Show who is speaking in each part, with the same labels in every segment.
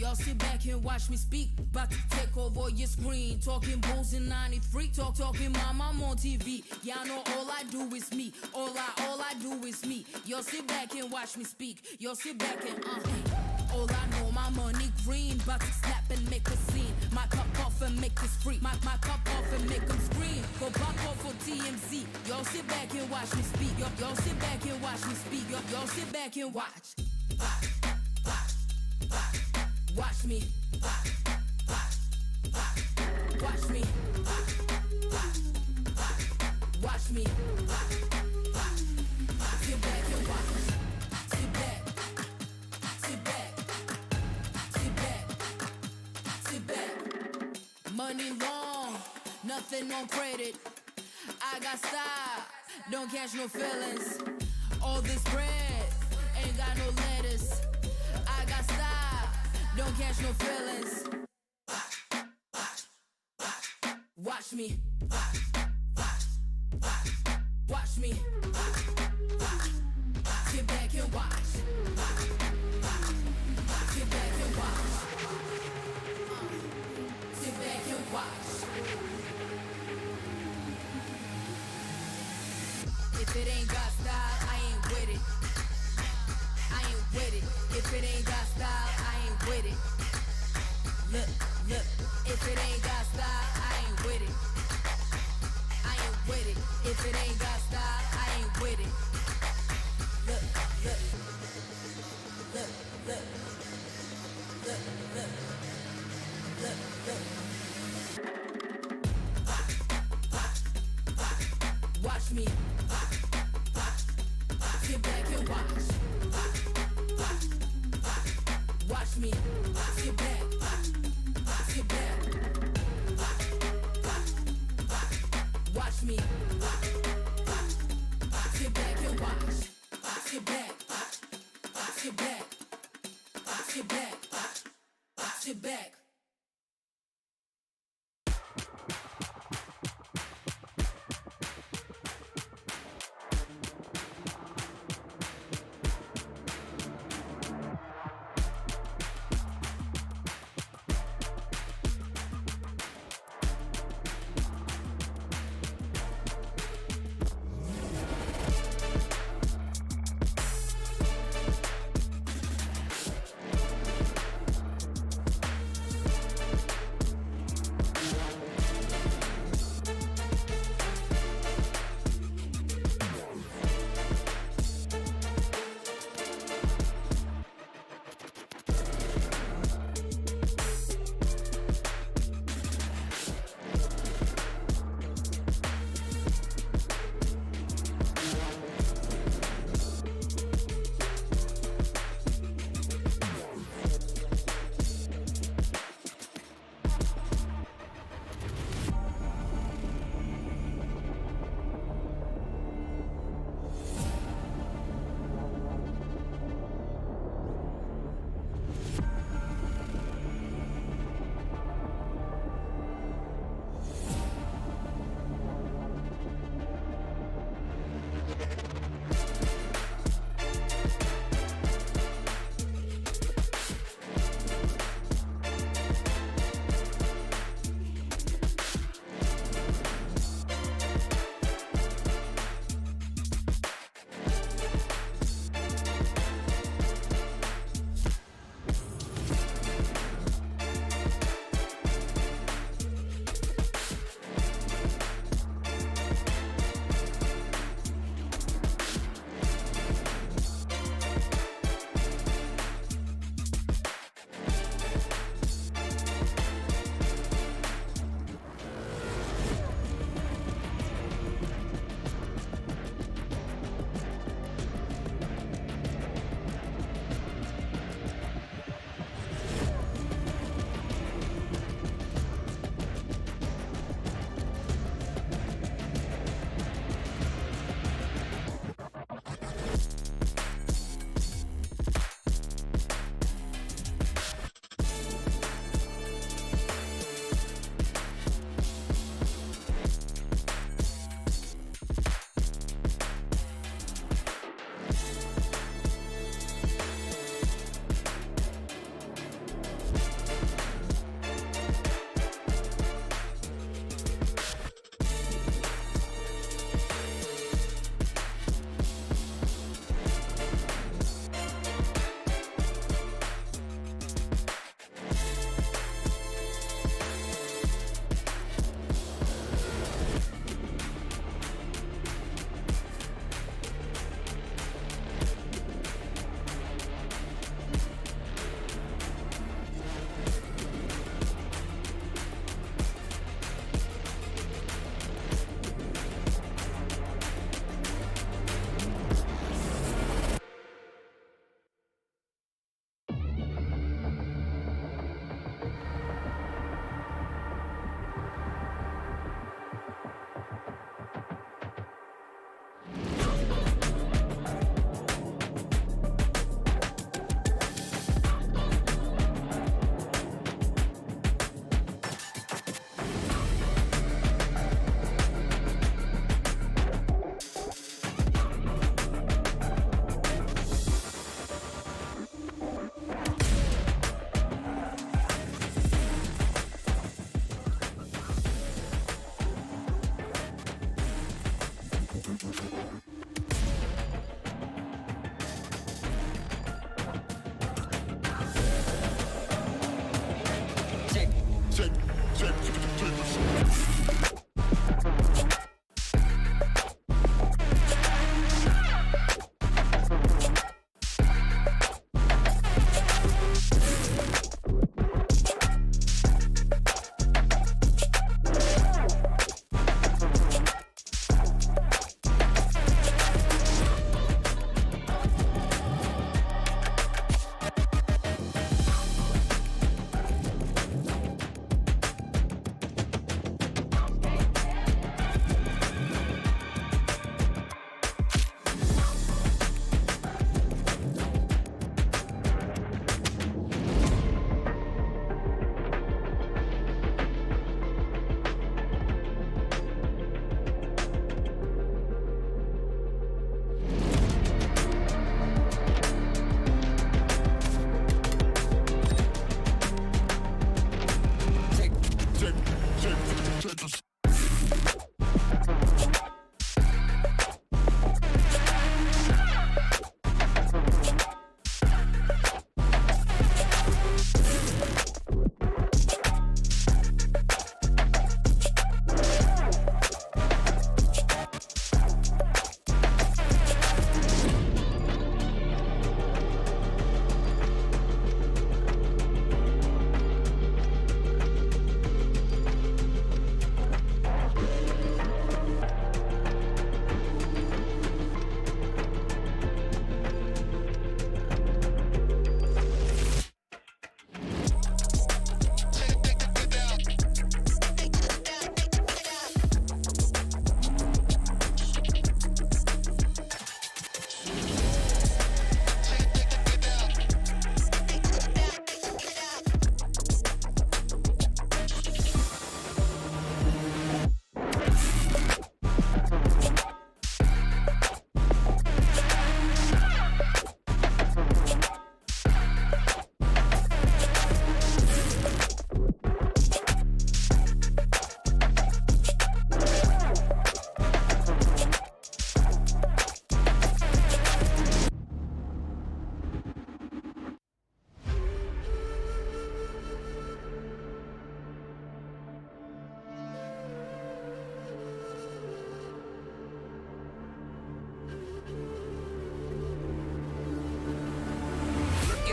Speaker 1: Y'all sit back and watch me speak. About to take over your screen. Talking bulls in 93. Talking mom, I'm on TV. Y'all know all I do is me. All I do is me. Y'all sit back and watch me speak. Y'all sit back and all I know, my money green. About to snap and make a scene. My cup off and make this free. My cup off and make them scream. Go back off for TMZ. Y'all sit back and watch me speak. Y'all sit back and watch me speak. Y'all sit back and watch. Watch me. Watch me. Watch me. Sit back and watch. Sit back. Sit back. Sit back. Sit back. Money long, nothing on credit. I got style, don't catch no feelings. All this bread ain't got no lettuce. I got style, don't catch no feelings. Watch me. Watch me. Sit back and watch. Sit back and watch. Sit back and watch. If it ain't got style, I ain't with it. I ain't with it. If it ain't got style, I ain't with it. Look. If it ain't got style, I ain't with it. I ain't with it. If it ain't got style, I ain't with it. Look. Watch me. Sit back and watch. Watch me. Sit back. Sit back. Watch me. Sit back and watch. Sit back. Sit back. Sit back. Sit back.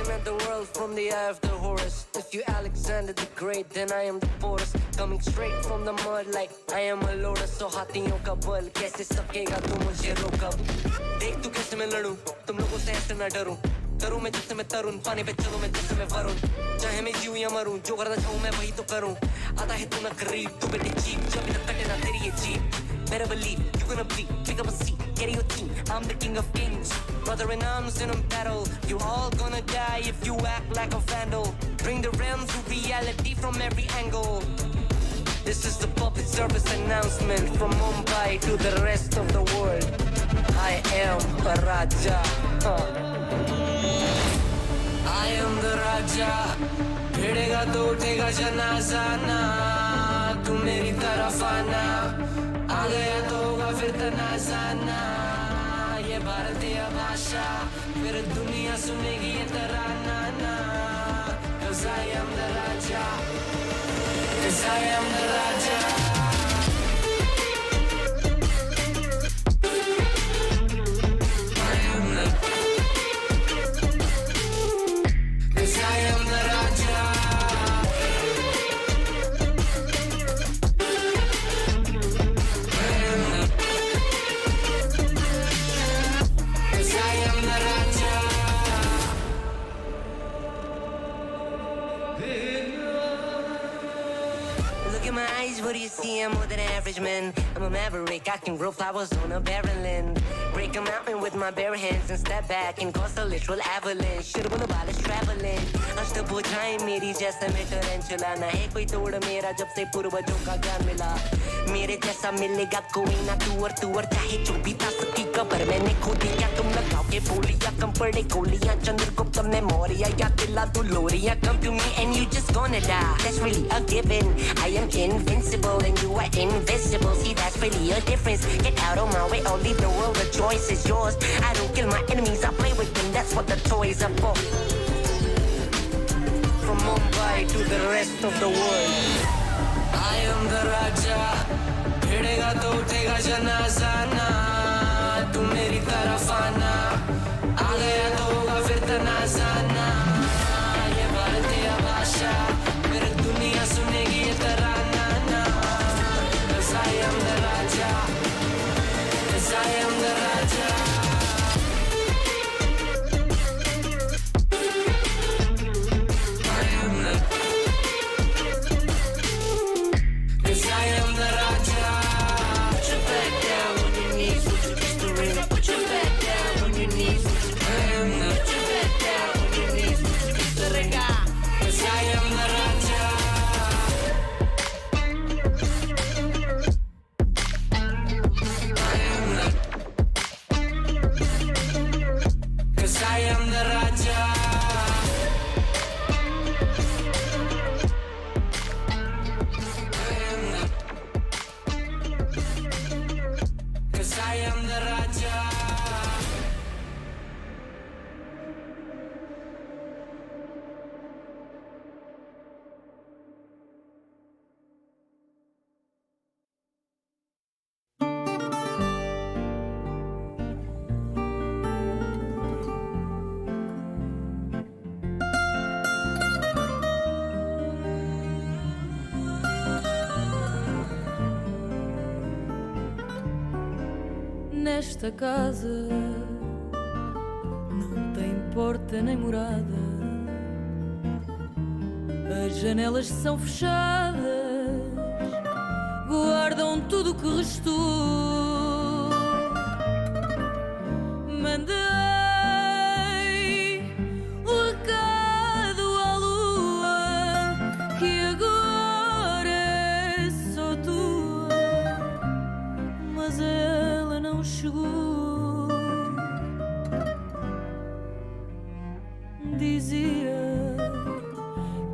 Speaker 2: looking at the world from the eye of the horse. If you Alexander the Great, then I am the Porus. Coming straight from the mud like I am a lotus. So हाथियों का बल कैसे सकेगा तू मुझे रोका. देख तू कैसे मैं लड़ूं, तुम लोगों से ऐसे ना डरूं. करूं मैं जैसे मैं तरुण, पानी पे चलूं मैं जैसे मैं वरुण. चाहे मैं जीऊं या मरूं, जो करना चाहूं मैं वही तो करूं. आता है तू ना करीब, तू बेटे चीप, जब तक कटे ना तेरी ये jeep. Better believe you're gonna bleed. Pick up a seat, get in your team. I'm the king of kings. Brother in arms in a battle. You all gonna die if you act like a vandal. Bring the realms of reality from every angle. This is the public service announcement from Mumbai to the rest of the world. I am a Raja. I am the Raja. भिड़ेगा तो उठेगा जनाजा ना. तू मेरी तरफ आना. आ गया तो होगा फिर तनाज़ाना. ये भारतीय भाषा फिर दुनिया सुनेगी ये तराना ना. 'Cause I am the Raja. 'Cause I am the Raja. What do you see? I'm more than average, man. I'm a maverick, I can grow flowers on a barren land. Break a mountain with my bare hands and step back and cause a literal avalanche. Should've been about us traveling. अष्टभुजाएं मेरी जैसे मैं tarantula. ना है कोई तोड़ मेरा जब से पूर्वजों का ज्ञान मिला. मेरे जैसा मिलेगा कोई ना तू और चाहे जो भी था सबकी कबर मैंने खो दिया. तुम लगाओगे बोलियां कम पड़े गोलियां. चंद्रगुप्त में मौर्य या दिला तू लोरियां. Come to me and you just gonna die. That's really a given. I am invincible and you are invisible. See, that's really a difference. Get out of my way or leave the world. The choice is yours. I don't kill my enemies, I play with them. That's what the toys are for. From Mumbai to the rest of the world, I am the Raja. भिड़ेगा तो उठेगा जनाजा ना. तू मेरी तरफ आना. आ गया तो होगा फिर तनाज़ाना. ये भारतीय भाषा फिर दुनिया सुनेगी ये तराना ना. 'Cause I am the Raja. 'Cause I am the Raja.
Speaker 1: Nesta casa não tem porta nem morada. As janelas são fechadas, guardam tudo o que restou. Mandei o recado à lua que agora é só tua, mas ela não chegou. Dizia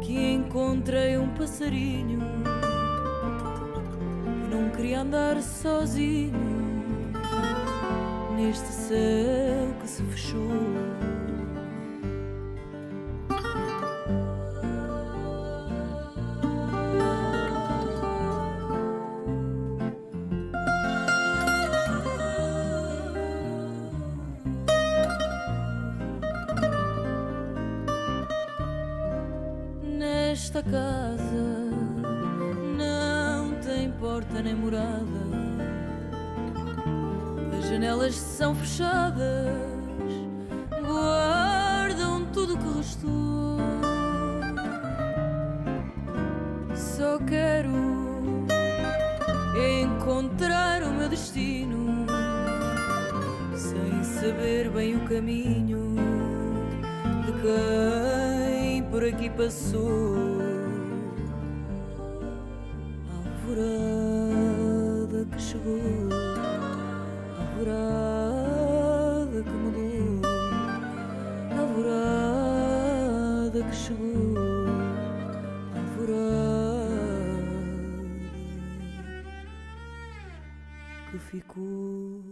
Speaker 1: que encontrei um passarinho que não queria andar sozinho neste céu que se fechou.
Speaker 3: Esta casa não tem porta nem morada, as janelas são fechadas, guardam tudo o que restou. Só quero encontrar o meu destino, sem saber bem o caminho de quem por aqui passou. Alvorada que chegou, alvorada que mudou, alvorada que chegou, alvorada que ficou.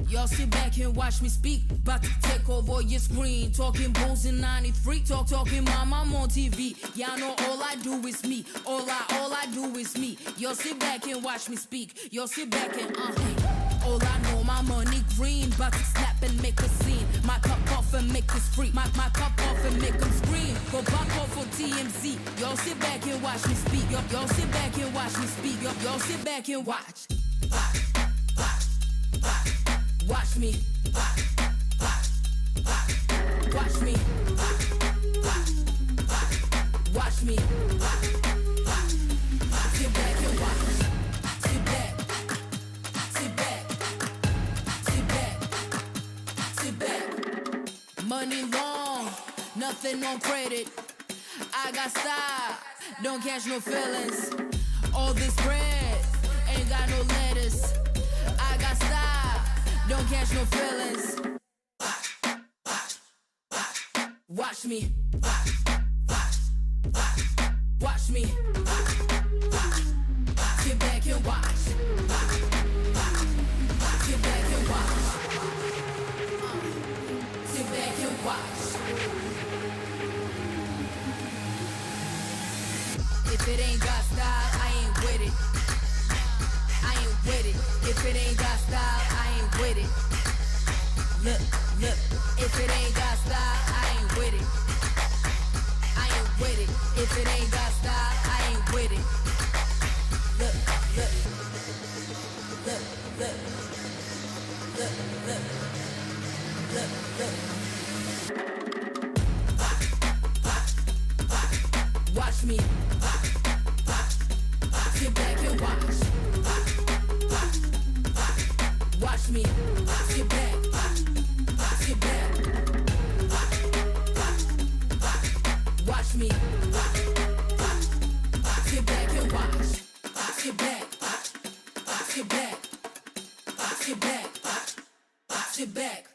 Speaker 1: Y'all sit back and watch me speak. About to take over your screen. Talking bulls in 93. Talking mom, I'm on TV. Y'all know all I do is me. All I do is me. Y'all sit back and watch me speak. Y'all sit back and all I know, my money green. About to snap and make a scene. My cup off and make this free. My cup off and make them scream. Go back off for TMZ. Y'all sit back and watch me speak. Y'all sit back and watch me speak. Y'all sit back and watch. Watch me. Watch me. Watch me. Sit back and watch. Sit back. Sit back. Sit back. Sit back. Money long, nothing on credit. I got style, don't catch no feelings. All this bread ain't got no lettuce. I got style, don't catch no feelings. Watch me. Watch me. Sit back and watch. Sit back and watch. Sit back and watch. If it ain't got style, I ain't with it. I ain't with it. If it ain't got style, I ain't with it. Look. If it ain't got style, I ain't with it. I ain't with it. If it ain't got style, I ain't with it. Look. Watch me. Sit back and watch. Watch me. Sit back. Sit back. Watch me. Sit back and watch. Sit back. Sit back. Sit back. Sit back.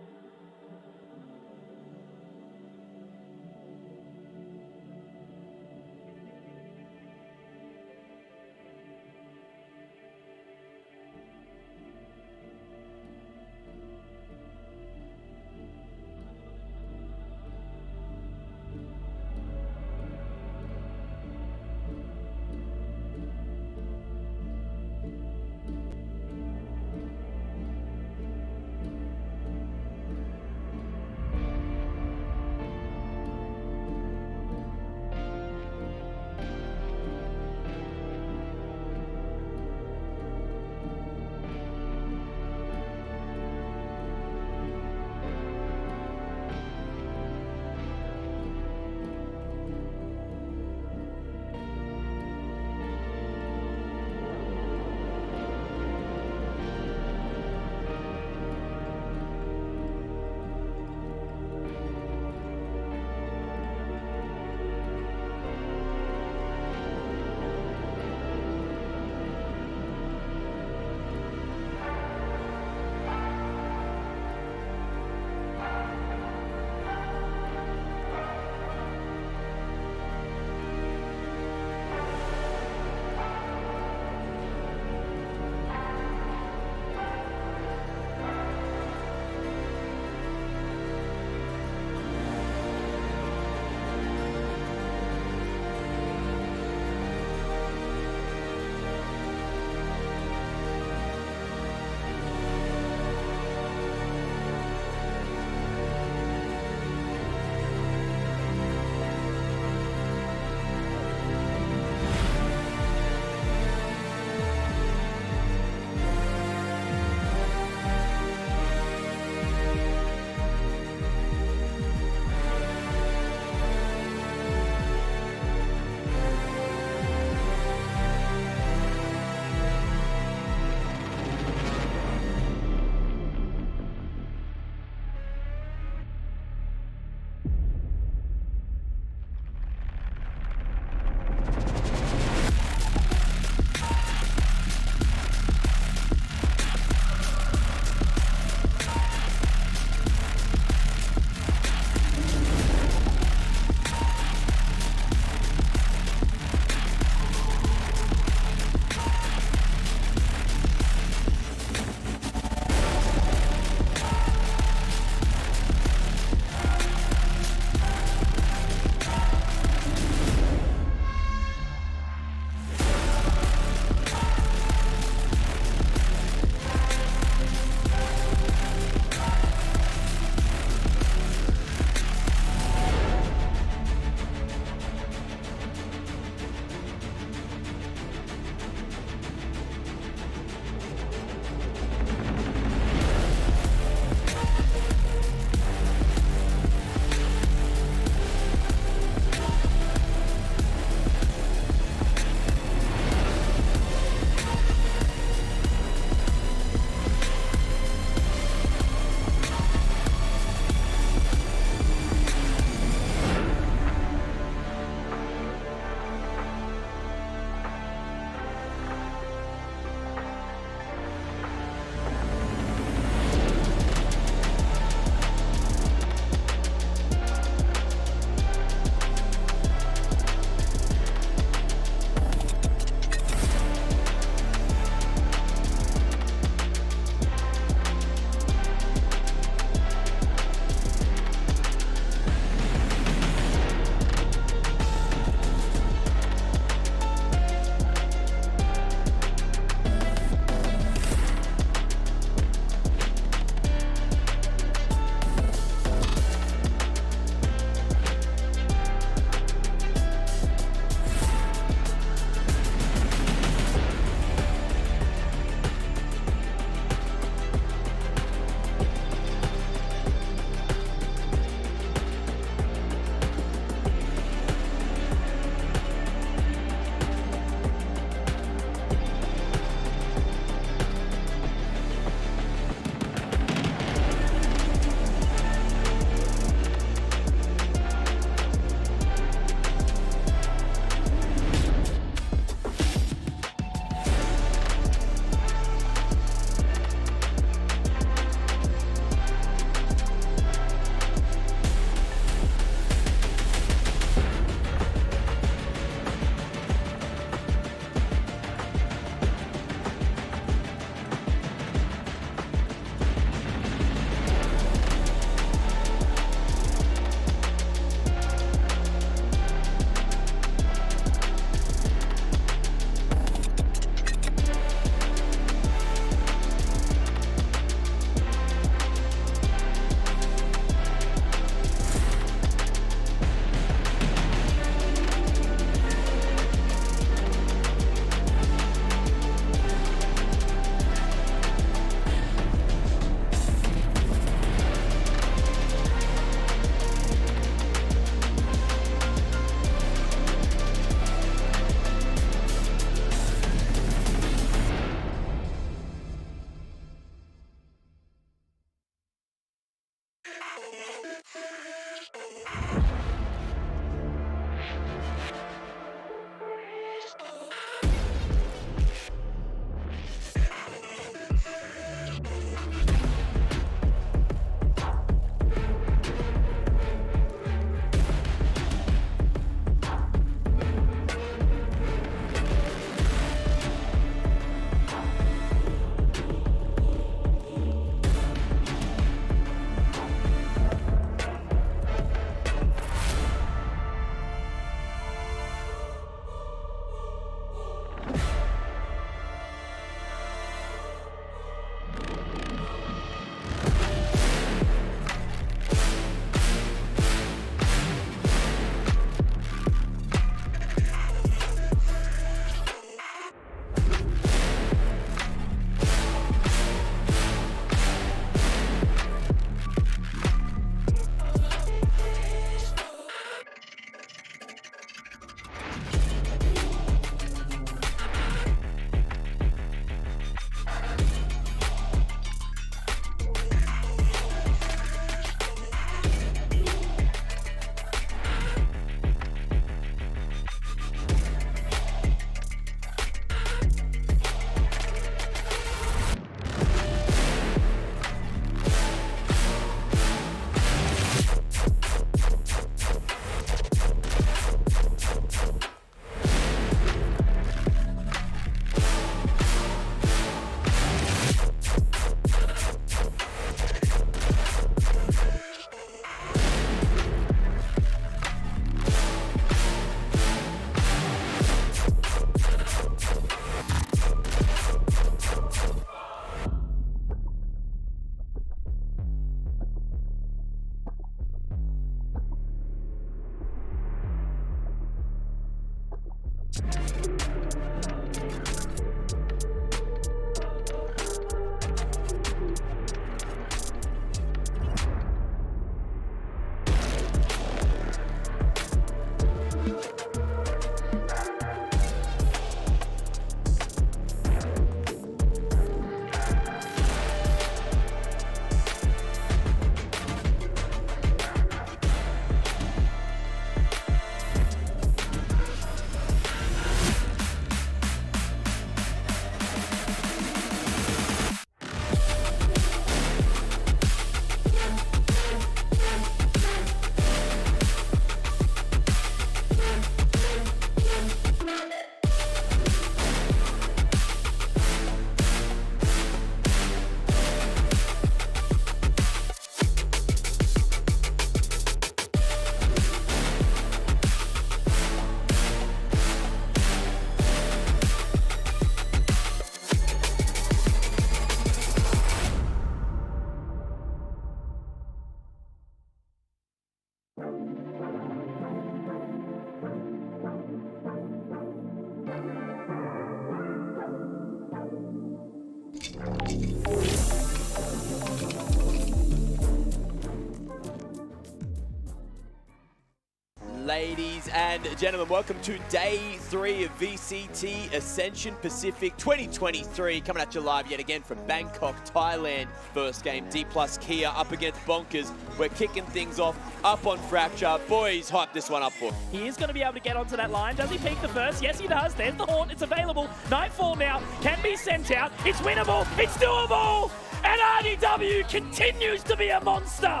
Speaker 4: Ladies and gentlemen, welcome to day 3 of VCT Ascension Pacific 2023. Coming at you live yet again from Bangkok, Thailand. First game, DPlus Kia up against Bonkers. We're kicking things off up on Fracture. Boys, hype this one up for.
Speaker 5: He is going to be able to get onto that line. Does he peek the first? Yes, he does. There's the Haunt. It's available. Nightfall now can be sent out. It's winnable. It's doable. And RDW continues to be a monster.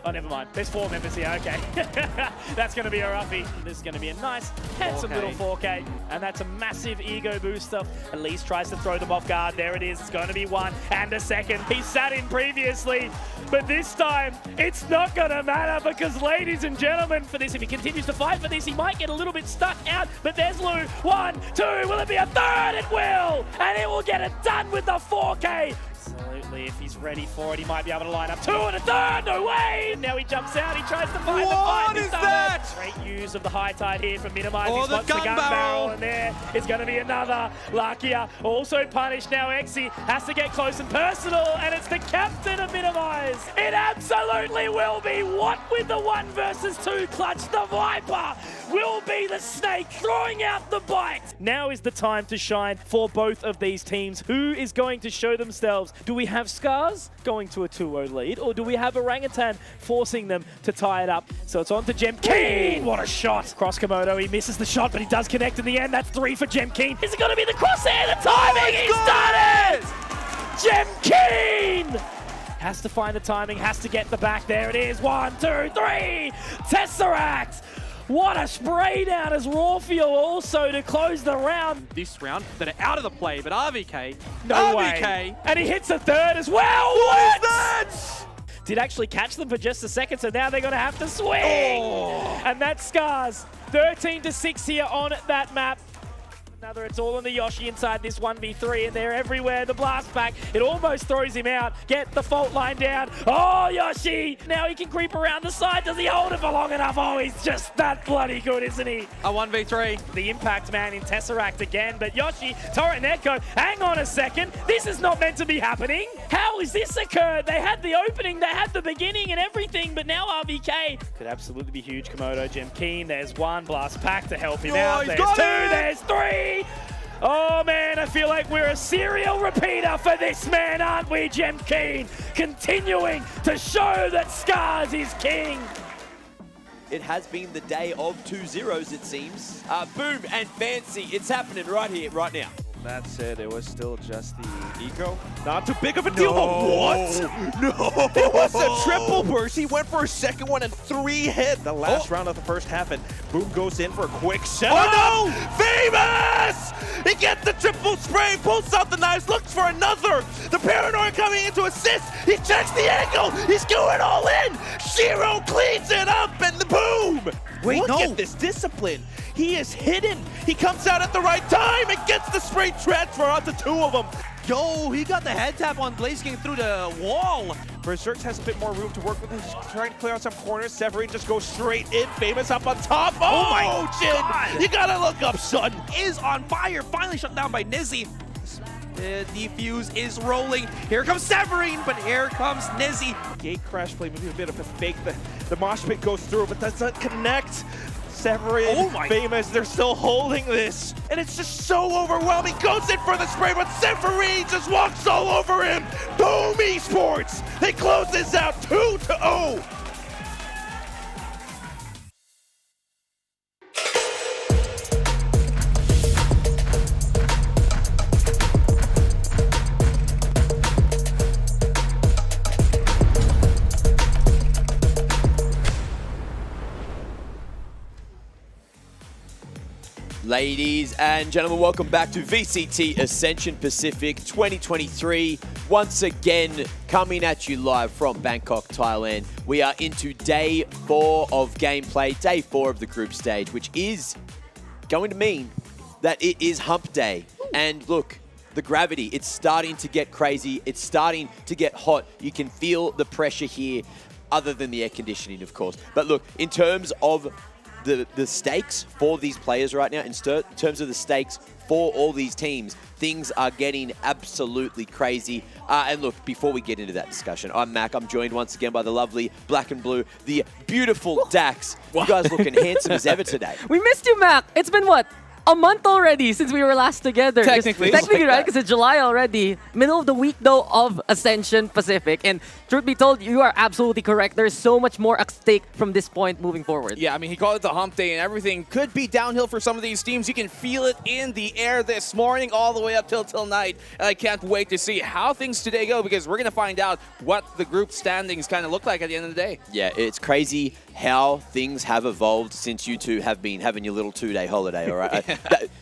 Speaker 5: Oh, never mind. There's 4 members here. Okay. That's going to be a roughie. This is going to be a nice, handsome little 4K. And that's a massive ego booster. At least tries to throw them off guard. There it is. It's going to be 1 and a second. He sat in previously. But this time, it's not going to matter because, ladies and gentlemen, for this, if he continues to fight for this, he might get a little bit stuck out. But there's Lou. 1, 2. Will it be a third? It will. And it will get it done with the 4K. Absolutely, if he's ready for it, he might be able to line up 2 and a third. No way! Now he jumps out, he tries to find the fight.
Speaker 4: What is that?
Speaker 5: Great use of the high tide here from minimizing
Speaker 4: Oh,
Speaker 5: spots
Speaker 4: the
Speaker 5: the gun barrel. And there is going to be another. Lakia also punished now. Exy has to get close and personal, and it's the captain of minimize. It absolutely will be. What with the 1 versus 2 clutch? The Viper will be the snake throwing out the bite. Now is the time to shine for both of these teams. Who is going to show themselves? Do we have Scarz going to a 2-0 lead, or do we have Orangutan forcing them to tie it up? So it's on to Jemkeen. What a shot. Cross Komodo, he misses the shot, but he does connect in the end. That's 3 for Jemkeen. Is it going to be the crosshair? The timing, he's done it! Jemkeen! Has to find the timing, has to get the back. There it is. 1, 2, 3. Tesseract. What a spray down as Rawfield also to close the round.
Speaker 6: This round that are out of the play, but RVK,
Speaker 5: No way. And he hits a third as well. What is that? Did actually catch them for just a second, so now they're going to have to swing.
Speaker 6: Oh.
Speaker 5: And that's Scarz. 13-6 here on that map. Another, it's all on the Yoshi inside this 1v3, and they're everywhere. The blast back, it almost throws him out. Get the fault line down. Oh, Yoshi! Now he can creep around the side. Does he hold it for long enough? Oh, he's just that bloody good, isn't he?
Speaker 6: A 1v3.
Speaker 5: The impact man in Tesseract again, but Yoshi, Torrent and Echo, hang on a second. This is not meant to be happening. How has this occurred? They had the opening, they had the beginning and everything, but now RVK could absolutely be huge. Komodo, Jemkeen, there's 1. Blast pack to help him out. There's 2, there's 3. Oh man, I feel like we're a serial repeater for this man, aren't we, Jemkeen? Continuing to show that Scarz is king.
Speaker 4: It has been the day of 2 zeros, it seems. Boom and Fancy, it's happening right here, right now.
Speaker 7: That said, it was still just the eco.
Speaker 8: Not too big of a deal, but what? No! It was a triple burst. He went for a second one and 3 hit. The last round of the first half, and Boom goes in for a quick setup. Oh no! Famous! He gets the triple spray, pulls out the knives, looks for another. The Paranoid coming in to assist. He checks the angle. He's going all in. Shiro cleans it up, and the Boom!
Speaker 7: Wait,
Speaker 8: Look at this discipline. He is hidden. He comes out at the right time and gets the spray transfer onto 2 of them.
Speaker 7: Yo, he got the head tap on Blaze King through the wall.
Speaker 8: Berserk has a bit more room to work with. He's trying to clear out some corners. Severine just goes straight in. Famous up on top. Oh my Jin! You gotta look up, son.
Speaker 7: Is on fire, finally shut down by Nizzy. The defuse is rolling. Here comes Severine, but here comes Nizzy.
Speaker 8: Gate crash play, maybe a bit of a fake. The mosh pit goes through, but does not connect. Severine, Famous, they're still holding this. And it's just so overwhelming. Goes in for the spray, but Severine just walks all over him. Boom Esports. They close this out 2-0.
Speaker 4: Ladies and gentlemen, welcome back to VCT Ascension Pacific 2023. Once again, coming at you live from Bangkok, Thailand. We are into day 4 of gameplay, day 4 of the group stage, which is going to mean that it is hump day. And look, the gravity, it's starting to get crazy. It's starting to get hot. You can feel the pressure here, other than the air conditioning, of course. But look, in terms of the stakes for these players right now, in terms of the stakes for all these teams, things are getting absolutely crazy. And look, before we get into that discussion, I'm Mac. I'm joined once again by the lovely Black and Blue, the beautiful Dax. You guys looking handsome as ever today.
Speaker 9: We missed you, Mac. It's been what? A month already since we were last together.
Speaker 6: Technically.
Speaker 9: Technically, right? Because it's July already. Middle of the week, though, of Ascension Pacific. And truth be told, you are absolutely correct. There's so much more at stake from this point moving forward.
Speaker 10: Yeah, I mean, he called it the hump day, and everything could be downhill for some of these teams. You can feel it in the air this morning all the way up till night. And I can't wait to see how things today go, because we're going to find out what the group standings kind of look like at the end of the day.
Speaker 4: Yeah, it's crazy how things have evolved since you two have been having your little 2-day holiday, all right?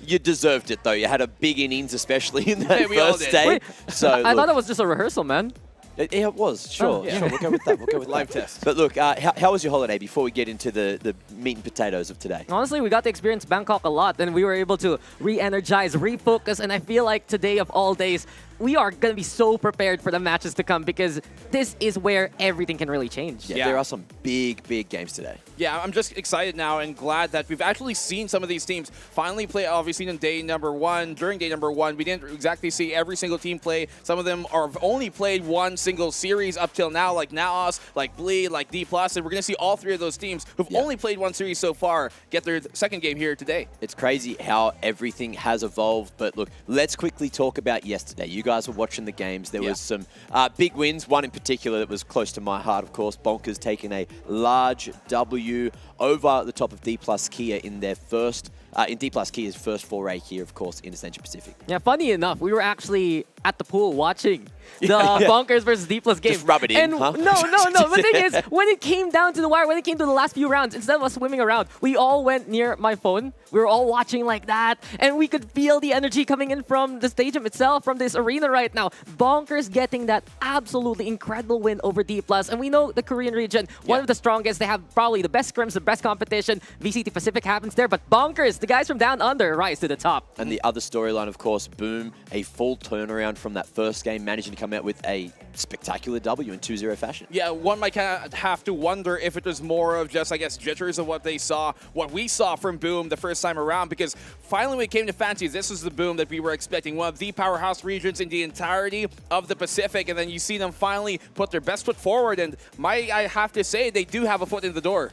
Speaker 4: You deserved it, though. You had a big innings, especially in that first day.
Speaker 9: Wait,
Speaker 4: so
Speaker 9: I thought it was just a rehearsal, man.
Speaker 4: It was, sure.
Speaker 9: yeah.
Speaker 4: Sure, we'll go with that. We'll go with
Speaker 10: Live
Speaker 4: that.
Speaker 10: test.
Speaker 4: But look, how was your holiday before we get into the meat and potatoes of today?
Speaker 9: Honestly, we got to experience Bangkok a lot, and we were able to re-energize, refocus, and I feel like today of all days, we are going to be so prepared for the matches to come, because this is where everything can really change.
Speaker 4: Yeah, there are some big games today.
Speaker 10: Yeah, I'm just excited now and glad that we've actually seen some of these teams finally play. Obviously, in day number one, during day number one, we didn't exactly see every single team play. Some of them have only played one single series up till now, like Naos, like Bleed, like DPlus, and we're going to see all three of those teams who've only played one series so far get their second game here today.
Speaker 4: It's crazy how everything has evolved, but look, let's quickly talk about yesterday. You guys were watching the games. There was some big wins, one in particular that was close to my heart, of course. Bonkers taking a large W over the top of DPlus Kia in their first, in DPlus Kia's first foray here, of course, in Ascension Pacific.
Speaker 9: Yeah, funny enough, we were actually at the pool watching the Bonkers versus DPlus game.
Speaker 4: Just rub it in,
Speaker 9: and
Speaker 4: huh?
Speaker 9: No. The thing is, when it came down to the wire, when it came to the last few rounds, instead of us swimming around, we all went near my phone. We were all watching like that, and we could feel the energy coming in from the stadium itself, from this arena right now. Bonkers getting that absolutely incredible win over DPlus, and we know the Korean region, one of the strongest. They have probably the best scrims, the best competition. VCT Pacific happens there, but Bonkers, the guys from down under, rise to the top.
Speaker 4: And the other storyline, of course, Boom, a full turnaround from that first game, managing to come out with a spectacular W in 2-0 fashion.
Speaker 10: Yeah, one might kind of have to wonder if it was more of just, I guess, jitters of what they saw, what we saw from Boom the first time around, because finally when it came to Fancies, this was the Boom that we were expecting, one of the powerhouse regions in the entirety of the Pacific, and then you see them finally put their best foot forward, and I have to say, they do have a foot in the door.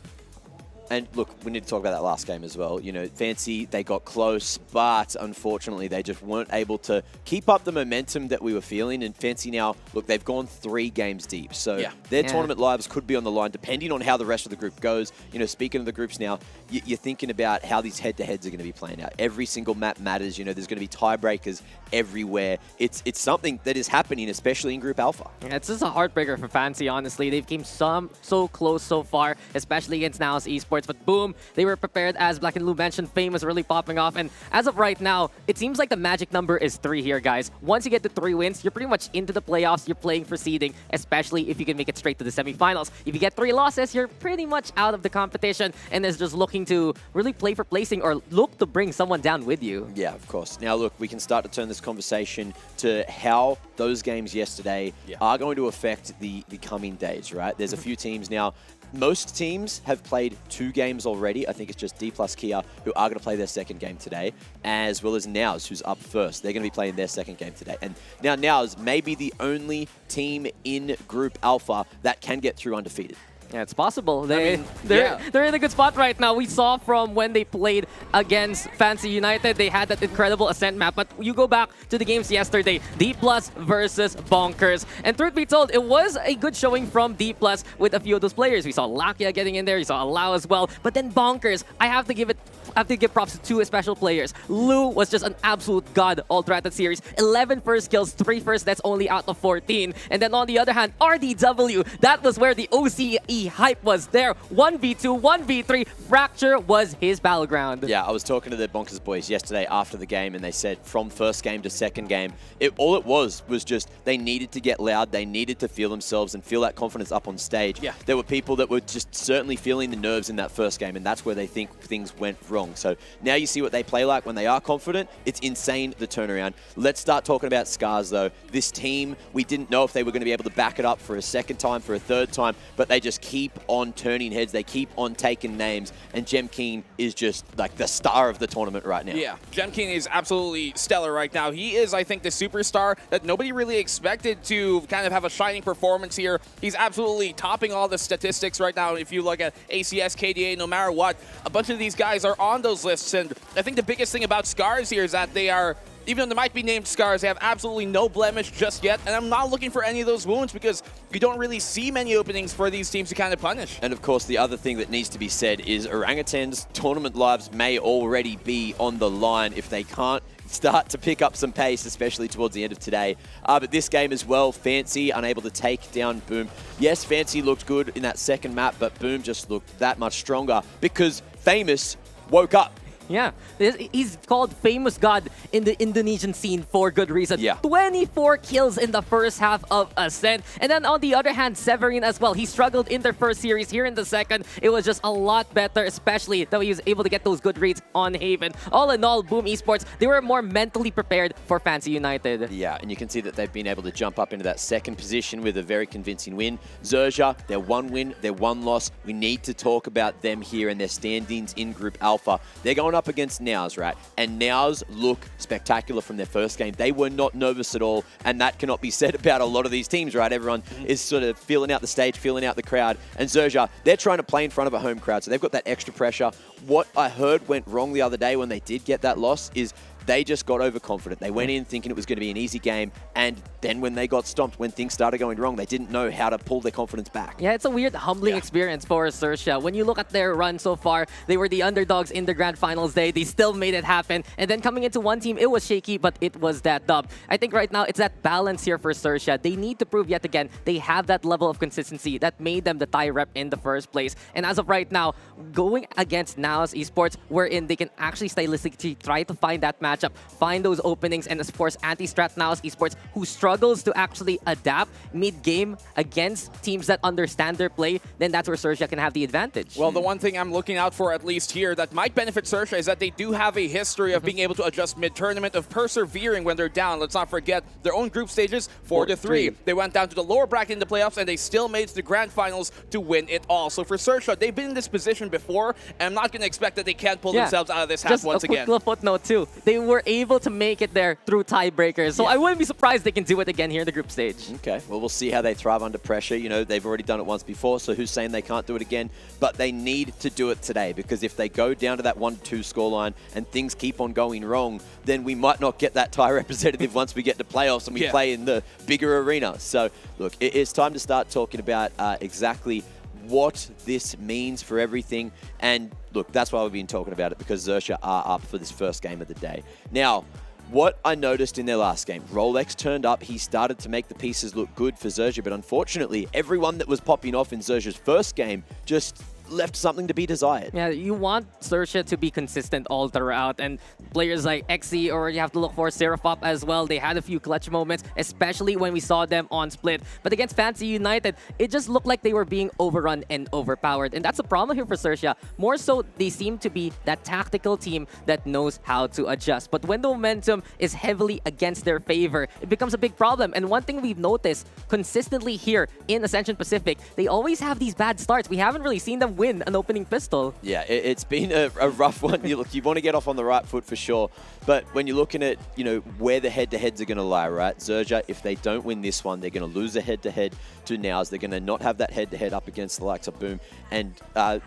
Speaker 4: And look, we need to talk about that last game as well. You know, Fancy, they got close, but unfortunately, they just weren't able to keep up the momentum that we were feeling. And Fancy now, look, they've gone 3 games deep. So their tournament lives could be on the line, depending on how the rest of the group goes. You know, speaking of the groups now, you're thinking about how these head-to-heads are going to be playing out. Every single map matters. You know, there's going to be tiebreakers everywhere. It's something that is happening, especially in Group Alpha.
Speaker 9: Yeah, it's just a heartbreaker for Fancy, honestly. They've came so close so far, especially against Naos Esports. But Boom, they were prepared, as Black and Blue mentioned. Fame was really popping off. And as of right now, it seems like the magic number is 3 here, guys. Once you get to 3 wins, you're pretty much into the playoffs. You're playing for seeding, especially if you can make it straight to the semifinals. If you get 3 losses, you're pretty much out of the competition and is just looking to really play for placing or look to bring someone down with you.
Speaker 4: Yeah, of course. Now, look, we can start to turn this conversation to how those games yesterday are going to affect the coming days, right? There's a few teams now. Most teams have played 2 games already. I think it's just DPlus Kia who are going to play their second game today, as well as Naos, who's up first. They're going to be playing their second game today. And now Naos may be the only team in Group Alpha that can get through undefeated.
Speaker 9: Yeah, it's possible. They're in a good spot right now. We saw from when they played against Fancy United, they had that incredible Ascent map. But you go back to the games yesterday, DPlus versus Bonkers. And truth be told, it was a good showing from DPlus with a few of those players. We saw Lakia getting in there, you saw Allow as well. But then Bonkers, I have to give props to 2 special players. Lou was just an absolute god all throughout that series. 11 first kills, 3 first deaths only out of 14. And then on the other hand, RDW, that was where the OCE hype was there. 1v2, 1v3, Fracture was his battleground.
Speaker 4: Yeah, I was talking to the Bonkers boys yesterday after the game, and they said from first game to second game, all it was just they needed to get loud, they needed to feel themselves and feel that confidence up on stage. Yeah. There were people that were just certainly feeling the nerves in that first game, and that's where they think things went wrong. wrong. So now you see what they play like when they are confident. It's insane, the turnaround. Let's start talking about Scarz, though. This team, we didn't know if they were going to be able to back it up for a second time, for a third time, but they just keep on turning heads. They keep on taking names, and Jem King is just like the star of the tournament right now.
Speaker 10: Yeah, Jem King is absolutely stellar right now. He is, I think, the superstar that nobody really expected to kind of have a shining performance here. He's absolutely topping all the statistics right now. If you look at ACS, KDA, no matter what, a bunch of these guys are on those lists. And I think the biggest thing about Scarz here is that they are, even though they might be named Scarz, they have absolutely no blemish just yet. And I'm not looking for any of those wounds because you don't really see many openings for these teams to kind of punish.
Speaker 4: And of course, the other thing that needs to be said is Orangutan's tournament lives may already be on the line if they can't start to pick up some pace, especially towards the end of today. But this game as well, Fancy unable to take down Boom. Yes, Fancy looked good in that second map, but Boom just looked that much stronger because Famous woke up.
Speaker 9: Yeah, he's called Famous God in the Indonesian scene for good reason.
Speaker 4: Yeah.
Speaker 9: 24 kills in the first half of Ascent. And then on the other hand, Severin as well. He struggled in their first series. Here in the second, it was just a lot better, especially that he was able to get those good reads on Haven. All in all, Boom Esports, they were more mentally prepared for Fancy United.
Speaker 4: Yeah, and you can see that they've been able to jump up into that second position with a very convincing win. Zershia, their one win, their one loss. We need to talk about them here and their standings in Group Alpha. They're going up against Naos, right? And Naos look spectacular from their first game. They were not nervous at all, and that cannot be said about a lot of these teams, right? Everyone is sort of feeling out the stage, feeling out the crowd. And Zershia, they're trying to play in front of a home crowd, so they've got that extra pressure. What I heard went wrong the other day when they did get that loss is they just got overconfident. They went in thinking it was going to be an easy game, and then when they got stomped, when things started going wrong, they didn't know how to pull their confidence back.
Speaker 9: Yeah, it's a weird, humbling experience for Zershia. When you look at their run so far, they were the underdogs in the Grand Finals day. They still made it happen. And then coming into one team, it was shaky, but it was that dub. I think right now, it's that balance here for Zershia. They need to prove yet again they have that level of consistency that made them the tie rep in the first place. And as of right now, going against Naos Esports, wherein they can actually stylistically try to find that matchup, find those openings, and of course, anti-strat Naos Esports, who struggles to actually adapt mid-game against teams that understand their play, then that's where Zershia can have the advantage.
Speaker 10: Well, the one thing I'm looking out for, at least here, that might benefit Zershia is that they do have a history of being able to adjust mid-tournament, of persevering when they're down. Let's not forget their own group stages, 4-3. They went down to the lower bracket in the playoffs, and they still made it to the grand finals to win it all. So for Zershia, they've been in this position before, and I'm not going to expect that they can't pull themselves out of this half once again.
Speaker 9: Just a quick little footnote, too. They were able to make it there through tiebreakers. So I wouldn't be surprised they can do it again here in the group stage.
Speaker 4: Okay, well, we'll see how they thrive under pressure. You know, they've already done it once before, so who's saying they can't do it again? But they need to do it today, because if they go down to that 1-2 scoreline and things keep on going wrong, then we might not get that tie representative once we get to playoffs and we play in the bigger arena. So, look, it's time to start talking about exactly what this means for everything. And look, that's why we've been talking about it, because Zershia are up for this first game of the day. Now, what I noticed in their last game, Rolex turned up, he started to make the pieces look good for Zershia, but unfortunately, everyone that was popping off in Zershia's first game just left something to be desired.
Speaker 9: Yeah, you want Zershia to be consistent all throughout, and players like XE, or you have to look for Seraphop as well. They had a few clutch moments, especially when we saw them on Split. But against Fancy United, it just looked like they were being overrun and overpowered, and that's a problem here for Zershia. More so, they seem to be that tactical team that knows how to adjust. But when the momentum is heavily against their favor, it becomes a big problem. And one thing we've noticed consistently here in Ascension Pacific, they always have these bad starts. We haven't really seen them win an opening pistol.
Speaker 4: Yeah, it's been a rough one. You want to get off on the right foot for sure. But when you're looking at, you know, where the head-to-heads are going to lie, right? Zershia, if they don't win this one, they're going to lose a head-to-head to Naos. They're going to not have that head-to-head up against the likes of Boom. And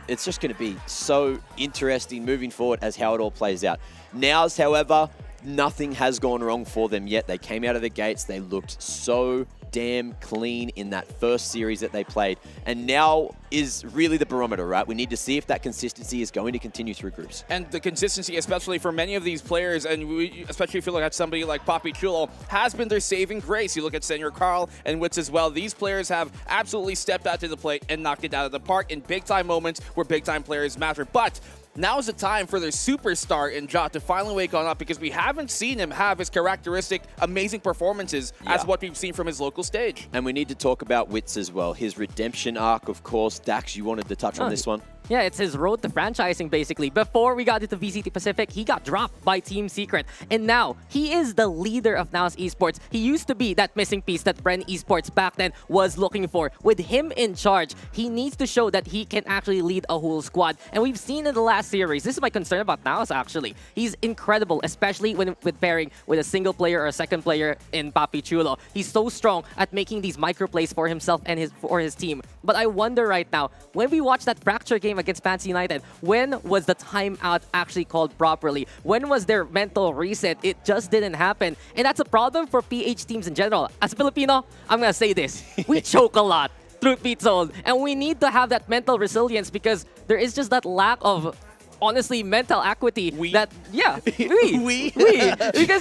Speaker 4: it's just going to be so interesting moving forward as how it all plays out. Naos, however, nothing has gone wrong for them yet. They came out of the gates. They looked so damn clean in that first series that they played. And now is really the barometer, right? We need to see if that consistency is going to continue through groups.
Speaker 10: And the consistency, especially for many of these players, and especially if you look at somebody like Papi Chulo, has been their saving grace. You look at Senor Carl and Wits as well. These players have absolutely stepped out to the plate and knocked it out of the park in big-time moments where big-time players matter. But now is the time for their superstar in Ja to finally wake on up, because we haven't seen him have his characteristic amazing performances as what we've seen from his local stage.
Speaker 4: And we need to talk about Wits as well. His redemption arc, of course. Dax, you wanted to touch on this one?
Speaker 9: Yeah, it's his road to franchising, basically. Before we got into VCT Pacific, he got dropped by Team Secret. And now, he is the leader of Naos Esports. He used to be that missing piece that Bren Esports back then was looking for. With him in charge, he needs to show that he can actually lead a whole squad. And we've seen in the last series, this is my concern about Naos, actually. He's incredible, especially when with pairing with a single player or a second player in Papi Chulo. He's so strong at making these micro plays for himself and for his team. But I wonder right now, when we watch that Fracture game against Fancy United, when was the timeout actually called properly? When was their mental reset? It just didn't happen. And that's a problem for PH teams in general. As a Filipino, I'm gonna say this. We choke a lot through Pete Zone. And we need to have that mental resilience because there is just that lack of, honestly, mental acuity. Because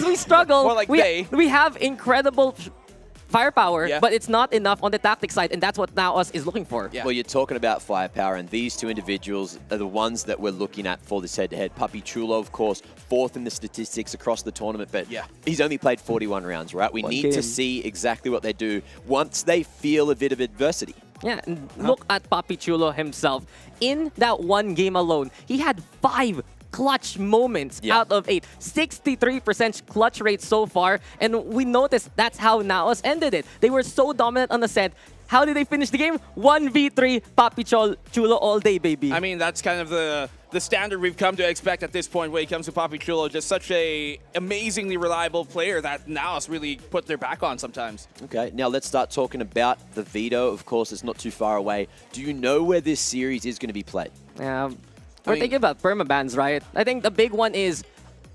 Speaker 9: we struggle.
Speaker 10: More like
Speaker 9: we have incredible firepower, but it's not enough on the tactic side, and that's what Naos is looking for.
Speaker 4: Well, you're talking about firepower, and these two individuals are the ones that we're looking at for this head-to-head. Papi Chulo, of course, 4th in the statistics across the tournament, but he's only played 41 rounds, right? We need to see exactly what they do once they feel a bit of adversity.
Speaker 9: Yeah, and look at Papi Chulo himself. In that one game alone, he had 5 clutch moments out of 8. 63% clutch rate so far. And we noticed that's how Naos ended it. They were so dominant on the set. How did they finish the game? 1v3, Papi Chulo all day, baby.
Speaker 10: I mean, that's kind of the standard we've come to expect at this point when it comes to Papi Chulo. Just such a amazingly reliable player that Naos really put their back on sometimes.
Speaker 4: Okay, now let's start talking about the veto. Of course, it's not too far away. Do you know where this series is going to be played?
Speaker 9: We're thinking about permabans, right? I think the big one is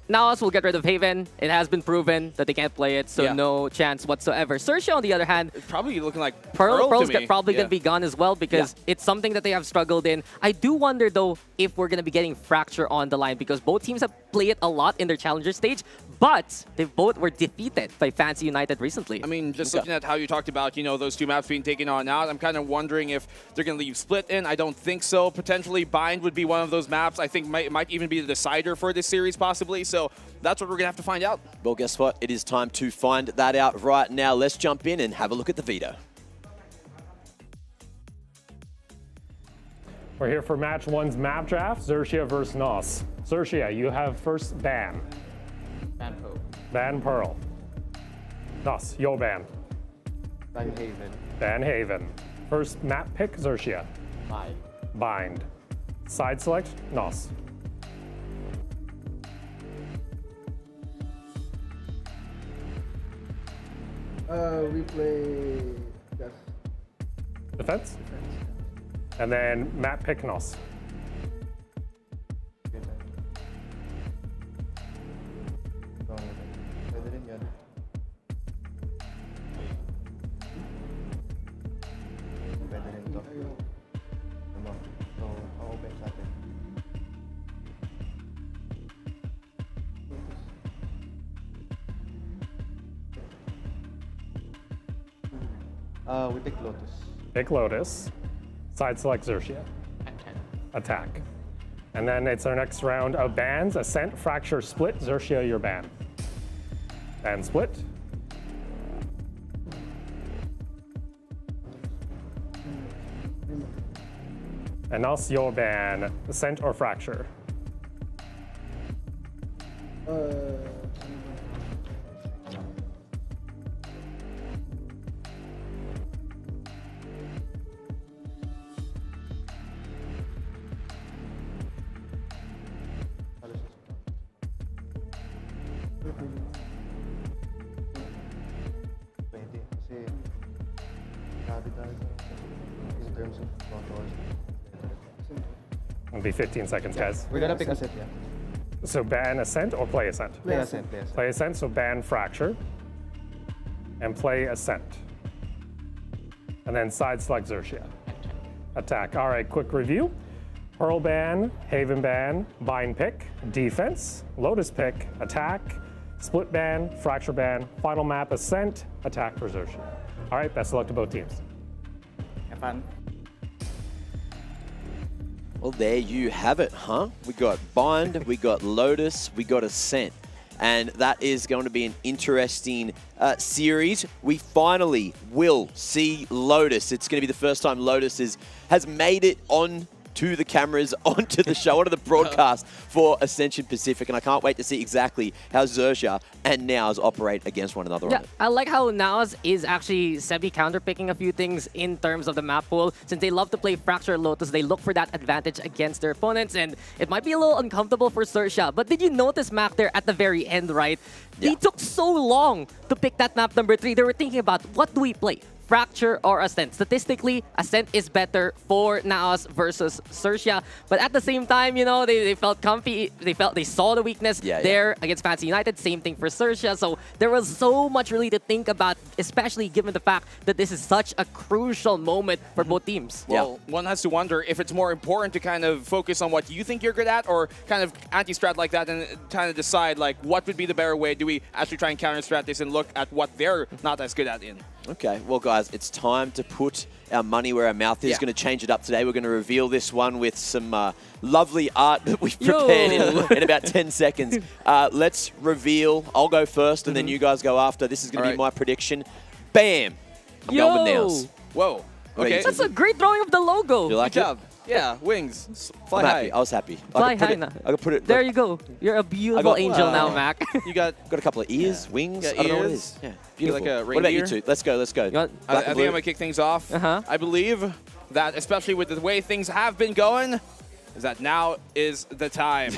Speaker 9: Naos will get rid of Haven. It has been proven that they can't play it, so no chance whatsoever. Zershia, on the other hand,
Speaker 10: it's probably looking like
Speaker 9: Pearl's
Speaker 10: to me.
Speaker 9: probably going to be gone as well because it's something that they have struggled in. I do wonder, though, if we're going to be getting Fracture on the line because both teams have played it a lot in their challenger stage, but they both were defeated by Fancy United recently.
Speaker 10: I mean, just looking at how you talked about, you know, those two maps being taken on now, I'm kind of wondering if they're going to leave Split in. I don't think so. Potentially Bind would be one of those maps. I think might even be the decider for this series possibly. So that's what we're going to have to find out.
Speaker 4: Well, guess what? It is time to find that out right now. Let's jump in and have a look at the veto.
Speaker 11: We're here for match 1's map draft, Zershia versus Naos. Zershia, you have first ban.
Speaker 12: Ban Pearl.
Speaker 11: Ban Pearl. Naos, your ban.
Speaker 12: Ban Haven.
Speaker 11: Ban Haven. First map pick, Zershia.
Speaker 12: Bind.
Speaker 11: Bind. Side select, Naos.
Speaker 12: We play
Speaker 11: Defense? And then map pick, Naos.
Speaker 12: We pick Lotus.
Speaker 11: Pick Lotus. Side select Zershia. Attack. And then it's our next round of bans. Ascent, Fracture, Split. Zershia, your ban. Ban Split. And also your ban. Ascent or Fracture. It'll be 15 seconds, guys.
Speaker 12: We're gonna pick Ascent,
Speaker 11: So ban Ascent or play Ascent?
Speaker 12: Play Ascent.
Speaker 11: Play Ascent, so ban Fracture. And play Ascent. And then side select Zershia. Attack. All right, quick review. Pearl ban, Haven ban, Bind pick, Defense, Lotus pick, Attack, Split ban, Fracture ban, final map Ascent, Attack for Zershia. All right, best of luck to both teams.
Speaker 12: Have fun.
Speaker 4: Well, there you have it, huh? We got Bind, we got Lotus, we got Ascent. And that is going to be an interesting series. We finally will see Lotus. It's going to be the first time Lotus has made it on to the cameras, onto the show, onto the broadcast for Ascension Pacific, and I can't wait to see exactly how Zershia and Naos operate against one another on it.
Speaker 9: I like how Naos is actually semi-counterpicking a few things in terms of the map pool. Since they love to play Fracture Lotus, they look for that advantage against their opponents, and it might be a little uncomfortable for Zershia. But did you notice, Mac, there at the very end, right? They took so long to pick that map number 3. They were thinking about, what do we play? Fracture or Ascent. Statistically, Ascent is better for Naos versus Zershia, but at the same time, you know, they felt comfy. They saw the weakness there against Fancy United. Same thing for Zershia. So there was so much really to think about, especially given the fact that this is such a crucial moment for both teams.
Speaker 10: Well, one has to wonder if it's more important to kind of focus on what you think you're good at, or kind of anti-strat like that and kind of decide like what would be the better way. Do we actually try and counter-strat this and look at what they're not as good at in?
Speaker 4: Okay, well, guys, it's time to put our money where our mouth is. Going to change it up today. We're going to reveal this one with some lovely art that we've prepared in about 10 seconds. Let's reveal. I'll go first, and then you guys go after. This is going to be my prediction. Bam! I'm going with Naos.
Speaker 10: Whoa. Okay.
Speaker 9: That's a great drawing of the logo.
Speaker 4: You like
Speaker 10: Good
Speaker 4: it?
Speaker 10: job. Yeah, wings. Fly
Speaker 4: I'm
Speaker 10: high.
Speaker 4: happy. I was happy.
Speaker 9: Fly high now.
Speaker 4: I could put it.
Speaker 9: There you go. You're a beautiful angel now, Mac.
Speaker 10: You got
Speaker 4: a couple of ears, wings. I don't know what it is. Yeah, beautiful.
Speaker 10: Like a
Speaker 4: what about you
Speaker 10: reindeer?
Speaker 4: two? Let's go. Let's go.
Speaker 10: I think I'm going to kick things off. I believe that, especially with the way things have been going, is that now is the time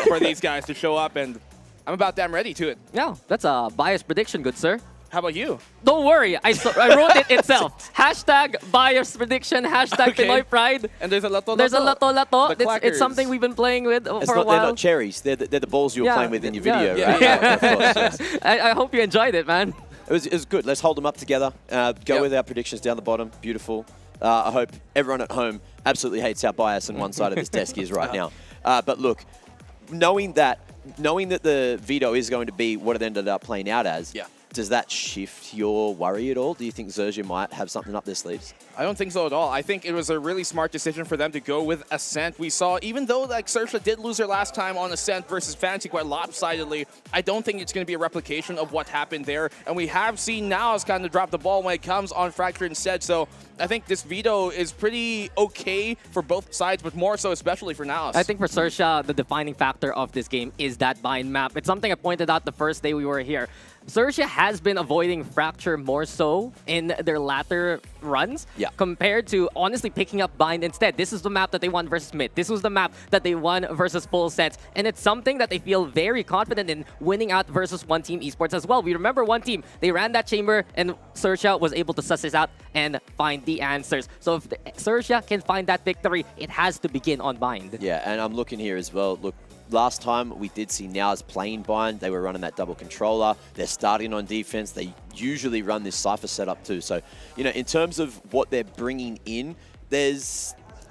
Speaker 10: for these guys to show up, and I'm about damn ready to it.
Speaker 9: Yeah, that's a biased prediction, good sir.
Speaker 10: How about you?
Speaker 9: Don't worry, I wrote it itself. Hashtag biased prediction, hashtag Pinoy Pride.
Speaker 10: And there's a lato.
Speaker 9: There's a lato. It's something we've been playing with for a while.
Speaker 4: They're not cherries. They're the balls you were playing with in your video.
Speaker 9: Yeah.
Speaker 4: Right? Of course, yes.
Speaker 9: I hope you enjoyed it, man.
Speaker 4: It was good. Let's hold them up together. Go with our predictions down the bottom. Beautiful. I hope everyone at home absolutely hates how biased on one side of this desk is right now. But look, knowing that the veto is going to be what it ended up playing out as, does that shift your worry at all? Do you think Zershia might have something up their sleeves?
Speaker 10: I don't think so at all. I think it was a really smart decision for them to go with Ascent. We saw, even though like Zershia did lose their last time on Ascent versus Fantasy quite lopsidedly, I don't think it's going to be a replication of what happened there. And we have seen Naos kind of drop the ball when it comes on Fracture instead. So I think this veto is pretty okay for both sides, but more so especially for Naos.
Speaker 9: I think for Zershia, the defining factor of this game is that bind map. It's something I pointed out the first day we were here. Zershia has been avoiding Fracture more so in their latter runs compared to honestly picking up bind instead. This is the map that they won versus mid. This was the map that they won versus full sets. And it's something that they feel very confident in winning out versus One Team Esports as well. We remember One Team, they ran that chamber and Zershia was able to suss this out and find the answers. So if Zershia can find that victory, it has to begin on bind.
Speaker 4: Yeah, and I'm looking here as well. Look, last time we did see Naos playing bind. They were running that double controller. They're starting on defense. They usually run this Cypher setup too. So, you know, in terms of what they're bringing in,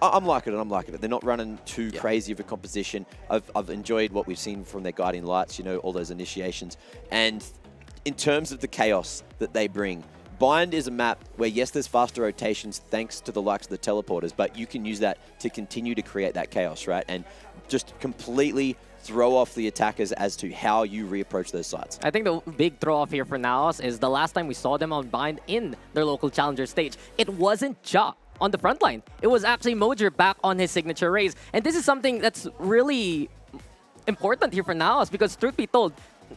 Speaker 4: I'm liking it. I'm liking it. They're not running too crazy of a composition. I've enjoyed what we've seen from their Guiding Lights, you know, all those initiations. And in terms of the chaos that they bring, Bind is a map where, yes, there's faster rotations thanks to the likes of the teleporters, but you can use that to continue to create that chaos, right? And just completely throw off the attackers as to how you reapproach those sites.
Speaker 9: I think the big throw-off here for Naos is the last time we saw them on bind in their local challenger stage, it wasn't Ja on the front line. It was actually Mojer back on his signature raise. And this is something that's really important here for Naos because, truth be told,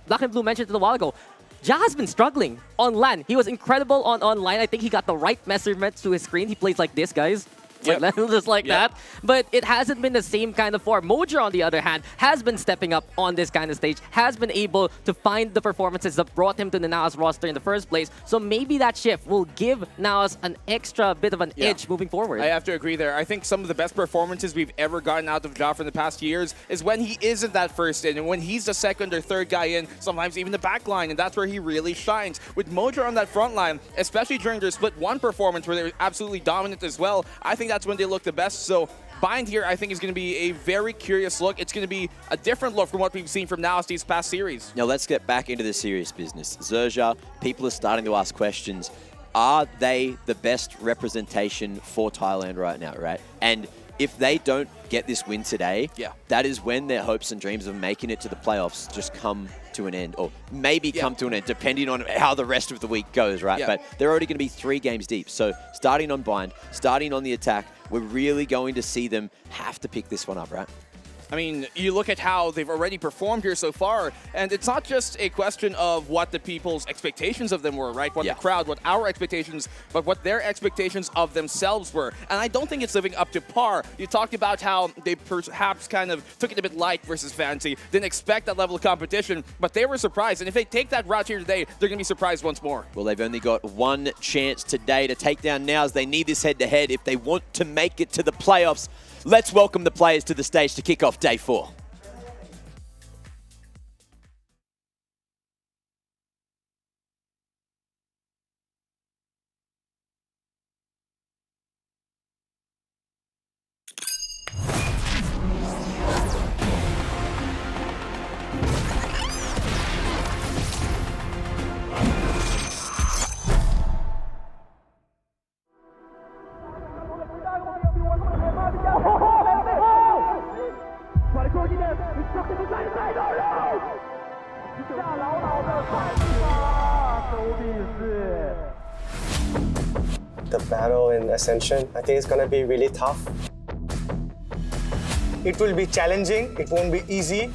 Speaker 9: Black and Blue mentioned it a while ago, Ja has been struggling on LAN. He was incredible on online. I think he got the right measurements to his screen. He plays like this, guys. Just like that. But it hasn't been the same kind of form. Mojer, on the other hand, has been stepping up on this kind of stage, has been able to find the performances that brought him to the Naos roster in the first place. So maybe that shift will give Naos an extra bit of an edge moving forward.
Speaker 10: I have to agree there. I think some of the best performances we've ever gotten out of Ja from the past years is when he isn't that first in, and when he's the second or third guy in, sometimes even the back line, and that's where he really shines. With Mojer on that front line, especially during their split one performance where they were absolutely dominant as well, I think that's when they look the best. So Bind here, I think, is going to be a very curious look. It's going to be a different look from what we've seen from Naos these past series.
Speaker 4: Now let's get back into the serious business. Zershia, people are starting to ask questions. Are they the best representation for Thailand right now, right? And if they don't get this win today,
Speaker 10: Yeah.
Speaker 4: that is when their hopes and dreams of making it to the playoffs just come to an end, or maybe come to an end, depending on how the rest of the week goes, right?
Speaker 10: Yeah.
Speaker 4: But they're already going to be 3 games deep. So starting on Bind, starting on the attack, we're really going to see them have to pick this one up, right?
Speaker 10: I mean, you look at how they've already performed here so far, and it's not just a question of what the people's expectations of them were, right? What the crowd, what our expectations, but what their expectations of themselves were. And I don't think it's living up to par. You talked about how they perhaps kind of took it a bit light versus Fancy, didn't expect that level of competition, but they were surprised. And if they take that route here today, they're going to be surprised once more.
Speaker 4: Well, they've only got one chance today to take down Naos. They need this head-to-head if they want to make it to the playoffs. Let's welcome the players to the stage to kick off day 4.
Speaker 13: The battle in Ascension, I think it's gonna be really tough. It will be challenging, it won't be easy.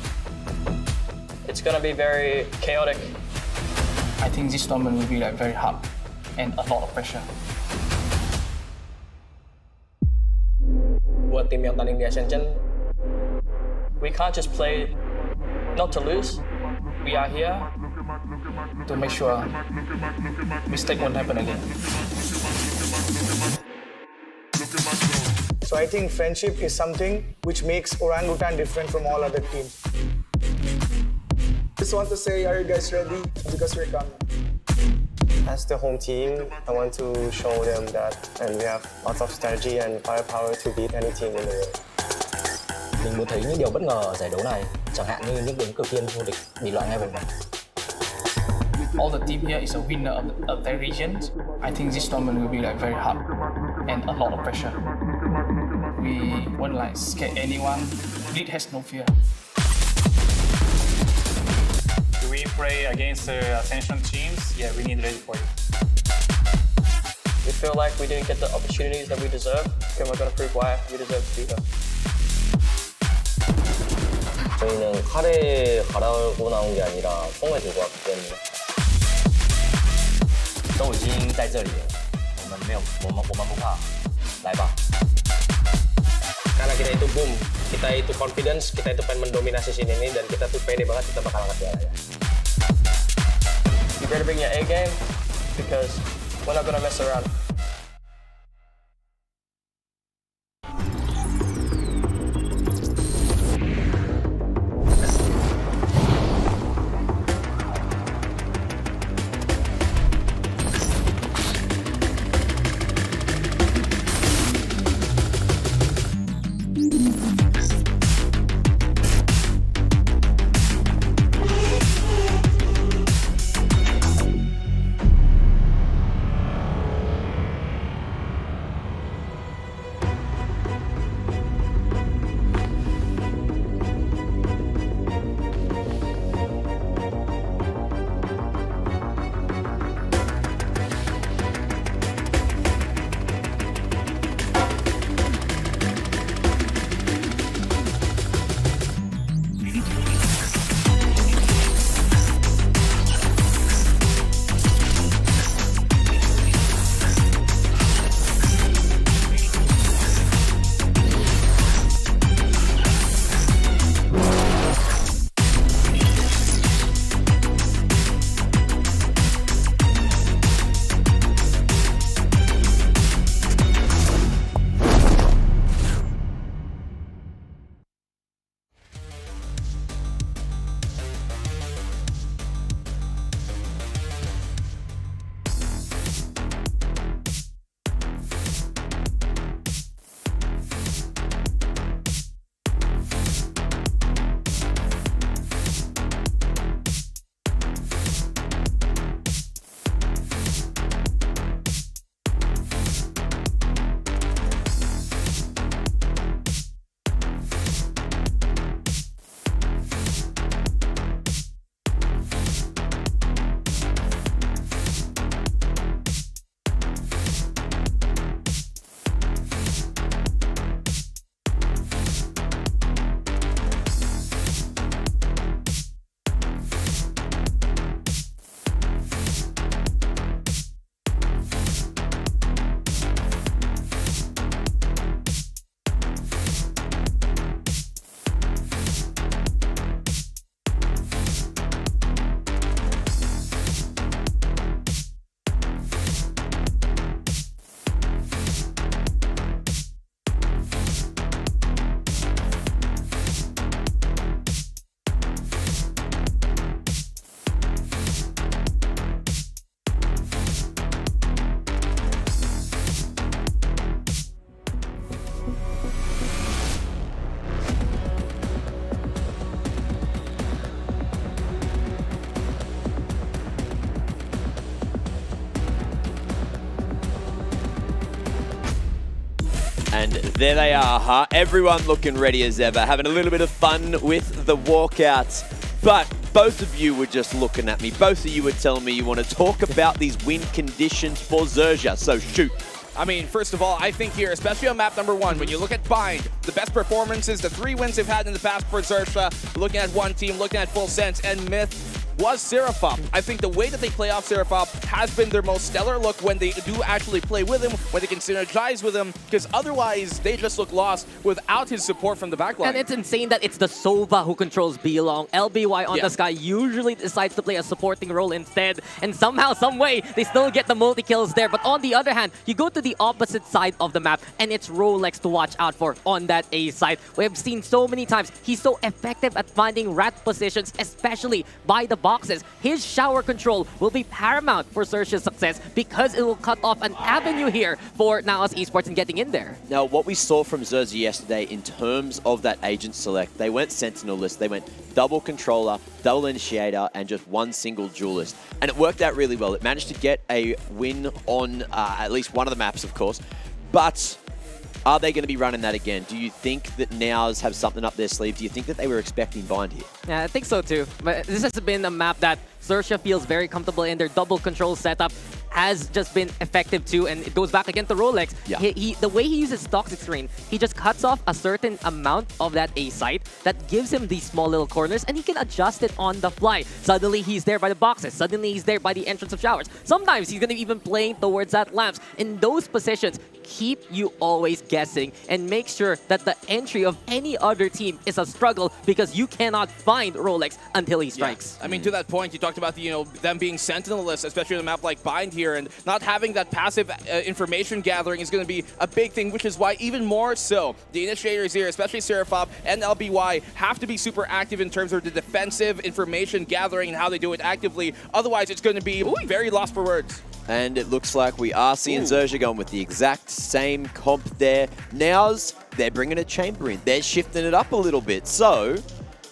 Speaker 14: It's gonna be very chaotic. I think this tournament will be like very hard and a lot of pressure. Buat tim yang tanding di Ascension, we can't just play not to lose. We are here to make sure mistake won't happen again.
Speaker 13: So I think friendship is something which makes Orangutan different from all other teams. Just want to say, are you guys ready? Because we're coming. As the home team, I want to show them that and we have lots of strategy and firepower to beat any team in the world.
Speaker 14: Mình muốn thấy những điều bất ngờ ở giải đấu này, chẳng hạn như những ứng cử viên vô địch bị loại ngay vòng này. All the team here is a winner of their region. I think this tournament will be like very hard and a lot of pressure. We won't like scare anyone. Lead has no fear.
Speaker 15: Do we play against the Ascension teams? Yeah, we need ready for it.
Speaker 14: We feel like we didn't get the opportunities that we deserve, and we're going to prove why we deserve to be here.
Speaker 16: 저희는 칼에 갈아고 나온 게 아니라 뽕을 들고 왔기 때문에 都已经在这里了，我们不怕，来吧。
Speaker 13: Karena kita itu boom, kita itu confidence, kita itu pengen mendominasi sini ini dan kita tuh pede banget kita bakal angkat piala.
Speaker 14: You better bring your A game because we're not gonna mess around.
Speaker 4: And there they are, huh? Everyone looking ready as ever, having a little bit of fun with the walkouts. But both of you were just looking at me. Both of you were telling me you want to talk about these win conditions for Zershia. So shoot.
Speaker 10: I mean, first of all, I think here, especially on map number 1, when you look at Bind, the best performances, the 3 wins they've had in the past for Zershia, looking at one team, looking at Full Sense, and Myth, was Seraphop. I think the way that they play off Seraphop has been their most stellar look when they do actually play with him, when they can synergize with him, because otherwise they just look lost without his support from the backline.
Speaker 9: And it's insane that it's the Sova who controls B-Long. LBY on the Sky usually decides to play a supporting role instead, and somehow, some way, they still get the multi-kills there. But on the other hand, you go to the opposite side of the map, and it's Rolex to watch out for on that A side. We have seen so many times, he's so effective at finding rat positions, especially by the boxes. His shower control will be paramount for Zershia's success because it will cut off an avenue here for Naos Esports in getting in there.
Speaker 4: Now, what we saw from Zershia yesterday in terms of that agent select, they went Sentinelist, they went double controller, double initiator, and just one single duelist. And it worked out really well. It managed to get a win on at least one of the maps, of course. But are they going to be running that again? Do you think that Naos have something up their sleeve? Do you think that they were expecting Bind here?
Speaker 9: Yeah, I think so too. But this has been a map that Zershia feels very comfortable in. Their double control setup has just been effective too, and it goes back against the Rolex.
Speaker 4: Yeah.
Speaker 9: The way he uses Toxic Screen, he just cuts off a certain amount of that A site that gives him these small little corners, and he can adjust it on the fly. Suddenly, he's there by the boxes. Suddenly, he's there by the entrance of showers. Sometimes, he's going to even playing towards that lamps. In those positions, keep you always guessing and make sure that the entry of any other team is a struggle because you cannot find Rolex until he strikes.
Speaker 10: Yeah. I mean, to that point, you talked about them being Sentinelists, especially on a map like Bind here, and not having that passive information gathering is going to be a big thing, which is why even more so, the initiators here, especially Seraphop and LBY, have to be super active in terms of the defensive information gathering and how they do it actively. Otherwise, it's going to be very lost for words.
Speaker 4: And it looks like we are seeing Zershia going with the exact same comp there. Naos, they're bringing a chamber in. They're shifting it up a little bit. So,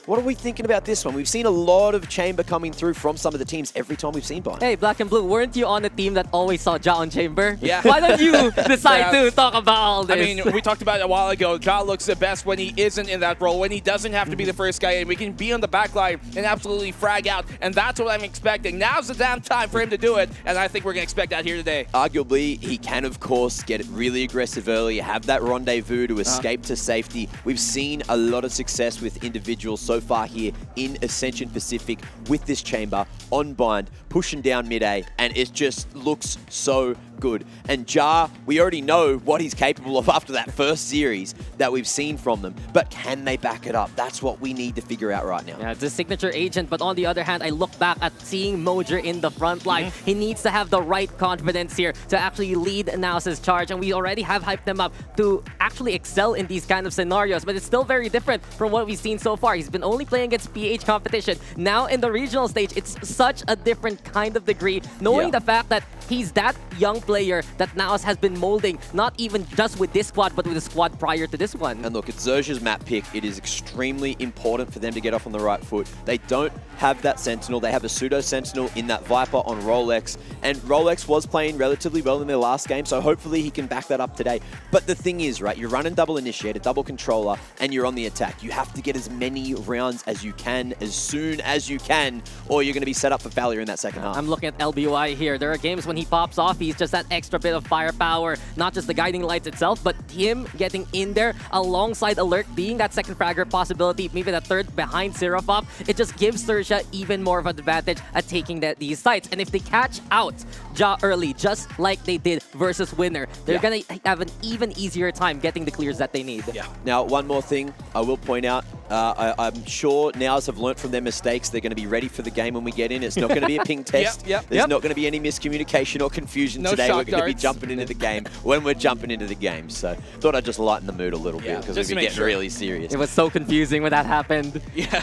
Speaker 4: what are we thinking about this one? We've seen a lot of chamber coming through from some of the teams every time we've seen Bind.
Speaker 9: Hey, Black and Blue, weren't you on the team that always saw Ja on chamber?
Speaker 10: Yeah.
Speaker 9: Why don't you decide to talk about all this?
Speaker 10: I mean, we talked about it a while ago. Ja looks the best when he isn't in that role, when he doesn't have to be the first guy in. We can be on the back line and absolutely frag out, and that's what I'm expecting. Now's the damn time for him to do it, and I think we're going to expect that here today.
Speaker 4: Arguably, he can, of course, get really aggressive early, have that rendezvous to escape to safety. We've seen a lot of success with individuals so far here in Ascension Pacific with this chamber on Bind, pushing down mid-A, and it just looks so good. And Ja, we already know what he's capable of after that first series that we've seen from them, but can they back it up? That's what we need to figure out right now.
Speaker 9: Yeah, it's a signature agent, but on the other hand, I look back at seeing Mojer in the front line. He needs to have the right confidence here to actually lead Naos' charge, and we already have hyped them up to actually excel in these kind of scenarios, but it's still very different from what we've seen so far. He's been only playing against PH competition. Now in the regional stage, it's such a different kind of degree, knowing the fact that he's that young player that Naos has been molding, not even just with this squad, but with the squad prior to this one.
Speaker 4: And look, it's Zershia's map pick. It is extremely important for them to get off on the right foot. They don't have that Sentinel. They have a pseudo-Sentinel in that Viper on Rolex. And Rolex was playing relatively well in their last game, so hopefully he can back that up today. But the thing is, right, you're running double initiator, double controller, and you're on the attack. You have to get as many rounds as you can, as soon as you can, or you're going to be set up for failure in that second half.
Speaker 9: I'm looking at LBY here. There are games when he pops off, he's just that extra bit of firepower, not just the guiding lights itself, but him getting in there alongside Alert, being that second fragger possibility, maybe that third behind Seraphop. It just gives Zershia even more of an advantage at taking these sites. And if they catch out Ja early, just like they did versus Winner, they're going to have an even easier time getting the clears that they need.
Speaker 4: Yeah. Now, one more thing I will point out. I'm sure Naos have learnt from their mistakes. They're going to be ready for the game when we get in. It's not going to be a ping test. There's not going to be any miscommunication or confusion today. We're going to be jumping into the game when we're jumping into the game. So thought I'd just lighten the mood a little bit because we've been getting really serious.
Speaker 9: It was so confusing when that happened.
Speaker 10: Yeah.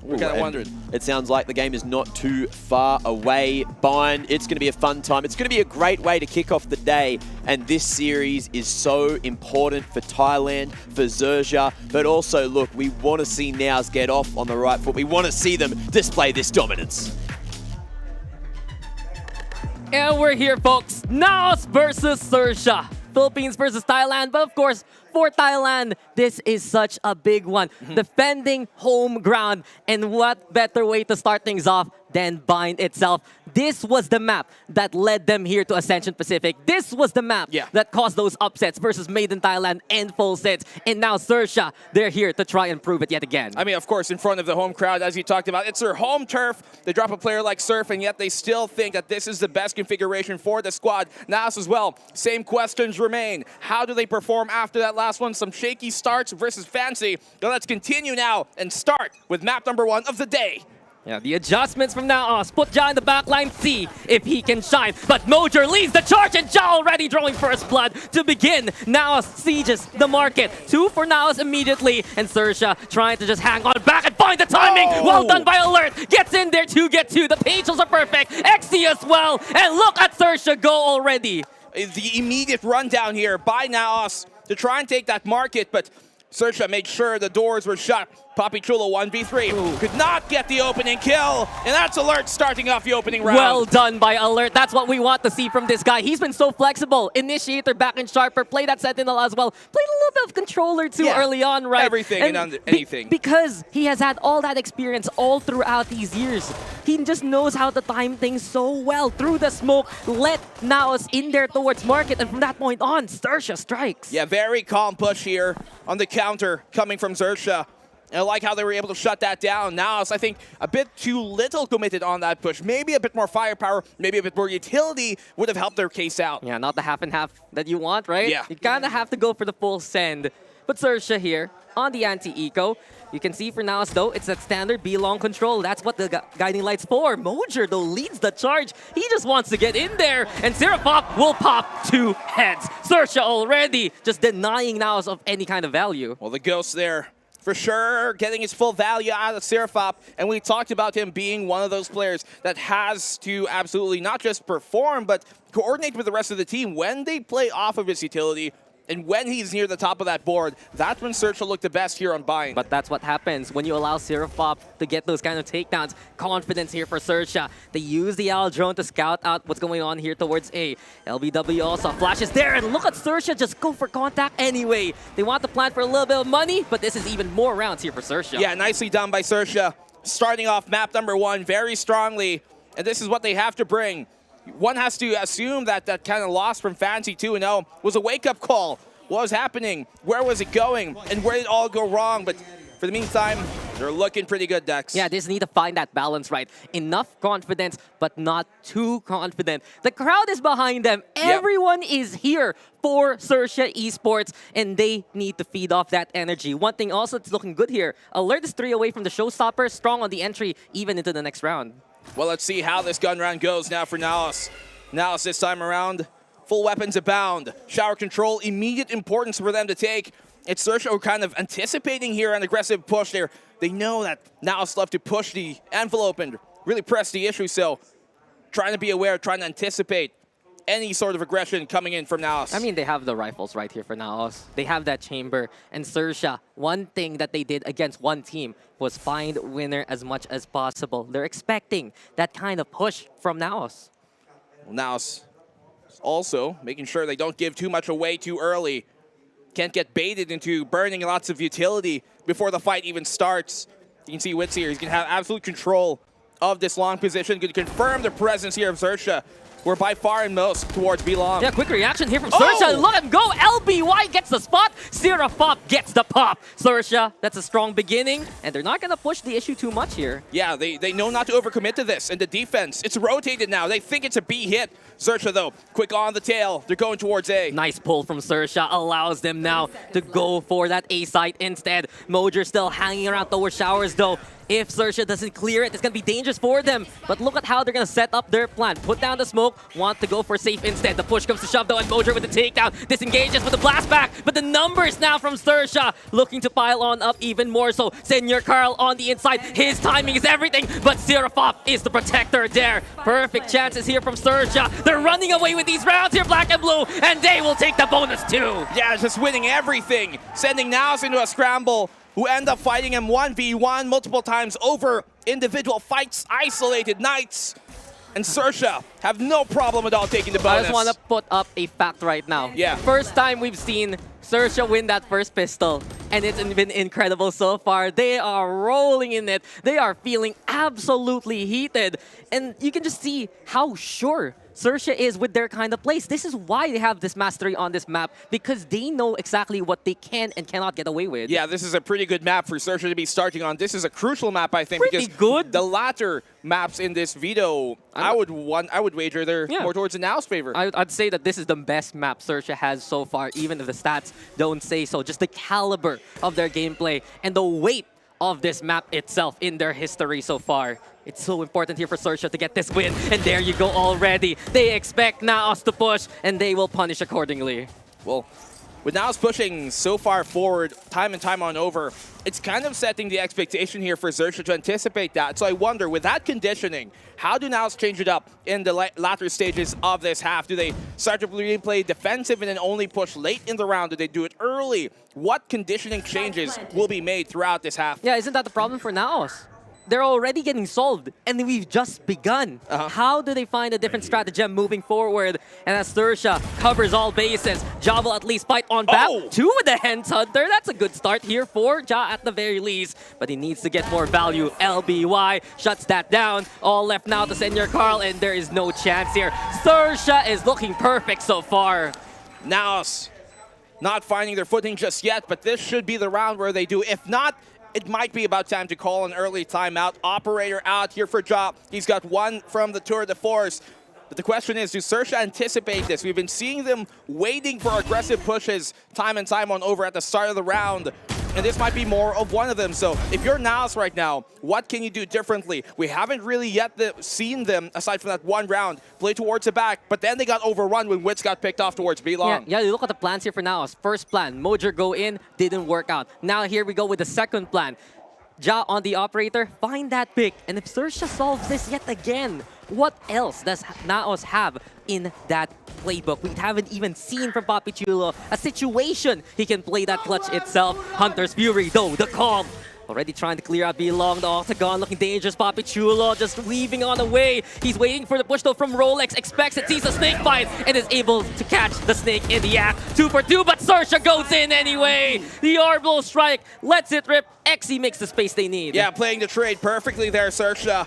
Speaker 10: We're kind of wondering.
Speaker 4: It sounds like the game is not too far away. Bind, it's going to be a fun time. It's going to be a great way to kick off the day. And this series is so important for Thailand, for Zershia. But also, look, we want to see Naos get off on the right foot. We want to see them display this dominance.
Speaker 9: And we're here, folks. Naos versus Zershia. Philippines versus Thailand. But of course, for Thailand, this is such a big one. Defending home ground. And what better way to start things off than Bind itself. This was the map that led them here to Ascension Pacific. This was the map that caused those upsets versus Made in Thailand and full sets. And now Zershia, they're here to try and prove it yet again.
Speaker 10: I mean, of course, in front of the home crowd, as you talked about, it's their home turf. They drop a player like Surf, and yet they still think that this is the best configuration for the squad. Naos as well, same questions remain. How do they perform after that last one? Some shaky starts versus Fancy. Now let's continue now and start with map number 1 of the day.
Speaker 9: Yeah, the adjustments from Naos. Put Ja in the backline, see if he can shine. But Mojer leads the charge, and Ja already drawing first blood to begin. Naos sieges the market. 2 for Naos immediately, and Zershia trying to just hang on back and find the timing. Well done by Alert. Gets in there to get 2. The patials are perfect. XC as well, and look at Zershia go already.
Speaker 10: The immediate rundown here by Naos to try and take that market, but Zershia made sure the doors were shut. Papi Chulo 1v3. Could not get the opening kill, and that's Alert starting off the opening round.
Speaker 9: Well done by Alert. That's what we want to see from this guy. He's been so flexible. Initiator back in Sharper. Played that Sentinel as well. Played a little bit of controller too early on, right?
Speaker 10: Everything and anything.
Speaker 9: Because he has had all that experience all throughout these years. He just knows how to time things so well. Through the smoke, let Naos in there towards market, and from that point on, Zershia strikes.
Speaker 10: Yeah, very calm push here on the counter coming from Zershia. And I like how they were able to shut that down. Naos, I think, a bit too little committed on that push. Maybe a bit more firepower, maybe a bit more utility would have helped their case out.
Speaker 9: Yeah, not the half and half that you want, right?
Speaker 10: Yeah.
Speaker 9: You kind of have to go for the full send. But Zershia here on the anti-eco. You can see for Naos, though, it's that standard B-long control. That's what the guiding light's for. Mojer, though, leads the charge. He just wants to get in there. And Serapop will pop 2 heads. Zershia already just denying Naos of any kind of value.
Speaker 10: Well, the Ghost there, for sure, getting his full value out of Serapop. And we talked about him being one of those players that has to absolutely not just perform, but coordinate with the rest of the team when they play off of his utility. And when he's near the top of that board, that's when Search will look the best here on Bind.
Speaker 9: But that's what happens when you allow Serapop to get those kind of takedowns. Confidence here for Zershia. They use the Owl drone to scout out what's going on here towards A. LBW also flashes there, and look at Zershia just go for contact anyway. They want to plan for a little bit of money, but this is even more rounds here for Zershia.
Speaker 10: Yeah, nicely done by Zershia. Starting off map number 1 very strongly, and this is what they have to bring. One has to assume that that kind of loss from Fancy 2-0 was a wake-up call. What was happening? Where was it going? And where did it all go wrong? But for the meantime, they're looking pretty good, Dex.
Speaker 9: Yeah, they just need to find that balance right. Enough confidence, but not too confident. The crowd is behind them. Everyone is here for Zershia Esports, and they need to feed off that energy. One thing also that's looking good here, Alert is 3 away from the showstopper, strong on the entry, even into the next round.
Speaker 10: Well, let's see how this gun round goes now for Naos. Naos this time around, full weapons abound. Shower control, immediate importance for them to take. It's Zershia who are kind of anticipating here an aggressive push there. They know that Naos love to push the envelope and really press the issue, so trying to be aware, trying to anticipate any sort of aggression coming in from Naos.
Speaker 9: I mean, they have the rifles right here for Naos. They have that chamber. And Zershia, one thing that they did against one team was find winner as much as possible. They're expecting that kind of push from Naos.
Speaker 10: Well, Naos also making sure they don't give too much away too early. Can't get baited into burning lots of utility before the fight even starts. You can see Witz here. He's going to have absolute control of this long position. Going to confirm the presence here of Zershia. We're by far and most towards B-Long.
Speaker 9: Yeah, quick reaction here from Zershia. Let him go. LBY gets the spot. Serapop gets the pop. Zershia, that's a strong beginning. And they're not going to push the issue too much here.
Speaker 10: Yeah, they know not to overcommit to this. And the defense, it's rotated now. They think it's a B hit. Zershia, though, quick on the tail. They're going towards A.
Speaker 9: Nice pull from Zershia. Allows them now to go for that A site instead. Mojer still hanging around towards showers, though. If Zershia doesn't clear it, it's going to be dangerous for them. But look at how they're going to set up their plan. Put down the smoke, want to go for safe instead. The push comes to shove, though, and Mojer with the takedown. Disengages with the blast back. But the numbers now from Zershia looking to pile on up even more so. Senior Carl on the inside. His timing is everything, but Serapop is the protector there. Perfect chances here from Zershia. They're running away with these rounds here, Black and Blue, and they will take the bonus too.
Speaker 10: Yeah, just winning everything. Sending Naos into a scramble, who end up fighting him 1v1 multiple times over individual fights, isolated nights. and Zershia have no problem at all taking the bonus.
Speaker 9: I just want to put up a fact right now.
Speaker 10: Yeah.
Speaker 9: First time we've seen Zershia win that first pistol, and it's been incredible so far. They are rolling in it. They are feeling absolutely heated. And you can just see how sure Zershia is with their kind of plays. This is why they have this mastery on this map, because they know exactly what they can and cannot get away with.
Speaker 10: Yeah, this is a pretty good map for Zershia to be starting on. This is a crucial map, I think,
Speaker 9: Pretty
Speaker 10: because
Speaker 9: good.
Speaker 10: the latter maps in this veto, I would wager they're more towards the Naos favor.
Speaker 9: I'd say that this is the best map Zershia has so far, even if the stats don't say so. Just the caliber of their gameplay and the weight of this map itself in their history so far. It's so important here for Zershia to get this win, and there you go already. They expect Naos to push, and they will punish accordingly.
Speaker 10: Well, with Naos pushing so far forward, time and time on over, it's kind of setting the expectation here for Zershia to anticipate that. So I wonder, with that conditioning, how do Naos change it up in the latter stages of this half? Do they start to really play defensive and then only push late in the round? Do they do it early? What conditioning changes will be made throughout this half?
Speaker 9: Yeah, isn't that the problem for Naos? They're already getting solved, and we've just begun. How do they find a different stratagem moving forward? And as Zershia covers all bases, Ja will at least fight on back. Two with the Hens Hunter. That's a good start here for Ja at the very least. But he needs to get more value. LBY shuts that down. All left now to Senor Carl, and there is no chance here. Zershia is looking perfect so far.
Speaker 10: Naos not finding their footing just yet, but this should be the round where they do. If not, it might be about time to call an early timeout. Operator out here for Ja. He's got one from the Tour de Force. But the question is, do Zershia anticipate this? We've been seeing them waiting for aggressive pushes time and time on over at the start of the round. And this might be more of one of them. So if you're Naos right now, what can you do differently? We haven't really yet seen them, aside from that one round, play towards the back. But then they got overrun when Wits got picked off towards B-Long.
Speaker 9: Yeah, you look at the plans here for Naos. First plan, Mojer go in, didn't work out. Now here we go with the second plan. Ja on the operator, find that pick. And if Zershia solves this yet again, what else does Naos have in that playbook? We haven't even seen from Papichulo a situation he can play that clutch itself. Hunter's Fury, though, the call. Already trying to clear out B-Long, the Octagon looking dangerous. Papichulo just weaving on the way. He's waiting for the push though from Rolex, expects it, sees a snake bite, and is able to catch the snake in the act. 2 for 2, but Zershia goes in anyway. The orbital strike lets it rip. Xe makes the space they need.
Speaker 10: Yeah, playing the trade perfectly there, Zershia.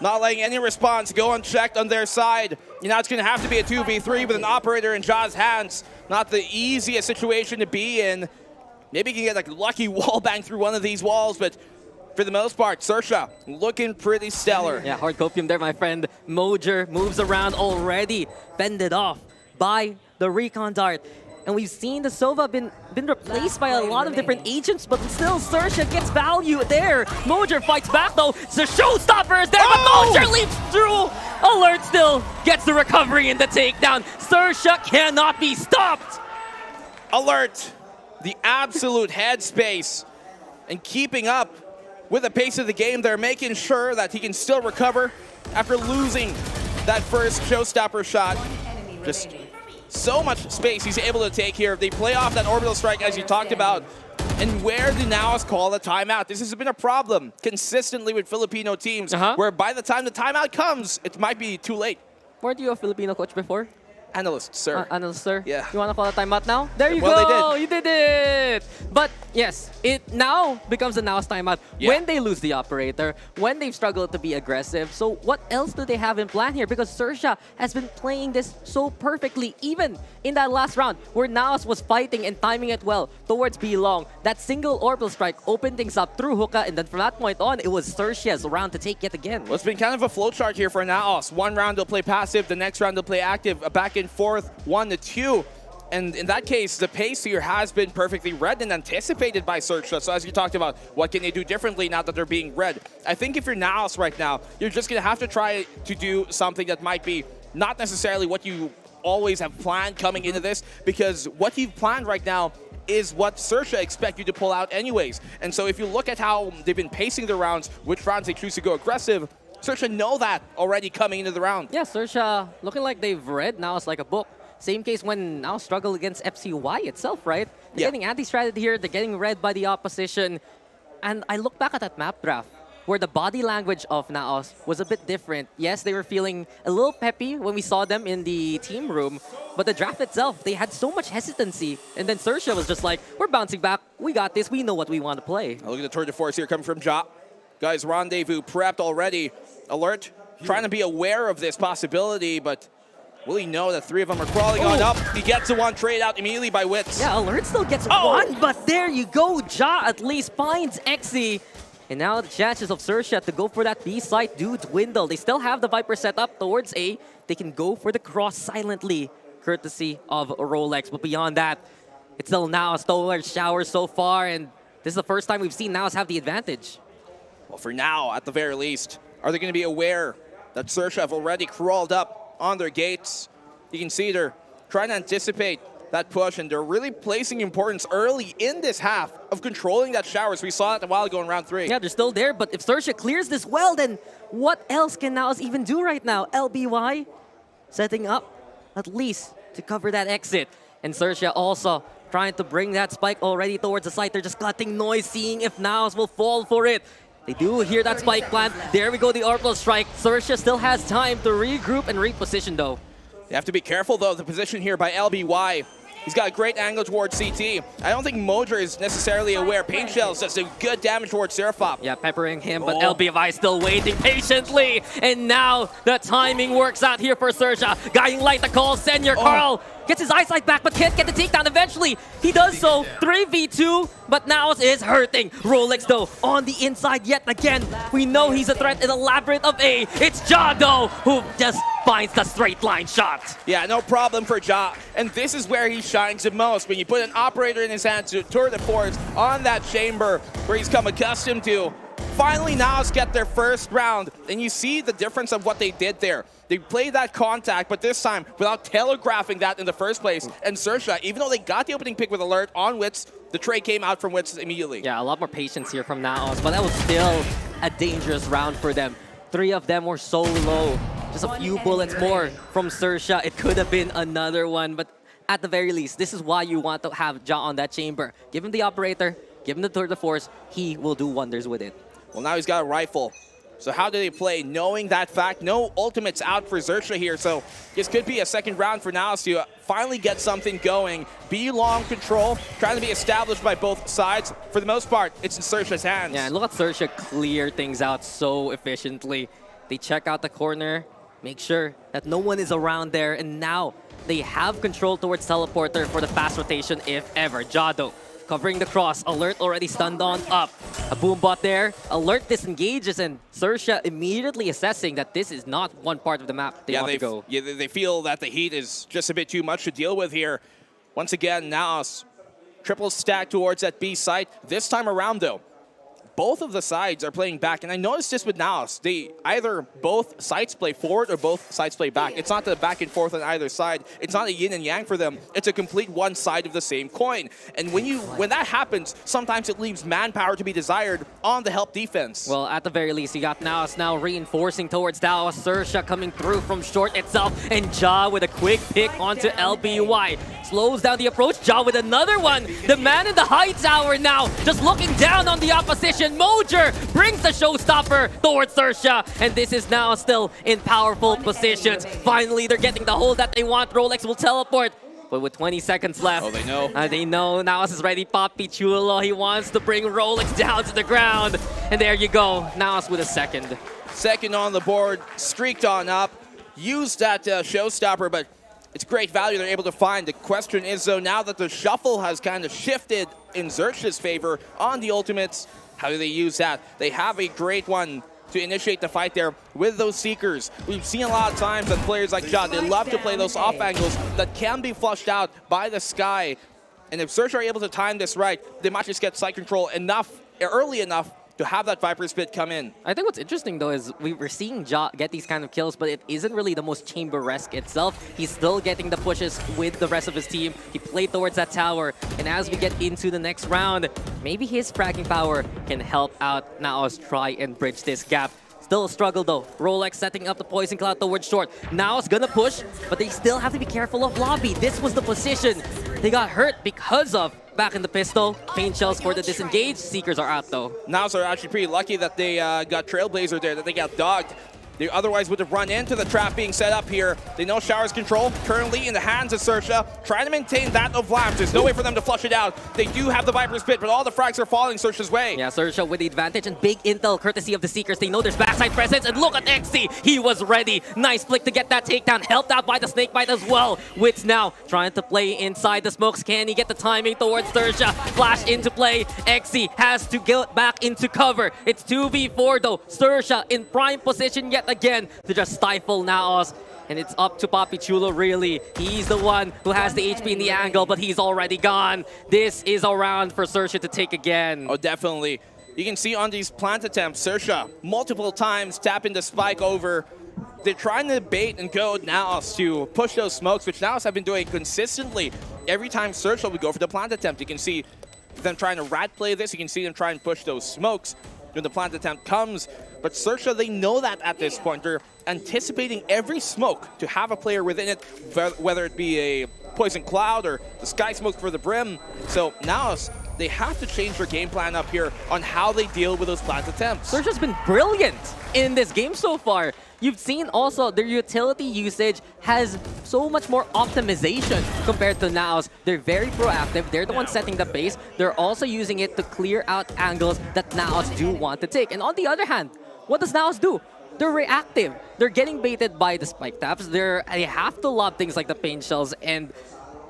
Speaker 10: Not letting any response go unchecked on their side. Now it's going to have to be a 2v3 with an operator in Ja's hands. Not the easiest situation to be in. Maybe you can get like a lucky wall bang through one of these walls, but for the most part, Zershia looking pretty stellar.
Speaker 9: Yeah, hard copium there, my friend. Mojer moves around already, fended off by the recon dart. And we've seen the Sova been replaced by a lot of different agents, but still Zershia gets value there. Mojer fights back though. The showstopper is there, but Mojer leaps through. Alert still gets the recovery and the takedown. Zershia cannot be stopped.
Speaker 10: Alert, the absolute headspace and keeping up with the pace of the game. They're making sure that he can still recover after losing that first showstopper shot. Just so much space he's able to take here. They play off that orbital strike as you talked about. And where do Naos call a timeout? This has been a problem consistently with Filipino teams, where by the time the timeout comes, it might be too late.
Speaker 9: Weren't you a Filipino coach before?
Speaker 10: Analyst, sir.
Speaker 9: Analyst, sir.
Speaker 10: Yeah.
Speaker 9: You want to call a timeout now? There you
Speaker 10: Well,
Speaker 9: go.
Speaker 10: they did.
Speaker 9: You did it. But yes, it now becomes a Naos timeout when they lose the operator, when they've struggled to be aggressive. So what else do they have in plan here? Because Zershia has been playing this so perfectly, even in that last round where Naos was fighting and timing it well towards B-Long. That single orbital strike opened things up through hookah, and then from that point on, it was Zershia's round to take yet again.
Speaker 10: Well, it's been kind of a flowchart here for Naos. One round they'll play passive, the next round they'll play active, a back and forth, 1-2. And in that case, the pace here has been perfectly read and anticipated by Zershia. So as you talked about, what can they do differently now that they're being read? I think if you're Naos right now, you're just going to have to try to do something that might be not necessarily what you always have planned coming into this, because what you've planned right now is what Zershia expect you to pull out anyways. And so if you look at how they've been pacing their rounds, which rounds they choose to go aggressive, Zershia know that already coming into the round.
Speaker 9: Yeah, Zershia looking like they've read Naos like a book. Same case when Naos struggled against FCY itself, right? They're getting anti-stratted here, they're getting read by the opposition. And I look back at that map draft. where the body language of Naos was a bit different. Yes, they were feeling a little peppy when we saw them in the team room, but the draft itself, they had so much hesitancy. And then Zershia was just like, we're bouncing back, we got this, we know what we want to play.
Speaker 10: Look at the tour de force here coming from Ja. Guys, Rendezvous prepped already. Alert, trying to be aware of this possibility, but will he know that 3 of them are crawling on up? He gets the one trade out immediately by Wits.
Speaker 9: Yeah, Alert still gets one, but there you go. Ja at least finds Exi. And now the chances of Zershia to go for that B site do dwindle. They still have the Viper set up towards A. They can go for the cross silently, courtesy of Rolex. But beyond that, it's still Naos towards Shower so far, and this is the first time we've seen Naos have the advantage.
Speaker 10: Well, for now, at the very least, are they going to be aware that Zershia have already crawled up on their gates? You can see they're trying to anticipate that push, and they're really placing importance early in this half of controlling that Showers. We saw it a while ago in round 3.
Speaker 9: Yeah, they're still there, but if Zershia clears this well, then what else can Naos even do right now? LBY setting up at least to cover that exit. And Zershia also trying to bring that spike already towards the site. They're just cutting noise, seeing if Naos will fall for it. They do hear that spike plant. There we go, the orbital strike. Zershia still has time to regroup and reposition though.
Speaker 10: You have to be careful though of the position here by LBY. He's got a great angle towards CT. I don't think Mojer is necessarily aware. Pain Shells does some good damage towards Serafop.
Speaker 9: Yeah, peppering him, but LBY still waiting patiently. And now the timing works out here for Zershia. Guiding Light the call, Senior Carl gets his eyesight back, but can't get the takedown eventually. He does so, 3v2, but Naos is hurting. Rolex though, on the inside yet again. We know he's a threat in the labyrinth of A. It's Ja though, who just finds the straight line shot.
Speaker 10: Yeah, no problem for Ja. And this is where he shines the most. When you put an operator in his hands to tour de force on that chamber where he's come accustomed to. Finally, Naos get their first round. And you see the difference of what they did there. They played that contact, but this time without telegraphing that in the first place. And Zershia, even though they got the opening pick with Alert on Wits, the trade came out from Wits immediately.
Speaker 9: Yeah, a lot more patience here from Naos, but that was still a dangerous round for them. 3 of them were so low. Just a few bullets more from Zershia. It could have been another one, but at the very least, this is why you want to have Ja on that chamber. Give him the operator, give him the tour de force, he will do wonders with it.
Speaker 10: Well, now he's got a rifle. So how do they play? Knowing that fact, no ultimates out for Zershia here. So this could be a second round for Naos to finally get something going. Be long control, trying to be established by both sides. For the most part, it's in Zershia's hands.
Speaker 9: Yeah, and look at Zershia clear things out so efficiently. They check out the corner, make sure that no one is around there, and now they have control towards teleporter for the fast rotation if ever. Jado covering the cross. Alert already stunned on up. A boom bot there. Alert disengages, and Zershia immediately assessing that this is not one part of the map they want to go.
Speaker 10: Yeah, they feel that the heat is just a bit too much to deal with here. Once again, Naos triple stack towards that B site. This time around, though, both of the sides are playing back, and I noticed this with Naos. They either both sides play forward or both sides play back. It's not the back and forth on either side. It's not a yin and yang for them. It's a complete one side of the same coin. And when that happens, sometimes it leaves manpower to be desired on the help defense.
Speaker 9: Well, at the very least, you got Naos now reinforcing towards Naos. Zershia coming through from short itself, and Ja with a quick pick onto LBY. Slows down the approach. Ja with another one. The man in the high tower now just looking down on the opposition. Mojer brings the showstopper towards Zershia, and this is now still in powerful positions. Finally, they're getting the hold that they want. Rolex will teleport, but with 20 seconds left.
Speaker 10: Oh, they know.
Speaker 9: They know Naos is ready. Papi Chulo, he wants to bring Rolex down to the ground. And there you go, Naos with a second.
Speaker 10: Second on the board, streaked on up. Used that showstopper, but it's great value they're able to find. The question is, though, now that the shuffle has kind of shifted in Zershia's favor on the ultimates, how do they use that? They have a great one to initiate the fight there with those Seekers. We've seen a lot of times that players like Ja, they love to play those off angles that can be flushed out by the sky. And if Zershia are able to time this right, they might just get side control early enough to have that Viper Spit come in.
Speaker 9: I think what's interesting, though, is we're seeing Ja get these kind of kills, but it isn't really the most chamber-esque itself. He's still getting the pushes with the rest of his team. He played towards that tower, and as we get into the next round, maybe his fragging power can help out Naos try and bridge this gap. Still a struggle, though. Rolex setting up the Poison Cloud towards short. Naos gonna push, but they still have to be careful of lobby. This was the position they got hurt because of back in the pistol. Paint shells for the disengage. Seekers are out though.
Speaker 10: Naos are actually pretty lucky that they got Trailblazer there, that they got dogged. They otherwise would have run into the trap being set up here. They know Shower's control currently in the hands of Zershia, trying to maintain that of Lamps. There's no way for them to flush it out. They do have the Viper's Pit, but all the frags are falling Zershia's way.
Speaker 9: Yeah, Zershia with the advantage and big intel courtesy of the Seekers. They know there's backside presence, and look at XC. He was ready. Nice flick to get that takedown, helped out by the snake bite as well. Wits now trying to play inside the smokes. Can he get the timing towards Zershia? Flash into play. XC has to get back into cover. It's 2v4 though. Zershia in prime position yet again to just stifle Naos. And it's up to Papi Chulo, really. He's the one who has the HP in the angle, but he's already gone. This is a round for Zershia to take again.
Speaker 10: Oh, definitely. You can see on these plant attempts, Zershia multiple times tapping the spike over. They're trying to bait and goad Naos to push those smokes, which Naos have been doing consistently. Every time Zershia would go for the plant attempt, you can see them trying to rat play this. You can see them try and push those smokes when the plant attempt comes. But Zershia, they know that at this point. They're anticipating every smoke to have a player within it, whether it be a Poison Cloud or the Sky Smoke for the Brim. So Naos, they have to change their game plan up here on how they deal with those plant attempts.
Speaker 9: Zershia's been brilliant in this game so far. You've seen also their utility usage has so much more optimization compared to Naos. They're very proactive. They're the ones setting the pace. They're also using it to clear out angles that Naos do want to take. And on the other hand, what does Naos do? They're reactive. They're getting baited by the spike taps. They have to lob things like the paint shells and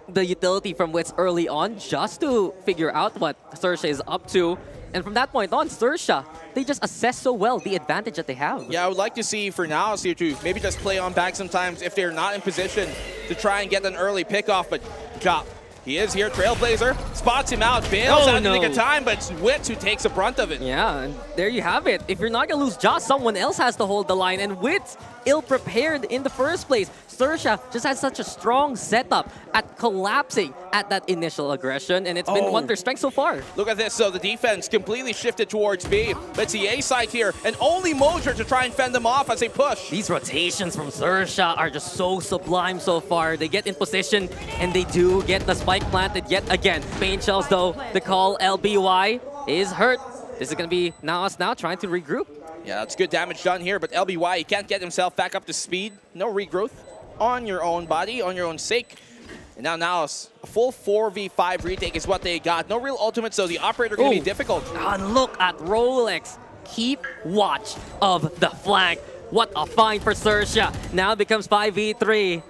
Speaker 9: the utility from Wits early on just to figure out what Zershia is up to. And from that point on, Zershia, they just assess so well the advantage that they have.
Speaker 10: Yeah, I would like to see for Naos here to maybe just play on back sometimes if they're not in position to try and get an early pickoff. But Ja, he is here, Trailblazer, spots him out, bails out in the nick of time, but it's Wits who takes the brunt of it.
Speaker 9: Yeah, and there you have it. If you're not going to lose Ja, someone else has to hold the line, and Wits ill-prepared in the first place. Zershia just had such a strong setup at collapsing at that initial aggression, and it's been one of their strengths so far.
Speaker 10: Look at this, so the defense completely shifted towards B. But it's the A side here, and only Mojer to try and fend them off as they push.
Speaker 9: These rotations from Zershia are just so sublime so far. They get in position, and they do get the spike planted yet again. Paint shells, though, the call LBY is hurt. This is going to be Naos now trying to regroup.
Speaker 10: Yeah, that's good damage done here, but LBY, he can't get himself back up to speed. No regrowth on your own body, on your own sake. And now Naos, a full 4v5 retake is what they got. No real ultimates, so the operator going to be difficult.
Speaker 9: And look at Rolex. Keep watch of the flank. What a find for Zershia. Now it becomes 5v3.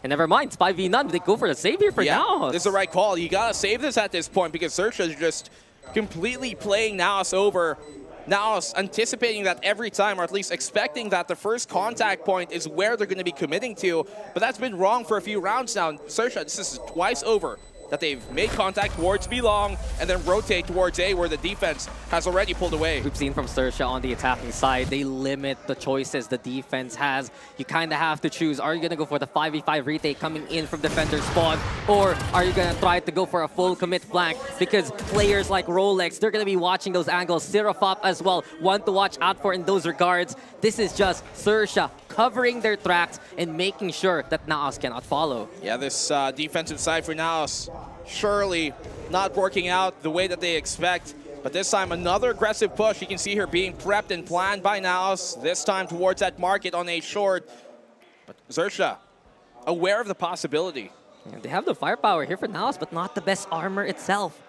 Speaker 9: And never mind, it's 5v none. They go for the save here for Naos.
Speaker 10: This is the right call. You got to save this at this point because Zershia is just completely playing Naos over. Naos anticipating that every time, or at least expecting that the first contact point is where they're going to be committing to. But that's been wrong for a few rounds now. Zershia, this is twice over that they've made contact towards B long and then rotate towards A where the defense has already pulled away.
Speaker 9: We've seen from Zershia on the attacking side, they limit the choices the defense has. You kind of have to choose, are you going to go for the 5v5 retake coming in from defender spawn, or are you going to try to go for a full commit flank? Because players like Rolex, they're going to be watching those angles. Sirafop as well, one to watch out for in those regards. This is just Zershia covering their tracks and making sure that Naos cannot follow.
Speaker 10: Yeah, this defensive side for Naos surely not working out the way that they expect. But this time, another aggressive push. You can see here being prepped and planned by Naos, this time towards that market on a short. But Zershia, aware of the possibility.
Speaker 9: Yeah, they have the firepower here for Naos, but not the best armor itself.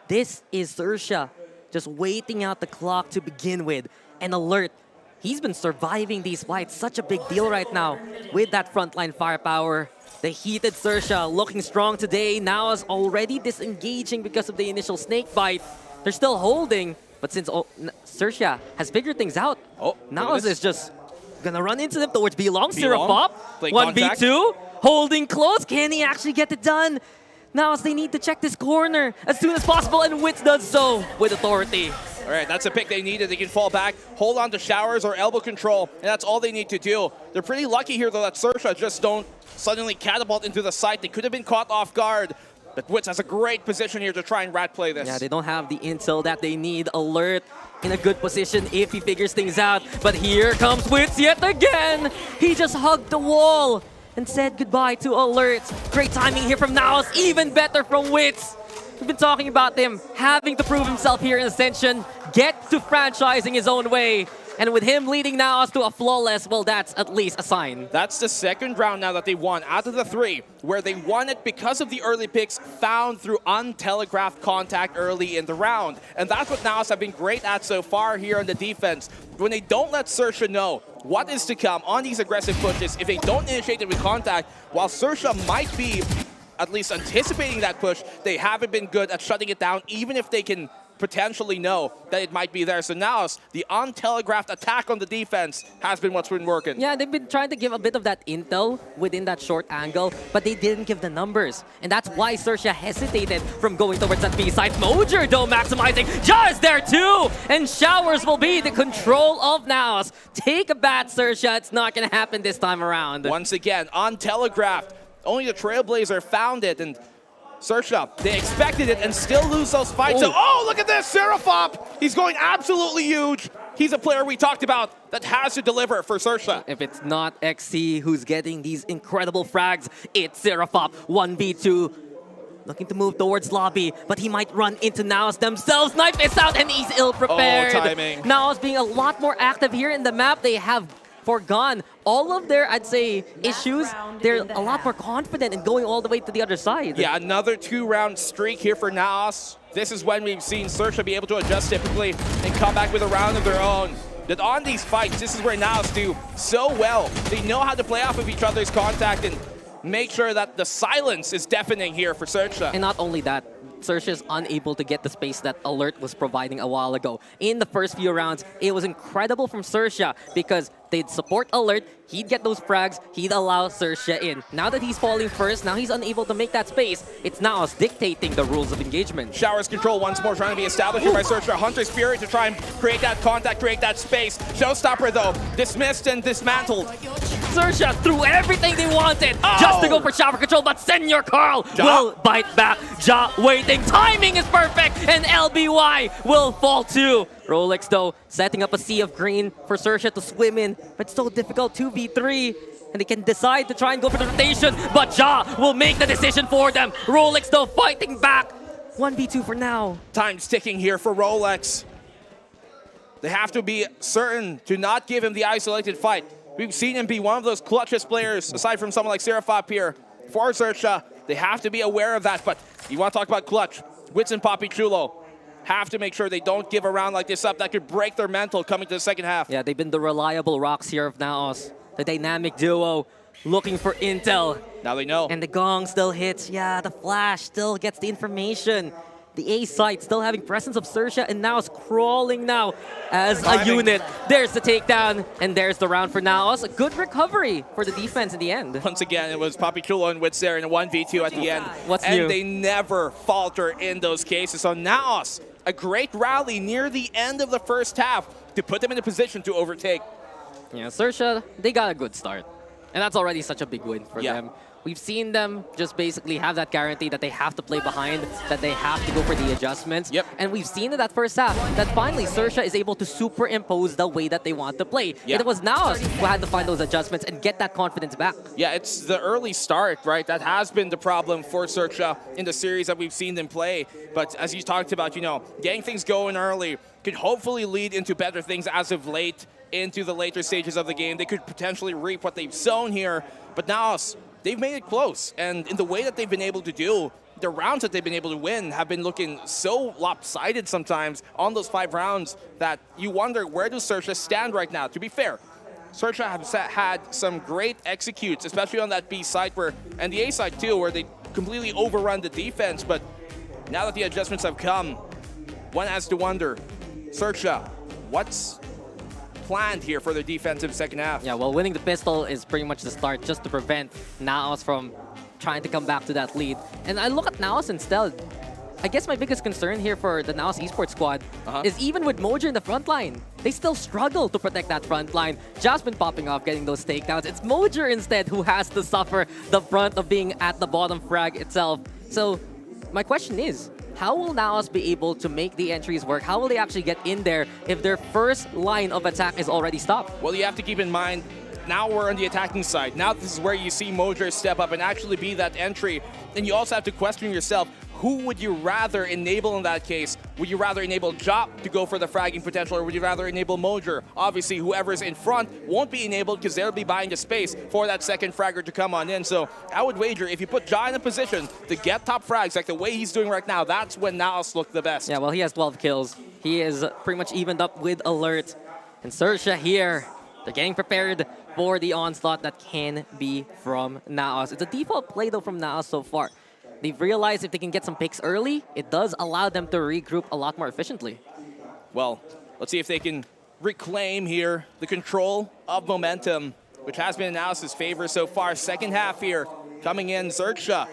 Speaker 9: This is Zershia just waiting out the clock to begin with. And alert. He's been surviving these fights. Such a big deal right now with that frontline firepower. The heated Zershia looking strong today. Naos already disengaging because of the initial snake bite. They're still holding, but since Zershia has figured things out, Naos is just gonna run into them towards B long. Sirafop, 1v2, holding close. Can he actually get it done? Naos, they need to check this corner as soon as possible, and Wits does so with authority.
Speaker 10: All right, that's a pick they needed. They can fall back, hold on to showers or elbow control, and that's all they need to do. They're pretty lucky here, though, that Zershia just don't suddenly catapult into the site. They could have been caught off guard, but Wits has a great position here to try and rat play this.
Speaker 9: Yeah, they don't have the intel that they need. Alert in a good position if he figures things out. But here comes Wits yet again. He just hugged the wall and said goodbye to Alert. Great timing here from Naos, even better from Wits. We've been talking about him having to prove himself here in Ascension, get to franchising his own way. And with him leading Naos to a flawless, well, that's at least a sign.
Speaker 10: That's the second round now that they won out of the 3, where they won it because of the early picks found through untelegraphed contact early in the round. And that's what Naos have been great at so far here on the defense. When they don't let Zershia know what is to come on these aggressive pushes, if they don't initiate it with contact, while Zershia might be at least anticipating that push, they haven't been good at shutting it down, even if they can potentially know that it might be there. So now the untelegraphed attack on the defense has been what's been working.
Speaker 9: Yeah, they've been trying to give a bit of that intel within that short angle, but they didn't give the numbers. And that's why Zershia hesitated from going towards that B side. Mojer, though, maximizing. Ja is there too! And Showers will be the control of Naos. Take a bat, Zershia. It's not going to happen this time around.
Speaker 10: Once again, untelegraphed. Only the Trailblazer found it, and Zershia, they expected it and still lose those fights. So, oh, look at this, Seraphop! He's going absolutely huge. He's a player we talked about that has to deliver for Zershia.
Speaker 9: If it's not XC who's getting these incredible frags, it's Seraphop 1v2. Looking to move towards lobby, but he might run into Naos themselves. Knife is out and he's ill-prepared.
Speaker 10: Oh, timing.
Speaker 9: Naos being a lot more active here in the map. They have forgone all of their, I'd say, issues. They're a lot more confident in going all the way to the other side.
Speaker 10: Yeah, another 2-round streak here for Naos. This is when we've seen Zershia be able to adjust typically and come back with a round of their own. That on these fights, this is where Naos do so well. They know how to play off of each other's contact and make sure that the silence is deafening here for Zershia.
Speaker 9: And not only that, Zershia is unable to get the space that Alert was providing a while ago. In the first few rounds, it was incredible from Zershia because they'd support Alert, he'd get those frags, he'd allow Zershia in. Now that he's falling first, now he's unable to make that space. It's Naos dictating the rules of engagement.
Speaker 10: Showers control once more trying to be established here by Zershia. Hunter's Fury to try and create that contact, create that space. Showstopper though, dismissed and dismantled.
Speaker 9: Zershia threw everything they wanted just to go for shower control, but Senor Carl will bite back. Ja waiting, timing is perfect, and LBY will fall too. Rolex though, setting up a sea of green for Zershia to swim in, but it's so difficult, 2v3. And they can decide to try and go for the rotation, but Ja will make the decision for them. Rolex though fighting back. 1v2 for now.
Speaker 10: Time's ticking here for Rolex. They have to be certain to not give him the isolated fight. We've seen him be one of those clutchest players, aside from someone like Seraphop here. For Zershia, they have to be aware of that, but you want to talk about clutch. Wits and Papi Chulo have to make sure they don't give a round like this up. That could break their mental coming to the second half.
Speaker 9: Yeah, they've been the reliable rocks here of Naos. The dynamic duo looking for intel.
Speaker 10: Now they know.
Speaker 9: And the gong still hits. Yeah, the flash still gets the information. The A side still having presence of Zershia and Naos crawling now as a unit. There's the takedown and there's the round for Naos. A good recovery for the defense in the end.
Speaker 10: Once again, it was Papi Chulo and Wits there in a 1v2 at the end.
Speaker 9: What's
Speaker 10: and
Speaker 9: new?
Speaker 10: They never falter in those cases. So Naos, a great rally near the end of the first half to put them in a position to overtake.
Speaker 9: Yeah, Zershia, they got a good start. And that's already such a big win for them. We've seen them just basically have that guarantee that they have to play behind, that they have to go for the adjustments. And we've seen in that first half that finally Zershia is able to superimpose the way that they want to play. It was Naos who had to find those adjustments and get that confidence back.
Speaker 10: Yeah, it's the early start, right? That has been the problem for Zershia in the series that we've seen them play. But as you talked about, you know, getting things going early could hopefully lead into better things as of late, into the later stages of the game. They could potentially reap what they've sown here. But Naos, they've made it close, and in the way that they've been able to do, the rounds that they've been able to win have been looking so lopsided sometimes on those 5 rounds that you wonder, where does Zershia stand right now? To be fair, Zershia has had some great executes, especially on that B side and the A side too, where they completely overrun the defense, but now that the adjustments have come, one has to wonder, Zershia, what's planned here for their defensive second half?
Speaker 9: Yeah, well, winning the pistol is pretty much the start just to prevent Naos from trying to come back to that lead. And I look at Naos instead. I guess my biggest concern here for the Naos esports squad is even with Mojer in the front line, they still struggle to protect that front line. Just been popping off, getting those takedowns. It's Mojer instead who has to suffer the brunt of being at the bottom frag itself. So my question is, how will Naos be able to make the entries work? How will they actually get in there if their first line of attack is already stopped?
Speaker 10: Well, you have to keep in mind, now we're on the attacking side. Now this is where you see Mojer step up and actually be that entry. And you also have to question yourself, who would you rather enable in that case? Would you rather enable Jop to go for the fragging potential, or would you rather enable Mojer? Obviously, whoever's in front won't be enabled because they'll be buying the space for that second fragger to come on in. So I would wager if you put Ja in a position to get top frags like the way he's doing right now, that's when Naos look the best.
Speaker 9: Yeah, well, he has 12 kills. He is pretty much evened up with Alert. And Zershia here, they're getting prepared for the onslaught that can be from Naos. It's a default play, though, from Naos so far. They've realized if they can get some picks early, it does allow them to regroup a lot more efficiently.
Speaker 10: Well, let's see if they can reclaim here the control of momentum, which has been in Naos' favor so far. Second half here, coming in, Zershia.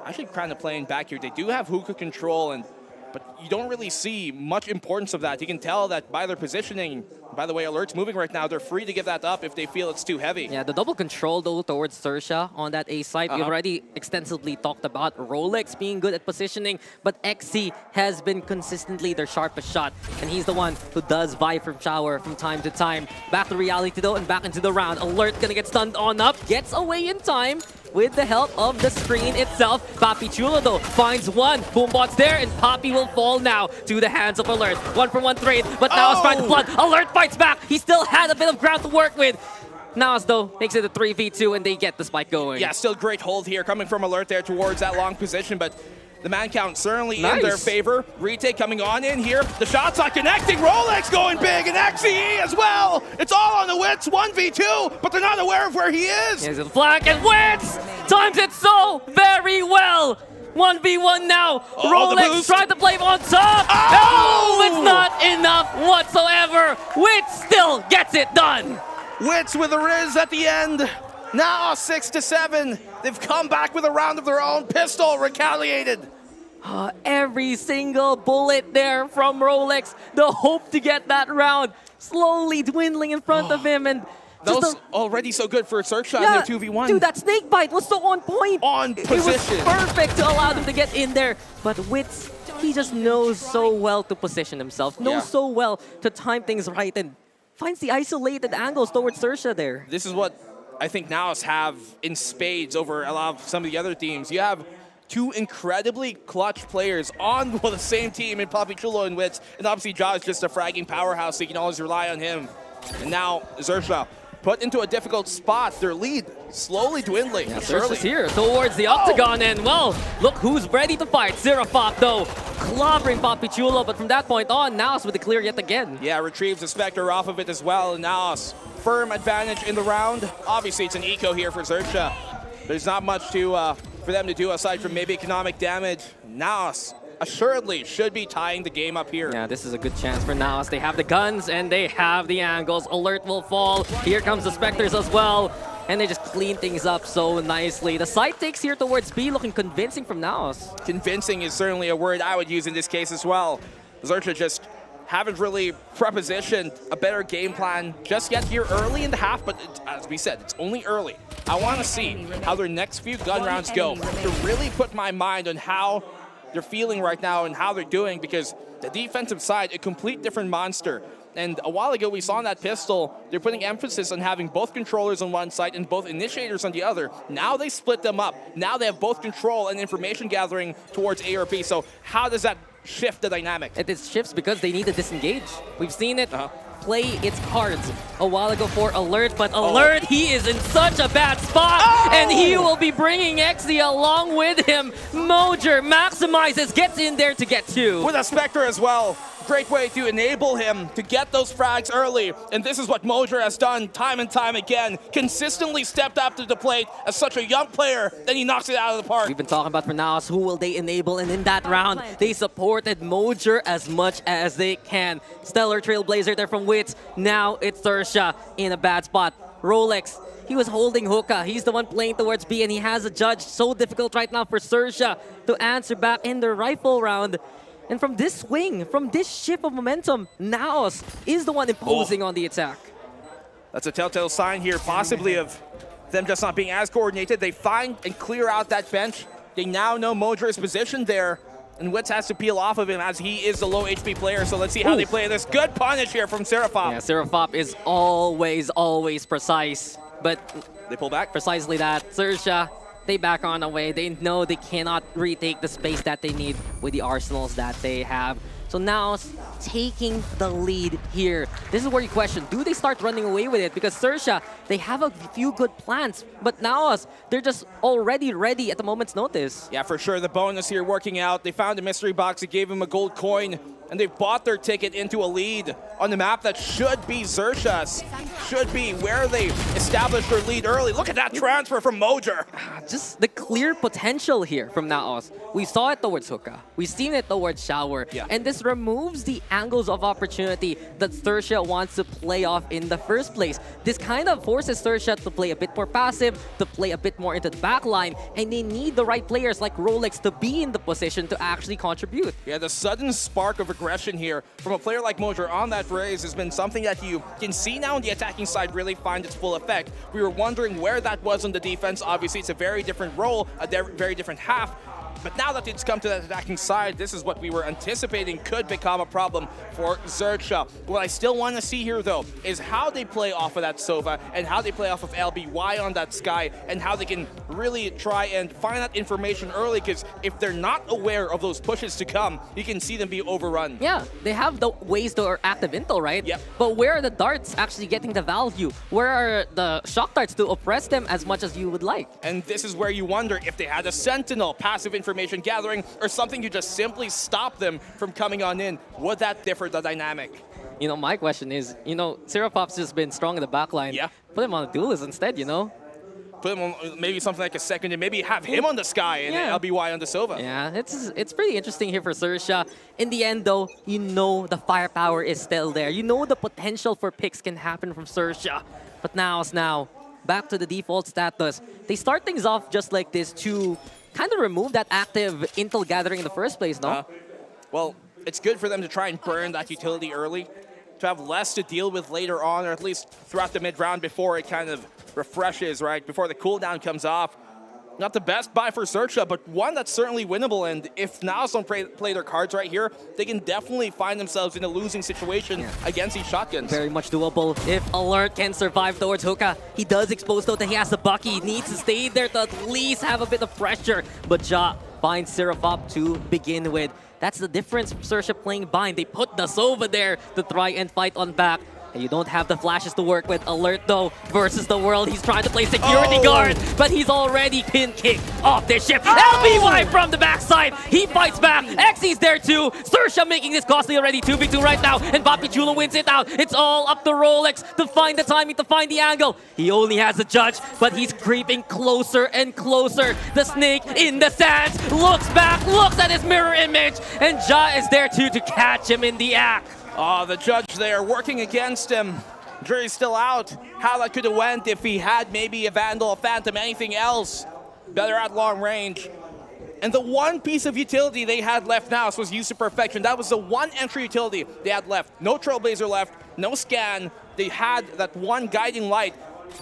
Speaker 10: Actually kind of playing back here. They do have hookah control, but you don't really see much importance of that. You can tell that by their positioning. By the way, Alert's moving right now. They're free to give that up if they feel it's too heavy.
Speaker 9: Yeah, the double control, though, towards Zershia on that A side. We've already extensively talked about Rolex being good at positioning, but XC has been consistently their sharpest shot, and he's the one who does vie from shower from time to time. Back to reality, though, and back into the round. Alert gonna get stunned on up, gets away in time with the help of the screen itself. Papi Chulo, though, finds one. Boombot's there, and Papi will fall now to the hands of Alert. 1-for-1 trade, but now it's trying to flood. Alert fights back. He still had a bit of ground to work with. Naos, though, makes it a 3v2, and they get the spike going.
Speaker 10: Yeah, still great hold here coming from Alert there towards that long position, but the man count certainly in their favor. Retake coming on in here. The shots not connecting. Rolex going big, and XCE as well. It's all on the Wits, 1v2, but they're not aware of where he is.
Speaker 9: Here's the flank, and Wits times it so very well. 1v1 now. Rolex tried to play on top. Oh, it's not enough whatsoever. Wits still gets it done.
Speaker 10: Wits with a Riz at the end. Now 6-7. They've come back with a round of their own. Pistol retaliated.
Speaker 9: Every single bullet there from Rolex. The hope to get that round slowly dwindling in front of him. And
Speaker 10: that was already so good for a search shot in their 2v1.
Speaker 9: Dude, that snake bite was so on point.
Speaker 10: On position.
Speaker 9: It was perfect to allow them to get in there. But Wits, he just knows so well to position himself. Knows so well to time things right, and finds the isolated angles towards Zershia there.
Speaker 10: This is what I think Naos have in spades over a lot of some of the other teams. You have two incredibly clutch players on the same team in Papi Chulo and Wits, and obviously Ja is just a fragging powerhouse, so you can always rely on him. And now Zershia put into a difficult spot. Their lead slowly dwindling.
Speaker 9: Yeah, Zershia's here towards the octagon, and well, look who's ready to fight. Zerafop, though, clobbering Papi Chulo, but from that point on, Naos with the clear yet again.
Speaker 10: Yeah, retrieves the Spectre off of it as well, and Naos firm advantage in the round. Obviously, it's an eco here for Zershia. There's not much to for them to do aside from maybe economic damage. Naos assuredly should be tying the game up here.
Speaker 9: Yeah, this is a good chance for Naos. They have the guns and they have the angles. Alert will fall. Here comes the Spectres as well. And they just clean things up so nicely. The side takes here towards B looking convincing from Naos.
Speaker 10: Convincing is certainly a word I would use in this case as well. Zershia just haven't really prepositioned a better game plan just yet here early in the half, but as we said, it's only early. I want to see how their next few gun rounds go to really put my mind on how they're feeling right now and how they're doing, because the defensive side, a complete different monster. And a while ago, we saw in that pistol, they're putting emphasis on having both controllers on one side and both initiators on the other. Now they split them up. Now they have both control and information gathering towards A or B. So how does that shift the dynamic?
Speaker 9: It shifts because they need to disengage. We've seen it play its cards a while ago for Alert, but Alert, he is in such a bad spot, and he will be bringing Exia along with him. Mojer maximizes, gets in there to get two.
Speaker 10: With a Spectre as well. Great way to enable him to get those frags early. And this is what Mojer has done time and time again. Consistently stepped up to the plate as such a young player, then he knocks it out of the park.
Speaker 9: We've been talking about for Naos, who will they enable? And in that round, they supported Mojer as much as they can. Stellar Trailblazer there from Wits. Now it's Zershia in a bad spot. Rolex, he was holding hookah. He's the one playing towards B, and he has a judge. So difficult right now for Zershia to answer back in the rifle round. And from this swing, from this shift of momentum, Naos is the one imposing on the attack.
Speaker 10: That's a telltale sign here, possibly of them just not being as coordinated. They find and clear out that bench. They now know Mojer is positioned there, and Wits has to peel off of him as he is the low HP player. So let's see how they play this. Good punish here from Zerafop.
Speaker 9: Yeah, Zerafop is always precise. But
Speaker 10: they pull back.
Speaker 9: Precisely that. Zershia they back on away. They know they cannot retake the space that they need with the arsenals that they have. So now taking the lead here. This is where you question, do they start running away with it? Because Zershia, they have a few good plans, but Naos, they're just already ready at the moment's notice.
Speaker 10: Yeah, for sure. The bonus here working out. They found a mystery box. It gave him a gold coin, and they've bought their ticket into a lead on the map that should be Zershia's. Should be where they established their lead early. Look at that transfer from Mojer.
Speaker 9: Just the clear potential here from Naos. We saw it towards Hookah. We've seen it towards Shower.
Speaker 10: Yeah.
Speaker 9: And this removes the angles of opportunity that Zershia wants to play off in the first place. This kind of forces Zershia to play a bit more passive, to play a bit more into the back line, and they need the right players like Rolex to be in the position to actually contribute.
Speaker 10: Yeah, the sudden spark of aggression here from a player like Mojer on that raise has been something that you can see now on the attacking side really find its full effect. We were wondering where that was on the defense. Obviously, it's a very different role, a very different half. But now that it's come to that attacking side, this is what we were anticipating could become a problem for Zershia. What I still want to see here, though, is how they play off of that Sova and how they play off of LBY on that Sky and how they can really try and find that information early, because if they're not aware of those pushes to come, you can see them be overrun.
Speaker 9: Yeah, they have the ways to active intel, right?
Speaker 10: Yep.
Speaker 9: But where are the darts actually getting the value? Where are the shock darts to oppress them as much as you would like?
Speaker 10: And this is where you wonder if they had a Sentinel, passive information gathering, or something to just simply stop them from coming on in. Would that differ the dynamic?
Speaker 9: You know, my question is, you know, Serapop's just been strong in the backline.
Speaker 10: Yeah.
Speaker 9: Put him on a duelist instead, you know?
Speaker 10: Put him on maybe something like a second and maybe have him on the Sky and LBY on the Sova.
Speaker 9: Yeah, it's pretty interesting here for Zershia. In the end, though, you know the firepower is still there. You know the potential for picks can happen from Zershia. But now, back to the default status. They start things off just like this to kind of remove that active intel gathering in the first place, no?
Speaker 10: Well, it's good for them to try and burn that utility early, to have less to deal with later on, or at least throughout the mid-round before it kind of refreshes, right? Before the cooldown comes off. Not the best buy for Zershia, but one that's certainly winnable. And if Naos don't play their cards right here, they can definitely find themselves in a losing situation against these shotguns.
Speaker 9: Very much doable. If Alert can survive towards Hookah, he does expose though that he has the Bucky. He needs to stay there to at least have a bit of pressure. But Ja finds Serapop to begin with. That's the difference from Zershia playing Bind. They put the Sova there to try and fight on back. And you don't have the flashes to work with. Alert, though, versus the world. He's trying to play security guard, but he's already pin kicked off this ship. LBY from the backside. He fights back. Xy's there, too. Zershia making this costly already. 2v2 right now, and Papichulo wins it out. It's all up to Rolex to find the timing, to find the angle. He only has the judge, but he's creeping closer and closer. The snake in the sands looks back, looks at his mirror image, and Ja is there, too, to catch him in the act.
Speaker 10: Oh, the judge there working against him. Jury's still out. How that could have went if he had maybe a Vandal, a Phantom, anything else. Better at long range. And the one piece of utility they had left now was Use to Perfection. That was the one entry utility they had left. No Trailblazer left, no scan. They had that one guiding light.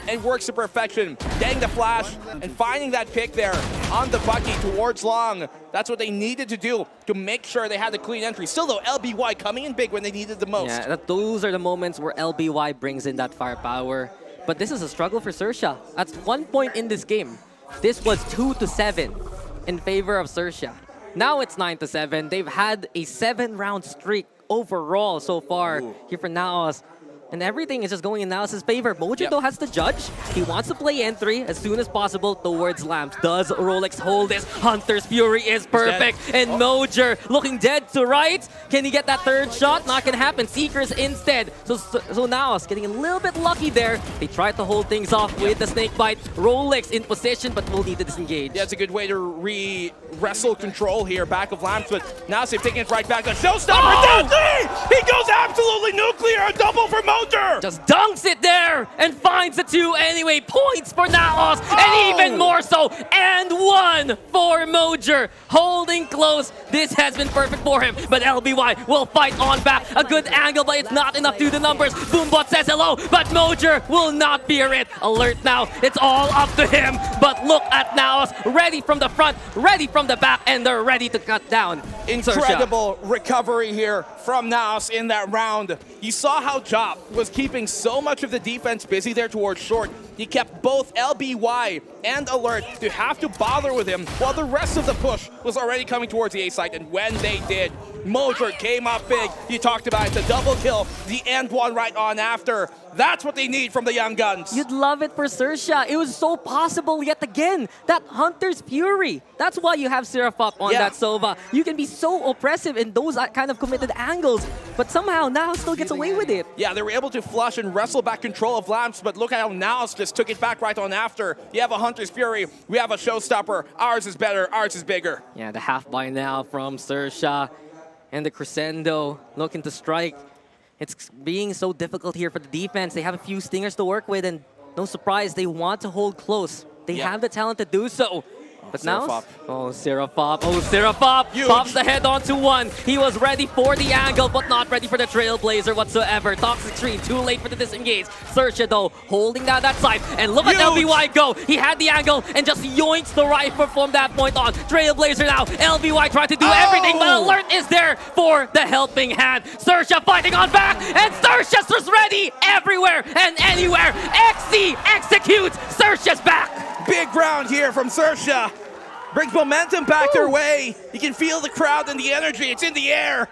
Speaker 10: And works to perfection, getting the flash and finding that pick there on the Bucky towards long. That's what they needed to do to make sure they had a clean entry. Still though, LBY coming in big when they needed the most.
Speaker 9: Yeah, those are the moments where LBY brings in that firepower. But this is a struggle for Zershia. At one point in this game, this was 2-7 in favor of Zershia. Now it's 9-7. They've had a 7-round streak overall so far here for Naos. And everything is just going in Naos' favor. Mojer, though, has the judge. He wants to play N3 as soon as possible towards Lamps. Does Rolex hold this? Hunter's Fury is perfect. And Mojer looking dead to right. Can he get that third shot? Not gonna happen. Seekers instead. So Naos getting a little bit lucky there. They tried to hold things off with the snake bite. Rolex in position, but will need to disengage.
Speaker 10: Yeah, it's a good way to wrestle control here, back of Lamps, but Naos they've taken it right back. The showstopper down three! He goes absolutely nuclear! A double for Mojer!
Speaker 9: Just dunks it there and finds the 2 anyway. Points for Naos, and even more so. And 1 for Mojer. Holding close. This has been perfect for him, but LBY will fight on back. A good angle, but it's not enough to do the numbers. Boombot says hello, but Mojer will not fear it. Alert now. It's all up to him, but look at Naos. Ready from the front, ready from from the back, and they're ready to cut down.
Speaker 10: Incredible recovery here from Naos in that round. You saw how Ja was keeping so much of the defense busy there towards short. He kept both LBY and Alert to have to bother with him while the rest of the push was already coming towards the A site. And when they did, Moser came up big. You talked about it, the double kill, the end one right on after. That's what they need from the young guns.
Speaker 9: You'd love it for Zershia. It was so possible yet again. That Hunter's Fury. That's why you have Seraphop on that Sova. You can be so oppressive in those kind of committed angles, but somehow Naos still gets away with it.
Speaker 10: Yeah, they were able to flush and wrestle back control of Lamps, but look at how Naos just took it back right on after. You have a Hunter's Fury, we have a Showstopper. Ours is better, ours is bigger.
Speaker 9: Yeah, the half by now from Zershia and the Crescendo looking to strike. It's being so difficult here for the defense. They have a few stingers to work with, and no surprise, they want to hold close. They have the talent to do so. But now, Seraphop. Oh, Seraphop pops the head onto one. He was ready for the angle, but not ready for the Trailblazer whatsoever. Toxic Stream, too late for the disengage. Zershia, though, holding down that side. And look at LBY go. He had the angle and just yoinks the rifle from that point on. Trailblazer now. LBY trying to do everything, but Alert is there for the helping hand. Zershia fighting on back, and Zershia's just ready everywhere and anywhere. XC executes. Zershia's back.
Speaker 10: Big round here from Zershia. Brings momentum back their way. You can feel the crowd and the energy. It's in the air.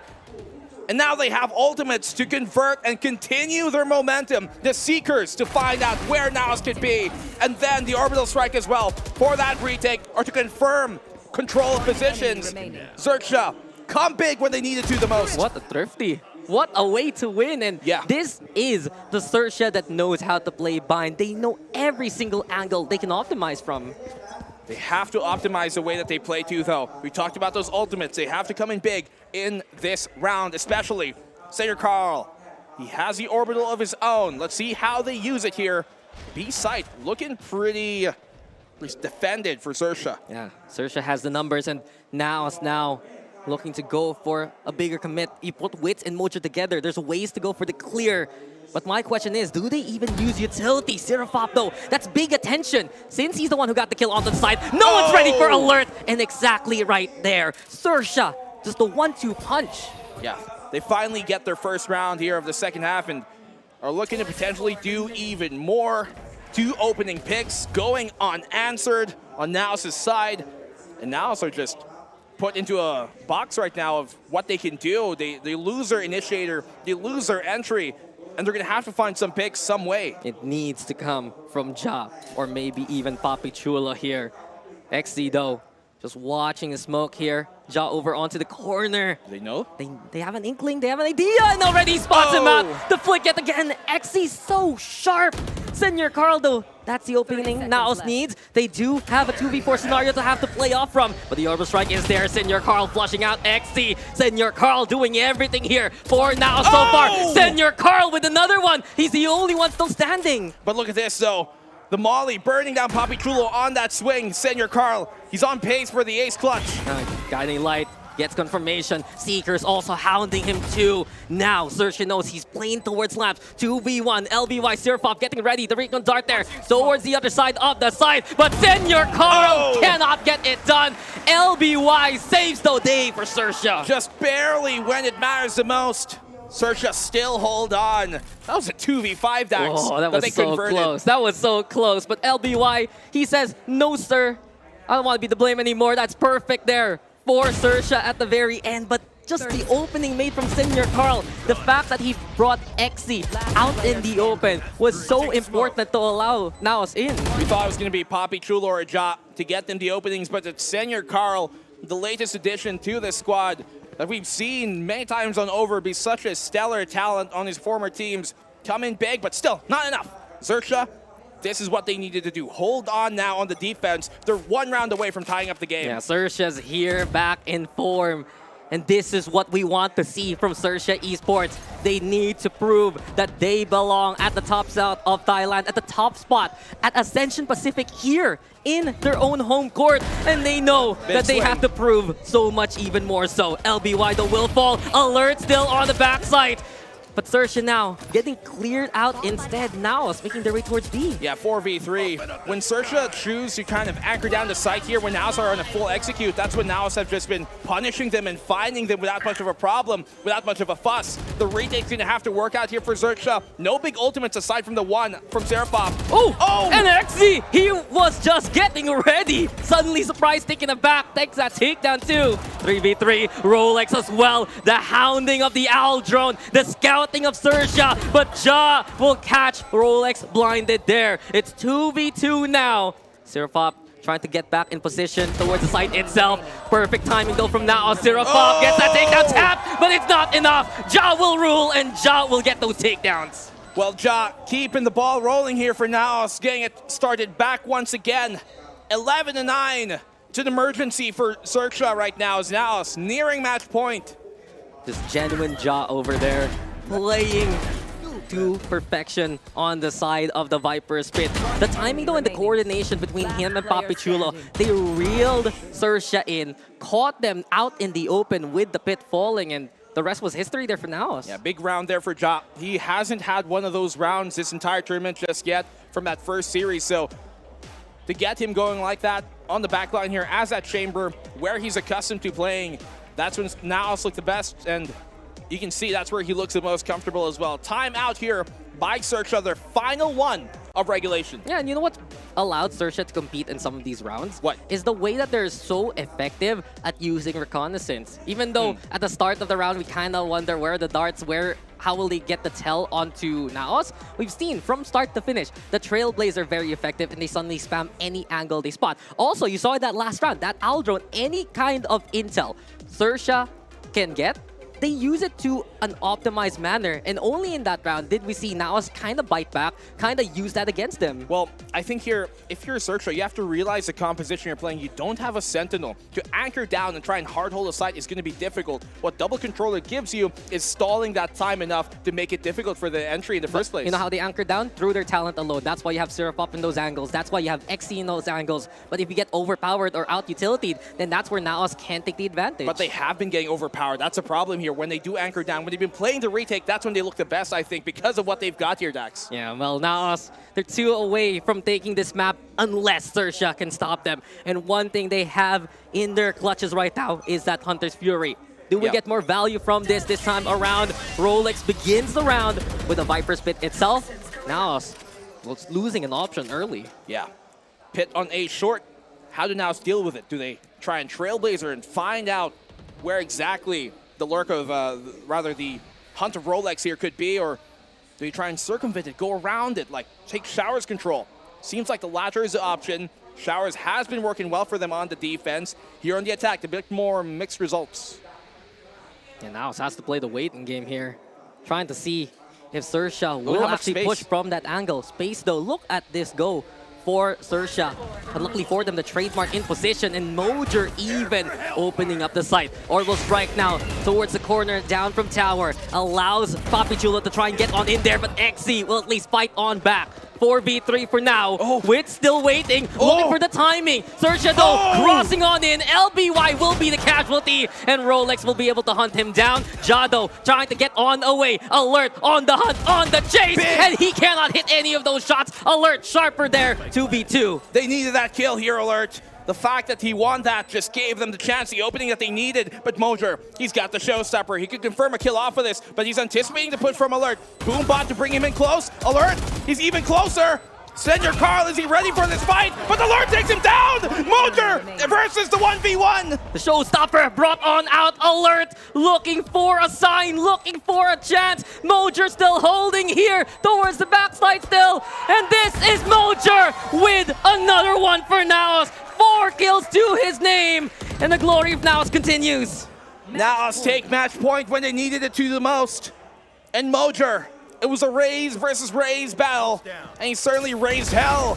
Speaker 10: And now they have ultimates to convert and continue their momentum. The Seekers to find out where Naos could be. And then the Orbital Strike as well for that retake or to confirm control of positions. Zershia, come big when they needed to the most.
Speaker 9: What a thrifty. What a way to win. And this is the Zershia that knows how to play bind. They know every single angle they can optimize from.
Speaker 10: They have to optimize the way that they play too, though. We talked about those ultimates. They have to come in big in this round, especially Senior Carl. He has the orbital of his own. Let's see how they use it here. B site looking pretty defended for Zershia.
Speaker 9: Yeah, Zershia has the numbers, and Naos now looking to go for a bigger commit. You put Wits and Mojo together. There's ways to go for the clear. But my question is, do they even use utility? Seraphop, though, that's big attention. Since he's the one who got the kill on the side, no one's ready for Alert. And exactly right there, Zershia, just the 1-2 punch.
Speaker 10: Yeah, they finally get their first round here of the second half and are looking to potentially do even more. 2 opening picks going unanswered on Naos' side. And Naos are just put into a box right now of what they can do. They lose their initiator, they lose their entry, and they're going to have to find some picks some way.
Speaker 9: It needs to come from Ja, or maybe even Papi Chulo here. XZ, though, just watching the smoke here. Ja over onto the corner.
Speaker 10: Do they know?
Speaker 9: They have an inkling, they have an idea, and already spots him out. The flick yet again. XZ so sharp. Senior Carl, though, that's the opening Naos needs. They do have a 2v4 scenario to have to play off from, but the Orbital Strike is there. Senior Carl flushing out XZ. Senior Carl doing everything here for Naos so far. Senior Carl with another one. He's the only one still standing.
Speaker 10: But look at this, though. The Molly burning down Papi Chulo on that swing. Senior Carl, he's on pace for the ace clutch.
Speaker 9: Guiding Light gets confirmation. Seekers also hounding him too. Now Zershia knows he's playing towards Lamps. 2v1. LBY Seraphop getting ready. The recon dart there towards the other side of the side. But Senior Carl cannot get it done. LBY saves the day for Zershia.
Speaker 10: Just barely when it matters the most. Zershia still hold on. That was a 2v5 Dax.
Speaker 9: Oh, that was so close. That was so close. But LBY, he says, no, sir. I don't want to be the blame anymore. That's perfect there for Zershia at the very end. But just the opening made from Senior Carl, the fact that he brought XZ out in the open was so important to allow Naos in.
Speaker 10: We thought it was going to be Papi Chulo or Ja to get them the openings, but it's Senior Carl, the latest addition to this squad that we've seen many times on Over be such a stellar talent on his former teams. Come in big, but still not enough. Zershia, this is what they needed to do. Hold on now on the defense. They're 1 round away from tying up the game.
Speaker 9: Yeah, Zershia's here, back in form. And this is what we want to see from Zershia Esports. They need to prove that they belong at the top south of Thailand, at the top spot, at Ascension Pacific here in their own home court. And they know that they have to prove so much even more so. LBY, the will fall. Alert still on the backside. But Zershia now getting cleared out instead. Naos making their way towards B.
Speaker 10: Yeah, 4v3. When Zershia choose to kind of anchor down the site here, when Naos are on a full execute, that's when Naos have just been punishing them and finding them without much of a problem, without much of a fuss. The retake's going to have to work out here for Zershia. No big ultimates aside from the one from Serapop.
Speaker 9: Oh! And XZ, he was just getting ready. Suddenly surprised, taking it back. Takes that takedown too. 3v3, Rolex as well. The hounding of the Owl drone, the scouting of Zershia, but Ja will catch Rolex blinded there. It's 2v2 now. Serapop trying to get back in position towards the site itself. Perfect timing though from Naos. Serapop gets that takedown tap, but it's not enough. Ja will rule and Ja will get those takedowns.
Speaker 10: Well, Ja keeping the ball rolling here for Naos, getting it started back once again. 11-9 to the emergency for Zershia right now as Naos nearing match point.
Speaker 9: Just genuine Ja over there, playing to perfection on the side of the Viper's pit. The timing though and the coordination between him and Papichulo, they reeled Zershia in, caught them out in the open with the pit falling, and the rest was history there for Naos.
Speaker 10: Yeah, big round there for Ja. He hasn't had one of those rounds this entire tournament just yet from that first series, so to get him going like that on the back line here as that chamber where he's accustomed to playing, that's when Naos looked the best, and you can see that's where he looks the most comfortable as well. Time out here by Zershia, their final one of regulation.
Speaker 9: Yeah, and you know what allowed Zershia to compete in some of these rounds?
Speaker 10: What?
Speaker 9: Is the way that they're so effective at using reconnaissance. Even though at the start of the round, we kind of wonder where the darts, how will they get the tell onto Naos? We've seen from start to finish, the Trailblazer are very effective and they suddenly spam any angle they spot. Also, you saw in that last round, that Owl drone, any kind of intel Zershia can get, they use it to an optimized manner, and only in that round did we see Naos kind of bite back, kind of use that against them.
Speaker 10: Well, I think here, if you're a Zershia, you have to realize the composition you're playing. You don't have a Sentinel. To anchor down and try and hard hold a site is going to be difficult. What Double Controller gives you is stalling that time enough to make it difficult for the entry in the first place.
Speaker 9: You know how they anchor down? Through their talent alone. That's why you have Serapop in those angles. That's why you have XC in those angles. But if you get overpowered or out-utilitied, then that's where Naos can't take the advantage.
Speaker 10: But they have been getting overpowered. That's a problem here. When they do anchor down, when they've been playing the retake, that's when they look the best, I think, because of what they've got here, Dax.
Speaker 9: Yeah, well, Naos, they're 2 away from taking this map unless Zershia can stop them. And one thing they have in their clutches right now is that Hunter's Fury. Do we get more value from this time around? Rolex begins the round with the Viper's Pit itself. Naos looks losing an option early.
Speaker 10: Yeah. Pit on A short. How do Naos deal with it? Do they try and Trailblazer and find out where exactly the lurk of, the hunt of Rolex here could be, or do you try and circumvent it, go around it, like take Showers control? Seems like the latter is the option. Showers has been working well for them on the defense. Here on the attack, a bit more mixed results.
Speaker 9: And Naos has to play the waiting game here, trying to see if Zershia will actually push from that angle. Space though, look at this go for Zershia. But luckily for them, the trademark in position, and Mojer even opening up the site. Orbital Strike now towards the corner, down from tower. Allows Papichulo to try and get on in there, but XC will at least fight on back. 4v3 for now. Wit still waiting, looking for the timing. Zershia though, crossing on in. LBY will be the casualty, and Rolex will be able to hunt him down. Jado trying to get on away. Alert on the hunt, on the chase, and he cannot hit any of those shots. Alert sharper there, 2v2.
Speaker 10: They needed that kill here, Alert. The fact that he won that just gave them the chance, the opening that they needed. But Mojer, he's got the showstopper. He could confirm a kill off of this, but he's anticipating the push from Alert. Boombot to bring him in close. Alert, he's even closer. Senior Carl, is he ready for this fight? But Alert takes him down! Mojer versus the 1v1!
Speaker 9: The showstopper brought on out. Alert, looking for a sign, looking for a chance. Mojer still holding here towards the backside still. And this is Mojer with another one for Naos. 4 kills to his name, and the glory of Naos continues.
Speaker 10: Naos take match point when they needed it to the most. And Mojer, it was a Raze versus Raze battle, and he certainly raised hell.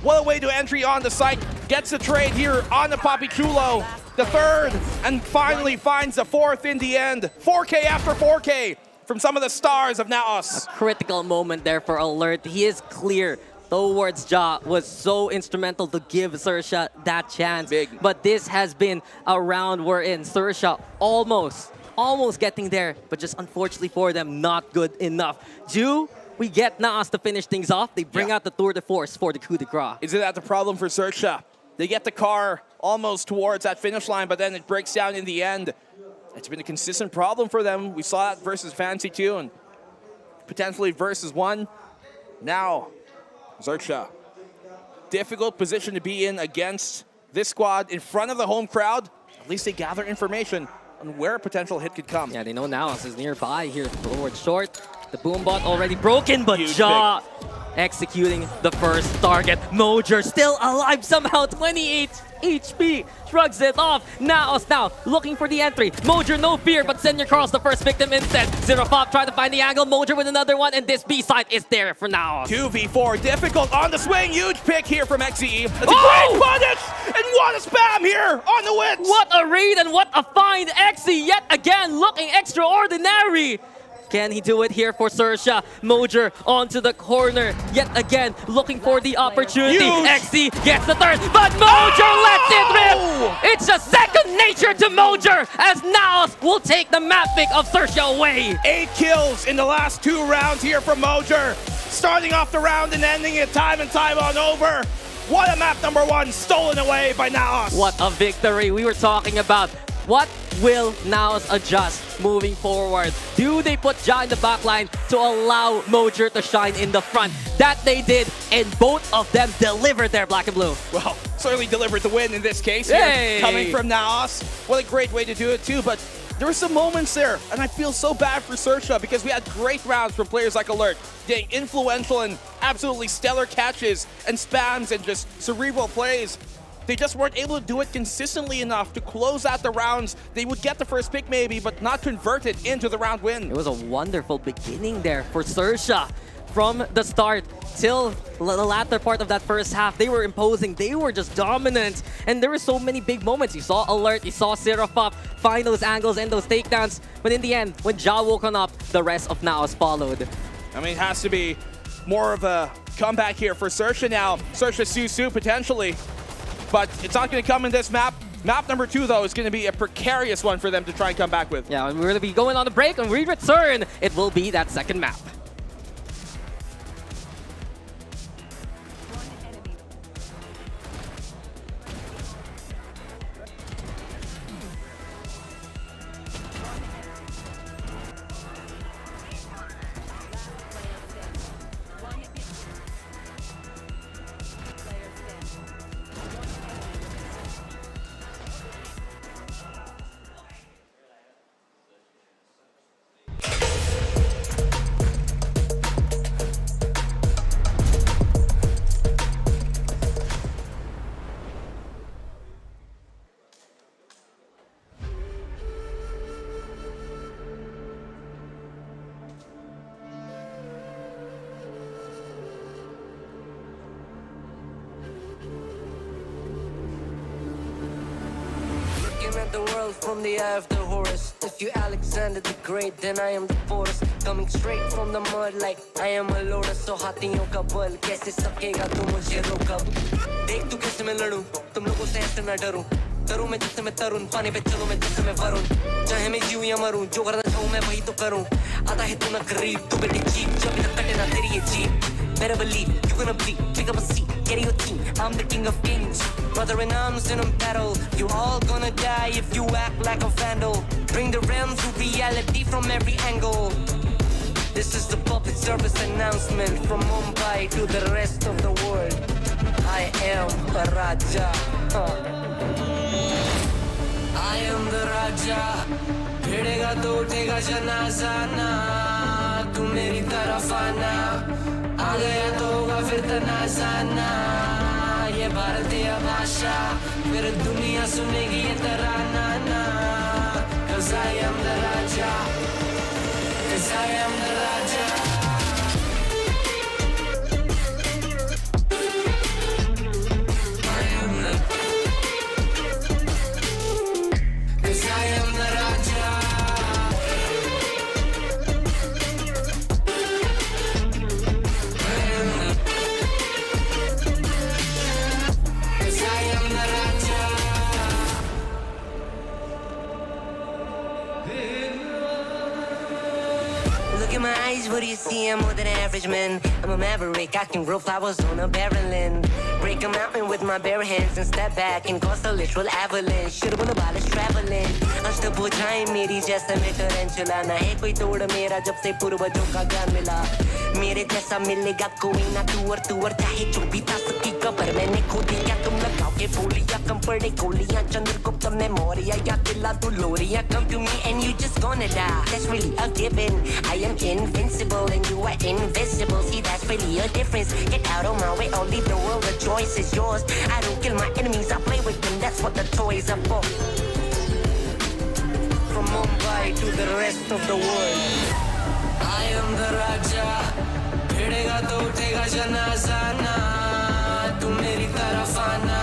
Speaker 10: What a way to entry on the site. Gets the trade here on the Papichulo. The third, and finally finds the fourth in the end. 4K after 4K from some of the stars of Naos.
Speaker 9: A critical moment there for Alert. He is clear towards Ja, was so instrumental to give Zershia that chance. But this has been a round wherein Zershia almost almost getting there, but just unfortunately for them, not good enough. We get Naos to finish things off. They bring out the tour de force for the coup de grace.
Speaker 10: Isn't that the problem for Zershia? They get the car almost towards that finish line, but then it breaks down in the end. It's been a consistent problem for them. We saw that versus Fancy 2 and potentially versus 1. Now, Zershia. Difficult position to be in against this squad in front of the home crowd. At least they gather information on where a potential hit could come.
Speaker 9: Yeah, they know Naos is nearby here forward short. The boom bot already broken, but
Speaker 10: Huge
Speaker 9: Ja executing the first target. Mojer still alive somehow, 28 HP. Shrugs it off. Naos now looking for the entry. Mojer no fear, but Senior Carl's the first victim instead. Zerofop trying to find the angle. Mojer with another one, and this B side is there for Naos.
Speaker 10: 2v4, difficult on the swing. Huge pick here from XE. That's a great punish! And what a spam here on the wits!
Speaker 9: What a read and what a find. XE yet again looking extraordinary. Can he do it here for Zershia? Mojer onto the corner. Yet again, looking for the opportunity. XE gets the third, but Mojer lets it rip! It's just second nature to Mojer as Naos will take the map pick of Zershia away.
Speaker 10: 8 kills in the last 2 rounds here from Mojer. Starting off the round and ending it time and time on over. What a map number 1 stolen away by Naos.
Speaker 9: What a victory. We were talking about what will Naos adjust moving forward? Do they put Ja in the backline to allow Mojer to shine in the front? That they did, and both of them delivered their black and blue.
Speaker 10: Well, certainly delivered the win in this case.
Speaker 9: Hey!
Speaker 10: Here, coming from Naos. What a great way to do it too, but there were some moments there, and I feel so bad for Zershia because we had great rounds from players like Alert, getting influential and absolutely stellar catches and spams and just cerebral plays. They just weren't able to do it consistently enough to close out the rounds. They would get the first pick maybe, but not convert it into the round win.
Speaker 9: It was a wonderful beginning there for Zershia. From the start till the latter part of that first half, they were imposing, they were just dominant. And there were so many big moments. You saw Alert, you saw Zerofop find those angles and those takedowns. But in the end, when Ja woke on up, the rest of Naos followed.
Speaker 10: I mean, it has to be more of a comeback here for Zershia now. Zershia Susu potentially. But it's not going to come in this map. Map number 2, though, is going to be a precarious one for them to try and come back with.
Speaker 9: Yeah, and we're going to be going on a break. When we return, it will be that second map.
Speaker 2: At the world from the eye of the Horus. If you Alexander the Great, then I am the Forest. Coming straight from the mud like I am a lotus. So हाथियों का बल कैसे सकेगा तू मुझे रोक अब देख तू कैसे मैं लड़ूं तुम लोगों से ऐसे ना डरूं करूं मैं जैसे मैं तरुण पानी पे चलूं मैं जैसे मैं वरुण चाहे मैं जीऊं या मरूं जो करना चाहूं मैं वही तो करूं आता है तू ना गरीब तू बेटी चीप जब तक कटे ना तेरी ये jeep Better believe you're gonna bleed. Pick up a seat, get in your team. I'm the king of kings. Brother in arms in a battle. You all gonna die if you act like a vandal. Bring the realm to reality from every angle. This is the public service announcement from Mumbai to the rest of the world. I am a Raja. I am the Raja. भिड़ेगा तो उठेगा जनाजा ना तू मेरी तरफ आना आ गया तो होगा फिर तनाजाना ये भारतीय भाषा फिर दुनिया सुनेगी ये तराना ना 'Cause I am the Raja 'Cause I am the Raja This Look in my eyes, what do you see? I'm more than average, man. I'm a maverick, I can grow flowers on a barren land. Break a mountain with my bare hands and step back and cause a literal avalanche. Should've won about us traveling. अष्टभुजाएं मेरी जैसा मैं tarantula ना है कोई तोड़ मेरा जब से पूर्वजों का ज्ञान मिला मेरे जैसा मिलेगा कोई ना तू और चाहे जो भी था सबकी कबर मैंने खो दिया तुम लगाओगे बोलियां कम पड़े गोलियां चंद्रगुप्त ने मौर्य या दिला तू लोरियां come to me and you just gonna die that's really a given I am invincible and you are invisible see that's really a difference get out of my way or leave the world the choice is yours I don't kill my enemies I play with them that's what the toys are for from Mumbai to the rest of the world I am the Raja भिड़ेगा तो उठेगा जनाजा ना तू मेरी तरफ आना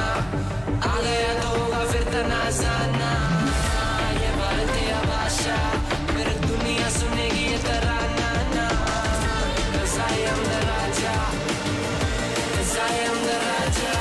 Speaker 2: आ गया तो होगा फिर तनाजा ना ये भारतीय भाषा फिर दुनिया सुनेगी ये तराना ना 'Cause I am the Raja 'Cause I am the Raja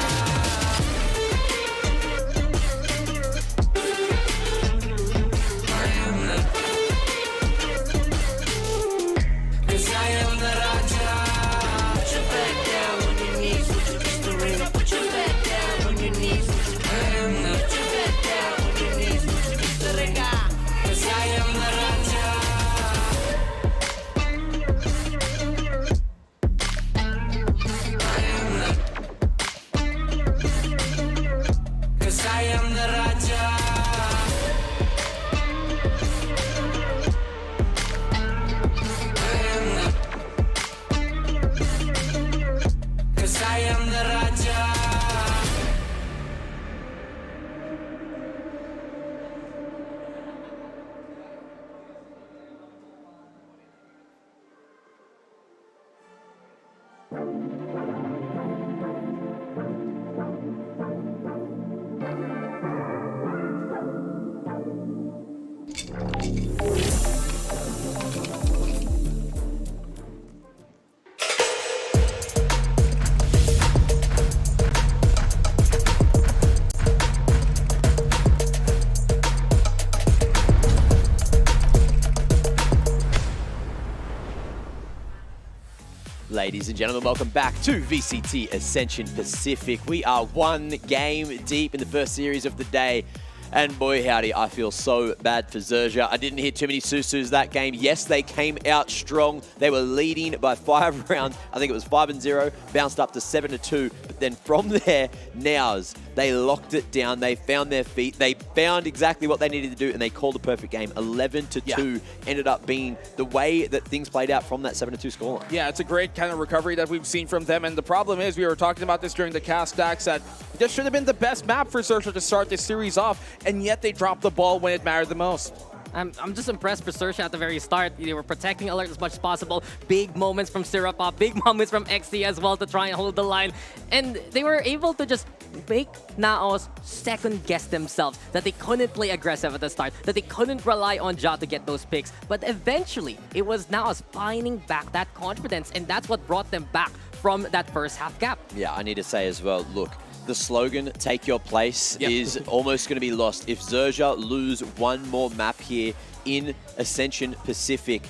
Speaker 4: Ladies and gentlemen, welcome back to VCT Ascension Pacific. We are one game deep in the first series of the day. And boy, howdy, I feel so bad for Zershia. I didn't hit too many Susus that game. Yes, they came out strong. They were leading by 5 rounds. I think it was 5-0, bounced up to 7-2. But then from there, Naos, they locked it down. They found their feet. They found exactly what they needed to do, and they called a perfect game. 11-2 ended up being the way that things played out from that 7-2 scoreline.
Speaker 10: Yeah, it's a great kind of recovery that we've seen from them. And the problem is, we were talking about this during the cast stacks, that this should have been the best map for Zershia to start this series off, and yet they dropped the ball when it mattered the most.
Speaker 9: I'm just impressed for Zershia at the very start. They were protecting Alert as much as possible. Big moments from Sirapop, big moments from XD as well to try and hold the line. And they were able to just make Naos second-guess themselves, that they couldn't play aggressive at the start, that they couldn't rely on Ja to get those picks. But eventually, it was Naos finding back that confidence, and that's what brought them back from that first half gap.
Speaker 4: Yeah, I need to say as well, look, the slogan, take your place, is almost going to be lost. If Zershia lose one more map here in Ascension Pacific,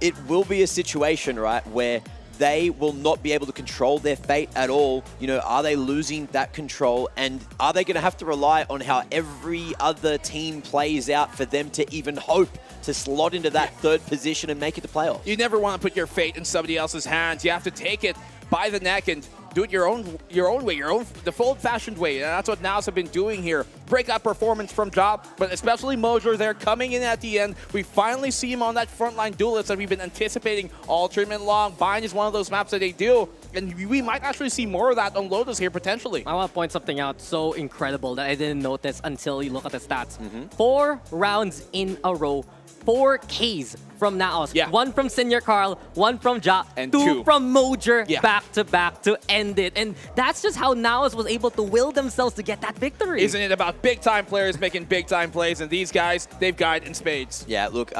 Speaker 4: it will be a situation, right, where they will not be able to control their fate at all. You know, are they losing that control? And are they going to have to rely on how every other team plays out for them to even hope to slot into that third position and make it to playoffs?
Speaker 10: You never want to put your fate in somebody else's hands. You have to take it by the neck and do it your own way, the old-fashioned way. And that's what Naos have been doing here. Breakout performance from Ja, but especially Mojo there coming in at the end. We finally see him on that frontline duelist that we've been anticipating all tournament long. Bind is one of those maps that they do, and we might actually see more of that on Lotus here potentially.
Speaker 9: I want to point something out so incredible that I didn't notice until you look at the stats. 4 rounds in a row, 4 Ks from Naos. 1 from Senior Carl, 1 from Ja, and 2 from Mojer back-to-back to end it. And that's just how Naos was able to will themselves to get that victory.
Speaker 10: Isn't it about big-time players making big-time plays? And these guys, they've got it in spades.
Speaker 4: Yeah, look,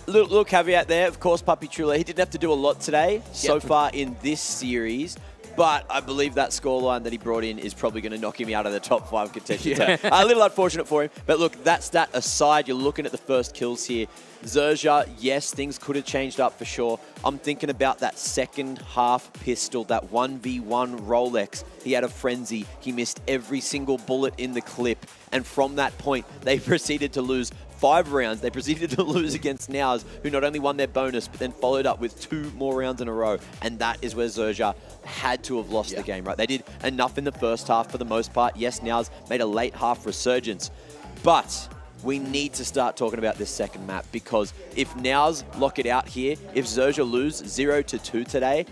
Speaker 4: little caveat there. Of course, Puppy Chula, he didn't have to do a lot today so far in this series. But I believe that scoreline that he brought in is probably going to knock him out of the top 5 contention. So, a little unfortunate for him. But look, that stat aside, you're looking at the first kills here. Zershia, yes, things could have changed up for sure. I'm thinking about that second half pistol, that 1v1 Rolex. He had a frenzy. He missed every single bullet in the clip. And from that point, they proceeded to lose 5 rounds. They proceeded to lose against Naos, who not only won their bonus, but then followed up with 2 more rounds in a row. And that is where Zershia had to have lost the game, right? They did enough in the first half for the most part. Yes, Naos made a late half resurgence. But we need to start talking about this second map, because if Naos lock it out here, if Zershia lose 0-2 today,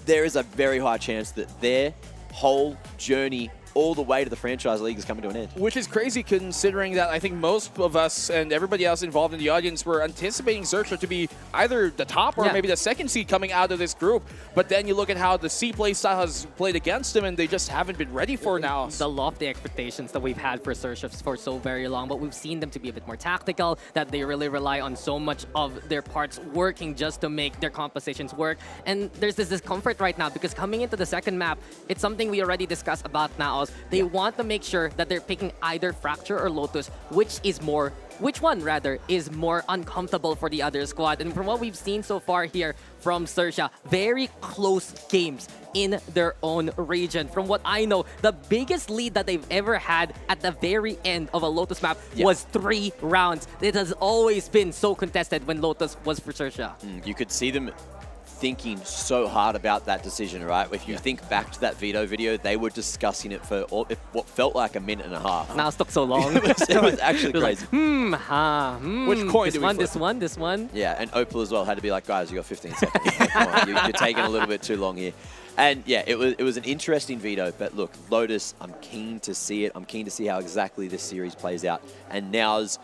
Speaker 4: there is a very high chance that their whole journey all the way to the franchise league is coming to an end.
Speaker 10: Which is crazy, considering that I think most of us and everybody else involved in the audience were anticipating Zershia to be either the top or maybe the second seed coming out of this group. But then you look at how the C play style has played against them, and they just haven't been ready for now.
Speaker 9: The lofty expectations that we've had for Zershia for so very long, but we've seen them to be a bit more tactical, that they really rely on so much of their parts working just to make their compositions work. And there's this discomfort right now, because coming into the second map, it's something we already discussed about now. They want to make sure that they're picking either Fracture or Lotus, which one is more uncomfortable for the other squad. And from what we've seen so far here from Zershia, very close games in their own region. From what I know, the biggest lead that they've ever had at the very end of a Lotus map was 3 rounds. It has always been so contested when Lotus was for Zershia.
Speaker 4: You could see them thinking so hard about that decision, right? If you think back to that veto video, they were discussing it for what felt like a minute and a half.
Speaker 9: Now it took so long.
Speaker 4: it was actually crazy.
Speaker 10: Which coin do we
Speaker 9: flip? This one.
Speaker 4: Yeah, and Opal as well had to be like, guys, you got 15 seconds. Come on, you're taking a little bit too long here. And yeah, it was an interesting veto, but look, Lotus, I'm keen to see it. I'm keen to see how exactly this series plays out. And Naos,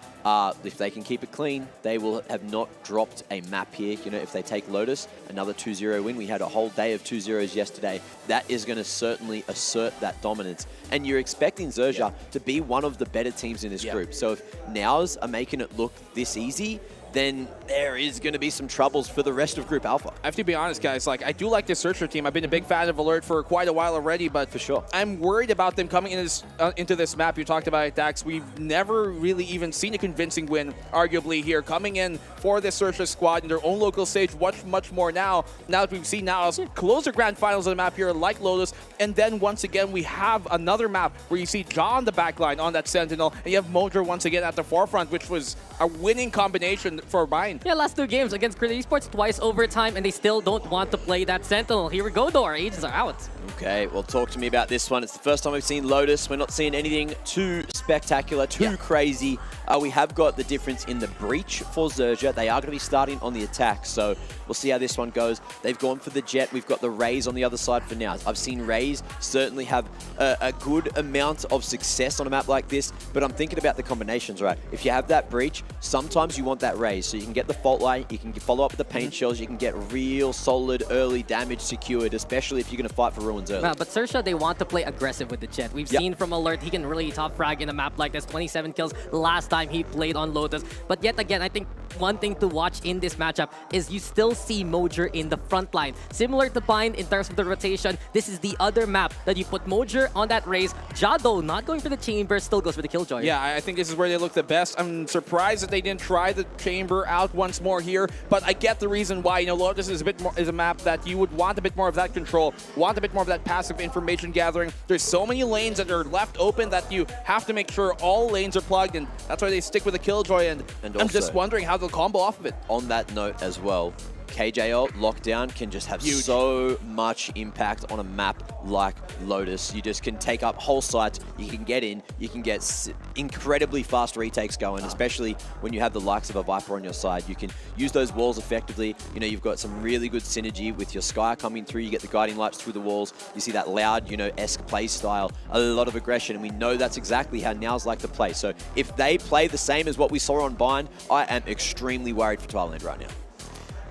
Speaker 4: if they can keep it clean, they will have not dropped a map here. You know, if they take Lotus, another 2-0 win. We had a whole day of 2-0s yesterday. That is going to certainly assert that dominance. And you're expecting Zershia to be one of the better teams in this group. So if Naos are making it look this easy, then there is going to be some troubles for the rest of Group Alpha.
Speaker 10: I have to be honest, guys. Like, I do like this Zershia team. I've been a big fan of VALORANT for quite a while already, but
Speaker 4: for sure,
Speaker 10: I'm worried about them coming into this map. You talked about it, Dax. We've never really even seen a convincing win, arguably, here. Coming in for this Zershia squad in their own local stage, much more now. Now that we've seen Naos close the grand finals of the map here, like Lotus, and then once again, we have another map where you see John the backline on that Sentinel, and you have Mojo once again at the forefront, which was a winning combination for Bind.
Speaker 9: Yeah, last 2 games against Crit Esports, twice overtime, and they still don't want to play that Sentinel. Here we go, though. Our ages are out.
Speaker 4: Okay, well, talk to me about this one. It's the first time we've seen Lotus. We're not seeing anything too spectacular, too crazy. We have got the difference in the breach for Zershia. They are going to be starting on the attack, so we'll see how this one goes. They've gone for the Jet. We've got the Raze on the other side for now. I've seen Raze certainly have a good amount of success on a map like this, but I'm thinking about the combinations, right? If you have that breach, sometimes you want that Raze, so you can get the fault line, you can follow up with the paint shells, you can get real solid early damage secured, especially if you're going to fight for ruins early.
Speaker 9: But Zershia, they want to play aggressive with the Jet. We've seen from Alert, he can really top frag in a map like this. 27 kills last time he played on Lotus. But yet again, I think one thing to watch in this matchup is you still see Mojer in the front line. Similar to Bind in terms of the rotation, this is the other map that you put Mojer on that Raze. Jado not going for the Chamber, still goes for the Killjoy.
Speaker 10: Yeah, I think this is where they look the best. I'm surprised that they didn't try the Chamber out once more here, but I get the reason why. You know, Lotus is a map that you would want a bit more of that control, want a bit more of that passive information gathering. There's so many lanes that are left open that you have to make sure all lanes are plugged, and that's why they stick with the Killjoy, and I'm just wondering how they'll combo off of it.
Speaker 4: On that note as well, KJL lockdown can just have so much impact on a map like Lotus. You just can take up whole sites, you can get in, you can get incredibly fast retakes going, especially when you have the likes of a Viper on your side. You can use those walls effectively. You know, you've got some really good synergy with your Sky coming through, you get the guiding lights through the walls, you see that loud, you know, esque play style, a lot of aggression, and we know that's exactly how Naos like to play. So if they play the same as what we saw on Bind, I am extremely worried for Thailand right now.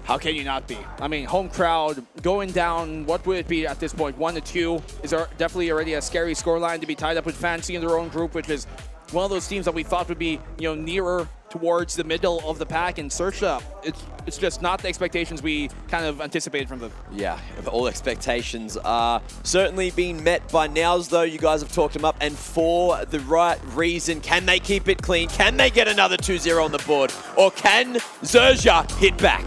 Speaker 10: How can you not be? I mean, home crowd going down, what would it be at this point? 1-2 is definitely already a scary scoreline to be tied up with Fancy in their own group, which is one of those teams that we thought would be, you know, nearer towards the middle of the pack, and Zershia, it's just not the expectations we kind of anticipated from them.
Speaker 4: Yeah, all expectations are certainly being met by Naos, though. You guys have talked them up, and for the right reason. Can they keep it clean? Can they get another 2-0 on the board? Or can Zershia hit back?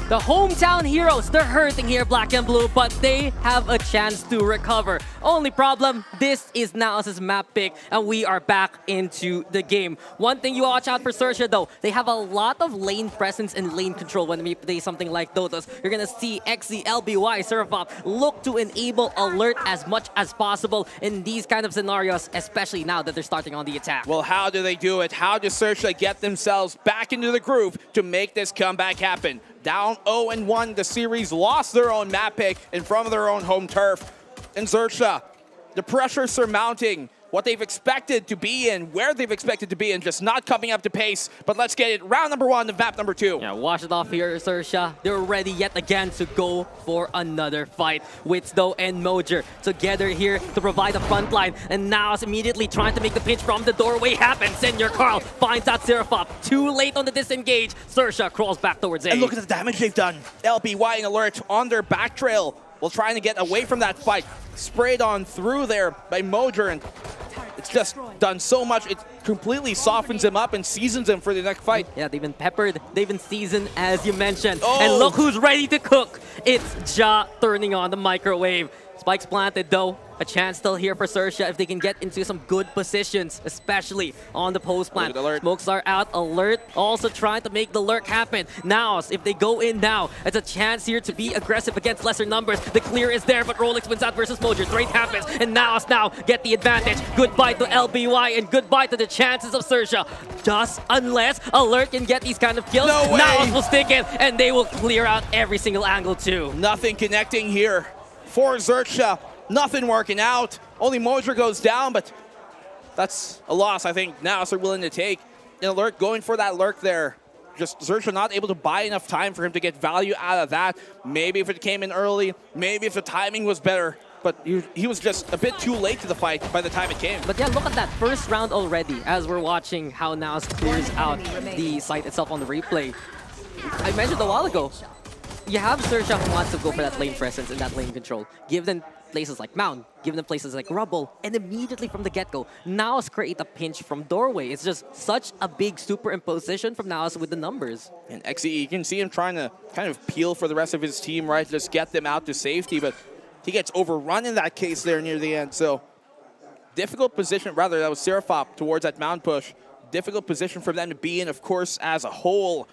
Speaker 9: The hometown heroes, they're hurting here, black and blue, but they have a chance to recover. Only problem, this is Naos' map pick, and we are back into the game. One thing you watch out for Zershia, though, they have a lot of lane presence and lane control when we play something like Dotas. You're gonna see XZ, LBY, Serapop look to enable alert as much as possible in these kind of scenarios, especially now that they're starting on the attack.
Speaker 10: Well, how do they do it? How does Zershia get themselves back into the groove to make this comeback happen? Down 0-1, the series lost their own map pick in front of their own home turf. And Zershia, the pressure surmounting what they've expected to be in, where they've expected to be in, just not coming up to pace. But let's get it. Round number 1 of map number 2.
Speaker 9: Yeah, wash it off here, Zershia. They're ready yet again to go for another fight. Witsdo and Mojer together here to provide a front line. And now it's immediately trying to make the pinch from the doorway happen. Senior Carl finds out Serapop. Too late on the disengage. Zershia crawls back towards A.
Speaker 10: And look at the damage they've done. LBY and Alert on their back trail while trying to get away from that fight. Sprayed on through there by Mojer, and it's just done so much. It completely softens him up and seasons him for the next fight.
Speaker 9: Yeah, they've been peppered, they've been seasoned, as you mentioned. Oh. And look who's ready to cook. It's Ja turning on the microwave. Spikes planted, though. A chance still here for Zershia if they can get into some good positions, especially on the post plant. Smokes are out. Alert also trying to make the lurk happen. Naos, if they go in now, it's a chance here to be aggressive against lesser numbers. The clear is there, but Rolex wins out versus Mojer. Trade happens, and Naos now get the advantage. Goodbye to LBY, and goodbye to the chances of Zershia. Just unless Alert can get these kind of kills,
Speaker 10: no way.
Speaker 9: Naos will stick it, and they will clear out every single angle too.
Speaker 10: Nothing connecting here for Zershia. Nothing working out. Only Mojer goes down, but that's a loss I think Naos are willing to take. And Alert going for that lurk there. Just Zershia not able to buy enough time for him to get value out of that. Maybe if it came in early, maybe if the timing was better. But he was just a bit too late to the fight by the time it came.
Speaker 9: But yeah, look at that first round already as we're watching how Naos clears out the site itself on the replay. I mentioned a while ago, you have Zershia who wants to go for that lane presence and that lane control. Give them places like Mound, give them places like Rubble, and immediately from the get-go, Naos create a pinch from doorway. It's just such a big superimposition from Naos with the numbers.
Speaker 10: And XE, you can see him trying to kind of peel for the rest of his team, right? Just get them out to safety, but he gets overrun in that case there near the end. So difficult position, rather, that was Serapop towards that Mound push. Difficult position for them to be in, of course, as a whole.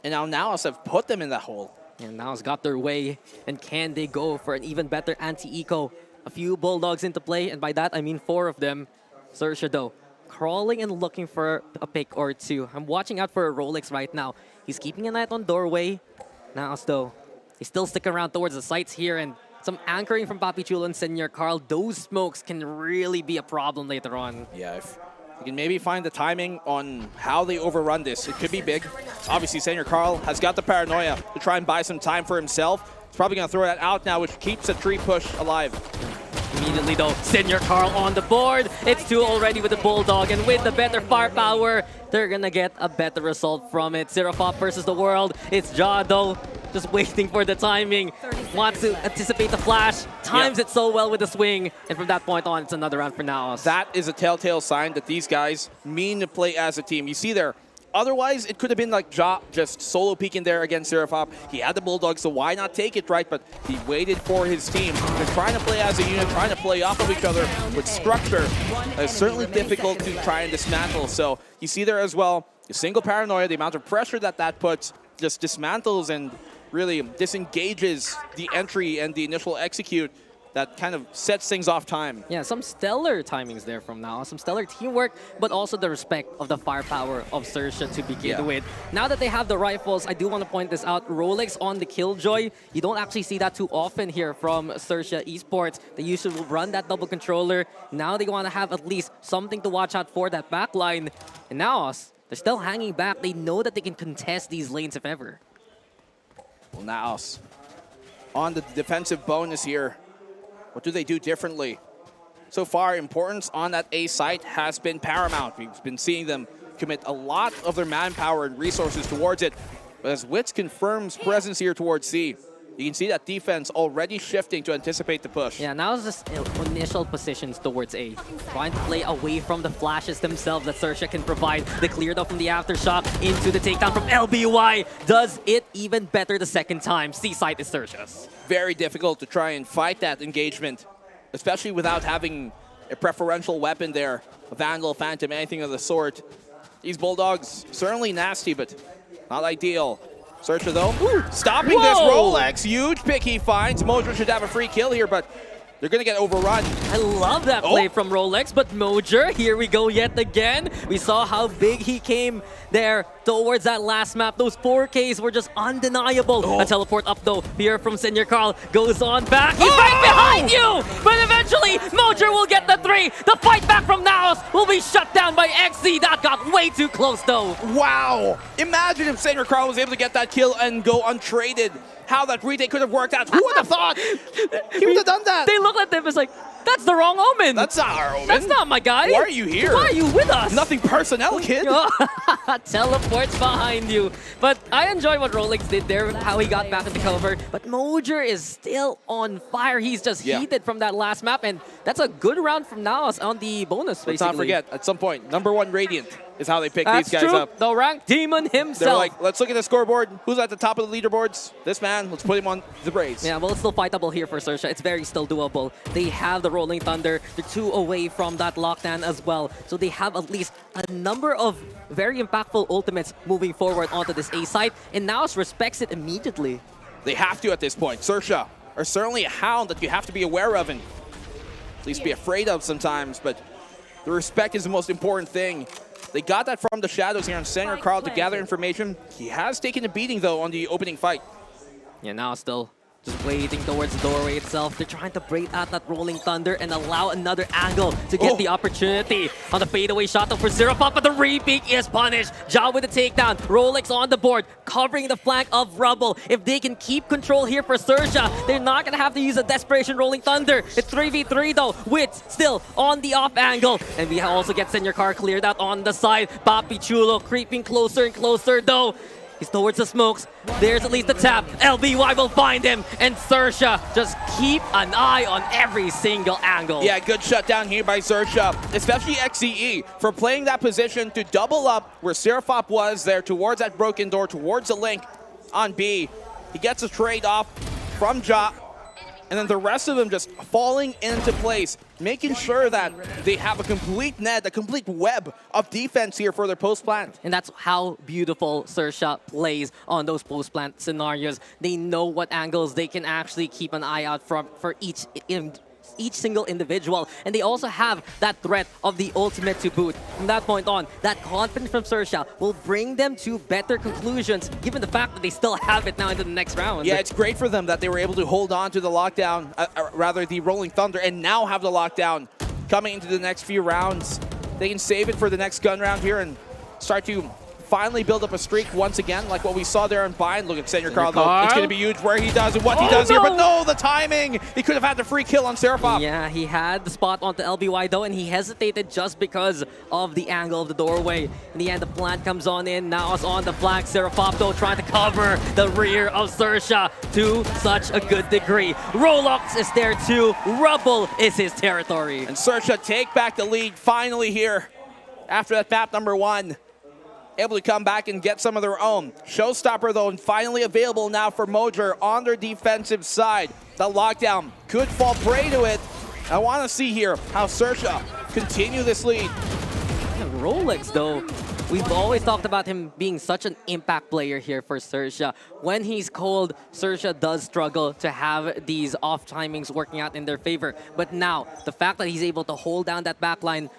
Speaker 10: And now Naos have put them in that hole.
Speaker 9: And Naos got their way, and can they go for an even better anti-eco? A few Bulldogs into play, and by that I mean 4 of them. Zershia, though, crawling and looking for a pick or two. I'm watching out for a Rolex right now. He's keeping an eye on doorway. Naos, though, they still stick around towards the sites here, and some anchoring from Papi Chulo and Senior Carl. Those smokes can really be a problem later on.
Speaker 10: Yeah, if you can maybe find the timing on how they overrun this, it could be big. Obviously, Senior Carl has got the paranoia to try and buy some time for himself. He's probably going to throw that out now, which keeps the tree push alive.
Speaker 9: Immediately, though, Senior Carl on the board. It's 2 already with the Bulldog, and with the better firepower, they're going to get a better result from it. Serapop versus the world. It's Ja, though, just waiting for the timing. Wants to anticipate the flash. Times it so well with the swing. And from that point on, it's another round for Naos.
Speaker 10: That is a telltale sign that these guys mean to play as a team. You see there, otherwise, it could have been like Ja just solo peeking there against Serapop. He had the Bulldog, so why not take it, right? But he waited for his team. They're trying to play as a unit, trying to play off of each other with structure. It's certainly difficult to try and dismantle. So you see there as well, a single paranoia, the amount of pressure that that puts just dismantles and really disengages the entry and the initial execute that kind of sets things off time.
Speaker 9: Yeah, some stellar timings there from Naos, some stellar teamwork, but also the respect of the firepower of Zershia to begin with. Now that they have the rifles, I do want to point this out, Rolex on the Killjoy. You don't actually see that too often here from Zershia Esports. They usually run that double controller. Now they want to have at least something to watch out for that backline. And Naos, they're still hanging back. They know that they can contest these lanes if ever.
Speaker 10: Well, Naos on the defensive bonus here. What do they do differently? So far, importance on that A site has been paramount. We've been seeing them commit a lot of their manpower and resources towards it. But as Wits confirms presence here towards C, you can see that defense already shifting to anticipate the push.
Speaker 9: Yeah, now it's just initial positions towards A. Trying to play away from the flashes themselves that Zershia can provide. They cleared off from the aftershock into the takedown from LBY. Does it even better the second time. C side is Zershia's.
Speaker 10: Very difficult to try and fight that engagement, especially without having a preferential weapon there. A Vandal, Phantom, anything of the sort. These Bulldogs, certainly nasty, but not ideal. Zershia though, stopping this Rolex. Huge pick he finds. Mojo should have a free kill here, but they're going to get overrun.
Speaker 9: I love that play from Rolex, but Mojer, here we go yet again. We saw how big he came there towards that last map. Those 4Ks were just undeniable. A teleport up though here from Senior Carl. Goes on back. He's right behind you! But eventually, Mojer will get the 3. The fight back from Naos will be shut down by XZ. That got way too close though.
Speaker 10: Wow! Imagine if Senior Carl was able to get that kill and go untraded. How that retake could have worked out. Who would have thought? He would have done that.
Speaker 9: They look at them as like, that's the wrong omen.
Speaker 10: That's not our omen.
Speaker 9: That's not my guy.
Speaker 10: Why are you here?
Speaker 9: Why are you with us?
Speaker 10: Nothing personnel, kid.
Speaker 9: Teleports behind you. But I enjoy what Rolex did there, how he got back into cover. But Mojer is still on fire. He's just heated from that last map. And that's a good round from Naos on the bonus, basically.
Speaker 10: Let's not forget, at some point, #1 Radiant is how they pick these guys
Speaker 9: true.
Speaker 10: up.
Speaker 9: The rank demon himself.
Speaker 10: They're like, let's look at the scoreboard. Who's at the top of the leaderboards? This man. Let's put him on the Braves.
Speaker 9: Yeah, well, it's still fightable here for Zershia. It's very still doable. They have the Rolling Thunder. They're 2 away from that lockdown as well. So they have at least a number of very impactful ultimates moving forward onto this A site. And Naos respects it immediately.
Speaker 10: They have to at this point. Zershia are certainly a hound that you have to be aware of and at least be afraid of sometimes. But the respect is the most important thing. They got that from the shadows here on Senior Carl to gather information. He has taken a beating, though, on the opening fight.
Speaker 9: Yeah, now still just waiting towards the doorway itself. They're trying to break out that Rolling Thunder and allow another angle to get the opportunity. On the fadeaway shot though for Zerapop, but the repeat is punished. Ja with the takedown. Rolex on the board, covering the flank of Rubble. If they can keep control here for Zershia, they're not going to have to use a Desperation Rolling Thunder. It's 3v3 though. Wits still on the off angle. And we also get Senior Car cleared out on the side. Papi Chulo creeping closer and closer though. He's towards the smokes. There's at least the tap. LBY will find him. And Zershia just keep an eye on every single angle.
Speaker 10: Yeah, good shutdown here by Zershia, especially XCE for playing that position to double up where Seraphop was there towards that broken door, towards the link on B. He gets a trade off from Ja. And then the rest of them just falling into place, making sure that they have a complete net, a complete web of defense here for their post-plant.
Speaker 9: And that's how beautiful Zershia plays on those post-plant scenarios. They know what angles they can actually keep an eye out for each single individual. And they also have that threat of the ultimate to boot. From that point on, that confidence from Zershia will bring them to better conclusions, given the fact that they still have it now into the next round.
Speaker 10: Yeah, it's great for them that they were able to hold on to the lockdown, rather the Rolling Thunder, and now have the lockdown coming into the next few rounds. They can save it for the next gun round here and start to finally build up a streak once again, like what we saw there in Bind. Look at Senior Carl, though. It's going to be huge where he does and what he does here, but no, the timing! He could have had the free kill on Seraphop.
Speaker 9: Yeah, he had the spot onto LBY, though, and he hesitated just because of the angle of the doorway. In the end, the plant comes on in. Now it's on the flank. Seraphop, though, trying to cover the rear of Zershia to such a good degree. Rolex is there, too. Rubble is his territory.
Speaker 10: And Zershia take back the lead finally here after that map #1. Able to come back and get some of their own. Showstopper, though, and finally available now for Mojer on their defensive side. The lockdown could fall prey to it. I want to see here how Zershia continue this lead.
Speaker 9: And Rolex, though, we've always talked about him being such an impact player here for Zershia. When he's cold, Zershia does struggle to have these off timings working out in their favor. But now, the fact that he's able to hold down that backline,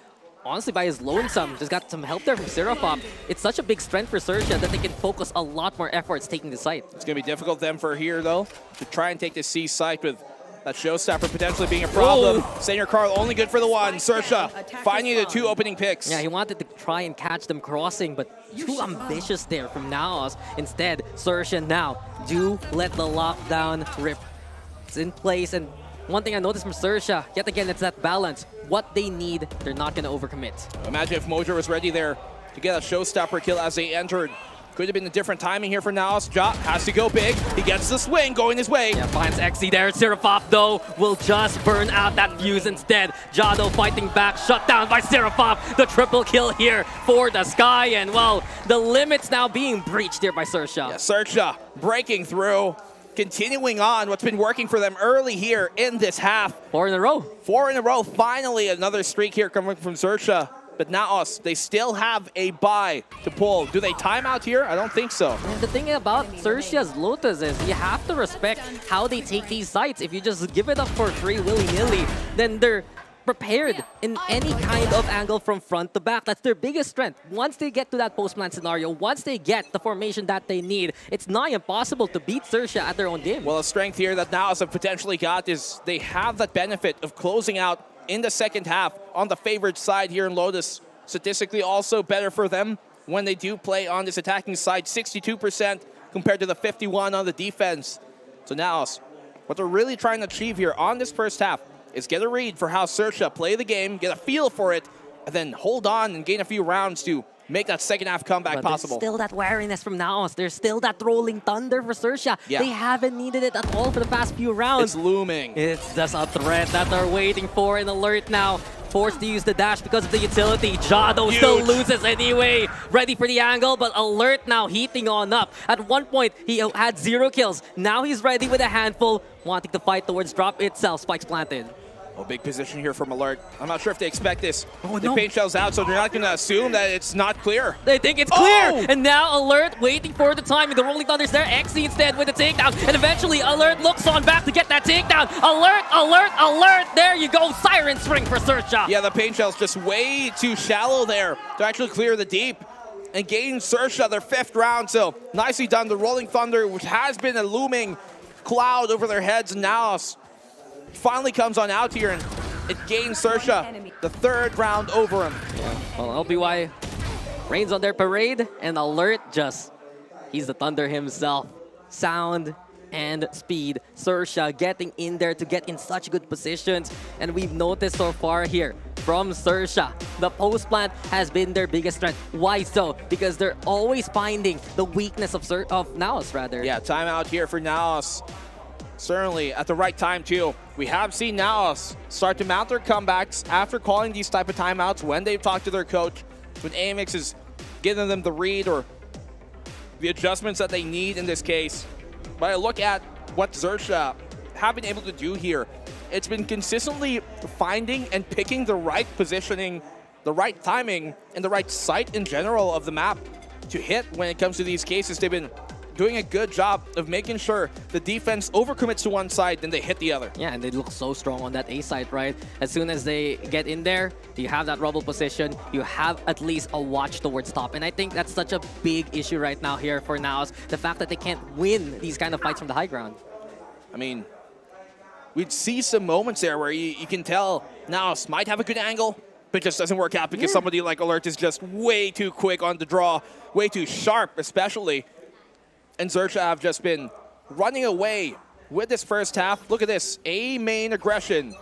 Speaker 9: honestly, by his lonesome, just got some help there from Seraphop. It's such a big strength for Zershia that they can focus a lot more efforts taking the site.
Speaker 10: It's going to be difficult then for here, though, to try and take the C site with that Showstopper potentially being a problem. Senior Carl only good for the one. Zershia finding the 2 opening picks.
Speaker 9: Yeah, he wanted to try and catch them crossing, but too ambitious there from Naos. Instead, Zershia now do let the lockdown rip. It's in place, and one thing I noticed from Zershia, yet again, it's that balance. What they need, they're not going to overcommit.
Speaker 10: Imagine if Mojer was ready there to get a showstopper kill as they entered. Could have been a different timing here for Naos. Ja has to go big. He gets the swing going his way.
Speaker 9: Yeah, finds Xe there. Seraphoff, though, will just burn out that fuse instead. Ja, though, fighting back. Shut down by Seraphoff. The triple kill here for the Sky. And, well, the limits now being breached here by Zershia.
Speaker 10: Yeah, Zershia breaking through. Continuing on what's been working for them early here in this half.
Speaker 9: 4 in a row.
Speaker 10: 4 in a row. Finally, another streak here coming from Zershia. But Naos, they still have a buy to pull. Do they time out here? I don't think so.
Speaker 9: And the thing about Zershia's Lotus is you have to respect how they take these sites. If you just give it up for free willy-nilly, then they're prepared in any kind of angle from front to back. That's their biggest strength. Once they get to that post-plant scenario, once they get the formation that they need, it's nigh impossible to beat Zershia at their own game.
Speaker 10: Well, a strength here that Naos have potentially got is they have that benefit of closing out in the second half on the favored side here in Lotus. Statistically also better for them when they do play on this attacking side. 62% compared to the 51 on the defense. So Naos, what they're really trying to achieve here on this first half is get a read for how Zershia play the game, get a feel for it, and then hold on and gain a few rounds to make that second half comeback possible.
Speaker 9: There's still that wariness from Naos. There's still that rolling thunder for Zershia.
Speaker 10: Yeah.
Speaker 9: They haven't needed it at all for the past few rounds.
Speaker 10: It's looming.
Speaker 9: It's just a threat that they're waiting for. An alert now. Forced to use the dash because of the utility. Jado still loses anyway. Ready for the angle, but alert now heating on up. At one point, he had 0 kills. Now he's ready with a handful, wanting to fight towards drop itself. Spikes planted.
Speaker 10: Oh, big position here from Alert. I'm not sure if they expect this.
Speaker 9: Oh,
Speaker 10: the paint shell's out, so they're not going to assume that it's not clear.
Speaker 9: They think it's clear, and now Alert waiting for the timing. The rolling thunder's there. Xe instead with the takedown, and eventually Alert looks on back to get that takedown. Alert, alert, alert! There you go, siren string for Zershia.
Speaker 10: Yeah, the paint shell's just way too shallow there to actually clear the deep and gain Zershia their 5th round. So nicely done. The rolling thunder, which has been a looming cloud over their heads, now finally comes on out here, and it gains Zershia the 3rd round over him.
Speaker 9: Yeah. Well, LBY rains on their parade, and Alert he's the thunder himself. Sound and speed. Zershia getting in there to get in such good positions, and we've noticed so far here from Zershia, the post plant has been their biggest strength. Why so? Because they're always finding the weakness of Naos, rather.
Speaker 10: Yeah, timeout here for Naos. Certainly at the right time too. We have seen Naos start to mount their comebacks after calling these type of timeouts when they've talked to their coach, when AMX is giving them the read or the adjustments that they need in this case. But I look at what Zershia have been able to do here. It's been consistently finding and picking the right positioning, the right timing, and the right site in general of the map to hit when it comes to these cases. They've been doing a good job of making sure the defense overcommits to one side, then they hit the other.
Speaker 9: Yeah, and they look so strong on that A side, right? As soon as they get in there, you have that rubble position, you have at least a watch towards top. And I think that's such a big issue right now here for Naos, the fact that they can't win these kind of fights from the high ground.
Speaker 10: I mean, we'd see some moments there where you can tell Naos might have a good angle, but it just doesn't work out because somebody like Alert is just way too quick on the draw, way too sharp especially. And Zershia have just been running away with this first half. Look at this, A main aggression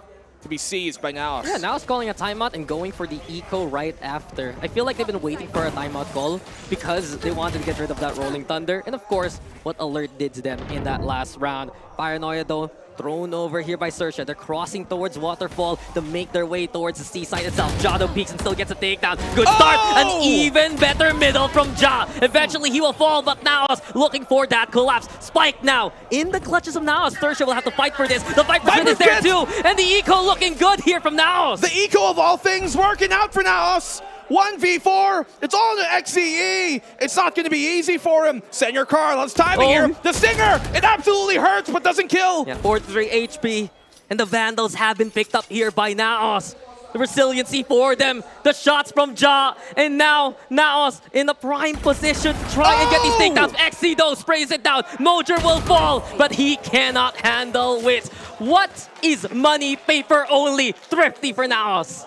Speaker 10: to be seized by Naos.
Speaker 9: Yeah, Naos calling a timeout and going for the eco right after. I feel like they've been waiting for a timeout call because they wanted to get rid of that rolling thunder. And of course, what Alert did to them in that last round. Paranoia though, thrown over here by Zershia. They're crossing towards Waterfall to make their way towards the seaside itself. Jado peeks and still gets a takedown. Good start. An even better middle from Ja. Eventually he will fall, but Naos looking for that collapse. Spike now in the clutches of Naos. Zershia will have to fight for this. The fight for Fit is there too. And the eco looking good here from Naos.
Speaker 10: The eco of all things working out for Naos. 1v4, it's all in the XCE. It's not going to be easy for him. Senior Carlos timing here. The Stinger, it absolutely hurts but doesn't kill.
Speaker 9: Yeah, 43 HP. And the Vandals have been picked up here by Naos. The resiliency for them, the shots from Ja, and now Naos in the prime position to try and get these takedowns. Xe though sprays it down. Mojer will fall, but he cannot handle Wits. What is money paper only? Thrifty for Naos.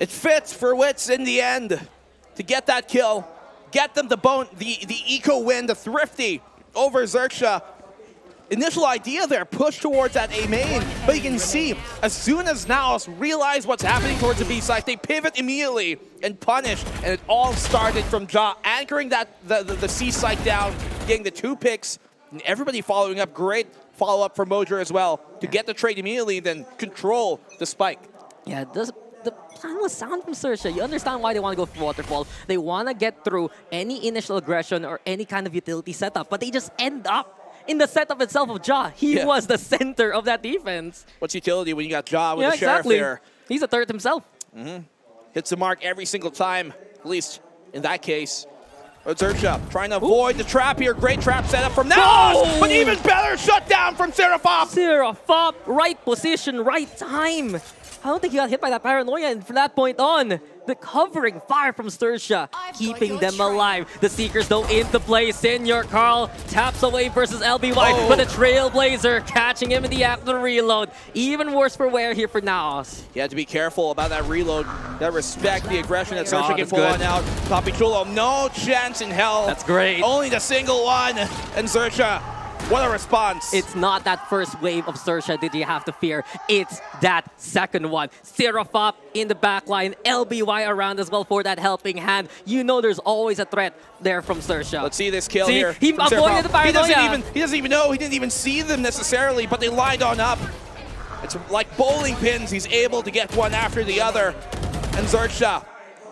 Speaker 10: It fits for Wits in the end to get that kill, get them the eco win, the Thrifty over Zershia. initial idea there, push towards that A main. But you can see, as soon as Naos realize what's happening towards the B side, they pivot immediately and punish. And it all started from Ja anchoring the C side down, getting the 2 picks, and everybody following up. Great follow-up from Mojer as well to get the trade immediately, then control the spike.
Speaker 9: Yeah, the plan was sound from Zershia. You understand why they want to go for Waterfall. They want to get through any initial aggression or any kind of utility setup, but they just end up in the setup itself of Ja. He was the center of that defense.
Speaker 10: What's utility when you got Ja with the Sheriff there?
Speaker 9: He's a third himself.
Speaker 10: Hits the mark every single time, at least in that case. But Zershia trying to avoid the trap here. Great trap setup from Naos, but even better shutdown from Seraphop.
Speaker 9: Seraphop, right position, right time. I don't think he got hit by that paranoia, and from that point on, the covering fire from Zershia, keeping them alive. The Seekers though into play. Senior Carl taps away versus LBY, but the Trailblazer catching him in the act of the reload. Even worse for wear here for Naos.
Speaker 10: You have to be careful about that reload. That respect the aggression that Zershia can pull on out. Papi Chulo, no chance in hell.
Speaker 9: That's great.
Speaker 10: Only the single one, and Zershia. What a response.
Speaker 9: It's not that first wave of Zershia that you have to fear. It's that second one. Seraphop in the back line, LBY around as well for that helping hand. You know there's always a threat there from Zershia.
Speaker 10: Let's see this kill here.
Speaker 9: He avoided the paranoia.
Speaker 10: He doesn't even know. He didn't even see them necessarily, but they lined on up. It's like bowling pins. He's able to get one after the other. And Zershia,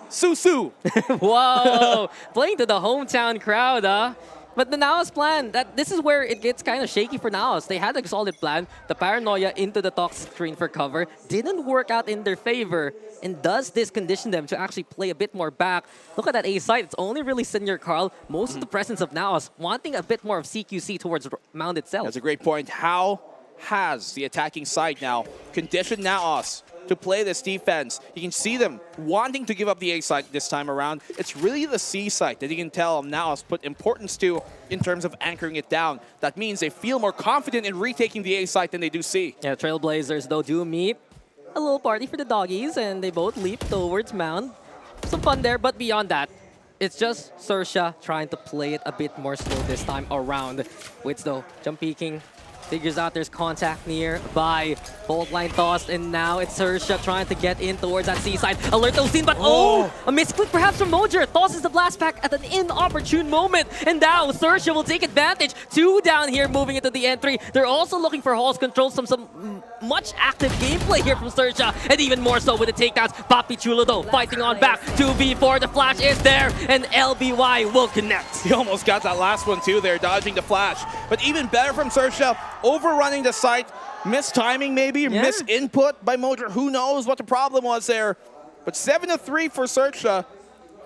Speaker 10: Susu.
Speaker 9: Whoa, playing to the hometown crowd, huh? But the Naos plan, this is where it gets kind of shaky for Naos. They had a solid plan. The paranoia into the toxic screen for cover didn't work out in their favor. And does this condition them to actually play a bit more back? Look at that A side. It's only really Senior Carl. Most of the presence of Naos wanting a bit more of CQC towards Mound itself.
Speaker 10: That's a great point. How has the attacking side now conditioned Naos to play this defense? You can see them wanting to give up the A side this time around. It's really the C side that you can tell Naos put importance to in terms of anchoring it down. That means they feel more confident in retaking the A side than they do C.
Speaker 9: Yeah, Trailblazers though do meet. A little party for the doggies, and they both leap towards Mound. Some fun there, but beyond that, it's just Zershia trying to play it a bit more slow this time around. Wits though, jump peeking. Figures out there's contact nearby. Bolt line tossed, and now it's Zershia trying to get in towards that C side. Alert those seen, but a misclick perhaps from Mojer. Tosses the blast pack at an inopportune moment. And now Zershia will take advantage. 2 down here moving into the entry. They're also looking for Hall's control. Some much active gameplay here from Zershia. And even more so with the takedowns. Papi Chulo though fighting on back. 2v4, the flash is there. And LBY will connect.
Speaker 10: He almost got that last one too there, dodging the flash. But even better from Zershia, overrunning the site, missed timing maybe, missed input by Mojer. Who knows what the problem was there. But 7-3 for Zershia.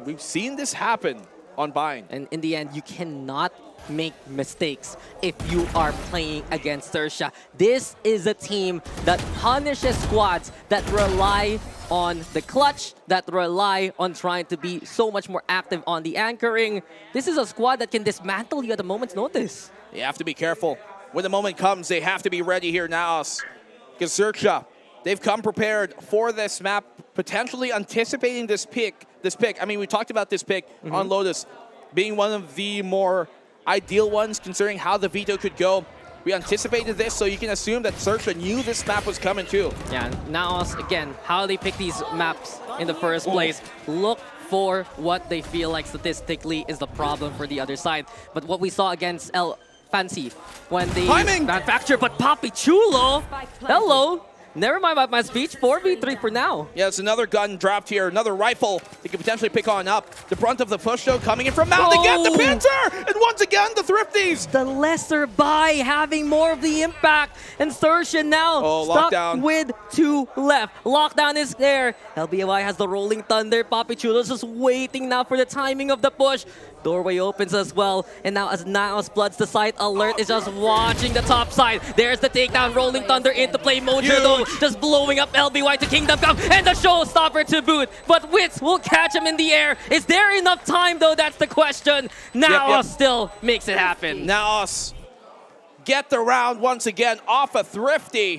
Speaker 10: We've seen this happen on Bind.
Speaker 9: And in the end, you cannot make mistakes if you are playing against Zershia. This is a team that punishes squads that rely on the clutch, that rely on trying to be so much more active on the anchoring. This is a squad that can dismantle you at a moment's notice.
Speaker 10: You have to be careful. When the moment comes, they have to be ready here now. Because Zershia, they've come prepared for this map, potentially anticipating this pick. I mean, we talked about this pick on Lotus being one of the more ideal ones, considering how the veto could go. We anticipated this, so you can assume that Zershia knew this map was coming too.
Speaker 9: Yeah, Naos, again, how they pick these maps in the first place. Look for what they feel like statistically is the problem for the other side. But what we saw against Fancy when the manufacturer, but Papi Chulo, hello. Never mind about my speech. 4v3 for now.
Speaker 10: Yeah, it's another gun dropped here, another rifle they could potentially pick on up. The brunt of the push, though, coming in from Mound again, the Pincer! And once again, the Thrifties!
Speaker 9: The lesser buy having more of the impact. And Zershia now stuck
Speaker 10: lockdown
Speaker 9: with 2 left. Lockdown is there. LBY has the Rolling Thunder. Papi Chulo's just waiting now for the timing of the push. Doorway opens as well, and now as Naos bloods the site, Alert is just watching the top side. There's the takedown, Rolling Thunder into play. Mojer though, just blowing up LBY to Kingdom Come, and the showstopper to boot. But Wits will catch him in the air. Is there enough time though? That's the question. Naos still makes it happen.
Speaker 10: Naos get the round once again off a Thrifty.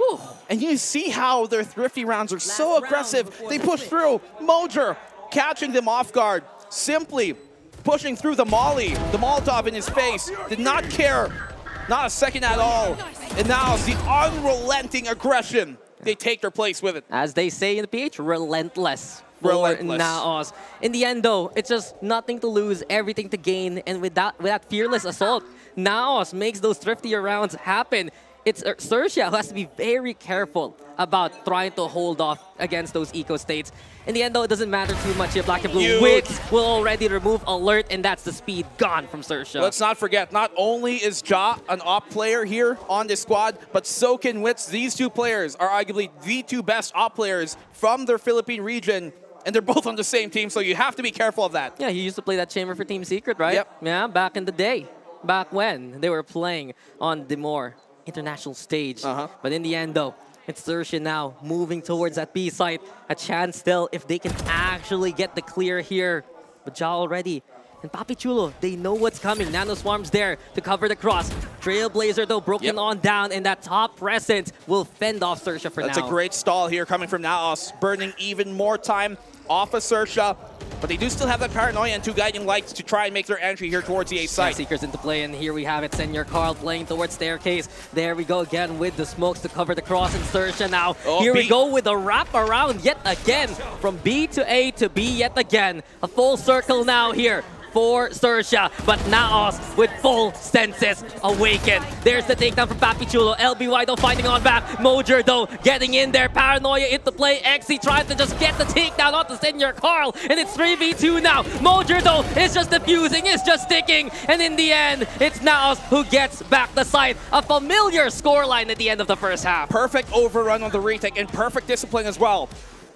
Speaker 10: And you see how their Thrifty rounds are so aggressive. They push through. Mojer catching them off guard. Simply pushing through the Molly, the Molotov in his face, did not care Not a second at all. And now it's the unrelenting aggression. They take their place with it.
Speaker 9: As they say in the PH, relentless.
Speaker 10: Relentless.
Speaker 9: Naos. In the end, though, it's just nothing to lose, everything to gain, and with that fearless assault, Naos makes those thriftier rounds happen. It's Zershia who has to be very careful about trying to hold off against those eco states. In the end, though, it doesn't matter too much here. Black and Blue Wits will already remove Alert, and that's the speed gone from Zershia.
Speaker 10: Let's not forget, not only is Ja an op player here on this squad, but so can Wits. These two players are arguably the two best op players from their Philippine region, and they're both on the same team, so you have to be careful of that.
Speaker 9: Yeah, he used to play that chamber for Team Secret, right?
Speaker 10: Yep.
Speaker 9: Yeah, back in the day. Back when they were playing on the more international stage. But in the end, though, it's Zershia now moving towards that B site. A chance still if they can actually get the clear here. But Ja already. And Papi Chulo, they know what's coming. Nano Swarm's there to cover the cross. Trailblazer, though, broken on down. And that top presence will fend off Zershia for now.
Speaker 10: That's a great stall here coming from Naos, burning even more time off of Zershia. But they do still have that paranoia and two guiding lights to try and make their entry here towards the A site.
Speaker 9: Seekers into play, and here we have it. Senior Carl playing towards staircase. There we go again with the smokes to cover the cross and Zershia now. Here we go with a wrap around yet again. From B to A to B yet again. A full circle now here for Zershia, but Naos with full senses awakened. There's the takedown from Papi Chulo. LBY though fighting on back. Mojer though getting in there. Paranoia into play. Exy tries to just get the takedown onto Senior Carl, and it's 3v2 now. Mojer though is just defusing, it's just sticking, and in the end, it's Naos who gets back the side. A familiar scoreline at the end of the first half.
Speaker 10: Perfect overrun on the retake and perfect discipline as well.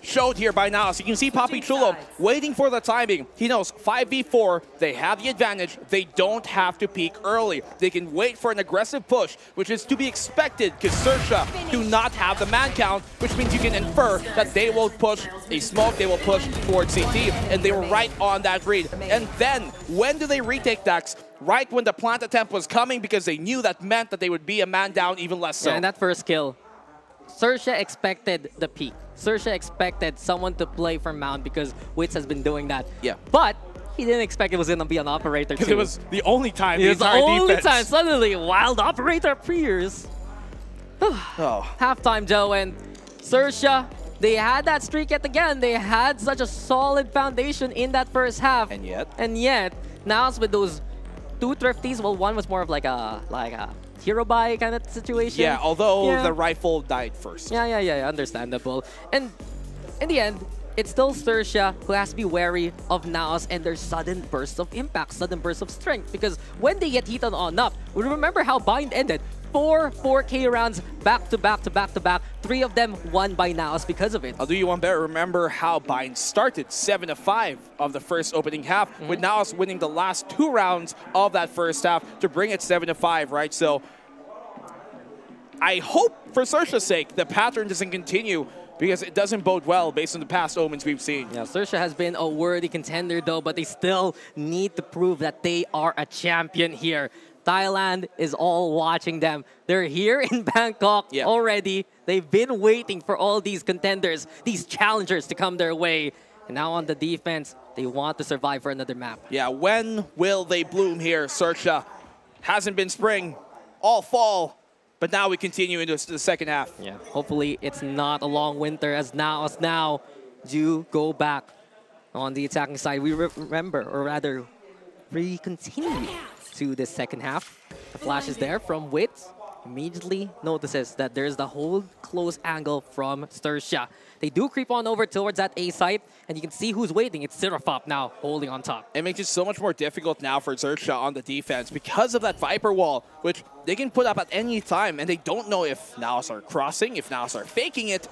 Speaker 10: Showed here by Naos. You can see Papi Chulo waiting for the timing. He knows 5v4, they have the advantage. They don't have to peak early. They can wait for an aggressive push, which is to be expected because Zershia do not have the man count, which means you can infer that they will push a smoke, they will push towards CT, and they were right on that read. And then, when do they retake Dax? Right when the plant attempt was coming, because they knew that meant that they would be a man down, even less so.
Speaker 9: Yeah, and that first kill, Zershia expected the peak. Zershia expected someone to play for Mount because Wits has been doing that.
Speaker 10: Yeah.
Speaker 9: But he didn't expect it was going to be an operator too.
Speaker 10: It was the only time.
Speaker 9: It was the only time. Suddenly, wild operator appears. Halftime, Joe, and Zershia, they had that streak yet again. They had such a solid foundation in that first half.
Speaker 10: And
Speaker 9: yet, now with those two thrifties, well, one was more of like a hero buy kind of situation.
Speaker 10: Yeah, although the rifle died first.
Speaker 9: Yeah, understandable. And in the end, it's still Zershia who has to be wary of Naos and their sudden bursts of impact, sudden bursts of strength. Because when they get heated on up, we remember how Bind ended. 4K rounds back to back to back to back. 3 of them won by Naos because of it.
Speaker 10: I'll do you one better. Remember how Bind started 7-5 of the first opening half, with Naos winning the last 2 rounds of that first half to bring it 7-5, right? So I hope for Zershia's sake the pattern doesn't continue, because it doesn't bode well based on the past omens we've seen.
Speaker 9: Yeah, Zershia has been a worthy contender though, but they still need to prove that they are a champion here. Thailand is all watching them. They're here in Bangkok already. They've been waiting for all these contenders, these challengers to come their way. And now on the defense, they want to survive for another map.
Speaker 10: Yeah, when will they bloom here? Zershia hasn't been spring, all fall. But now we continue into the second half.
Speaker 9: Yeah, hopefully it's not a long winter, as Naos now do go back on the attacking side. We remember, or rather, we continue to the second half. The flash is there from Wits. Immediately notices that there's the whole close angle from Zershia. They do creep on over towards that A site, and you can see who's waiting. It's Sirafop now holding on top.
Speaker 10: It makes it so much more difficult now for Zershia on the defense because of that Viper wall, which they can put up at any time, and they don't know if Naos are crossing, if Naos are faking it,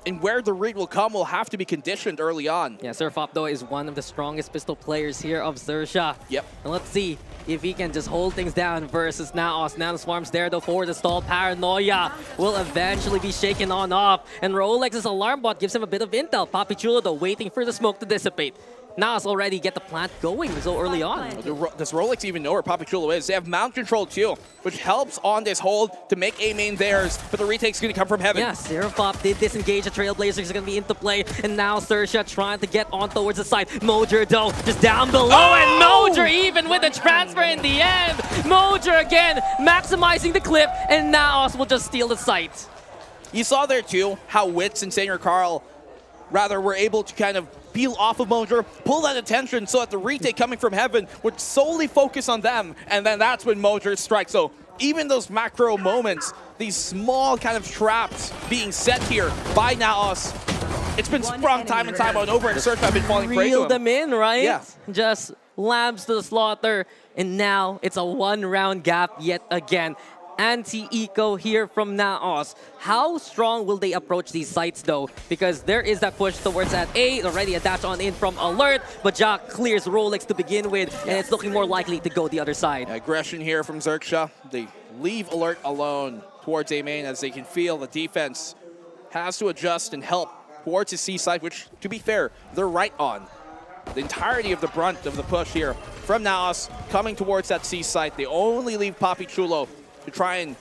Speaker 10: and where the read will come will have to be conditioned early on.
Speaker 9: Yeah, Sirafop, though, is one of the strongest pistol players here of Zershia.
Speaker 10: Yep.
Speaker 9: And let's see if he can just hold things down versus Naos. Nano Swarm's there, though, for the stall. Paranoia will eventually be shaken on off. And Rolex's alarm bot gives him a bit of intel. Papi Chulo, though, waiting for the smoke to dissipate. Naos already get the plant going so early on.
Speaker 10: Does Rolex even know where Papichulo is? They have mount control too, which helps on this hold to make A main theirs, but the retake's going to come from heaven.
Speaker 9: Yeah, Seraphop did disengage. The Trailblazers are going to be into play, and now Zershia trying to get on towards the side. Mojer, though, just down below, and Mojer even with the transfer in the end. Mojer again maximizing the clip, and Naos will just steal the site.
Speaker 10: You saw there too how Wits and Senior Carl were able to kind of peel off of Mojer, pull that attention so that the retake coming from heaven would solely focus on them, and then that's when Mojer strikes. So even those macro moments, these small kind of traps being set here by Naos, it's been sprung time and time over, and Zershia have been falling prey to
Speaker 9: Reel
Speaker 10: him.
Speaker 9: them in, right?
Speaker 10: Yeah.
Speaker 9: Just lambs to the slaughter, and now it's a one-round gap yet again. Anti-eco here from Naos. How strong will they approach these sites though? Because there is that push towards that A, already a dash on in from Alert, but Jack clears Rolex to begin with, and it's looking more likely to go the other side.
Speaker 10: Aggression here from Zershia. They leave Alert alone towards A main as they can feel the defense has to adjust and help towards the C side, which, to be fair, they're right on. The entirety of the brunt of the push here from Naos coming towards that C site. They only leave Papichulo to try and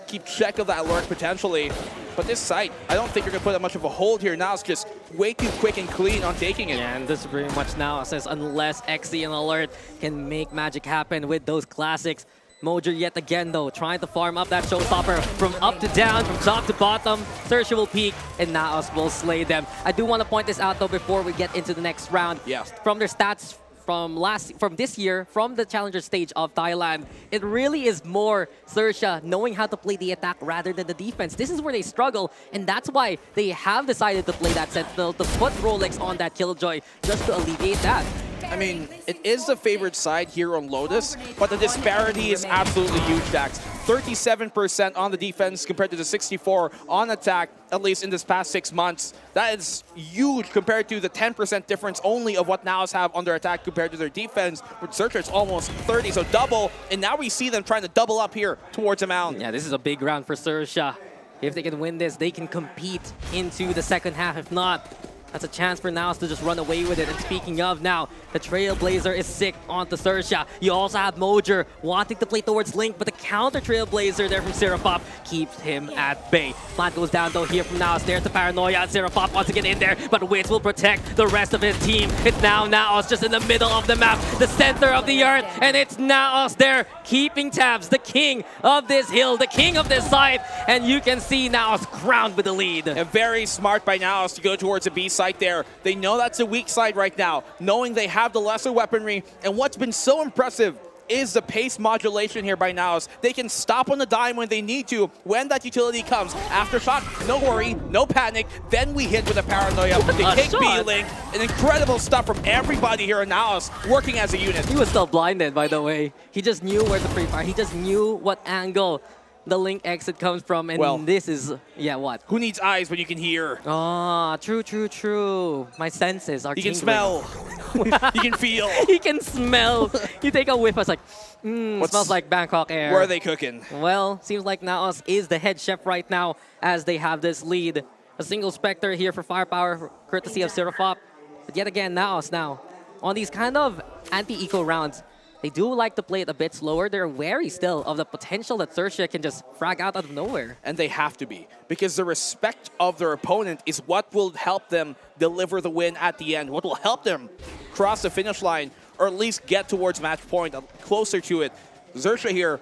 Speaker 10: keep check of that Alert potentially. But this site, I don't think you're going to put that much of a hold here. Now it's just way too quick and clean on taking it.
Speaker 9: Yeah, and this is pretty much now says unless XC and Alert can make magic happen with those classics. Mojer yet again though, trying to farm up that showstopper from up to down, from top to bottom. Zershia will peak and Naos will slay them. I do want to point this out though before we get into the next round.
Speaker 10: Yeah.
Speaker 9: From their stats from this year, from the challenger stage of Thailand, it really is more Zershia knowing how to play the attack rather than the defense. This is where they struggle, and that's why they have decided to play that Sentinel, to put Rolex on that Killjoy just to alleviate that.
Speaker 10: I mean, it is the favored side here on Lotus, but the disparity is absolutely huge, Dax. 37% on the defense compared to the 64 on attack, at least in this past 6 months. That is huge compared to the 10% difference only of what Naos have on their attack compared to their defense. With Zershia, it's almost 30, so double. And now we see them trying to double up here towards the mound.
Speaker 9: Yeah, this is a big round for Zershia. If they can win this, they can compete into the second half. If not, that's a chance for Naos to just run away with it. And speaking of now, the Trailblazer is sick onto Zershia. You also have Mojer wanting to play towards Link, but the counter Trailblazer there from Seraphop keeps him at bay. Plant goes down though here from Naos. There's the Paranoia, and Seraphop wants to get in there, but Wits will protect the rest of his team. It's now Naos just in the middle of the map, the center of the earth, and it's Naos there keeping tabs, the king of this hill, the king of this side, and you can see Naos crowned with the lead.
Speaker 10: And very smart by Naos to go towards the B side there. They know that's a weak side right now, knowing they have the lesser weaponry, and what's been so impressive is the pace modulation here by Naos. They can stop on the dime when they need to, when that utility comes. Aftershot, no worry, no panic, then we hit with a Paranoia. They kick B-Link, and incredible stuff from everybody here in Naos, working as a unit.
Speaker 9: He was still blinded, by the way. He just knew where to pre-fire. He just knew what angle the Link exit comes from, and
Speaker 10: well,
Speaker 9: this is, yeah, what?
Speaker 10: Who needs eyes when you can hear?
Speaker 9: Ah, true, true, true. My senses are
Speaker 10: You can
Speaker 9: tingling.
Speaker 10: smell. You can feel.
Speaker 9: He can smell. You take a whiff, it's like, smells like Bangkok air.
Speaker 10: Where are they cooking?
Speaker 9: Well, seems like Naos is the head chef right now as they have this lead. A single Spectre here for firepower, courtesy of Seraphop. But yet again, Naos now, on these kind of anti-eco rounds, they do like to play it a bit slower. They're wary still of the potential that Zershia can just frag out of nowhere.
Speaker 10: And they have to be, because the respect of their opponent is what will help them deliver the win at the end, what will help them cross the finish line, or at least get towards match point, closer to it. Zershia here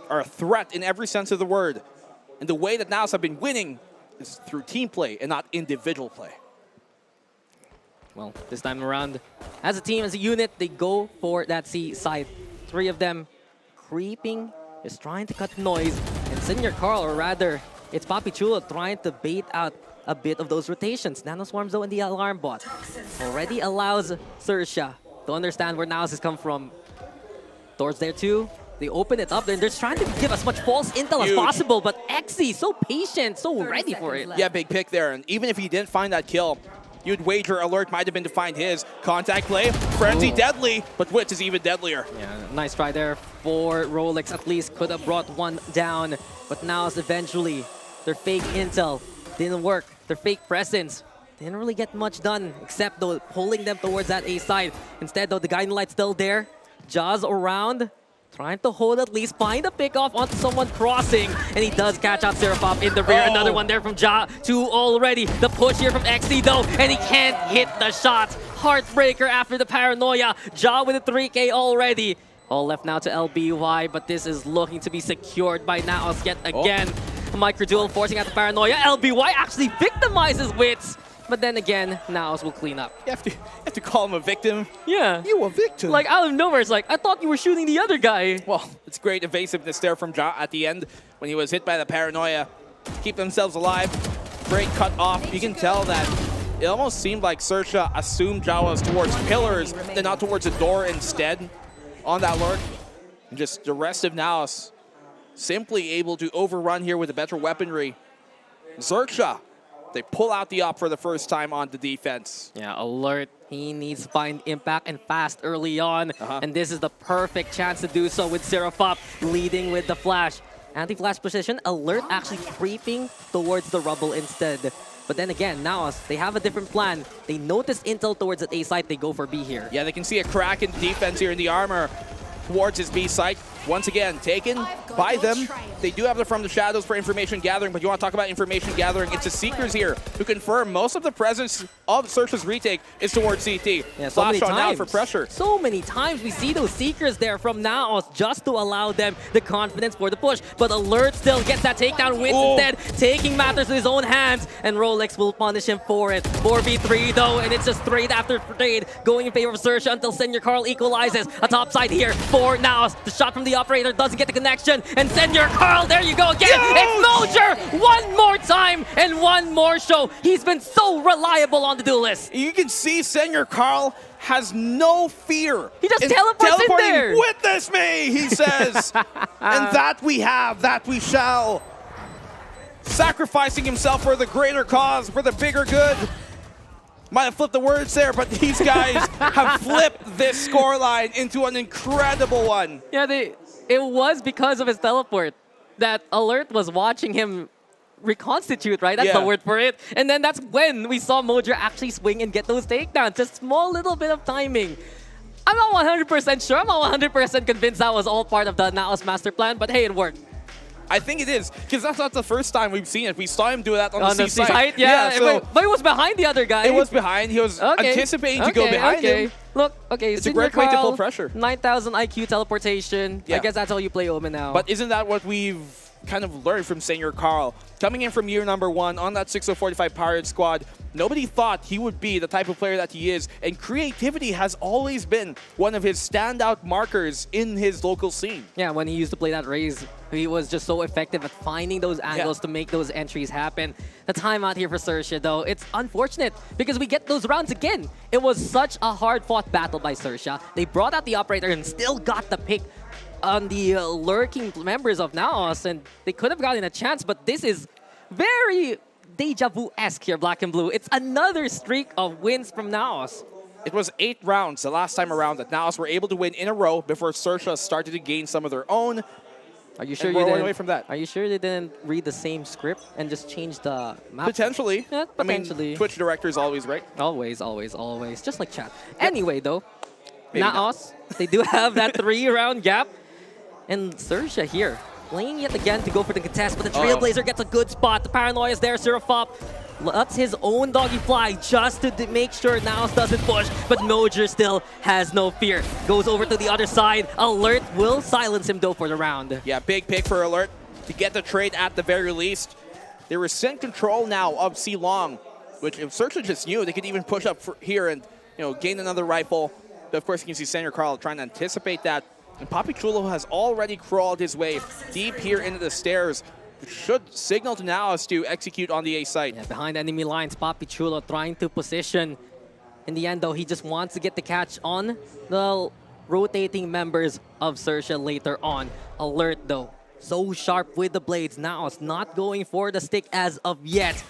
Speaker 10: are a threat in every sense of the word. And the way that Naos have been winning is through team play and not individual play.
Speaker 9: Well, this time around, as a team, as a unit, they go for that C side. 3 of them creeping, just trying to cut noise. And Senior Carl, or rather, it's Papichulo trying to bait out a bit of those rotations. Nano Swarms, though, in the alarm bot already allows Zershia to understand where Naos has come from. Doors there, too. They open it up, and they're trying to give as much false intel as possible, but Exy, so patient, so ready for it.
Speaker 10: Yeah, big pick there. And even if he didn't find that kill, you'd wager Alert might have been to find his. Contact play, Frenzy deadly, but Wits is even deadlier.
Speaker 9: Yeah, nice try there for Rolex. At least could have brought one down. But now eventually, their fake intel didn't work. Their fake presence Didn't really get much done, except though pulling them towards that A side. Instead though, the guiding light's still there. Jaws around, trying to hold at least, find a pick off onto someone crossing, and he does catch out Seraphop in the rear. Another one there from Ja, 2 already. The push here from XC though, and he can't hit the shots. Heartbreaker after the paranoia. Ja with a 3K already. All left now to LBY, but this is looking to be secured by Naos yet again. Micro duel forcing out the paranoia. LBY actually victimizes Wits. But then again, Naos will clean up.
Speaker 10: You have to call him a victim.
Speaker 9: Yeah.
Speaker 8: You a victim.
Speaker 9: Like out of nowhere, it's like, I thought you were shooting the other guy.
Speaker 10: Well, it's great evasiveness there from Ja at the end when he was hit by the paranoia. Keep themselves alive. Great cut off. You can tell that it almost seemed like Zershia assumed Ja was towards pillars, then not towards a door instead on that lurk. And just the rest of Naos simply able to overrun here with the better weaponry. Zershia, they pull out the op for the first time on the defense.
Speaker 9: Yeah, alert. He needs to find impact and fast early on. And this is the perfect chance to do so with Seraphop leading with the flash. Anti-flash position, alert actually creeping towards the rubble instead. But then again, Naos, they have a different plan. They notice intel towards the A site, they go for B here.
Speaker 10: Yeah, they can see a crack in defense here in the armor towards his B site. Once again, taken by them. They do have the From the Shadows for information gathering, but you want to talk about information gathering, it's the Seekers here who confirm most of the presence of Sershia's retake is towards CT.
Speaker 9: Yeah, so many
Speaker 10: Flash on now
Speaker 9: times.
Speaker 10: for pressure.
Speaker 9: So many times we see those Seekers there from Naos just to allow them the confidence for the push. But Alert still gets that takedown wins instead, taking matters in his own hands, and Rolex will punish him for it. 4v3 though, and it's just trade after trade going in favor of Zershia until Senor Carl equalizes. A top side here for Naos. The shot from the operator doesn't get the connection, and Senor Carl, there you go again. It's Mojer one more time and one more show. He's been so reliable on the duel list.
Speaker 10: You can see Senor Carl has no fear.
Speaker 9: He just teleports in there.
Speaker 10: Witness me, he says. And that we have, that we shall. Sacrificing himself for the greater cause, for the bigger good. Might have flipped the words there, but these guys have flipped this scoreline into an incredible one.
Speaker 9: Yeah, it was because of his teleport that Alert was watching him reconstitute, right? That's the word for it. And then that's when we saw Mojer actually swing and get those takedowns. Just small little bit of timing. I'm not 100% sure. I'm not 100% convinced that was all part of the Naos master plan, but hey, it worked.
Speaker 10: I think it is, because that's not the first time we've seen it. We saw him do that on the C side.
Speaker 9: Yeah,
Speaker 10: so
Speaker 9: but it was behind the other guy.
Speaker 10: It was behind. He was anticipating to go behind him.
Speaker 9: Look,
Speaker 10: it's a great way to pull pressure.
Speaker 9: 9,000 IQ teleportation. I guess that's how you play Omen now.
Speaker 10: But isn't that what we've kind of learned from Senor Carl? Coming in from year number 1 on that 6045 Pirate squad, nobody thought he would be the type of player that he is, and creativity has always been one of his standout markers in his local scene.
Speaker 9: Yeah, when he used to play that Raze, he was just so effective at finding those angles to make those entries happen. The timeout here for Zershia, though, it's unfortunate because we get those rounds again. It was such a hard-fought battle by Zershia. They brought out the operator and still got the pick on the lurking members of Naos, and they could have gotten a chance, but this is very deja vu-esque here, Black and Blue. It's another streak of wins from Naos.
Speaker 10: It was 8 rounds the last time around that Naos were able to win in a row before Zershia started to gain some of their own.
Speaker 9: Are you sure
Speaker 10: you didn't, away from that.
Speaker 9: Are you sure they didn't read the same script and just change the map?
Speaker 10: Potentially.
Speaker 9: Yeah, potentially.
Speaker 10: I mean, Twitch director is always right.
Speaker 9: Always, always, always. Just like chat. Anyway, though, Naos, they do have that 3-round gap. And Zershia here, playing yet again to go for the contest, but the Trailblazer gets a good spot. The Paranoia is there, Seraphop lets his own doggy fly just to make sure Naos doesn't push, but Mojer still has no fear. Goes over to the other side. Alert will silence him though for the round.
Speaker 10: Yeah, big pick for Alert to get the trade at the very least. They rescind control now of C Long, which if Zershia just knew, they could even push up here and gain another rifle. But of course, you can see Senor Carl trying to anticipate that. And Papi Chulo has already crawled his way deep here into the stairs, which should signal to Naos to execute on the A site.
Speaker 9: Yeah, behind enemy lines, Papi Chulo trying to position. In the end, though, he just wants to get the catch on the rotating members of Zershia later on. Alert, though. So sharp with the blades. Naos not going for the stick as of yet.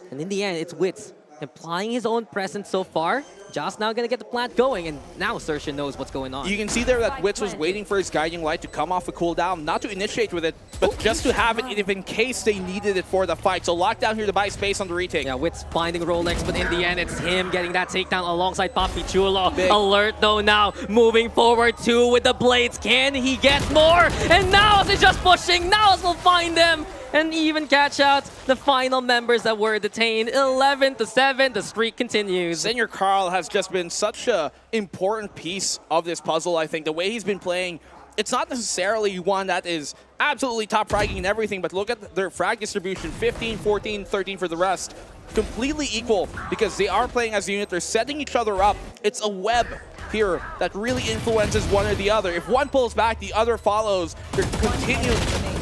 Speaker 9: And in the end, it's Wits. applying his own presence so far. Just now gonna get the plant going, and now Zershia knows what's going on.
Speaker 10: You can see there that Wits was waiting for his Guiding Light to come off a cooldown, not to initiate with it, but just to have it if in case they needed it for the fight. So lockdown here to buy space on the retake.
Speaker 9: Yeah, Wits finding Rolex, but in the end, it's him getting that takedown alongside Papi Chulo. Alert though now, moving forward too with the blades. Can he get more? And Naos is just pushing. Naos will find them and even catch out the final members that were detained. 11-7, the streak continues.
Speaker 10: Senior Carl has just been such an important piece of this puzzle, I think. The way he's been playing, it's not necessarily one that is absolutely top fragging and everything, but look at their frag distribution, 15, 14, 13 for the rest. Completely equal because they are playing as a unit. They're setting each other up. It's a web here that really influences one or the other. If one pulls back, the other follows. They're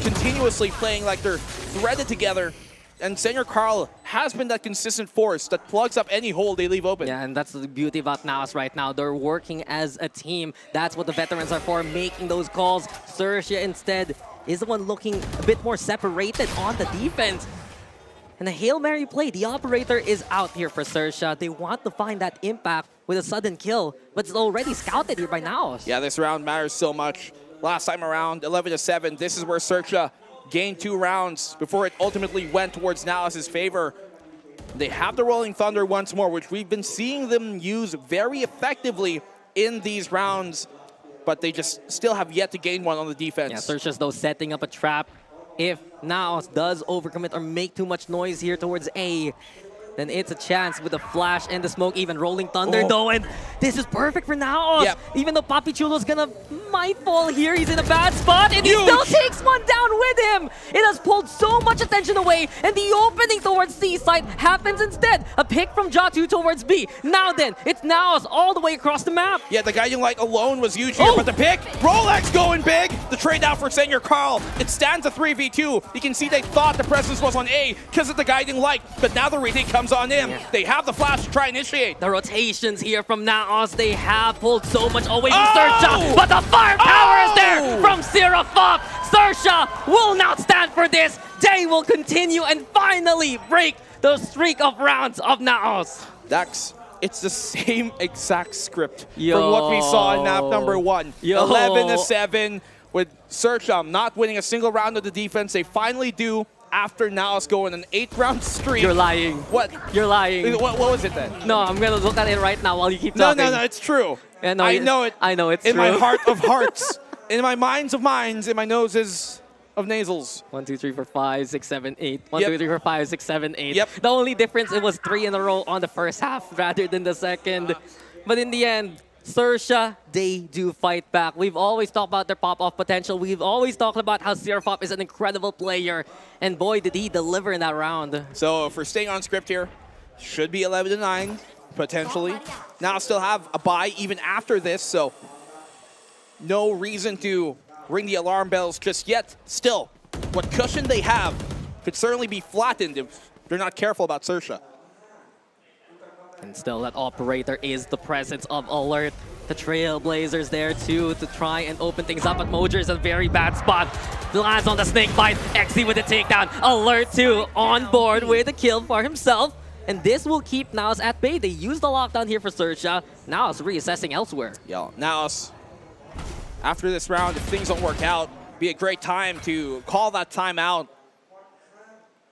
Speaker 10: continuously playing like they're threaded together. And Senior Carl has been that consistent force that plugs up any hole they leave open.
Speaker 9: Yeah, and that's the beauty about Naos right now. They're working as a team. That's what the veterans are for, making those calls. Zershia instead is the one looking a bit more separated on the defense. And a Hail Mary play. The operator is out here for Zershia. They want to find that impact with a sudden kill, but it's already scouted here by Naos.
Speaker 10: Yeah, this round matters so much. Last time around, 11-7. This is where Zershia gained 2 rounds before it ultimately went towards Naos' favor. They have the Rolling Thunder once more, which we've been seeing them use very effectively in these rounds, but they just still have yet to gain one on the defense.
Speaker 9: Yeah, Zershia's though setting up a trap. If Naos does overcommit or make too much noise here towards A, then it's a chance with the flash and the smoke, even Rolling Thunder though, and this is perfect for Naos.
Speaker 10: Yep.
Speaker 9: Even though Papi Chulo's might fall here, he's in a bad spot, and he still takes one down with him. It has pulled so much attention away, and the opening towards C side happens instead. A pick from Jatu towards B. Now then, it's Naos all the way across the map.
Speaker 10: Yeah, the Guiding Light alone was huge here, but the pick, Rolex going big. The trade out for Senior Carl. It stands a 3v2. You can see they thought the presence was on A because of the Guiding Light, but now the retake comes on in. Yeah. They have the flash to try and initiate.
Speaker 9: The rotations here from Naos, they have pulled so much away from Zershia, but the firepower is there from Sirafop. Zershia will not stand for this. They will continue and finally break the streak of rounds of Naos.
Speaker 10: Dax, it's the same exact script from what we saw in map number 1. 11-7 with Zershia not winning a single round of the defense. They finally do after Naos going an 8-round streak.
Speaker 9: You're lying.
Speaker 10: What?
Speaker 9: You're lying.
Speaker 10: What was it then?
Speaker 9: No, I'm going to look at it right now while you keep talking.
Speaker 10: No, it's true.
Speaker 9: Yeah, no,
Speaker 10: I know it.
Speaker 9: I know it's
Speaker 10: in
Speaker 9: true.
Speaker 10: In my heart of hearts, in my minds of minds, in my noses of nasals.
Speaker 9: 1, 2, 3, 4, 5, 6, 7, 8. 1, 2, 3, 4, 5, 6, 7, 8.
Speaker 10: Yep.
Speaker 9: The only difference, it was 3 in a row on the first half rather than the second. But in the end, Zershia, they do fight back. We've always talked about their pop-off potential. We've always talked about how Sirafop is an incredible player. And boy, did he deliver in that round.
Speaker 10: So if we're staying on script here, should be 11-9, potentially. Now still have a bye even after this, so no reason to ring the alarm bells just yet. Still, what cushion they have could certainly be flattened if they're not careful about Zershia.
Speaker 9: And still, that operator is the presence of Alert. The Trailblazers there too to try and open things up, but Mojer is a very bad spot. Lands on the snake bite. Exy with the takedown. Alert too on board with a kill for himself. And this will keep Naos at bay. They use the lockdown here for Zershia. Naos reassessing elsewhere.
Speaker 10: Yeah, Naos, after this round, if things don't work out, be a great time to call that timeout.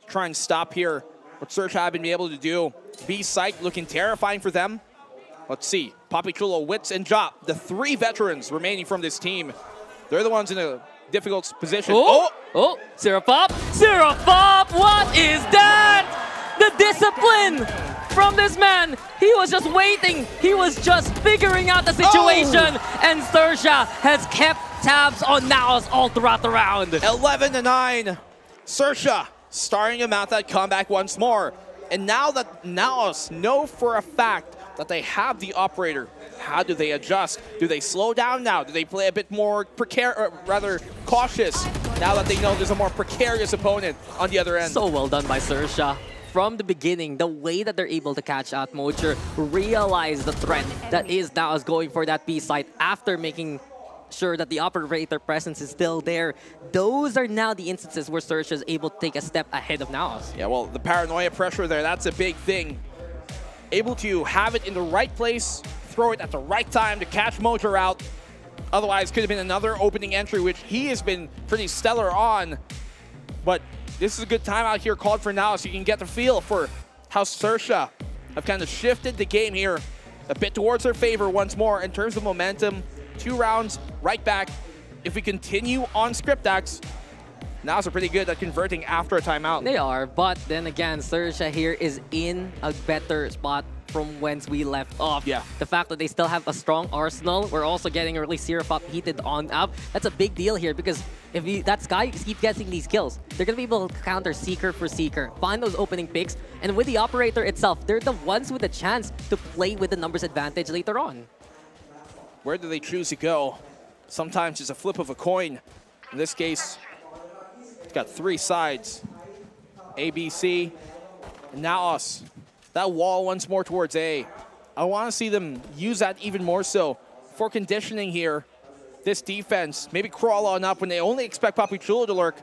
Speaker 10: Try and stop here what Zershia have been able to do. B site looking terrifying for them. Let's see. Papi Chulo, Wits, and Jop, the 3 veterans remaining from this team. They're the ones in a difficult position.
Speaker 9: Sirafop! Sirafop! What is that? The discipline from this man. He was just waiting. He was just figuring out the situation. And Zershia has kept tabs on Naos all throughout the round.
Speaker 10: 11-9. Zershia starting him out that comeback once more. And now that Naos know for a fact that they have the operator, how do they adjust? Do they slow down now? Do they play a bit more cautious now that they know there's a more precarious opponent on the other end?
Speaker 9: So well done by Zershia. From the beginning, the way that they're able to catch out Mojer, realize the threat that is Naos going for that B site after making sure that the operator presence is still there. Those are now the instances where Zershia is able to take a step ahead of Naos.
Speaker 10: Yeah, well, the paranoia pressure there, that's a big thing. able to have it in the right place, throw it at the right time to catch Mojo out. Otherwise, could have been another opening entry, which he has been pretty stellar on. But this is a good time out here called for now, so you can get the feel for how Zershia have kind of shifted the game here a bit towards their favor once more in terms of momentum. 2 rounds right back. If we continue on Scriptax, Naos are pretty good at converting after a timeout.
Speaker 9: They are, but then again, Zershia here is in a better spot from whence we left off.
Speaker 10: Yeah.
Speaker 9: The fact that they still have a strong arsenal, we're also getting early Sirafop heated on up. That's a big deal here because if that Sky keep getting these kills, they're going to be able to counter Seeker for Seeker, find those opening picks, and with the operator itself, they're the ones with the chance to play with the numbers advantage later on.
Speaker 10: Where do they choose to go? Sometimes it's a flip of a coin. In this case, it's got 3 sides. A, B, C, and Naos. That wall once more towards A. I want to see them use that even more so for conditioning here. This defense, maybe crawl on up when they only expect Papichulo to lurk.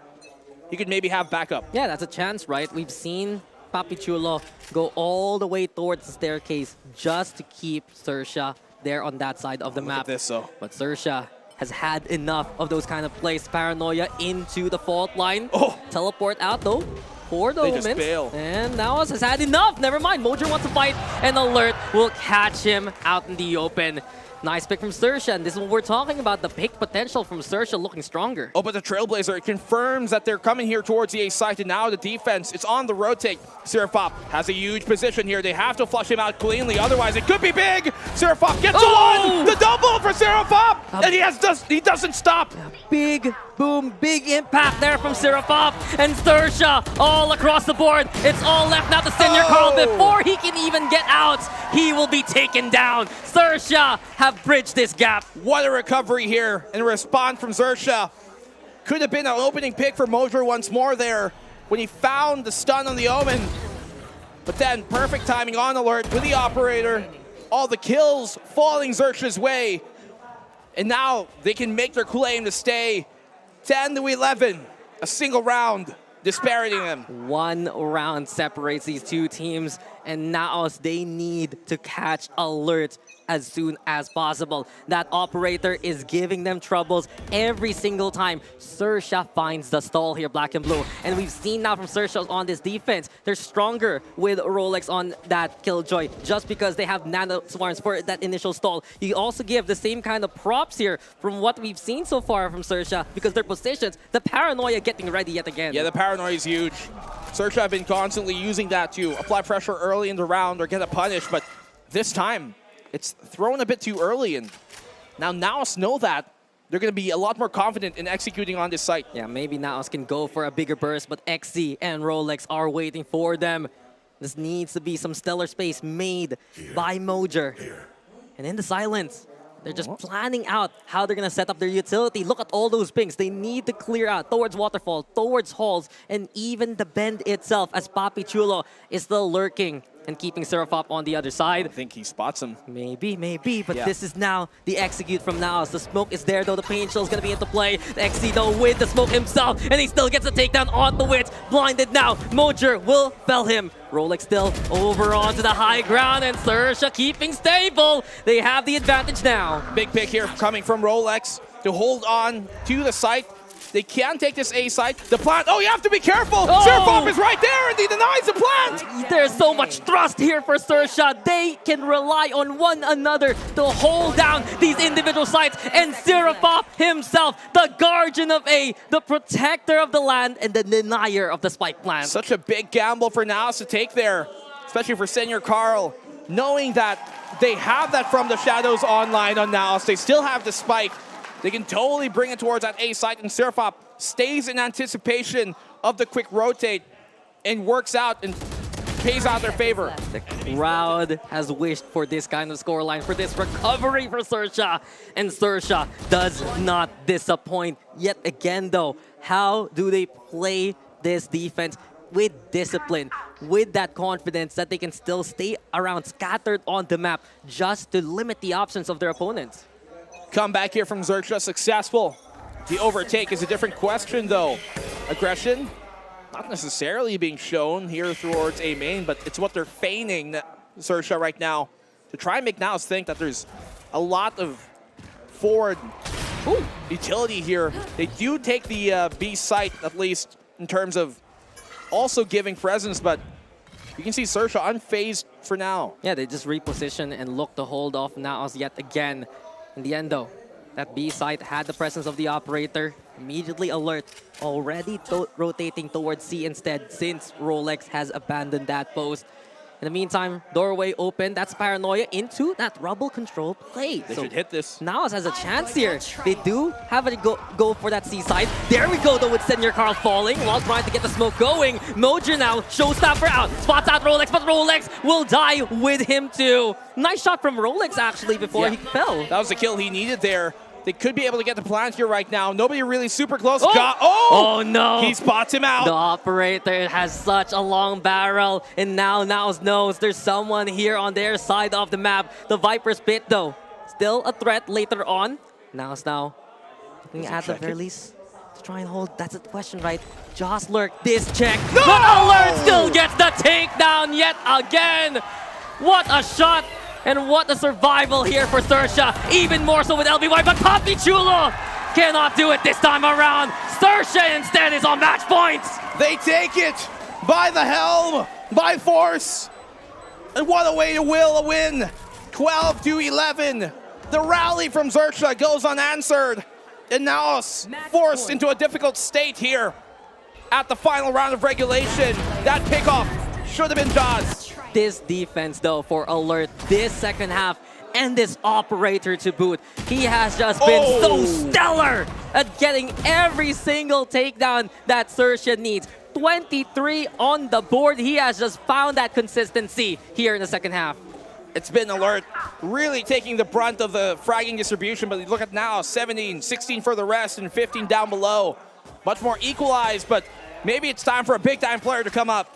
Speaker 10: You could maybe have backup.
Speaker 9: Yeah, that's a chance, right? We've seen Papichulo go all the way towards the staircase just to keep Zershia there on that side of the map.
Speaker 10: Look at this, though.
Speaker 9: But Zershia has had enough of those kind of plays. Paranoia into the fault line.
Speaker 10: Oh!
Speaker 9: Teleport out, though. For the
Speaker 10: They
Speaker 9: moment.
Speaker 10: just bail.
Speaker 9: And Naos has had enough. Never mind. Mojo wants to fight. And Alert will catch him out in the open. Nice pick from Zershia, and this is what we're talking about, the pick potential from Zershia looking stronger.
Speaker 10: Oh, but the Trailblazer, it confirms that they're coming here towards the A side, and now the defense, it's on the rotate. Sirafop has a huge position here. They have to flush him out cleanly, otherwise it could be big. Sirafop gets one! The double for Sirafop! And he doesn't stop!
Speaker 9: Big boom, big impact there from Sirafop, and Zershia all across the board. It's all left now to Senior Carl. Before he can even get out, he will be taken down. Zershia have bridged this gap.
Speaker 10: What a recovery here in response from Zershia. Could have been an opening pick for Mojo once more there when he found the stun on the Omen. But then perfect timing on Alert with the operator. All the kills falling Zershia's way. And now they can make their claim to stay 10-11, a single round disparating them.
Speaker 9: 1 round separates these 2 teams, and Naos, they need to catch Alert as soon as possible. That operator is giving them troubles every single time. Zershia finds the stall here, black and blue. And we've seen now from Zershia on this defense, they're stronger with Rolex on that Killjoy just because they have nano swarms for that initial stall. You also give the same kind of props here from what we've seen so far from Zershia because their positions, the paranoia getting ready yet again.
Speaker 10: Yeah, the paranoia is huge. Zershia have been constantly using that to apply pressure early in the round or get a punish, but this time, it's thrown a bit too early, and now Naos know that. They're going to be a lot more confident in executing on this site.
Speaker 9: Yeah, maybe Naos can go for a bigger burst, but XZ and Rolex are waiting for them. This needs to be some stellar space made by Mojer. And in the silence, they're just planning out how they're going to set up their utility. Look at all those pings. They need to clear out towards Waterfall, towards Halls, and even the bend itself as Papichulo is still lurking and keeping Sirafop on the other side.
Speaker 10: I think he spots him.
Speaker 9: Maybe, but this is now the execute from Naos. The smoke is there, though. The pain chill is going to be into play. The XC, though, with the smoke himself, and he still gets a takedown on the witch. Blinded now. Mojer will fell him. Rolex still over onto the high ground, and Zershia keeping stable. They have the advantage now.
Speaker 10: Big pick here coming from Rolex to hold on to the site. They can take this A site. The plant, oh, you have to be careful!
Speaker 9: Oh!
Speaker 10: Sirafop is right there, and he denies the plant!
Speaker 9: There's so much thrust here for Zershia. They can rely on one another to hold down these individual sites. And Sirafop himself, the guardian of A, the protector of the land, and the denier of the spike plant.
Speaker 10: Such a big gamble for Naos to take there, especially for Senior Carl, knowing that they have that from the shadows online on Naos. They still have the spike. They can totally bring it towards that A site, and Sirafop stays in anticipation of the quick rotate and works out and pays out their favor.
Speaker 9: The crowd has wished for this kind of scoreline, for this recovery for Zershia, and Zershia does not disappoint. Yet again, though, how do they play this defense with discipline, with that confidence that they can still stay around, scattered on the map, just to limit the options of their opponents?
Speaker 10: Comeback here from Zershia, successful. The overtake is a different question, though. Aggression, not necessarily being shown here towards A main, but it's what they're feigning Zershia right now to try and make Naos think that there's a lot of forward utility here. They do take the B site, at least in terms of also giving presence, but you can see Zershia unfazed for now.
Speaker 9: Yeah, they just reposition and look to hold off Naos yet again. In the end, though, that B site had the presence of the operator. Immediately alert, already rotating towards C instead since Rolex has abandoned that post. In the meantime, doorway open. That's Paranoia into that rubble control play.
Speaker 10: They should hit this.
Speaker 9: Naos has a chance here. They do have a go for that C side. There we go though with Senior Carl falling while trying to get the smoke going. Mojer now, showstopper out. Spots out Rolex, but Rolex will die with him too. Nice shot from Rolex actually before he fell.
Speaker 10: That was the kill he needed there. They could be able to get the plant here right now. Nobody really super close.
Speaker 9: Oh no!
Speaker 10: He spots him out.
Speaker 9: The operator has such a long barrel, and now Naos knows there's someone here on their side of the map. The Viper's Pit, though, still a threat later on. Naos now looking at the very least to try and hold. That's a question, right? Just lurk this check.
Speaker 10: No!
Speaker 9: But Alert still gets the takedown yet again. What a shot! And what a survival here for Zershia. Even more so with LBY, but Papi Chulo cannot do it this time around. Zershia instead is on match points.
Speaker 10: They take it by the helm, by force. And what a way to will a win. 12-11. The rally from Zershia goes unanswered. And Naos forced into a difficult state here at the final round of regulation. That pickoff should have been Jaws.
Speaker 9: This defense, though, for Alert this second half and this operator to boot, he has just been so stellar at getting every single takedown that Zershia needs. 23 on the board. He has just found that consistency here in the second half.
Speaker 10: It's been Alert really taking the brunt of the fragging distribution, but look at now, 17, 16 for the rest, and 15 down below. Much more equalized, but maybe it's time for a big-time player to come up.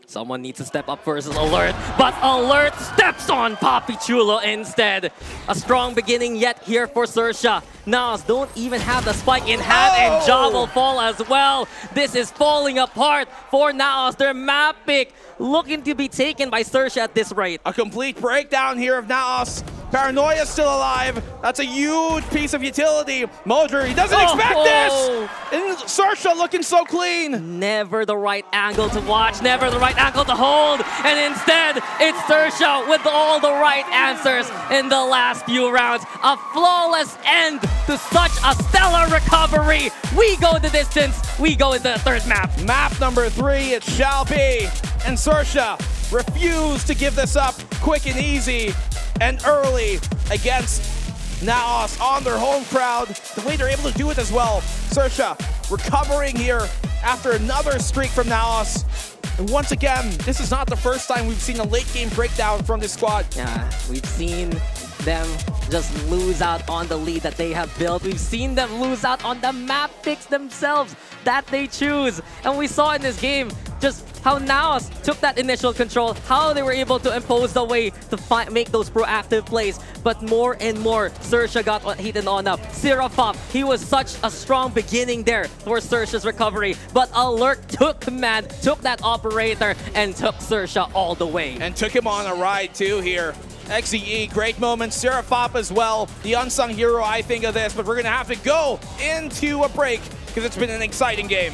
Speaker 9: Someone needs to step up versus Alert, but Alert steps on Papi Chulo instead. A strong beginning yet here for Zershia. Naos don't even have the spike in hand, and Ja will fall as well. This is falling apart for Naos. Their map pick looking to be taken by Zershia at this rate.
Speaker 10: A complete breakdown here of Naos. Paranoia still alive. That's a huge piece of utility. Mojer, he doesn't expect this! And Zershia looking so clean.
Speaker 9: Never the right angle to watch, never the right angle to hold. And instead, it's Zershia with all the right answers in the last few rounds. A flawless end to such a stellar recovery. We go the distance. We go in the third map.
Speaker 10: Map number 3, it shall be. And Zershia refused to give this up quick and easy and early against Naos on their home crowd. The way they're able to do it as well. Zershia recovering here after another streak from Naos. And once again, this is not the first time we've seen a late game breakdown from this squad.
Speaker 9: Yeah, we've seen them just lose out on the lead that they have built. We've seen them lose out on the map picks themselves that they choose. And we saw in this game just how Naos took that initial control, how they were able to impose the way to make those proactive plays. But more and more, Zershia got heated on up. Sirafop, he was such a strong beginning there for Zershia's recovery. But Alert took command, took that operator, and took Zershia all the way.
Speaker 10: And took him on a ride too here. XEE, great moment. Sirafop as well. The unsung hero, I think, of this. But we're going to have to go into a break because it's been an exciting game.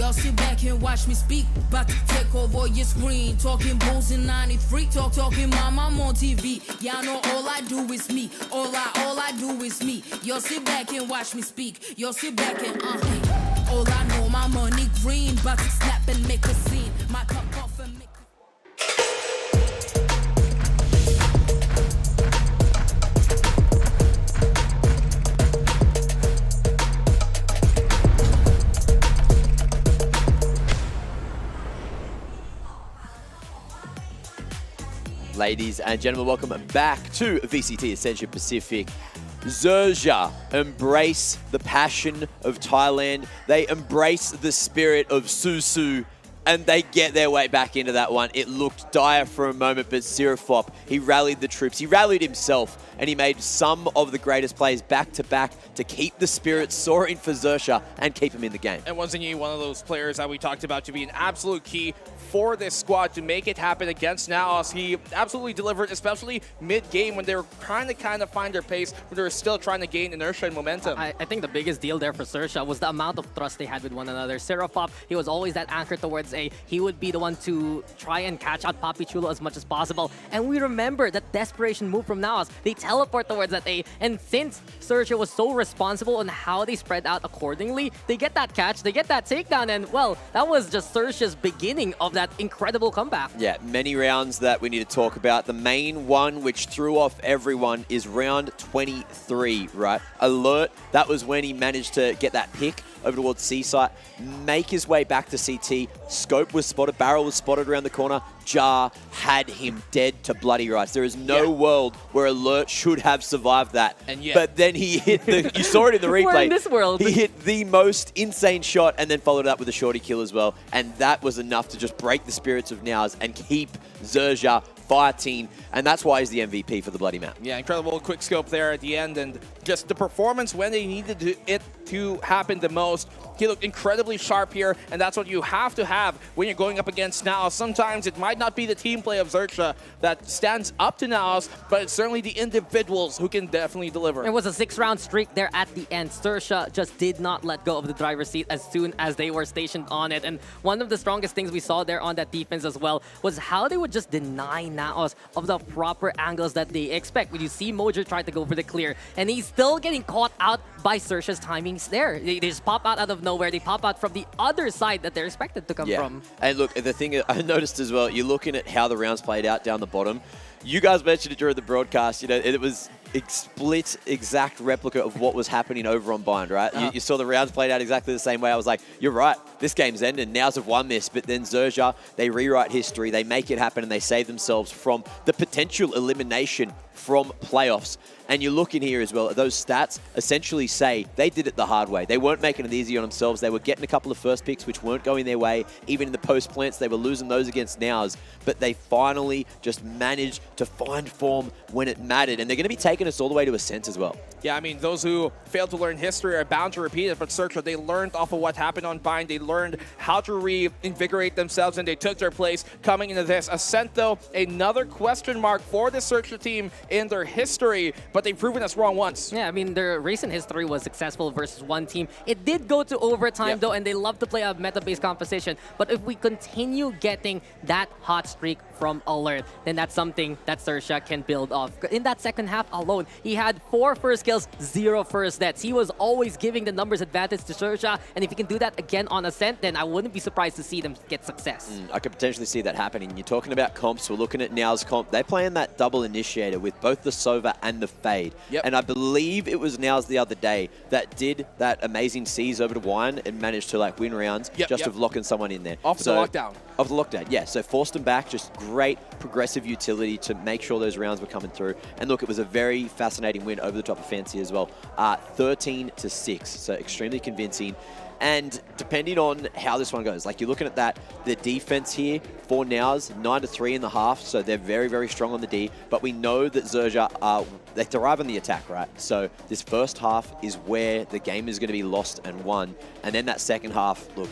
Speaker 1: Y'all sit back and watch me speak. About to take over your screen. Talking bulls in 93. Talking mom, I'm on TV. Y'all know all I do is me. All I do is me. Y'all sit back and watch me speak. Y'all sit back and all I know, my money green. About to snap and make a scene. My cup off and make
Speaker 4: Ladies and gentlemen, welcome back to VCT Ascension Pacific. Zershia embrace the passion of Thailand. They embrace the spirit of Susu, and they get their way back into that one. It looked dire for a moment, but Zerofop, he rallied the troops. He rallied himself, and he made some of the greatest plays back-to-back to keep the spirit soaring for Zershia and keep him in the game.
Speaker 10: And wasn't he one of those players that we talked about to be an absolute key for this squad to make it happen against Naos? He absolutely delivered, especially mid-game when they were trying to kind of find their pace, when they were still trying to gain inertia and momentum.
Speaker 9: I think the biggest deal there for Zershia was the amount of trust they had with one another. Zerofop, he was always that anchor towards A. He would be the one to try and catch out Papi Chulo as much as possible. And we remember that desperation move from Naos. They teleport towards that A. And since Zershia was so responsible on how they spread out accordingly, they get that catch, they get that takedown, and well, that was just Zershia's beginning of that incredible comeback.
Speaker 4: Yeah, many rounds that we need to talk about. The main one which threw off everyone is round 23, right? Alert, that was when he managed to get that pick over towards C-site, make his way back to CT. Scope was spotted, Barrel was spotted around the corner. Jar had him dead to bloody rights. There is no world where Alert should have survived that.
Speaker 10: And yet,
Speaker 4: but then he hit the, you saw it in the replay.
Speaker 9: We're in this world.
Speaker 4: He hit the most insane shot and then followed it up with a shorty kill as well. And that was enough to just break the spirits of Naos and keep Zershia fighting, and that's why he's the MVP for the bloody map.
Speaker 10: Yeah, incredible quick scope there at the end, and just the performance when they needed it to happen the most. He looked incredibly sharp here, and that's what you have to have when you're going up against Naos. Sometimes it might not be the team play of Zershia that stands up to Naos, but it's certainly the individuals who can definitely deliver.
Speaker 9: It was a 6-round streak there at the end. Zershia just did not let go of the driver's seat as soon as they were stationed on it. And one of the strongest things we saw there on that defense as well was how they would just deny Naos of the proper angles that they expect. When you see Mojo try to go for the clear, and he's still getting caught out by Zershia's timings there. They just pop out of nowhere. They pop out from the other side that they're expected to come from.
Speaker 4: And look, the thing I noticed as well, you're looking at how the rounds played out down the bottom. You guys mentioned it during the broadcast, you know, it was a split exact replica of what was happening over on Bind, right? You saw the rounds played out exactly the same way. I was like, you're right, this game's ended. Naos have won this, but then Zershia, they rewrite history, they make it happen, and they save themselves from the potential elimination from playoffs. And you look in here as well, those stats essentially say they did it the hard way. They weren't making it easy on themselves. They were getting a couple of first picks which weren't going their way. Even in the post plants, they were losing those against Naos. But they finally just managed to find form when it mattered. And they're going to be taking us all the way to Ascent as well.
Speaker 10: Yeah, I mean, those who failed to learn history are bound to repeat it, but Zershia, they learned off of what happened on Bind. They learned how to reinvigorate themselves, and they took their place coming into this. Ascent, though, another question mark for the Zershia team in their history, but they've proven us wrong once.
Speaker 9: Yeah, I mean, their recent history was successful versus one team. It did go to overtime, though, and they love to play a meta-based composition. But if we continue getting that hot streak from Alert, then that's something that Zershia can build off. In that second half alone, he had 4 first kills, 0 first deaths. He was always giving the numbers advantage to Zershia, and if he can do that again on Ascent, then I wouldn't be surprised to see them get success.
Speaker 4: I could potentially see that happening. You're talking about comps, we're looking at Naos comp. They're playing that double initiator with both the Sova and the Fade. And I believe it was Naos the other day that did that amazing seize over to Wine and managed to like win rounds just of locking someone in there.
Speaker 10: Off the lockdown.
Speaker 4: Of the lockdown, yeah. So forced them back, just great progressive utility to make sure those rounds were coming through. And look, it was a very fascinating win over the top of Fancy as well. 13-6, so extremely convincing. And depending on how this one goes, like you're looking at that, the defense here for Naos, 9-3 in the half, so they're very, very strong on the D. But we know that Zershia, they thrive on the attack, right? So this first half is where the game is going to be lost and won. And then that second half, look,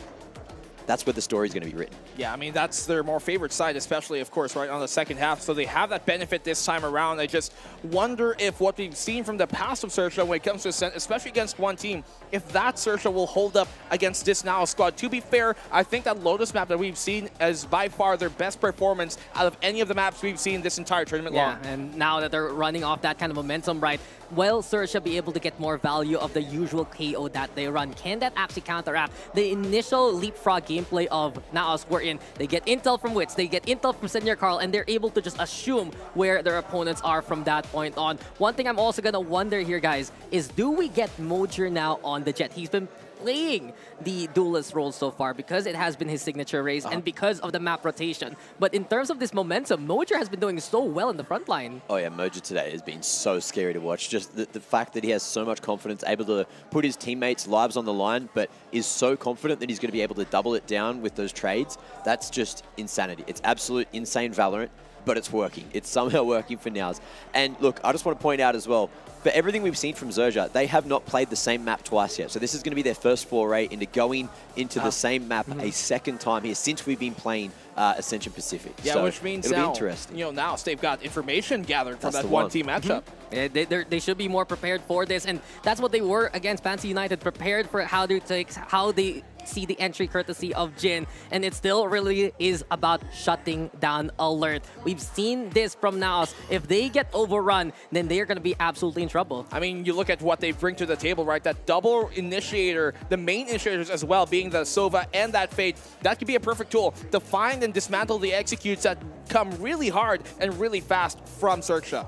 Speaker 4: that's where the story's going to be written.
Speaker 10: Yeah, I mean, that's their more favorite side, especially, of course, right on the second half. So they have that benefit this time around. I just wonder if what we've seen from the past of Zershia when it comes to Ascent, especially against one team, if that Zershia will hold up against this Naos squad. To be fair, I think that Lotus map that we've seen is by far their best performance out of any of the maps we've seen this entire tournament long.
Speaker 9: Yeah, and now that they're running off that kind of momentum, right, will Zershia be able to get more value of the usual KO that they run? Can that actually counteract the initial leapfrog gameplay of Naos, wherein they get intel from Wits, they get intel from Senior Carl, and they're able to just assume where their opponents are from that point on. One thing I'm also going to wonder here, guys, is do we get Mojer now on the Jet? He's been playing the duelist role so far because it has been his signature race and because of the map rotation. But in terms of this momentum, Mojer has been doing so well in the front line.
Speaker 4: Oh yeah, Mojer today has been so scary to watch. Just the fact that he has so much confidence, able to put his teammates' lives on the line, but is so confident that he's going to be able to double it down with those trades, that's just insanity. It's absolute insane Valorant, but it's working. It's somehow working for Naos. And look, I just want to point out as well, for everything we've seen from Zershia, they have not played the same map twice yet. So this is going to be their first foray into going into the same map a second time here since we've been playing Ascension Pacific.
Speaker 10: Yeah,
Speaker 4: so
Speaker 10: which means
Speaker 4: it'll
Speaker 10: now,
Speaker 4: be interesting.
Speaker 10: you know, now they've got information gathered from
Speaker 4: That's
Speaker 10: that
Speaker 4: the
Speaker 10: one
Speaker 4: one.
Speaker 10: team matchup.
Speaker 9: Yeah, they should be more prepared for this, and that's what they were against Fancy United, prepared for how they see the entry courtesy of Jin, and it still really is about shutting down Alert. We've seen this from Naos. If they get overrun, then they're going to be absolutely in trouble.
Speaker 10: I mean, you look at what they bring to the table, right? That double initiator, the main initiators as well, being the Sova and that Fate, that could be a perfect tool to find and dismantle the executes that come really hard and really fast from Zershia.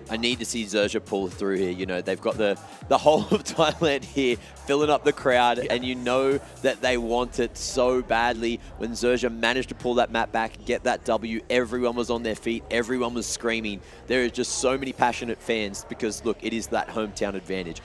Speaker 4: I need to see Zershia pull through here. You know, they've got the whole of Thailand here filling up the crowd, and you know that they want it so badly. When Zershia managed to pull that map back and get that W, everyone was on their feet, everyone was screaming. There are just so many passionate fans because, look, it is that hometown advantage.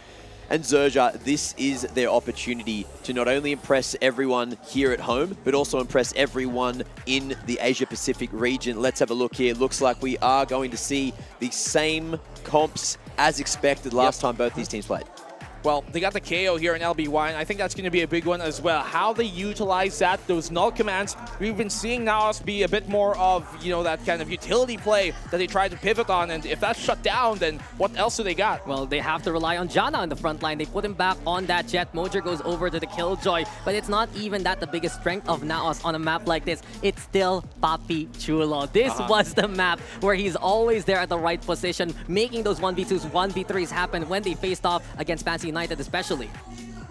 Speaker 4: And Zershia, this is their opportunity to not only impress everyone here at home, but also impress everyone in the Asia-Pacific region. Let's have a look here. Looks like we are going to see the same comps as expected last time both these teams played.
Speaker 10: Well, they got the KO here in LB1. I think that's going to be a big one as well. How they utilize that, those null commands. We've been seeing Naos be a bit more of, you know, that kind of utility play that they try to pivot on. And if that's shut down, then what else do they got?
Speaker 9: Well, they have to rely on Janna on the front line. They put him back on that Jet. Mojer goes over to the Killjoy. But it's not even that the biggest strength of Naos on a map like this. It's still Papi Chulo. This was the map where he's always there at the right position, making those 1v2s, 1v3s happen when they faced off against Fancy United especially.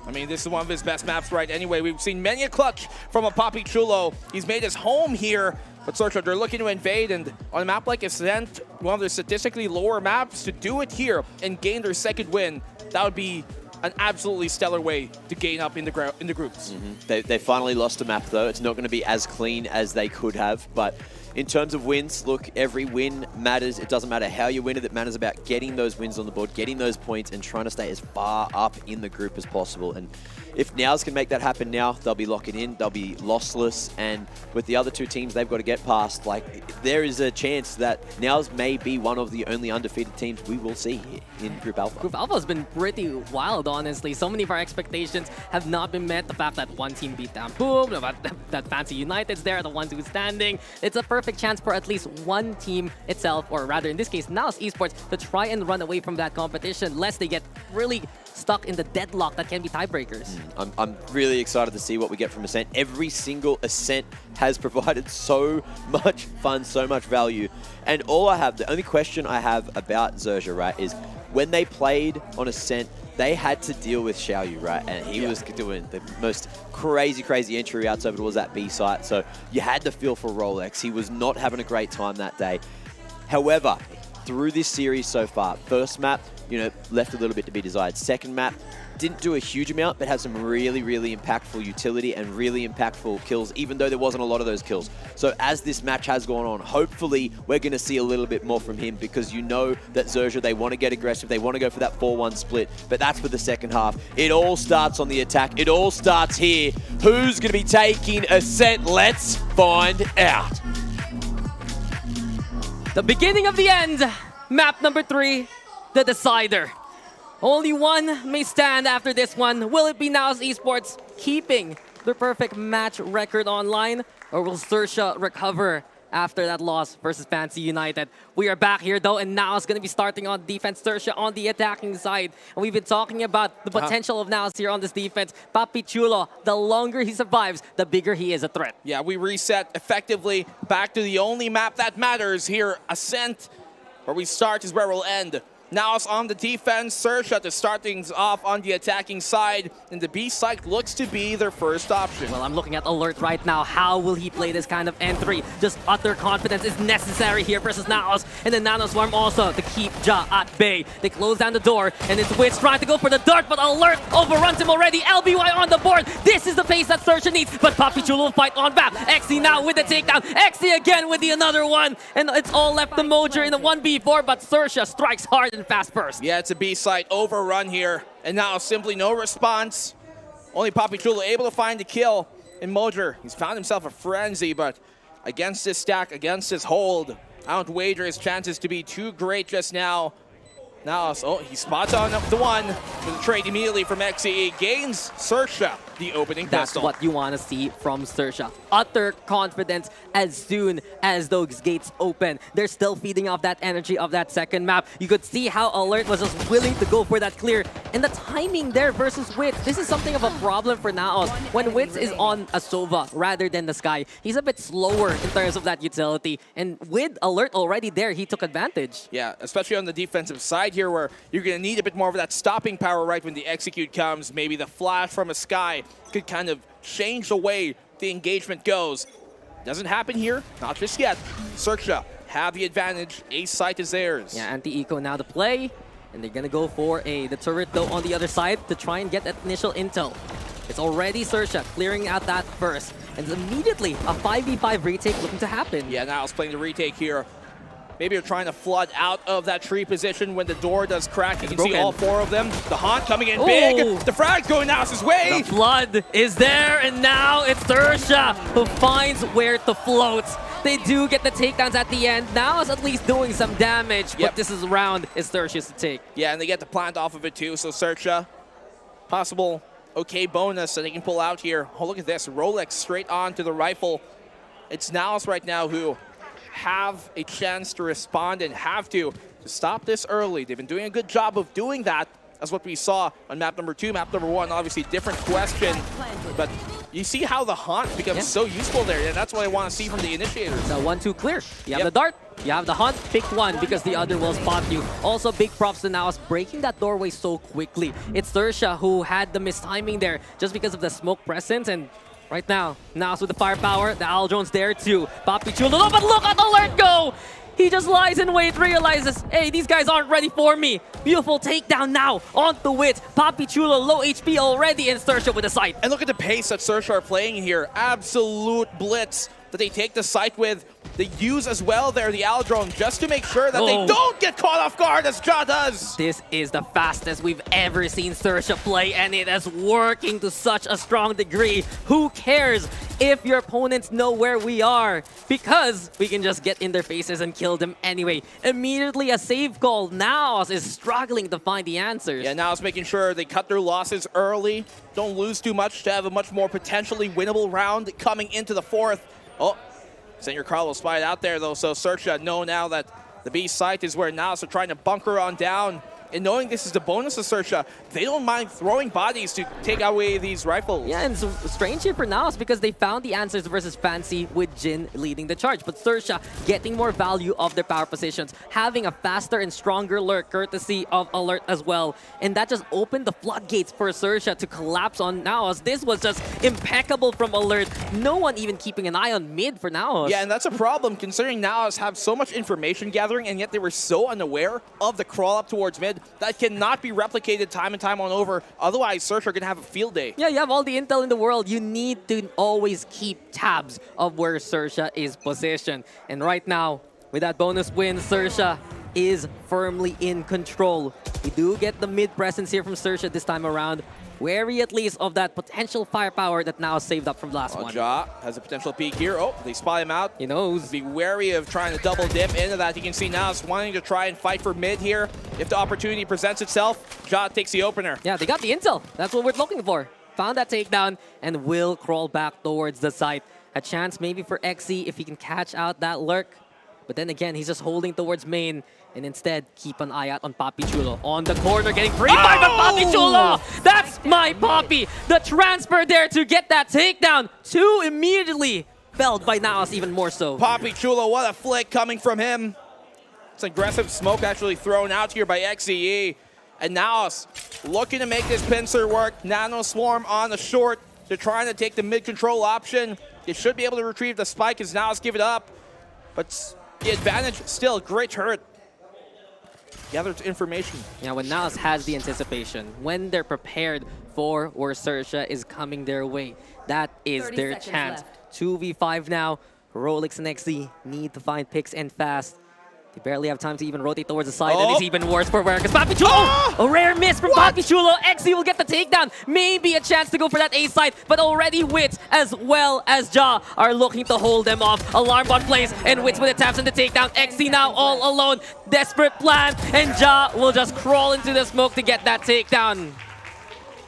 Speaker 10: I mean, this is one of his best maps right anyway. We've seen many a clutch from a Papi Chulo. He's made his home here, but Zershia, they're looking to invade, and on a map like Ascent, one of the statistically lower maps, to do it here and gain their second win, that would be an absolutely stellar way to gain up in the groups.
Speaker 4: They finally lost a map, though. It's not going to be as clean as they could have, but in terms of wins, look, every win matters. It doesn't matter how you win it. It matters about getting those wins on the board, getting those points, and trying to stay as far up in the group as possible. And if Naos can make that happen now, they'll be locking in, they'll be lossless, and with the other two teams they've got to get past, like, there is a chance that Naos may be one of the only undefeated teams we will see here in Group Alpha.
Speaker 9: Group Alpha has been pretty wild, honestly. So many of our expectations have not been met. The fact that one team beat down Boom, that Fancy United's there, the ones who's standing. It's a perfect chance for at least one team itself, or rather in this case, Naos Esports, to try and run away from that competition, lest they get really stuck in the deadlock that can be tiebreakers.
Speaker 4: I'm really excited to see what we get from Ascent. Every single Ascent has provided so much fun, so much value. And the only question I have about Zershia, right, is when they played on Ascent, they had to deal with Xiaoyu, right? And he was doing the most crazy entry routes over towards that B site. So you had to feel for Rolex. He was not having a great time that day. However, through this series so far, first map, you know, left a little bit to be desired. Second map, didn't do a huge amount, but had some really impactful utility and really impactful kills, even though there wasn't a lot of those kills. So as this match has gone on, hopefully we're going to see a little bit more from him, because you know that Zershia, they want to get aggressive, they want to go for that 4-1 split, but that's for the second half. It all starts on the attack. It all starts here. Who's going to be taking Ascent? Let's find out.
Speaker 9: The beginning of the end. Map number 3, the decider. Only one may stand after this one. Will it be Naos Esports keeping their perfect match record online, or will Zershia recover after that loss versus Fancy United? We are back here though, and Naos going to be starting on defense, Zershia on the attacking side. And we've been talking about the potential of Naos here on this defense. Papi Chulo, the longer he survives, the bigger he is a threat.
Speaker 10: Yeah, we reset effectively back to the only map that matters here, Ascent. Where we start is where we'll end. Naos on the defense, Zershia to start things off on the attacking side, and the B site looks to be their first option.
Speaker 9: Well, I'm looking at Alert right now. How will he play this kind of entry? Just utter confidence is necessary here versus Naos. And then Nano Swarm also to keep Ja at bay. They close down the door, and it's Witch trying to go for the dart, but Alert overruns him already. LBY on the board. This is the pace that Zershia needs, but Papi Chulo will fight on back. Exi now with the takedown. Exi again with the another one, and it's all left to Mojer in the 1v4, but Zershia strikes hard and fast first.
Speaker 10: Yeah, it's a B site overrun here, and now simply no response. Only Papi Chulo able to find the kill. And Mojer, he's found himself a frenzy, but against his stack, against his hold, I don't wager his chances to be too great just now. Naos, oh, he spots on the one for the trade immediately from XCE. Gains Zershia the opening
Speaker 9: That's
Speaker 10: pistol.
Speaker 9: what you want to see from Zershia. Utter confidence as soon as those gates open. They're still feeding off that energy of that second map. You could see how Alert was just willing to go for that clear. And the timing there versus Witz, this is something of a problem for Naos. When Witz is on a Sova rather than the Sky, he's a bit slower in terms of that utility. And with Alert already there, he took advantage.
Speaker 10: Yeah, especially on the defensive side here, where you're going to need a bit more of that stopping power right when the execute comes. Maybe the flash from a Sky could kind of change the way the engagement goes. Doesn't happen here, not just yet. Zershia have the advantage. Ace site is theirs.
Speaker 9: Yeah, anti-eco now to play. And they're gonna go for the turret though on the other side to try and get that initial intel. It's already Zershia clearing out that first. And immediately a 5v5 retake looking to happen.
Speaker 10: Yeah, now it's playing the retake here. Maybe you're trying to flood out of that tree position when the door does crack. You can see all four of them. The Haunt coming in big. The frag's going Naos' way.
Speaker 9: The flood is there, and now it's Zershia who finds where to float. They do get the takedowns at the end. Naos at least doing some damage, but this is round is Zershia's to take.
Speaker 10: Yeah, and they get the plant off of it too, so Zershia, possible okay bonus that they can pull out here. Oh, look at this. Rolex straight on to the rifle. It's Naos right now who have a chance to respond and have to stop this early. They've been doing a good job of doing that, as what we saw on map number 2. Map number 1, obviously different question, but you see how the Haunt becomes so useful there, and that's what I want to see from the initiators.
Speaker 9: The 1-2 clear. You have the dart, you have the Haunt, pick one because the other will spot you. Also, big props to Naos breaking that doorway so quickly. It's Zershia who had the mistiming there just because of the smoke presence, and right now, Naos with the firepower, the Owl Drone's there too. Papi Chulo, oh, but look at Alert go! He just lies in wait, realizes, hey, these guys aren't ready for me. Beautiful takedown now onto Wit. Papi Chulo low HP already, and Zershia with the sight.
Speaker 10: And look at the pace that Zershia are playing here. Absolute blitz that they take the site with. They use as well there the Owl Drone just to make sure that they don't get caught off guard as Ja does.
Speaker 9: This is the fastest we've ever seen Zershia play, and it is working to such a strong degree. Who cares if your opponents know where we are? Because we can just get in their faces and kill them anyway. Immediately a save call. Naos is struggling to find the answers.
Speaker 10: Yeah, Naos making sure they cut their losses early. Don't lose too much to have a much more potentially winnable round coming into the 4th. Oh, Senior Carl will spy it out there though, so Zershia know now that the B site is where Naos are trying to bunker on down. And knowing this is the bonus of Zershia, they don't mind throwing bodies to take away these rifles.
Speaker 9: Yeah, and it's strange here for Naos because they found the answers versus Fancy with Jin leading the charge. But Zershia getting more value of their power positions, having a faster and stronger lurk courtesy of Alert as well. And that just opened the floodgates for Zershia to collapse on Naos. This was just impeccable from Alert. No one even keeping an eye on mid for Naos.
Speaker 10: Yeah, and that's a problem considering Naos have so much information gathering and yet they were so unaware of the crawl up towards mid. That cannot be replicated time and time on over. Otherwise, Zershia are going to have a field day.
Speaker 9: Yeah, you have all the intel in the world. You need to always keep tabs of where Zershia is positioned. And right now, with that bonus win, Zershia is firmly in control. We do get the mid presence here from Zershia this time around. Wary at least of that potential firepower that now saved up from last one.
Speaker 10: Ja has a potential peek here. Oh, they spot him out.
Speaker 9: He knows.
Speaker 10: Be wary of trying to double dip into that. You can see Naos wanting to try and fight for mid here. If the opportunity presents itself, Ja takes the opener.
Speaker 9: Yeah, they got the intel. That's what we're looking for. found that takedown and will crawl back towards the site. A chance maybe for Xe if he can catch out that lurk. But then again, he's just holding towards main. And instead, keep an eye out on Papi Chulo. On the corner, getting free by Papi Chulo! That's my Papi! The transfer there to get that takedown. Two immediately felled by Naos even more so.
Speaker 10: Papi Chulo, what a flick coming from him. It's aggressive smoke actually thrown out here by XE. And Naos looking to make this pincer work. Nano Swarm on the short. They're trying to take the mid-control option. They should be able to retrieve the spike as Naos give it up. But the advantage still, great turret. Gathered information.
Speaker 9: Yeah, when Naos has the anticipation, when they're prepared for where Zershia is coming their way, that is their chance. 2v5 now. Rolex and Xe need to find picks and fast. They barely have time to even rotate towards the side, and it's even worse for Werkus. Papi Chulo! A rare miss from Papi Chulo. Xe will get the takedown. Maybe a chance to go for that A side, but already Wits as well as Ja are looking to hold them off. Alarm bot plays, and Wits with the taps and the takedown. Xe now all alone. Desperate plan, and Ja will just crawl into the smoke to get that takedown.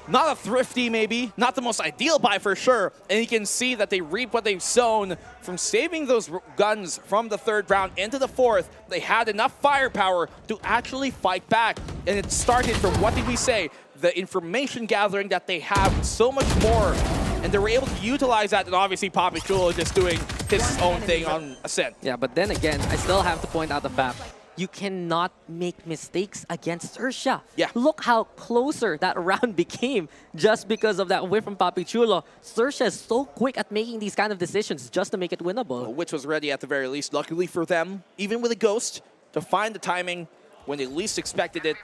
Speaker 10: Not a thrifty, maybe. Not the most ideal buy for sure. And you can see that they reap what they've sown from saving those guns from the third round into the fourth. They had enough firepower to actually fight back. And it started from, what did we say? The information gathering that they have so much more. And they were able to utilize that. And obviously, Papi Chulo just doing his own thing on Ascent.
Speaker 9: Yeah, but then again, I still have to point out the fact you cannot make mistakes against Zershia.
Speaker 10: Yeah.
Speaker 9: Look how closer that round became just because of that whiff from Papi Chulo. Zershia is so quick at making these kind of decisions just to make it winnable.
Speaker 10: Which was ready at the very least, luckily for them, even with a Ghost, to find the timing when they least expected it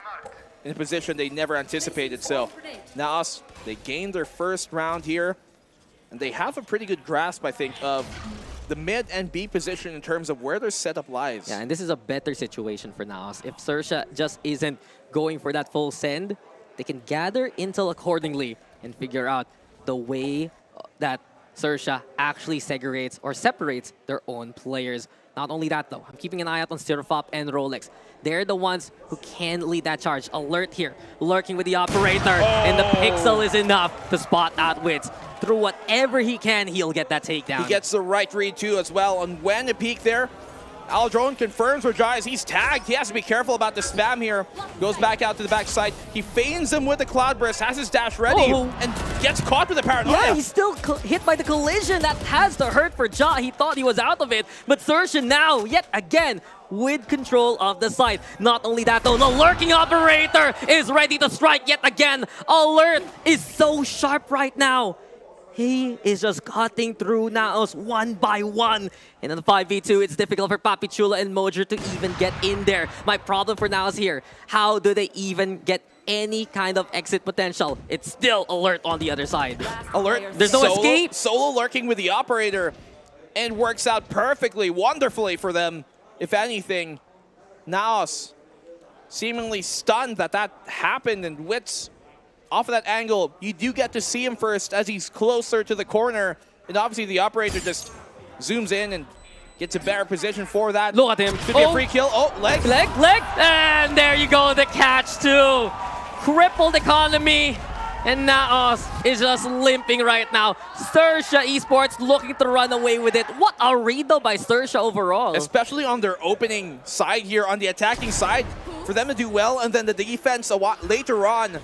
Speaker 10: in a position they never anticipated. So Naos, they gained their first round here, and they have a pretty good grasp, I think, of the mid and B position in terms of where their setup lies.
Speaker 9: Yeah, and this is a better situation for Naos. If Zershia just isn't going for that full send, they can gather intel accordingly and figure out the way that Zershia actually segregates or separates their own players. Not only that though, I'm keeping an eye out on Stirfop and Rolex. They're the ones who can lead that charge. Alert here, lurking with the operator, and the pixel is enough to spot out Wits. Through whatever he can, he'll get that takedown.
Speaker 10: He gets the right read too as well, and when to peek there, Aldrone confirms for Jai as he's tagged. He has to be careful about the spam here. Goes back out to the backside. He feigns him with the Cloud Burst, has his dash ready, and gets caught with the paranoia.
Speaker 9: Yeah, he's still hit by the collision. That has to hurt for Ja. He thought he was out of it, but Zershia now, yet again, with control of the site. Not only that though, the lurking operator is ready to strike yet again. Alert is so sharp right now. He is just cutting through Naos one by one. And in the 5v2, it's difficult for Papi Chulo and Mojer to even get in there. My problem for Naos here, how do they even get any kind of exit potential? It's still Alert on the other side.
Speaker 10: Alert,
Speaker 9: there's no escape.
Speaker 10: Solo lurking with the operator, and works out perfectly, wonderfully for them. If anything, Naos seemingly stunned that that happened, and Wits off of that angle, you do get to see him first as he's closer to the corner. And obviously the operator just zooms in and gets a better position for that.
Speaker 9: Look at him.
Speaker 10: Could be a free kill. Oh, leg.
Speaker 9: Leg. And there you go, the catch too. Crippled economy. And Naos is just limping right now. Zershia Esports looking to run away with it. What a read though by Zershia overall.
Speaker 10: Especially on their opening side here, on the attacking side. For them to do well, and then the defense a lot later on.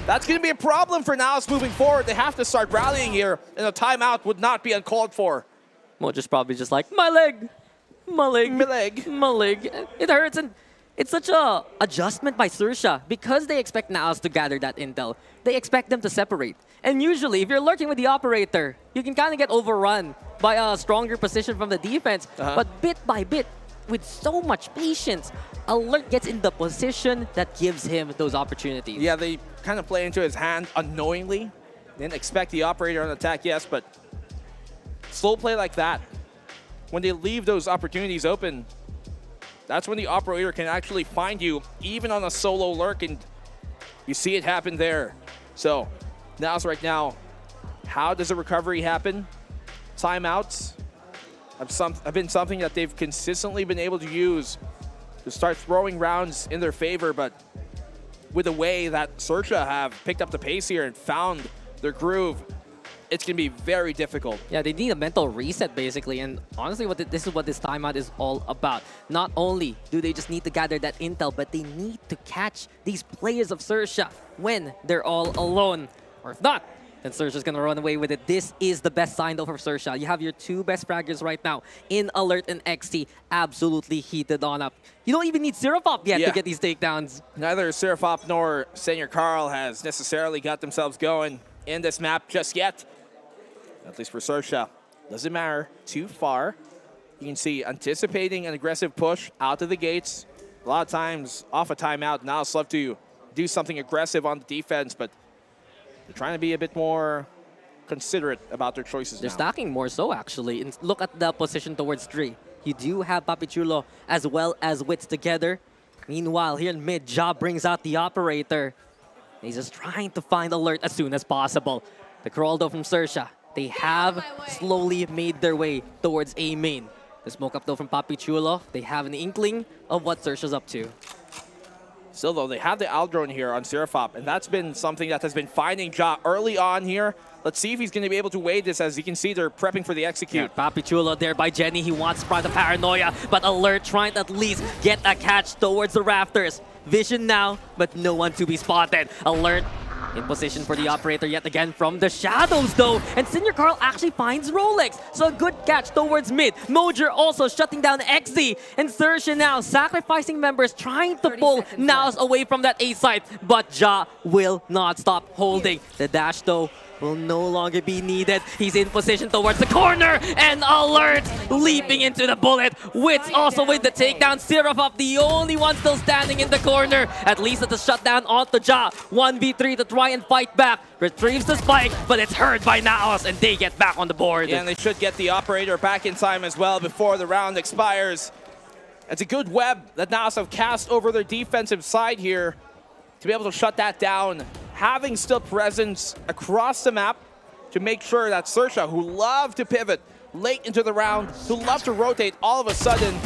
Speaker 10: That's going to be a problem for Naos moving forward. They have to start rallying here, and a timeout would not be uncalled for.
Speaker 9: Mojer's probably just like, my leg. It hurts, and it's such a adjustment by Zershia because they expect Naos to gather that intel. They expect them to separate. And usually, if you're lurking with the operator, you can kind of get overrun by a stronger position from the defense. But bit by bit, with so much patience, Alert gets in the position that gives him those opportunities.
Speaker 10: Yeah, they kind of play into his hand unknowingly. Didn't expect the operator on attack, yes, but slow play like that, when they leave those opportunities open, that's when the operator can actually find you, even on a solo lurk, and you see it happen there. So, Naos right now, how does the recovery happen? Timeouts have been something that they've consistently been able to use to start throwing rounds in their favor, but with the way that Zershia have picked up the pace here and found their groove, it's going to be very difficult.
Speaker 9: Yeah, they need a mental reset, basically. And honestly, this is what this timeout is all about. Not only do they just need to gather that intel, but they need to catch these players of Zershia when they're all alone. Or if not, then Zershia's going to run away with it. This is the best sign, though, for Zershia. You have your two best fraggers right now in Alert and XT, absolutely heated on up. You don't even need Seraphop yet to get these takedowns.
Speaker 10: Neither Seraphop nor Senior Carl has necessarily got themselves going in this map just yet. At least for Zershia. Doesn't matter too far. You can see anticipating an aggressive push out of the gates. A lot of times off a timeout, Naos love to do something aggressive on the defense, but they're trying to be a bit more considerate about their choices
Speaker 9: They're
Speaker 10: now.
Speaker 9: stacking more so, actually. And look at the position towards 3. You do have Papichulo as well as Wits together. Meanwhile, here in mid, Ja brings out the operator. He's just trying to find Alert as soon as possible. The crawl, though, from Zershia. They have slowly made their way towards A main. The smoke up, though, from Papichulo. They have an inkling of what Zershia's up to.
Speaker 10: Still, though, they have the Aldrone here on Seraphop, and that's been something that has been finding Ja early on here. Let's see if he's going to be able to wade this. As you can see, they're prepping for the execute.
Speaker 9: Yeah, Papichulo there by Jenny. He wants to spread the paranoia, but Alert trying to at least get a catch towards the rafters. Vision now, but no one to be spotted. Alert in position for the operator yet again from the shadows, though. And Senior Carl actually finds Rolex. So a good catch towards mid. Mojer also shutting down XZ. And Zershia now sacrificing members, trying to pull Naos away from that A side. But Ja will not stop holding. The dash, though, will no longer be needed. He's in position towards the corner, and Alert leaping into the bullet. Wits also with the takedown. Seraphop, the only one still standing in the corner. At least it's a shutdown onto Ja. 1v3 to try and fight back. Retrieves the spike, but it's heard by Naos, and they get back on the board.
Speaker 10: Yeah, and they should get the operator back in time as well before the round expires. It's a good web that Naos have cast over their defensive side here to be able to shut that down. Having still presence across the map to make sure that Zershia, who love to pivot late into the round, who love to rotate, all of a sudden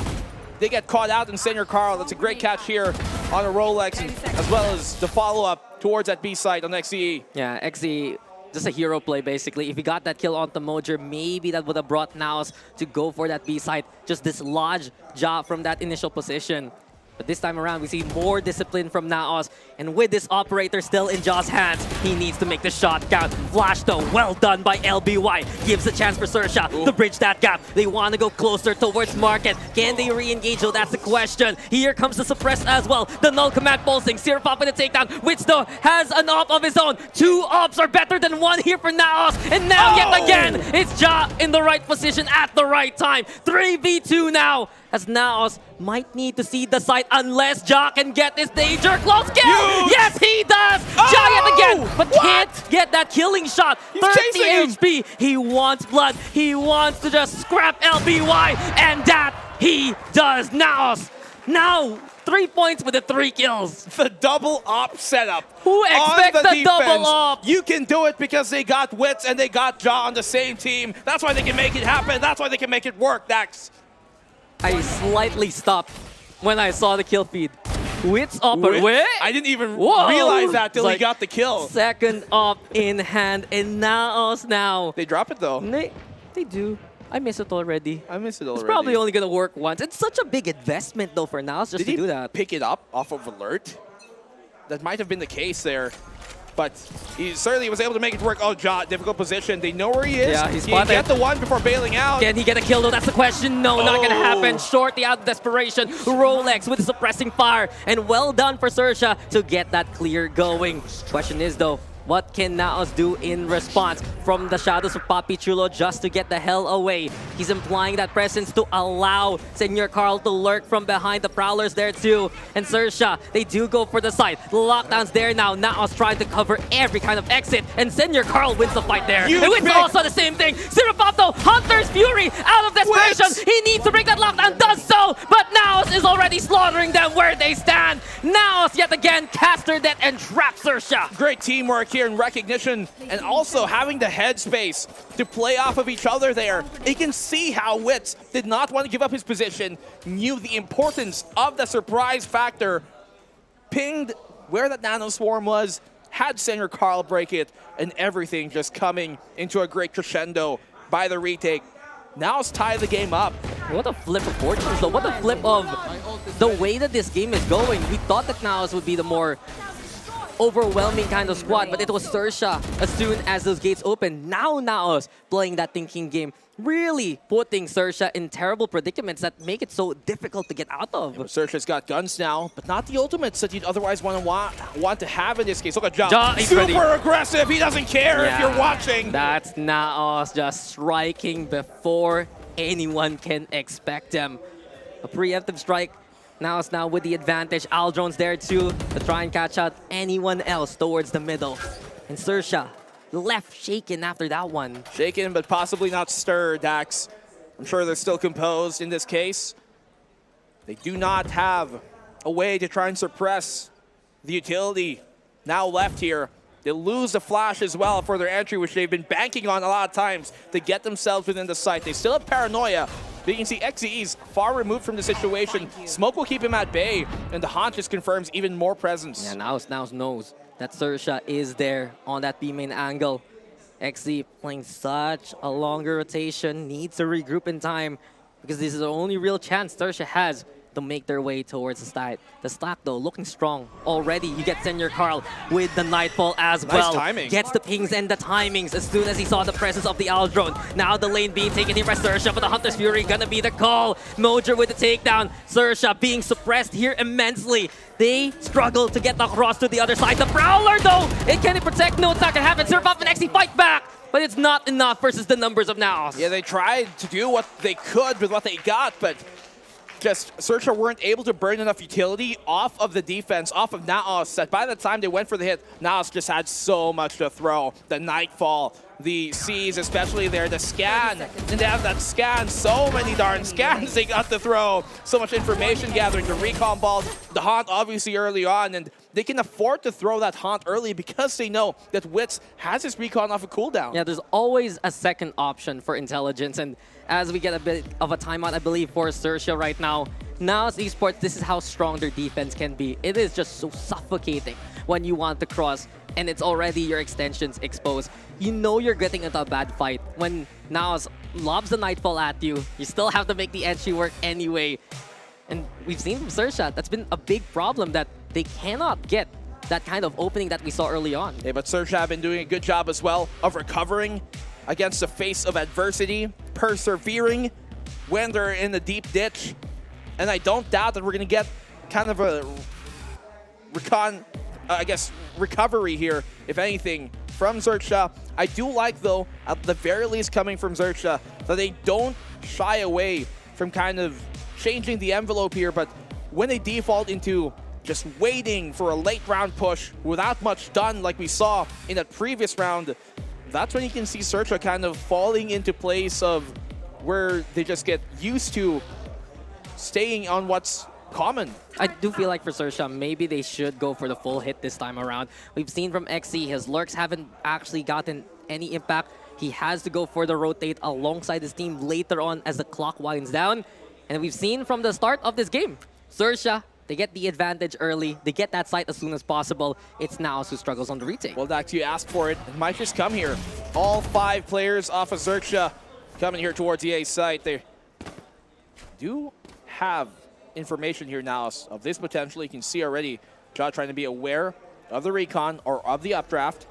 Speaker 10: they get caught out in Senior Carl. That's a great catch here on a Rolex, and as well as the follow-up towards that B site on XE.
Speaker 9: Yeah, XE, just a hero play, basically. If he got that kill onto Mojer, maybe that would have brought Naos to go for that B site. Just dislodge Ja from that initial position. But this time around, we see more discipline from Naos. And with this operator still in Ja's hands, he needs to make the shot count. Flash, though, well done by LBY. Gives a chance for Zershia to bridge that gap. They want to go closer towards Market. Can they re-engage, though? That's the question. Here comes the suppress as well. The null command pulsing. Seraphop in the takedown. Wits, though, has an op of his own. 2 ops are better than 1 here for Naos. And now, yet again, it's Ja in the right position at the right time. 3v2 now, as Naos might need to see the site unless Ja can get this danger close kill. Yes, he does. Ja yet again, but can't get that killing shot. 30 HP. He wants blood. He wants to just scrap LBY, and that he does. Naos now 3 points with the 3 kills.
Speaker 10: The double op setup.
Speaker 9: Who expects the double op?
Speaker 10: You can do it because they got Wits and they got Ja on the same team. That's why they can make it happen. That's why they can make it work, Dax.
Speaker 9: I slightly stopped when I saw the kill feed. Wits operator. Wait,
Speaker 10: I didn't even realize that till he got the kill.
Speaker 9: Second op in hand, and Naos now.
Speaker 10: They drop it though.
Speaker 9: They do. I miss it already.
Speaker 10: I miss it already.
Speaker 9: It's probably only gonna work once. It's such a big investment though for Naos just to do that.
Speaker 10: Pick it up off of Alert? That might have been the case there. But he certainly was able to make it work. Oh, Ja, difficult position. They know where he is.
Speaker 9: Yeah, he's
Speaker 10: He can get the one before bailing out.
Speaker 9: Can he get a kill though? That's the question. No, not gonna happen. Shortly out of desperation. Rolex with suppressing fire. And well done for Zershia to get that clear going. Question is though, what can Naos do in response from the shadows of Papichulo just to get the hell away? He's implying that presence to allow Senior Carl to lurk from behind the Prowlers there too. And Zershia, they do go for the side. The lockdown's there now. Naos trying to cover every kind of exit. And Senior Carl wins the fight there. And Wits also the same thing. Seraphop though, Hunter's Fury out of desperation. He needs to break that lockdown, does so. But Naos is already slaughtering them where they stand. Naos yet again caster that and traps Zershia.
Speaker 10: Great teamwork here in recognition, and also having the headspace to play off of each other there. You can see how Wits did not want to give up his position, knew the importance of the surprise factor, pinged where that nano swarm was, had Senior Carl break it, and everything just coming into a great crescendo by the retake. Naos tie the game up.
Speaker 9: What a flip of fortunes, though. What a flip of the way that this game is going. We thought that Naos would be the more overwhelming kind of squad, but it was Zershia as soon as those gates opened. Now Naos playing that thinking game, really putting Zershia in terrible predicaments that make it so difficult to get out of.
Speaker 10: Yeah, Zershia's got guns now, but not the ultimates that you'd otherwise want to have in this case. Look at Ja.
Speaker 9: Ja, he's
Speaker 10: super
Speaker 9: ready.
Speaker 10: aggressive. He doesn't care if you're watching.
Speaker 9: That's Naos just striking before anyone can expect them. A preemptive strike. Naos now with the advantage. Aldron's there too to try and catch out anyone else towards the middle. And Zershia left shaken after that one.
Speaker 10: Shaken, but possibly not stirred, Dax. I'm sure they're still composed in this case. They do not have a way to try and suppress the utility now left here. They lose the flash as well for their entry, which they've been banking on a lot of times to get themselves within the site. They still have paranoia. But you can see XE's far removed from the situation. Smoke will keep him at bay, and the Haunt just confirms even more presence.
Speaker 9: Yeah, Naos knows that Zershia is there on that B main angle. XE playing such a longer rotation, needs to regroup in time because this is the only real chance Zershia has to make their way towards the side. The stack, though, looking strong. Already, you get Senior Carl with the Nightfall as well.
Speaker 10: Nice timing.
Speaker 9: Gets the pings and the timings as soon as he saw the presence of the Aldron. Now the lane being taken here by Zershia, but the Hunter's Fury gonna be the call. Mojer with the takedown. Zershia being suppressed here immensely. They struggle to get across to the other side. The Prowler, though, it can't protect. No attack can happen. Surf up and XE fight back. But it's not enough versus the numbers of Naos.
Speaker 10: Yeah, they tried to do what they could with what they got, but just Zershia weren't able to burn enough utility off of the defense, off of Naos, that by the time they went for the hit, Naos just had so much to throw. The Nightfall, the Seas especially there, the scan, and they have that scan, so many darn scans they got to throw. So much information gathering, the recon balls, the Haunt obviously early on, and they can afford to throw that Haunt early because they know that Wits has his recon off a cooldown.
Speaker 9: Yeah, there's always a second option for intelligence, and as we get a bit of a timeout, I believe, for Zershia right now. Naos Esports, this is how strong their defense can be. It is just so suffocating when you want to cross, and it's already your extensions exposed. You know you're getting into a bad fight. When Naos lobs the Nightfall at you, you still have to make the entry work anyway. And we've seen from Zershia, that's been a big problem, that they cannot get that kind of opening that we saw early on.
Speaker 10: Yeah, but Zershia have been doing a good job as well of recovering against the face of adversity, persevering when they're in the deep ditch. And I don't doubt that we're going to get kind of a recovery here, if anything, from Zershia. I do like, though, at the very least coming from Zershia, that they don't shy away from kind of changing the envelope here, but when they default into just waiting for a late round push without much done like we saw in that previous round, that's when you can see Zershia kind of falling into place of where they just get used to staying on what's common.
Speaker 9: I do feel like for Zershia, maybe they should go for the full hit this time around. We've seen from XE, his lurks haven't actually gotten any impact. He has to go for the rotate alongside his team later on as the clock winds down. And we've seen from the start of this game, Zershia, they get the advantage early. They get that site as soon as possible. It's Naos who struggles on the retake.
Speaker 10: Well, Dax, you asked for it. It might just come here. All 5 players off of Zershia coming here towards the A site. They do have information here now of this potential. You can see already Ja trying to be aware of the recon or of the updraft.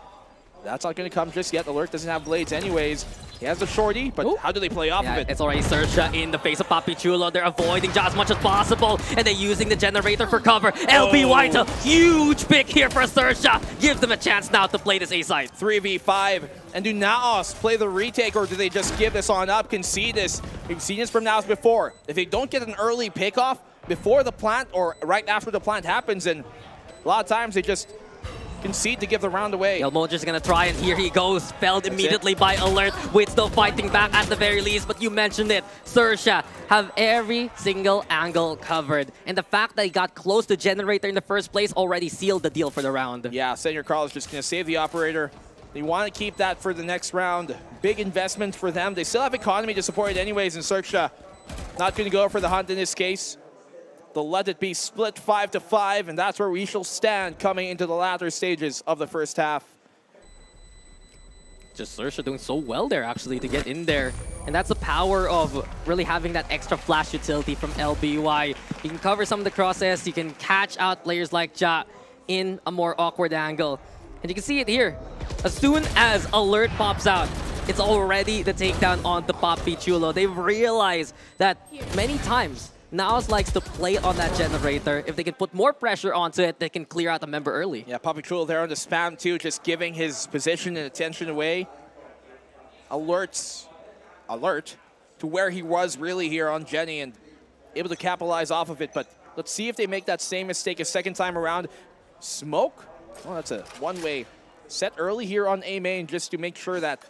Speaker 10: That's not going to come just yet. Alert doesn't have blades anyways. He has the shorty, but how do they play off of it?
Speaker 9: It's already Zershia in the face of Papi Chulo. They're avoiding Ja as much as possible, and they're using the generator for cover. LB White, a huge pick here for Zershia. Gives them a chance now to play this A side.
Speaker 10: 3v5. And do Naos play the retake, or do they just give this on up, concede this? We've seen this from Naos before. If they don't get an early pickoff before the plant or right after the plant happens, and a lot of times they just concede to give the round away.
Speaker 9: Mojer's gonna try, and here he goes. Felled immediately by Alert. Wait, still fighting back at the very least, but you mentioned it. Zershia have every single angle covered. And the fact that he got close to Generator in the first place already sealed the deal for the round.
Speaker 10: Yeah, Senior Carl is just gonna save the operator. They want to keep that for the next round. Big investment for them. They still have economy to support it anyways, and Zershia not gonna go for the hunt in this case. They'll let it be split 5-5, and that's where we shall stand coming into the latter stages of the first half.
Speaker 9: Just Zershia doing so well there, actually, to get in there. And that's the power of really having that extra flash utility from LBY. You can cover some of the crosses, you can catch out players like Ja in a more awkward angle. And you can see it here. As soon as Alert pops out, it's already the takedown onto Papi Chulo. They've realized that many times, Naos likes to play on that generator. If they can put more pressure onto it, they can clear out the member early.
Speaker 10: Yeah, Papi Chulo there on the spam too, just giving his position and attention away. Alert to where he was really here on Jenny and able to capitalize off of it. But let's see if they make that same mistake a second time around. Smoke? Well, that's a one-way set early here on A main just to make sure that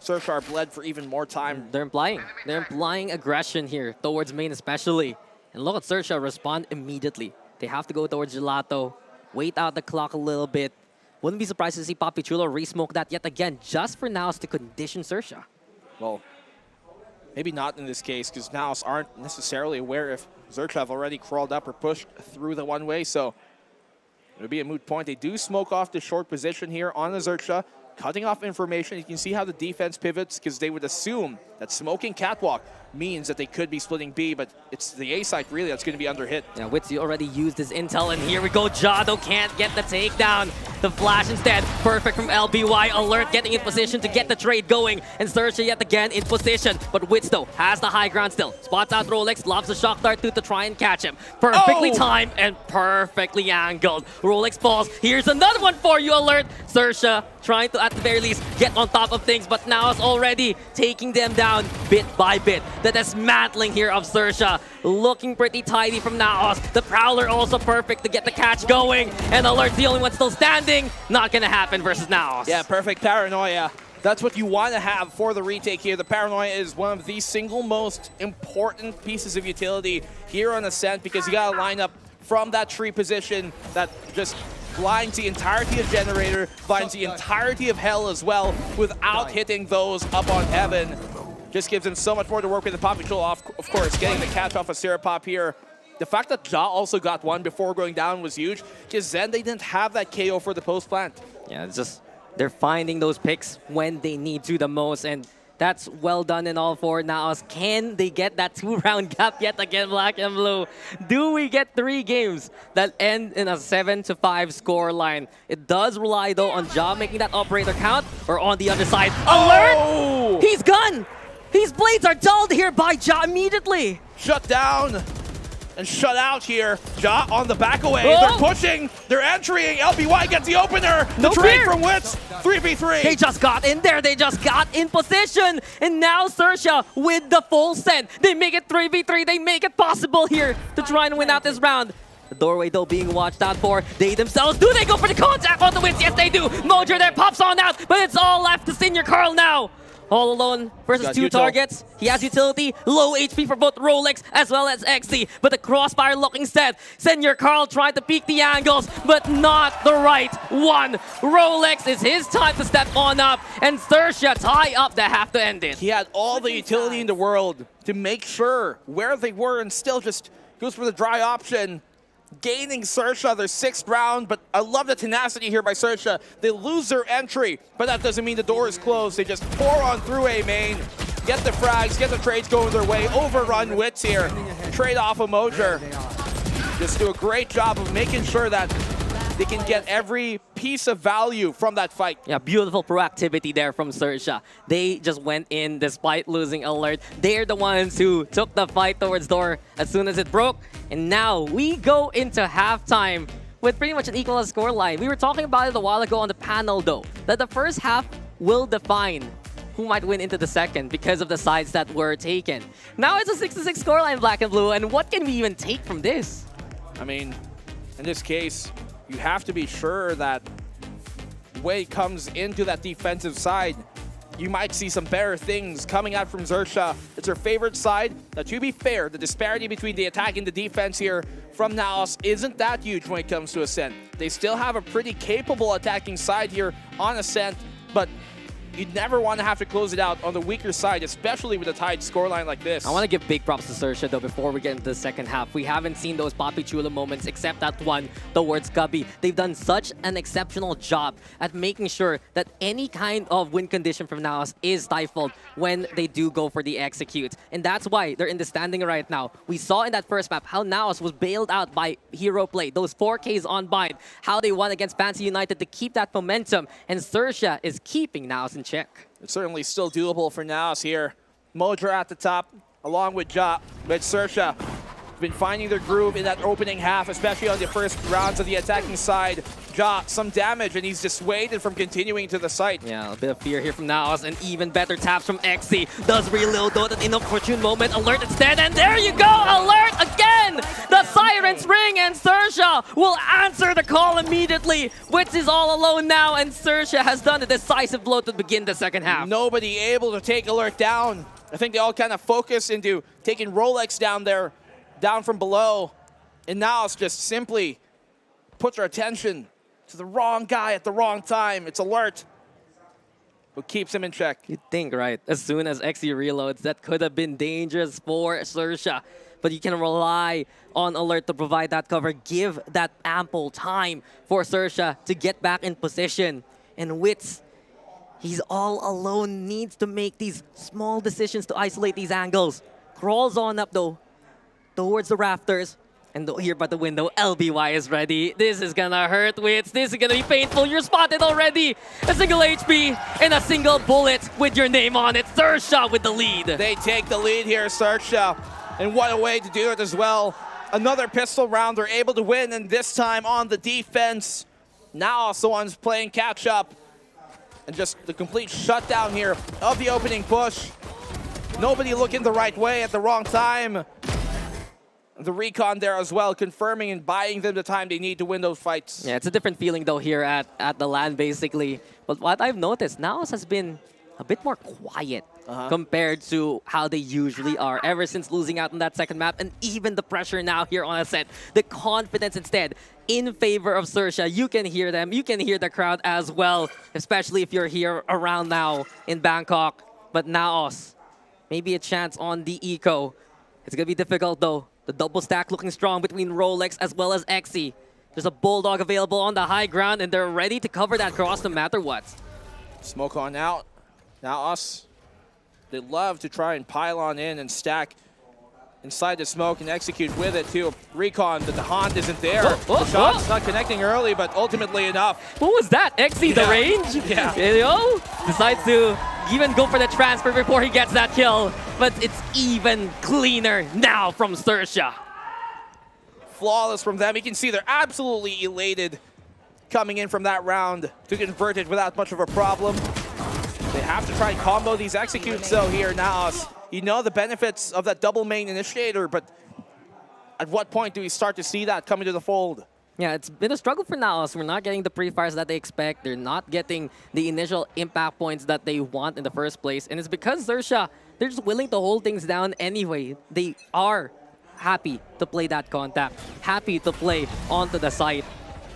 Speaker 10: Zershia bled for even more time.
Speaker 9: They're implying aggression here towards main especially. And look at Zershia respond immediately. They have to go towards Gelato, wait out the clock a little bit. Wouldn't be surprised to see Papi Chulo re-smoke that yet again, just for Naos to condition Zershia.
Speaker 10: Well, maybe not in this case, because Naos aren't necessarily aware if Zershia have already crawled up or pushed through the one-way, so it would be a moot point. They do smoke off the short position here on the Zershia, cutting off information. You can see how the defense pivots, because they would assume that smoking catwalk means that they could be splitting B, but it's the A site really that's going to be under hit.
Speaker 9: Yeah, Witsy already used his intel, and here we go. Jado can't get the takedown. The flash instead, perfect from LBY. Alert getting in position to get the trade going, and Zershia yet again in position. But Wits though has the high ground still. Spots out Rolex, lobs the shock dart to try and catch him. Perfectly timed and perfectly angled. Rolex falls. Here's another one for you, Alert. Zershia trying to at the very least get on top of things, but now it's already taking them down bit by bit. The dismantling here of Zershia, looking pretty tidy from Naos. The Prowler also perfect to get the catch going, and Alert's the only one still standing. Not gonna happen versus Naos.
Speaker 10: Yeah, perfect paranoia. That's what you want to have for the retake here. The paranoia is one of the single most important pieces of utility here on Ascent, because you gotta line up from that tree position that just blinds the entirety of Generator, blinds the entirety of Hell as well, without hitting those up on Heaven. Just gives him so much more to work with. The Papi Chulo, of course, getting the catch off of Sirapop here. The fact that Ja also got one before going down was huge, because then they didn't have that KO for the post plant.
Speaker 9: Yeah, it's just they're finding those picks when they need to the most, and that's well done in all for Naos. Can they get that 2-round gap yet again, Black and Blue? Do we get 3 games that end in a 7-5 scoreline? It does rely, though, on Ja making that operator count, or on the other side. Alert! He's gone! These blades are dulled here by Ja immediately.
Speaker 10: Shut down and shut out here. Ja on the back away.
Speaker 9: Oh.
Speaker 10: They're pushing. They're entering. LBY gets the opener.
Speaker 9: No
Speaker 10: the trade
Speaker 9: fear.
Speaker 10: from Wits. 3v3.
Speaker 9: They just got in there. They just got in position. And now Zershia with the full send. They make it 3v3. They make it possible here to try and win out this round. The doorway, though, being watched out for. They themselves, do they go for the contact on the Wits? Yes, they do. Mojo there pops on out, but it's all left to Senior Carl now. All alone versus 2 targets. He has utility, low HP for both Rolex as well as XC, but the crossfire looking set. Senior Carl trying to peek the angles, but not the right one. Rolex is his time to step on up, and Zershia tie up that have to end it.
Speaker 10: He had all the utility in the world to make sure where they were, and still just goes for the dry option. Gaining Zershia their 6th round, but I love the tenacity here by Zershia. They lose their entry, but that doesn't mean the door is closed. They just pour on through A main, get the frags, get the trades going their way, overrun Wits here, trade off a Mojer. Just do a great job of making sure that they can get every piece of value from that fight.
Speaker 9: Yeah, beautiful proactivity there from Zershia. They just went in despite losing Alert. They're the ones who took the fight towards door as soon as it broke. And now we go into halftime with pretty much an equal scoreline. We were talking about it a while ago on the panel, though, that the first half will define who might win into the second because of the sides that were taken. Now it's a 6-6 scoreline, Black and Blue, and what can we even take from this?
Speaker 10: I mean, in this case, you have to be sure that when it comes into that defensive side, you might see some better things coming out from Zershia. It's her favorite side. Now, to be fair, the disparity between the attack and the defense here from Naos isn't that huge when it comes to Ascent. They still have a pretty capable attacking side here on Ascent, but you'd never want to have to close it out on the weaker side, especially with a tight scoreline like this.
Speaker 9: I want to give big props to Zershia, though, before we get into the second half. We haven't seen those Papi Chulo moments except that one towards Gubby. They've done such an exceptional job at making sure that any kind of win condition from Naos is stifled when they do go for the execute. And that's why they're in the standing right now. We saw in that first map how Naos was bailed out by hero play. Those 4Ks on bind, how they won against Fancy United to keep that momentum. And Zershia is keeping Naos in check.
Speaker 10: It's certainly still doable for Naos here. Modra at the top, along with Ja, but Zershia been finding their groove in that opening half, especially on the first rounds of the attacking side. Ja, some damage, and he's dissuaded from continuing to the site.
Speaker 9: Yeah, a bit of fear here from Naos, and even better taps from Exi. Does reload, though, at an inopportune moment. Alert instead, and there you go! Alert again! The sirens ring, and Zershia will answer the call immediately. Wits is all alone now, and Zershia has done the decisive blow to begin the second half.
Speaker 10: Nobody able to take Alert down. I think they all kind of focus into taking Rolex down there, down from below, and Naos just simply puts our attention to the wrong guy at the wrong time. It's Alert who keeps him in check.
Speaker 9: You'd think, right? As soon as Exi reloads, that could have been dangerous for Zershia. But you can rely on Alert to provide that cover, give that ample time for Zershia to get back in position. And Wits, he's all alone, needs to make these small decisions to isolate these angles. Crawls on up, though, towards the rafters. And here by the window, LBY is ready. This is gonna hurt, Wits. This is gonna be painful. You're spotted already. A single HP and a single bullet with your name on it. Zershia with the lead.
Speaker 10: They take the lead here, Zershia. And what a way to do it as well. Another pistol round. They're able to win, and this time on the defense. Naos the ones playing catch up. And just the complete shutdown here of the opening push. Nobody looking the right way at the wrong time. The recon there as well, confirming and buying them the time they need to win those fights.
Speaker 9: Yeah, it's a different feeling though here at the LAN basically. But what I've noticed, Naos has been a bit more quiet compared to how they usually are ever since losing out on that second map, and even the pressure now here on Ascent. The confidence instead in favor of Zershia. You can hear them, you can hear the crowd as well, especially if you're here around now in Bangkok. But Naos, maybe a chance on the eco. It's gonna be difficult though. The double stack looking strong between Rolex as well as Exi. There's a Bulldog available on the high ground, and they're ready to cover that cross no matter what.
Speaker 10: Smoke on out. Now us, they love to try and pile on in and stack inside the smoke and execute with it too. Recon, but the Haunt isn't there. The shot's not connecting early, but ultimately enough.
Speaker 9: What was that? Exi, the range?
Speaker 10: Yeah.
Speaker 9: There you go. Decides to even go for the transfer before he gets that kill. But it's even cleaner now from Zershia.
Speaker 10: Flawless from them. You can see they're absolutely elated coming in from that round to convert it without much of a problem. They have to try and combo these executes though here now. You know the benefits of that double main initiator, but at what point do we start to see that coming to the fold?
Speaker 9: Yeah, it's been a struggle for Naos. We're not getting the pre-fires that they expect. They're not getting the initial impact points that they want in the first place. And it's because Zershia, they're just willing to hold things down anyway. They are happy to play that contact, happy to play onto the site.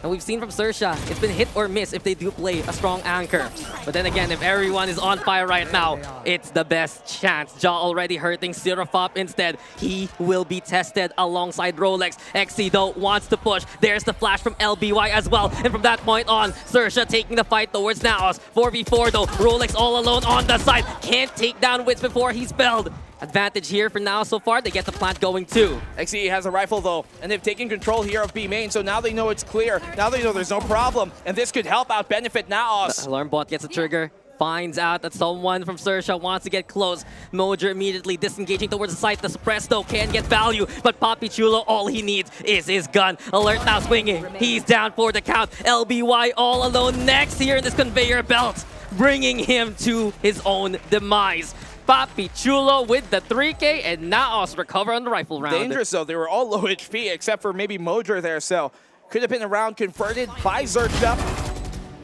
Speaker 9: And we've seen from Zershia, it's been hit or miss if they do play a strong anchor. But then again, if everyone is on fire right now, it's the best chance. Ja already hurting Sirafop instead. He will be tested alongside Rolex. Exi though wants to push. There's the flash from LBY as well. And from that point on, Zershia taking the fight towards Naos. 4v4 though, Rolex all alone on the side. Can't take down Wits before he's spelled. Advantage here for now so far. They get the plant going too.
Speaker 10: XE has a rifle though, and they've taken control here of B main, so now they know it's clear. Now they know there's no problem, and this could help out benefit Naos.
Speaker 9: The alarm bot gets a trigger, finds out that someone from Zershia wants to get close. Mojer immediately disengaging towards the site. The suppress though can get value, but Papi Chulo, all he needs is his gun. Alert now swinging. He's down for the count. LBY all alone next here in this conveyor belt, bringing him to his own demise. Papi Chulo with the 3K, and Naos recover on the rifle round.
Speaker 10: Dangerous though, they were all low HP except for maybe Mojer there, so could have been a round converted by Zershia.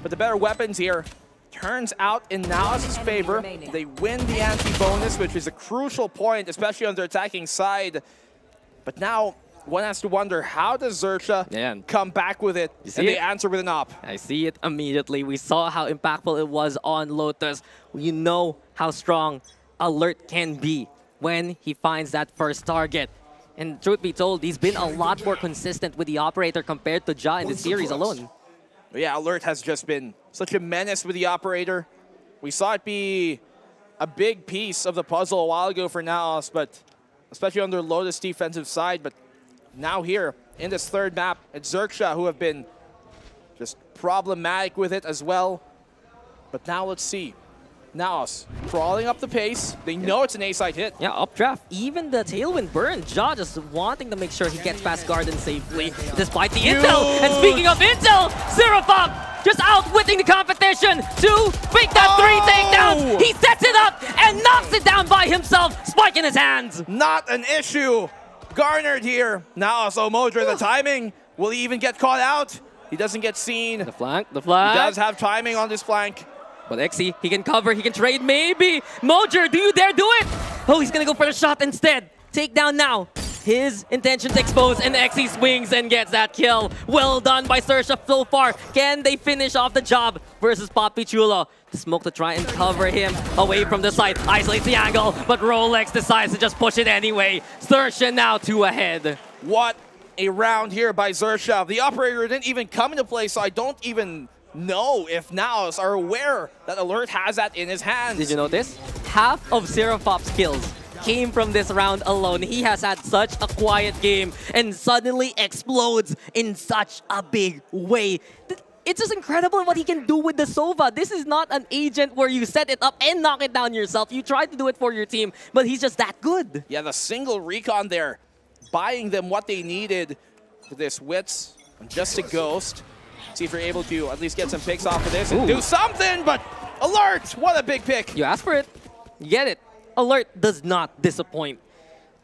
Speaker 10: But the better weapons here turns out in Naos' favor. They win the anti-bonus, which is a crucial point, especially on their attacking side. But now one has to wonder, how does Zershia come back with it? And they answer with an op.
Speaker 9: I see it immediately. We saw how impactful it was on Lotus. You know how strong Alert can be when he finds that first target. And truth be told, he's been a lot more consistent with the operator compared to Ja in the series alone.
Speaker 10: Yeah, Alert has just been such a menace with the operator. We saw it be a big piece of the puzzle a while ago for Naos, but especially on their Lotus defensive side. But now here in this third map, it's Zershia who have been just problematic with it as well. But now let's see. Naos crawling up the pace. They know it's an A-side hit.
Speaker 9: Yeah, updraft. Even the Tailwind burn. Ja just wanting to make sure he gets past Garden safely, despite the intel. And speaking of intel, Seraphop just outwitting the competition to make that 3 takedowns. He sets it up and knocks it down by himself, spike in his hands.
Speaker 10: Not an issue garnered here. Naos, Modra, the timing. Will he even get caught out? He doesn't get seen.
Speaker 9: The flank. He does
Speaker 10: have timing on this flank.
Speaker 9: But Exy, he can cover, he can trade, maybe. Mojer, do you dare do it? Oh, he's gonna go for the shot instead. Take down now. His intentions exposed, and Exy swings and gets that kill. Well done by Zershia so far. Can they finish off the job versus Papi Chulo? The smoke to try and cover him away from the side. Isolates the angle, but Rolex decides to just push it anyway. Zershia now 2 ahead.
Speaker 10: What a round here by Zershia. The operator didn't even come into play, so I don't even know if Naos are aware that Alert has that in his hands.
Speaker 9: Did you notice? Half of Seraphop's kills came from this round alone. He has had such a quiet game and suddenly explodes in such a big way. It's just incredible what he can do with the Sova. This is not an agent where you set it up and knock it down yourself. You try to do it for your team, but he's just that good.
Speaker 10: Yeah, the single recon there, buying them what they needed for this Wits and just a Ghost. See if you're able to at least get some picks off of this and do something, but Alert, what a big pick.
Speaker 9: You ask for it, you get it. Alert does not disappoint.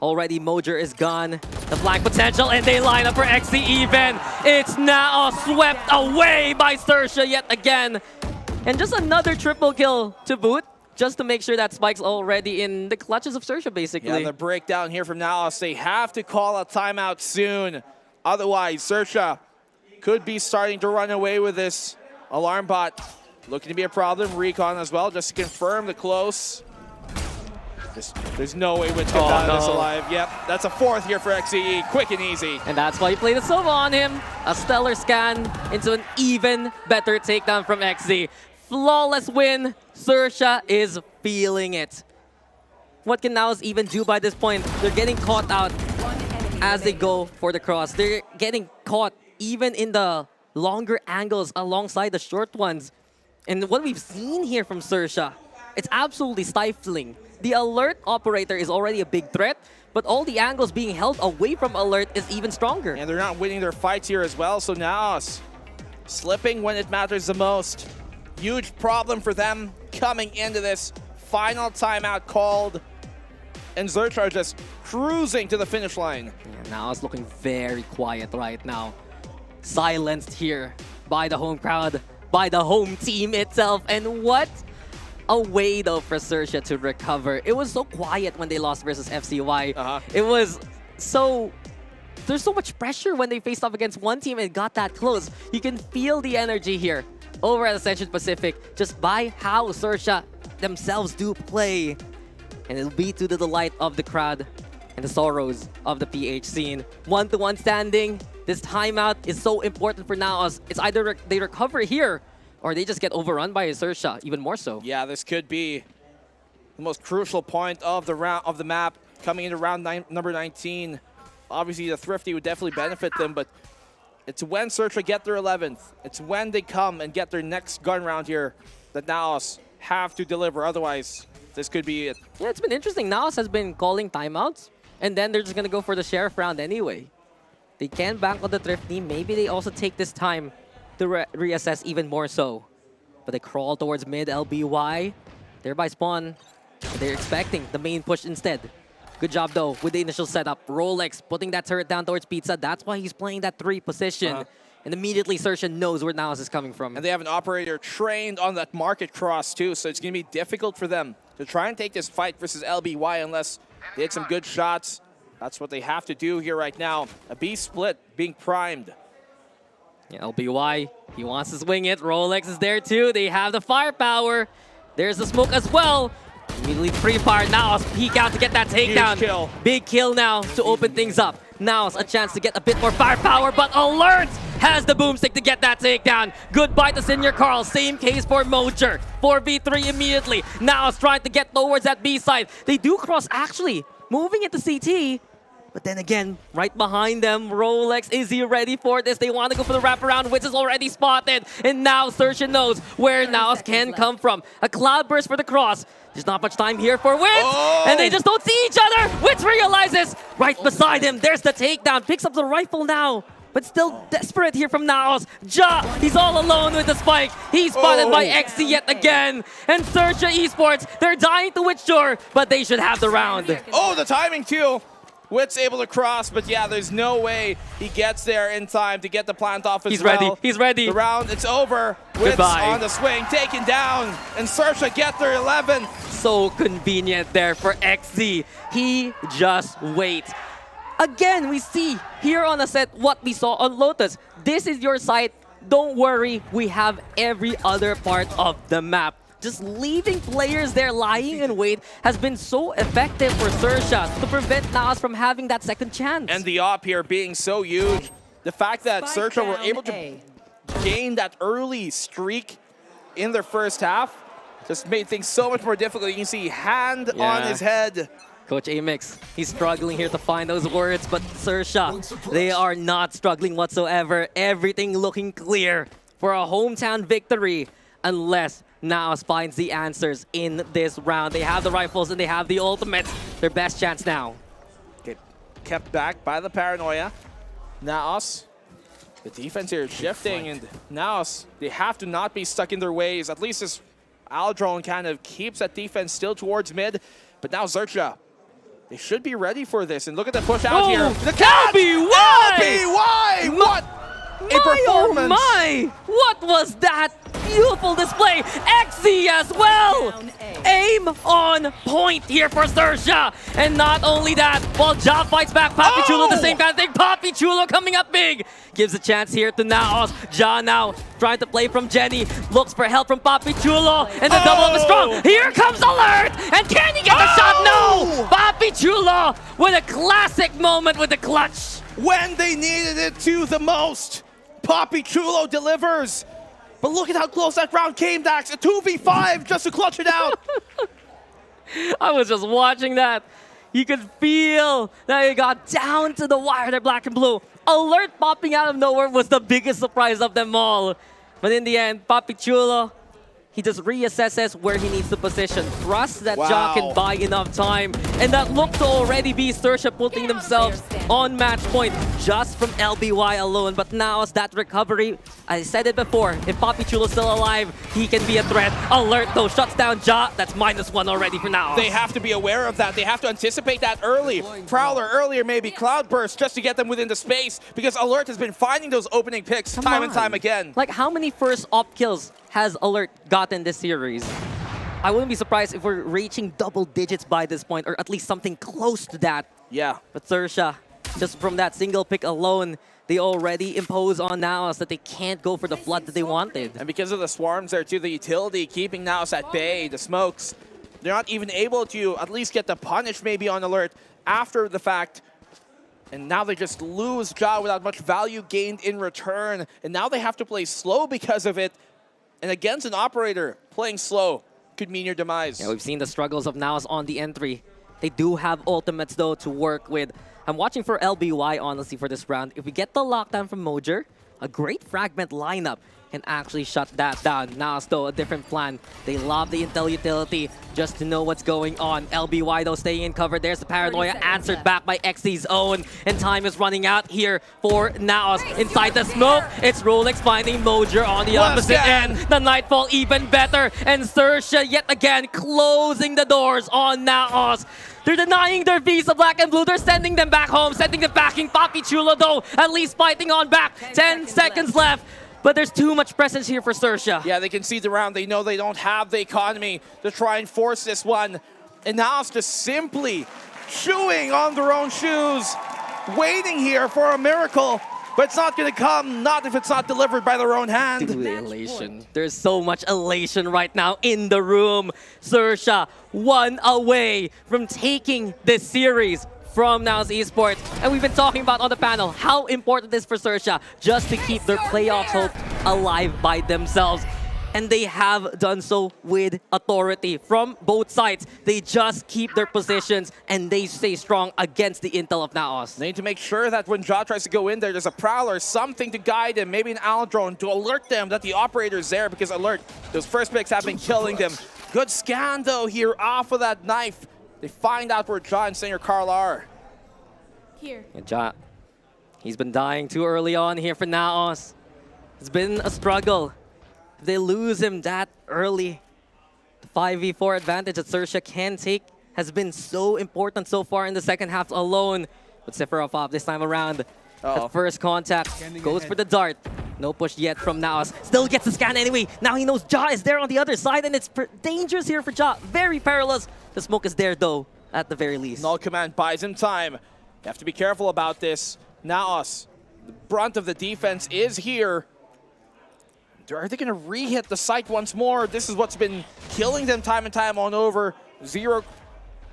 Speaker 9: Already Mojer is gone. The flank potential, and they line up for XC even. It's now swept away by Zershia yet again. And just another triple kill to boot, just to make sure that Spike's already in the clutches of Zershia, basically.
Speaker 10: Yeah, the breakdown here from Naos. They have to call a timeout soon. Otherwise, Zershia could be starting to run away with this. Alarm bot looking to be a problem. Recon as well, just to confirm the close. There's no way Witch gets out of this alive. Yep, that's a 4th here for XCE. Quick and easy.
Speaker 9: And that's why he played the Sova on him. A stellar scan into an even better takedown from XZ. Flawless win. Zershia is feeling it. What can Naos even do by this point? They're getting caught out as they go for the cross. They're getting caught even in the longer angles alongside the short ones. And what we've seen here from Zershia, it's absolutely stifling. The Alert operator is already a big threat, but all the angles being held away from Alert is even stronger.
Speaker 10: And they're not winning their fights here as well, so Naos slipping when it matters the most. Huge problem for them coming into this final timeout called. And Zershia are just cruising to the finish line.
Speaker 9: Yeah, Naos looking very quiet right now. Silenced here by the home crowd, by the home team itself. And what a way though for Zershia to recover. It was so quiet when they lost versus FCY. It was so... There's so much pressure when they faced off against one team and got that close. You can feel the energy here over at Ascension Pacific just by how Zershia themselves do play. And it'll be to the delight of the crowd and the sorrows of the PH scene. 1-to-1 standing. This timeout is so important for Naos. It's either they recover here or they just get overrun by Zershia, even more so.
Speaker 10: Yeah, this could be the most crucial point of the round of the map coming into round number 19. Obviously, the Thrifty would definitely benefit them, but it's when Zershia get their 11th. It's when they come and get their next gun round here that Naos have to deliver. Otherwise, this could be it.
Speaker 9: Yeah, it's been interesting. Naos has been calling timeouts, and then they're just going to go for the Sheriff round anyway. They can bank on the Thrifty. Maybe they also take this time to reassess even more so. But they crawl towards mid LBY. Thereby spawn. They're expecting the main push instead. Good job though with the initial setup. Rolex putting that turret down towards Pizza. That's why he's playing that 3 position. And immediately Zershia knows where Naos is coming from.
Speaker 10: And they have an operator trained on that market cross too, so it's going to be difficult for them to try and take this fight versus LBY unless they hit some good shots. That's what they have to do here right now. A B split being primed.
Speaker 9: Yeah, LBY, he wants to swing it. Rolex is there too. They have the firepower. There's the smoke as well. Immediately pre-fire. Naos peek out to get that takedown.
Speaker 10: Huge kill.
Speaker 9: Big kill now to open things up. Naos a chance to get a bit more firepower, but Alert has the boomstick to get that takedown. Goodbye to Senior Carl. Same case for Mojer. 4v3 immediately. Naos trying to get towards that B side. They do cross actually, moving into CT. But then again, right behind them, Rolex, is he ready for this? They want to go for the wraparound, which is already spotted. And now Zershia knows where Naos can come from. A cloudburst for the cross. There's not much time here for Witz.
Speaker 10: Oh!
Speaker 9: And they just don't see each other. Witz realizes right beside him. There's the takedown. Picks up the rifle now. But still desperate here from Naos. Ja, he's all alone with the spike. He's spotted by XC yet again. And Zershia Esports, they're dying to withdraw, but they should have the round.
Speaker 10: Oh, the timing too. Wit's able to cross, but yeah, there's no way he gets there in time to get the plant off as well.
Speaker 9: He's ready. He's ready.
Speaker 10: The round, it's over. Wit's
Speaker 9: Goodbye.
Speaker 10: on the swing, taken down, and Zershia get their 11th.
Speaker 9: So convenient there for XZ. He just waits. Again, we see here on the set what we saw on Lotus. This is your site. Don't worry, we have every other part of the map. Just leaving players there lying in wait has been so effective for Zershia to prevent Naos from having that second chance.
Speaker 10: And the op here being so huge. The fact that Zershia were able to gain that early streak in their first half just made things so much more difficult. You can see hand on his head.
Speaker 9: Coach Amix, he's struggling here to find those words, but Zershia, they are not struggling whatsoever. Everything looking clear for a hometown victory, unless Naos finds the answers in this round. They have the rifles and they have the ultimates. Their best chance now.
Speaker 10: Get kept back by the paranoia. Naos, the defense here is shifting, and Naos, they have to not be stuck in their ways. At least this Aldrone kind of keeps that defense still towards mid. But now Zershia, they should be ready for this. And look at the push out here. The catch! LBY! What a performance!
Speaker 9: Oh my! What was that? Beautiful display. XZ as well. Aim on point here for Zershia. And not only that, while Ja fights back, Papi Chulo, the same kind of thing. Papi Chulo coming up big. Gives a chance here to Naos. Ja now trying to play from Jenny. Looks for help from Papi Chulo. And the double up is strong. Here comes Alert. And can he get the shot? No! Papi Chulo with a classic moment with the clutch.
Speaker 10: When they needed it to the most, Papi Chulo delivers. But look at how close that round came, Dax. A 2v5 just to clutch it out.
Speaker 9: I was just watching that. You could feel that it got down to the wire there, black and blue. Alert popping out of nowhere was the biggest surprise of them all. But in the end, Papi Chulo, he just reassesses where he needs to position. Trusts that Ja can buy enough time. And that looked to already be Zershia putting themselves on match point just from LBY alone. But now it's that recovery. I said it before, if Papi Chulo's still alive, he can be a threat. Alert though, shuts down Ja. That's -1 already for now.
Speaker 10: They have to be aware of that. They have to anticipate that early. Prowler earlier, maybe Cloudburst, just to get them within the space. Because Alert has been finding those opening picks time and time again.
Speaker 9: Like, how many first op kills has Alert gotten this series? I wouldn't be surprised if we're reaching double digits by this point, or at least something close to that.
Speaker 10: Yeah.
Speaker 9: But Zershia, just from that single pick alone, they already impose on Naos that they can't go for the flood that they wanted.
Speaker 10: And because of the swarms there too, the utility keeping Naos at bay, the smokes, they're not even able to at least get the punish maybe on Alert after the fact. And now they just lose Ja without much value gained in return. And now they have to play slow because of it. And against an operator, playing slow could mean your demise.
Speaker 9: Yeah, we've seen the struggles of Naos on the entry. They do have ultimates, though, to work with. I'm watching for LBY, honestly, for this round. If we get the lockdown from Mojer, a great fragment lineup can actually shut that down. Naos, though, a different plan. They lob the intel utility just to know what's going on. LBY, though, staying in cover. There's the paranoia answered back by XC's own. And time is running out here for Naos. Inside the smoke, it's Rolex finding Mojer on the opposite end. The Nightfall even better. And Zershia yet again closing the doors on Naos. They're denying their visa, black and blue. They're sending them back home, sending them backing. Papi Chulo, though, at least fighting on back. 10 seconds left. But there's too much presence here for Zershia.
Speaker 10: Yeah, they can see the round. They know they don't have the economy to try and force this one. And Naos just simply chewing on their own shoes, waiting here for a miracle, but it's not going to come, not if it's not delivered by their own hand.
Speaker 9: Dude, elation. There's so much elation right now in the room. Zershia, 1 away from taking this series from Naos Esports. And we've been talking about on the panel how important it is for Zershia just to keep their playoffs hope alive by themselves. And they have done so with authority from both sides. They just keep their positions and they stay strong against the intel of Naos.
Speaker 10: They need to make sure that when Ja tries to go in there, there's a Prowler, something to guide him, maybe an Owl drone to alert them that the operator's there, because alert, those first picks have been killing them. Good scan though here off of that knife. They find out where Ja and Singer Carl are.
Speaker 1: Here.
Speaker 9: And Ja, he's been dying too early on here for Naos. It's been a struggle. If they lose him that early, the 5v4 advantage that Zershia can take has been so important so far in the second half alone. But Sephiroth off this time around. At first contact, goes for the dart. No push yet from Naos. Still gets the scan anyway. Now he knows Ja is there on the other side, and it's dangerous here for Ja. Very perilous. The smoke is there though, at the very least.
Speaker 10: Null Command buys him time. You have to be careful about this. Naos, the brunt of the defense is here. Are they going to re-hit the site once more? This is what's been killing them time and time on over. Zero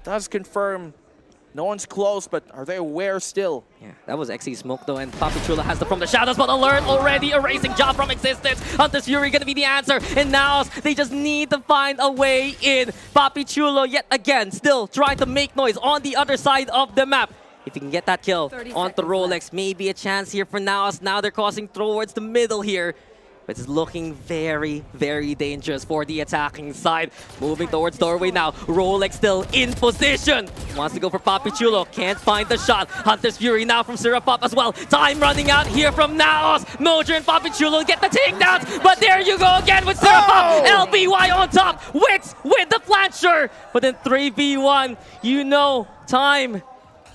Speaker 10: does confirm no one's close, but are they aware still?
Speaker 9: Yeah, that was XE smoke though, and Papi Chulo has the from the shadows, but alert already erasing Ja from existence. Hunter's Fury gonna be the answer, and now they just need to find a way in. Papi Chulo yet again still trying to make noise on the other side of the map. If he can get that kill onto Rolex, maybe a chance here for Naos. Now they're crossing towards the middle here. But it's looking very, very dangerous for the attacking side. Moving towards doorway now. Rolex still in position. Wants to go for Papi Chulo. Can't find the shot. Hunter's Fury now from Syrupop as well. Time running out here from Naos. Mojo and Papi Chulo get the takedowns. But there you go again with Syrupop. LBY on top. Wits with the flancher. But in 3v1, you know, time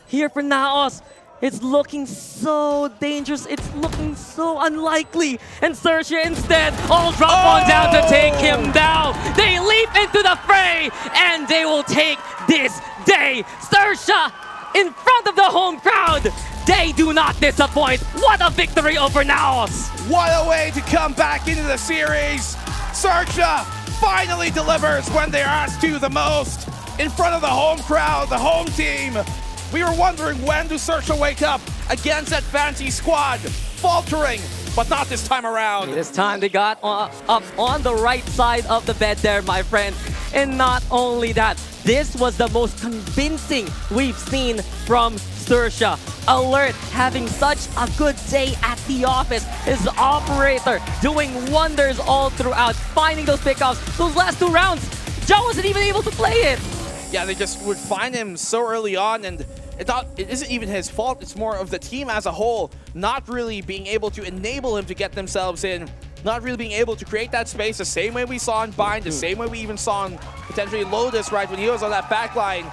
Speaker 9: here for Naos. It's looking so dangerous. It's looking so unlikely. And Zershia instead all drop on down to take him down. They leap into the fray and they will take this day. Zershia in front of the home crowd. They do not disappoint. What a victory over Naos.
Speaker 10: What a way to come back into the series. Zershia finally delivers when they're asked to the most. In front of the home crowd, the home team. We were wondering when do Zershia wake up against that fancy squad, faltering, but not this time around.
Speaker 9: This time they got up on the right side of the bed there, my friend. And not only that, this was the most convincing we've seen from Zershia. Alert having such a good day at the office. His operator doing wonders all throughout, finding those pickoffs. Those last 2 rounds, Ja wasn't even able to play it.
Speaker 10: Yeah, they just would find him so early on, and it isn't even his fault. It's more of the team as a whole not really being able to enable him to get themselves in, not really being able to create that space the same way we saw in Bind, the same way we even saw in potentially Lotus, right, when he was on that back line.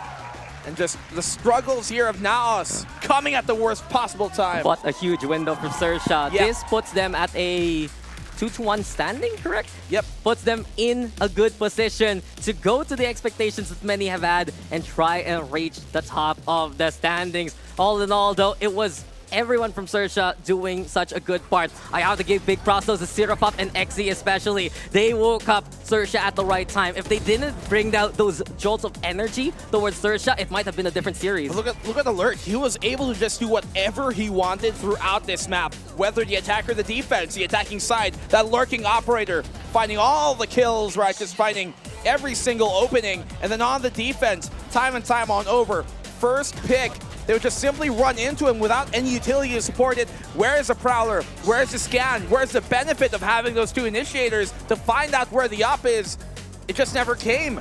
Speaker 10: And just the struggles here of Naos coming at the worst possible time.
Speaker 9: What a huge window for Zershia.
Speaker 10: Yeah.
Speaker 9: This puts them at a 2-1 standing, correct?
Speaker 10: Yep.
Speaker 9: Puts them in a good position to go to the expectations that many have had and try and reach the top of the standings. All in all, though, it was everyone from Zershia doing such a good part. I have to give big props to Syrupop and XE especially. They woke up Zershia at the right time. If they didn't bring out those jolts of energy towards Zershia, it might have been a different series.
Speaker 10: Look at Alert. He was able to just do whatever he wanted throughout this map. Whether the attack or the defense, the attacking side, that lurking operator, finding all the kills, right? Just finding every single opening. And then on the defense, time and time on over, first pick, they would just simply run into him without any utility to support it. Where is the Prowler? Where is the scan? Where's the benefit of having those 2 initiators to find out where the up is? It just never came.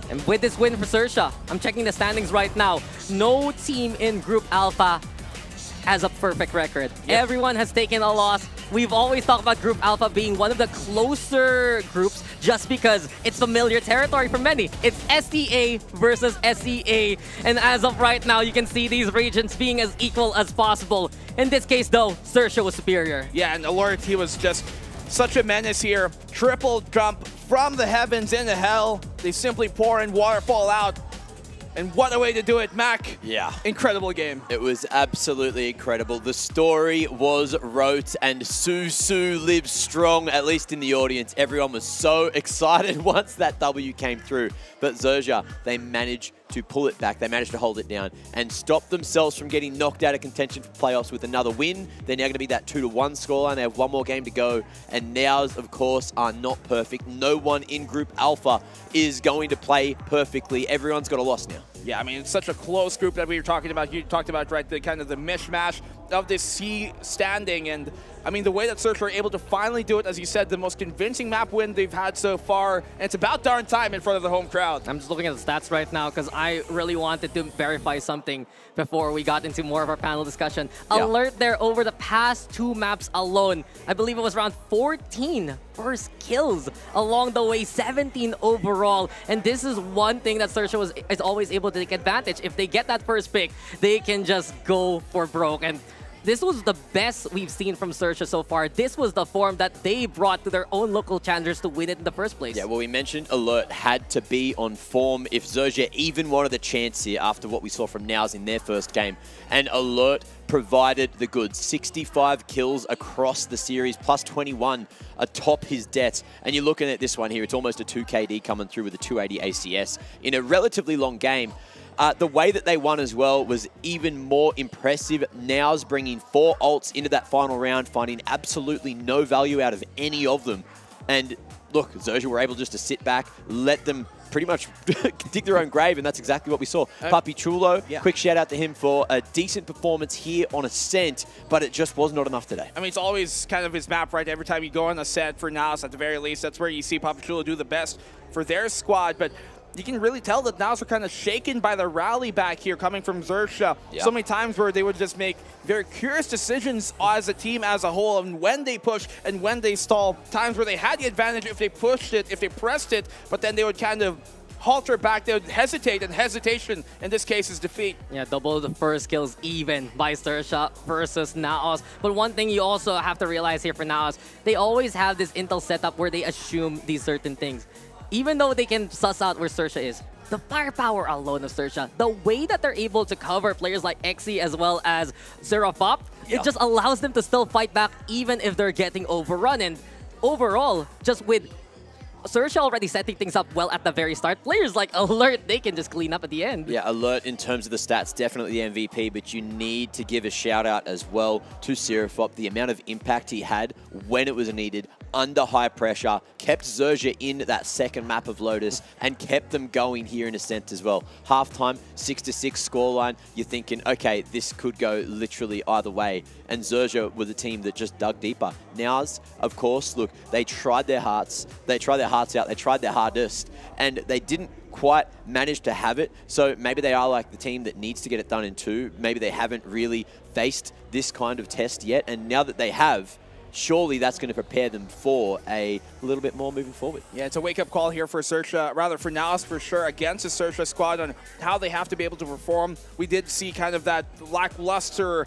Speaker 9: And with this win for Zershia, I'm checking the standings right now. No team in Group Alpha has a perfect record.
Speaker 10: Yep.
Speaker 9: Everyone has taken a loss. We've always talked about Group Alpha being one of the closer groups just because it's familiar territory for many. It's SEA versus SEA. And as of right now, you can see these regions being as equal as possible. In this case, though, Zershia was superior.
Speaker 10: Yeah, and Alert, he was just such a menace here. Triple jump from the heavens into hell. They simply pour in, waterfall out. And what a way to do it, Mac.
Speaker 4: Yeah.
Speaker 10: Incredible game.
Speaker 4: It was absolutely incredible. The story was wrote and Susu lives strong, at least in the audience. Everyone was so excited once that W came through. But Zershia, they managed to pull it back. They managed to hold it down and stop themselves from getting knocked out of contention for playoffs with another win. They're now going to be that 2-1 scoreline. They have one more game to go. And Naos, of course, are not perfect. No one in Group Alpha is going to play perfectly. Everyone's got a loss now.
Speaker 10: Yeah, I mean, it's such a close group that we were talking about. You talked about, right, the kind of the mishmash of this C standing. And, I mean, the way that Zershia are able to finally do it, as you said, the most convincing map win they've had so far. And it's about darn time in front of the home crowd.
Speaker 9: I'm just looking at the stats right now because I really wanted to verify something before we got into more of our panel discussion.
Speaker 4: Yeah.
Speaker 9: Alert there over the past 2 maps alone. I believe it was around 14 first kills along the way, 17 overall. And this is one thing that Zershia is always able to take advantage. If they get that first pick, they can just go for broke. And this was the best we've seen from Zershia so far. This was the form that they brought to their own local challengers to win it in the first place.
Speaker 4: Yeah, well, we mentioned Alert had to be on form if Zershia even wanted a chance here after what we saw from Naos in their first game. And Alert provided the goods. 65 kills across the series, plus 21 atop his deaths. And you're looking at this one here, it's almost a 2KD coming through with a 280 ACS in a relatively long game. The way that they won as well was even more impressive. Naos bringing 4 ults into that final round, finding absolutely no value out of any of them. And look, Zershia were able just to sit back, let them pretty much dig their own grave, and that's exactly what we saw. Papi Chulo, quick shout out to him for a decent performance here on Ascent, but it just was not enough today.
Speaker 10: I mean, it's always kind of his map, right? Every time you go on Ascent for Naos, at the very least, that's where you see Papi Chulo do the best for their squad. But you can really tell that Naos are kind of shaken by the rally back here coming from Zershia. So many times where they would just make very curious decisions as a team as a whole, and when they push and when they stall. Times where they had the advantage if they pushed it, if they pressed it, but then they would kind of halter back, they would hesitate, and hesitation in this case is defeat.
Speaker 9: Yeah, double the first kills even by Zershia versus Naos. But one thing you also have to realize here for Naos, they always have this intel setup where they assume these certain things. Even though they can suss out where Zershia is, the firepower alone of Zershia, the way that they're able to cover players like Exi as well as Zerafop, it just allows them to still fight back even if they're getting overrun. And overall, just with Zershia already setting things up well at the very start, players like Alert, they can just clean up at the end.
Speaker 4: Yeah, Alert in terms of the stats, definitely the MVP, but you need to give a shout out as well to Zerafop. The amount of impact he had when it was needed, under high pressure, kept Zershia in that second map of Lotus and kept them going here in Ascent as well. Halftime, 6-6 scoreline. You're thinking, okay, this could go literally either way. And Zershia were the team that just dug deeper. Naos, of course, look, they tried their hearts. They tried their hearts out. They tried their hardest, and they didn't quite manage to have it. So maybe they are like the team that needs to get it done in 2. Maybe they haven't really faced this kind of test yet. And now that they have, surely that's going to prepare them for a little bit more moving forward.
Speaker 10: Yeah, it's a wake-up call here for Zershia, rather for Naos for sure, against the Zershia squad on how they have to be able to perform. We did see kind of that lackluster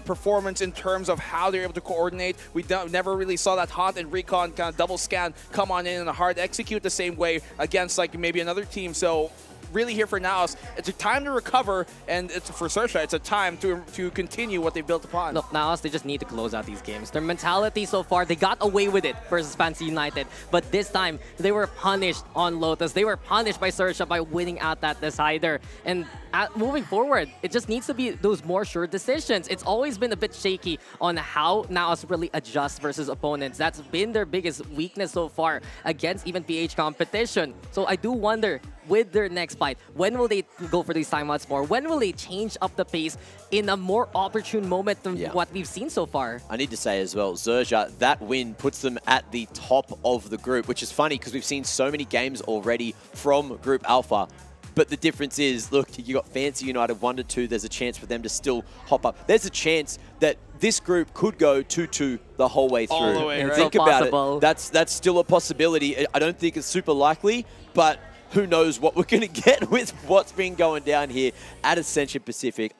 Speaker 10: performance in terms of how they're able to coordinate. We never really saw that Haunt and Recon kind of double scan come on in and hard execute the same way against like maybe another team. So really here for Naos, it's a time to recover, and it's for Zershia, it's a time to continue what they built upon.
Speaker 9: Look, Naos, they just need to close out these games. Their mentality so far, they got away with it versus Fancy United, but this time they were punished on Lotus. They were punished by Zershia by winning out that decider. And moving forward, it just needs to be those more sure decisions. It's always been a bit shaky on how Naos really adjust versus opponents. That's been their biggest weakness so far against even PH competition. So I do wonder, with their next fight, when will they go for these timeouts more? When will they change up the pace in a more opportune moment than what we've seen so far?
Speaker 4: I need to say as well, Zershia, that win puts them at the top of the group, which is funny because we've seen so many games already from Group Alpha. But the difference is, look, you got Fancy United 1-2. There's a chance for them to still hop up. There's a chance that this group could go 2-2 the whole way through.
Speaker 10: All the way,
Speaker 4: and
Speaker 10: right?
Speaker 4: think about it. That's still a possibility. I don't think it's super likely, but who knows what we're going to get with what's been going down here at Ascension Pacific.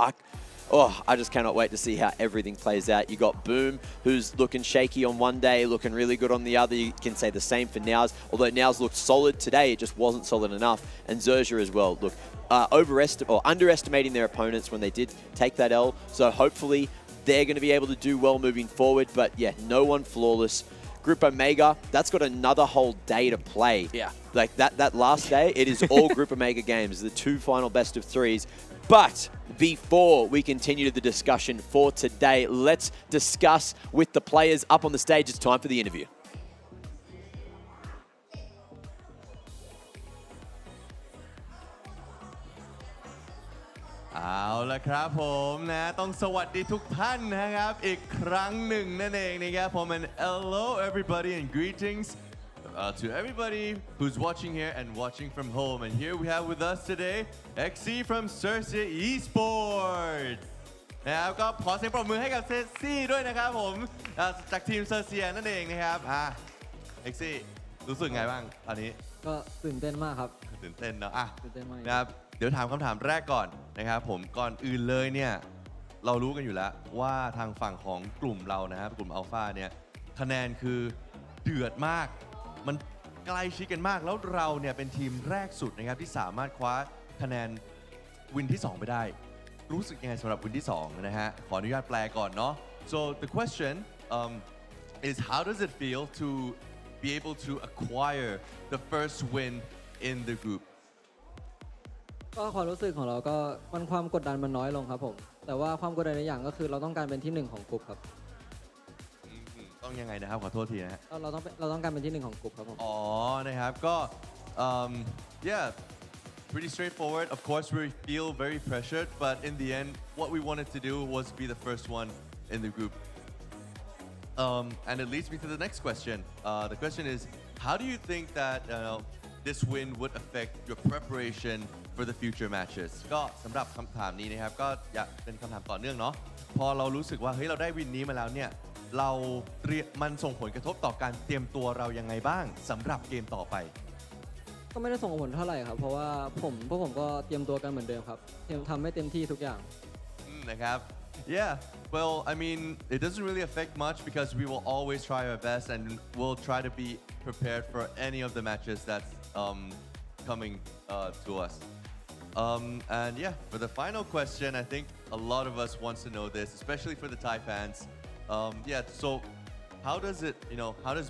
Speaker 4: Oh, I just cannot wait to see how everything plays out. You got Boom, who's looking shaky on one day, looking really good on the other. You can say the same for Naos, although Naos looked solid today, it just wasn't solid enough. And Zershia as well. Look, underestimating their opponents when they did take that L. So hopefully they're going to be able to do well moving forward. But yeah, no one flawless. Group Omega, that's got another whole day to play.
Speaker 10: Yeah.
Speaker 4: Like that last day, it is all Group Omega games, the 2 final best of 3s. But before we continue the discussion for today, let's discuss with the players up on the stage. It's time for the interview.
Speaker 17: เอาละครับผมนะต้องสวัสดีทุกท่านนะครับอีกครั้งหนึ่งนั่นเองนะครับผม and hello everybody and greetings to everybody who's watching here and watching from home, and here we have with us today XC from Zershia Esports นะครับก็ขอเสียงปรบมือให้กับเซซี่ด้วยนะครับผมจากทีม Zershia นั่นเองนะครับXC รู้สึกไงบ้างตอนนี้ก็ตื่นเต้นมากครับตื่นเต้นเนาะตื่นเต้นมากนะครับเดี๋ยวถามคำถามแรกก่อนนะครับผมก่อนอื่นเลยเนี่ยเรารู้กันอยู่แล้วว่าทางฝั่งของกลุ่มเรานะครับกลุ่มอัลฟาเนี่ยคะแนนคือเดือดมากมันใกล้ชิดกันมากแล้วเราเนี่ยเป็นทีมแรกสุดนะครับที่สามารถคว้าคะแนนวินที่2ไปได้รู้สึกยังไงสำหรับวินที่2นะฮะขออนุญาตแปลก่อนเนาะ so the question is how does it feel to be able to acquire the first win in the group
Speaker 18: ก็ความรู้สึกของเราก็ความกดดันมันน้อยลงครับผมแต่ว่าความกดดันในอย่างก็คือเราต้องการเป็นที่1ของกลุ่มครับ
Speaker 17: ต้องยังไงนะครับขอโทษทีนะฮะ
Speaker 18: เราต้องการเป็นที่1ของกลุ่มครับผม
Speaker 17: อ๋อนะครับก็ yeah pretty straightforward of course we feel very pressured but in the end what we wanted to do was be the first one in the group and it leads me to the next question the question is how do you think that this win would affect your preparation for the future matches ก็สำหรับคำถามนี้นะครับก็อยากเป็นคำถามต่อเนื่องเนาะพอเรารู้สึกว่าเฮ้ยเราได้วินนี้มาแล้วเนี่ยมันส่งผลกระทบต่อการเตรียมตัวเรายังไงบ้างสำหรับเกมต่อไป
Speaker 18: ก็ไม่ได้ส่งผลเท่าไหร่ครับเพราะว่าพวกผมก็เตรียมตัวกันเหมือนเดิมครับทำให้เต็มที่ทุกอย่าง
Speaker 17: นะครับ yeah well I mean it doesn't really affect much because we will always try our best and we'll try to be prepared for any of the matches that's coming to us and yeah for the final question I think a lot of us wants to know this especially for the Thai fans yeah so how does it how does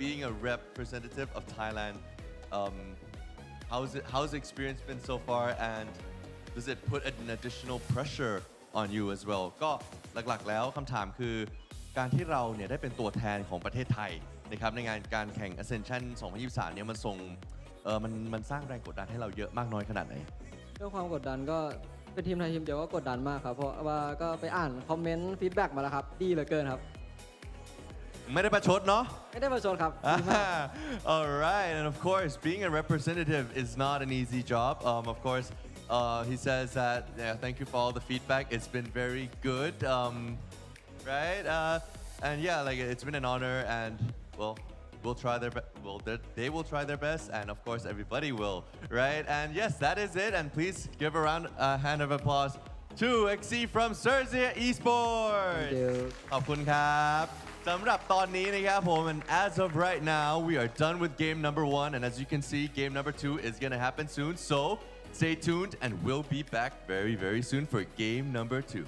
Speaker 17: being a representative of Thailand how's the experience been so far and does it put an additional pressure on you as well ก็หลักๆแล้วคำถามคือการที่เราเนี่ยได้เป็นตัวแทนของประเทศไทยนะครับในงานการแข่ง Ascension 2023เนี่ยมันส่งมันสร้างแรงกดดันให้เราเยอะมากน้อยขนาดไหน
Speaker 18: เรื่องความกดดันก็เป็นทีมไทยทีมเดียวก็กดดันมากครับเพราะว่าก็ไปอ่านคอมเมนต์ฟีดแบ็กมาแล้วครับดีเหลือเกินครับ
Speaker 17: ไม่ได้ประชดเนาะ
Speaker 18: ไม่ได้ประชดครับ
Speaker 17: alright and of course being a representative is not an easy job of course he says that thank you for all the feedback it's been very good right and yeah like it's been an honor and well we'll try they will try their best and of course everybody will right and yes that is it and please give a hand of applause to XC from Zershia Esports ขอบคุณครับสำหรับตอนนี้นะครับผม and as of right now we are done with game number 1 and as you can see game number 2 is gonna happen soon so stay tuned and we'll be back very very soon for game number 2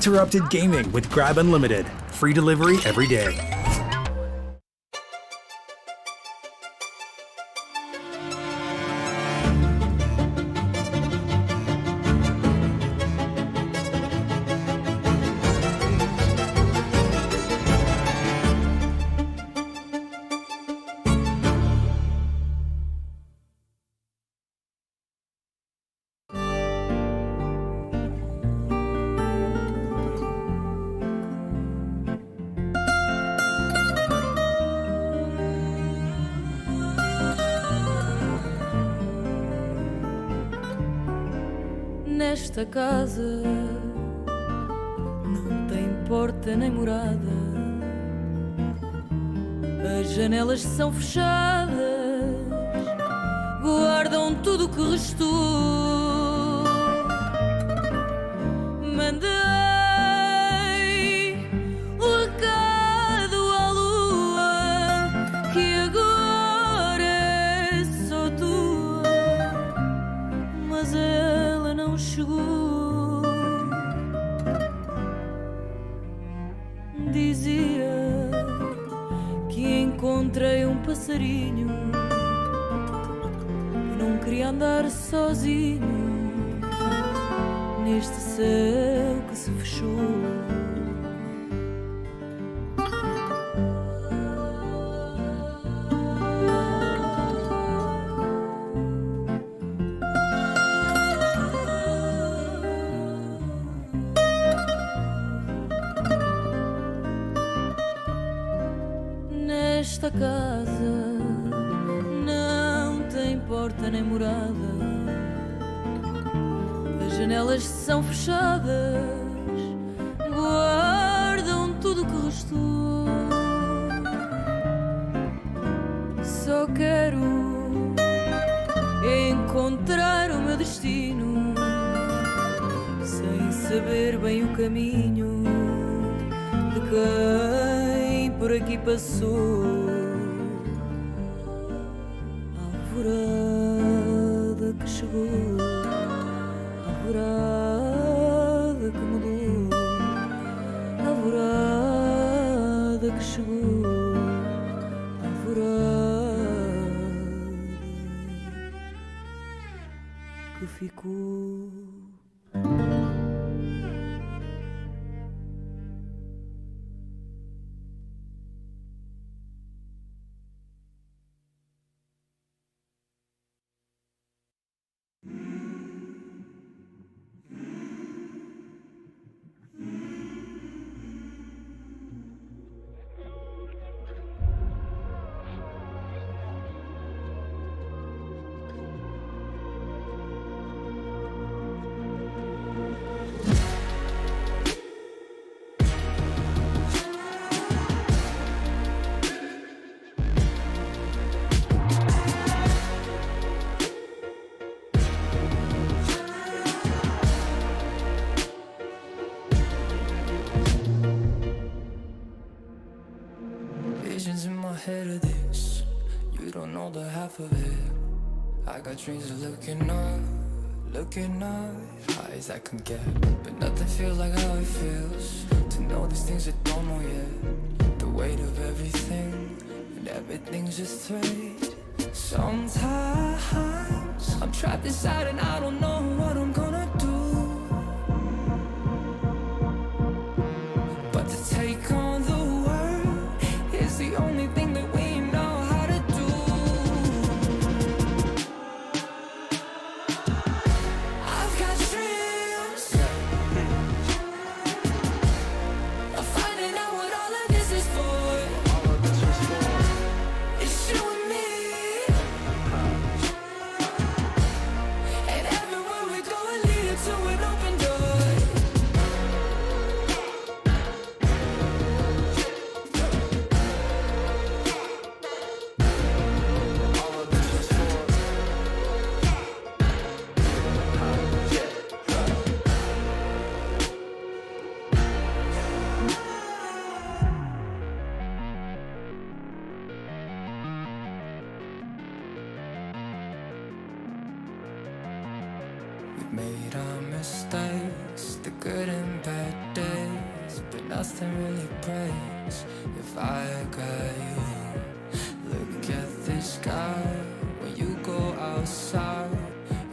Speaker 19: uninterrupted gaming with Grab Unlimited. Free delivery every day.
Speaker 3: Nesta casa não tem porta nem morada, as janelas são fechadas, guardam tudo o que restou. Mandei o recado à lua que agora é só tua, mas ela não chegou. Dizia que encontrei um passarinho que não queria andar sozinho neste céu que se fechou. Nesta casa não tem porta nem morada, as janelas são fechadas, guardam tudo o que restou. Só quero encontrar o meu destino, sem saber bem o caminho de quem por aqui passou. Alvorada que chegou, alvorada que mudou, alvorada que chegou, alvorada que ficou.
Speaker 20: Visions in my head of this, you don't know the half of it. I got dreams of looking up, highs I can get, but nothing feels like how it feels to know these things I don't know yet. The weight of everything, and everything's just thread. Sometimes I'm trapped inside and I don't know what I'm gonna do, but to take on the world is the only thing that we know how to do. I've got dreams of finding out what all of this is for. It's you and me, and everywhere we go it leads to an open door. We've made our mistakes, the good and bad days, but nothing really breaks if I got you. Look at the sky when you go outside,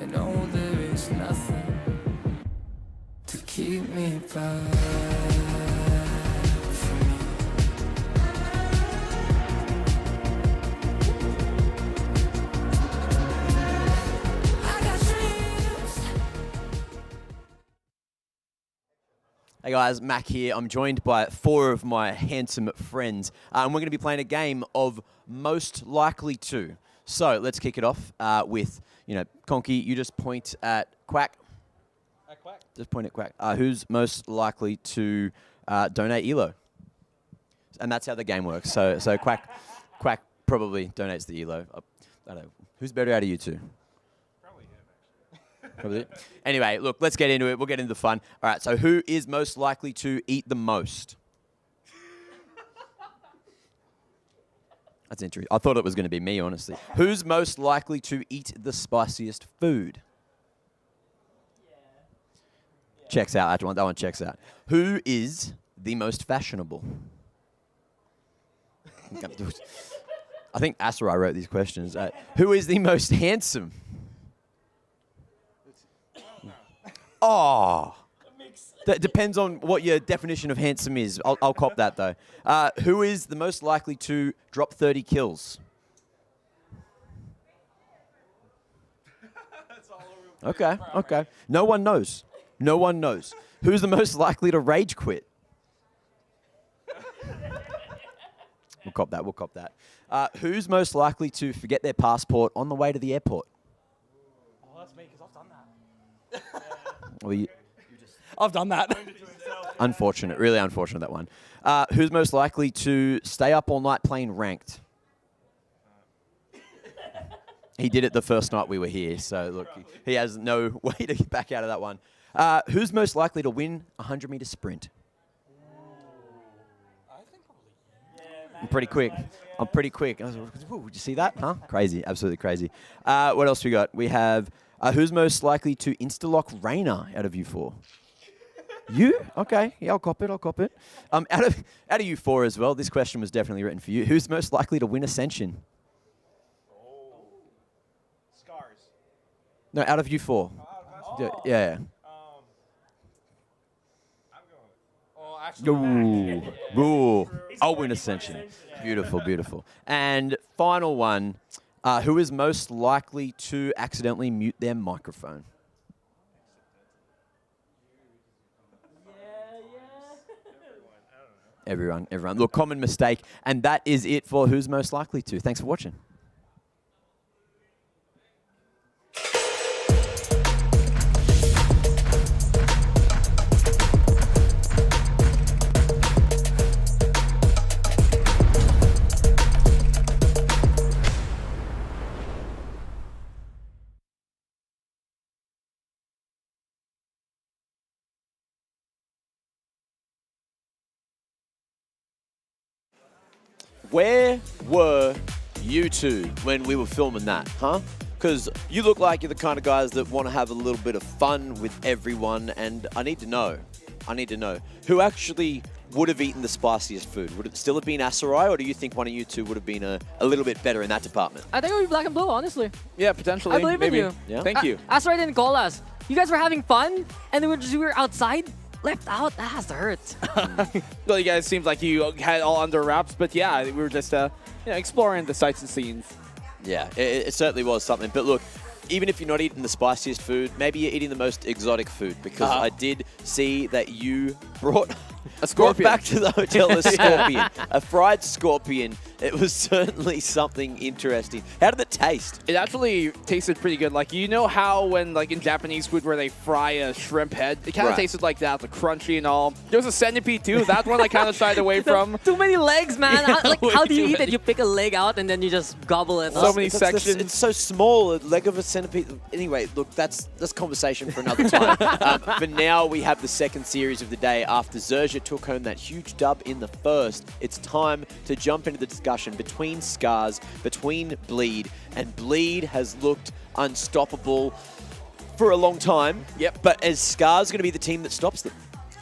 Speaker 20: and know there is nothing to keep me back from you.
Speaker 4: Hey guys, Mac here. I'm joined by 4 of my handsome friends, and we're going to be playing a game of most likely to. So let's kick it off with, Conky, you just point at Quack.
Speaker 8: At Quack?
Speaker 4: Just point at Quack. Who's most likely to donate ELO? And that's how the game works. So Quack probably donates the ELO. I don't know. Who's better out of you two? Probably. Anyway, look, let's get into it. We'll get into the fun. All right, so who is most likely to eat the most? That's interesting. I thought it was going to be me, honestly. Who's most likely to eat the spiciest food? Checks out. That one checks out. Who is the most fashionable? I think Asarai wrote these questions. Who is the most handsome? Oh, that depends on what your definition of handsome is. I'll cop that, though. Who is the most likely to drop 30 kills? Okay. No one knows. No one knows. Who's the most likely to rage quit? We'll cop that. Who's most likely to forget their passport on the way to the airport?
Speaker 5: Oh, that's me, because I've done that.
Speaker 4: Well,
Speaker 5: I've done that.
Speaker 4: Unfortunate, really unfortunate, that one. Who's most likely to stay up all night playing ranked? He did it the first night we were here, so look, he has no way to get back out of that one. Who's most likely to win a 100-meter sprint? I'm pretty quick. Ooh, did you see that? Huh? Crazy, absolutely crazy. What else we got? We have... who's most likely to insta-lock Reyna out of you 4? You? Okay. Yeah, I'll cop it. Out of you 4 as well, this question was definitely written for you. Who's most likely to win Ascension?
Speaker 8: Scarz.
Speaker 4: No, out of you 4. Yeah. Ooh. I'll win Ascension. Beautiful. And final one. Who is most likely to accidentally mute their microphone? Everyone. Look, common mistake. And that is it for who's most likely to. Thanks for watching. Where were you two when we were filming that, huh? Because you look like you're the kind of guys that want to have a little bit of fun with everyone, and I need to know who actually would have eaten the spiciest food. Would it still have been Asarai, or do you think one of you two would have been a little bit better in that department?
Speaker 9: I think it would be Black and Blue, honestly.
Speaker 10: Yeah, potentially.
Speaker 9: I believe in you.
Speaker 4: Yeah.
Speaker 10: Thank you.
Speaker 9: Asarai didn't call us. You guys were having fun, and then we were outside, left out. That has to hurt.
Speaker 10: Well, you guys seemed like you had it all under wraps, but yeah, we were just exploring the sights and scenes.
Speaker 4: Yeah, it certainly was something. But look, even if you're not eating the spiciest food, maybe you're eating the most exotic food, because I did see that you brought
Speaker 10: a scorpion
Speaker 4: back to the hotel a scorpion, a fried scorpion. It was certainly something interesting. How did it taste?
Speaker 10: It actually tasted pretty good. Like, you know how when, like, in Japanese food where they fry a shrimp head, it kind of tasted like that, the crunchy and all. There was a centipede too. That one I kind of shied away from.
Speaker 9: Too many legs, man. How do you eat it? You pick a leg out and then you just gobble it.
Speaker 10: So many sections.
Speaker 4: It's so small, a leg of a centipede. Anyway, look, that's conversation for another time. For now, we have the second series of the day. After Zershia took home that huge dub in the first, it's time to jump into the discussion between Scarz, between Bleed, and Bleed has looked unstoppable for a long time.
Speaker 10: Yep.
Speaker 4: But is Scarz going to be the team that stops them?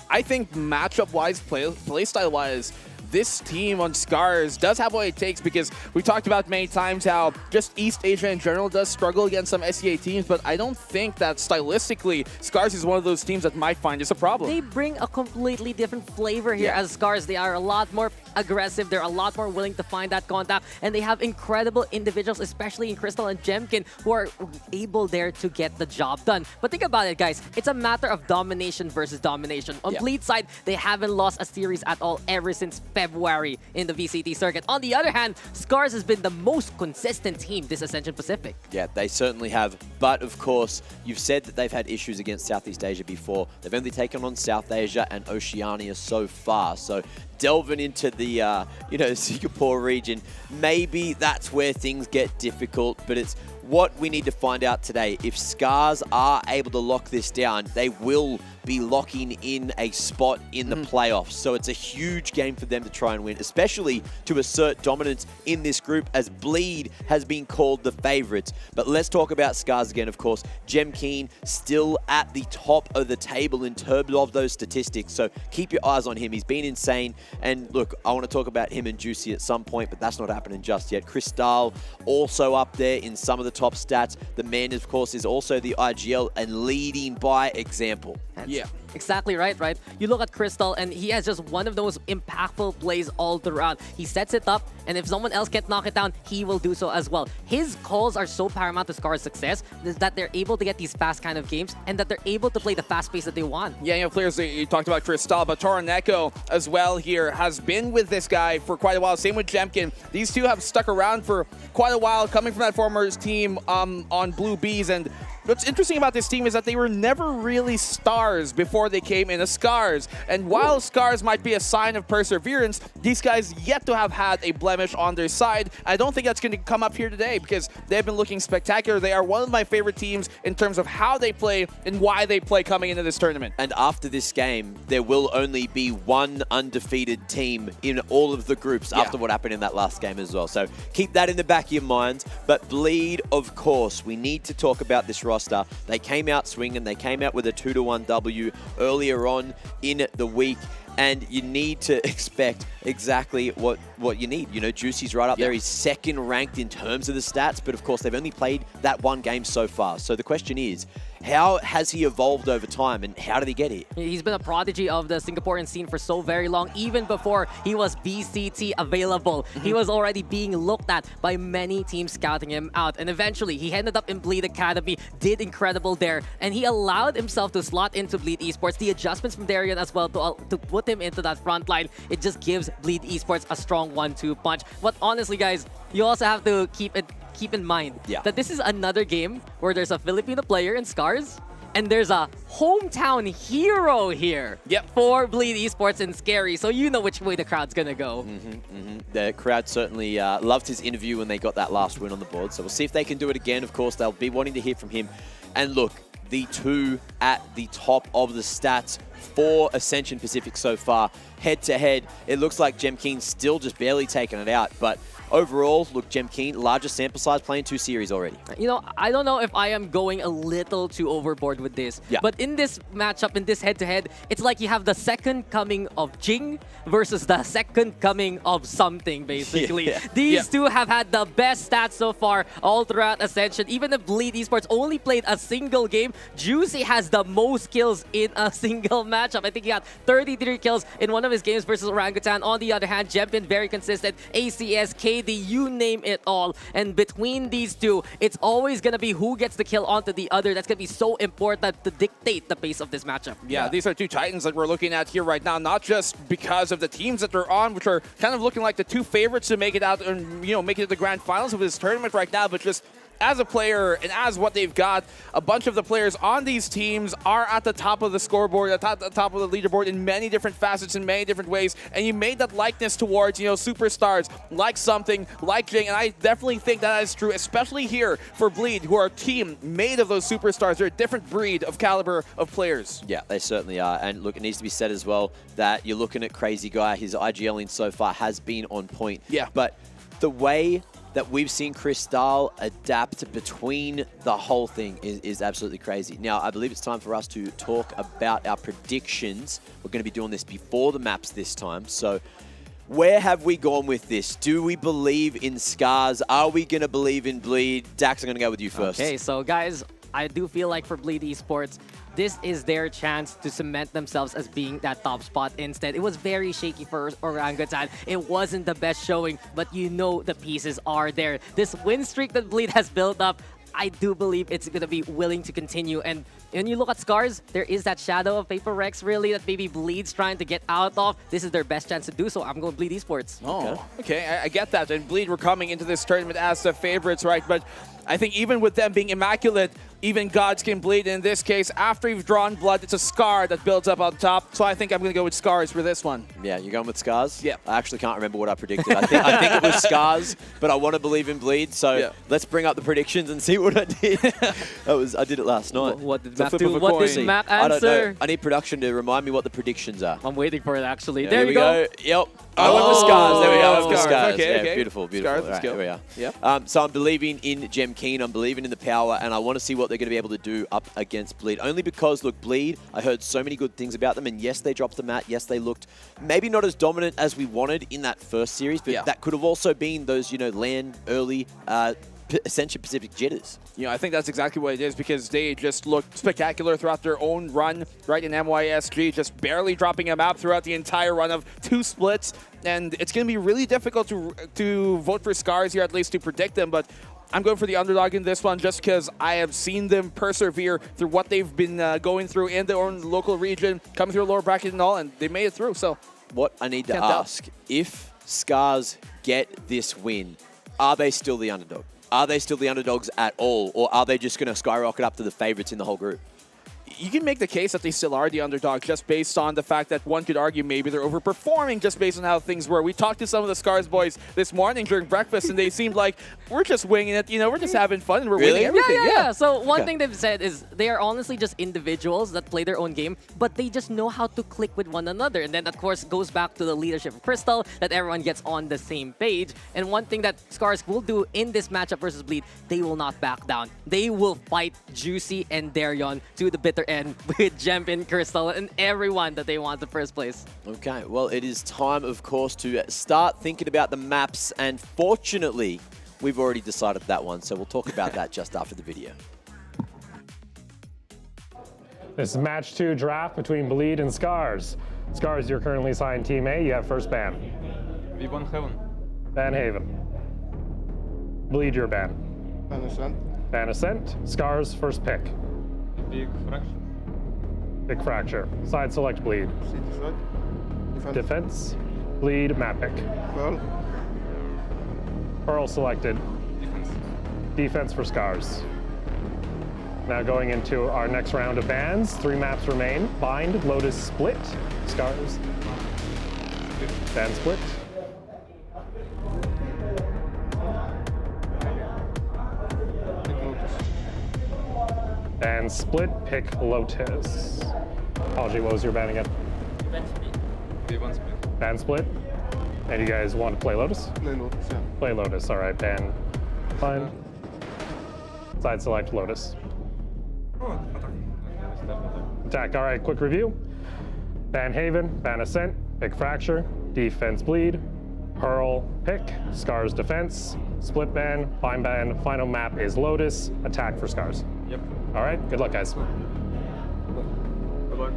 Speaker 10: I think matchup-wise, playstyle-wise, this team on Scarz does have what it takes, because we talked about many times how just East Asia in general does struggle against some SEA teams, but I don't think that stylistically Scarz is one of those teams that might find this a problem.
Speaker 9: They bring a completely different flavor here as Scarz. They are a lot more aggressive. They're a lot more willing to find that contact, and they have incredible individuals, especially in Crystal and Jemkin, who are able there to get the job done. But think about it, guys. It's a matter of domination versus domination. On Bleed's side, they haven't lost a series at all ever since February in the VCT circuit. On the other hand, Scarz has been the most consistent team this Ascension Pacific.
Speaker 4: Yeah, they certainly have. But of course, you've said that they've had issues against Southeast Asia before. They've only taken on South Asia and Oceania so far. So delving into the, Singapore region, maybe that's where things get difficult, but it's what we need to find out today. If Scarz are able to lock this down, they will be locking in a spot in the playoffs. So it's a huge game for them to try and win, especially to assert dominance in this group, as Bleed has been called the favorites. But let's talk about Scarz again, of course. Jemkin still at the top of the table in terms of those statistics, so keep your eyes on him. He's been insane. And look, I want to talk about him and Juicy at some point, but that's not happening just yet. Crystal also up there in some of the top stats. The man, of course, is also the IGL and leading by example.
Speaker 9: Yeah. Exactly right? You look at Crystal, and he has just one of those impactful plays all throughout. He sets it up, and if someone else can't knock it down, he will do so as well. His calls are so paramount to Scar's success that they're able to get these fast kind of games, and that they're able to play the fast pace that they want.
Speaker 10: Yeah, players, you talked about Crystal, but Toroneko as well here has been with this guy for quite a while. Same with Jemkin. These two have stuck around for quite a while, coming from that former team on Blue Bees. And what's interesting about this team is that they were never really stars before they came in as Scarz. And while Scarz might be a sign of perseverance, these guys yet to have had a blemish on their side. I don't think that's going to come up here today, because they've been looking spectacular. They are one of my favorite teams in terms of how they play and why they play coming into this tournament.
Speaker 4: And after this game, there will only be one undefeated team in all of the groups after what happened in that last game as well. So keep that in the back of your minds. But Bleed, of course, we need to talk about this roster. They came out swinging. They came out with a 2-1 W earlier on in the week, and you need to expect exactly what you need. Juicy's right up there. He's second ranked in terms of the stats, but of course they've only played that one game so far. So the question is, how has he evolved over time, and how did he get here?
Speaker 9: He's been a prodigy of the Singaporean scene for so very long. Even before he was VCT available, he was already being looked at by many teams scouting him out. And eventually, he ended up in Bleed Academy, did incredible there, and he allowed himself to slot into Bleed Esports. The adjustments from Darian as well to put him into that front line, it just gives Bleed Esports a strong 1-2 punch. But honestly, guys, you also have to keep in mind that this is another game where there's a Filipino player in Scarz, and there's a hometown hero here for Bleed Esports and Scary, so you know which way the crowd's gonna go.
Speaker 4: The crowd certainly loved his interview when they got that last win on the board, so we'll see if they can do it again. Of course, they'll be wanting to hear from him. And look, the two at the top of the stats for Ascension Pacific so far. Head-to-head, it looks like Jemkin's still just barely taking it out, but overall, look, Jemkin, largest sample size, playing 2 series already.
Speaker 9: I don't know if I am going a little too overboard with this, but in this matchup, in this head-to-head, it's like you have the second coming of Jing versus the second coming of something, basically. These two have had the best stats so far all throughout Ascension. Even if Bleed Esports only played a single game, Juicy has the most kills in a single matchup. I think he got 33 kills in one of his games versus Orangutan. On the other hand, Jemkin, very consistent. ACS, KD, you name it all. And between these two, it's always going to be who gets the kill onto the other. That's going to be so important to dictate the pace of this matchup.
Speaker 10: Yeah, these are two Titans that we're looking at here right now, not just because of the teams that they're on, which are kind of looking like the two favorites to make it out and, make it to the grand finals of this tournament right now, but just as a player and as what they've got, a bunch of the players on these teams are at the top of the scoreboard, at the top of the leaderboard in many different facets, in many different ways. And you made that likeness towards, superstars like something, like Jing. And I definitely think that is true, especially here for Bleed, who are a team made of those superstars. They're a different breed of caliber of players.
Speaker 4: Yeah, they certainly are. And look, it needs to be said as well that you're looking at Crazy Guy. His IGLing so far has been on point.
Speaker 10: Yeah.
Speaker 4: But the way that we've seen Crystal adapt between the whole thing is absolutely crazy. Now, I believe it's time for us to talk about our predictions. We're going to be doing this before the maps this time. So where have we gone with this? Do we believe in Scarz? Are we going to believe in Bleed? Dax, I'm going to go with you first.
Speaker 9: Okay, so guys, I do feel like for Bleed Esports, this is their chance to cement themselves as being that top spot instead. It was very shaky for Orangutan. It wasn't the best showing, but you know the pieces are there. This win streak that Bleed has built up, I do believe it's going to be willing to continue. And when you look at Scarz, there is that shadow of Paper Rex really that maybe Bleed's trying to get out of. This is their best chance to do so. I'm going Bleed Esports.
Speaker 10: Oh, okay. I get that. And Bleed were coming into this tournament as the favorites, right? But I think even with them being immaculate, even gods can bleed. In this case, after you've drawn blood, it's a Scar that builds up on top. So I think I'm going to go with Scarz for this one.
Speaker 4: Yeah, you're going with Scarz?
Speaker 10: Yeah.
Speaker 4: I actually can't remember what I predicted. I think it was Scarz, but I want to believe in Bleed. So let's bring up the predictions and see what I did. I did it last night.
Speaker 9: What did Mac do? What did Mac answer?
Speaker 4: I don't know. I need production to remind me what the predictions are.
Speaker 9: I'm waiting for it, actually.
Speaker 4: Yeah,
Speaker 9: there you go.
Speaker 4: Yep. I went for Scarz. There we go.
Speaker 10: Scarz.
Speaker 4: Okay,
Speaker 10: Okay.
Speaker 4: Beautiful, beautiful.
Speaker 10: Scarz,
Speaker 4: Right,
Speaker 10: let's go.
Speaker 4: here we are.
Speaker 10: Yep.
Speaker 4: So I'm believing in Gem Keen. I'm believing in the power, and I want to see what they're going to be able to do up against Bleed. Only because, look, Bleed, I heard so many good things about them, and yes, they dropped the mat. Yes, they looked maybe not as dominant as we wanted in that first series, but that could have also been those, land early Ascension Pacific jitters.
Speaker 10: I think that's exactly what it is, because they just looked spectacular throughout their own run, right in MYSG, just barely dropping a map throughout the entire run of 2 splits. And it's going to be really difficult to vote for Scarz here, at least to predict them. But I'm going for the underdog in this one just because I have seen them persevere through what they've been going through in their own local region, coming through a lower bracket and all, and they made it through. So
Speaker 4: what I need to ask, if Scarz get this win, are they still the underdog? Are they still the underdogs at all, or are they just going to skyrocket up to the favorites in the whole group?
Speaker 10: You can make the case that they still are the underdog just based on the fact that one could argue maybe they're overperforming just based on how things were. We talked to some of the Scarz boys this morning during breakfast, and they seemed like, we're just winging it, we're just having fun, and we're winning everything.
Speaker 9: Yeah. So one thing they've said is they are honestly just individuals that play their own game, but they just know how to click with one another. And then, of course, goes back to the leadership of Crystal, that everyone gets on the same page. And one thing that Scarz will do in this matchup versus Bleed, they will not back down. They will fight Juicy and Darion to the bitter end with Jempin, Crystal, and everyone that they want in first place.
Speaker 4: Okay, well, it is time, of course, to start thinking about the maps, and fortunately, we've already decided that one, so we'll talk about that just after the video.
Speaker 11: This is match 2 draft between Bleed and Scarz. Scarz, you're currently assigned Team A. You have first ban.
Speaker 12: We want Heaven.
Speaker 11: Ban Haven. Bleed, your ban.
Speaker 12: Ban Ascent.
Speaker 11: Ban Ascent. Scarz, first pick.
Speaker 12: Big Fracture.
Speaker 11: Big Fracture. Side select Bleed.
Speaker 12: City side.
Speaker 11: Defense. Bleed, map pick.
Speaker 12: Pearl.
Speaker 11: Pearl selected.
Speaker 12: Defense.
Speaker 11: Defense for Scarz. Now going into our next round of bans. 3 maps remain. Bind, Lotus, Split. Scarz. Ban Split. And Split, pick Lotus. Apology, what was your ban again?
Speaker 12: V1 Split.
Speaker 11: Ban Split. And you guys want to play Lotus?
Speaker 12: Play Lotus, yeah.
Speaker 11: Play Lotus, all right, ban. Fine. Side select Lotus. Attack, all right, quick review. Ban Haven, Ban Ascent, pick Fracture, Defense Bleed, Pearl, pick, Scarz Defense, Split ban, Bind ban, final map is Lotus, attack for Scarz.
Speaker 12: Yep.
Speaker 11: All right, good luck, guys.
Speaker 12: Good luck.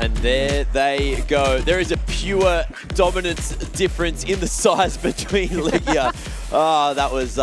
Speaker 4: And there they go. There is a pure dominance difference in the size between Ligia. Oh, that was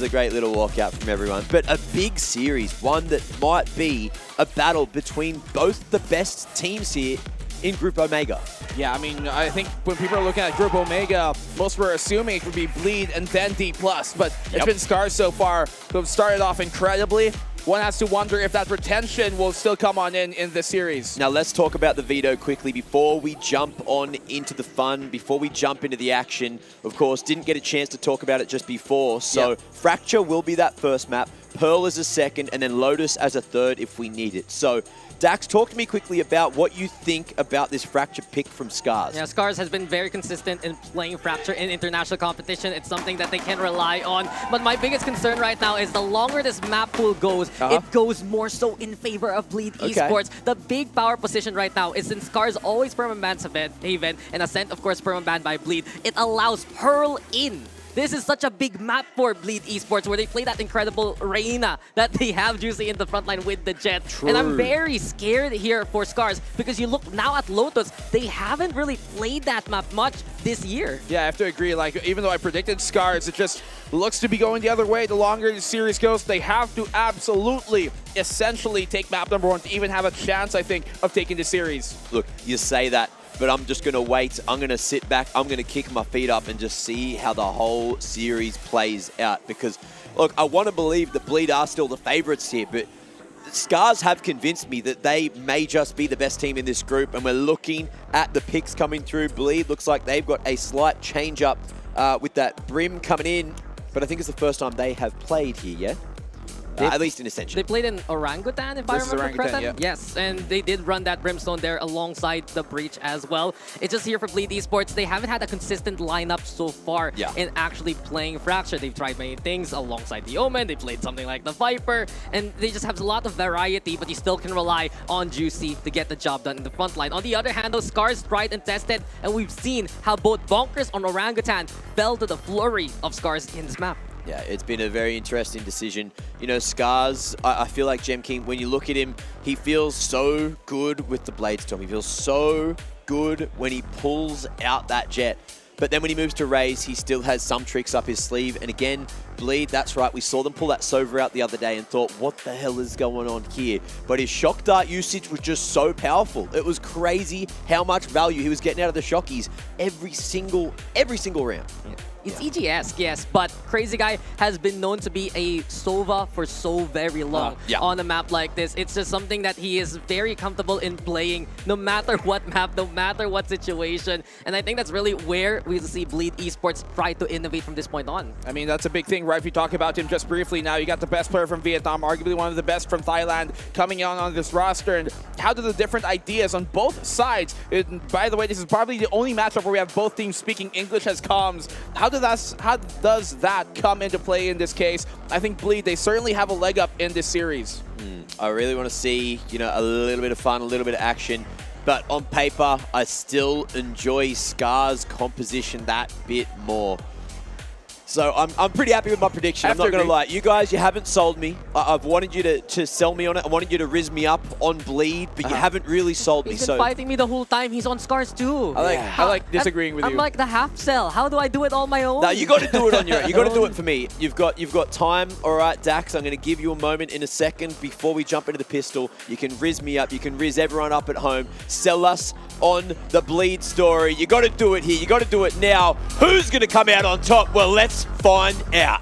Speaker 4: a great little walkout from everyone. But a big series, one that might be a battle between both the best teams here in Group Omega.
Speaker 10: Yeah, I mean, I think when people are looking at Group Omega, most were assuming it would be Bleed and then DPlus, but it's been Scarz so far who have started off incredibly. One has to wonder if that retention will still come on in this series.
Speaker 4: Now let's talk about the veto quickly before we jump on into the fun, before we jump into the action. Of course, didn't get a chance to talk about it just before, so Fracture will be that first map, Pearl as a second, and then Lotus as a third if we need it. So Dax, talk to me quickly about what you think about this Fracture pick from Scarz.
Speaker 9: Yeah, Scarz has been very consistent in playing Fracture in international competition. It's something that they can rely on. But my biggest concern right now is the longer this map pool goes, it goes more so in favor of Bleed Esports. The big power position right now is since Scarz always perma-bans Haven, and Ascent, of course, perma-banned by Bleed, it allows Pearl in. This is such a big map for Bleed Esports where they play that incredible Reina that they have Juicy in the front line with the Jet.
Speaker 10: True.
Speaker 9: And I'm very scared here for Scarz because you look now at Lotus, they haven't really played that map much this year.
Speaker 10: Yeah, I have to agree. Like, even though I predicted Scarz, it just looks to be going the other way. The longer the series goes, they have to absolutely, essentially take map number 1 to even have a chance, I think, of taking the series.
Speaker 4: Look, you say that, but I'm just going to wait. I'm going to sit back. I'm going to kick my feet up and just see how the whole series plays out. Because, look, I want to believe that Bleed are still the favorites here, but Scarz have convinced me that they may just be the best team in this group, and we're looking at the picks coming through. Bleed looks like they've got a slight change-up with that Brim coming in, but I think it's the first time they have played here, yeah? At least in Ascension.
Speaker 9: They played in Orangutan, if I remember correctly.
Speaker 10: Yeah.
Speaker 9: Yes, and they did run that Brimstone there alongside the Breach as well. It's just here for Bleed Esports. They haven't had a consistent lineup so far in actually playing Fracture. They've tried many things alongside the Omen. They played something like the Viper, and they just have a lot of variety, but you still can rely on Juicy to get the job done in the front line. On the other hand, though, Scarz tried and tested, and we've seen how both Bonkers on Orangutan fell to the flurry of Scarz in this map.
Speaker 4: Yeah, it's been a very interesting decision. You know, Scarz, I feel like Gem King, when you look at him, he feels so good with the Blade Storm. He feels so good when he pulls out that Jet. But then when he moves to Raze, he still has some tricks up his sleeve. And again, Bleed, that's right. We saw them pull that Sova out the other day and thought, what the hell is going on here? But his Shock Dart usage was just so powerful. It was crazy how much value he was getting out of the Shockies every single round.
Speaker 9: Yeah. It's EG-esque, yes, but Crazy Guy has been known to be a Sova for so very long on a map like this. It's just something that he is very comfortable in playing no matter what map, no matter what situation. And I think that's really where we'll see Bleed Esports try to innovate from this point on.
Speaker 10: I mean, that's a big thing, right? If you talk about him just briefly now, you got the best player from Vietnam, arguably one of the best from Thailand, coming on this roster. And how do the different ideas on both sides, by the way, this is probably the only matchup where we have both teams speaking English as comms. How does that come into play in this case? I think Bleed, they certainly have a leg up in this series.
Speaker 4: I really want to see, you know, a little bit of fun, a little bit of action. But on paper, I still enjoy Scar's composition that bit more. So I'm pretty happy with my prediction. I'm not going to lie. You guys, you haven't sold me. I've wanted you to sell me on it. I wanted you to rizz me up on Bleed, but you haven't really sold me.
Speaker 9: He's been fighting me the whole time. He's on Scarz too.
Speaker 10: I like disagreeing with you.
Speaker 9: I'm like the half sell. How do I do it on my own?
Speaker 4: No, you got to do it on your own. You got to do it for me. You've got time. All right, Dax, I'm going to give you a moment in a second before we jump into the pistol. You can rizz me up. You can rizz everyone up at home. Sell us on the Bleed story. You got to do it here. You got to do it now. Who's going to come out on top? Well, let's find out.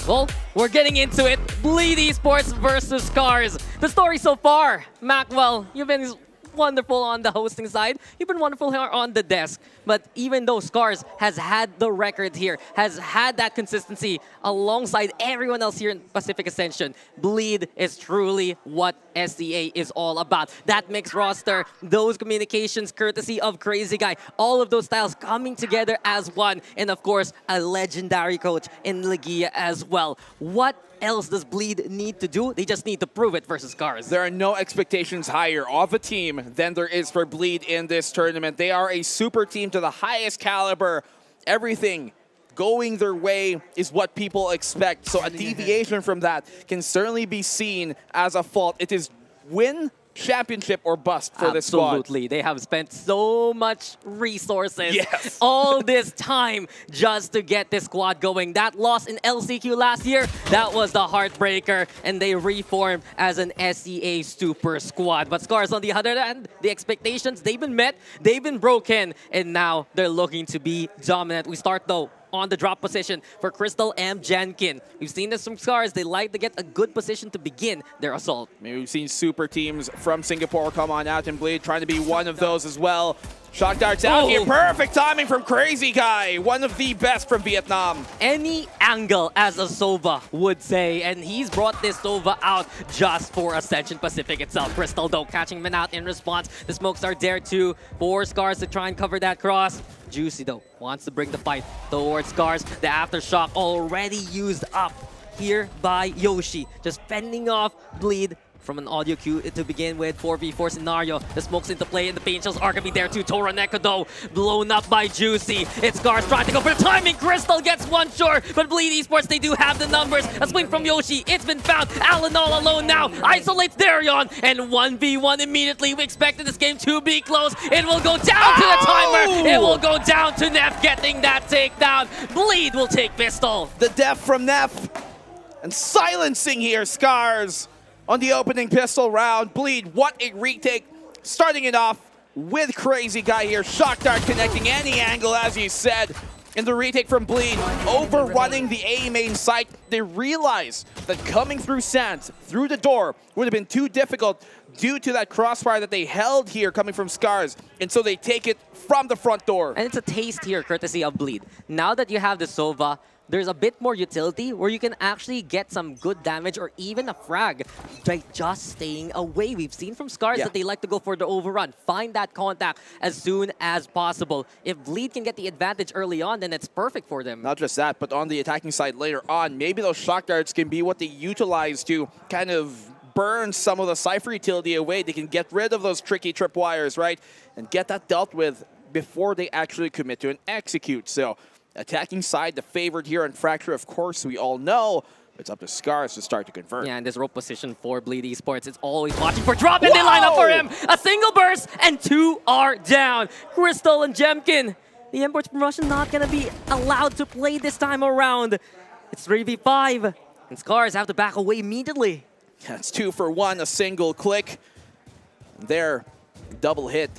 Speaker 9: Well, we're getting into it. Bleed Esports versus Scarz. The story so far, Macwell, you've been wonderful on the hosting side. You've been wonderful here on the desk. But even though Scarz has had the record here, has had that consistency alongside everyone else here in Pacific Ascension, Bleed is truly what SCA is all about. That mixed roster, those communications courtesy of Crazy Guy, all of those styles coming together as one. And of course, a legendary coach in Ligia as well. What else does Bleed need to do? They just need to prove it versus Scarz.
Speaker 10: There are no expectations higher of a team than there is for Bleed in this tournament. They are a super team to the highest caliber. Everything going their way is what people expect. So a deviation from that can certainly be seen as a fault. It is win championship or bust for this squad.
Speaker 9: Absolutely. They have spent so much resources all this time just to get this squad going. That loss in LCQ last year, that was the heartbreaker, and they reformed as an SEA super squad. But Scarz, on the other hand, the expectations, they've been met, they've been broken, and now they're looking to be dominant. We start, though, on the drop position for Crystal and Jenkin. We've seen this from Scarz. They like to get a good position to begin their assault.
Speaker 10: Maybe we've seen super teams from Singapore come on out and Bleed, trying to be one of those as well. Shock darts out here. Perfect timing from Crazy Guy. One of the best from Vietnam.
Speaker 9: Any angle, as a Sova would say, and he's brought this Sova out just for Ascension Pacific itself. Crystal, though, catching him out in response. The smokes are there, too, for Scarz to try and cover that cross. Juicy, though, wants to bring the fight towards Scarz. The aftershock already used up here by Yoshi. Just fending off Bleed from an audio cue to begin with. 4v4 scenario. The smokes into play and the pain shells are going to be there too. Toraneka, though, blown up by Juicy. It's Scarz trying to go for the timing. Crystal gets one short, but Bleed Esports, they do have the numbers. A swing from Yoshi. It's been found. Alan all alone now. Isolates Darion, and 1v1 immediately. We expected this game to be close. It will go down to the timer. It will go down to Neff getting that takedown. Bleed will take pistol.
Speaker 10: The death from Neff. And silencing here, Scarz. On the opening pistol round, Bleed, what a retake. Starting it off with Crazy Guy here. Shock dart connecting any angle, as you said. In the retake from Bleed, overrunning the A main site. They realize that coming through Sands, through the door, would have been too difficult due to that crossfire that they held here coming from Scarz. And so they take it from the front door.
Speaker 9: And it's a taste here, courtesy of Bleed. Now that you have the Sova, there's a bit more utility where you can actually get some good damage or even a frag by just staying away. We've seen from Scarz that they like to go for the overrun. Find that contact as soon as possible. If Bleed can get the advantage early on, then it's perfect for them.
Speaker 10: Not just that, but on the attacking side later on, maybe those shock darts can be what they utilize to kind of burn some of the Cypher utility away. They can get rid of those tricky tripwires, right? And get that dealt with before they actually commit to an execute. So attacking side, the favorite here on Fracture, of course, we all know. It's up to Scarz to start to convert.
Speaker 9: Yeah, and this rope position for Bleed Esports, it's always watching for drop, and they line up for him. A single burst, and 2 are down. Crystal and Jemkin. The Imports promotion not going to be allowed to play this time around. It's 3v5, and Scarz have to back away immediately.
Speaker 10: That's 2 for 1, a single click. There, double hit.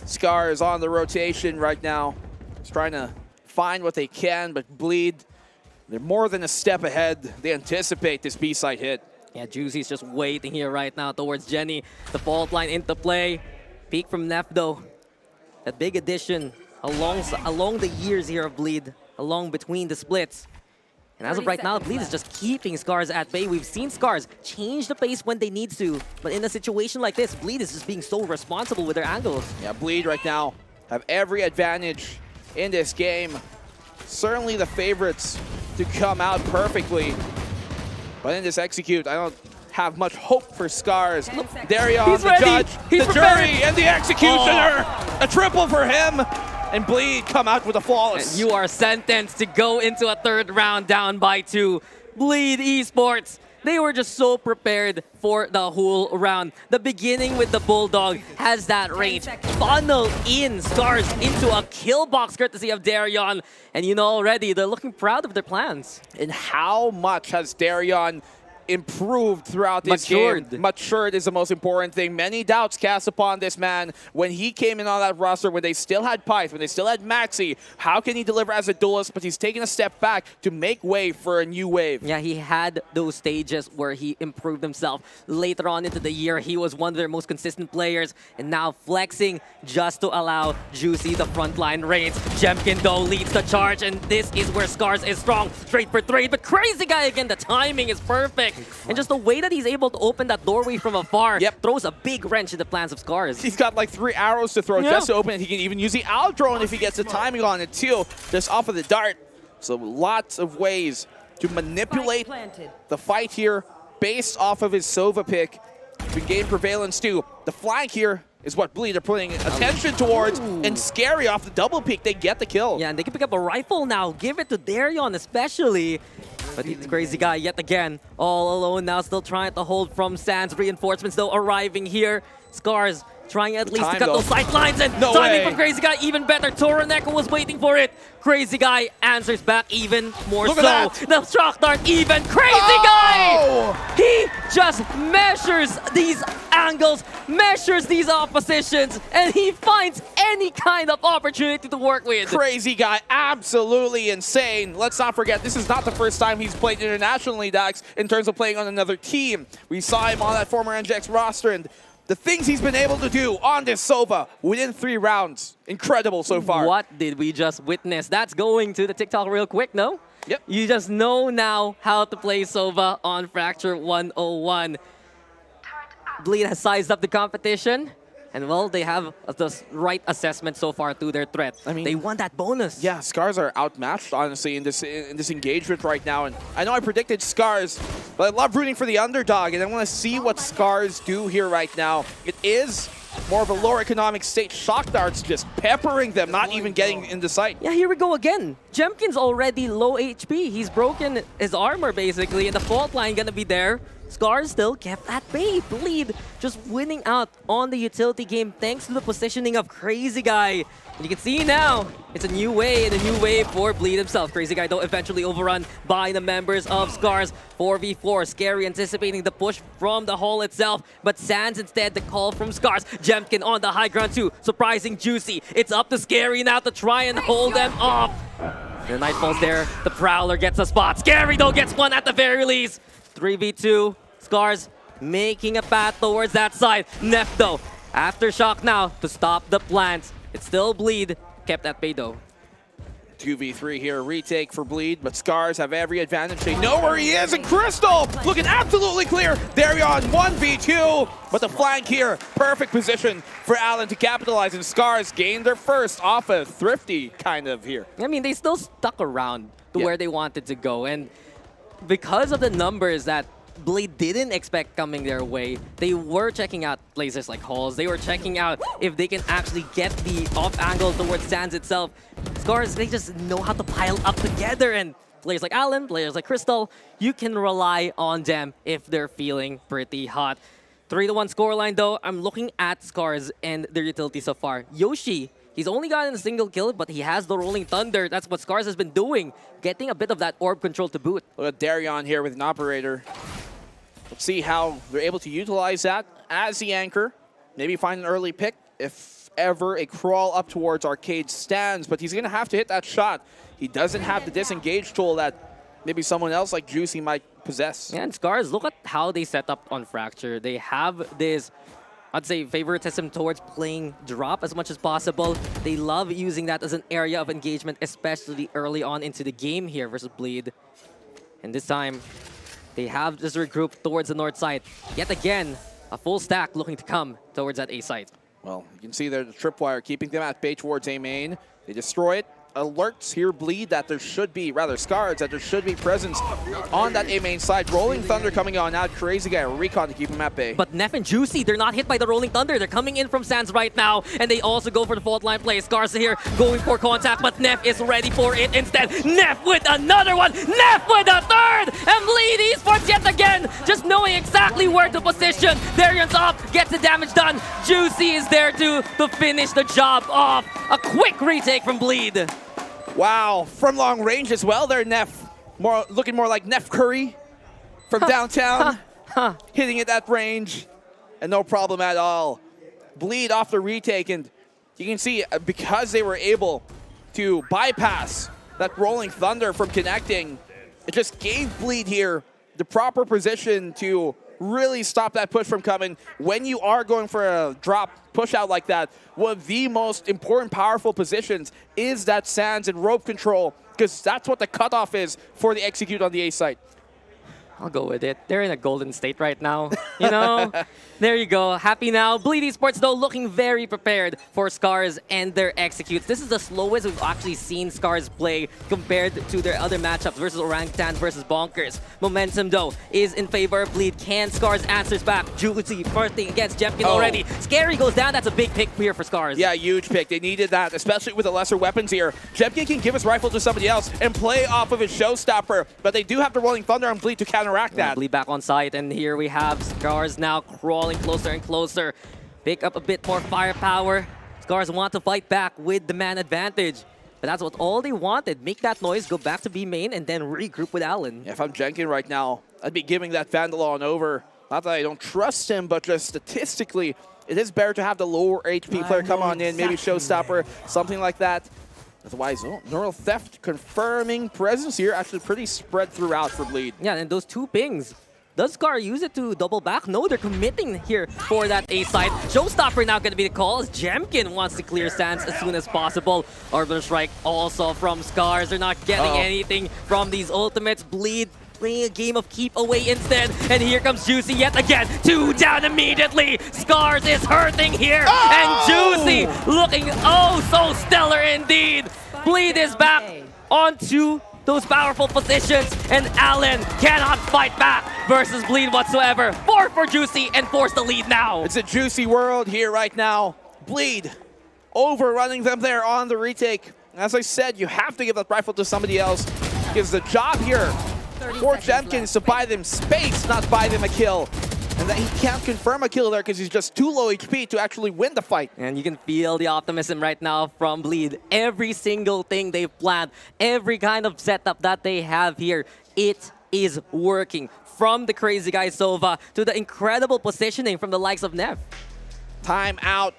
Speaker 10: Scarz on the rotation right now. He's trying to find what they can, but Bleed, they're more than a step ahead. They anticipate this B-side hit.
Speaker 9: Yeah, Juicy's just waiting here right now towards Jenny. The fault line into play. Peek from Neff, though. That big addition along the years here of Bleed, along between the splits. And as of right now, Bleed is just keeping Scarz at bay. We've seen Scarz change the pace when they need to, but in a situation like this, Bleed is just being so responsible with their angles.
Speaker 10: Yeah, Bleed right now have every advantage in this game. Certainly the favorites to come out perfectly. But in this execute, I don't have much hope for Scarz. Darion, the judge, the jury, and the executioner. A triple for him. And Bleed come out with a flawless.
Speaker 9: And you are sentenced to go into a third round down by 2. Bleed Esports, they were just so prepared for the whole round. The beginning with the Bulldog has that range. Funnel in Scarz into a kill box courtesy of Darion. And you know already, they're looking proud of their plans.
Speaker 10: And how much has Darion improved throughout this game? Matured is the most important thing. Many doubts cast upon this man when he came in on that roster, when they still had Pyth, when they still had Maxi. How can he deliver as a duelist? But he's taken a step back to make way for a new wave.
Speaker 9: Yeah, he had those stages where he improved himself. Later on into the year, he was one of their most consistent players, and now flexing just to allow Juicy the frontline reigns. Jemkin, though, leads the charge, and this is where Scarz is strong. Straight for 3, but Crazy Guy again, the timing is perfect. And just the way that he's able to open that doorway from afar throws a big wrench in the plans of Scarz.
Speaker 10: He's got like 3 arrows to throw just to open it. He can even use the out drone if he gets the timing on it too, just off of the dart. So lots of ways to manipulate the fight here based off of his Sova pick to gain prevalence too. The flank here is what Bleed are putting attention towards, and Scary off the double peek, they get the kill.
Speaker 9: Yeah, and they can pick up a rifle now. Give it to Darion especially. But the crazy guy yet again, all alone now, still trying to hold from Sands. Reinforcements though arriving here. Scarz trying at least to cut those sight lines, and timing from Crazy Guy even better. Toroneko was waiting for it. Crazy Guy answers back even more so. The shock dart even. Crazy Guy! He just measures these angles, measures these oppositions, and he finds any kind of opportunity to work with.
Speaker 10: Crazy Guy, absolutely insane. Let's not forget, this is not the first time he's played internationally, Dax, in terms of playing on another team. We saw him on that former NGX roster, and the things he's been able to do on this Sova within 3 rounds, incredible so far.
Speaker 9: What did we just witness? That's going to the TikTok real quick, no?
Speaker 10: Yep.
Speaker 9: You just know now how to play Sova on Fracture 101. Bleed has sized up the competition. And well, they have the right assessment so far to their threat. I mean, they want that bonus.
Speaker 10: Yeah, Scarz are outmatched, honestly, in this engagement right now. And I know I predicted Scarz, but I love rooting for the underdog, and I want to see what Scarz do here right now. It is more of a lower economic state. Shock darts just peppering them, not even getting into sight.
Speaker 9: Yeah, here we go again. Jemkin's already low HP. He's broken his armor, basically, and the fault line gonna be there. Scarz still kept at bay. Bleed just winning out on the utility game thanks to the positioning of Crazy Guy. And you can see now, it's a new way and a new wave for Bleed himself. Crazy Guy, though, eventually overrun by the members of Scarz. 4v4, Scary anticipating the push from the hall itself, but Sands instead the call from Scarz. Jemkin on the high ground too, surprising Juicy. It's up to Scary now to try and hold them off. The Nightfall's there, the Prowler gets a spot. Scary, though, gets one at the very least. 3v2, Scarz making a path towards that side. Neff, though, aftershock now to stop the plants. It's still Bleed, kept at bay, though.
Speaker 10: 2v3 here, retake for Bleed, but Scarz have every advantage. They know where he is, and Crystal looking absolutely clear. Darion 1v2, but the flank here, perfect position for Allen to capitalize, and Scarz gained their first off a thrifty kind of here.
Speaker 9: I mean, they still stuck around to where they wanted to go, and because of the numbers that Bleed didn't expect coming their way, they were checking out places like halls. They were checking out if they can actually get the off angle towards Sands itself. Scarz, they just know how to pile up together, and players like Allen, players like Crystal, you can rely on them if they're feeling pretty hot. 3-1 scoreline though. I'm looking at Scarz and their utility so far. Yoshi, he's only gotten a single kill, but he has the Rolling Thunder. That's what Scarz has been doing, getting a bit of that orb control to boot.
Speaker 10: Look at Darion here with an operator. Let's see how they're able to utilize that as the anchor. Maybe find an early pick if ever a crawl up towards Arcade stands, but he's going to have to hit that shot. He doesn't have the disengage tool that maybe someone else like Juicy might possess.
Speaker 9: Yeah, and Scarz, look at how they set up on Fracture. They have this, I'd say, favoritism towards playing drop as much as possible. They love using that as an area of engagement, especially early on into the game here versus Bleed. And this time, they have just regrouped towards the north side. Yet again, a full stack looking to come towards that A site.
Speaker 10: Well, you can see there the tripwire keeping them at bay towards A main. They destroy it. Alerts here Bleed that there should be, rather Scarz, that there should be presence on that A main side. Rolling Thunder coming on out. Crazy Guy, recon to keep him at bay.
Speaker 9: But Neff and Juicy, they're not hit by the Rolling Thunder. They're coming in from Sands right now, and they also go for the fault line play. Scarz here going for contact, but Neff is ready for it instead. Neff with another one. Neff with a third! And Bleed Esports yet again, just knowing exactly where to position. Darion's up, gets the damage done. Juicy is there to finish the job off. A quick retake from Bleed.
Speaker 10: Wow, from long range as well there, Neff. Looking more like Neff Curry from downtown. Hitting it at range, and no problem at all. Bleed off the retake, and you can see because they were able to bypass that Rolling Thunder from connecting, it just gave Bleed here the proper position to really stop that push from coming. When you are going for a drop push out like that, one of the most important, powerful positions is that Sands and rope control, because that's what the cutoff is for the execute on the A site.
Speaker 9: I'll go with it. They're in a golden state right now. You know? There you go. Happy now. Bleed Esports, though, looking very prepared for Scarz and their executes. This is the slowest we've actually seen Scarz play compared to their other matchups versus Orangutan versus Bonkers. Momentum, though, is in favor of Bleed. Can Scarz answers back? Juicy first thing against Jepkin already. Scary goes down. That's a big pick here for Scarz.
Speaker 10: Yeah, huge pick. They needed that, especially with the lesser weapons here. Jepkin can give his rifle to somebody else and play off of his showstopper, but they do have the Rolling Thunder on Bleed to counteract that.
Speaker 9: Bleed back on site, and here we have Scarz now crawling closer and closer. Pick up a bit more firepower. Scarz want to fight back with the man advantage. But that's what all they wanted. Make that noise, go back to B main, and then regroup with Allen.
Speaker 10: Yeah, if I'm Jenkin right now, I'd be giving that Vandalon over. Not that I don't trust him, but just statistically, it is better to have the lower HP player come on in, maybe showstopper, something like that. Otherwise, Neural Theft confirming presence here, actually pretty spread throughout for Bleed.
Speaker 9: Yeah, and those 2 pings. Does Scar use it to double back? No, they're committing here for that A side. Showstopper now going to be the call as Jemkin wants to clear stands as soon as possible. Orbital Strike also from Scarz. They're not getting anything from these ultimates. Bleed playing a game of keep away instead. And here comes Juicy yet again. 2 down immediately. Scarz is hurting here. And Juicy looking so stellar indeed. Bleed is back onto those powerful positions, and Allen cannot fight back versus Bleed whatsoever. 4 for Juicy and force the lead now.
Speaker 10: It's a Juicy world here right now. Bleed overrunning them there on the retake. As I said, you have to give that rifle to somebody else because the job here for Jemkin is to buy them space, not buy them a kill. And that he can't confirm a kill there because he's just too low HP to actually win the fight.
Speaker 9: And you can feel the optimism right now from Bleed. Every single thing they've planned, every kind of setup that they have here, it is working. From the crazy guy Sova to the incredible positioning from the likes of Nev.
Speaker 10: Time out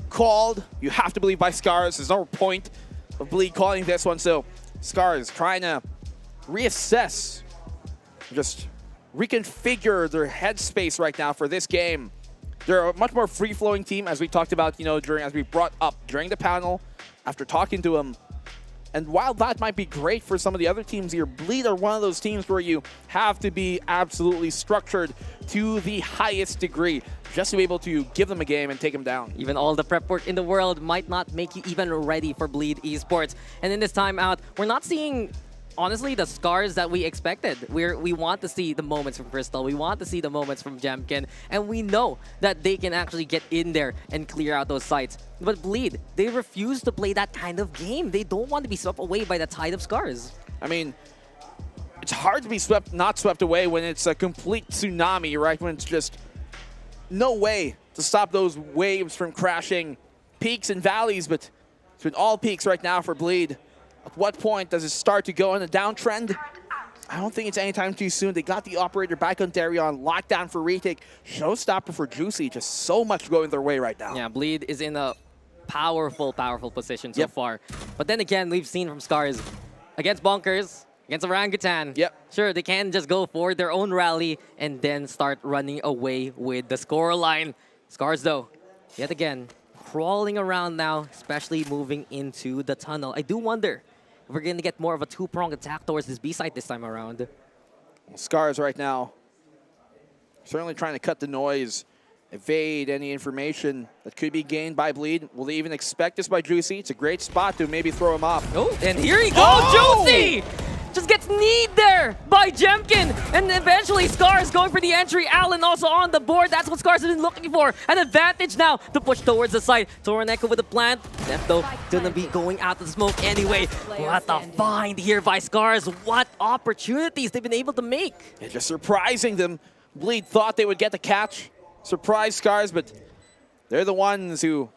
Speaker 10: called. You have to believe by Scarz. There's no point of Bleed calling this one. So Scarz trying to reassess, just reconfigure their headspace right now for this game. They're a much more free-flowing team, as we talked about, you know, as we brought up during the panel, after talking to them. And while that might be great for some of the other teams here, Bleed are one of those teams where you have to be absolutely structured to the highest degree just to be able to give them a game and take them down.
Speaker 9: Even all the prep work in the world might not make you even ready for Bleed Esports. And in this timeout, we're not seeing, honestly, the Scarz that we expected. We want to see the moments from Crystal. We want to see the moments from Jemkin. And we know that they can actually get in there and clear out those sites. But Bleed, they refuse to play that kind of game. They don't want to be swept away by the tide of Scarz.
Speaker 10: I mean, it's hard to be not swept away when it's a complete tsunami, right? When it's just no way to stop those waves from crashing peaks and valleys. But it's been all peaks right now for Bleed. At what point does it start to go in a downtrend? I don't think it's anytime too soon. They got the operator back on Darion, lockdown for retake, showstopper for Juicy. Just so much going their way right now.
Speaker 9: Yeah, Bleed is in a powerful position so far. But then again, we've seen from Scarz against Bonkers, against Orangutan. Sure, they can just go for their own rally and then start running away with the scoreline. Scarz, though, yet again, crawling around now, especially moving into the tunnel. I do wonder if we're going to get more of a 2-pronged attack towards this B site this time around.
Speaker 10: Well, Scarz right now, certainly trying to cut the noise, evade any information that could be gained by Bleed. Will they even expect this by Juicy? It's a great spot to maybe throw him off.
Speaker 9: Oh, and here he goes, Juicy! Just gets kneed there by Jemkin. And eventually Scarz going for the entry. Allen also on the board. That's what Scarz has been looking for. An advantage now to push towards the site. Toroneko with the plant. Neff, though, gonna be going out of the smoke anyway. What a find here by Scarz. What opportunities they've been able to make.
Speaker 10: Yeah, just surprising them. Bleed thought they would get the catch. Surprise Scarz, but they're the ones who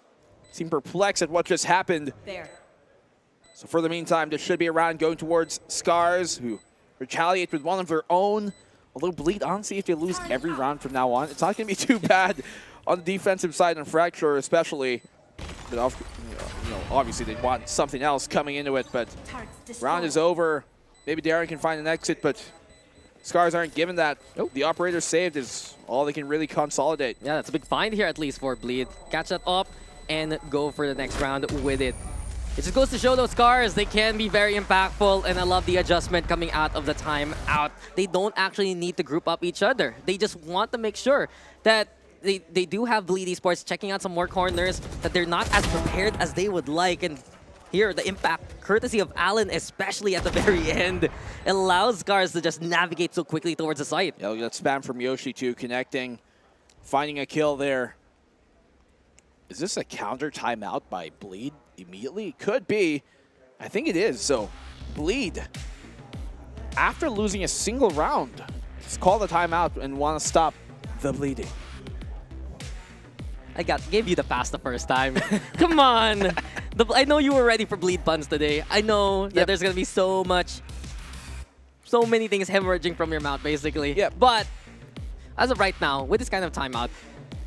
Speaker 10: seem perplexed at what just happened. So for the meantime, there should be a round going towards Scarz, who retaliate with one of their own. Although Bleed, honestly, if they lose every round from now on, it's not going to be too bad on the defensive side, and Fracture especially. But obviously they want something else coming into it, but round is over. Maybe Darren can find an exit, but Scarz aren't given that. The operator saved is all they can really consolidate.
Speaker 9: Yeah, that's a big find here at least for Bleed. Catch that up and go for the next round with it. It just goes to show those Scarz, they can be very impactful, and I love the adjustment coming out of the timeout. They don't actually need to group up each other. They just want to make sure that they do have Bleed Esports checking out some more corners, that they're not as prepared as they would like. And here, the impact, courtesy of Allen, especially at the very end, allows Scarz to just navigate so quickly towards the site.
Speaker 10: Yeah, we got spam from Yoshi too, connecting, finding a kill there. Is this a counter timeout by Bleed immediately? Could be. I think it is. So, Bleed, after losing a single round, just call the timeout and want to stop the bleeding.
Speaker 9: Gave you the pass the first time. Come on. I know you were ready for bleed puns today. I know that there's going to be so many things hemorrhaging from your mouth, basically.
Speaker 10: Yeah.
Speaker 9: But as of right now, with this kind of timeout,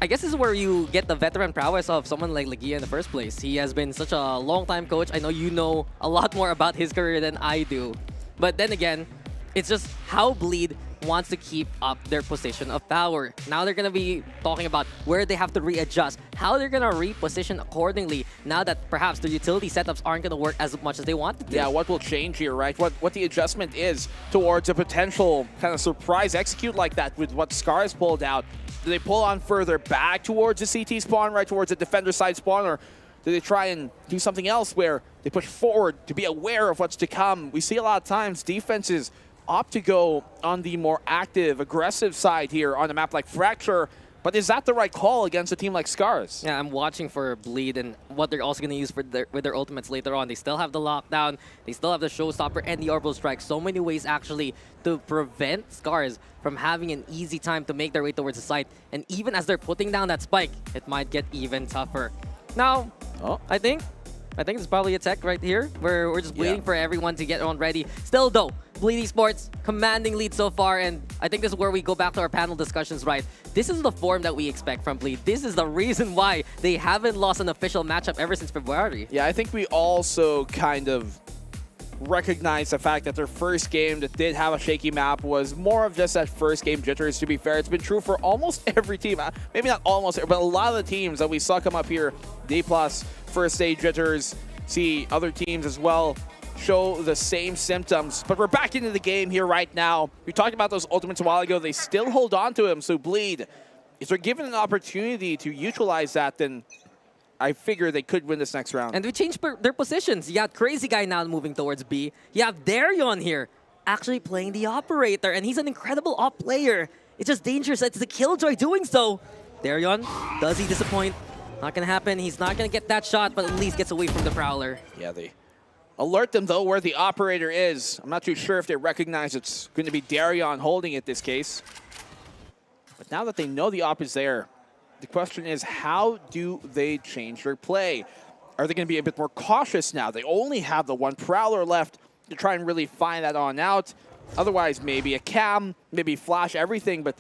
Speaker 9: I guess this is where you get the veteran prowess of someone like Legia in the first place. He has been such a long-time coach. I know you know a lot more about his career than I do. But then again, it's just how Bleed wants to keep up their position of power. Now they're going to be talking about where they have to readjust, how they're going to reposition accordingly now that perhaps the utility setups aren't going to work as much as they want to.
Speaker 10: Yeah, what will change here, right? What the adjustment is towards a potential kind of surprise execute like that with what Scarz pulled out. Do they pull on further back towards the CT spawn, right towards the defender side spawn, or do they try and do something else where they push forward to be aware of what's to come? We see a lot of times defenses opt to go on the more active, aggressive side here on a map like Fracture, but is that the right call against a team like Scarz?
Speaker 9: Yeah, I'm watching for Bleed and what they're also going to use for with their ultimates later on. They still have the lockdown, they still have the showstopper and the orbital strike. So many ways actually to prevent Scarz from having an easy time to make their way towards the site. And even as they're putting down that spike, it might get even tougher. Now, I think it's probably a tech right here where we're just waiting for everyone to get on ready. Still though, Bleed Esports commanding lead so far, and I think this is where we go back to our panel discussions, right? This is the form that we expect from Bleed. This is the reason why they haven't lost an official matchup ever since February.
Speaker 10: Yeah, I think we also kind of recognize the fact that their first game that did have a shaky map was more of just that first game jitters. To be fair, it's been true for almost every team. Maybe not almost, but a lot of the teams that we saw come up here, DPlus, first day jitters, see other teams as well show the same symptoms. But we're back into the game here right now. We talked about those ultimates a while ago. They still hold on to him. So Bleed, if they're given an opportunity to utilize that, then I figure they could win this next round.
Speaker 9: And we changed their positions. You got Crazy Guy now moving towards B. You have Darion here actually playing the operator, and he's an incredible op player. It's just dangerous. It's the Killjoy doing so. Darion, does he disappoint? Not going to happen. He's not going to get that shot, but at least gets away from the Prowler.
Speaker 10: Yeah, they alert them, though, where the operator is. I'm not too sure if they recognize it's going to be Darion holding it this case. But now that they know the op is there, the question is, how do they change their play? Are they going to be a bit more cautious now? They only have the one Prowler left to try and really find that on out. Otherwise, maybe a cam, maybe flash everything, but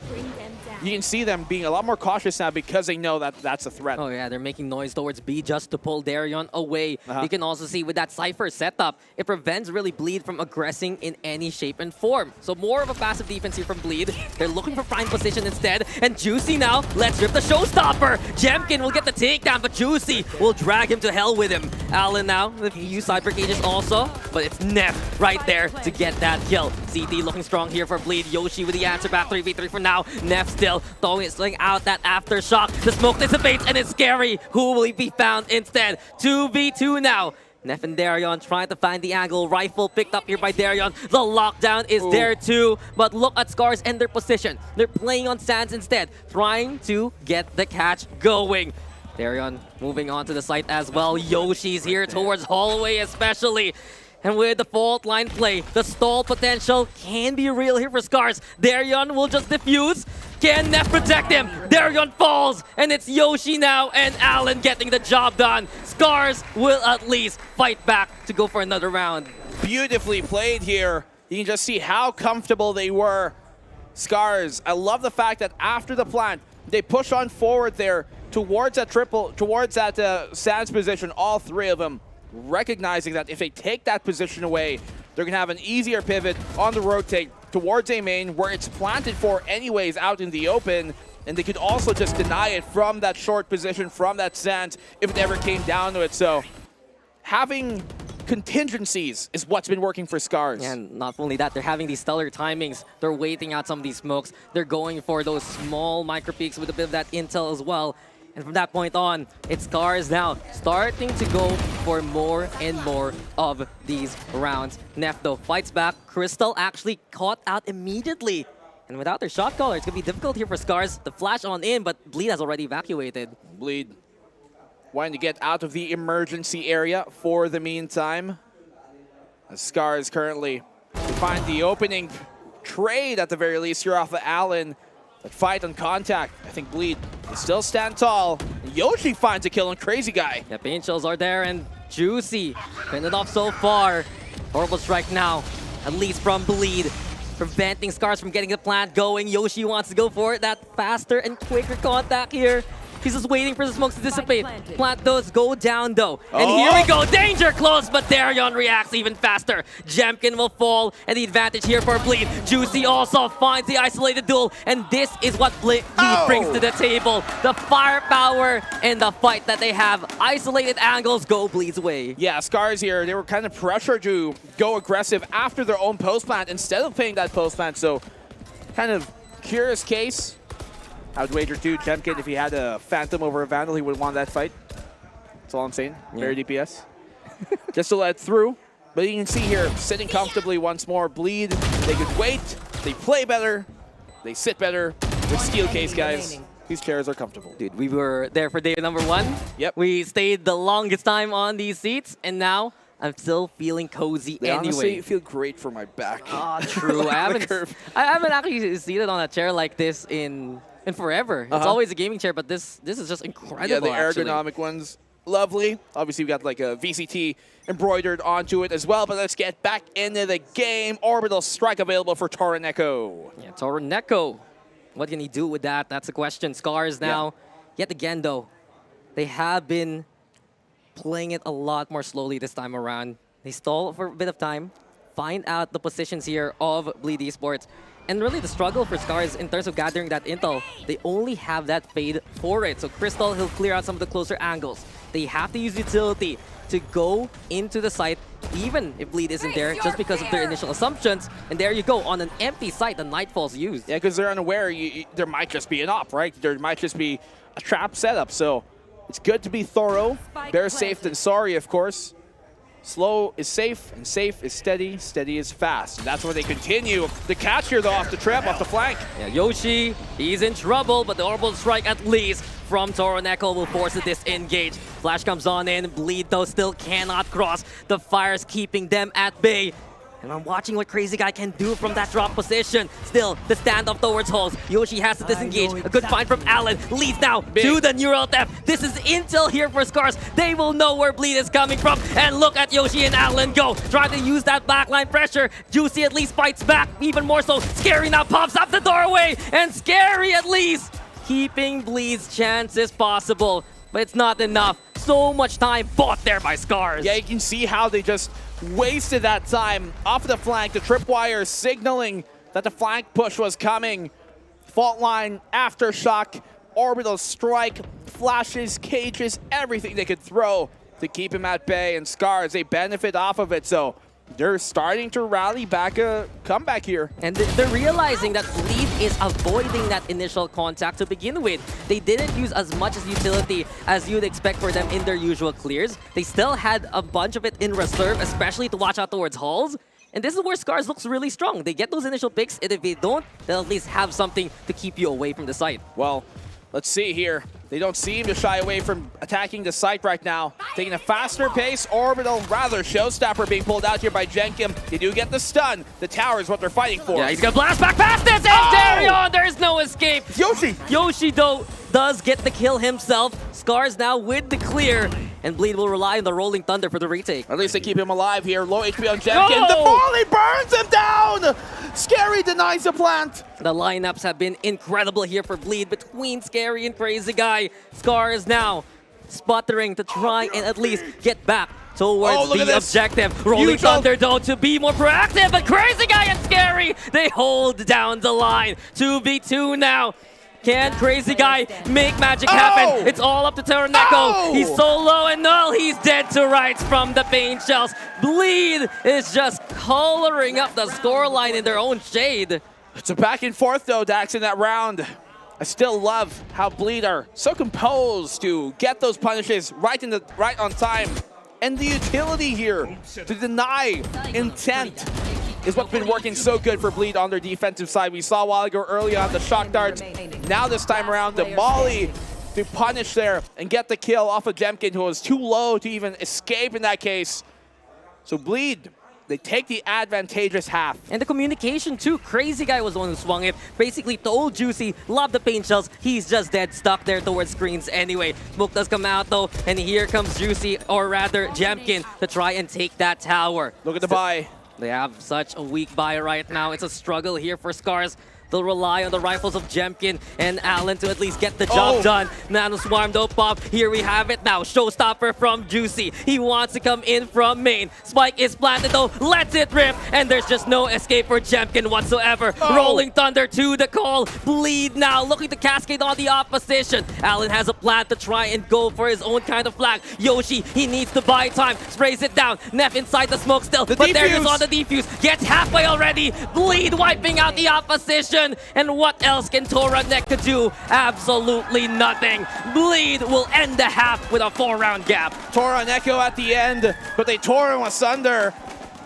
Speaker 10: you can see them being a lot more cautious now because they know that that's a threat.
Speaker 9: Oh yeah, they're making noise towards B just to pull Darion away. You can also see with that Cypher setup, it prevents really Bleed from aggressing in any shape and form. So more of a passive defense here from Bleed. They're looking for prime position instead. And Juicy now, let's rip the showstopper. Jemkin will get the takedown, but Juicy will drag him to hell with him. Allen now, a few Cypher cages also, but it's Neff right there to get that kill. CT looking strong here for Bleed. Yoshi with the answer back, 3v3 for now. Neff still throwing out that aftershock. The smoke dissipates and it's scary. Who will he be found instead? 2v2 now. Neff and Darion trying to find the angle. Rifle picked up here by Darion. The lockdown is there too. But look at Scarz and their position. They're playing on Sands instead, trying to get the catch going. Darion moving on to the site as well. Yoshi's here towards hallway especially. And with the fault line play, the stall potential can be real here for Scarz. Darion will just defuse. Can Neff protect him? Darion falls, and it's Yoshi now and Allen getting the job done. Scarz will at least fight back to go for another round.
Speaker 10: Beautifully played here. You can just see how comfortable they were. Scarz, I love the fact that after the plant, they push on forward there towards that Sands position, all three of them. Recognizing that if they take that position away, they're going to have an easier pivot on the rotate towards A main where it's planted for anyways out in the open, and they could also just deny it from that short position, from that Sands, if it ever came down to it. So having contingencies is what's been working for Scarz.
Speaker 9: And not only that, they're having these stellar timings. They're waiting out some of these smokes. They're going for those small micro peaks with a bit of that intel as well. And from that point on, it's Scarz now starting to go for more and more of these rounds. Nef though fights back. Crystal actually caught out immediately. And without their shot caller, it's going to be difficult here for Scarz. The flash on in, but Bleed has already evacuated.
Speaker 10: Bleed wanting to get out of the emergency area for the meantime. As Scarz currently find the opening trade at the very least here off of Allen. But fight on contact. I think Bleed will still stand tall. Yoshi finds a kill on Crazy Guy.
Speaker 9: Yeah, pain chills are there and Juicy fended off so far. Horrible strike now, at least from Bleed. Preventing Scarz from getting the plant going. Yoshi wants to go for it. That faster and quicker contact here. He's just waiting for the smokes to dissipate. Plant does go down though. And here we go. Danger close, but Darion reacts even faster. Jemkin will fall, and the advantage here for Bleed. Juicy also finds the isolated duel, and this is what Bleed brings to the table. The firepower and the fight that they have. Isolated angles go Bleed's way.
Speaker 10: Yeah, Scarz here, they were kind of pressured to go aggressive after their own post plant instead of playing that post plant. So kind of curious case. I would wager too, Jemkin, if he had a Phantom over a Vandal, he would want that fight. That's all I'm saying. Yeah. Very DPS. Just to let through. But you can see here, sitting comfortably once more. Bleed, they could wait, they play better, they sit better. With Steel Case, guys. These chairs are comfortable.
Speaker 9: Dude, we were there for day number 1.
Speaker 10: Yep.
Speaker 9: We stayed the longest time on these seats, and now I'm still feeling cozy
Speaker 10: They
Speaker 9: anyway.
Speaker 10: honestly feel great for my back.
Speaker 9: Ah, true. I haven't actually seated on a chair like this in forever. It's always a gaming chair, but this is just incredible.
Speaker 10: Yeah, the ergonomic ones, lovely. Obviously, we got like a VCT embroidered onto it as well, but let's get back into the game. Orbital Strike available for Toroneko.
Speaker 9: Yeah, Toroneko. What can he do with that? That's the question. Scarz now. Yet again, though, they have been playing it a lot more slowly this time around. They stall for a bit of time, find out the positions here of Bleed Esports. And really the struggle for Scarz in terms of gathering that intel, they only have that fade for it. So Crystal, he'll clear out some of the closer angles. They have to use utility to go into the site, even if Bleed isn't there, just because of their initial assumptions. And there you go, on an empty site, the Nightfall's used.
Speaker 10: Yeah, because they're unaware there might just be an op, right? There might just be a trap setup. So it's good to be thorough. Better safe than sorry, of course. Slow is safe, and safe is steady. Steady is fast. And that's where they continue. The catch here, though, off the trap, off the flank.
Speaker 9: Yeah, Yoshi, he's in trouble, but the orbital strike, at least, from Toroneko will force a disengage. Flash comes on in. Bleed, though, still cannot cross. The fire's keeping them at bay. And I'm watching what Crazy Guy can do from that drop position. Still, the standoff towards Halls. Yoshi has to disengage. A good find from Allen. Leads now to the neural theft. This is intel here for Scarz. They will know where Bleed is coming from. And look at Yoshi and Allen go. Trying to use that backline pressure. Juicy at least fights back. Even more so. Scary now pops up the doorway. And Scary at least keeping Bleed's chances possible. But it's not enough. So much time bought there by Scarz.
Speaker 10: Yeah, you can see how they just wasted that time off the flank. The tripwire signaling that the flank push was coming. Fault line, aftershock, orbital strike, flashes, cages, everything they could throw to keep him at bay. And Scarz, they benefit off of it. So they're starting to rally back a comeback here.
Speaker 9: And they're realizing that Bleed is avoiding that initial contact to begin with. They didn't use as much as utility as you'd expect for them in their usual clears. They still had a bunch of it in reserve, especially to watch out towards Halls. And this is where Scarz looks really strong. They get those initial picks, and if they don't, they'll at least have something to keep you away from the site.
Speaker 10: Well, let's see here. They don't seem to shy away from attacking the site right now. Taking a faster pace, Orbital, rather Showstopper being pulled out here by Jenkim. They do get the stun. The tower is what they're fighting for.
Speaker 9: Yeah, he's gonna blast back past this, and Darion, there's no escape.
Speaker 10: It's Yoshi.
Speaker 9: Yoshi, though, does get the kill himself. Scarz now with the clear, and Bleed will rely on the Rolling Thunder for the retake.
Speaker 10: At least they keep him alive here. Low HP on Jenkin. The volley burns him down! Scary denies the plant.
Speaker 9: The lineups have been incredible here for Bleed between Scary and Crazy Guy. Scarz now sputtering to try and at least get back towards the objective. Rolling Thunder, though, to be more proactive, but Crazy Guy and Scary, they hold down the line. 2v2 now. Can Crazy Guy make magic happen? It's all up to Taraneko. He's so low and null. He's dead to rights from the pain shells. Bleed is just coloring up the scoreline in their own shade.
Speaker 10: It's a back and forth though, Dax, in that round. I still love how Bleed are so composed to get those punishes right on time. And the utility here to deny intent is what's been working so good for Bleed on their defensive side. We saw a while ago early on the shock darts. Now this time around, the Molly to punish there and get the kill off of Jemkin, who was too low to even escape in that case. So Bleed, they take the advantageous half.
Speaker 9: And the communication too. Crazy Guy was the one who swung it. Basically told Juicy, love the paint shells. He's just dead, stuck there towards screens anyway. Smoke does come out though, and here comes Juicy, or rather Jemkin, to try and take that tower.
Speaker 10: Look at the buy.
Speaker 9: They have such a weak buy right now. It's a struggle here for Scarz. They'll rely on the rifles of Jemkin and Allen to at least get the job done. Nano Swarm though pop. Here we have it now. Showstopper from Juicy. He wants to come in from main. Spike is planted though. Lets it rip. And there's just no escape for Jemkin whatsoever. Rolling Thunder to the call. Bleed now. Looking to cascade on the opposition. Allen has a plan to try and go for his own kind of flag. Yoshi, he needs to buy time. Sprays it down. Neff inside the smoke still. But there he is on the defuse. Gets halfway already. Bleed wiping out the opposition. And what else can Toraneko do? Absolutely nothing. Bleed will end the half with a 4-round gap.
Speaker 10: Toraneko at the end, but they tore him asunder.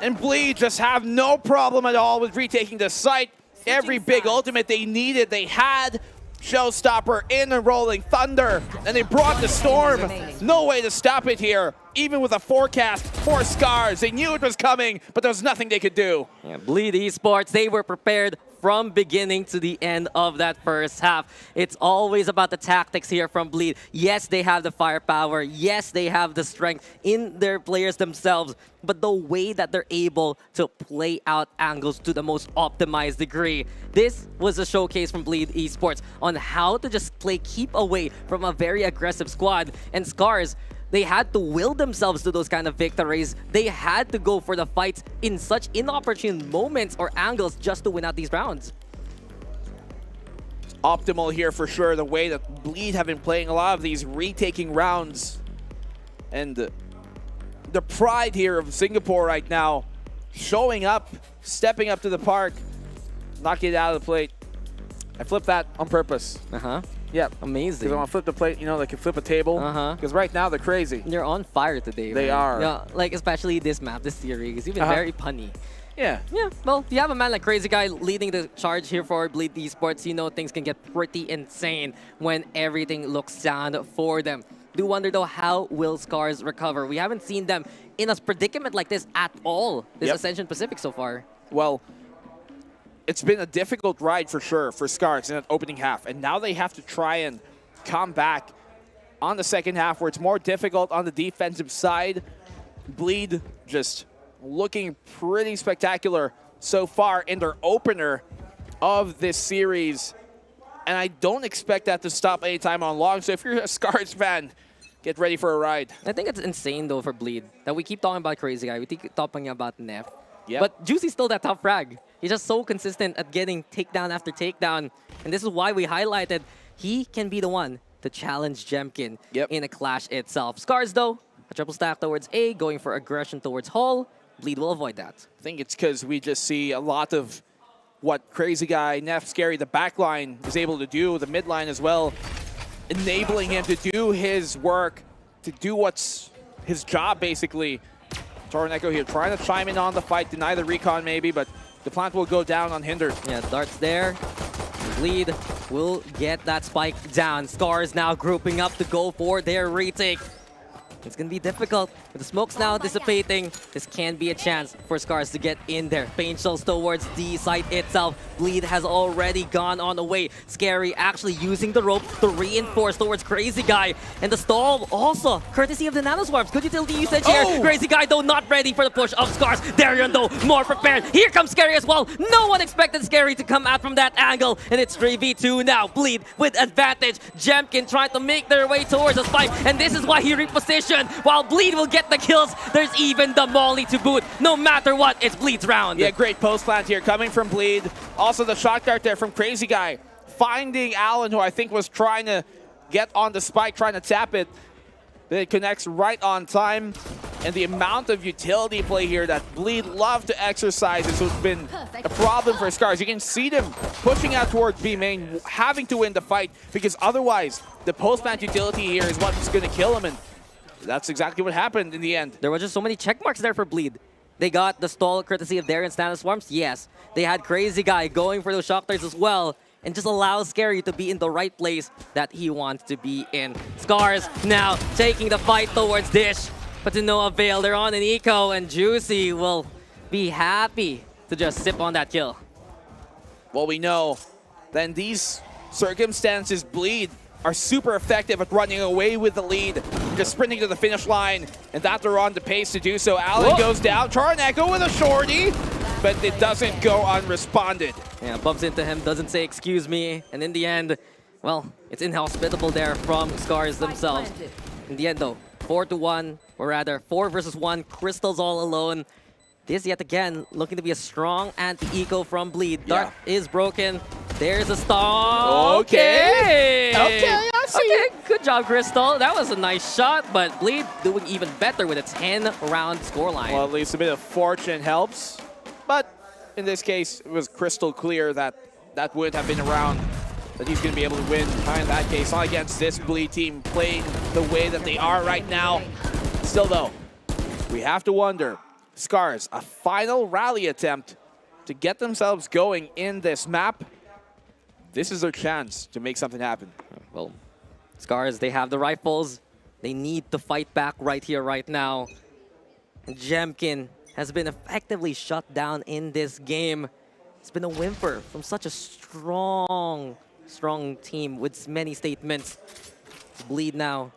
Speaker 10: And Bleed just have no problem at all with retaking the site. Every big ultimate they needed, they had. Showstopper in the Rolling Thunder, and they brought the storm. No way to stop it here, even with a forecast for Scarz. They knew it was coming, but there was nothing they could do.
Speaker 9: Yeah, Bleed Esports, they were prepared from beginning to the end of that first half. It's always about the tactics here from Bleed. Yes, they have the firepower. Yes, they have the strength in their players themselves. But the way that they're able to play out angles to the most optimized degree. This was a showcase from Bleed Esports on how to just play keep away from a very aggressive squad. And Scarz, they had to will themselves to those kind of victories. They had to go for the fights in such inopportune moments or angles just to win out these rounds.
Speaker 10: Optimal here for sure, the way that Bleed have been playing a lot of these retaking rounds. And the pride here of Singapore right now, showing up, stepping up to the park, knocking it out of the plate. I flipped that on purpose. Yeah,
Speaker 9: amazing.
Speaker 10: Because I want to flip the plate, you know, like you flip a table. Because right now they're crazy.
Speaker 9: You're on fire today.
Speaker 10: They are.
Speaker 9: Yeah, like especially this map, this series. You've been very punny.
Speaker 10: Yeah.
Speaker 9: Yeah. Well, you have a man like Crazy Guy leading the charge here for Bleed Esports. You know things can get pretty insane when everything looks sound for them. Do wonder though, how will Scarz recover? We haven't seen them in a predicament like this at all. This Ascension Pacific so far.
Speaker 10: Well, it's been a difficult ride for sure for Scarz in that opening half. And now they have to try and come back on the second half where it's more difficult on the defensive side. Bleed just looking pretty spectacular so far in their opener of this series. And I don't expect that to stop anytime on long. So if you're a Scarz fan, get ready for a ride.
Speaker 9: I think it's insane though for Bleed that we keep talking about Crazy Guy. We keep talking about Neff.
Speaker 10: Yep.
Speaker 9: But Juicy's still that top frag. He's just so consistent at getting takedown after takedown. And this is why we highlighted he can be the one to challenge Jemkin in a clash itself. Scarz though, a triple stack towards A, going for aggression towards Hall. Bleed will avoid that.
Speaker 10: I think it's because we just see a lot of what Crazy Guy, Neff, Scary, the backline is able to do, the midline as well, enabling him to do his work, to do what's his job basically. Toraneko here trying to chime in on the fight, deny the recon maybe, but the plant will go down unhindered.
Speaker 9: Yeah, darts there. Bleed will get that spike down. Scarz now grouping up to go for their retake. It's going to be difficult. With the smokes now dissipating, this can be a chance for Scarz to get in there. Pain shells towards the site itself. Bleed has already gone on the way. Scary actually using the rope to reinforce towards Crazy Guy. And the stall also, courtesy of the Nano Swarms. Good utility usage here. Crazy Guy, though, not ready for the push of Scarz. Darian, though, more prepared. Here comes Scary as well. No one expected Scary to come out from that angle. And it's 3v2 now. Bleed with advantage. Jemkin trying to make their way towards the spike. And this is why he repositioned. While Bleed will get the kills, there's even the molly to boot. No matter what, it's Bleed's round.
Speaker 10: Yeah, great post plant here coming from Bleed. Also the shot dart there from Crazy Guy. finding Allen, who I think was trying to get on the spike, trying to tap it. But it connects right on time. And the amount of utility play here that Bleed love to exercise has been a problem for Scarz. You can see them pushing out towards B main, having to win the fight, because otherwise the post-plant utility here is what's going to kill him. And that's exactly what happened in the end.
Speaker 9: There were just so many check marks there for Bleed. They got the stall courtesy of Darren Stannis Swarms, yes. They had Crazy Guy going for those shock darts as well, and just allows Scary to be in the right place that he wants to be in. Scarz now taking the fight towards Dish, but to no avail. They're on an eco, and Juicy will be happy to just sip on that kill.
Speaker 10: Well, we know that in these circumstances, Bleed are super effective at running away with the lead, just sprinting to the finish line, and that they're on the pace to do so. Allen goes down, Charneco with a shorty, but it doesn't go unresponded.
Speaker 9: Yeah, bumps into him, doesn't say excuse me, and in the end, well, it's inhospitable there from Scarz themselves. In the end though, 4-1, or rather 4 versus 1, Crystal's all alone. This yet again looking to be a strong anti-eco from Bleed. Dart is broken. There's a star.
Speaker 10: Okay, I see.
Speaker 9: Okay, good job, Crystal. That was a nice shot, but Bleed doing even better with a 10-round scoreline.
Speaker 10: Well, at least a bit of fortune helps. But in this case, it was crystal clear that that would have been a round that he's going to be able to win. In that case, not against this Bleed team playing the way that they are right now. Still though, we have to wonder, Scarz, a final rally attempt to get themselves going in this map. This is their chance to make something happen.
Speaker 9: Well, Scarz, they have the rifles. They need to fight back right here, right now. Jemkin has been effectively shut down in this game. It's been a whimper from such a strong team with many statements. Bleed now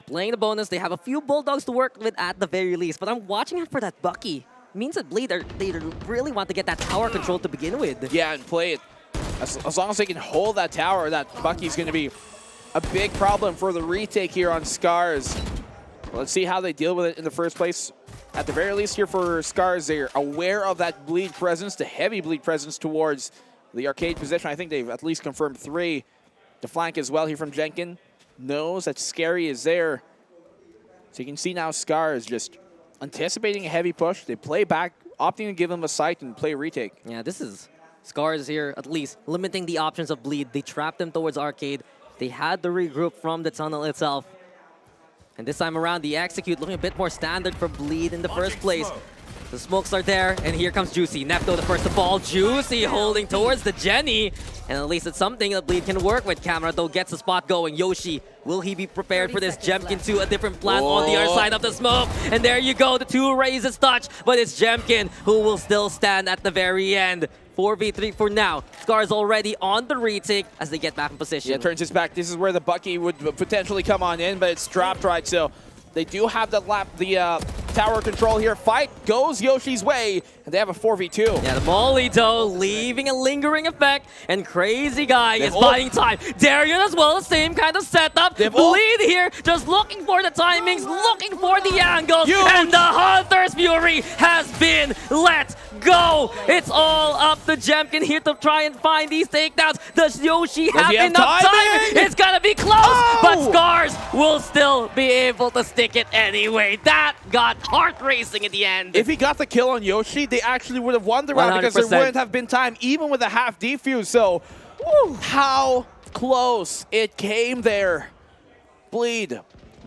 Speaker 9: playing the bonus. They have a few Bulldogs to work with at the very least, but I'm watching out for that Bucky. It means that Bleed, they really want to get that tower control to begin with.
Speaker 10: Yeah, and play it. As long as they can hold that tower, that Bucky's going to be a big problem for the retake here on Scarz. Well, let's see how they deal with it in the first place. At the very least here for Scarz, they're aware of that Bleed presence, the heavy Bleed presence towards the arcade position. I think they've at least confirmed 3. The flank as well here from Jenkin. Knows that Scary is there. So you can see now Scarz just anticipating a heavy push. They play back, opting to give him a sight and play retake.
Speaker 9: Yeah, this is Scarz here, at least limiting the options of Bleed. They trapped them towards arcade. They had to regroup from the tunnel itself. And this time around, the execute looking a bit more standard for Bleed in the first place. The smokes are there, and here comes Juicy. Nepto the first to fall. Juicy holding towards the Jenny. And at least it's something that Bleed can work with. Camera, though, gets the spot going. Yoshi, will he be prepared for this? Jemkin to a different plan on the other side of the smoke. And there you go, the 2 raises touch. But it's Jemkin who will still stand at the very end. 4v3 for now. Scarz already on the retake as they get back in position.
Speaker 10: Yeah, turns his back. This is where the Bucky would potentially come on in, but it's dropped right. So they do have the tower control here. Fight goes Yoshi's way, and they have a 4v2.
Speaker 9: Yeah, the Molly, though, leaving a lingering effect, and Crazy Guy is buying time. Darian as well, the same kind of setup. Bleed here, just looking for the timings, looking for the angles, and the Hunter's Fury has been let go. It's all up to Jemkin here to try and find these takedowns. Does Yoshi have enough time? It's gonna be close, but Scarz will still be able to stick it anyway. That got heart racing at the end.
Speaker 10: If he got the kill on Yoshi, they actually would have won the round because there wouldn't have been time, even with a half defuse. So, how close it came there. Bleed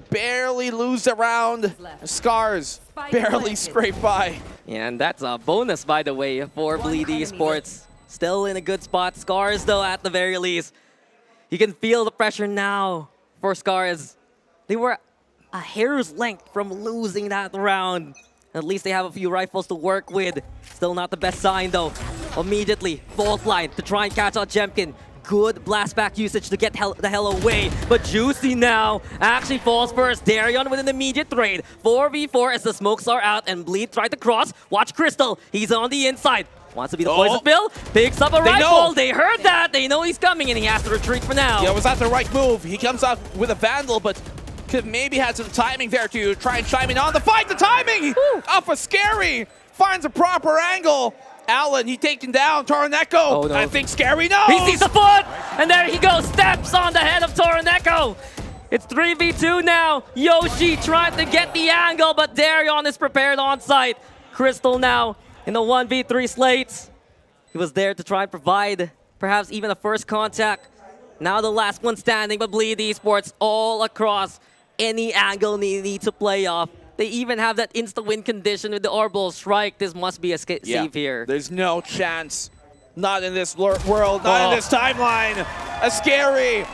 Speaker 10: barely lose the round. Scarz barely scrape by.
Speaker 9: Yeah, and that's a bonus, by the way, for Bleed Esports. Still in a good spot. Scarz, though, at the very least. You can feel the pressure now for Scarz. They were a hair's length from losing that round. At least they have a few rifles to work with. Still not the best sign, though. Immediately, fault line to try and catch out Jemkin. Good blast back usage to get the hell away. But Juicy now actually falls first. Darion with an immediate trade. 4v4 as the smokes are out and Bleed tried to cross. Watch Crystal. He's on the inside. Wants to be the poison pill. Picks up a rifle. They heard that. They know he's coming and he has to retreat for now.
Speaker 10: Yeah, was that the right move? He comes out with a Vandal, but could have maybe had some timing there to try and chime in on the fight. The timing! Up a Scary. Finds a proper angle. Alan, he taken down Toroneko.
Speaker 9: Oh, no.
Speaker 10: I think Scary knows.
Speaker 9: He sees the foot, and there he goes, steps on the head of Toroneko. It's 3v2 now. Yoshi trying to get the angle, but Darion is prepared on site. Crystal now in the 1v3 slates. He was there to try and provide perhaps even a first contact. Now the last one standing, but Bleed Esports all across any angle they need to play off. They even have that insta-win condition with the orbital strike. This must be a save here.
Speaker 10: There's no chance. Not in this world, not in this timeline. A scary,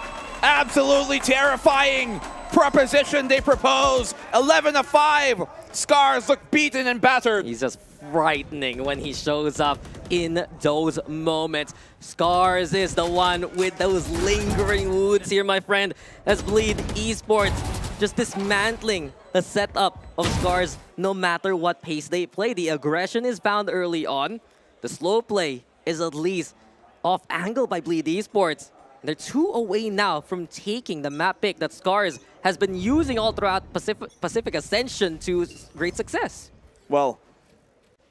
Speaker 10: absolutely terrifying proposition they propose. 11-5. Scarz look beaten and battered.
Speaker 9: He's just frightening when he shows up in those moments. Scarz is the one with those lingering wounds here, my friend, as Bleed Esports just dismantling the setup of Scarz no matter what pace they play. The aggression is found early on. The slow play is at least off angle by Bleed Esports. They're 2 away now from taking the map pick that Scarz has been using all throughout Pacific Ascension to great success.
Speaker 10: Well,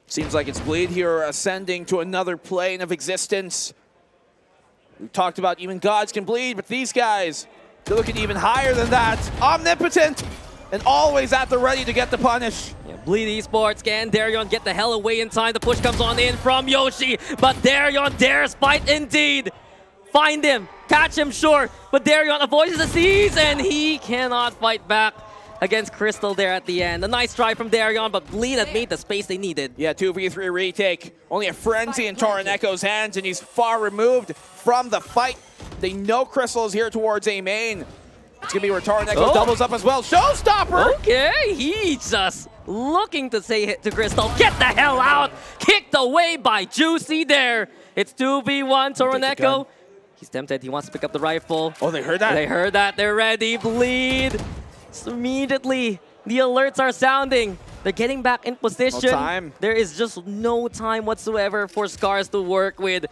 Speaker 10: seems like it's Bleed here ascending to another plane of existence. We talked about even gods can bleed, but these guys, they're looking even higher than that. Omnipotent and always at the ready to get the punish.
Speaker 9: Yeah, Bleed Esports, can Darion get the hell away in time? The push comes on in from Yoshi, but Darion dares fight indeed. Find him, catch him, sure, but Darion avoids the seize, and he cannot fight back against Crystal there at the end. A nice try from Darion, but Bleed had made the space they needed.
Speaker 10: Yeah, 2v3 retake. Only a frenzy in Toraneko's hands, and he's far removed from the fight. They know Crystal is here towards A main. It's gonna be where Toraneko doubles up as well. Showstopper!
Speaker 9: Okay, he's just looking to say hit to Crystal. Get the hell out! Kicked away by Juicy there. It's 2v1, Toraneko. He's tempted, he wants to pick up the rifle.
Speaker 10: Oh, they heard that?
Speaker 9: They heard that, they're ready. Bleed. So immediately, the alerts are sounding. They're getting back in position.
Speaker 10: No time.
Speaker 9: There is just no time whatsoever for Scarz to work with.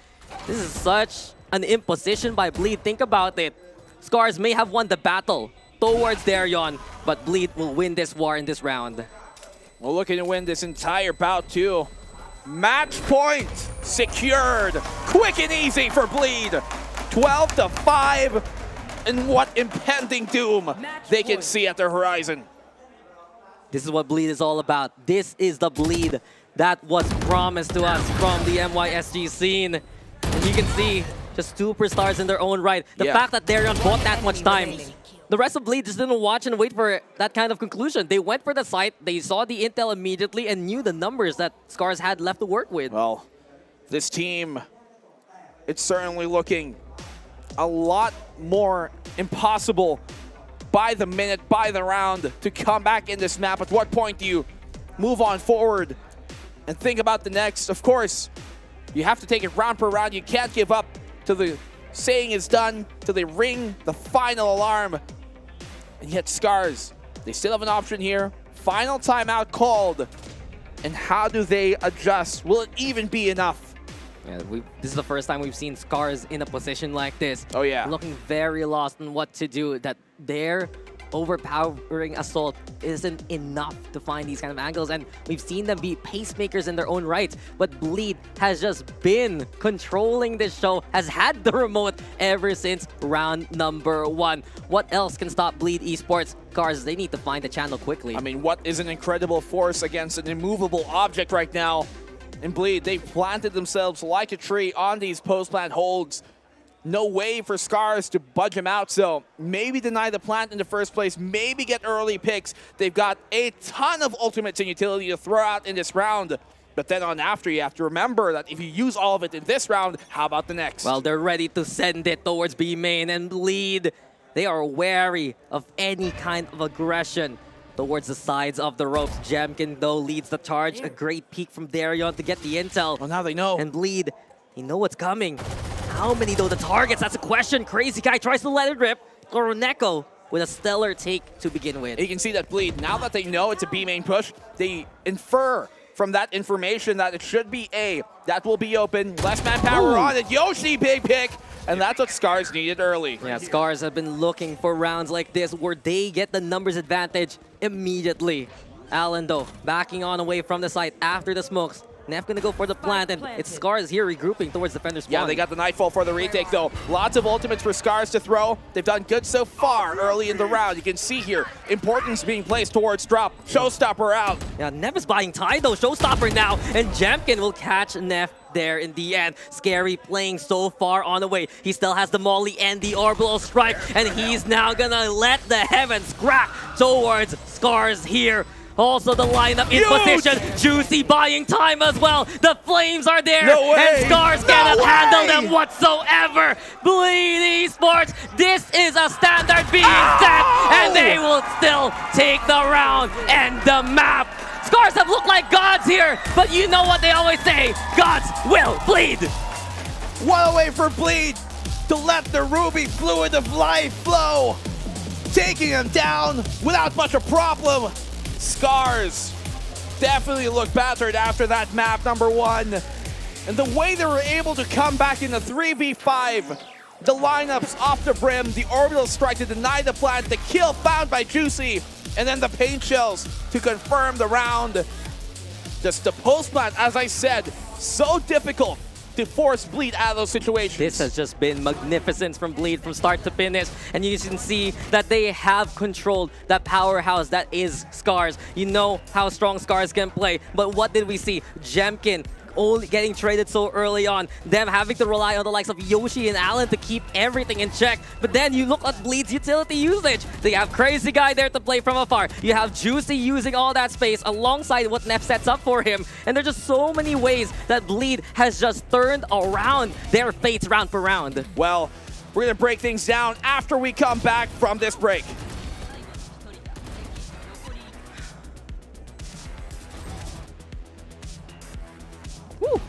Speaker 9: This is such an imposition by Bleed. Think about it. Scarz may have won the battle towards Darion, but Bleed will win this war in this round.
Speaker 10: We're looking to win this entire bout too. Match point secured. Quick and easy for Bleed. 12-5. And what impending doom they can see at the horizon.
Speaker 9: This is what Bleed is all about. This is the Bleed that was promised to us from the MYSG scene. And you can see just superstars in their own right. The fact that Darion bought that much time. The rest of Bleed just didn't watch and wait for that kind of conclusion. They went for the site, they saw the intel immediately and knew the numbers that Scarz had left to work with.
Speaker 10: Well, this team, it's certainly looking a lot more impossible by the minute, by the round to come back in this map. At what point do you move on forward and think about the next? Of course, you have to take it round per round. You can't give up till the saying is done, till they ring the final alarm. And yet Scarz, they still have an option here. Final timeout called. And how do they adjust? Will it even be enough?
Speaker 9: Yeah, this is the first time we've seen Scarz in a position like this.
Speaker 10: Oh, yeah.
Speaker 9: Looking very lost on what to do. That their overpowering assault isn't enough to find these kind of angles. And we've seen them be pacemakers in their own right. But Bleed has just been controlling this show, has had the remote ever since round number 1. What else can stop Bleed Esports? Scarz, they need to find the channel quickly.
Speaker 10: I mean, what is an incredible force against an immovable object right now? And Bleed, they've planted themselves like a tree on these post-plant holds. No way for Scarz to budge them out, so maybe deny the plant in the first place, maybe get early picks. They've got a ton of ultimates and utility to throw out in this round. But then on after, you have to remember that if you use all of it in this round, how about the next?
Speaker 9: Well, they're ready to send it towards B main, and Bleed, they are wary of any kind of aggression towards the sides of the ropes. Jemkin, though, leads the charge. A great peek from Darion to get the intel.
Speaker 10: Well, now they know.
Speaker 9: And Bleed, they know what's coming. How many, though, the targets? That's a question. Crazy Guy tries to let it rip. Toraneko with a stellar take to begin with.
Speaker 10: You can see that Bleed, now that they know it's a B main push, they infer from that information that it should be A. That will be open. Less manpower on it. Yoshi, big pick. And that's what Scarz needed early.
Speaker 9: Yeah, Scarz have been looking for rounds like this where they get the numbers advantage immediately. Alan, though, backing on away from the site after the smokes. Nef gonna go for the plant, and it's Scarz here regrouping towards defender spawn.
Speaker 10: Yeah, they got the Nightfall for the retake, though. Lots of ultimates for Scarz to throw. They've done good so far early in the round. You can see here, importance being placed towards drop. Showstopper out.
Speaker 9: Yeah, Nef is buying time, though. Showstopper now, and Jamkin will catch Nef there in the end. Scary playing so far on the way. He still has the Molly and the Orbital Strike, and he's now gonna let the heavens crack towards Scarz here. Also the lineup in position. Juicy buying time as well. The flames are there.
Speaker 10: No way.
Speaker 9: And Scarz cannot handle them whatsoever. Bleed Esports, this is a standard being set, and they will still take the round and the map. Scarz have looked like gods here, but you know what they always say, gods will bleed.
Speaker 10: One away for Bleed to let the Ruby fluid of life flow. Taking him down without much of a problem. Scarz definitely looked battered after that map, number one. And the way they were able to come back in the 3v5, the lineups off the brim, the orbital strike to deny the plant, the kill found by Juicy, and then the paint shells to confirm the round. Just the post plant, as I said, so difficult to force Bleed out of those situations.
Speaker 9: This has just been magnificent from Bleed from start to finish, and you can see that they have controlled that powerhouse that is Scarz. You know how strong Scarz can play, but what did we see? Jamkin only getting traded so early on, them having to rely on the likes of Yoshi and Allen to keep everything in check. But then you look at Bleed's utility usage. They have Crazy Guy there to play from afar. You have Juicy using all that space alongside what Nef sets up for him. And there's just so many ways that Bleed has just turned around their fates round for round.
Speaker 10: Well, we're gonna break things down after we come back from this break.
Speaker 9: Woo.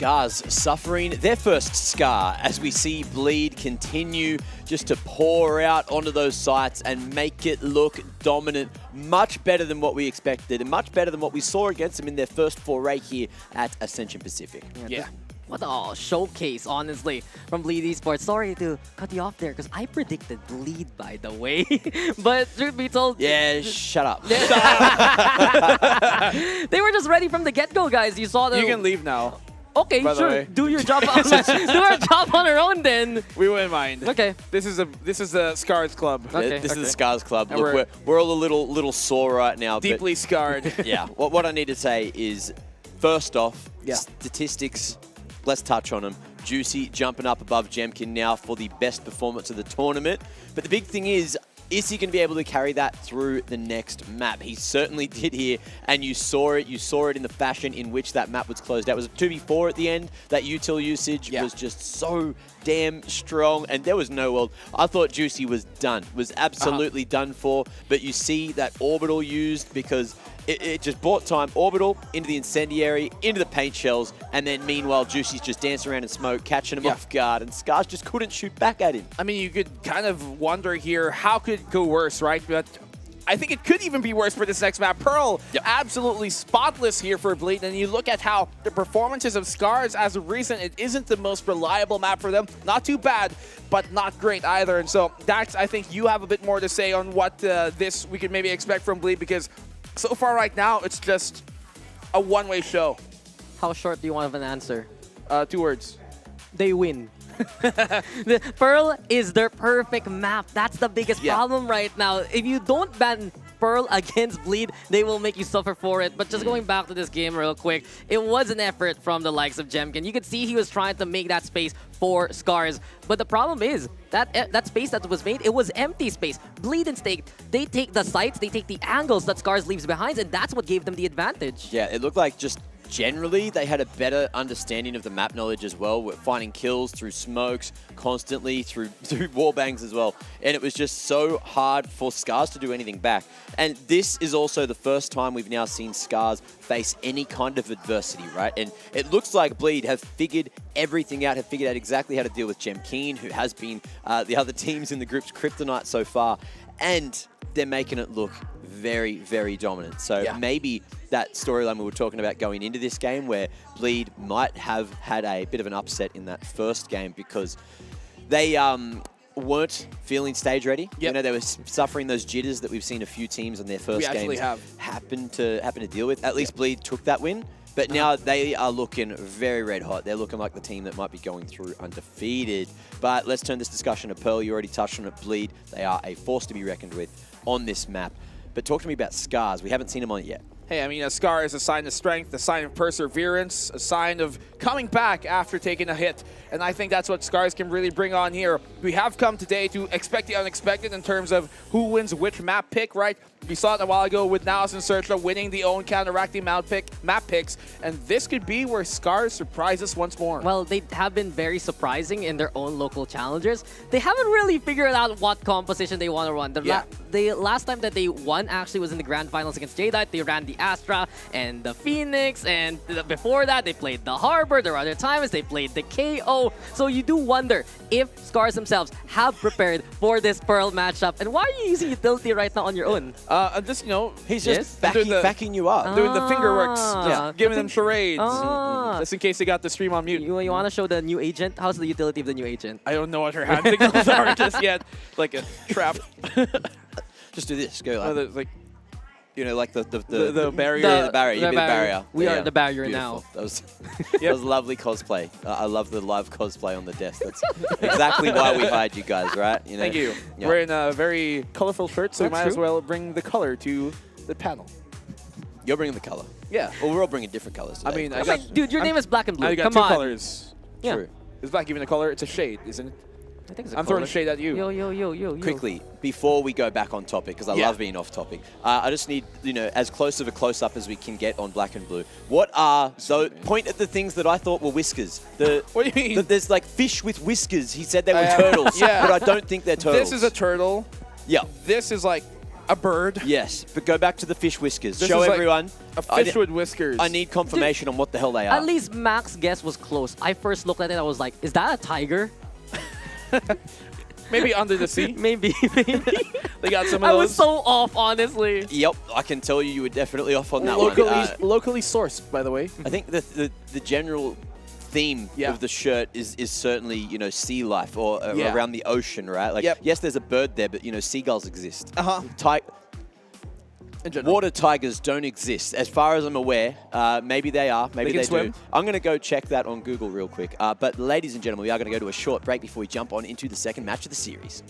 Speaker 4: Scarz suffering their first scar as we see Bleed continue just to pour out onto those sites and make it look dominant. Much better than what we expected and much better than what we saw against them in their first foray here at Ascension Pacific.
Speaker 9: Yeah. What a showcase, honestly, from Bleed Esports. Sorry to cut you off there, because I predicted Bleed, by the way. But truth be told...
Speaker 4: Yeah, shut up.
Speaker 9: They were just ready from the get-go, guys. You saw them.
Speaker 10: You can leave now.
Speaker 9: Okay, sure. Do your job. Do our job on our own, then.
Speaker 10: We wouldn't mind.
Speaker 9: Okay.
Speaker 10: This is a Scarz club.
Speaker 4: Okay, this is the Scarz club. Look, we're all a little sore right now.
Speaker 10: Deeply scarred.
Speaker 4: Yeah. What I need to say is, first off, statistics. Let's touch on them. Juicy jumping up above Jemkin now for the best performance of the tournament. But the big thing is he going to be able to carry that through the next map? He certainly did here, and you saw it. You saw it in the fashion in which that map was closed out. It was a 2v4 at the end. That util usage was just so damn strong, and there was no world. I thought Juicy was done, was absolutely done for, but you see that orbital used because it just bought time. Orbital into the incendiary, into the paint shells, and then meanwhile Juicy's just dancing around in smoke, catching him off guard, and Scarz just couldn't shoot back at him.
Speaker 10: I mean, you could kind of wonder here, how could it go worse, right? But I think it could even be worse for this next map. Pearl, absolutely spotless here for Bleed, and you look at how the performances of Scarz as of recent, it isn't the most reliable map for them. Not too bad, but not great either. And so Dax, I think you have a bit more to say on what this we could maybe expect from Bleed, because so far right now, it's just a one-way show.
Speaker 9: How short do you want of an answer?
Speaker 10: 2 words.
Speaker 9: They win. The Pearl is their perfect map. That's the biggest problem right now. If you don't ban Pearl against Bleed, they will make you suffer for it. But just going back to this game real quick, it was an effort from the likes of Jemkin. You could see he was trying to make that space for Scarz. But the problem is, that space that was made, it was empty space. Bleed and Stake, they take the sights, they take the angles that Scarz leaves behind, and that's what gave them the advantage.
Speaker 4: Yeah, it looked like just generally they had a better understanding of the map knowledge as well. We're finding kills through smokes constantly, through wallbangs as well. And it was just so hard for Scarz to do anything back. And this is also the first time we've now seen Scarz face any kind of adversity, right? And it looks like Bleed have figured everything out, have figured out exactly how to deal with Jemkin, who has been the other teams in the group's kryptonite so far. And they're making it look very, very dominant. So maybe that storyline we were talking about going into this game, where Bleed might have had a bit of an upset in that first game because they weren't feeling stage ready. You know, they were suffering those jitters that we've seen a few teams on their first games happen to deal with. At least Bleed took that win. But now they are looking very red hot. They're looking like the team that might be going through undefeated. But let's turn this discussion to Pearl. You already touched on it, Bleed. They are a force to be reckoned with on this map. But talk to me about Scarz. We haven't seen him on it yet.
Speaker 10: Hey, I mean, a scar is a sign of strength, a sign of perseverance, a sign of coming back after taking a hit. And I think that's what Scarz can really bring on here. We have come today to expect the unexpected in terms of who wins which map pick, right? We saw it a while ago with Naos and Zershia winning the own counteracting map picks. And this could be where Scarz surprises once more.
Speaker 9: Well, they have been very surprising in their own local challengers. They haven't really figured out what composition they want to run. The last time that they won actually was in the grand finals against Jadeite. They ran the Astra and the Phoenix, and before that they played the Harbor. There were other times they played the KO. So you do wonder if Scarz themselves have prepared for this Pearl matchup. And why are you using utility right now on your own?
Speaker 10: I'm just, you know,
Speaker 4: he's just backing you up.
Speaker 10: Doing the finger works, just giving them charades. Just in case they got the stream on mute.
Speaker 9: You want to show the new agent? How's the utility of the new agent?
Speaker 10: I don't know what her hand signals are just yet. Like a trap.
Speaker 4: Just do this. Go
Speaker 10: like,
Speaker 4: you know, like the
Speaker 10: barrier.
Speaker 4: The barrier. You be the barrier.
Speaker 9: We are the barrier
Speaker 4: Beautiful.
Speaker 9: now.
Speaker 4: That was lovely cosplay. I love the live cosplay on the desk. That's exactly why we hired you guys, right? You know?
Speaker 10: Thank you.
Speaker 4: Yeah.
Speaker 10: We're in a very colorful shirt, so we might as well bring the color to the panel.
Speaker 4: You're bringing the color.
Speaker 10: Yeah.
Speaker 4: Well, we're all bringing different colors today.
Speaker 10: I mean,
Speaker 9: dude, your name is Black and Blue.
Speaker 10: I got
Speaker 9: Come
Speaker 10: two
Speaker 9: on.
Speaker 10: colors.
Speaker 9: Yeah.
Speaker 10: True. Is black even a color? It's a shade, isn't it?
Speaker 9: I think it's a
Speaker 10: I'm throwing a shade at you.
Speaker 9: Yo.
Speaker 4: Quickly, before we go back on topic, because I love being off topic, I just need, you know, as close of a close-up as we can get on Black and Blue. What are, so point at the things that I thought were whiskers.
Speaker 10: What do you mean?
Speaker 4: There's like fish with whiskers. He said they were turtles, but I don't think they're turtles.
Speaker 10: This is a turtle.
Speaker 4: Yeah.
Speaker 10: This is like A bird?
Speaker 4: Yes, but go back to the fish whiskers.
Speaker 10: This
Speaker 4: Show
Speaker 10: is like
Speaker 4: everyone.
Speaker 10: a fish with whiskers.
Speaker 4: I need confirmation on what the hell they are.
Speaker 9: At least Mac's guess was close. I first looked at it, I was like, is that a tiger?
Speaker 10: Maybe under the sea.
Speaker 9: Maybe.
Speaker 10: They got some of those.
Speaker 9: I was so off, honestly.
Speaker 4: Yep, I can tell you were definitely off on that
Speaker 10: locally,
Speaker 4: one.
Speaker 10: Locally sourced, by the way.
Speaker 4: I think the general theme of the shirt is certainly, you know, sea life or around the ocean, right? Like, yes, there's a bird there, but, you know, seagulls exist. Water tigers don't exist. As far as I'm aware, maybe they are, maybe they do. I'm going to go check that on Google real quick. But ladies and gentlemen, we are going to go to a short break before we jump on into the second match of the series.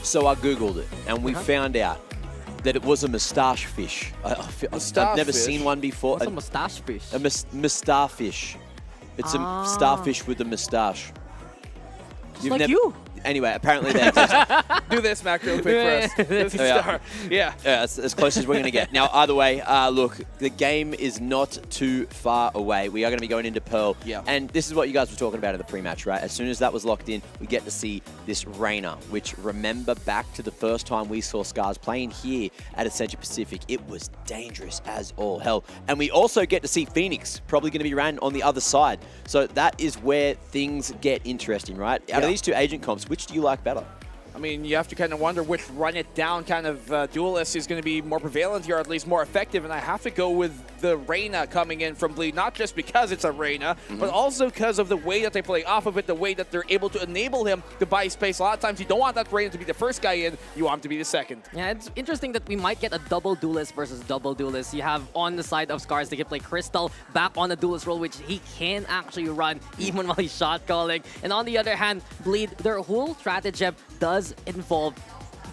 Speaker 4: So I Googled it, and we found out that it was a moustache fish. I've never seen one before.
Speaker 9: What's a moustache fish?
Speaker 4: A moustache fish. It's a starfish with a moustache.
Speaker 9: Just like you.
Speaker 4: Anyway, apparently they exist.
Speaker 10: Do this, Mac, real quick for us. This is star. Yeah.
Speaker 4: That's as close as we're going to get. Now, either way, look, the game is not too far away. We are going to be going into Pearl.
Speaker 10: Yeah.
Speaker 4: And this is what you guys were talking about in the pre-match, right? As soon as that was locked in, we get to see this Reyna, which, remember back to the first time we saw Scarz playing here at Ascension Pacific, it was dangerous as all hell. And we also get to see Phoenix, probably going to be ran on the other side. So that is where things get interesting, right? Out of these two agent comps, which do you like better?
Speaker 10: I mean, you have to kind of wonder which run it down kind of duelist is going to be more prevalent here, or at least more effective. And I have to go with the Reyna coming in from Bleed, not just because it's a Reyna, but also because of the way that they play off of it, the way that they're able to enable him to buy space. A lot of times you don't want that Reyna to be the first guy in, you want him to be the second.
Speaker 9: Yeah, it's interesting that we might get a double duelist versus double duelist. You have on the side of Scarz, they can play Crystal back on the duelist role, which he can actually run even while he's shot calling. And on the other hand, Bleed, their whole stratagem does involve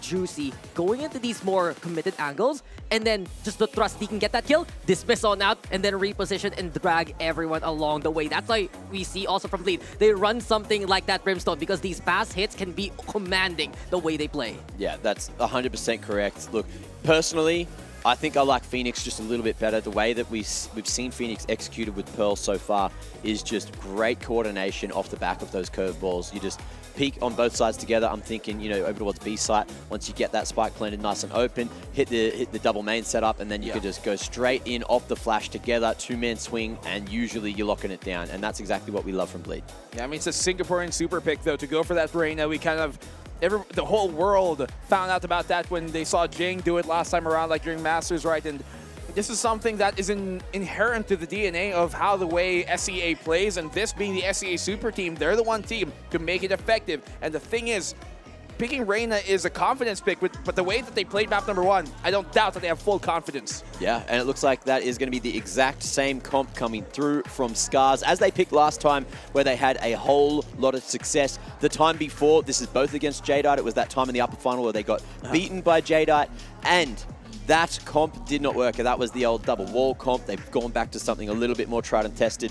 Speaker 9: Juicy going into these more committed angles, and then just the thrust, he can get that kill, dismiss on out, and then reposition and drag everyone along the way. That's why we see also from Bleed, they run something like that Brimstone, because these fast hits can be commanding the way they play.
Speaker 4: Yeah, that's 100% correct. Look, personally, I think I like Phoenix just a little bit better. The way that we've seen Phoenix executed with Pearl so far is just great coordination off the back of those curveballs. You just peek on both sides together. I'm thinking, you know, over towards B site. Once you get that spike planted nice and open, hit the double main setup, and then you can just go straight in off the flash together, 2-man swing, and usually you're locking it down. And that's exactly what we love from Bleed.
Speaker 10: Yeah, I mean, it's a Singaporean super pick, though, to go for that Reina. We kind of, the whole world found out about that when they saw Jing do it last time around, like during Masters, right? And this is something that is inherent to the DNA of how the way SEA plays, and this being the SEA super team, they're the one team to make it effective. And the thing is, picking Reina is a confidence pick, but the way that they played map number 1, I don't doubt that they have full confidence.
Speaker 4: Yeah, and it looks like that is going to be the exact same comp coming through from Scarz as they picked last time, where they had a whole lot of success. The time before, this is both against Jadeite. It was that time in the upper final where they got beaten by Jadeite, and that comp did not work. That was the old double wall comp. They've gone back to something a little bit more tried and tested,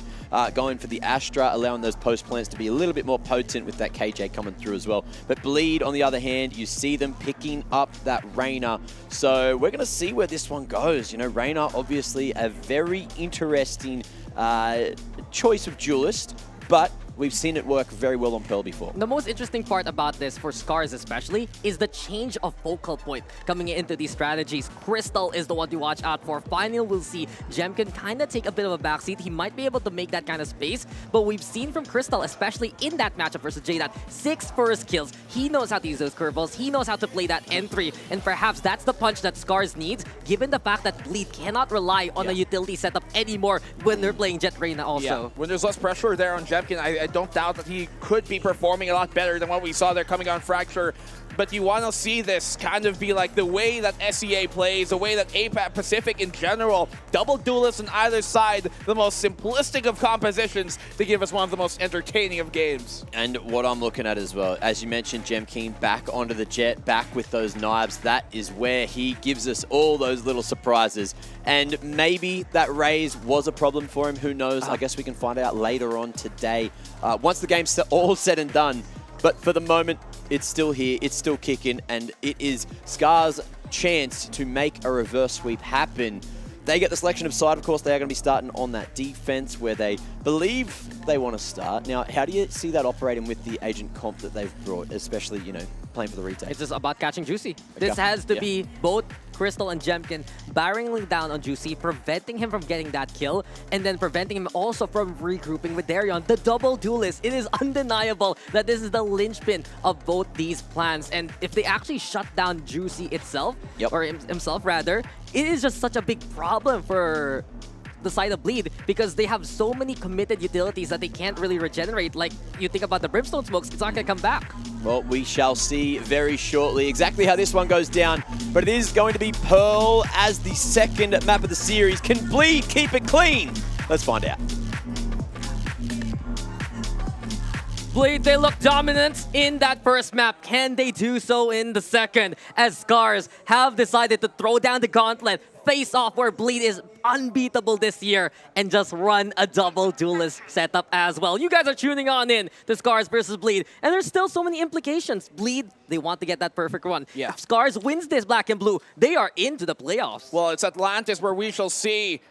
Speaker 4: going for the Astra, allowing those post plants to be a little bit more potent with that KJ coming through as well. But Bleed, on the other hand, you see them picking up that Reina. So we're going to see where this one goes. You know, Reina, obviously a very interesting choice of duelist, but we've seen it work very well on Pearl before.
Speaker 9: The most interesting part about this, for Scarz especially, is the change of focal point coming into these strategies. Crystal is the one to watch out for. Finally, we'll see Jemkin kind of take a bit of a backseat. He might be able to make that kind of space, but we've seen from Crystal, especially in that matchup versus Jadeite, 6 first kills. He knows how to use those curveballs. He knows how to play that N3, and perhaps that's the punch that Scarz needs, given the fact that Bleed cannot rely on a utility setup anymore when they're playing Jet Reina also.
Speaker 10: Yeah. When there's less pressure there on Jemkin, I don't doubt that he could be performing a lot better than what we saw there coming on Fracture. But you want to see this kind of be like the way that SEA plays, the way that APAC Pacific in general, double duelists on either side, the most simplistic of compositions to give us one of the most entertaining of games.
Speaker 4: And what I'm looking at as well, as you mentioned, Jemkin back onto the Jet, back with those knives. That is where he gives us all those little surprises. And maybe that raise was a problem for him. Who knows? I guess we can find out later on today. Once the game's all said and done. But for the moment, it's still here, it's still kicking, and it is Scar's chance to make a reverse sweep happen. They get the selection of side, of course. They are going to be starting on that defense where they believe they want to start. Now, how do you see that operating with the agent comp that they've brought, especially, you know, playing for the retake?
Speaker 9: It's just about catching Juicy. This has to be both Crystal and Jemkin barreling down on Juicy, preventing him from getting that kill, and then preventing him also from regrouping with Darion, the double duelist. It is undeniable that this is the linchpin of both these plans, and if they actually shut down Juicy itself, or himself rather, it is just such a big problem for the side of Bleed, because they have so many committed utilities that they can't really regenerate. Like, you think about the Brimstone smokes, it's not going to come back.
Speaker 4: Well, we shall see very shortly exactly how this one goes down, but it is going to be Pearl as the second map of the series. Can Bleed keep it clean? Let's find out.
Speaker 9: Bleed, they look dominant in that first map. Can they do so in the second? As Scarz have decided to throw down the gauntlet, face off where Bleed is unbeatable this year, and just run a double duelist setup as well. You guys are tuning on in to Scarz versus Bleed, and there's still so many implications. Bleed, they want to get that perfect one.
Speaker 10: Yeah.
Speaker 9: If Scarz wins this Black and Blue, they are into the playoffs.
Speaker 10: Well, it's Atlantis where we shall see,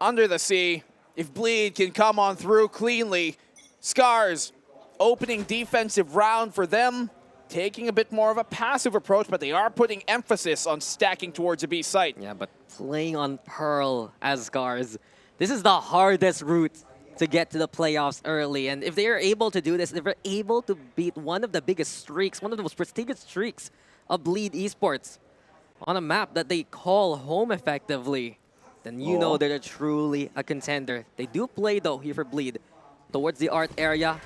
Speaker 10: under the sea, if Bleed can come on through cleanly. Scarz, opening defensive round for them, taking a bit more of a passive approach, but they are putting emphasis on stacking towards a B site.
Speaker 9: Yeah, but playing on Pearl as Scarz, this is the hardest route to get to the playoffs early. And if they are able to do this, if they're able to beat one of the biggest streaks, one of the most prestigious streaks of Bleed Esports on a map that they call home effectively, then you know they're truly a contender. They do play, though, here for Bleed towards the art area.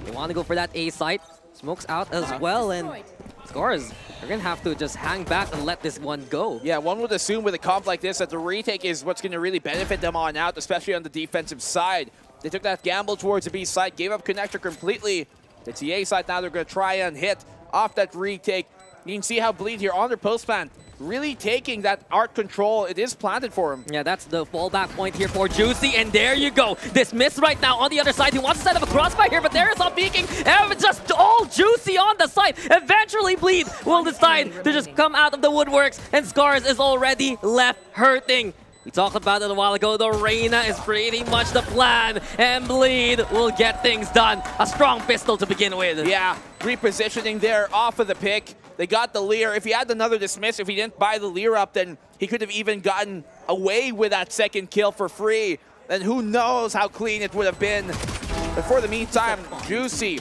Speaker 9: They want to go for that A site. Smokes out as well, and Scarz, they're going to have to just hang back and let this one go.
Speaker 10: Yeah, one would assume with a comp like this that the retake is what's going to really benefit them on out, especially on the defensive side. They took that gamble towards the B side, gave up connector completely. It's the A side now. They're going to try and hit off that retake. You can see how Bleed here on their post plan, really taking that art control. It is planted for him.
Speaker 9: Yeah, that's the fallback point here for Juicy, and there you go. This miss right now on the other side. He wants to set up a crossfire here, but there is not peeking. And it's just all Juicy on the side. Eventually, Bleed will decide to just come out of the woodworks, and Scarz is already left hurting. We talked about it a while ago. The Reina is pretty much the plan, and Bleed will get things done. A strong pistol to begin with.
Speaker 10: Yeah, repositioning there off of the pick. They got the Lear. If he had another dismiss, if he didn't buy the Lear up, then he could have even gotten away with that second kill for free. And who knows how clean it would have been. But for the meantime, Juicy,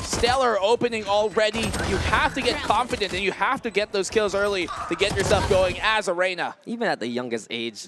Speaker 10: stellar opening already. You have to get confident and you have to get those kills early to get yourself going as Arena.
Speaker 9: Even at the youngest age,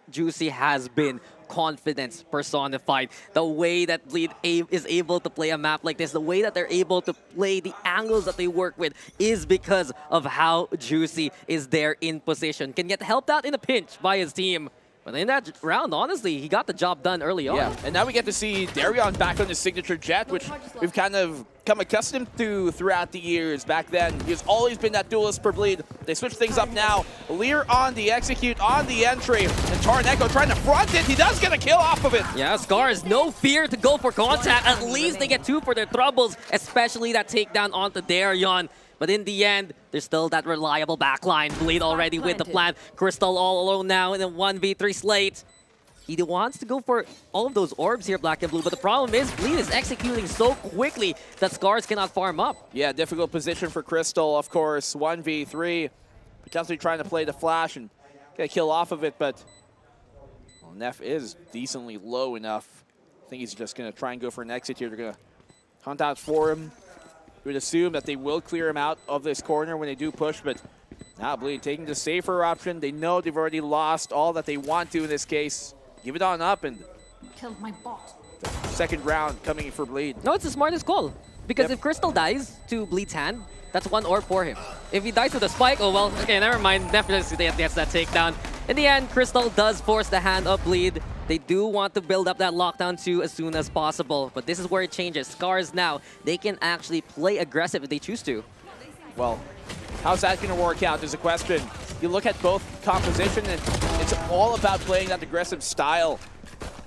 Speaker 9: Juicy has been confidence personified. The way that Bleed is able to play a map like this, the way that they're able to play the angles that they work with is because of how Juicy is there in position. Can get helped out in a pinch by his team. But in that round, honestly, he got the job done early on.
Speaker 10: Yeah, and now we get to see Darion back on his signature jet, which we've kind of come accustomed to throughout the years. Back then, he's always been that duelist per Bleed. They switch things up now. Lear on the execute, on the entry, and Torneko trying to front it. He does get a kill off of it.
Speaker 9: Yeah, Scarz, no fear to go for contact. At least they get 2 for their troubles, especially that takedown onto Darion. But in the end, there's still that reliable backline. Bleed already with the plan. Crystal all alone now in a 1v3 slate. He wants to go for all of those orbs here, Black and Blue, but the problem is Bleed is executing so quickly that Scarz cannot farm up.
Speaker 10: Yeah, difficult position for Crystal, of course. 1v3, potentially trying to play the flash and get a kill off of it, but well, Neff is decently low enough. I think he's just going to try and go for an exit here. They're going to hunt out for him. We would assume that they will clear him out of this corner when they do push, but now Bleed taking the safer option. They know they've already lost all that they want to in this case. Give it on up and
Speaker 1: Killed my bot.
Speaker 10: second round coming for Bleed.
Speaker 9: No, it's the smartest call. Because if Crystal dies to Bleed's hand, that's 1 orb for him. If he dies with a spike, oh well, okay, never mind. Definitely gets that takedown. In the end, Crystal does force the hand of Bleed. They do want to build up that lockdown 2 as soon as possible. But this is where it changes. Scarz now, they can actually play aggressive if they choose to.
Speaker 10: Well, how's that going to work out is a question. You look at both composition, and it's all about playing that aggressive style.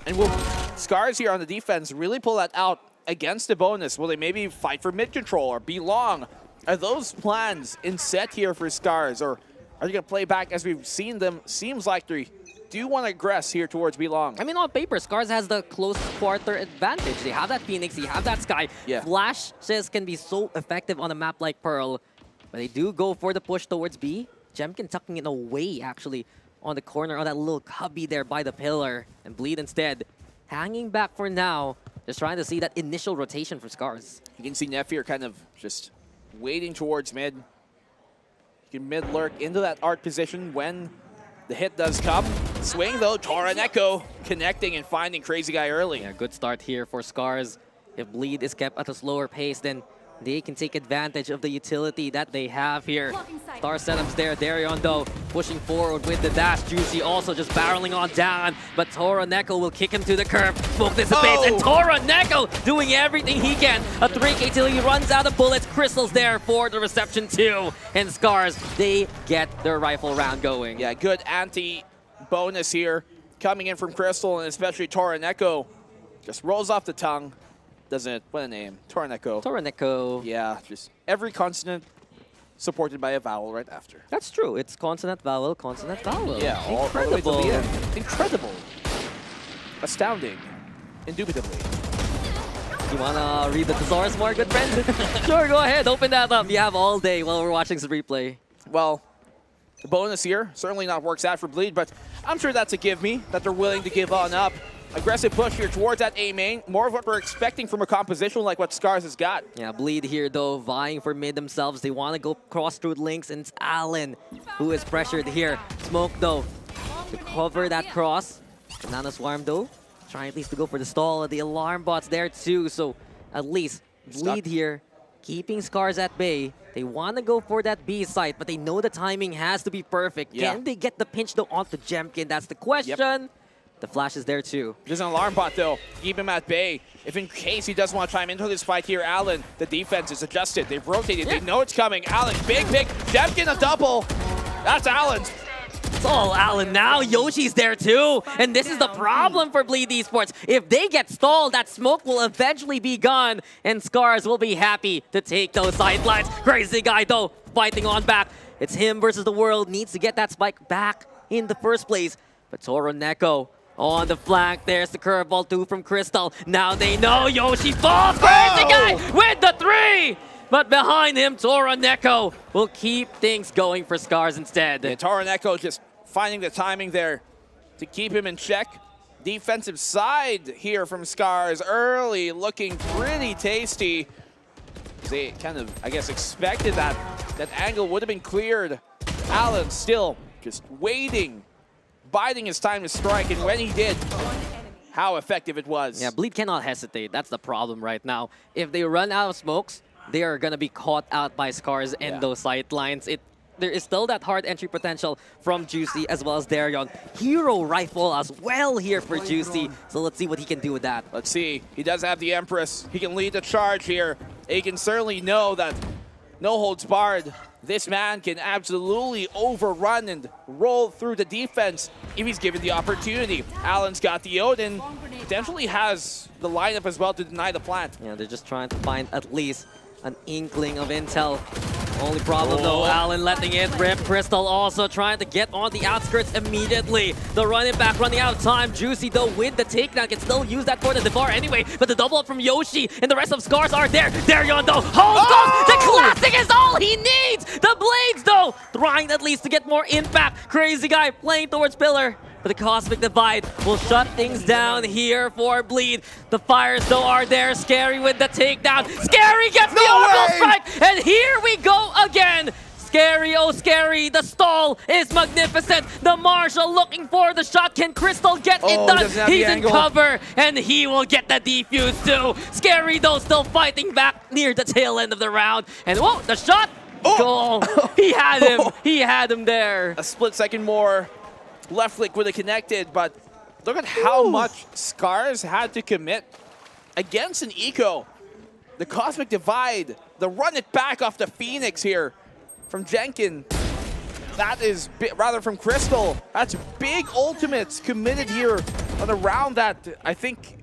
Speaker 10: And will Scarz here on the defense really pull that out against the bonus? Will they maybe fight for mid control or be long? Are those plans in set here for Scarz, or are they going to play back as we've seen them? Seems like they do want to aggress here towards Belong.
Speaker 9: I mean, on paper, Scarz has the close quarter advantage. They have that Phoenix, they have that Sky.
Speaker 10: Yeah.
Speaker 9: Flashes can be so effective on a map like Pearl. But they do go for the push towards B. Jemkin tucking it away, actually, on the corner of that little cubby there by the pillar. And Bleed instead hanging back for now. Just trying to see that initial rotation from Scarz.
Speaker 10: You can see Neff here kind of just waiting towards mid. You can mid lurk into that art position when the hit does come. Swing though, Torneko connecting and finding Crazy Guy early.
Speaker 9: Yeah, good start here for Scarz. If Bleed is kept at a slower pace, then they can take advantage of the utility that they have here. Star setups there. Darion, though, pushing forward with the dash. Juicy also just barreling on down, but Torneko will kick him to the curb. Smoke dissipates, and Torneko doing everything he can. A 3K till he runs out of bullets. Crystal's there for the reception too. And Scarz, they get their rifle round going.
Speaker 10: Yeah, good anti-bonus here coming in from Crystal, and especially Torneko just rolls off the tongue. Doesn't it? What a name. Torneko.
Speaker 9: Torneko.
Speaker 10: Yeah, just every consonant supported by a vowel right after.
Speaker 9: That's true. It's consonant, vowel, consonant, vowel.
Speaker 10: Yeah, all the way to the end. Incredible. Astounding. Indubitably.
Speaker 9: You wanna read the thesaurus more, good friend? Sure, go ahead. Open that up. You have all day while we're watching the replay.
Speaker 10: Well, the bonus here certainly not works out for Bleed, but I'm sure that's a give me that they're willing to give on up. Aggressive push here towards that A main. More of what we're expecting from a composition like what Scarz has got.
Speaker 9: Yeah, Bleed here, though, vying for mid themselves. They want to go cross through links, and it's Allen who is pressured here. Smoke, though, to cover that cross. Banana Swarm, though, trying at least to go for the stall. The alarm bot's there, too. So at least Bleed here, keeping Scarz at bay. They want to go for that B site, but they know the timing has to be perfect.
Speaker 10: Yeah.
Speaker 9: Can they get the pinch, though, onto Jemkin? That's the question.
Speaker 10: Yep.
Speaker 9: The flash is there too.
Speaker 10: There's an alarm bot though. Keep him at bay. If in case he doesn't want to chime into this fight here, Allen, the defense is adjusted. They've rotated. They know it's coming. Allen, big pick. Jemkin a double. That's Allen's.
Speaker 9: It's all Allen now. Yoshi's there too. And this is the problem for Bleed Esports. If they get stalled, that smoke will eventually be gone. And Scarz will be happy to take those sidelines. Crazy Guy though, fighting on back. It's him versus the world. Needs to get that spike back in the first place. But Torneko on the flank, there's the curveball too from Crystal. Now they know Yoshi falls. Crazy Guy with the 3! but behind him, Toroneko will keep things going for Scarz instead.
Speaker 10: Yeah, Toroneko just finding the timing there to keep him in check. Defensive side here from Scarz early, looking pretty tasty. They kind of, I guess, expected that angle would have been cleared. Allen still just waiting, biding his time to strike, and when he did, how effective it was.
Speaker 9: Yeah, Bleed cannot hesitate. That's the problem right now. If they run out of smokes, they are going to be caught out by Scarz and those sight lines. There is still that hard entry potential from Juicy as well as Darion. Hero rifle as well here for Juicy. So let's see what he can do with that.
Speaker 10: Let's see. He does have the Empress. He can lead the charge here. He can certainly know that no holds barred. This man can absolutely overrun and roll through the defense if he's given the opportunity. Allen's got the Odin. Potentially has the lineup as well to deny the plant.
Speaker 9: Yeah, they're just trying to find at least an inkling of intel. Only problem though, Allen letting it rip. Crystal also trying to get on the outskirts immediately. The running back running out of time. Juicy though with the takedown can still use that for the Devar anyway. But the double up from Yoshi and the rest of Scarz are there. Darion though holds goes. The classic is all he needs. The blades though trying at least to get more impact. Crazy guy playing towards pillar. But the Cosmic Divide will shut things down here for Bleed. The fires though are there. Scary with the takedown. Scary gets the Oracle Strike, and here we go again. Scary, oh Scary, the stall is magnificent. The Marshal looking for the shot. Can Crystal get it done? He's in cover, and he will get the defuse too. Scary though still fighting back near the tail end of the round. And whoa, the shot! Goal! He had him. He had him there.
Speaker 10: A split second more. Left click would have connected, but look at how much Scarz had to commit against an eco. The Cosmic Divide, the run it back off the Phoenix here from Jenkin. That is, rather from Crystal. That's big ultimates committed here on a round that I think,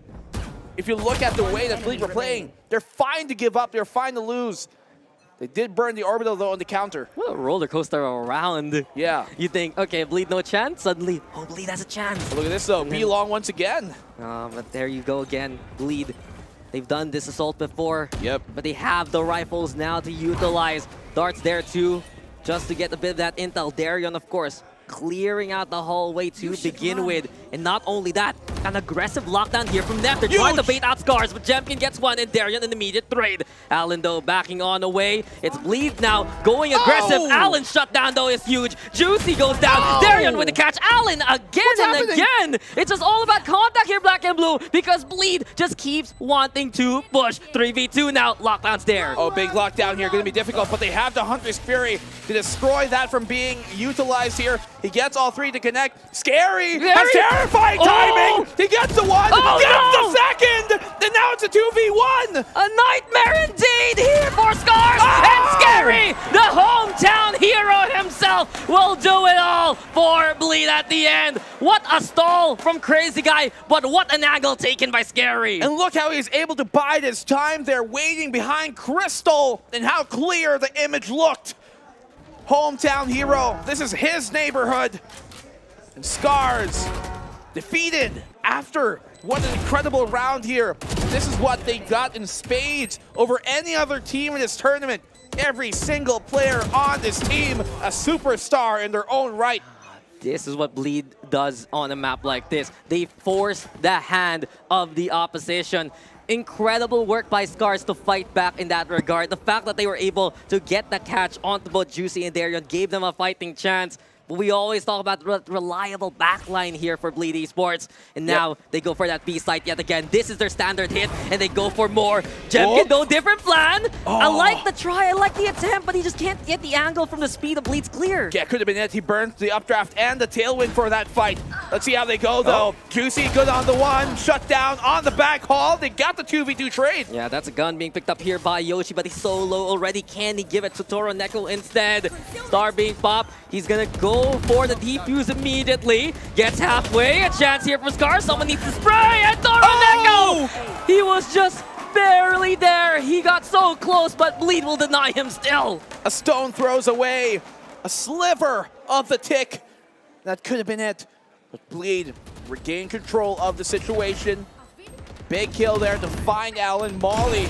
Speaker 10: if you look at the way that Bleed were playing, they're fine to give up, they're fine to lose. They did burn the orbital though on the counter.
Speaker 9: What a roller coaster around.
Speaker 10: Yeah.
Speaker 9: You think, okay, Bleed no chance. Suddenly, oh, Bleed has a chance.
Speaker 10: But look at this though, B-Long once again.
Speaker 9: But there you go again, Bleed. They've done this assault before.
Speaker 10: Yep.
Speaker 9: But they have the rifles now to utilize. Darts there too, just to get a bit of that intel. Darion, of course, clearing out the hallway to begin with. And not only that, an aggressive lockdown here from Neft. They're trying to bait out Scarz, but Jemkin gets one and Darion an immediate trade. Allen though backing on away. It's Bleed now going aggressive. Allen's shutdown though is huge. Juicy goes down. Darion with the catch. Allen again again. It's just all about contact here, Black and Blue, because Bleed just keeps wanting to push. 3v2 now. Lockdown's there.
Speaker 10: Oh, big lockdown here. Going to be difficult, but they have the Hunter's Fury to destroy that from being utilized here. He gets all three to connect. Scary! Has terrifying timing! He gets the one, gets the second, and now it's a 2v1!
Speaker 9: A nightmare indeed here for Scarz! And Scary, the hometown hero himself, will do it all for Bleed at the end. What a stall from Crazy Guy, but what an angle taken by Scary.
Speaker 10: And look how he's able to bide his time there, waiting behind Crystal, and how clear the image looked. Hometown hero, this is his neighborhood. And Scarz defeated after what an incredible round here. This is what they got in spades over any other team in this tournament. Every single player on this team, a superstar in their own right.
Speaker 9: This is what Bleed does on a map like this. They force the hand of the opposition. Incredible work by Scarz to fight back in that regard. The fact that they were able to get the catch onto both Juicy and Darion gave them a fighting chance. But we always talk about reliable backline here for Bleed Esports. And now they go for that B site yet again. This is their standard hit, and they go for more. Jemkin, though, different plan. I like the try, I like the attempt, but he just can't get the angle from the speed of Bleed's clear.
Speaker 10: Yeah, could have been it. He burned the updraft and the tailwind for that fight. Let's see how they go, though. Juicy, good on the one. Shut down on the back haul. They got the 2v2 trade.
Speaker 9: Yeah, that's a gun being picked up here by Yoshi, but he's so low already. Can he give it to Toroneko instead? Star being popped. He's gonna go for the defuse immediately. Gets halfway. A chance here for Scarz. Someone needs to spray. And Toroneko! He was just barely there. He got so close, but Bleed will deny him still.
Speaker 10: A stone throws away a sliver of the tick. That could have been it. But Bleed regained control of the situation. Big kill there to find Allen. Molly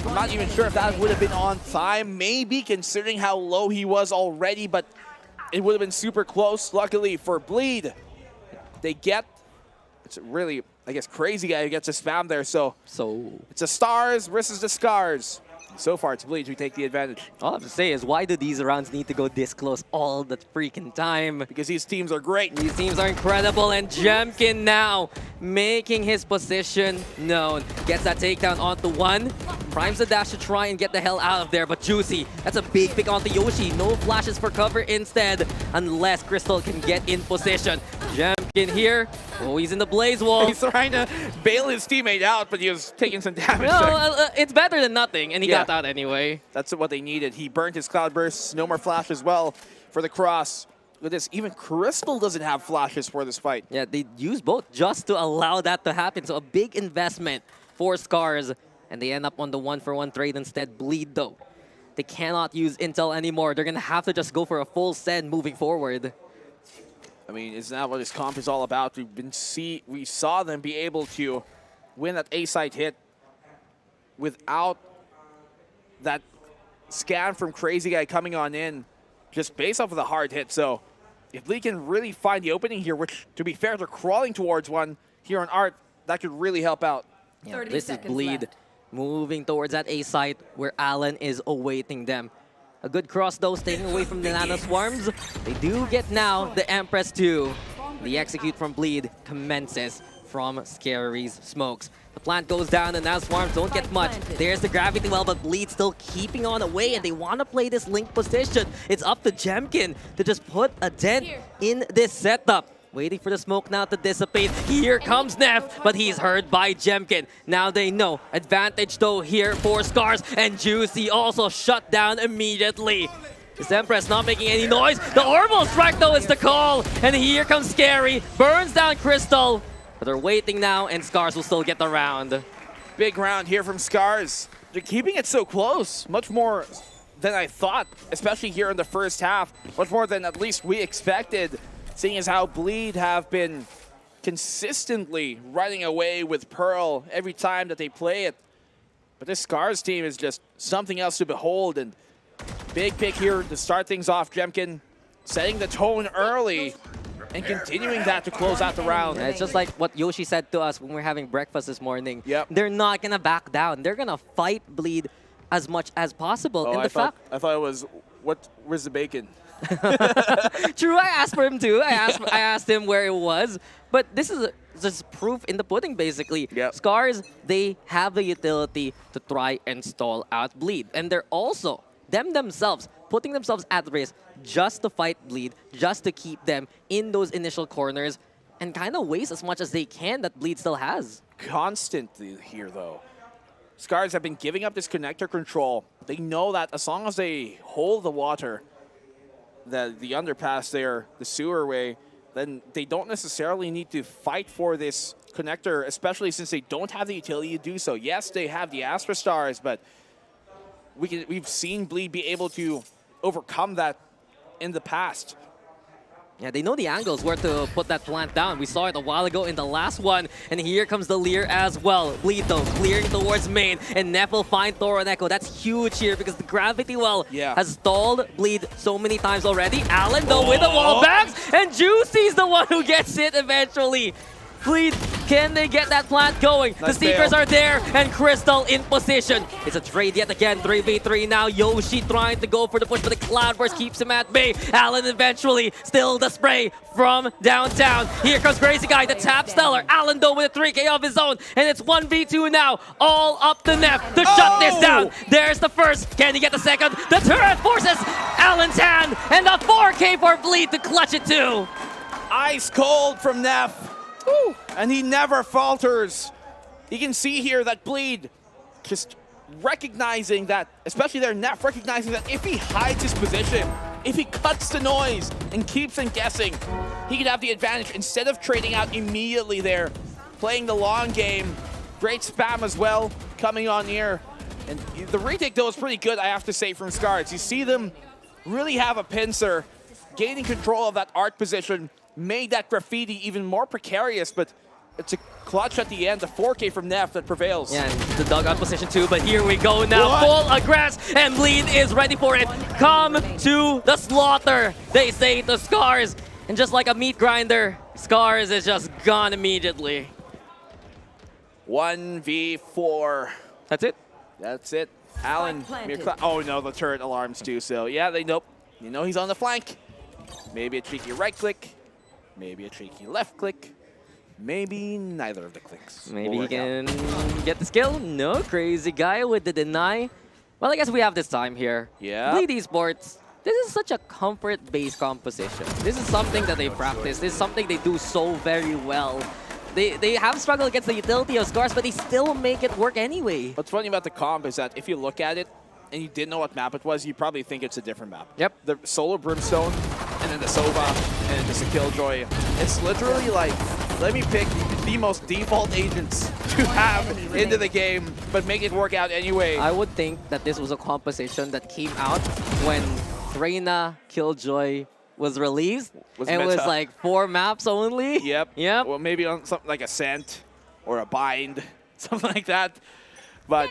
Speaker 10: I'm not even sure if that would have been on time, maybe considering how low he was already, but it would have been super close. Luckily for Bleed, they get, it's really, I guess, crazy guy who gets a spam there, so it's a Stars versus the Scarz. So far, it's Bleed who take the advantage.
Speaker 9: All I have to say is, why do these rounds need to go this close all the freaking time?
Speaker 10: Because these teams are great.
Speaker 9: These teams are incredible, and Jemkin now making his position known. Gets that takedown onto one. Primes the dash to try and get the hell out of there, but Juicy, that's a big pick onto Yoshi. No flashes for cover instead, unless Crystal can get in position. Jemkin here. Oh, he's in the Blaze Wall.
Speaker 10: He's trying to bail his teammate out, but he was taking some damage.
Speaker 9: No, it's better than nothing, and he got out anyway.
Speaker 10: That's what they needed. He burnt his Cloud Bursts. No more flash as well for the cross. Look at this. Even Crystal doesn't have flashes for this fight.
Speaker 9: Yeah, they used both just to allow that to happen. So a big investment for Scarz. And they end up on the 1-for-1 trade instead. Bleed, though. They cannot use Intel anymore. They're going to have to just go for a full send moving forward.
Speaker 10: I mean, isn't that what this comp is all about? We saw them be able to win that A-side hit without that scan from Crazy Guy coming on in, just based off of the hard hit. So if Bleed can really find the opening here, which, to be fair, they're crawling towards one here on Art, that could really help out.
Speaker 9: Yeah, this is Bleed moving towards that A site where Alan is awaiting them. A good cross though, staying away from the Nano Swarms. They do get now the Empress 2. The execute from Bleed commences from Scary's smokes. The plant goes down and now Swarms don't get much. There's the Gravity Well, but Bleed still keeping on away, and they want to play this link position. It's up to Jemkin to just put a dent in this setup. Waiting for the smoke now to dissipate. Here comes Neff, but he's heard by Jemkin. Now they know. Advantage though here for Scarz, and Juicy also shut down immediately. This Empress not making any noise. The Orbital Strike though is the call, and here comes Scary. Burns down Crystal, but they're waiting now, and Scarz will still get the round.
Speaker 10: Big round here from Scarz. They're keeping it so close, much more than I thought, especially here in the first half. Much more than at least we expected. Seeing as how Bleed have been consistently running away with Pearl every time that they play it. But this Scarz team is just something else to behold, and big pick here to start things off. Jemkin setting the tone early and continuing that to close out the round.
Speaker 9: Yeah, it's just like what Yoshi said to us when we were having breakfast this morning.
Speaker 10: Yep.
Speaker 9: They're not going to back down. They're going to fight Bleed as much as possible.
Speaker 10: Oh,
Speaker 9: and
Speaker 10: I thought it was, where's the bacon?
Speaker 9: True, I asked for him too. I asked him where it was. But this is just proof in the pudding, basically.
Speaker 10: Yep.
Speaker 9: Scarz, they have the utility to try and stall out Bleed. And they're also, themselves, putting themselves at risk just to fight Bleed, just to keep them in those initial corners and kind of waste as much as they can that Bleed still has.
Speaker 10: Constantly here, though. Scarz have been giving up this connector control. They know that as long as they hold the water, the underpass there, the sewer way, then they don't necessarily need to fight for this connector, especially since they don't have the utility to do so. Yes, they have the Astra Stars, but we've seen Bleed be able to overcome that in the past.
Speaker 9: Yeah, they know the angles where to put that plant down. We saw it a while ago in the last one, and here comes the Leer as well. Bleed though, clearing towards main, and Neff will find Thor and Echo. That's huge here because the Gravity Well has stalled Bleed so many times already. Alan though with the wall backs, and Juicy's the one who gets it eventually. Bleed, can they get that plant going?
Speaker 10: Nice
Speaker 9: the Seekers
Speaker 10: bail.
Speaker 9: are there, and Crystal in position. It's a trade yet again, 3v3 now. Yoshi trying to go for the push, but the Cloudburst keeps him at bay. Alan eventually, still the spray from downtown. Here comes Crazy Guy, the tap stellar. Alan though with a 3K of his own, and it's 1v2 now. All up to Neff to shut this down. There's the first, can he get the second? The turret forces Alan's hand, and the 4K for Bleed to clutch it too.
Speaker 10: Ice cold from Neff. Woo. And he never falters. You can see here that Bleed just recognizing that, especially their Neff recognizing that if he hides his position, if he cuts the noise and keeps them guessing, he could have the advantage instead of trading out immediately there, playing the long game. Great spam as well coming on here. And the retake though is pretty good, I have to say, from Scarz. You see them really have a pincer, gaining control of that arc position, made that graffiti even more precarious, but it's a clutch at the end, the 4K from Neff that prevails.
Speaker 9: Yeah, and the dugout position too, but here we go now. Full aggress, and Bleed is ready for it. Come to the slaughter, they say to Scarz. And just like a meat grinder, Scarz is just gone immediately.
Speaker 10: 1v4.
Speaker 9: That's it?
Speaker 10: That's it. Alan, oh no, the turret alarms too, so yeah, they nope. You know he's on the flank. Maybe a cheeky right click, maybe a cheeky left click, maybe neither of the clicks.
Speaker 9: Maybe he can get the skill. No, crazy guy with the deny. Well, I guess we have this time here.
Speaker 10: Yeah.
Speaker 9: Bleed Esports, this is such a comfort-based composition. This is something that they practice. This is something they do so very well. They have struggled against the utility of Scarz, but they still make it work anyway.
Speaker 10: What's funny about the comp is that if you look at it and you didn't know what map it was, you probably think it's a different map.
Speaker 9: Yep.
Speaker 10: The Solar Brimstone, and then the Sova, and then just a Killjoy. It's literally like, let me pick the most default agents to have into the game, but make it work out anyway.
Speaker 9: I would think that this was a composition that came out when Reyna Killjoy was released. It was like 4 maps only.
Speaker 10: Yep. Well, maybe on something like a Scent or a Bind, something like that. But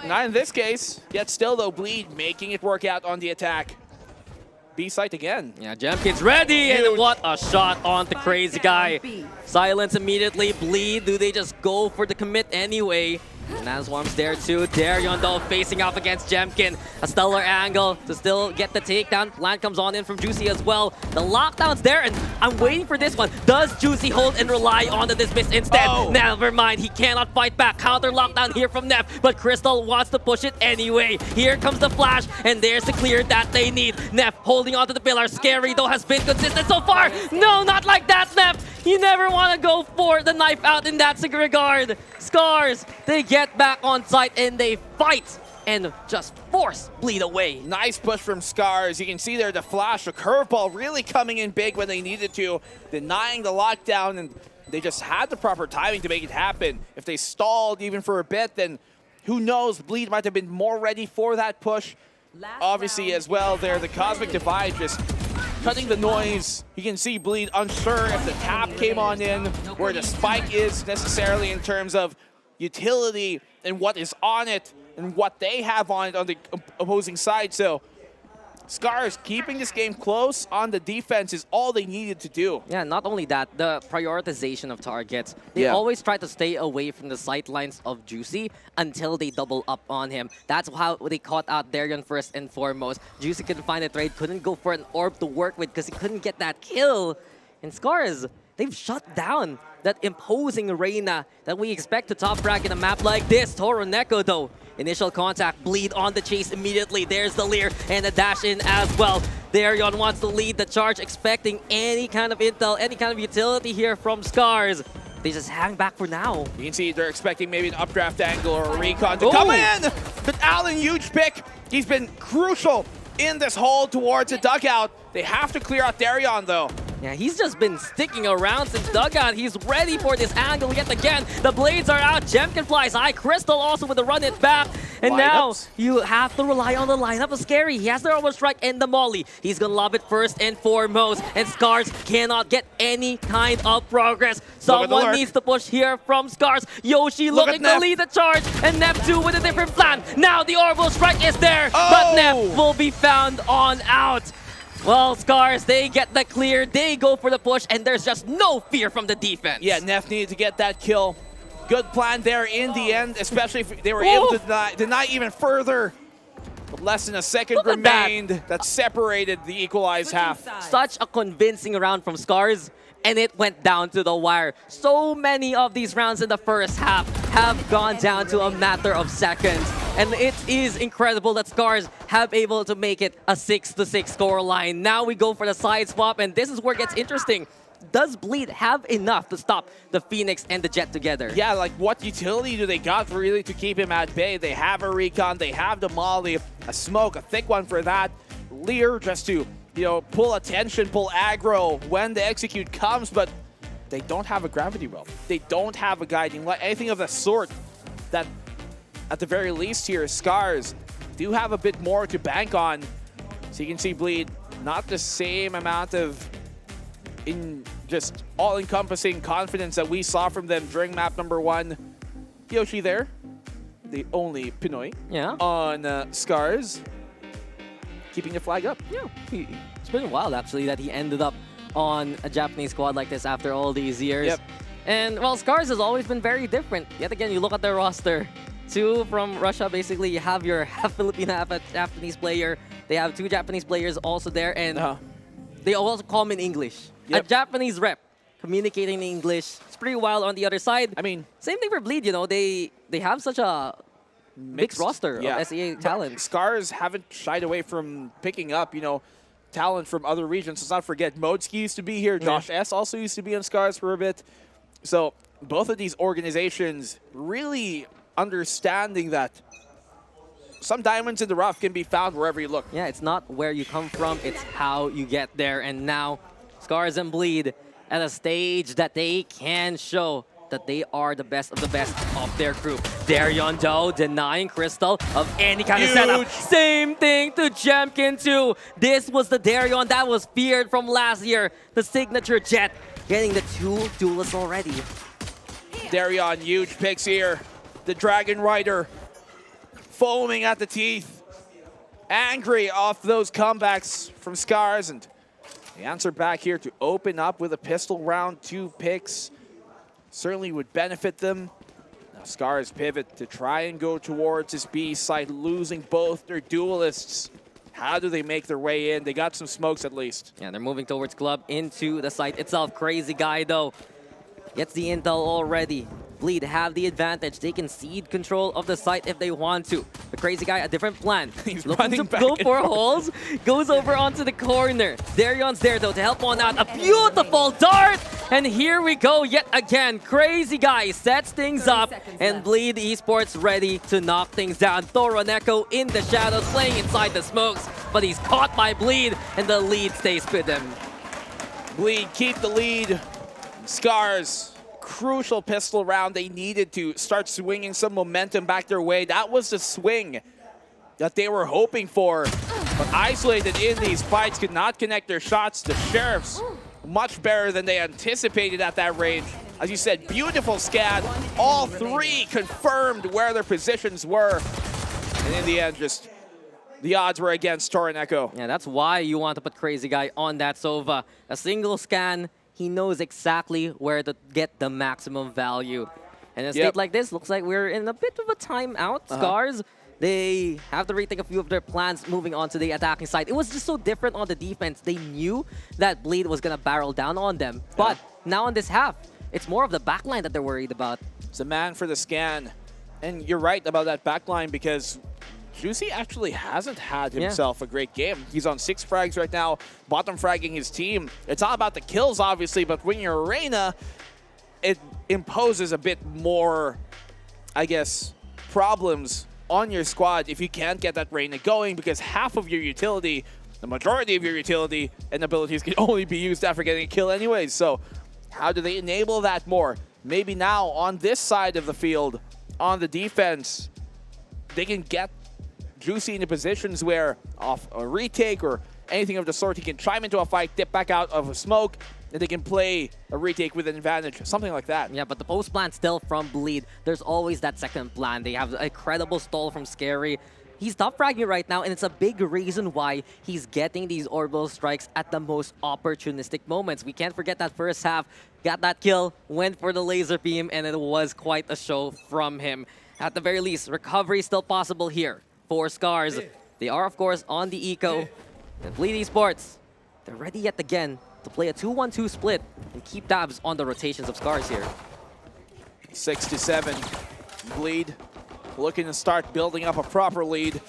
Speaker 10: not in this case. Yet still, though, Bleed making it work out on the attack. B-site again.
Speaker 9: Yeah, Jemkin's ready, and what a shot on the crazy guy. Silence immediately. Bleed, do they just go for the commit anyway? Nazwarm's there too. Darion though facing off against Jemkin. A stellar angle to still get the takedown. Plant comes on in from Juicy as well. The lockdown's there, and I'm waiting for this one. Does Juicy hold and rely on the dismiss instead? Never mind, he cannot fight back. Counter lockdown here from Neff, but Crystal wants to push it anyway. Here comes the flash, and there's the clear that they need. Neff holding onto the pillar. Scary though has been consistent so far. No, not like that, Neff. You never want to go for the knife out in that regard. Scarz, they get back on site and they fight and just force Bleed away.
Speaker 10: Nice push from Scarz. You can see there the flash, the curveball really coming in big when they needed to, denying the lockdown, and they just had the proper timing to make it happen. If they stalled even for a bit, then who knows, Bleed might have been more ready for that push. Obviously as well there, the Cosmic Divide just cutting the noise. You can see Bleed unsure if the tap came on in, where the spike is necessarily in terms of utility and what is on it and what they have on it on the opposing side. So Scarz keeping this game close on the defense is all they needed to do.
Speaker 9: Yeah, not only that, the prioritization of targets. They always try to stay away from the sightlines of Juicy until they double up on him. That's how they caught out Darion first and foremost. Juicy couldn't find a trade, couldn't go for an orb to work with because he couldn't get that kill. And Scarz, they've shut down that imposing Reyna that we expect to top frag in a map like this. Toro Neko though, initial contact, Bleed on the chase immediately. There's the leer and the dash in as well. Darion wants to lead the charge, expecting any kind of intel, any kind of utility here from Scarz. They just hang back for now.
Speaker 10: You can see they're expecting maybe an updraft angle or a recon to come in. But Allen, huge pick. He's been crucial in this hold towards the dugout. They have to clear out Darion though.
Speaker 9: Yeah, he's just been sticking around since dugout. He's ready for this angle yet again. The blades are out. Jemkin flies high. Crystal also with the run it back. And now you have to rely on the lineup of Scary. He has the overstrike and the molly. He's gonna lob it first and foremost. And Scarz cannot get any kind of progress. Someone needs to push here from Scarz. Yoshi looking to lead the charge. And Neptune with a different plan. Now the orbital strike is there. But Nep will be found on out. Well, Scarz, they get the clear, they go for the push, and there's just no fear from the defense.
Speaker 10: Yeah, Neff needed to get that kill. Good plan there in the end, especially if they were able to deny even further. But less than a second remained that separated the equalized half.
Speaker 9: Such a convincing round from Scarz, and it went down to the wire. So many of these rounds in the first half have gone down to a matter of seconds. And it is incredible that Scarz have able to make it a 6-6 score line. Now we go for the side swap, and this is where it gets interesting. Does Bleed have enough to stop the Phoenix and the Jet together?
Speaker 10: Yeah, like what utility do they got really to keep him at bay? They have a recon, they have the molly, a smoke, a thick one for that. Leer just to, pull attention, pull aggro when the execute comes, but they don't have a gravity well. They don't have a guiding light, anything of the sort that, at the very least here, Scarz do have a bit more to bank on. So you can see Bleed, not the same amount of just all-encompassing confidence that we saw from them during map number 1. Yoshi there, the only Pinoy on Scarz, keeping the flag up.
Speaker 9: Yeah, it's pretty wild actually that he ended up on a Japanese squad like this after all these years.
Speaker 10: Yep.
Speaker 9: And well, Scarz has always been very different. Yet again, you look at their roster. 2 from Russia, basically. You have your half Filipino, half Japanese player. They have 2 Japanese players also there, and they also call them in English.
Speaker 10: Yep.
Speaker 9: A Japanese rep communicating in English. It's pretty wild on the other side.
Speaker 10: I mean,
Speaker 9: same thing for Bleed. You know, they have such a mixed roster of SEA talent.
Speaker 10: Scarz haven't shied away from picking up, talent from other regions. Let's not forget, Modeski used to be here. Josh S. also used to be on Scarz for a bit. So both of these organizations really understanding that some diamonds in the rough can be found wherever you look.
Speaker 9: Yeah, it's not where you come from, it's how you get there. And now, Scarz and Bleed at a stage that they can show that they are the best of their group. Darion Doe denying Crystal of any kind of setup. Same thing to Jemkin too. This was the Darion that was feared from last year. The signature jet getting the 2 duelists already.
Speaker 10: Darion, huge picks here. The Dragon Rider foaming at the teeth. Angry off those comebacks from Scarz, and the answer back here to open up with a pistol round. 2 picks certainly would benefit them. Now Scarz pivot to try and go towards his B side, losing both their duelists. How do they make their way in? They got some smokes at least.
Speaker 9: Yeah, they're moving towards Club into the site itself. Crazy guy though gets the intel already. Bleed have the advantage. They can cede control of the site if they want to. The Crazy Guy, a different plan.
Speaker 10: He's
Speaker 9: looking to
Speaker 10: back
Speaker 9: go for holes. Goes over onto the corner. Darion's there though to help one out. A beautiful dart! And here we go yet again. Crazy Guy sets things up. And Bleed Esports ready to knock things down. Toroneko in the shadows, playing inside the smokes. But he's caught by Bleed, and the lead stays with him.
Speaker 10: Bleed keep the lead. Scarz, crucial pistol round. They needed to start swinging some momentum back their way. That was the swing that they were hoping for. But isolated in these fights, could not connect their shots. The Sheriffs, much better than they anticipated at that range. As you said, beautiful scan. All 3 confirmed where their positions were. And in the end, just the odds were against Toroneko.
Speaker 9: Yeah, that's why you want to put Crazy Guy on that Sova. A single scan, he knows exactly where to get the maximum value. And in a state like this, looks like we're in a bit of a timeout. Scarz, they have to rethink a few of their plans moving on to the attacking side. It was just so different on the defense. They knew that Bleed was going to barrel down on them. But now in this half, it's more of the backline that they're worried about.
Speaker 10: It's a man for the scan. And you're right about that backline because Juicy actually hasn't had himself a great game. He's on 6 frags right now, bottom fragging his team. It's all about the kills, obviously, but when you're Reina, it imposes a bit more, I guess, problems on your squad if you can't get that Reina going, because half of your utility, the majority of your utility and abilities can only be used after getting a kill anyways. So how do they enable that more? Maybe now on this side of the field, on the defense, they can get Juicy into positions where off a retake or anything of the sort, he can chime into a fight, dip back out of a smoke, and they can play a retake with an advantage, something like that.
Speaker 9: Yeah, but the post plan still from Bleed. There's always that second plan. They have a credible stall from Scary. He's top fragging right now, and it's a big reason why he's getting these orbital strikes at the most opportunistic moments. We can't forget that first half, got that kill, went for the laser beam, and it was quite a show from him. At the very least, recovery is still possible here for Scarz. They are, of course, on the eco. And Bleed Esports, they're ready yet again to play a 2-1-2 split and keep tabs on the rotations of Scarz here.
Speaker 10: 6-7. Bleed looking to start building up a proper lead.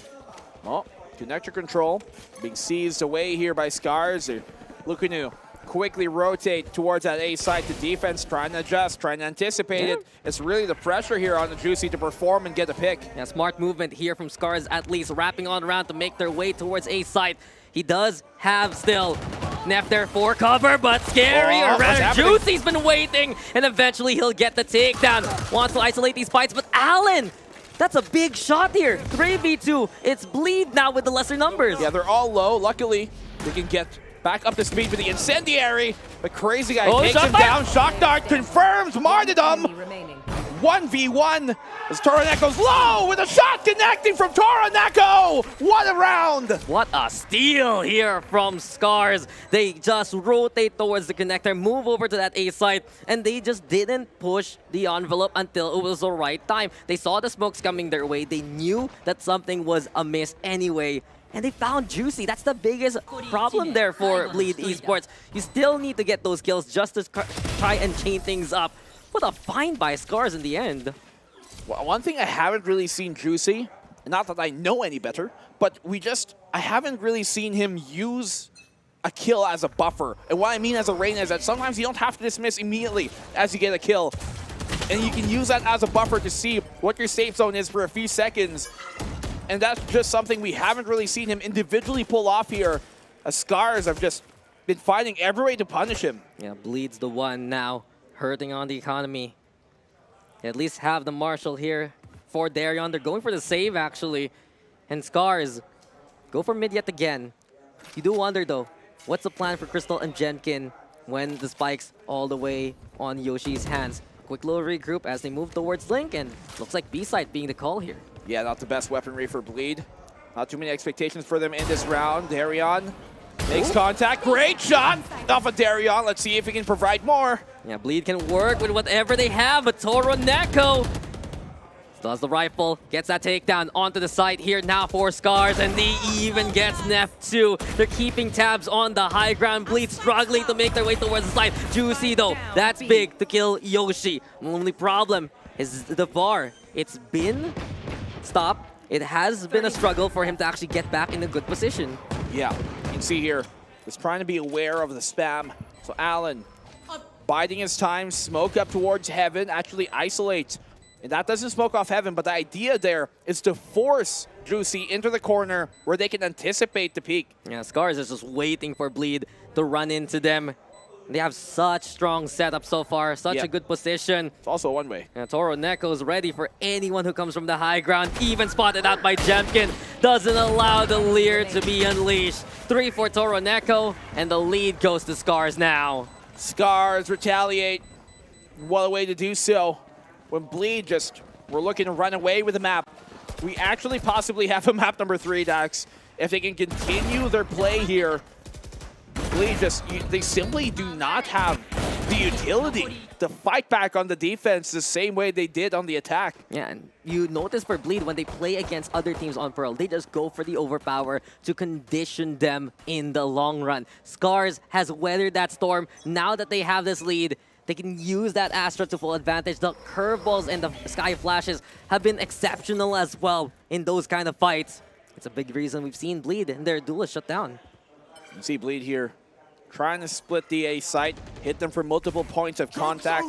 Speaker 10: Oh, connector control being seized away here by Scarz. They're looking to quickly rotate towards that A side to defense, trying to adjust, trying to anticipate it. It's really the pressure here on the Juicy to perform and get a pick.
Speaker 9: Yeah, smart movement here from Scarz, at least wrapping on around to make their way towards A side. He does have still Neff there for cover, but Scary, or rather Juicy's been waiting, and eventually he'll get the takedown. Wants to isolate these fights, but Allen, that's a big shot here. 3v2. It's Bleed now with the lesser numbers.
Speaker 10: Yeah, they're all low. Luckily, they can get back up to speed with the incendiary. The crazy guy
Speaker 9: Oh,
Speaker 10: takes him
Speaker 9: shot
Speaker 10: down. Shock dart confirms martyrdom. 1v1 as Toroneko goes low with a shot connecting from Toroneko. What a round!
Speaker 9: What a steal here from Scarz. They just rotate towards the connector, move over to that A site, and they just didn't push the envelope until it was the right time. They saw the smokes coming their way. They knew that something was amiss anyway. And they found Juicy. That's the biggest problem there for Bleed Esports. You still need to get those kills just to try and chain things up. What a find by Scarz in the end.
Speaker 10: Well, one thing I haven't really seen Juicy, not that I know any better, but I haven't really seen him use a kill as a buffer. And what I mean as a Reina is that sometimes you don't have to dismiss immediately as you get a kill. And you can use that as a buffer to see what your safe zone is for a few seconds. And that's just something we haven't really seen him individually pull off here. As Scarz have just been finding every way to punish him.
Speaker 9: Yeah, Bleed's the one now hurting on the economy. They at least have the Marshall here for Darion. They're going for the save, actually. And Scarz go for mid yet again. You do wonder, though, what's the plan for Crystal and Jenkin when the spike's all the way on Yoshi's hands? Quick little regroup as they move towards Link, and looks like B-side being the call here.
Speaker 10: Yeah, not the best weaponry for Bleed. Not too many expectations for them in this round. Darion makes contact. Great shot off of Darion. Let's see if he can provide more.
Speaker 9: Yeah, Bleed can work with whatever they have, but Toroneko does the rifle, gets that takedown onto the site here now for Scarz, and he even gets Nef too. They're keeping tabs on the high ground. Bleed struggling to make their way towards the site. Juicy though, that's big to kill Yoshi. The only problem is the VAR. It's been stopped. It has been a struggle for him to actually get back in a good position.
Speaker 10: Yeah, you can see here, he's trying to be aware of the spam. So Allen, biding his time, smoke up towards Heaven, actually isolate. And that doesn't smoke off Heaven, but the idea there is to force Juicy into the corner where they can anticipate the peak.
Speaker 9: Yeah, Scarz is just waiting for Bleed to run into them. They have such strong setup so far, such a good position.
Speaker 10: It's also one way.
Speaker 9: Yeah, Toroneko's ready for anyone who comes from the high ground. Even spotted out by Jemkin. Doesn't allow the Leer to be unleashed. 3 for Toroneko, and the lead goes to Scarz now.
Speaker 10: Scarz retaliate. What a way to do so. When Bleed we're looking to run away with the map. We actually possibly have a map number 3, Dax. If they can continue their play here, Bleed they simply do not have the utility to fight back on the defense the same way they did on the attack.
Speaker 9: Yeah, and you notice for Bleed, when they play against other teams on Pearl, they just go for the overpower to condition them in the long run. Scarz has weathered that storm. Now that they have this lead, they can use that Astra to full advantage. The curveballs and the Sky Flashes have been exceptional as well in those kind of fights. It's a big reason we've seen Bleed and their duelist shut down.
Speaker 10: You can see Bleed here trying to split the A site, hit them from multiple points of contact.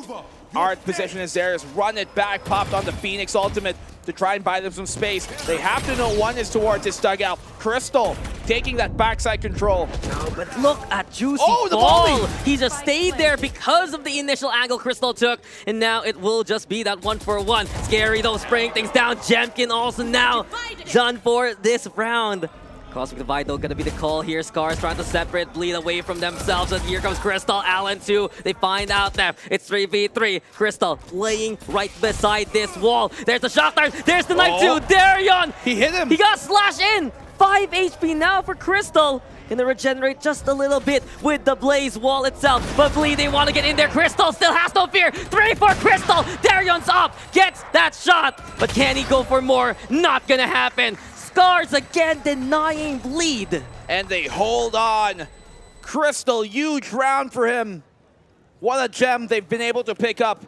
Speaker 10: Art possession is there, run it back, popped on the Phoenix ultimate to try and buy them some space. They have to know one is towards his dugout. Crystal taking that backside control.
Speaker 9: No, but look at Juicy
Speaker 10: the
Speaker 9: fall.
Speaker 10: volley!
Speaker 9: He just stayed there because of the initial angle Crystal took, and now it will just be that 1-for-1. Scary though, spraying things down. Jemkin also now done for this round. Cosmic Divide though gonna be the call here. Scarz trying to separate Bleed away from themselves, and here comes Crystal, Allen too. They find out that it's 3v3. Crystal playing right beside this wall. There's the shot dart, there's the knife too. Darion!
Speaker 10: He hit him!
Speaker 9: He got slashed in! 5 HP now for Crystal. Gonna regenerate just a little bit with the Blaze wall itself. But Bleed, they want to get in there. Crystal still has no fear. 3 for Crystal. Darion's up. Gets that shot. But can he go for more? Not gonna happen. Scarz again denying Bleed.
Speaker 10: And they hold on. Crystal, huge round for him. What a gem they've been able to pick up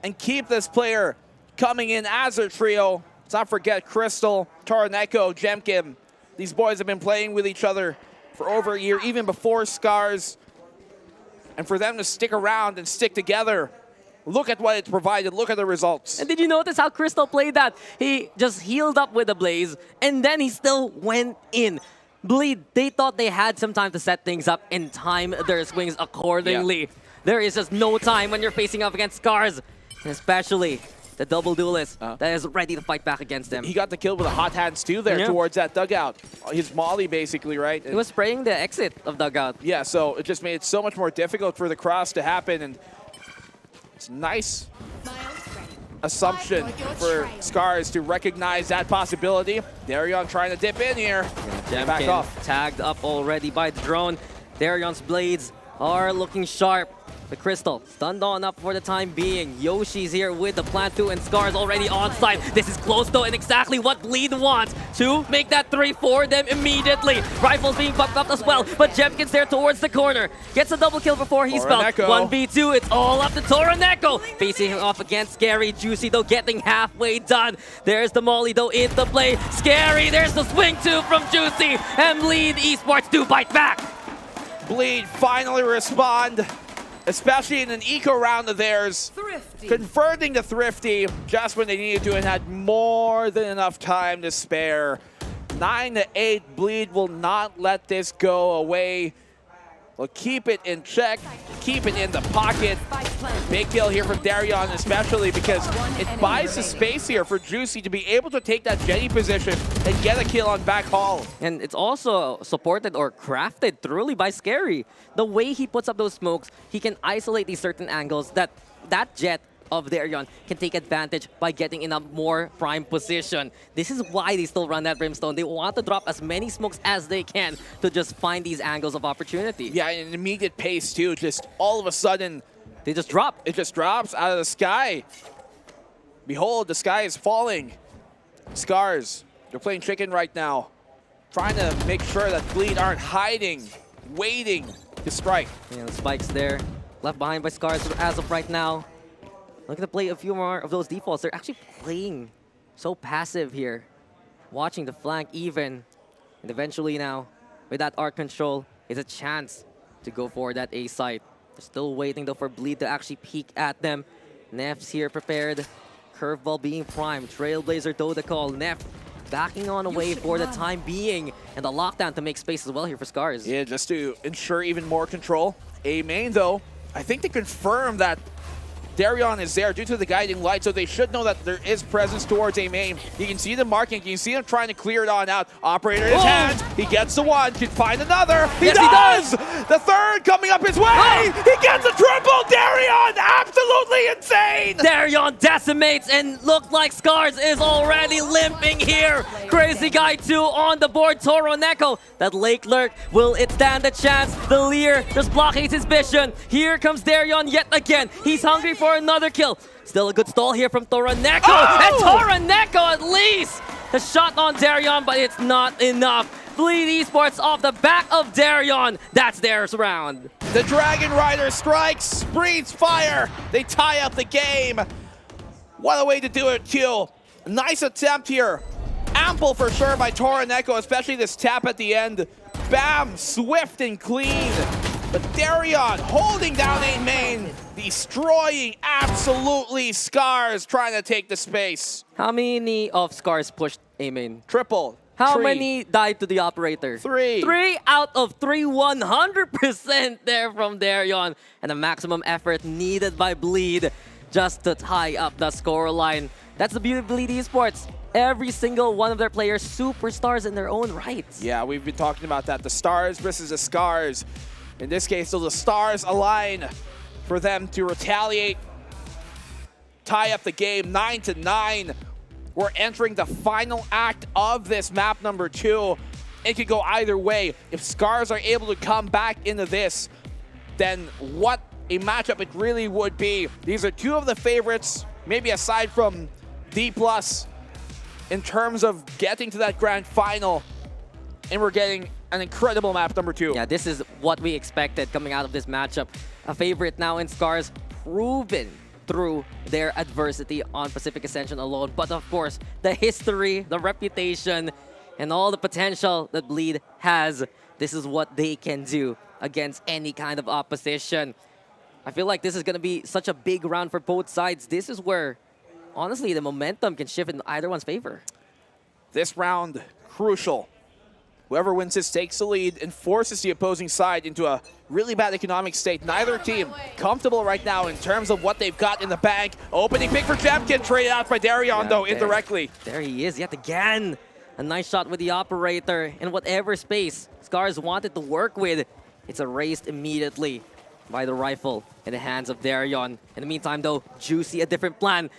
Speaker 10: and keep this player coming in as a trio. Let's not forget Crystal, Toroneko, Jemkin. These boys have been playing with each other for over a year, even before Scarz. And for them to stick around and stick together, look at what it's provided. Look at the results.
Speaker 9: And did you notice how Crystal played that? He just healed up with the Blaze, and then he still went in. Bleed, they thought they had some time to set things up and time their swings accordingly. Yeah. There is just no time when you're facing up against Scarz, and especially the double duelist that is ready to fight back against them.
Speaker 10: He got the kill with the hot hands too there towards that dugout. His molly basically, right?
Speaker 9: He was spraying the exit of dugout.
Speaker 10: Yeah, so it just made it so much more difficult for the cross to happen, and it's nice assumption for Scarz to recognize that possibility. Darion trying to dip in here. Back off.
Speaker 9: Tagged up already by the drone. Darion's blades are looking sharp. The Crystal stunned on up for the time being. Yoshi's here with the plant 2 and Scarz already on site. This is close though and exactly what Bleed wants to make that 3 for them immediately. Rifles being bucked up as well, but Jemkin's there towards the corner. Gets a double kill before he's felt. 1v2, it's all up to Toroneko. Facing him off against Scary. Juicy though getting halfway done. There's the molly though in the play. Scary, there's the swing 2 from Juicy. And Bleed Esports do bite back.
Speaker 10: Bleed finally respond, especially in an eco round of theirs. Converting to Thrifty just when they needed to and had more than enough time to spare. 9-8, Bleed will not let this go away. Will keep it in check, keep it in the pocket. Big kill here from Darion especially because it buys the space here for Juicy to be able to take that Jenny position and get a kill on back hall.
Speaker 9: And it's also supported or crafted thoroughly by Scary. The way he puts up those smokes, he can isolate these certain angles that Jet of Darion can take advantage by getting in a more prime position. This is why they still run that Brimstone. They want to drop as many smokes as they can to just find these angles of opportunity.
Speaker 10: Yeah, an immediate pace too. Just all of a sudden,
Speaker 9: they just drop.
Speaker 10: It just drops out of the sky. Behold, the sky is falling. Scarz, they're playing chicken right now. Trying to make sure that Bleed aren't hiding, waiting to strike.
Speaker 9: Yeah, the spikes there. Left behind by Scarz as of right now. Looking to play a few more of those defaults. They're actually playing so passive here. Watching the flank even. And eventually now, with that arc control, is a chance to go for that A site. They're still waiting though for Bleed to actually peek at them. Neff's here prepared. Curveball being primed. Trailblazer though the call. Neff backing on away for the time being. And the lockdown to make space as well here for Scarz.
Speaker 10: Yeah, just to ensure even more control. A main though, I think they confirmed that Darion is there due to the guiding light, so they should know that there is presence towards A main. You can see them marking, you can see them trying to clear it on out. Operator in his hands, he gets the one, can find another. He does! The third coming up his way! He gets a triple! Darion, absolutely insane!
Speaker 9: Darion decimates and looks like Scarz is already limping here. Crazy Guy 2 on the board. Toroneko, that Lake Lurk, will it stand a chance? The Leer just blockades his vision. Here comes Darion yet again. He's hungry for another kill. Still a good stall here from Toroneko. And Toroneko at least the shot on Darion, but it's not enough. Bleed Esports off the back of Darion. That's theirs round.
Speaker 10: The Dragon Rider strikes, breathes fire. They tie up the game. What a way to do it, Q. Nice attempt here. Ample for sure by Toroneko, especially this tap at the end. Bam, swift and clean. But Darion holding down A main, destroying absolutely Scarz, trying to take the space.
Speaker 9: How many of Scarz pushed A main?
Speaker 10: Triple.
Speaker 9: How many died to the operator?
Speaker 10: 3.
Speaker 9: 3 out of 3, 100% there from Darion. And the maximum effort needed by Bleed just to tie up the scoreline. That's the beauty of Bleed Esports. Every single one of their players, superstars in their own rights.
Speaker 10: Yeah, we've been talking about that. The stars versus the Scarz. In this case, so the stars align for them to retaliate, tie up the game 9-9. We're entering the final act of this map number 2. It could go either way. If Scarz are able to come back into this, then what a matchup it really would be. These are two of the favorites, maybe aside from DPlus, in terms of getting to that grand final. And we're getting an incredible map number 2.
Speaker 9: Yeah, this is what we expected coming out of this matchup. A favorite now in Scarz, proven through their adversity on Pacific Ascension alone. But of course, the history, the reputation, and all the potential that Bleed has, this is what they can do against any kind of opposition. I feel like this is going to be such a big round for both sides. This is where, honestly, the momentum can shift in either one's favor.
Speaker 10: This round, crucial. Whoever wins this takes the lead and forces the opposing side into a really bad economic state. Neither team comfortable right now in terms of what they've got in the bank. Opening pick for Jemkin, traded out by Darion though, indirectly.
Speaker 9: There he is yet again. A nice shot with the operator in whatever space Scarz wanted to work with. It's erased immediately by the rifle in the hands of Darion. In the meantime though, Juicy a different plan.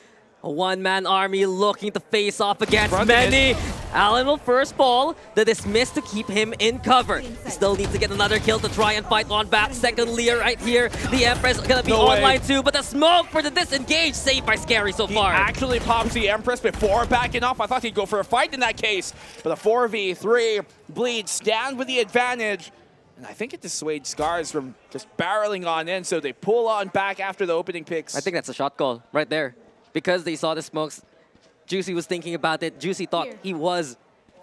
Speaker 9: A one-man army looking to face off against many. Allen will first fall. The dismiss to keep him in cover. He still needs to get another kill to try and fight on back. Second Lear right here. The Empress gonna be online too, but the smoke for the disengage saved by Scary so far.
Speaker 10: He actually pops the Empress before backing off. I thought he'd go for a fight in that case. But a 4v3, Bleed stand with the advantage. And I think it dissuades Scarz from just barreling on in, so they pull on back after the opening picks.
Speaker 9: I think that's a shot call right there. Because they saw the smokes, Juicy was thinking about it. Juicy thought he was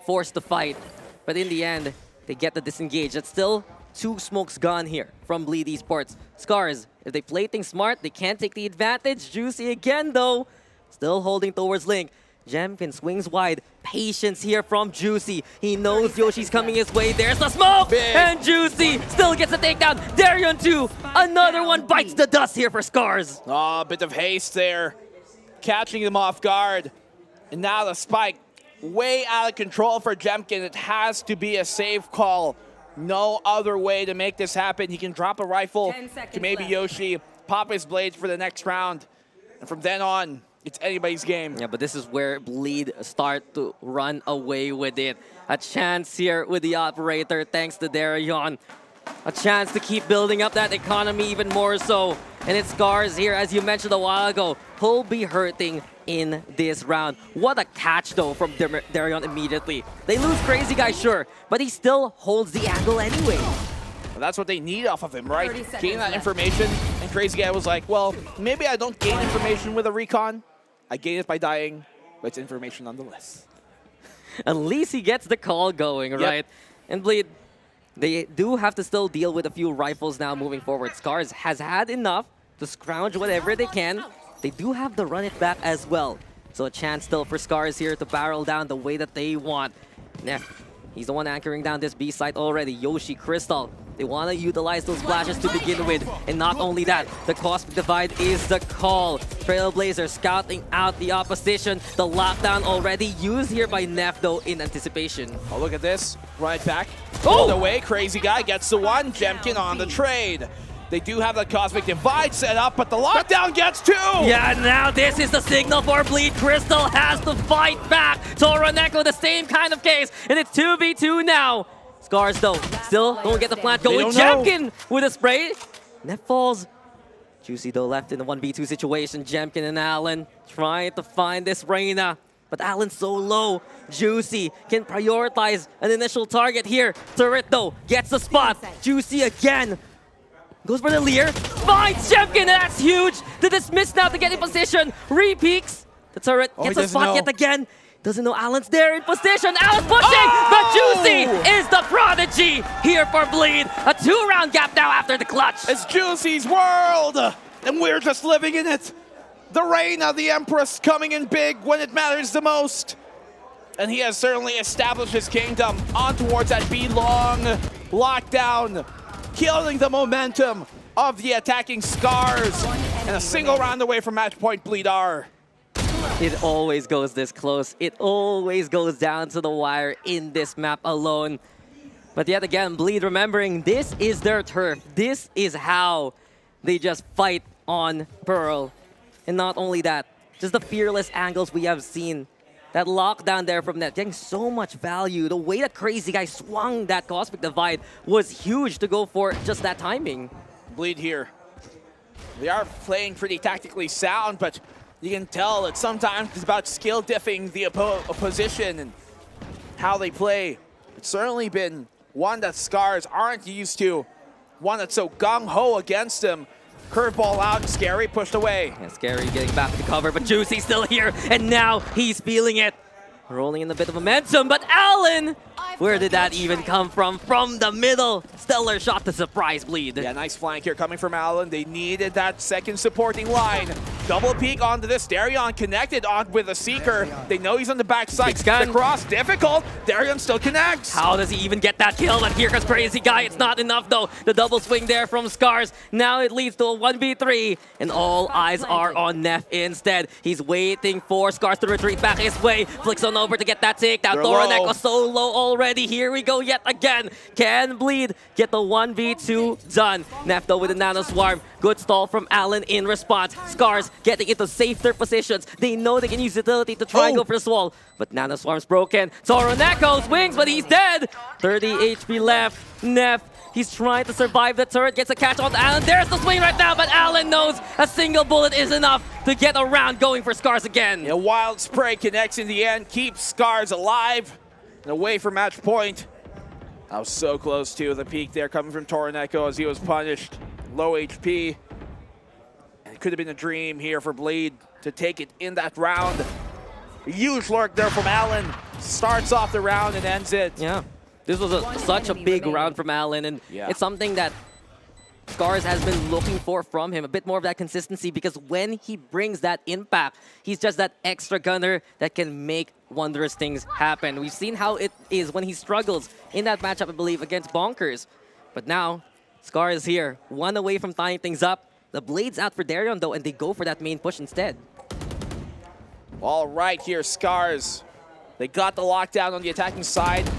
Speaker 9: forced to fight. But in the end, they get the disengage. That's still 2 smokes gone here from Bleed Esports. Scarz, if they play things smart, they can't take the advantage. Juicy again, though. Still holding towards Link. Jemkin swings wide. Patience here from Juicy. He knows Yoshi's coming his way. There's the smoke! And Juicy still gets a takedown. Darion 2. Another one bites the dust here for Scarz.
Speaker 10: Oh, a bit of haste there. Catching them off guard. And now the spike way out of control for Jemkin. It has to be a safe call. No other way to make this happen. He can drop a rifle to maybe Yoshi, pop his blades for the next round. And from then on, it's anybody's game.
Speaker 9: Yeah, but this is where Bleed start to run away with it. A chance here with the operator thanks to Darion. A chance to keep building up that economy even more so. And it's Scarz here, as you mentioned a while ago. He'll be hurting in this round. What a catch, though, from Darion immediately. They lose Crazy Guy, sure, but he still holds the angle anyway.
Speaker 10: Well, that's what they need off of him, right? Gain that information, and Crazy Guy was like, well, maybe I don't gain information with a recon. I gain it by dying, but it's information nonetheless.
Speaker 9: At least he gets the call going, right? And Bleed, they do have to still deal with a few rifles now moving forward. Scarz has had enough to scrounge whatever they can. They do have to run it back as well. So a chance still for Scarz here to barrel down the way that they want. Neff, he's the one anchoring down this B site already. Yoshi, Crystal, they want to utilize those flashes to begin with. And not only that, the Cosmic Divide is the call. Trailblazer scouting out the opposition. The lockdown already used here by Neff, though, in anticipation.
Speaker 10: Oh, look at this. Right back. All the way. Crazy Guy gets the one. Jemkin on the trade. They do have the Cosmic Divide set up, but the lockdown gets 2!
Speaker 9: Yeah, now this is the signal for Bleed. Crystal has to fight back. Toroneko, the same kind of case, and it's 2v2 now. Scarz, though, still don't get the plant going. Jemkin with a spray. Net falls. Juicy, though, left in the 1v2 situation. Jemkin and Allen trying to find this Reyna. But Allen's so low. Juicy can prioritize an initial target here. Turret, though, gets the spot. Juicy again. Goes for the Lear. Finds Jemkin, and that's huge. The dismiss now to get in position. Re-peeks. The turret gets a spot yet again. Doesn't know Allen's there in position. Allen's pushing, but Juicy is the prodigy here for Bleed. A 2-round gap now after the clutch.
Speaker 10: It's Juicy's world, and we're just living in it. The Reyna, the Empress, coming in big when it matters the most. And he has certainly established his kingdom on towards that B-long lockdown, killing the momentum of the attacking Scarz. And a single round away from match point, Bleed are.
Speaker 9: It always goes this close. It always goes down to the wire in this map alone. But yet again, Bleed remembering this is their turf. This is how they just fight on Pearl. And not only that, just the fearless angles we have seen. That lockdown there from Net, getting so much value. The way that Crazy Guy swung that Cosmic Divide was huge to go for just that timing.
Speaker 10: Bleed here. They are playing pretty tactically sound, but you can tell that sometimes it's about skill diffing the opposition and how they play. It's certainly been one that Scarz aren't used to. One that's so gung-ho against them. Curveball out, Scary pushed away.
Speaker 9: Yeah, Scary getting back to cover, but Juicy still here, and now he's feeling it. Rolling in a bit of momentum, but Allen! Where did that even come from? From the middle. Stellar shot to surprise Bleed.
Speaker 10: Yeah, nice flank here coming from Allen. They needed that second supporting line. Double peek onto this. Darion connected on with a Seeker. They know he's on the backside.
Speaker 9: Scan.
Speaker 10: The cross difficult. Darion still connects.
Speaker 9: How does he even get that kill? But here comes Crazy Guy. It's not enough though. The double swing there from Scarz. Now it leads to a 1v3. And all eyes are on Neff instead. He's waiting for Scarz to retreat back his way. Flicks on over to get that takedown. Thoranek was so low already. Here we go yet again. Can Bleed get the 1v2 done? Neff though with a Nano Swarm. Good stall from Allen in response. Scarz getting into safer positions. They know they can use utility to try and go for this wall. But Nano Swarm's broken. Toroneko swings, but he's dead. 30 HP left. Neff, he's trying to survive the turret. Gets a catch on Allen. There's the swing right now, but Allen knows a single bullet is enough to get a round going for Scarz again.
Speaker 10: A wild spray connects in the end. Keeps Scarz alive and away from match point. I was so close to the peak there coming from Toroneko as he was punished. Low HP. And it could have been a dream here for Bleed to take it in that round. A huge lurk there from Allen. Starts off the round and ends it.
Speaker 9: Yeah. This was such a big round from Allen, and it's something that Scarz has been looking for from him. A bit more of that consistency, because when he brings that impact, he's just that extra gunner that can make wondrous things happen. We've seen how it is when he struggles in that matchup, I believe, against Bonkers. But now, Scarz here, one away from tying things up. The Blade's out for Darion, though, and they go for that main push instead.
Speaker 10: All right, here, Scarz. They got the lockdown on the attacking side.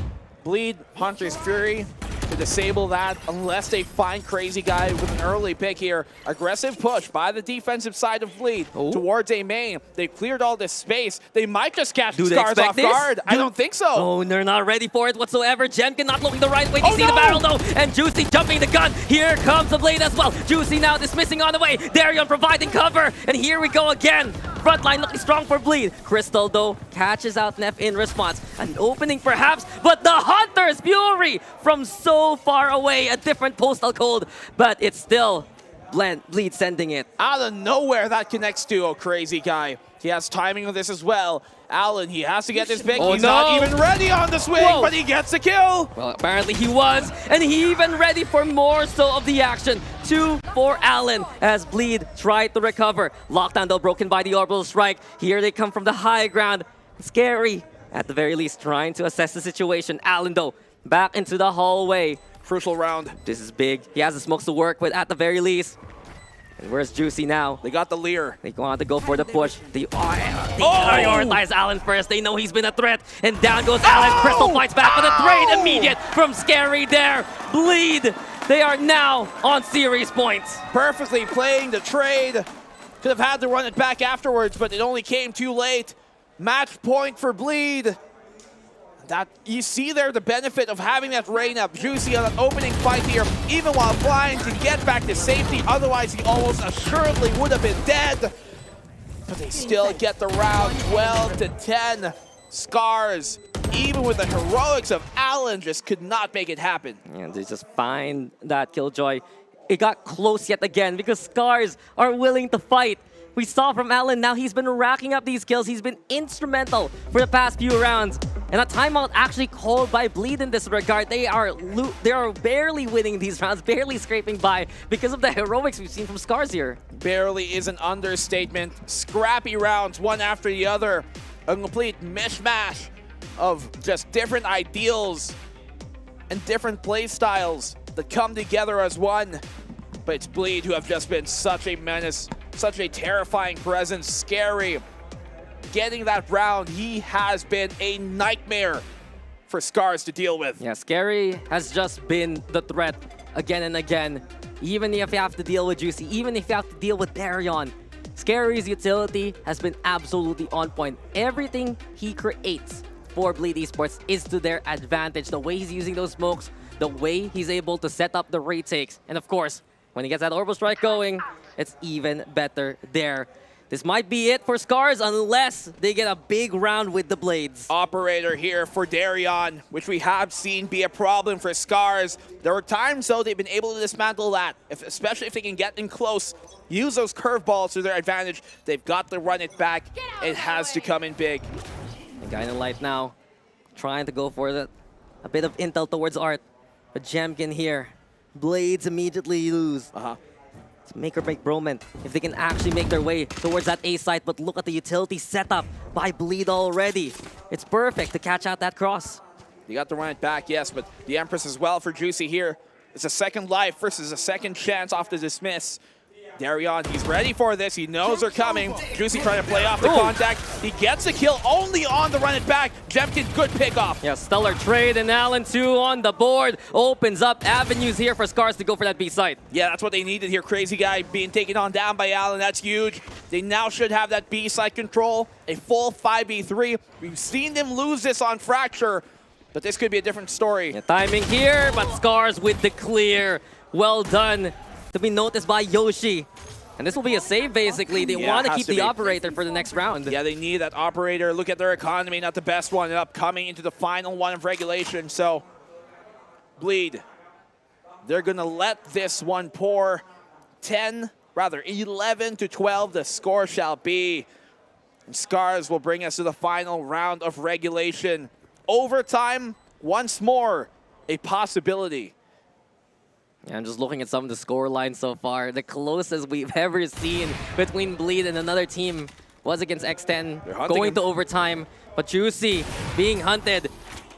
Speaker 10: Bleed, Hunter's Fury to disable that unless they find Crazy Guy with an early pick here. Aggressive push by the defensive side of Bleed towards a main. They've cleared all this space. They might just catch Scarz off guard. I don't think so.
Speaker 9: Oh, they're not ready for it whatsoever. Jemkin not looking the right way to see the barrel though. And Juicy jumping the gun. Here comes the Blade as well. Juicy now dismissing on the way. Darion providing cover. And here we go again. Frontline looking strong for Bleed. Crystal, though, catches out Neff in response. An opening, perhaps, but the Hunter's Fury from so far away. A different postal code, but it's still Bleed sending it.
Speaker 10: Out of nowhere, that connects to a Crazy Guy. He has timing on this as well. Allen, he has to get this pick. He's not even ready on the swing, but he gets a kill.
Speaker 9: Well, apparently he was, and he even ready for more so of the action. 2 for Allen as Bleed tried to recover. Lockdown though broken by the orbital strike. Here they come from the high ground. Scary, at the very least, trying to assess the situation. Allen though, back into the hallway.
Speaker 10: Crucial round.
Speaker 9: This is big. He has the smokes to work with at the very least. And where's Juicy now?
Speaker 10: They got the Lear.
Speaker 9: They want to go for the push. They prioritize Allen first. They know he's been a threat. And down goes Allen. Crystal fights back with a trade immediate from Scary there. Bleed. They are now on series points.
Speaker 10: Perfectly playing the trade. Could have had to run it back afterwards, but it only came too late. Match point for Bleed. That you see there the benefit of having that rain up. Juicy on an opening fight here, even while flying to get back to safety. Otherwise, he almost assuredly would have been dead. But they still get the round 12 to 10. Scarz, even with the heroics of Allen, just could not make it happen.
Speaker 9: And they just find that Killjoy. It got close yet again because Scarz are willing to fight. We saw from Allen, now he's been racking up these kills. He's been instrumental for the past few rounds. And a timeout actually called by Bleed in this regard. They are barely winning these rounds, barely scraping by because of the heroics we've seen from Scarz here.
Speaker 10: Barely is an understatement. Scrappy rounds, one after the other. A complete mishmash of just different ideals and different play styles that come together as one. But it's Bleed who have just been such a menace, such a terrifying presence. Scary. Getting that round, he has been a nightmare for Scarz to deal with.
Speaker 9: Yeah, Scary has just been the threat again and again. Even if you have to deal with Juicy, even if you have to deal with Darion, Scary's utility has been absolutely on point. Everything he creates for Bleed Esports is to their advantage. The way he's using those smokes, the way he's able to set up the retakes, and of course, when he gets that orbital strike going, it's even better there. This might be it for Scarz unless they get a big round with the Blades.
Speaker 10: Operator here for Darion, which we have seen be a problem for Scarz. There are times, though, they've been able to dismantle that, especially if they can get in close, use those curveballs to their advantage. They've got to run it back. It has to come in big.
Speaker 9: The guy in the light now, trying to go for a bit of intel towards Art. But Jemkin here, Blades immediately lose. It's make or break Broman if they can actually make their way towards that A site. But look at the utility setup by Bleed already. It's perfect to catch out that cross.
Speaker 10: You got to run it back, yes, but the Empress as well for Juicy here. It's a second life versus a second chance off the dismiss. Darion, he's ready for this. He knows they're coming. Juicy trying to play off the contact. He gets a kill only on the run it back. Jemkin, good pickoff.
Speaker 9: Yeah, stellar trade, and Allen 2 on the board. Opens up avenues here for Scarz to go for that B site.
Speaker 10: Yeah, that's what they needed here. Crazy guy being taken on down by Allen. That's huge. They now should have that B site control. A full 5v3. We've seen them lose this on Fracture, but this could be a different story.
Speaker 9: Yeah, timing here, but Scarz with the clear. Well done. To be noticed by Yoshi. And this will be a save, basically. They want to keep the operator for the next round.
Speaker 10: Yeah, they need that operator. Look at their economy, not the best one, upcoming into the final one of regulation. So, Bleed, they're going to let this one pour. 11 to 12, the score shall be. And Scarz will bring us to the final round of regulation. Overtime, once more, a possibility.
Speaker 9: Yeah, I'm just looking at some of the score lines so far. The closest we've ever seen between Bleed and another team was against X10, going to overtime. But Juicy being hunted.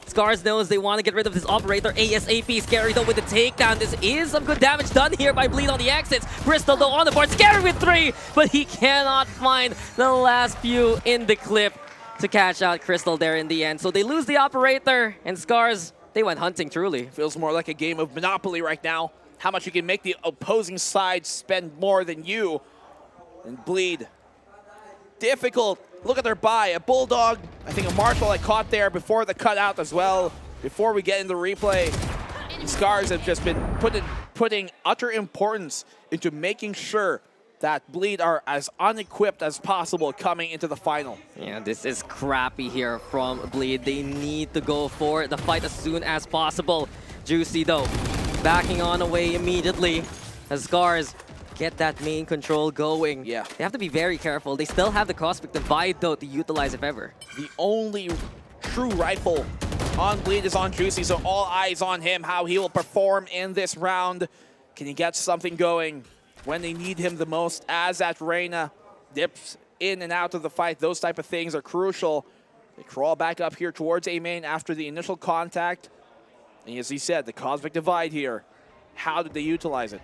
Speaker 9: Scarz knows they want to get rid of this operator ASAP. Scary though with the takedown. This is some good damage done here by Bleed on the exits. Crystal though on the board. Scary with 3, but he cannot find the last few in the clip to catch out Crystal there in the end. So they lose the operator, and Scarz, they went hunting truly.
Speaker 10: Feels more like a game of Monopoly right now. How much you can make the opposing side spend more than you. And Bleed. Difficult. Look at their buy. A Bulldog. I think a Marshall I caught there before the cutout as well. Before we get into the replay. Scarz have just been putting utter importance into making sure that Bleed are as unequipped as possible coming into the final.
Speaker 9: Yeah, this is crappy here from Bleed. They need to go for the fight as soon as possible. Juicy though, backing on away immediately as Scarz get that main control going.
Speaker 10: Yeah.
Speaker 9: They have to be very careful. They still have the Cosmic Divide though to utilize if ever.
Speaker 10: The only true rifle on Bleed is on Juicy, so all eyes on him, how he will perform in this round. Can he get something going when they need him the most, as that Reyna dips in and out of the fight? Those type of things are crucial. They crawl back up here towards A main after the initial contact. And as he said, the Cosmic Divide here, how did they utilize it?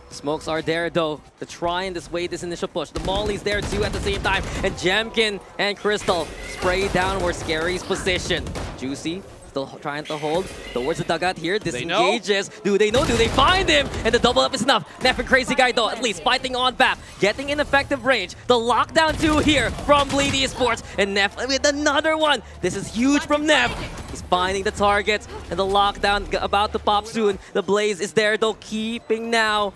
Speaker 9: Smokes are there though to try and dissuade this initial push. The Molly's there too at the same time. And Jemkin and Crystal spray down where Scary's position. Juicy still trying to hold towards the dugout here. Disengages. Do they know? Do they find him? And the double up is enough. Neff and Crazy Guy though, at least fighting on back. Getting in effective range. The lockdown 2 here from Bleed Esports. And Neff with another one. This is huge from Neff. He's finding the targets. And the lockdown about to pop soon. The Blaze is there though, keeping now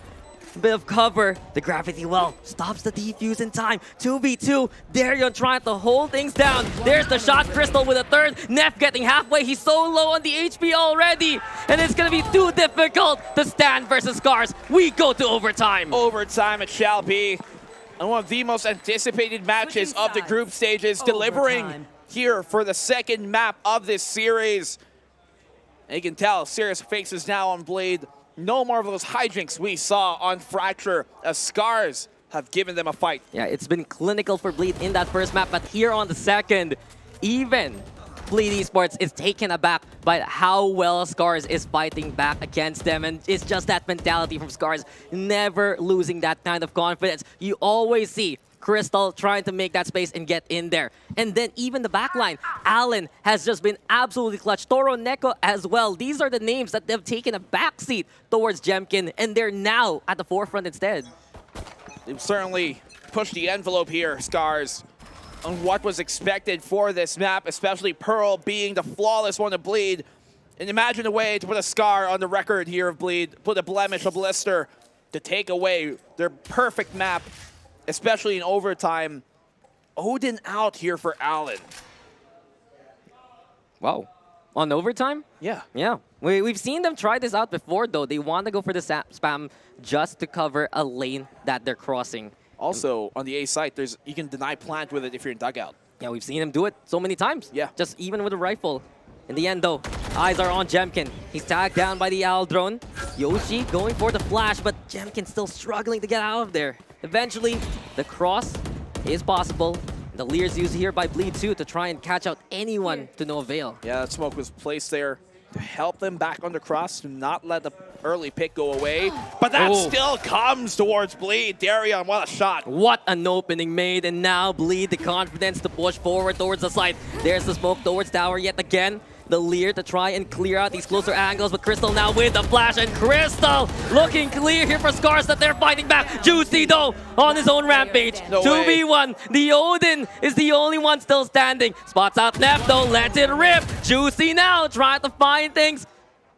Speaker 9: a bit of cover. The gravity well stops the defuse in time. 2v2. Darion trying to hold things down. There's the shot. Crystal with a third. Neff getting halfway. He's so low on the HP already. And it's going to be too difficult to stand versus Scarz. We go to overtime.
Speaker 10: Overtime it shall be. And one of the most anticipated matches of the group stages, delivering here for the second map of this series. And you can tell serious faces now on Bleed. No more of those hijinks we saw on Fracture, as Scarz have given them a fight.
Speaker 9: Yeah, it's been clinical for Bleed in that first map, but here on the second, even Bleed Esports is taken aback by how well Scarz is fighting back against them. And it's just that mentality from Scarz, never losing that kind of confidence. You always see Crystal trying to make that space and get in there. And then even the backline, Allen has just been absolutely clutch. Toro Neko as well. These are the names that they've taken a backseat towards Jemkin, and they're now at the forefront instead.
Speaker 10: They've certainly pushed the envelope here, Scarz, on what was expected for this map, especially Pearl being the flawless one to Bleed. And imagine a way to put a scar on the record here of Bleed, put a blemish, a blister, to take away their perfect map, especially in overtime. Odin out here for Allen.
Speaker 9: Wow. On overtime?
Speaker 10: Yeah.
Speaker 9: Yeah. We've seen them try this out before, though. They want to go for the spam just to cover a lane that they're crossing.
Speaker 10: Also, on the A site, you can deny plant with it if you're in dugout.
Speaker 9: Yeah, we've seen them do it so many times.
Speaker 10: Yeah.
Speaker 9: Just even with a rifle. In the end, though, Eyes are on Jemkin. He's tagged down by the Owl drone. Yoshi going for the flash, but Jemkin still struggling to get out of there. Eventually, the cross is possible. The Lear's used here by Bleed too to try and catch out anyone to no avail.
Speaker 10: Yeah, that smoke was placed there to help them back on the cross, to not let the early pick go away. But that still comes towards Bleed. Darion, what a shot.
Speaker 9: What an opening made, and now Bleed the confidence to push forward towards the side. There's the smoke towards tower yet again. The Lear to try and clear out these closer angles, but Crystal now with the flash, and Crystal looking clear here for Scarz that they're fighting back. Juicy though on his own rampage. 2v1. The Odin is the only one still standing. Spots out Nef though, let it rip. Juicy now trying to find things.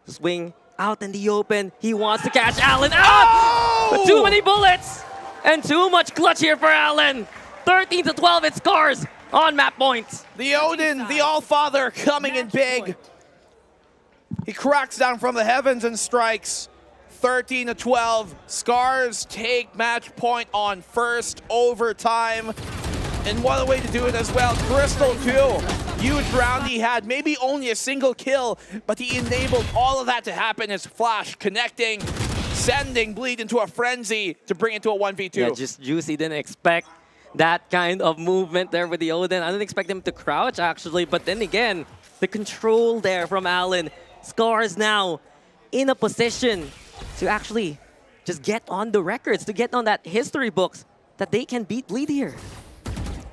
Speaker 9: Swing out in the open. He wants to catch Allen out. But too many bullets and too much clutch here for Allen. 13-12, it's Scarz on map points.
Speaker 10: The Odin, the Allfather, coming in big. He cracks down from the heavens and strikes. 13-12. Scarz take match point on first overtime. And what a way to do it as well. Crystal too. Huge round he had. Maybe only a single kill, but he enabled all of that to happen. His flash connecting, sending Bleed into a frenzy to bring it to a 1v2.
Speaker 9: Yeah, just Juicy didn't expect that kind of movement there with the Odin. I didn't expect him to crouch actually, but then again, the control there from Allen. Scarz now in a position to actually just get on the records, to get on that history books that they can beat Bleed here.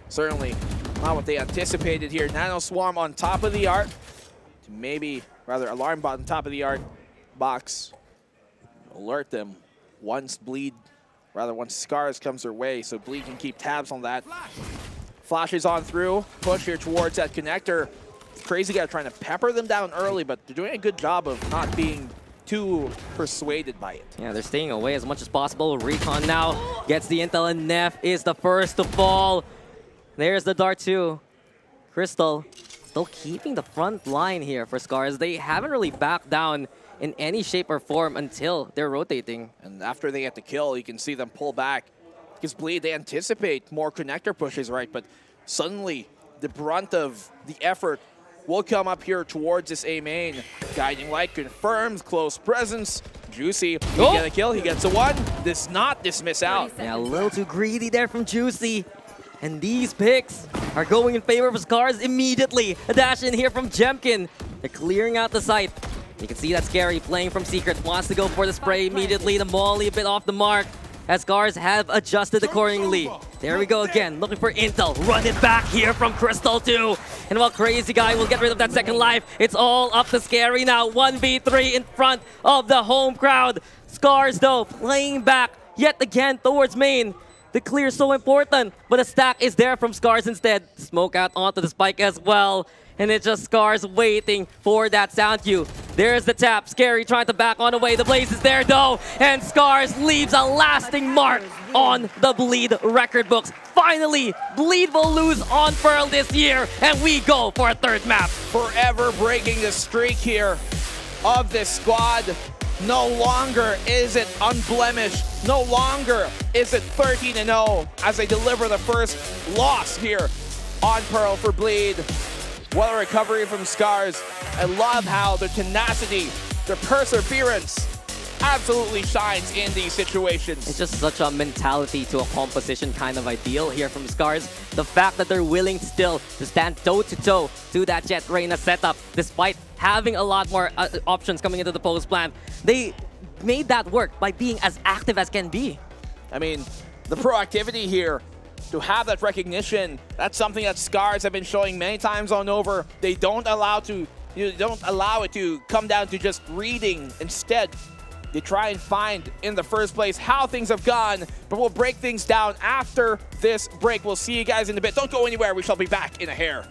Speaker 10: Certainly not what they anticipated here. Nano Swarm on top of the art. To maybe, rather, Alarm Bot on top of the art box. Alert them once Scarz comes their way, so Bleed can keep tabs on that. Flashes on through, push here towards that connector. Crazy Guy trying to pepper them down early, but they're doing a good job of not being too persuaded by it.
Speaker 9: Yeah, they're staying away as much as possible. Recon now gets the intel, and Nef is the first to fall. There's the dart too. Crystal still keeping the front line here for Scarz. They haven't really backed down in any shape or form until they're rotating.
Speaker 10: And after they get the kill, you can see them pull back. Because Bleed, they anticipate more connector pushes, right? But suddenly, the brunt of the effort will come up here towards this A main. Guiding Light confirms close presence. Juicy, he get a kill, he gets a one. Does not dismiss out.
Speaker 9: Yeah, a little too greedy there from Juicy. And these picks are going in favor of Scarz immediately. A dash in here from Jemkin. They're clearing out the site. You can see that Scary playing from Secret. Wants to go for the spray immediately. The molly a bit off the mark. As Scarz have adjusted accordingly. There we go again, looking for intel. Run it back here from Crystal too. And while Crazy Guy will get rid of that second life, it's all up to Scary now. 1v3 in front of the home crowd. Scarz though, playing back yet again towards main. The clear is so important, but a stack is there from Scarz instead. Smoke out onto the spike as well. And it's just Scarz waiting for that sound cue. There's the tap. Scary trying to back on away. The blaze is there though. And Scarz leaves a lasting mark on the Bleed record books. Finally, Bleed will lose on Pearl this year. And we go for a third map.
Speaker 10: Forever breaking the streak here of this squad. No longer is it unblemished. No longer is it 13-0 as they deliver the first loss here on Pearl for Bleed. What a recovery from Scarz. I love how their tenacity, their perseverance absolutely shines in these situations.
Speaker 9: It's just such a mentality to a composition kind of ideal here from Scarz. The fact that they're willing still to stand toe-to-toe to that Jet Reyna setup, despite having a lot more options coming into the post plan. They made that work by being as active as can be.
Speaker 10: I mean, the proactivity here, to have that recognition, that's something that Scarz have been showing many times on over. They don't allow it to come down to just reading. Instead, they try and find in the first place how things have gone, but we'll break things down after this break. We'll see you guys in a bit. Don't go anywhere. We shall be back in a hair.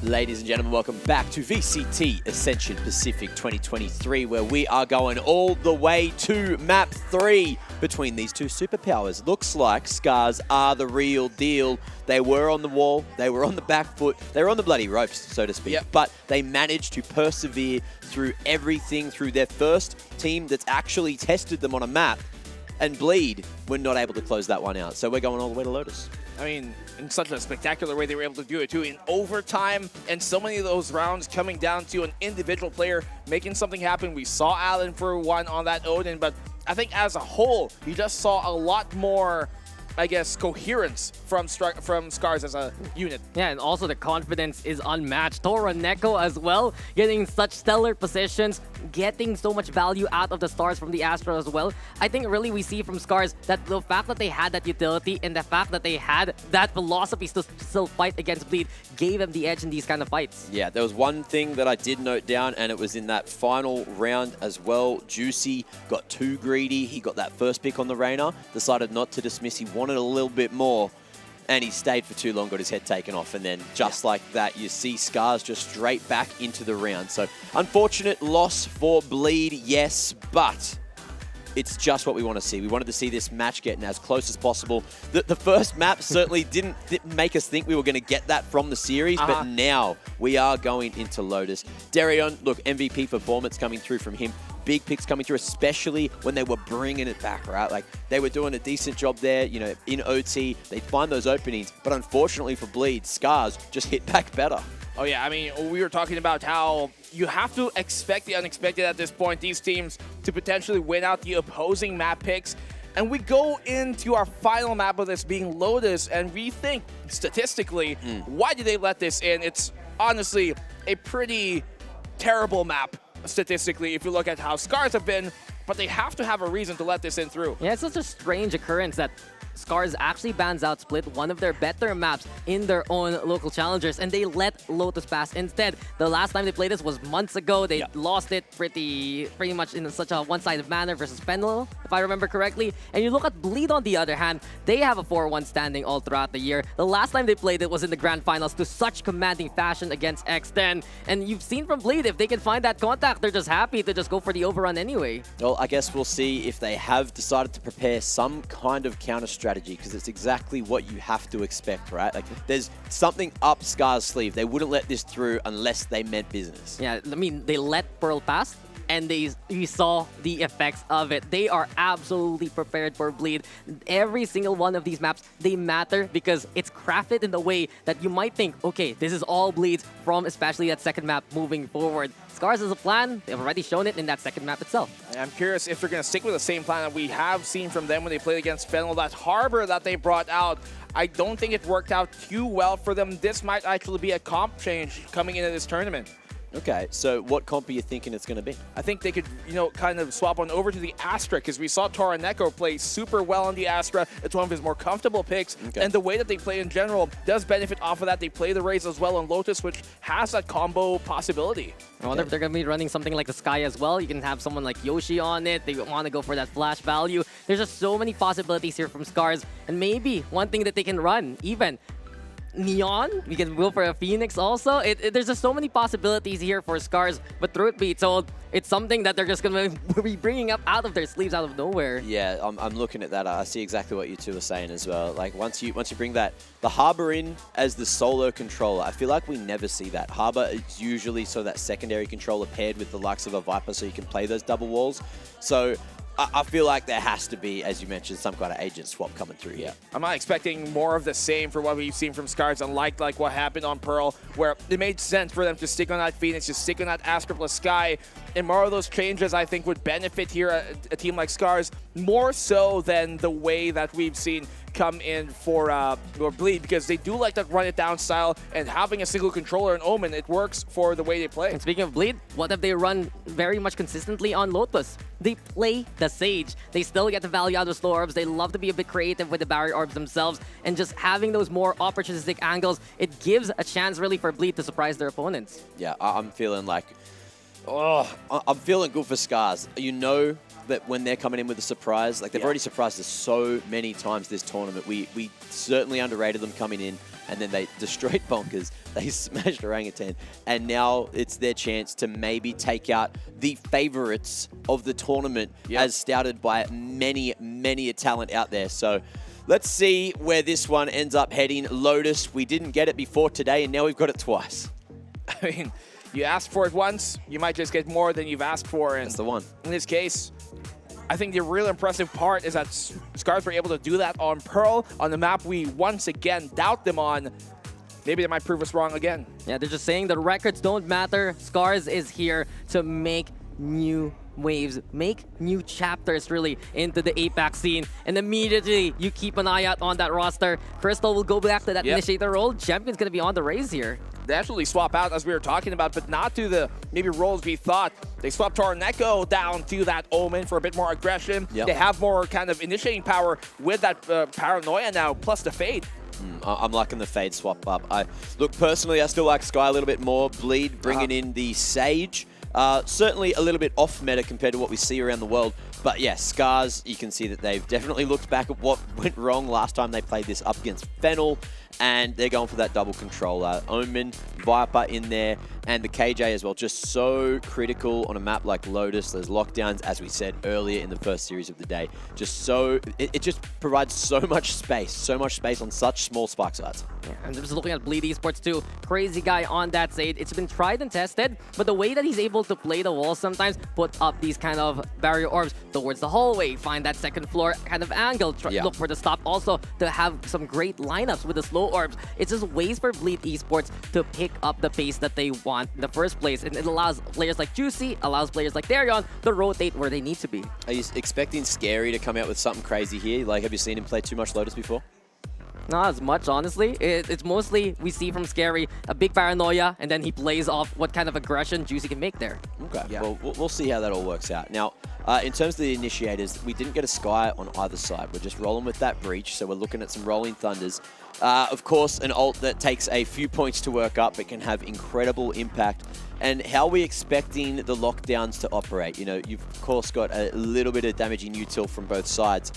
Speaker 4: Ladies and gentlemen, welcome back to VCT Ascension Pacific 2023, where we are going all the way to map 3 between these two superpowers. Looks like Scarz are the real deal. They were on the wall, they were on the back foot, they were on the bloody ropes, so to speak. Yep. But they managed to persevere through everything, through their first team that's actually tested them on a map, and Bleed were not able to close that one out. So we're going all the way to Lotus.
Speaker 10: I mean, in such a spectacular way, they were able to do it too in overtime, and so many of those rounds coming down to an individual player making something happen. We saw Allen for one on that Odin, but I think as a whole, you just saw a lot more, I guess, coherence from Scarz as a unit.
Speaker 9: Yeah, and also the confidence is unmatched. Tora Neko as well, getting such stellar positions, getting so much value out of the stars from the Astra as well. I think really we see from Scarz that the fact that they had that utility and the fact that they had that philosophy to still fight against Bleed gave them the edge in these kind of fights.
Speaker 4: Yeah, there was one thing that I did note down, and it was in that final round as well. Juicy got too greedy. He got that first pick on the Reyna, decided not to dismiss. He wanted a little bit more, and he stayed for too long, got his head taken off, and then just like that, you see Scarz just straight back into the round. So unfortunate loss for Bleed, yes, but it's just what we want to see. We wanted to see this match getting as close as possible. The first map certainly didn't make us think we were going to get that from the series, but now we are going into Lotus. Darion, look, MVP performance coming through from him. Big picks coming through, especially when they were bringing it back, right? Like, they were doing a decent job there, you know, in OT. They'd find those openings, but unfortunately for Bleed, Scarz just hit back better.
Speaker 10: Oh yeah, I mean, we were talking about how you have to expect the unexpected at this point, these teams to potentially win out the opposing map picks. And we go into our final map of this being Lotus, and we think, statistically, why did they let this in? It's honestly a pretty terrible map, statistically, if you look at how Scarz have been, but they have to have a reason to let this in through.
Speaker 9: Yeah, it's such a strange occurrence that Scarz actually bans out Split, one of their better maps in their own local challengers, and they let Lotus pass instead. The last time they played this was months ago. They lost it pretty much in such a one-sided manner versus Penel, if I remember correctly. And you look at Bleed on the other hand, they have a 4-1 standing all throughout the year. The last time they played it was in the grand finals to such commanding fashion against X10. And you've seen from Bleed, if they can find that contact, they're just happy to just go for the overrun anyway.
Speaker 4: Well, I guess we'll see if they have decided to prepare some kind of counter strategy, because it's exactly what you have to expect, right? Like, there's something up Scar's sleeve. They wouldn't let this through unless they meant business.
Speaker 9: Yeah, I mean, they let Pearl pass, and you saw the effects of it. They are absolutely prepared for Bleed. Every single one of these maps, they matter because it's crafted in the way that you might think, okay, this is all Bleeds from especially that second map moving forward. Scarz has a plan. They've already shown it in that second map itself.
Speaker 10: I'm curious if they're going to stick with the same plan that we have seen from them when they played against Fennel. That Harbor that they brought out, I don't think it worked out too well for them. This might actually be a comp change coming into this tournament.
Speaker 4: Okay, so what comp are you thinking it's going to be?
Speaker 10: I think they could, you know, kind of swap on over to the Astra, because we saw Tora Neko play super well on the Astra. It's one of his more comfortable picks, and the way that they play in general does benefit off of that. They play the Raze as well on Lotus, which has that combo possibility.
Speaker 9: I wonder if they're going to be running something like the Sky as well. You can have someone like Yoshi on it. They want to go for that flash value. There's just so many possibilities here from Scarz, and maybe one thing that they can run, even Neon, we can go for a Phoenix also. There's just so many possibilities here for Scarz, but truth be told, it's something that they're just going to be bringing up out of their sleeves out of nowhere.
Speaker 4: Yeah, I'm looking at that. I see exactly what you two are saying as well. Like, once you bring the Harbor in as the solo controller, I feel like we never see that. Harbor is usually so that secondary controller paired with the likes of a Viper so you can play those double walls. So I feel like there has to be, as you mentioned, some kind of agent swap coming through here.
Speaker 10: I'm not expecting more of the same for what we've seen from Scarz, unlike like what happened on Pearl, where it made sense for them to stick on that Phoenix, to stick on that Astra plus Sky. And more of those changes, I think, would benefit here a team like Scarz more so than the way that we've seen come in for Bleed, because they do like that run it down style, and having a single controller in Omen, it works for the way they play.
Speaker 9: And speaking of Bleed, what have they run very much consistently on Lotus? They play the Sage. They still get the value out of slow orbs. They love to be a bit creative with the barrier orbs themselves, and just having those more opportunistic angles, it gives a chance really for Bleed to surprise their opponents.
Speaker 4: Yeah, I'm feeling like, I'm feeling good for Scarz. You know that when they're coming in with a surprise, like they've already surprised us so many times this tournament. We certainly underrated them coming in, and then they destroyed Bonkers. They smashed Orangutan, and now it's their chance to maybe take out the favorites of the tournament, as scouted by many a talent out there. So let's see where this one ends up heading. Lotus, we didn't get it before today, and now we've got it twice.
Speaker 10: I mean, you ask for it once, you might just get more than you've asked for. And
Speaker 4: that's the one.
Speaker 10: In this case, I think the real impressive part is that Scarz were able to do that on Pearl, on the map we once again doubt them on. Maybe they might prove us wrong again.
Speaker 9: Yeah, they're just saying the records don't matter. Scarz is here to make new waves, make new chapters really into the APAC scene, and immediately you keep an eye out on that roster. Crystal will go back to that initiator role. Champion's gonna be on the raise here.
Speaker 10: They actually swap out, as we were talking about, but not to the maybe roles we thought. They swap Torneko down to that Omen for a bit more aggression. They have more kind of initiating power with that Paranoia now, plus the Fade.
Speaker 4: I'm liking the Fade swap up. Look, personally, I still like Sky a little bit more. Bleed bringing in the Sage. Certainly a little bit off meta compared to what we see around the world. But yeah, Scarz, you can see that they've definitely looked back at what went wrong last time they played this up against Fennel, and they're going for that double controller. Omen, Viper in there, and the KJ as well. Just so critical on a map like Lotus. Those lockdowns, as we said earlier in the first series of the day, just so, it just provides so much space on such small spark size.
Speaker 9: Yeah, and just looking at Bleed Esports too, crazy guy on that Sage. It's been tried and tested, but the way that he's able to play the wall sometimes, put up these kind of barrier orbs towards the hallway, find that second floor kind of angle, look for the stop, also to have some great lineups with the slow orbs. It's just ways for Bleed Esports to pick up the pace that they want in the first place, and it allows players like Juicy, allows players like Darion to rotate where they need to be.
Speaker 4: Are you expecting Scary to come out with something crazy here? Like, have you seen him play too much Lotus before?
Speaker 9: Not as much, honestly. It's mostly we see from Scary a big paranoia, and then he plays off what kind of aggression Juicy can make there.
Speaker 4: Okay, well, we'll see how that all works out. Now, in terms of the initiators, we didn't get a Sky on either side. We're just rolling with that Breach, so we're looking at some Rolling Thunders. Of course, an ult that takes a few points to work up, but can have incredible impact. And how are we expecting the lockdowns to operate? You know, you've of course got a little bit of damaging util from both sides,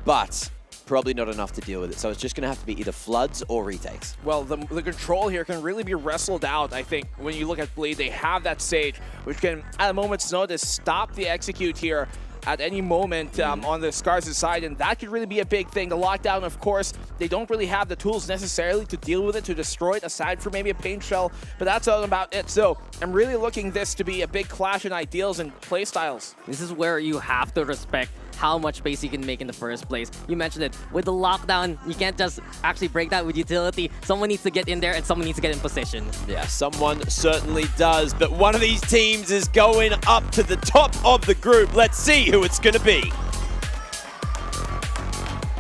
Speaker 4: but probably not enough to deal with it. So it's just going to have to be either floods or retakes.
Speaker 10: Well, the control here can really be wrestled out, I think. When you look at Bleed, they have that Sage, which can, at a moment's notice, stop the execute here at any moment on the Scarz' side, and that could really be a big thing. The lockdown, of course, they don't really have the tools necessarily to deal with it, to destroy it, aside from maybe a paint shell, but that's all about it. So I'm really looking this to be a big clash in ideals and playstyles.
Speaker 9: This is where you have to respect how much space you can make in the first place. You mentioned it, with the lockdown, you can't just actually break that with utility. Someone needs to get in there and someone needs to get in position.
Speaker 4: Yeah, someone certainly does, but one of these teams is going up to the top of the group. Let's see who it's gonna be.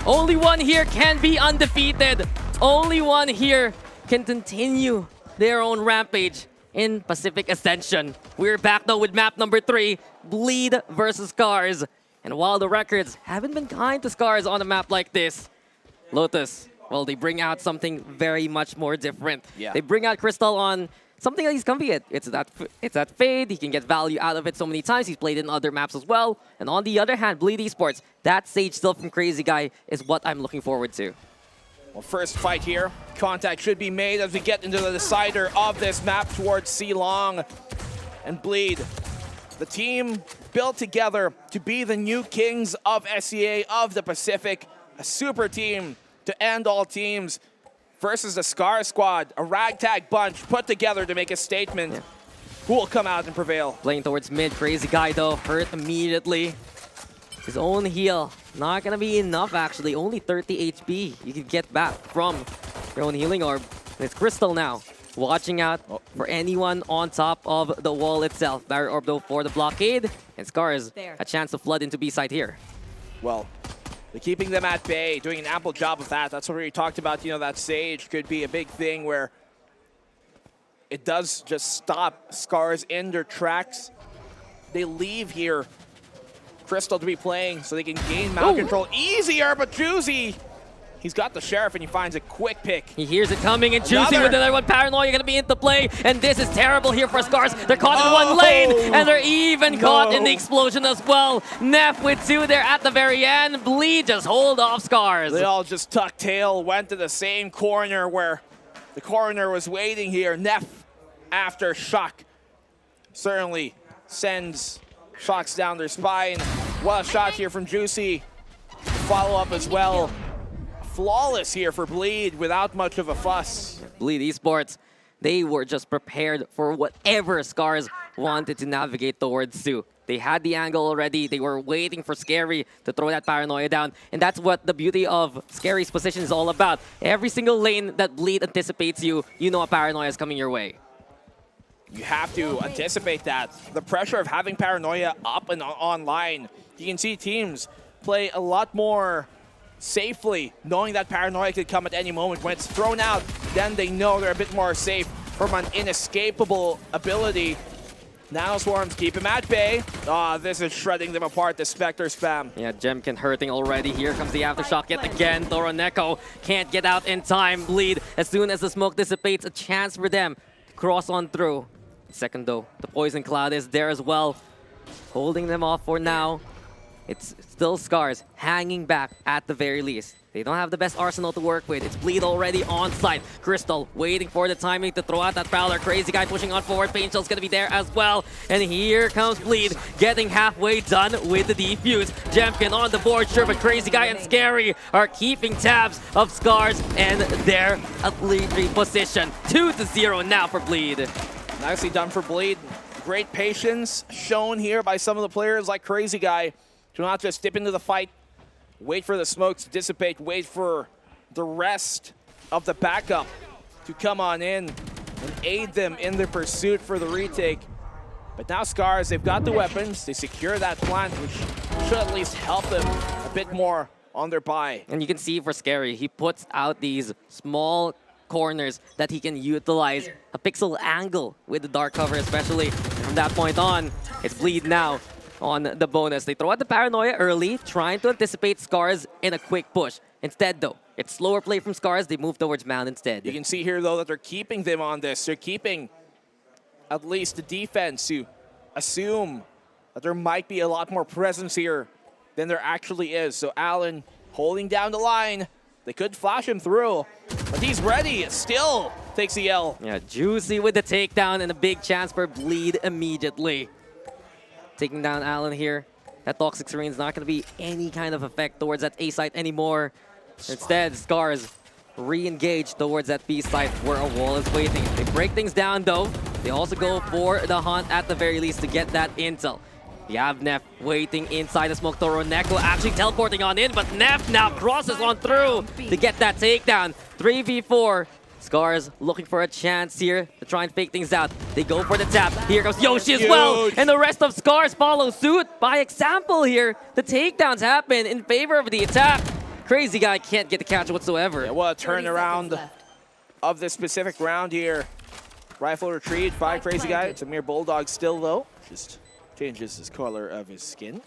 Speaker 9: Only one here can be undefeated. Only one here can continue their own rampage in Pacific Ascension. We're back though with map number 3, Bleed versus Scarz. And while the records haven't been kind to Scarz on a map like this, Lotus, well, they bring out something very much more different.
Speaker 4: Yeah.
Speaker 9: They bring out Crystal on something that he's comfy at. It's that Fade. He can get value out of it so many times. He's played in other maps as well. And on the other hand, Bleed Esports, that Sage still from Crazy Guy is what I'm looking forward to.
Speaker 10: Well, first fight here. Contact should be made as we get into the decider of this map towards C-Long and Bleed. The team built together to be the new kings of SEA of the Pacific. A super team to end all teams versus the Scarz squad. A ragtag bunch put together to make a statement. Yeah. Who will come out and prevail?
Speaker 9: Playing towards mid. Crazy Guy, though, hurt immediately. His own heal, not gonna be enough actually. Only 30 HP you can get back from your own healing orb. And it's Crystal now, watching out for anyone on top of the wall itself. Barrier orb though for the blockade, and Scarz a chance to flood into B side here.
Speaker 10: Well, they're keeping them at bay, doing an ample job of that. That's what we talked about, you know, that Sage could be a big thing where it does just stop Scarz in their tracks. They leave here Crystal to be playing so they can gain mount control easier, but Juicy, he's got the Sheriff and he finds a quick pick.
Speaker 9: He hears it coming, and Juicy with another one. Paranoia gonna be into play, and this is terrible here for Scarz. They're caught in one lane, and they're even caught in the explosion as well. Neff with 2 there at the very end. Bleed just hold off Scarz.
Speaker 10: They all just tucked tail, went to the same corner where the coroner was waiting here. Neff, after shock, certainly sends shocks down their spine. Well, a shot here from Juicy. Follow up as well. Flawless here for Bleed without much of a fuss.
Speaker 9: Bleed Esports, they were just prepared for whatever Scarz wanted to navigate towards to. They had the angle already. They were waiting for Scary to throw that Paranoia down. And that's what the beauty of Scary's position is all about. Every single lane that Bleed anticipates you, you know a Paranoia is coming your way.
Speaker 10: You have to anticipate that. The pressure of having Paranoia up and online. You can see teams play a lot more safely, knowing that Paranoia could come at any moment. When it's thrown out, then they know they're a bit more safe from an inescapable ability. Nanoswarms keep him at bay. This is shredding them apart, the Spectre spam.
Speaker 9: Yeah, Jemkin hurting already. Here comes the Aftershock yet again. Toroneko can't get out in time. Bleed, as soon as the smoke dissipates, a chance for them to cross on through. Second though, the Poison Cloud is there as well, holding them off for now. It's still Scarz hanging back at the very least. They don't have the best arsenal to work with. It's Bleed already on site. Crystal waiting for the timing to throw out that Prowler. Crazy Guy pushing on forward. Painshell's gonna be there as well. And here comes Bleed, getting halfway done with the defuse. Jemkin on the board, sure, but Crazy Guy and Scary are keeping tabs of Scarz and their lead position. 2-0 now for Bleed.
Speaker 10: Nicely done for Bleed. Great patience shown here by some of the players like Crazy Guy to not just dip into the fight, wait for the smokes to dissipate, wait for the rest of the backup to come on in and aid them in their pursuit for the retake. But now Scarz, they've got the weapons, they secure that plant, which should at least help them a bit more on their buy.
Speaker 9: And you can see for Scary, he puts out these small corners that he can utilize. A pixel angle with the dark cover especially. And from that point on, it's Bleed now on the bonus. They throw out the Paranoia early, trying to anticipate Scarz in a quick push. Instead though, it's slower play from Scarz. They move towards Mound instead.
Speaker 10: You can see here though that they're keeping them on this. They're keeping at least the defense to assume that there might be a lot more presence here than there actually is. So Allen holding down the line. They could flash him through, but he's ready. Still takes the L.
Speaker 9: Yeah, Juicy with the takedown and a big chance for Bleed immediately. Taking down Allen here. That Toxic Serene's not going to be any kind of effect towards that A site anymore. Instead, Scarz re-engage towards that B site where a wall is waiting. They break things down though. They also go for the hunt at the very least to get that intel. You have Neff waiting inside the smoke. Toroneko actually teleporting on in, but Neff now crosses on through to get that takedown. 3v4. Scarz looking for a chance here to try and fake things out. They go for the tap. Here comes Yoshi as well. And the rest of Scarz follow suit. By example here, the takedowns happen in favor of the attack. Crazy Guy can't get the catch whatsoever.
Speaker 10: Yeah, what a turnaround of this specific round here. Rifle retrieved by Crazy Guy. It's a mere Bulldog still though. Just changes his color of his skin.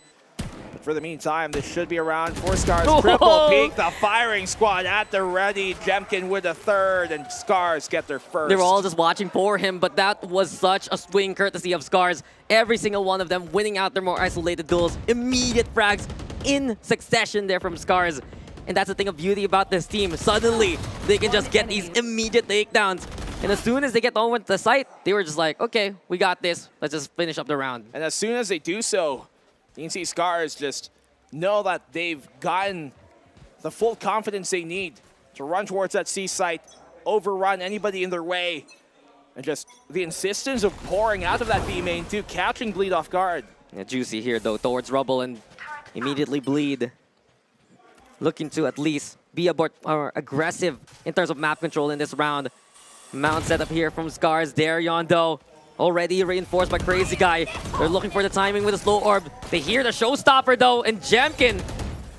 Speaker 10: But for the meantime, this should be around for Scarz. Triple peak, the firing squad at the ready. Jemkin with a third, and Scarz get their first.
Speaker 9: They were all just watching for him, but that was such a swing courtesy of Scarz. Every single one of them winning out their more isolated duels. Immediate frags in succession there from Scarz. And that's the thing of beauty about this team. Suddenly, they can just get these immediate takedowns. And as soon as they get on to the site, they were just like, okay, we got this. Let's just finish up the round.
Speaker 10: And as soon as they do so, you can see Scarz just know that they've gotten the full confidence they need to run towards that C site, overrun anybody in their way, and just the insistence of pouring out of that B main too, catching Bleed off guard.
Speaker 9: Yeah, Juicy here though towards Rubble, and Immediately Bleed looking to at least be a bit more aggressive in terms of map control in this round. Mount setup here from Scarz. Darion, though, already reinforced by Crazy Guy. They're looking for the timing with a slow orb. They hear the showstopper, though, and Jemkin,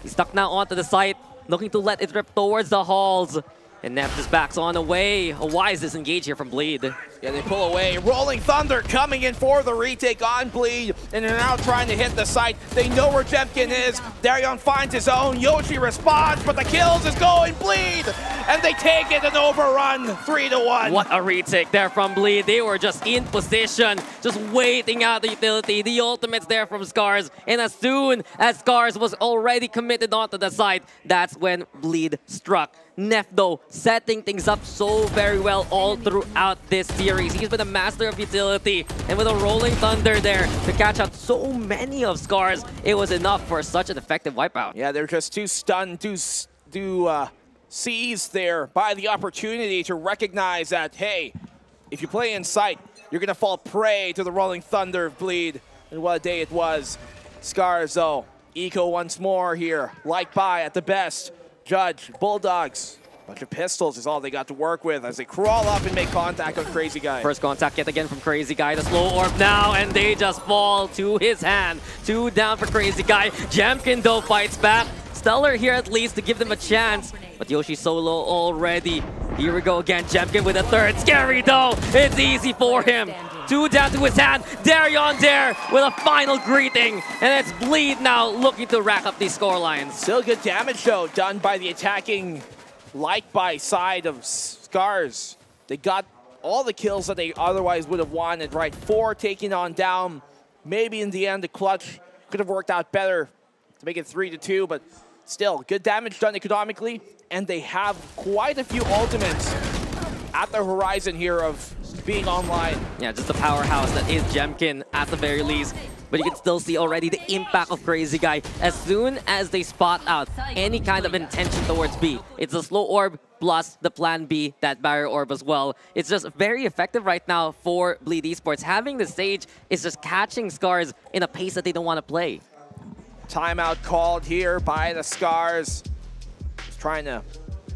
Speaker 9: he's stuck now onto the site, looking to let it rip towards the halls. And Neff just backs on away. A wise disengage here from Bleed.
Speaker 10: Yeah, they pull away. Rolling Thunder coming in for the retake on Bleed, and they're now trying to hit the site. They know where Jemkin is. Darion finds his own. Yoshi responds, but the kills is going Bleed, and they take it and overrun 3-1.
Speaker 9: What a retake there from Bleed. They were just in position, just waiting out the utility. The ultimate's there from Scarz, and as soon as Scarz was already committed onto the site, that's when Bleed struck. Neff, though, setting things up so very well all throughout this series. He's been a master of utility, and with a Rolling Thunder there to catch out so many of Scarz, it was enough for such an effective wipeout.
Speaker 10: Yeah, they're just too stunned, too seized there by the opportunity to recognize that, hey, if you play in sight, you're going to fall prey to the Rolling Thunder of Bleed. And what a day it was. Scarz, though, eco once more here. Like by at the best. Judge, Bulldogs, bunch of pistols is all they got to work with as they crawl up and make contact on Crazy Guy.
Speaker 9: First contact yet again from Crazy Guy. The slow orb now, and they just fall to his hand. 2 down for Crazy Guy. Jemkin, though, fights back. Stellar here at least to give them a chance. But Yoshi solo already. Here we go again. Jemkin with a third. Scary, though. It's easy for him. 2 down to his hand. Darion there with a final greeting. And it's Bleed now looking to rack up these scorelines.
Speaker 10: Still good damage, though, done by the attacking like-by side of Scarz. They got all the kills that they otherwise would have wanted, right? 4 taking on down. Maybe in the end, the clutch could have worked out better to make it 3-2, but still, good damage done economically. And they have quite a few ultimates at the horizon here of being online.
Speaker 9: Yeah, just the powerhouse that is Jemkin at the very least. But you can still see already the impact of Crazy Guy. As soon as they spot out any kind of intention towards B, it's a slow orb plus the plan B, that barrier orb as well. It's just very effective right now for Bleed Esports. Having the Sage is just catching Scarz in a pace that they don't want to play.
Speaker 10: Timeout called here by the Scarz. Just trying to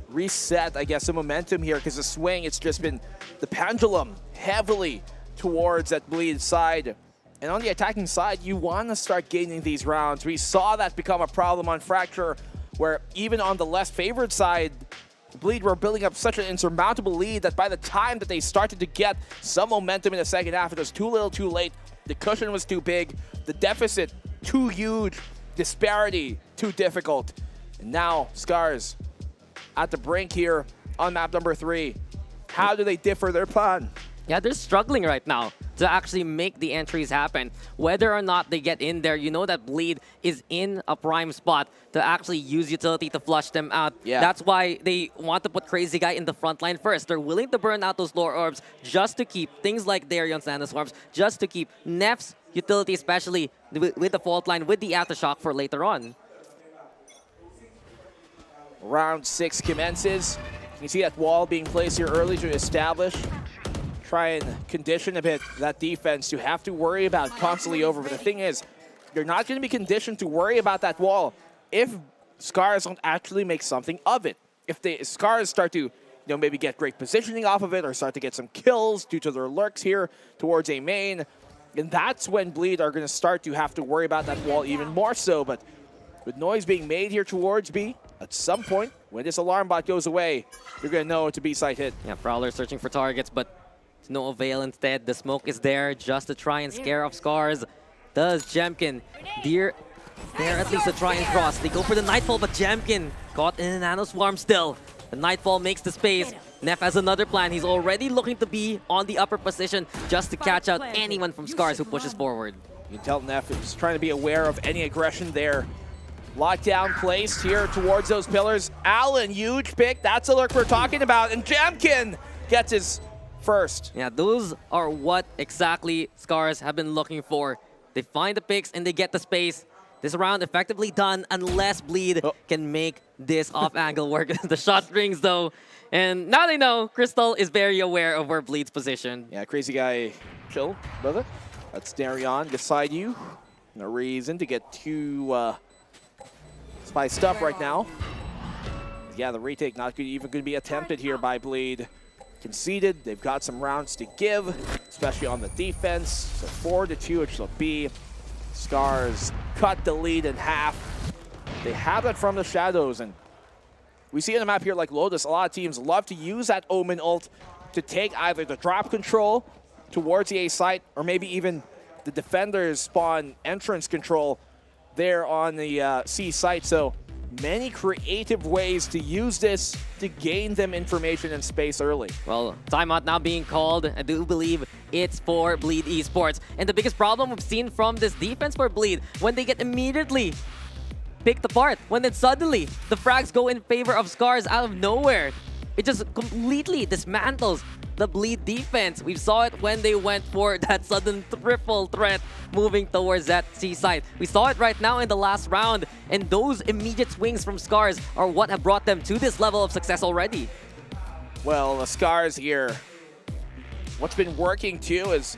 Speaker 10: reset, I guess, the momentum here, because the swing, it's just been the pendulum heavily towards that Bleed side. And on the attacking side, you want to start gaining these rounds. We saw that become a problem on Fracture, where even on the less favored side, Bleed were building up such an insurmountable lead that by the time that they started to get some momentum in the second half, it was too little too late. The cushion was too big, the deficit too huge, disparity too difficult. And now Scarz at the brink here on map number 3. How do they differ their plan?
Speaker 9: Yeah, they're struggling right now to actually make the entries happen. Whether or not they get in there, you know that Bleed is in a prime spot to actually use utility to flush them out.
Speaker 10: Yeah.
Speaker 9: That's why they want to put Crazy Guy in the front line first. They're willing to burn out those lore orbs just to keep things like Darion's Nanoswarms, just to keep Neff's utility, especially with the fault line, with the aftershock for later on.
Speaker 10: Round 6 commences. You can see that wall being placed here early to establish. Try and condition a bit that defense to have to worry about constantly over. But the thing is, you're not going to be conditioned to worry about that wall if Scarz don't actually make something of it. If the Scarz start to, maybe get great positioning off of it or start to get some kills due to their lurks here towards a main, and that's when Bleed are going to start to have to worry about that wall even more so. But with noise being made here towards B, at some point, when this alarm bot goes away, you're going to know it's a B site hit.
Speaker 9: Yeah, Prowler searching for targets, but to no avail instead. The smoke is there just to try and scare off Scarz. Does Jemkin there at least to try and cross. They go for the Nightfall, but Jemkin caught in a Nano Swarm still. The Nightfall makes the space. Neff has another plan. He's already looking to be on the upper position just to catch out anyone from Scarz who pushes forward.
Speaker 10: You can tell Neff is trying to be aware of any aggression there. Lockdown placed here towards those pillars. Allen, huge pick. That's the lurk we're talking about. And Jemkin gets his first.
Speaker 9: Yeah, those are what exactly Scarz have been looking for. They find the picks and they get the space. This round effectively done unless Bleed can make this off-angle work. The shot rings though. And now they know Crystal is very aware of where Bleed's position.
Speaker 10: Yeah, Crazy Guy, chill, brother. That's Darion beside you. No reason to get too spiced up right now. Yeah, the retake not even going to be attempted here by Bleed. Conceded. They've got some rounds to give, especially on the defense. So 4-2 it shall be. Scarz cut the lead in half. They have it from the shadows, and we see on the map here like Lotus, a lot of teams love to use that Omen ult to take either the drop control towards the A site or maybe even the defenders spawn entrance control there on the C site. So many creative ways to use this to gain them information and space early.
Speaker 9: Well, timeout now being called. I do believe it's for Bleed Esports. And the biggest problem we've seen from this defense for Bleed, when they get immediately picked apart, when then suddenly the frags go in favor of Scarz out of nowhere, it just completely dismantles the Bleed defense. We saw it when they went for that sudden triple threat moving towards that C side. We saw it right now in the last round, and those immediate swings from Scarz are what have brought them to this level of success already.
Speaker 10: Well, the Scarz here, what's been working too is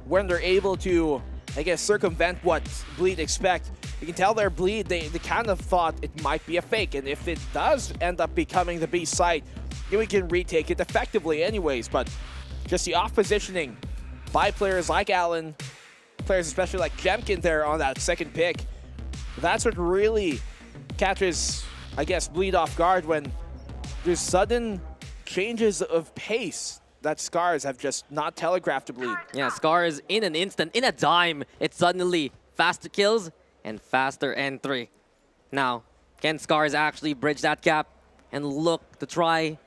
Speaker 10: when they're able to, I guess, circumvent what Bleed expect. You can tell their Bleed, they kind of thought it might be a fake, and if it does end up becoming the B site, then we can retake it effectively anyways. But just the off positioning by players like Allen, players especially like Jemkin there on that second pick, that's what really catches, I guess, Bleed off guard, when there's sudden changes of pace that Scarz have just not telegraphed to Bleed.
Speaker 9: Yeah, Scarz in an instant, in a dime, it's suddenly faster kills and faster entry. Now, can Scarz actually bridge that gap and look to try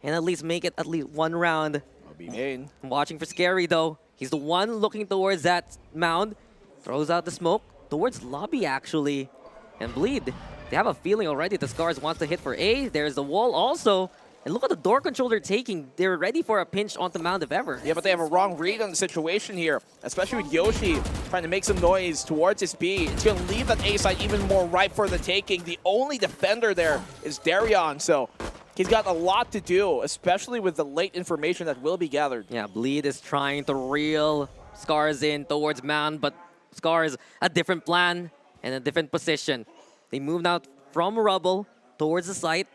Speaker 9: and at least make it at least one round?
Speaker 10: I'm
Speaker 9: watching for Scary though. He's the one looking towards that mound. Throws out the smoke towards lobby actually. And Bleed, they have a feeling already that Scarz wants to hit for A. There's the wall also. And look at the door control they're taking. They're ready for a pinch on the mound if ever.
Speaker 10: Yeah, but they have a wrong read on the situation here, especially with Yoshi trying to make some noise towards his B. It's going to leave that A side even more ripe for the taking. The only defender there is Darion, so he's got a lot to do, especially with the late information that will be gathered.
Speaker 9: Yeah, Bleed is trying to reel Scarz in towards mound, but Scarz a different plan and a different position. They moved out from rubble towards the site.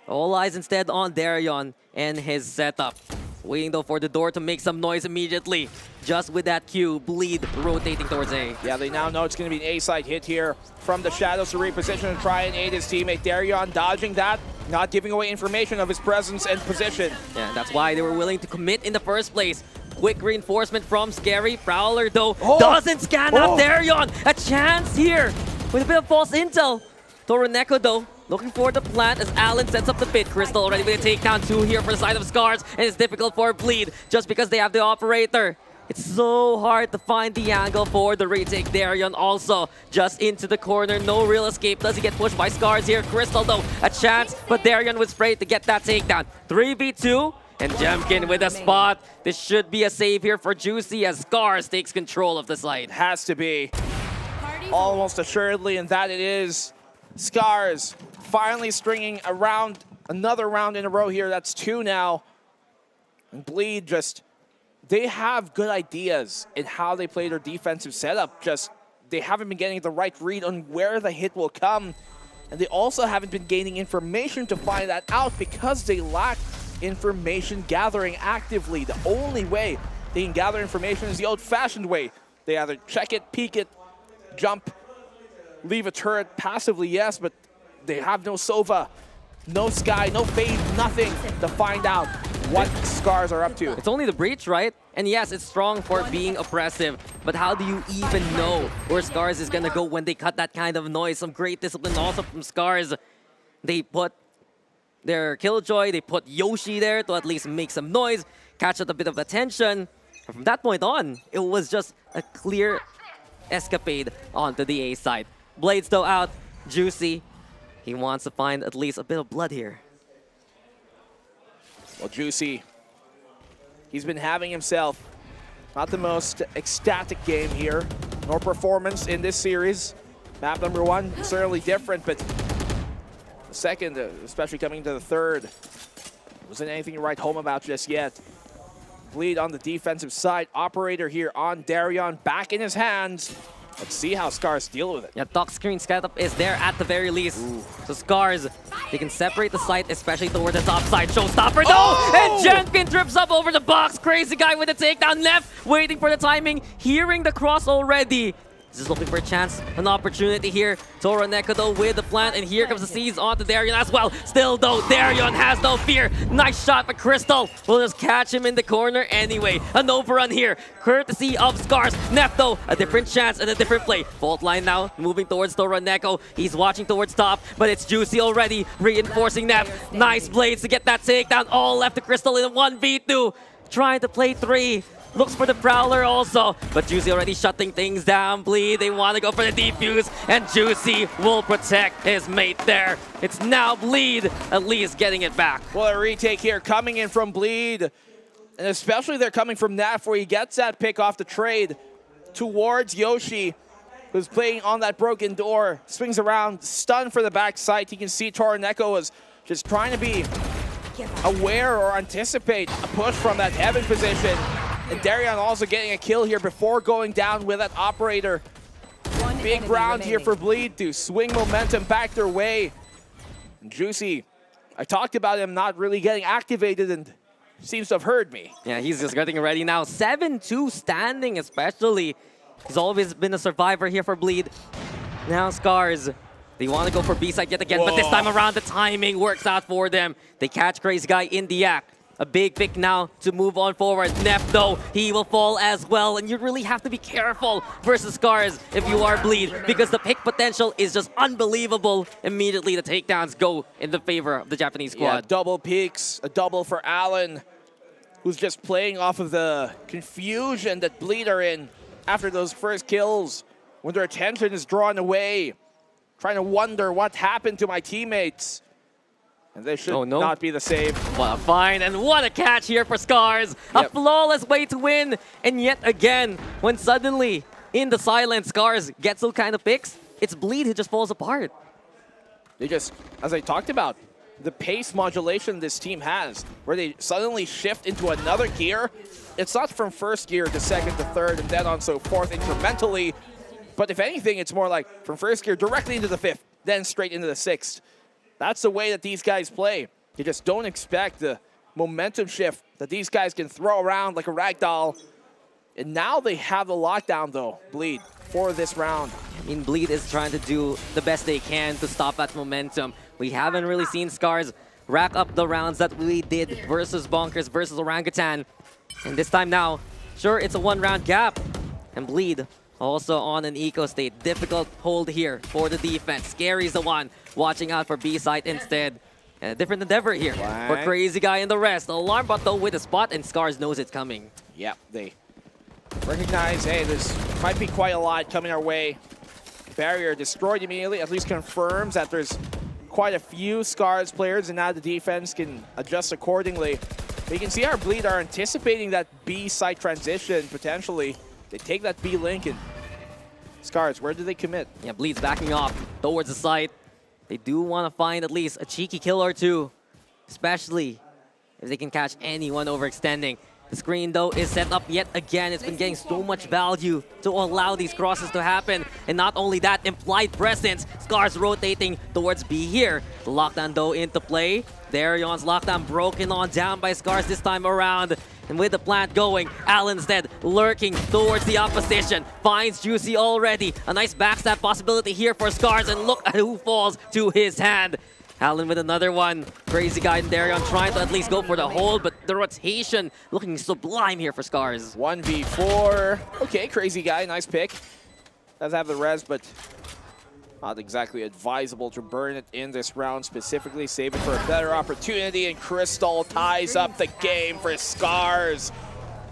Speaker 9: All eyes instead on Darion and his setup. Waiting though for the door to make some noise immediately. Just with that cue, Bleed rotating towards A.
Speaker 10: Yeah, they now know it's going to be an A-side hit here from the shadows to reposition and try and aid his teammate. Darion dodging that, not giving away information of his presence and position.
Speaker 9: Yeah, that's why they were willing to commit in the first place. Quick reinforcement from Scary. Prowler though doesn't scan out Darion. A chance here with a bit of false intel. Toroneko though looking for the plant as Allen sets up the pit. Crystal already with a takedown 2 here for the side of Scarz, and it's difficult for Bleed just because they have the operator. It's so hard to find the angle for the retake. Darion also just into the corner. No real escape. Does he get pushed by Scarz here? Crystal though, a chance, but Darion was afraid to get that takedown. 3v2, and Jemkin with a spot. This should be a save here for Juicy as Scarz takes control of the site.
Speaker 10: Has to be. Almost assuredly, and that it is. Scarz finally stringing around another round in a row here. That's 2 now. And Bleed just, they have good ideas in how they play their defensive setup. Just, they haven't been getting the right read on where the hit will come. And they also haven't been gaining information to find that out because they lack information gathering actively. The only way they can gather information is the old-fashioned way. They either check it, peek it, jump, leave a turret passively, yes, but they have no Sova, no Sky, no Fade, nothing to find out what Scarz are up to.
Speaker 9: It's only the breach, right? And yes, it's strong for being oppressive, but how do you even know where Scarz is gonna go when they cut that kind of noise? Some great discipline also from Scarz. They put their Killjoy, they put Yoshi there to at least make some noise, catch up a bit of attention. And from that point on, it was just a clear escapade onto the A side. Blades though out, Juicy. He wants to find at least a bit of blood here.
Speaker 10: Well, Juicy, he's been having himself not the most ecstatic game here, nor performance in this series. Map number 1, certainly different, but the second, especially coming to the third, wasn't anything to write home about just yet. Bleed on the defensive side. Operator here on Darion, back in his hands. Let's see how Scarz deal with it.
Speaker 9: Yeah, Doc screen setup is there at the very least. So Scarz, they can separate the site, especially towards the top side. Showstopper, no! And Jenkin trips up over the box. Crazy guy with the takedown left, waiting for the timing, hearing the cross already. Just looking for a chance, an opportunity here. Toroneko though with the plant, and here comes the seize onto Darion as well. Still though, Darion has no fear. Nice shot, but Crystal will just catch him in the corner anyway. An overrun here, courtesy of Scarz. Neff though, a different chance and a different play. Fault line now, moving towards Toroneko. He's watching towards top, but it's Juicy already, reinforcing Neff. Nice blades to get that takedown. All left to Crystal in a 1v2. Trying to play 3. Looks for the Prowler also, but Juicy already shutting things down. Bleed, they want to go for the defuse, and Juicy will protect his mate there. It's now Bleed, at least getting it back.
Speaker 10: Well, a retake here coming in from Bleed, and especially they're coming from Naf, where he gets that pick off the trade towards Yoshi, who's playing on that broken door. Swings around, stunned for the backside. You can see Toroneko was just trying to be aware or anticipate a push from that heaven position. And Darion also getting a kill here before going down with that operator. Big round here for Bleed to swing momentum back their way. And Juicy, I talked about him not really getting activated and seems to have heard me.
Speaker 9: Yeah, he's just getting ready now. 7-2 standing especially. He's always been a survivor here for Bleed. Now Scarz, they want to go for B-side yet again, but this time around the timing works out for them. They catch Crazy Guy in the act. A big pick now to move on forward. Neff though, he will fall as well, and you really have to be careful versus Scarz if you are Bleed, because the pick potential is just unbelievable. Immediately the takedowns go in the favor of the Japanese squad.
Speaker 10: Yeah, double peaks, a double for Allen, who's just playing off of the confusion that Bleed are in after those first kills, when their attention is drawn away, trying to wonder what happened to my teammates. And they should not be the same.
Speaker 9: What a find, and what a catch here for Scarz. A flawless way to win. And yet again, when suddenly, in the silence, Scarz gets those kind of picks, it's Bleed who just falls apart.
Speaker 10: They just, as I talked about, the pace modulation this team has, where they suddenly shift into another gear. It's not from first gear to second to third and then on so forth incrementally. But if anything, it's more like from first gear directly into the fifth, then straight into the sixth. That's the way that these guys play. You just don't expect the momentum shift that these guys can throw around like a ragdoll. And now they have the lockdown, though, Bleed, for this round.
Speaker 9: I mean, Bleed is trying to do the best they can to stop that momentum. We haven't really seen Scarz rack up the rounds that we did versus Bonkers, versus Orangutan. And this time now, sure, it's a one-round gap. And Bleed also on an eco state. Difficult hold here for the defense. Scary's the one watching out for B-side instead. And a different endeavor here for Crazy Guy and the rest. Alarm bot though with a spot, and Scarz knows it's coming.
Speaker 10: Yep, they recognize, hey, this might be quite a lot coming our way. Barrier destroyed immediately, at least confirms that there's quite a few Scarz players, and now the defense can adjust accordingly. But you can see our Bleed are anticipating that B-side transition potentially. They take that B-link, and Scarz, where do they commit?
Speaker 9: Yeah, Bleed's backing off towards the site. They do want to find at least a cheeky kill or two, especially if they can catch anyone overextending. The screen, though, is set up yet again. It's been getting so much value to allow these crosses to happen. And not only that, implied presence. Scarz rotating towards B here. The lockdown, though, into play. Darion's lockdown broken on down by Scarz this time around. And with the plant going, Allen instead lurking towards the opposition. Finds Juicy already. A nice backstab possibility here for Scarz. And look at who falls to his hand. Allen with another one. Crazy Guy and Darion trying to at least go for the hold, but the rotation looking sublime here for Scarz.
Speaker 10: 1v4. Okay, Crazy Guy, nice pick. Does have the res, but not exactly advisable to burn it in this round specifically. Save it for a better opportunity, and Crystal ties up the game for Scarz.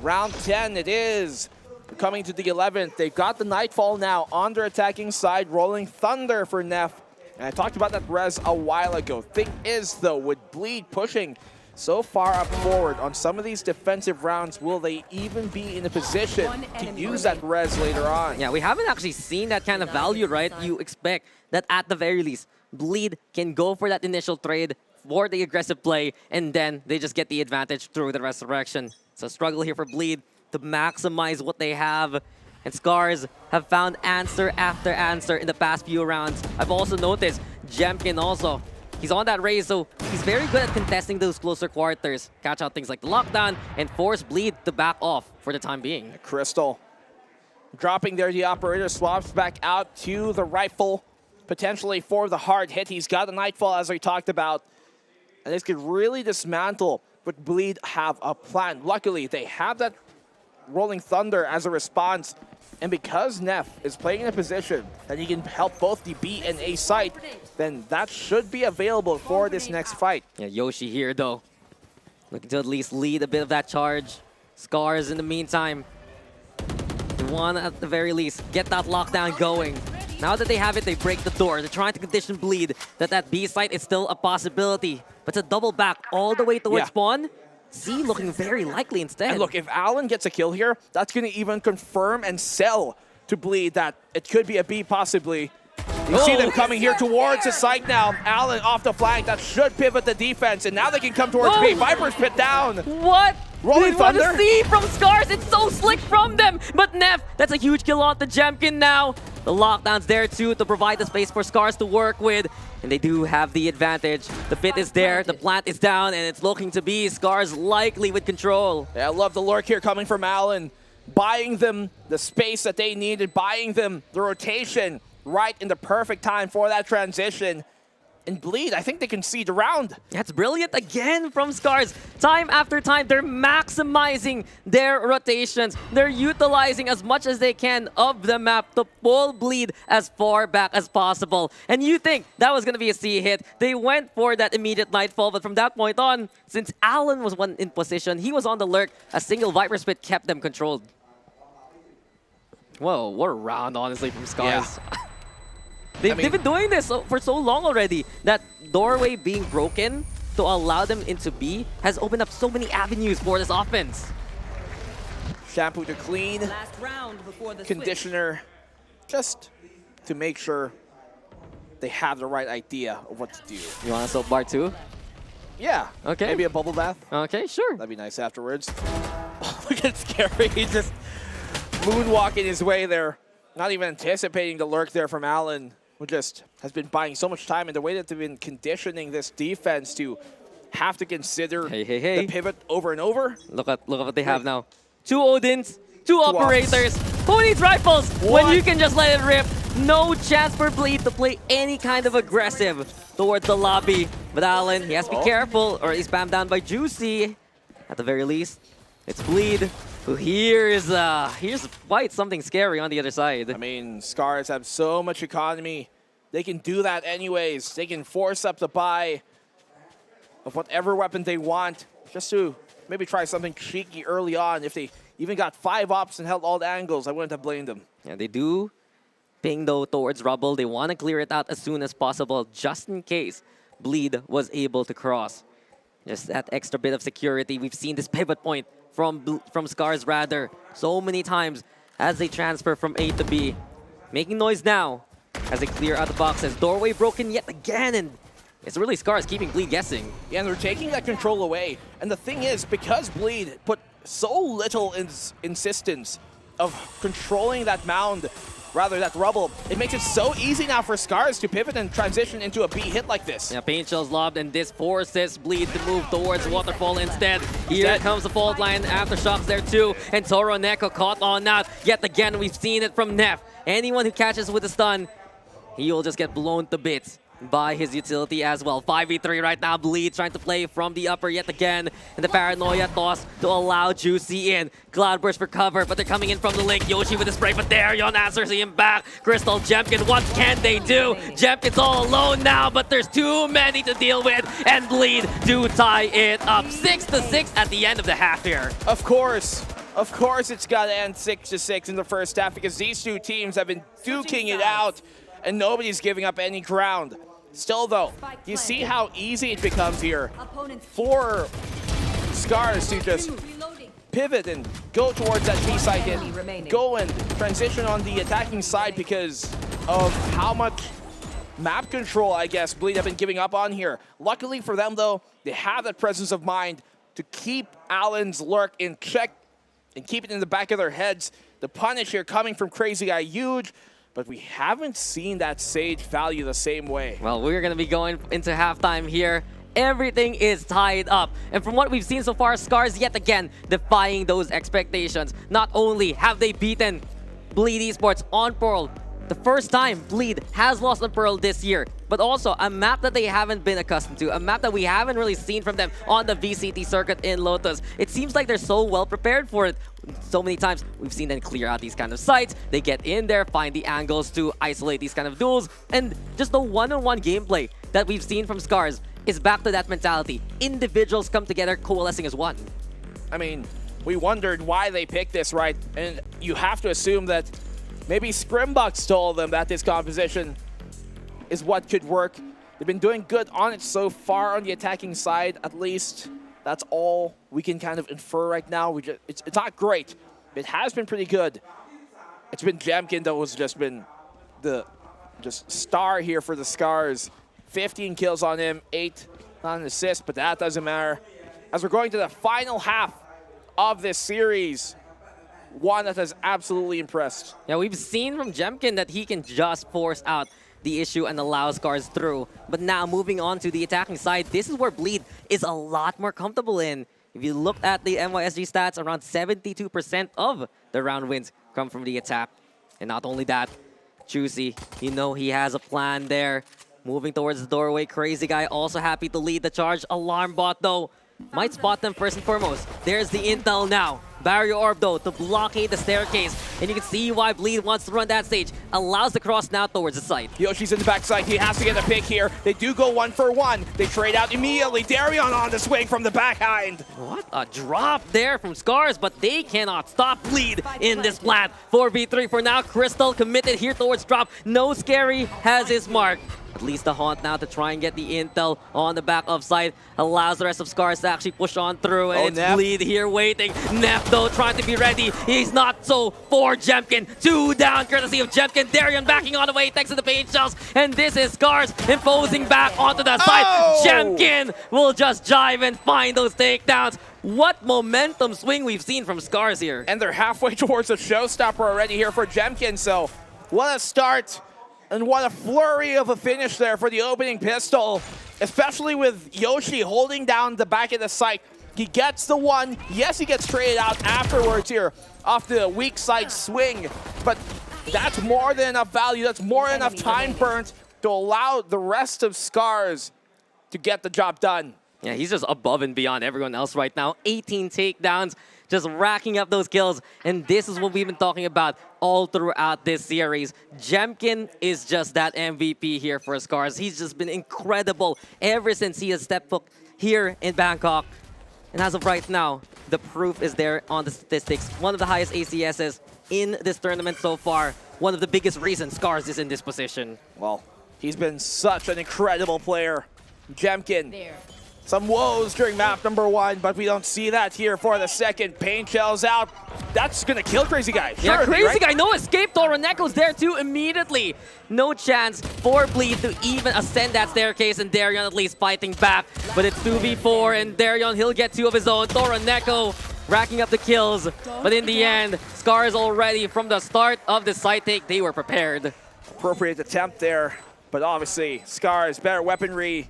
Speaker 10: Round 10 it is. We're coming to the 11th. They've got the Nightfall now on their attacking side, rolling Thunder for Neff. And I talked about that res a while ago. Thing is, though, with Bleed pushing so far up forward on some of these defensive rounds, will they even be in a position to use that res later on?
Speaker 9: Yeah, we haven't actually seen that kind of value, right? You expect that at the very least, Bleed can go for that initial trade for the aggressive play, and then they just get the advantage through the resurrection. It's a struggle here for Bleed to maximize what they have. And Scarz have found answer after answer in the past few rounds. I've also noticed Jemkin also. He's on that raise, so he's very good at contesting those closer quarters. Catch out things like the lockdown and force Bleed to back off for the time being.
Speaker 10: Crystal dropping there, the operator swaps back out to the rifle, potentially for the hard hit. He's got the Nightfall, as we talked about, and this could really dismantle, but Bleed have a plan. Luckily, they have that Rolling Thunder as a response, and because Neff is playing in a position that he can help both the B and A site, then that should be available for this next fight.
Speaker 9: Yeah, Yoshi here though, looking to at least lead a bit of that charge. Scarz in the meantime, they want at the very least get that lockdown going. Now that they have it, they break the door. They're trying to condition Bleed that B site is still a possibility. But to double back all the way towards spawn, Z looking very likely instead.
Speaker 10: And look, if Allen gets a kill here, that's going to even confirm and sell to Bleed that it could be a B possibly. You see them coming here towards the site now. Allen off the flank, that should pivot the defense, and now they can come towards B. Viper's pit down.
Speaker 9: What?
Speaker 10: Rolling Thunder.
Speaker 9: What a see from Scarz. It's so slick from them. But Neff, that's a huge kill on the Jemkin now. The lockdown's there too to provide the space for Scarz to work with. And they do have the advantage. The pit is there, the plant is down, and it's looking to be Scarz likely with control.
Speaker 10: Yeah, I love the lurk here coming from Allen. Buying them the space that they needed, buying them the rotation right in the perfect time for that transition. And Bleed, I think they can see the round.
Speaker 9: That's brilliant again from Scarz. Time after time, they're maximizing their rotations. They're utilizing as much as they can of the map to pull Bleed as far back as possible. And you think that was going to be a C hit. They went for that immediate Nightfall, but from that point on, since Allen was one in position, he was on the lurk, a single Viper Spit kept them controlled. Whoa, what a round, honestly, from Scarz.
Speaker 10: Yeah.
Speaker 9: They've been doing this for so long already. That doorway being broken to allow them into B has opened up so many avenues for this offense.
Speaker 10: Shampoo to clean, conditioner, just to make sure they have the right idea of what to do.
Speaker 9: You want a soap bar too?
Speaker 10: Yeah.
Speaker 9: Okay.
Speaker 10: Maybe a bubble bath.
Speaker 9: Okay, sure.
Speaker 10: That'd be nice afterwards. Look at Scary. He's just moonwalking his way there. Not even anticipating the lurk there from Allen, who just has been buying so much time, and the way that they've been conditioning this defense to have to consider the pivot over and over.
Speaker 9: Look at what they have now. 2 Odins, 2 operators. Who needs rifles when you can just let it rip? No chance for Bleed to play any kind of aggressive towards the lobby. But Allen, he has to be careful, or he's spammed down by Juicy. At the very least, it's Bleed who here's quite something scary on the other side.
Speaker 10: I mean, Scarz have so much economy. They can do that anyways. They can force up the buy of whatever weapon they want just to maybe try something cheeky early on. If they even got 5 ops and held all the angles, I wouldn't have blamed them.
Speaker 9: Yeah, they do ping though towards rubble. They want to clear it out as soon as possible just in case Bleed was able to cross. Just that extra bit of security. We've seen this pivot point from Scarz rather so many times as they transfer from A to B. Making noise now as they clear out the boxes. Doorway broken yet again, and it's really Scarz keeping Bleed guessing.
Speaker 10: Yeah, and they're taking that control away. And the thing is, because Bleed put so little insistence of controlling that mound, rather that rubble, it makes it so easy now for Scarz to pivot and transition into a B hit like this.
Speaker 9: Yeah, paint shells lobbed, and this forces Bleed to move towards Waterfall instead. Here comes the fault line, aftershocks there too, and Toro Neko caught on that. Yet again, we've seen it from Neff. Anyone who catches with a stun, he will just get blown to bits by his utility as well. 5v3 right now. Bleed trying to play from the upper yet again. And the Paranoia toss to allow Juicy in. Cloudburst for cover, but they're coming in from the link. Yoshi with the spray, but there, Yon answers him back. Crystal, Jemkin, what can they do? Jemkin's all alone now, but there's too many to deal with. And Bleed do tie it up. 6-6 at the end of the half here.
Speaker 10: Of course it's got to end 6-6 in the first half because these two teams have been duking it out and nobody's giving up any ground. Still though, you see how easy it becomes here for Scarz to just pivot and go towards that B side hit, go and transition on the attacking side because of how much map control, I guess, Bleed have been giving up on here. Luckily for them though, they have that presence of mind to keep Allen's lurk in check and keep it in the back of their heads The punish here coming from Crazy Guy, huge. But we haven't seen that Sage value the same way.
Speaker 9: Well, we're going to be going into halftime here. Everything is tied up. And from what we've seen so far, Scarz yet again defying those expectations. Not only have they beaten Bleed Esports on Pearl, the first time Bleed has lost on Pearl this year, but also a map that they haven't been accustomed to, a map that we haven't really seen from them on the VCT circuit in Lotus. It seems like they're so well prepared for it. So many times we've seen them clear out these kind of sites. They get in there, find the angles to isolate these kind of duels, and just the one-on-one gameplay that we've seen from Scarz is back to that mentality. Individuals come together, coalescing as one.
Speaker 10: I mean, we wondered why they picked this, right? And you have to assume that maybe Scrimbucks told them that this composition is what could work. They've been doing good on it so far on the attacking side, at least. That's all we can kind of infer right now. It's not great. It has been pretty good. It's been Jemkin that was just been the star here for the Scarz. 15 kills on him, 8 on an assist, but that doesn't matter. As we're going to the final half of this series, one that has absolutely impressed.
Speaker 9: Yeah, we've seen from Jemkin that he can just force out the issue and allow Scarz through. But now moving on to the attacking side, this is where Bleed is a lot more comfortable in. If you look at the NYSG stats, around 72% of the round wins come from the attack. And not only that, Juicy, you know he has a plan there. Moving towards the doorway, Crazy Guy also happy to lead the charge. Alarm Bot, though, might spot them first and foremost. There's the intel now. Barrier Orb, though, to blockade the staircase. And you can see why Bleed wants to run that stage. Allows the cross now towards the site.
Speaker 10: Yoshi's in the backside. He has to get a pick here. They do go 1-for-1. They trade out immediately. Darion on the swing from the backhand.
Speaker 9: What a drop there from Scarz, but they cannot stop Bleed in this plant. 4v3 for now. Crystal committed here towards drop. No Scary has his mark. At least the Haunt now to try and get the intel on the back of side. Allows the rest of Scarz to actually push on through. And it's Bleed here waiting. Neff, though, trying to be ready. He's not so for Jemkin. 2 down, courtesy of Jemkin. Darion backing on the way thanks to the paint shells. And this is Scarz imposing back onto the side. Jemkin will just jive and find those takedowns. What momentum swing we've seen from Scarz here.
Speaker 10: And they're halfway towards a showstopper already here for Jemkin. So what a start. And what a flurry of a finish there for the opening pistol, especially with Yoshi holding down the back of the site. He gets the one. Yes, he gets traded out afterwards here off the weak side swing, but that's more than enough value. That's more than enough time burnt to allow the rest of Scarz to get the job done.
Speaker 9: Yeah, he's just above and beyond everyone else right now. 18 takedowns, just racking up those kills. And this is what we've been talking about all throughout this series. Jemkin is just that MVP here for Scarz. He's just been incredible ever since he has stepped foot here in Bangkok. And as of right now, the proof is there on the statistics. One of the highest ACSs in this tournament so far. One of the biggest reasons Scarz is in this position.
Speaker 10: Well, he's been such an incredible player. Jemkin. Some woes during map number 1, but we don't see that here for the second. Paint shells out. That's gonna kill Crazy Guy.
Speaker 9: Yeah,
Speaker 10: Surely,
Speaker 9: Crazy
Speaker 10: right?
Speaker 9: Guy, no escape. Toroneko's there too immediately. No chance for Bleed to even ascend that staircase, and Darion at least fighting back. But it's 2v4, and Darion, he'll get 2 of his own. Toroneko racking up the kills. But in the end, Scarz already from the start of the side take, they were prepared.
Speaker 10: Appropriate attempt there, but obviously Scarz, better weaponry,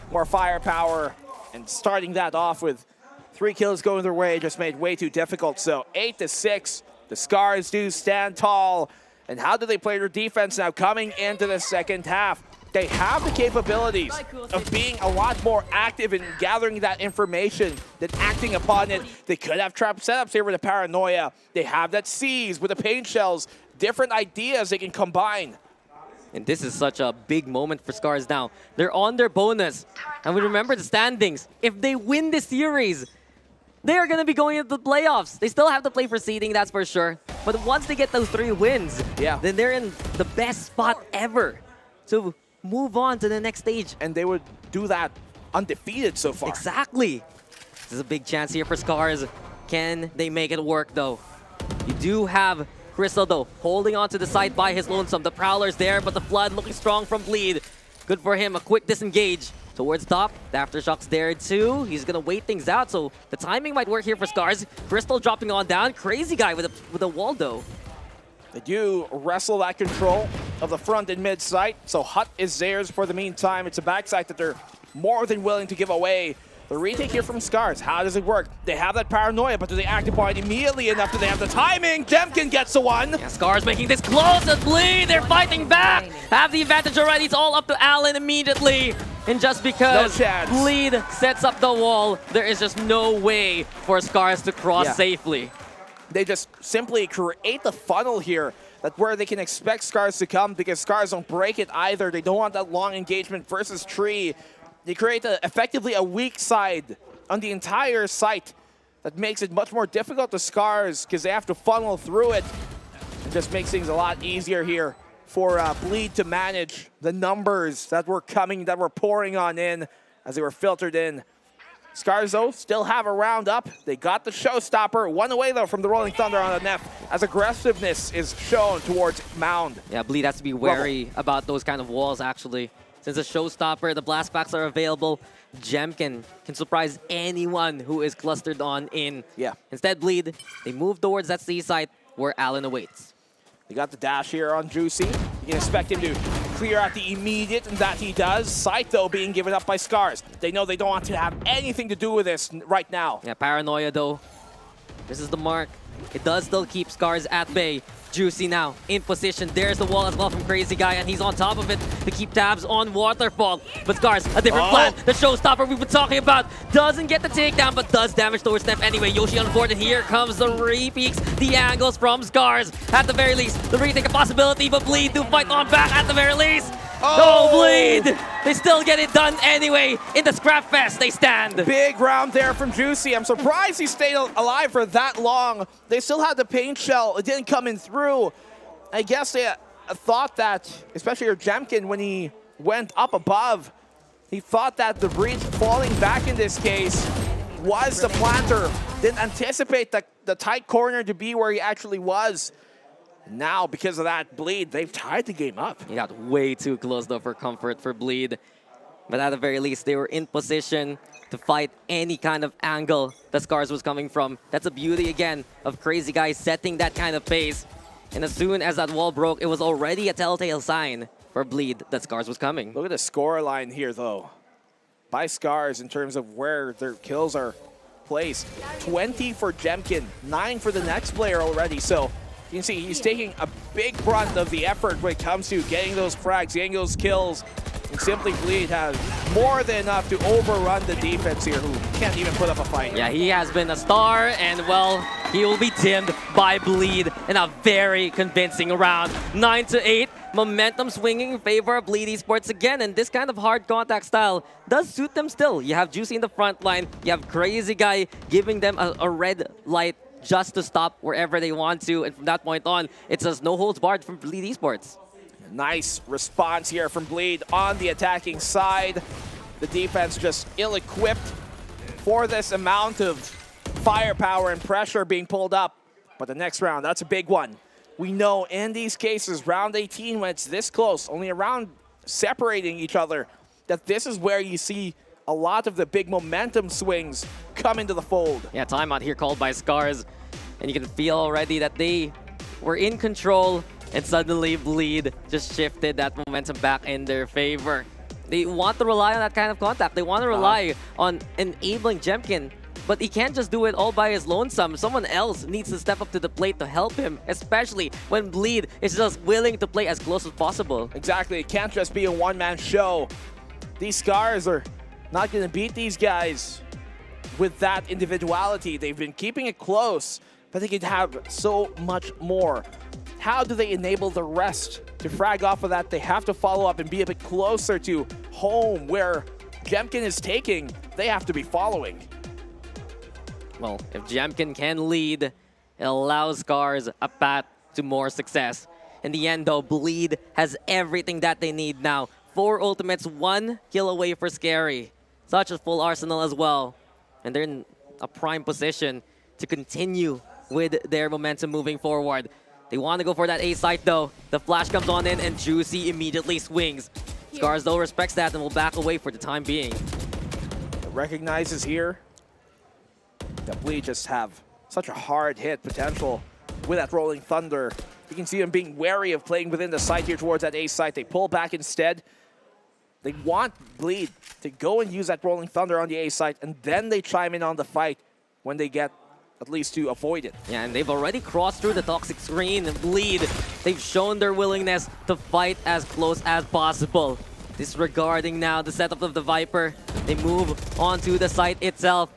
Speaker 10: more firepower, and starting that off with 3 kills going their way just made way too difficult. So 8-6, the Scarz do stand tall. And how do they play their defense now coming into the second half? They have the capabilities of being a lot more active in gathering that information than acting upon it. They could have trap setups here with the Paranoia. They have that seize with the paint shells. Different ideas they can combine.
Speaker 9: And this is such a big moment for Scarz now. They're on their bonus. And we remember the standings. If they win this series, they are going to be going into the playoffs. They still have to play for seeding, that's for sure. But once they get those 3 wins, then they're in the best spot ever to move on to the next stage.
Speaker 10: And they would do that undefeated so far.
Speaker 9: Exactly. This is a big chance here for Scarz. Can they make it work, though? You do have Crystal, though, holding on to the side by his lonesome. The Prowler's there, but the Flood looking strong from Bleed. Good for him, a quick disengage towards top. The Aftershock's there too. He's gonna wait things out, so the timing might work here for Scarz. Crystal dropping on down. Crazy Guy with a wall, though.
Speaker 10: They do wrestle that control of the front and mid site, so Hut is theirs for the meantime. It's a backside that they're more than willing to give away. The retake here from Scarz, how does it work? They have that paranoia, but do they act upon it immediately enough? Do they have the timing? Jemkin gets the one.
Speaker 9: Yeah, Scarz making this close and Bleed, they're fighting back. Have the advantage already, it's all up to Allen immediately. And just because Bleed sets up the wall, there is just no way for Scarz to cross safely.
Speaker 10: They just simply create the funnel here that where they can expect Scarz to come, because Scarz don't break it either. They don't want that long engagement versus Tree. They create effectively a weak side on the entire site that makes it much more difficult to Scarz because they have to funnel through it. It just makes things a lot easier here for Bleed to manage the numbers that were coming, that were pouring on in as they were filtered in. Scarz, though, still have a round up. They got the showstopper. One away, though, from the Rolling Thunder on the Neff as aggressiveness is shown towards Mound.
Speaker 9: Yeah, Bleed has to be wary about those kind of walls, actually. Since a showstopper, the blast packs are available, Jemkin can surprise anyone who is clustered on in.
Speaker 10: Yeah.
Speaker 9: Instead, Bleed, they move towards that C site where Allen awaits.
Speaker 10: They got the dash here on Juicy. You can expect him to clear out the immediate, and that he does. Sight, though, being given up by Scarz. They know they don't want to have anything to do with this right now.
Speaker 9: Yeah, paranoia, though. This is the mark. It does still keep Scarz at bay. Juicy now in position. There's the wall as well from Crazy Guy, and he's on top of it to keep tabs on Waterfall. But Scarz, a different plan. The showstopper we've been talking about doesn't get the takedown, but does damage towards Neff anyway. Yoshi on board, and here comes the repeaks, the angles from Scarz. At the very least, the retake a possibility, but Bleed to fight on back at the very least. Oh, Bleed! They still get it done anyway. In the scrap fest, they stand.
Speaker 10: Big round there from Juicy. I'm surprised he stayed alive for that long. They still had the paint shell. It didn't come in through. I guess they thought that, especially Jemkin, when he went up above, he thought that the breach falling back in this case was the planter. Didn't anticipate the tight corner to be where he actually was. Now, because of that Bleed, they've tied the game up.
Speaker 9: He got way too close, though, for comfort for Bleed. But at the very least, they were in position to fight any kind of angle that Scarz was coming from. That's the beauty, again, of Crazy Guy setting that kind of pace. And as soon as that wall broke, it was already a telltale sign for Bleed that Scarz was coming.
Speaker 10: Look at the score line here, though, by Scarz in terms of where their kills are placed. 20 for Jemkin, 9 for the next player already. So you can see he's taking a big brunt of the effort when it comes to getting those frags, getting those kills. And Simply Bleed has more than enough to overrun the defense here, who can't even put up a fight.
Speaker 9: Yeah, he has been a star, and well, he will be dimmed by Bleed in a very convincing round. 9-8, momentum swinging in favor of Bleed Esports again, and this kind of hard contact style does suit them still. You have Juicy in the front line, you have Crazy Guy giving them a red light just to stop wherever they want to, and from that point on, it's just no holds barred from Bleed Esports.
Speaker 10: Nice response here from Bleed on the attacking side. The defense just ill-equipped for this amount of firepower and pressure being pulled up. But the next round, that's a big one. We know in these cases, round 18, when it's this close, only a round separating each other, that this is where you see a lot of the big momentum swings come into the fold.
Speaker 9: Yeah, timeout here called by Scarz, and you can feel already that they were in control, and suddenly Bleed just shifted that momentum back in their favor. They want to rely on that kind of contact. They want to rely on enabling Jemkin, but he can't just do it all by his lonesome. Someone else needs to step up to the plate to help him, especially when Bleed is just willing to play as close as possible.
Speaker 10: Exactly, it can't just be a one-man show. These Scarz are not going to beat these guys with that individuality. They've been keeping it close, but they could have so much more. How do they enable the rest to frag off of that? They have to follow up and be a bit closer to home where Jemkin is taking. They have to be following.
Speaker 9: Well, if Jemkin can lead, it allows Scarz a path to more success. In the end, though, Bleed has everything that they need now. 4 ultimates, 1 kill away for Scary. Such a full arsenal as well. And they're in a prime position to continue with their momentum moving forward. They want to go for that A site, though. The flash comes on in, and Juicy immediately swings. Scarz, though, respects that and will back away for the time being.
Speaker 10: It recognizes here that Bleed just have such a hard hit potential with that Rolling Thunder. You can see them being wary of playing within the site here towards that A site. They pull back instead. They want Bleed to go and use that Rolling Thunder on the A site, and then they chime in on the fight when they get at least to avoid it.
Speaker 9: Yeah, and they've already crossed through the toxic screen and Bleed. They've shown their willingness to fight as close as possible. Disregarding now the setup of the Viper, they move onto the site itself.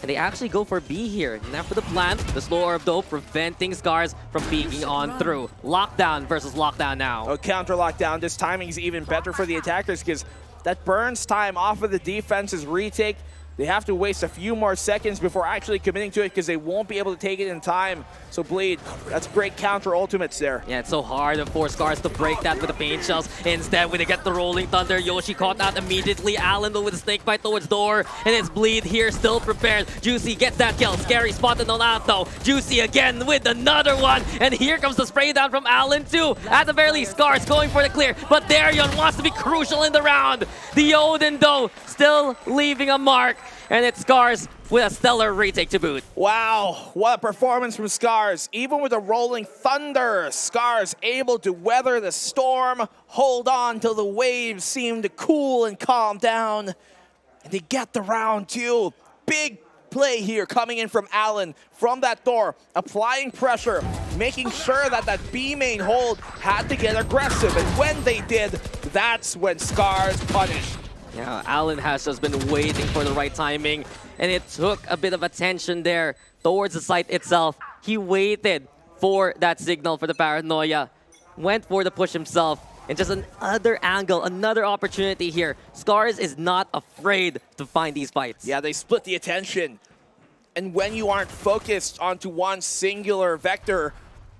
Speaker 9: And they actually go for B here. Now for the plant, the slow orb though, preventing Scarz from peeking on through. Lockdown versus lockdown now.
Speaker 10: A counter lockdown. This timing is even better for the attackers because that burns time off of the defense's retake. They have to waste a few more seconds before actually committing to it because they won't be able to take it in time. So Bleed, that's great counter ultimates there.
Speaker 9: Yeah, it's so hard for Scarz to break that with the pain shells. Instead, when they get the Rolling Thunder, Yoshi caught out immediately. Allen though with a snake bite towards door. And it's Bleed here, still prepared. Juicy gets that kill. Scary spotted on out though. Juicy again with another one. And here comes the spray down from Allen too. At the very least, Scarz going for the clear. But Darion wants to be crucial in the round. The Odin though, still leaving a mark. And it's Scarz with a stellar retake to boot.
Speaker 10: Wow, what a performance from Scarz. Even with the Rolling Thunder, Scarz able to weather the storm, hold on till the waves seem to cool and calm down. And they get the round too. Big play here coming in from Allen from that door, applying pressure, making sure that that B main hold had to get aggressive. And when they did, that's when Scarz punished.
Speaker 9: Yeah, Allen has just been waiting for the right timing, and it took a bit of attention there towards the site itself. He waited for that signal for the paranoia, went for the push himself, and just another angle, another opportunity here. Scarz is not afraid to find these fights.
Speaker 10: Yeah, they split the attention. And when you aren't focused onto one singular vector,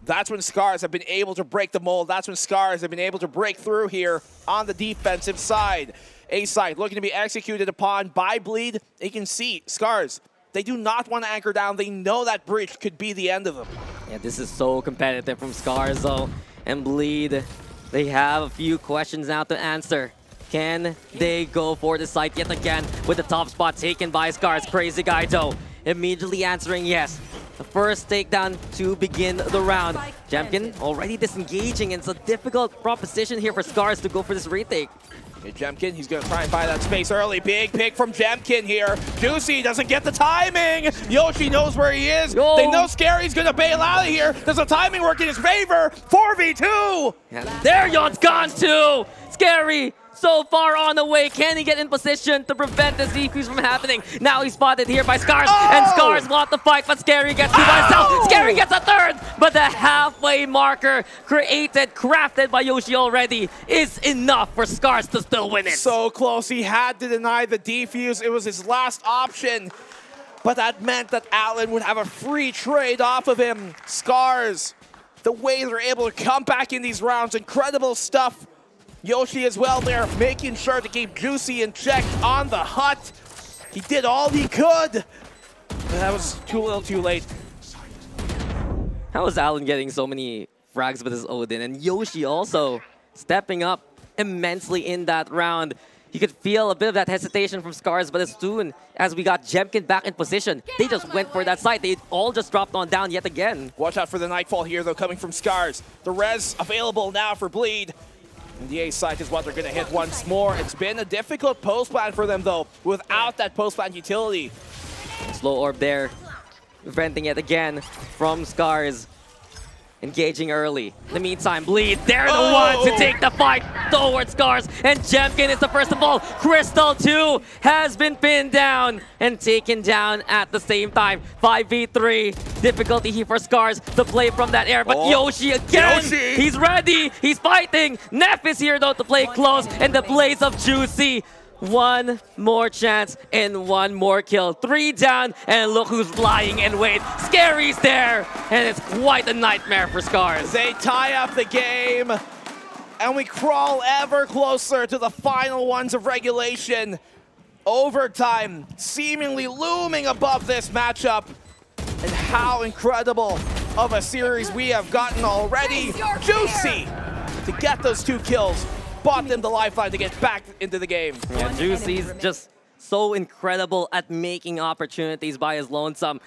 Speaker 10: that's when Scarz have been able to break the mold. That's when Scarz have been able to break through here on the defensive side. A side looking to be executed upon by Bleed. You can see Scarz, they do not want to anchor down. They know that breach could be the end of them.
Speaker 9: Yeah, this is so competitive from Scarz though. And Bleed, they have a few questions now to answer. Can they go for the site yet again with the top spot taken by Scarz? Crazy guy though, immediately answering yes. The first takedown to begin the round. Jemkin already disengaging, and it's a difficult proposition here for Scarz to go for this retake.
Speaker 10: Jemkin, he's going to try and buy that space early. Big pick from Jemkin here. Juicy doesn't get the timing. Yoshi knows where he is.
Speaker 9: Yo.
Speaker 10: They know Scary's going to bail out of here. Does the timing work in his favor? 4v2.
Speaker 9: Darion's gone too. Scary. So far on the way, can he get in position to prevent this defuse from happening? Now he's spotted here by Scarz, and Scarz want the fight, but Scary gets two by himself. Scary gets a third, but the halfway marker crafted by Yoshi already is enough for Scarz to still win it.
Speaker 10: So close, he had to deny the defuse. It was his last option, but that meant that Allen would have a free trade off of him. Scarz, the way they're able to come back in these rounds, incredible stuff. Yoshi as well there, making sure to keep Juicy in check on the hut. He did all he could, but that was too little too late.
Speaker 9: How is Allen getting so many frags with his Odin? And Yoshi also stepping up immensely in that round. You could feel a bit of that hesitation from Scarz, but as soon as we got Jemkin back in position, they just went for that site. They all just dropped on down yet again.
Speaker 10: Watch out for the Nightfall here, though, coming from Scarz. The res available now for Bleed. And the A site is what they're going to hit once more. It's been a difficult post plan for them, though, without that post plan utility.
Speaker 9: Slow orb there, preventing it again from Scarz. Engaging early. In the meantime, Bleed, they're the ones to take the fight towards Scarz. And Jemkin is the first of all. Crystal, too, has been pinned down and taken down at the same time. 5v3. Difficulty here for Scarz to play from that air. But Yoshi again, he's ready. He's fighting. Neff is here, though, to play close. And the blaze of Juicy. One more chance and one more kill. 3 down, and look who's lying in wait. Scary's there, and it's quite a nightmare for Scarz.
Speaker 10: They tie up the game, and we crawl ever closer to the final ones of regulation. Overtime seemingly looming above this matchup. And how incredible of a series we have gotten already. Juicy to get those 2 kills. Bought them the lifeline to get back into the game.
Speaker 9: Yeah, Juicy's just so incredible at making opportunities by his lonesome.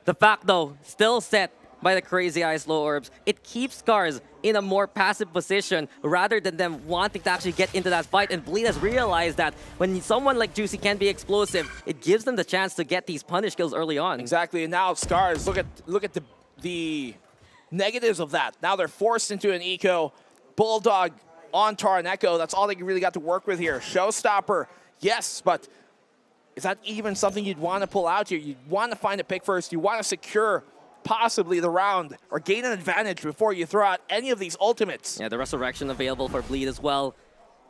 Speaker 9: The fact, though, still set by the Crazy Eyes low orbs. It keeps Scarz in a more passive position rather than them wanting to actually get into that fight. And Bleed has realized that when someone like Juicy can be explosive, it gives them the chance to get these punish kills early on.
Speaker 10: Exactly, and now Scarz, look at the negatives of that. Now they're forced into an eco. Bulldog on Taraneko, that's all they really got to work with here. Showstopper, yes, but is that even something you'd want to pull out here? You'd want to find a pick first. You want to secure possibly the round or gain an advantage before you throw out any of these ultimates.
Speaker 9: Yeah, the resurrection available for Bleed as well.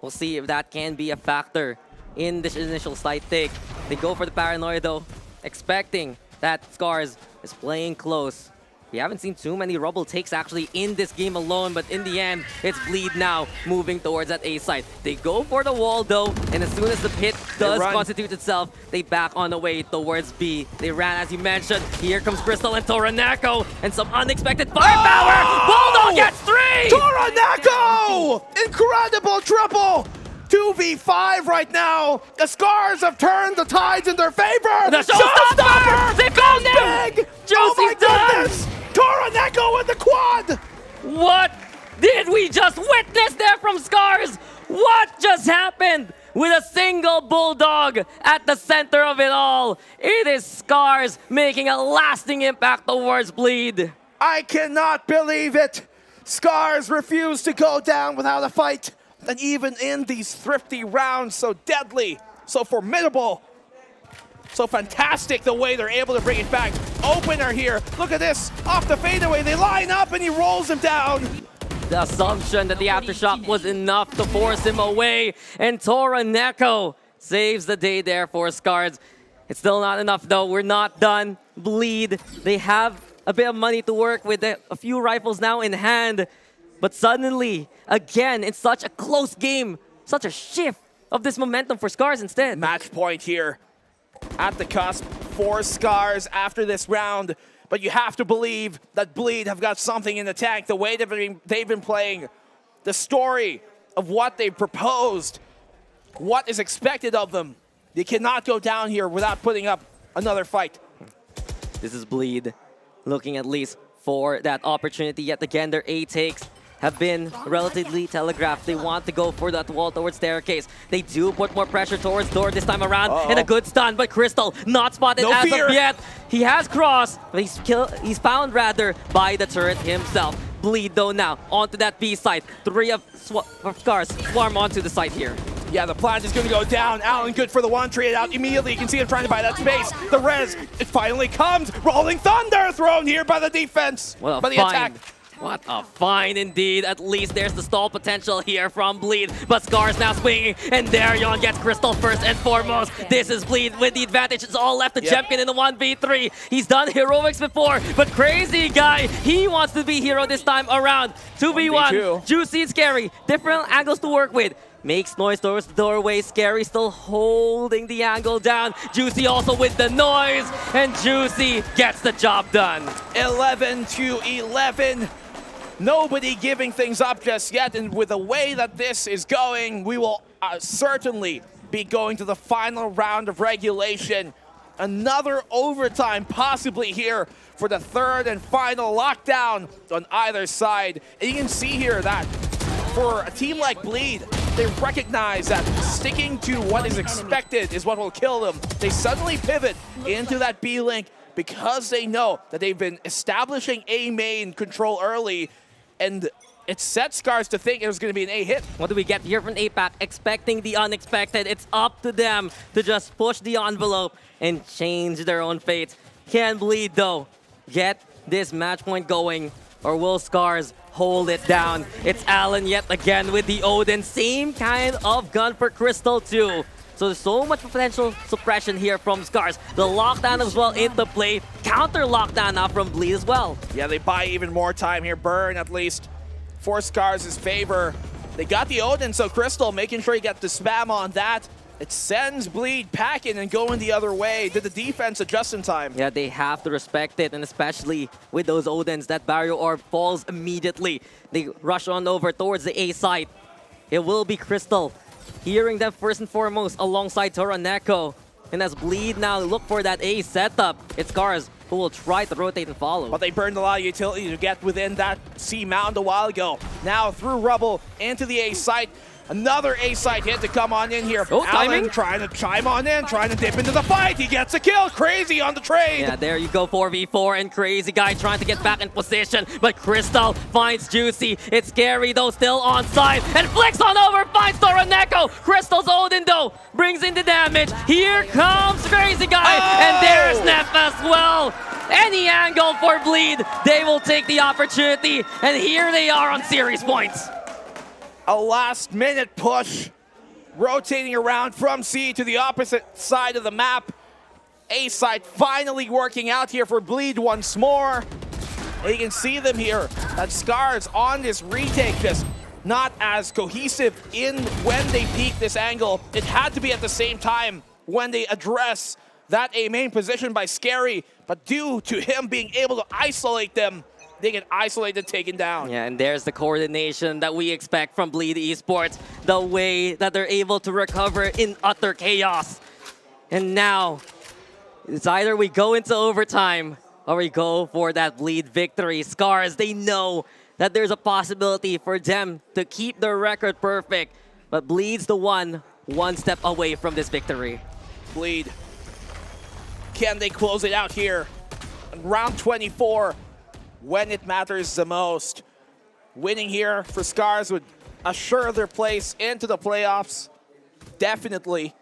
Speaker 9: We'll see if that can be a factor in this initial side take. They go for the paranoia though, expecting that Scarz is playing close. We haven't seen too many rubble takes actually in this game alone, but in the end, it's Bleed now moving towards that A site. They go for the wall though, and as soon as the pit does constitute itself, they back on the way towards B. They ran, as you mentioned. Here comes Crystal and Taraneko, and some unexpected firepower. Bulldog gets 3!
Speaker 10: Taraneko! Incredible triple! 2v5 right now. The Scarz have turned the tides in their favor.
Speaker 9: The showstopper! They found him!
Speaker 10: Big!
Speaker 9: Juicy's
Speaker 10: oh my
Speaker 9: done!
Speaker 10: goodness! Taraneko with the quad!
Speaker 9: What did we just witness there from Scarz? What just happened? With a single Bulldog at the center of it all, it is Scarz making a lasting impact towards Bleed.
Speaker 10: I cannot believe it. Scarz refused to go down without a fight. And even in these thrifty rounds, so deadly, so formidable, so fantastic the way they're able to bring it back. Opener here, look at this, off the fadeaway, they line up and he rolls him down.
Speaker 9: The assumption that the Aftershock was enough to force him away, and Taraneko saves the day there for Scarz. It's still not enough though, we're not done. Bleed, they have a bit of money to work with, a few rifles now in hand. But suddenly, again, it's such a close game, such a shift of this momentum for Scarz instead.
Speaker 10: Match point here at the cusp for Scarz after this round. But you have to believe that Bleed have got something in the tank. The way they've been playing, the story of what they've proposed, what is expected of them. They cannot go down here without putting up another fight.
Speaker 9: This is Bleed looking at least for that opportunity. Yet again, their A takes have been relatively telegraphed. They want to go for that wall towards staircase. They do put more pressure towards door this time around, and a good stun, but Crystal not spotted as of yet. He has crossed, but he's found rather by the turret himself. Bleed though now onto that B side. 3 of Scarz swarm onto the side here.
Speaker 10: Yeah, the plant is going to go down. Allen good for the one, trade out immediately. You can see him trying to buy that space. The res, it finally comes. Rolling Thunder thrown here by the defense.
Speaker 9: What a
Speaker 10: attack.
Speaker 9: What a find indeed. At least there's the stall potential here from Bleed. But Scarz now swinging, and Darion gets Crystal first and foremost. This is Bleed with the advantage. It's all left to Champion in the 1v3. He's done heroics before, but Crazy Guy, he wants to be hero this time around. 2v1, Juicy and Scary. Different angles to work with. Makes noise towards the doorway. Scary still holding the angle down. Juicy also with the noise, and Juicy gets the job done.
Speaker 10: 11-11. Nobody giving things up just yet, and with the way that this is going, we will certainly be going to the final round of regulation. Another overtime possibly here for the third and final lockdown on either side. And you can see here that for a team like Bleed, they recognize that sticking to what is expected is what will kill them. They suddenly pivot into that B link because they know that they've been establishing A main control early, and it set Scarz to think it was going to be an A hit.
Speaker 9: What do we get here from APAC? Expecting the unexpected. It's up to them to just push the envelope and change their own fate. Can Bleed, though, get this match point going, or will Scarz hold it down? It's Allen yet again with the Odin. Same kind of gun for Crystal, too. So there's so much potential suppression here from Scarz. The lockdown as well into play. Counter lockdown now from Bleed as well.
Speaker 10: Yeah, they buy even more time here. Burn, at least, for Scarz's favor. They got the Odin, so Crystal making sure you get the spam on that. It sends Bleed packing and going the other way. Did the defense adjust in time?
Speaker 9: Yeah, they have to respect it, and especially with those Odins, that barrier orb falls immediately. They rush on over towards the A site. It will be Crystal hearing them first and foremost alongside Taraneko. And as Bleed now look for that A setup, it's Scarz who will try to rotate and follow.
Speaker 10: But they burned a lot of utility to get within that C mound a while ago. Now through rubble into the A site. Another A site hit to come on in here.
Speaker 9: Oh,
Speaker 10: Allen
Speaker 9: timing.
Speaker 10: trying to chime on in, trying to dip into the fight. He gets a kill. Crazy on the trade.
Speaker 9: Yeah, there you go, 4v4, and Crazy Guy trying to get back in position, but Crystal finds Juicy. It's scary though, still on side, and flicks on over, finds Toroneko. Crystal's Odin though, brings in the damage. Here comes Crazy Guy, and there's Neff as well. Any angle for Bleed, they will take the opportunity, and here they are on series points.
Speaker 10: A last-minute push, rotating around from C to the opposite side of the map. A side finally working out here for Bleed once more. And you can see them here, that Scarz on this retake, just not as cohesive in when they peak this angle. It had to be at the same time when they address that A main position by Scary, but due to him being able to isolate them, they get isolated, taken down.
Speaker 9: Yeah, and there's the coordination that we expect from Bleed Esports. The way that they're able to recover in utter chaos. And now, it's either we go into overtime or we go for that Bleed victory. Scarz, they know that there's a possibility for them to keep their record perfect. But Bleed's the one step away from this victory.
Speaker 10: Bleed. Can they close it out here? In round 24. When it matters the most. Winning here for Scarz would assure their place into the playoffs. Definitely.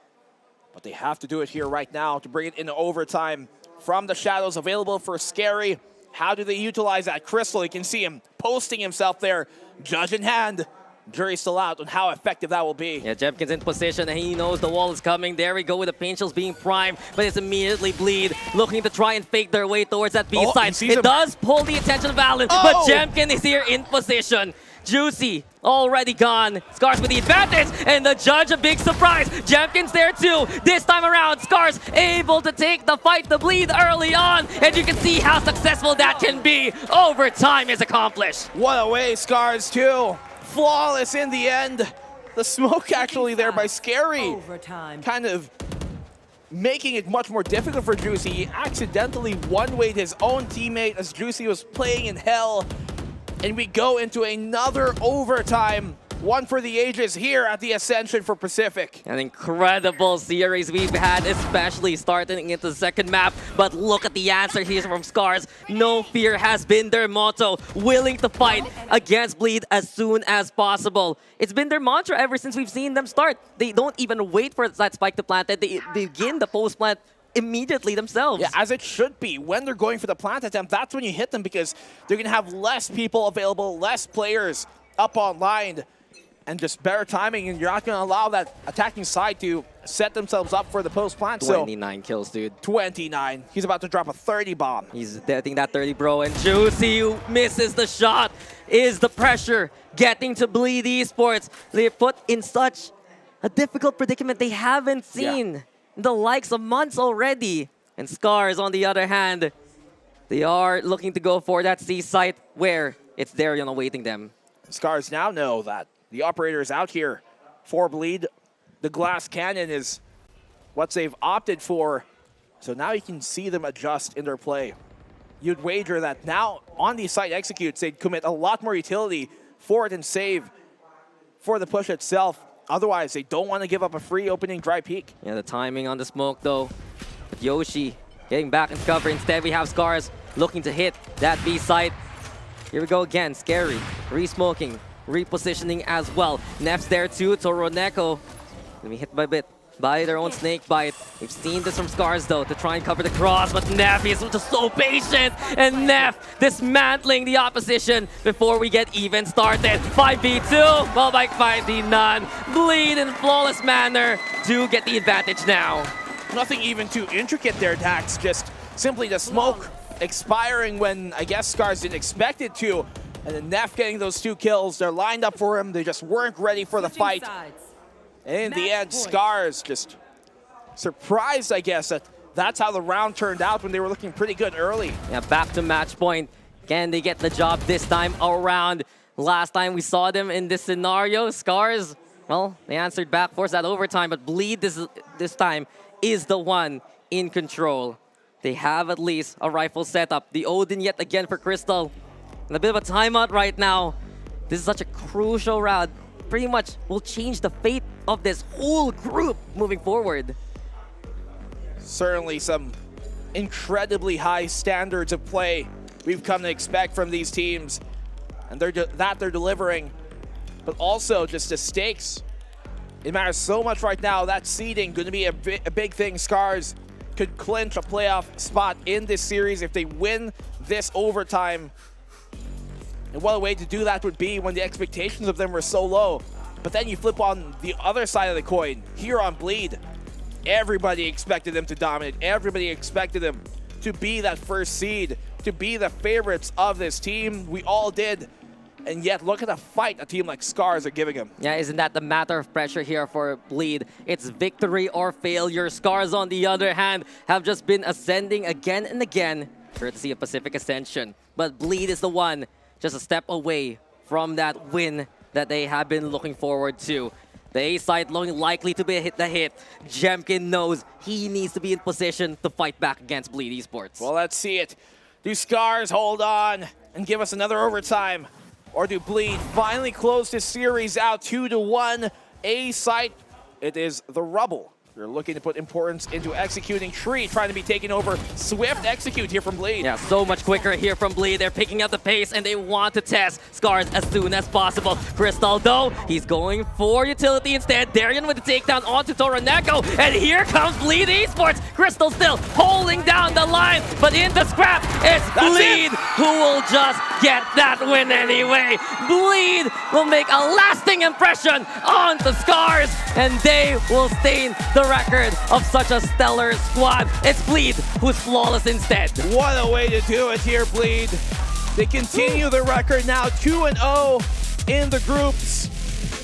Speaker 10: But they have to do it here right now to bring it into overtime. From the shadows available for Scary. How do they utilize that? Crystal, you can see him posting himself there. Judge in hand. Jury's still out on how effective that will be.
Speaker 9: Yeah, Jempkins in position and he knows the wall is coming. There we go with the paint shells being primed, but it's immediately Bleed looking to try and fake their way towards that B side. It does pull the attention of Allen, but Jempkins is here in position. Juicy already gone. Scarz with the advantage, and the judge a big surprise. Jempkins there too. This time around, Scarz able to take the fight to Bleed early on, and you can see how successful that can be. Overtime is accomplished.
Speaker 10: What a way, Scarz too. Flawless in the end. The smoke actually there by Scary.
Speaker 1: Overtime.
Speaker 10: Kind of making it much more difficult for Juicy. He accidentally one-wayed his own teammate as Juicy was playing in hell. And we go into another overtime. One for the ages here at the Ascension for Pacific.
Speaker 9: An incredible series we've had, especially starting into the second map. But look at the answer here from Scarz. No fear has been their motto. Willing to fight against Bleed as soon as possible. It's been their mantra ever since we've seen them start. They don't even wait for that spike to plant it. They begin the post-plant immediately themselves.
Speaker 10: Yeah, as it should be. When they're going for the plant attempt, that's when you hit them because they're going to have less people available, less players up online. And just better timing, and you're not going to allow that attacking side to set themselves up for the post-plant.
Speaker 9: 29 kills, dude.
Speaker 10: 29. He's about to drop a 30 bomb.
Speaker 9: He's getting that 30, bro. And Juicy misses the shot. Is the pressure getting to Bleed Esports? They're put in such a difficult predicament they haven't seen in the likes of months already. And Scarz, on the other hand, they are looking to go for that C site where it's there, you know, awaiting them.
Speaker 10: Scarz now know that the operator is out here for Bleed. The glass cannon is what they've opted for. So now you can see them adjust in their play. You'd wager that now on the site executes, they'd commit a lot more utility for it and save for the push itself. Otherwise, they don't want to give up a free opening dry peek.
Speaker 9: Yeah, the timing on the smoke though. But Yoshi getting back in cover. Instead, we have Scarz looking to hit that B site. Here we go again. Scary. Re-smoking. Repositioning as well. Neff's there too. Toroneko. Let me hit by bit by their own snake bite. We've seen this from Scarz though to try and cover the cross, but Neff is just so patient. And Neff dismantling the opposition before we get even started. 5v2, well by 5v none. Bleed in flawless manner do get the advantage now.
Speaker 10: Nothing even too intricate there, Dax. Just simply the smoke expiring when I guess Scarz didn't expect it to. And then Neff getting those 2 kills. They're lined up for him. They just weren't ready for the fight. And in the end, Scarz just surprised, I guess, that that's how the round turned out when they were looking pretty good early.
Speaker 9: Yeah, back to match point. Can they get the job this time around? Last time we saw them in this scenario, Scarz, well, they answered back, forced that overtime, but Bleed this time is the one in control. They have at least a rifle setup. The Odin yet again for Crystal. And a bit of a timeout right now. This is such a crucial round. Pretty much will change the fate of this whole group moving forward.
Speaker 10: Certainly some incredibly high standards of play we've come to expect from these teams. And they're delivering. But also just the stakes. It matters so much right now. That seeding going to be a big thing. Scarz could clinch a playoff spot in this series if they win this overtime. And what a way to do that would be when the expectations of them were so low. But then you flip on the other side of the coin. Here on Bleed, everybody expected them to dominate. Everybody expected them to be that first seed, to be the favorites of this team. We all did. And yet, look at the fight a team like Scarz are giving him.
Speaker 9: Yeah, isn't that the matter of pressure here for Bleed? It's victory or failure. Scarz, on the other hand, have just been ascending again and again, courtesy of Pacific Ascension. But Bleed is the one just a step away from that win that they have been looking forward to. The A side looking likely to be the hit. Jemkin knows he needs to be in position to fight back against Bleed Esports.
Speaker 10: Well, let's see it. Do Scarz hold on and give us another overtime? Or do Bleed finally close this series out 2-1? A site, it is the Rubble. They're looking to put importance into executing. Tree trying to be taken over. Swift execute here from Bleed.
Speaker 9: Yeah, so much quicker here from Bleed. They're picking up the pace and they want to test Scarz as soon as possible. Crystal, though, he's going for utility instead. Darian with the takedown onto Toroneko. And here comes Bleed Esports. Crystal still holding down the line. But in the scrap, it's Bleed who will just get that win anyway. Bleed will make a lasting impression on the Scarz. And they will stain the record of such a stellar squad. It's Bleed who's flawless instead.
Speaker 10: What a way to do it here, Bleed. They continue the record now 2-0 in the groups,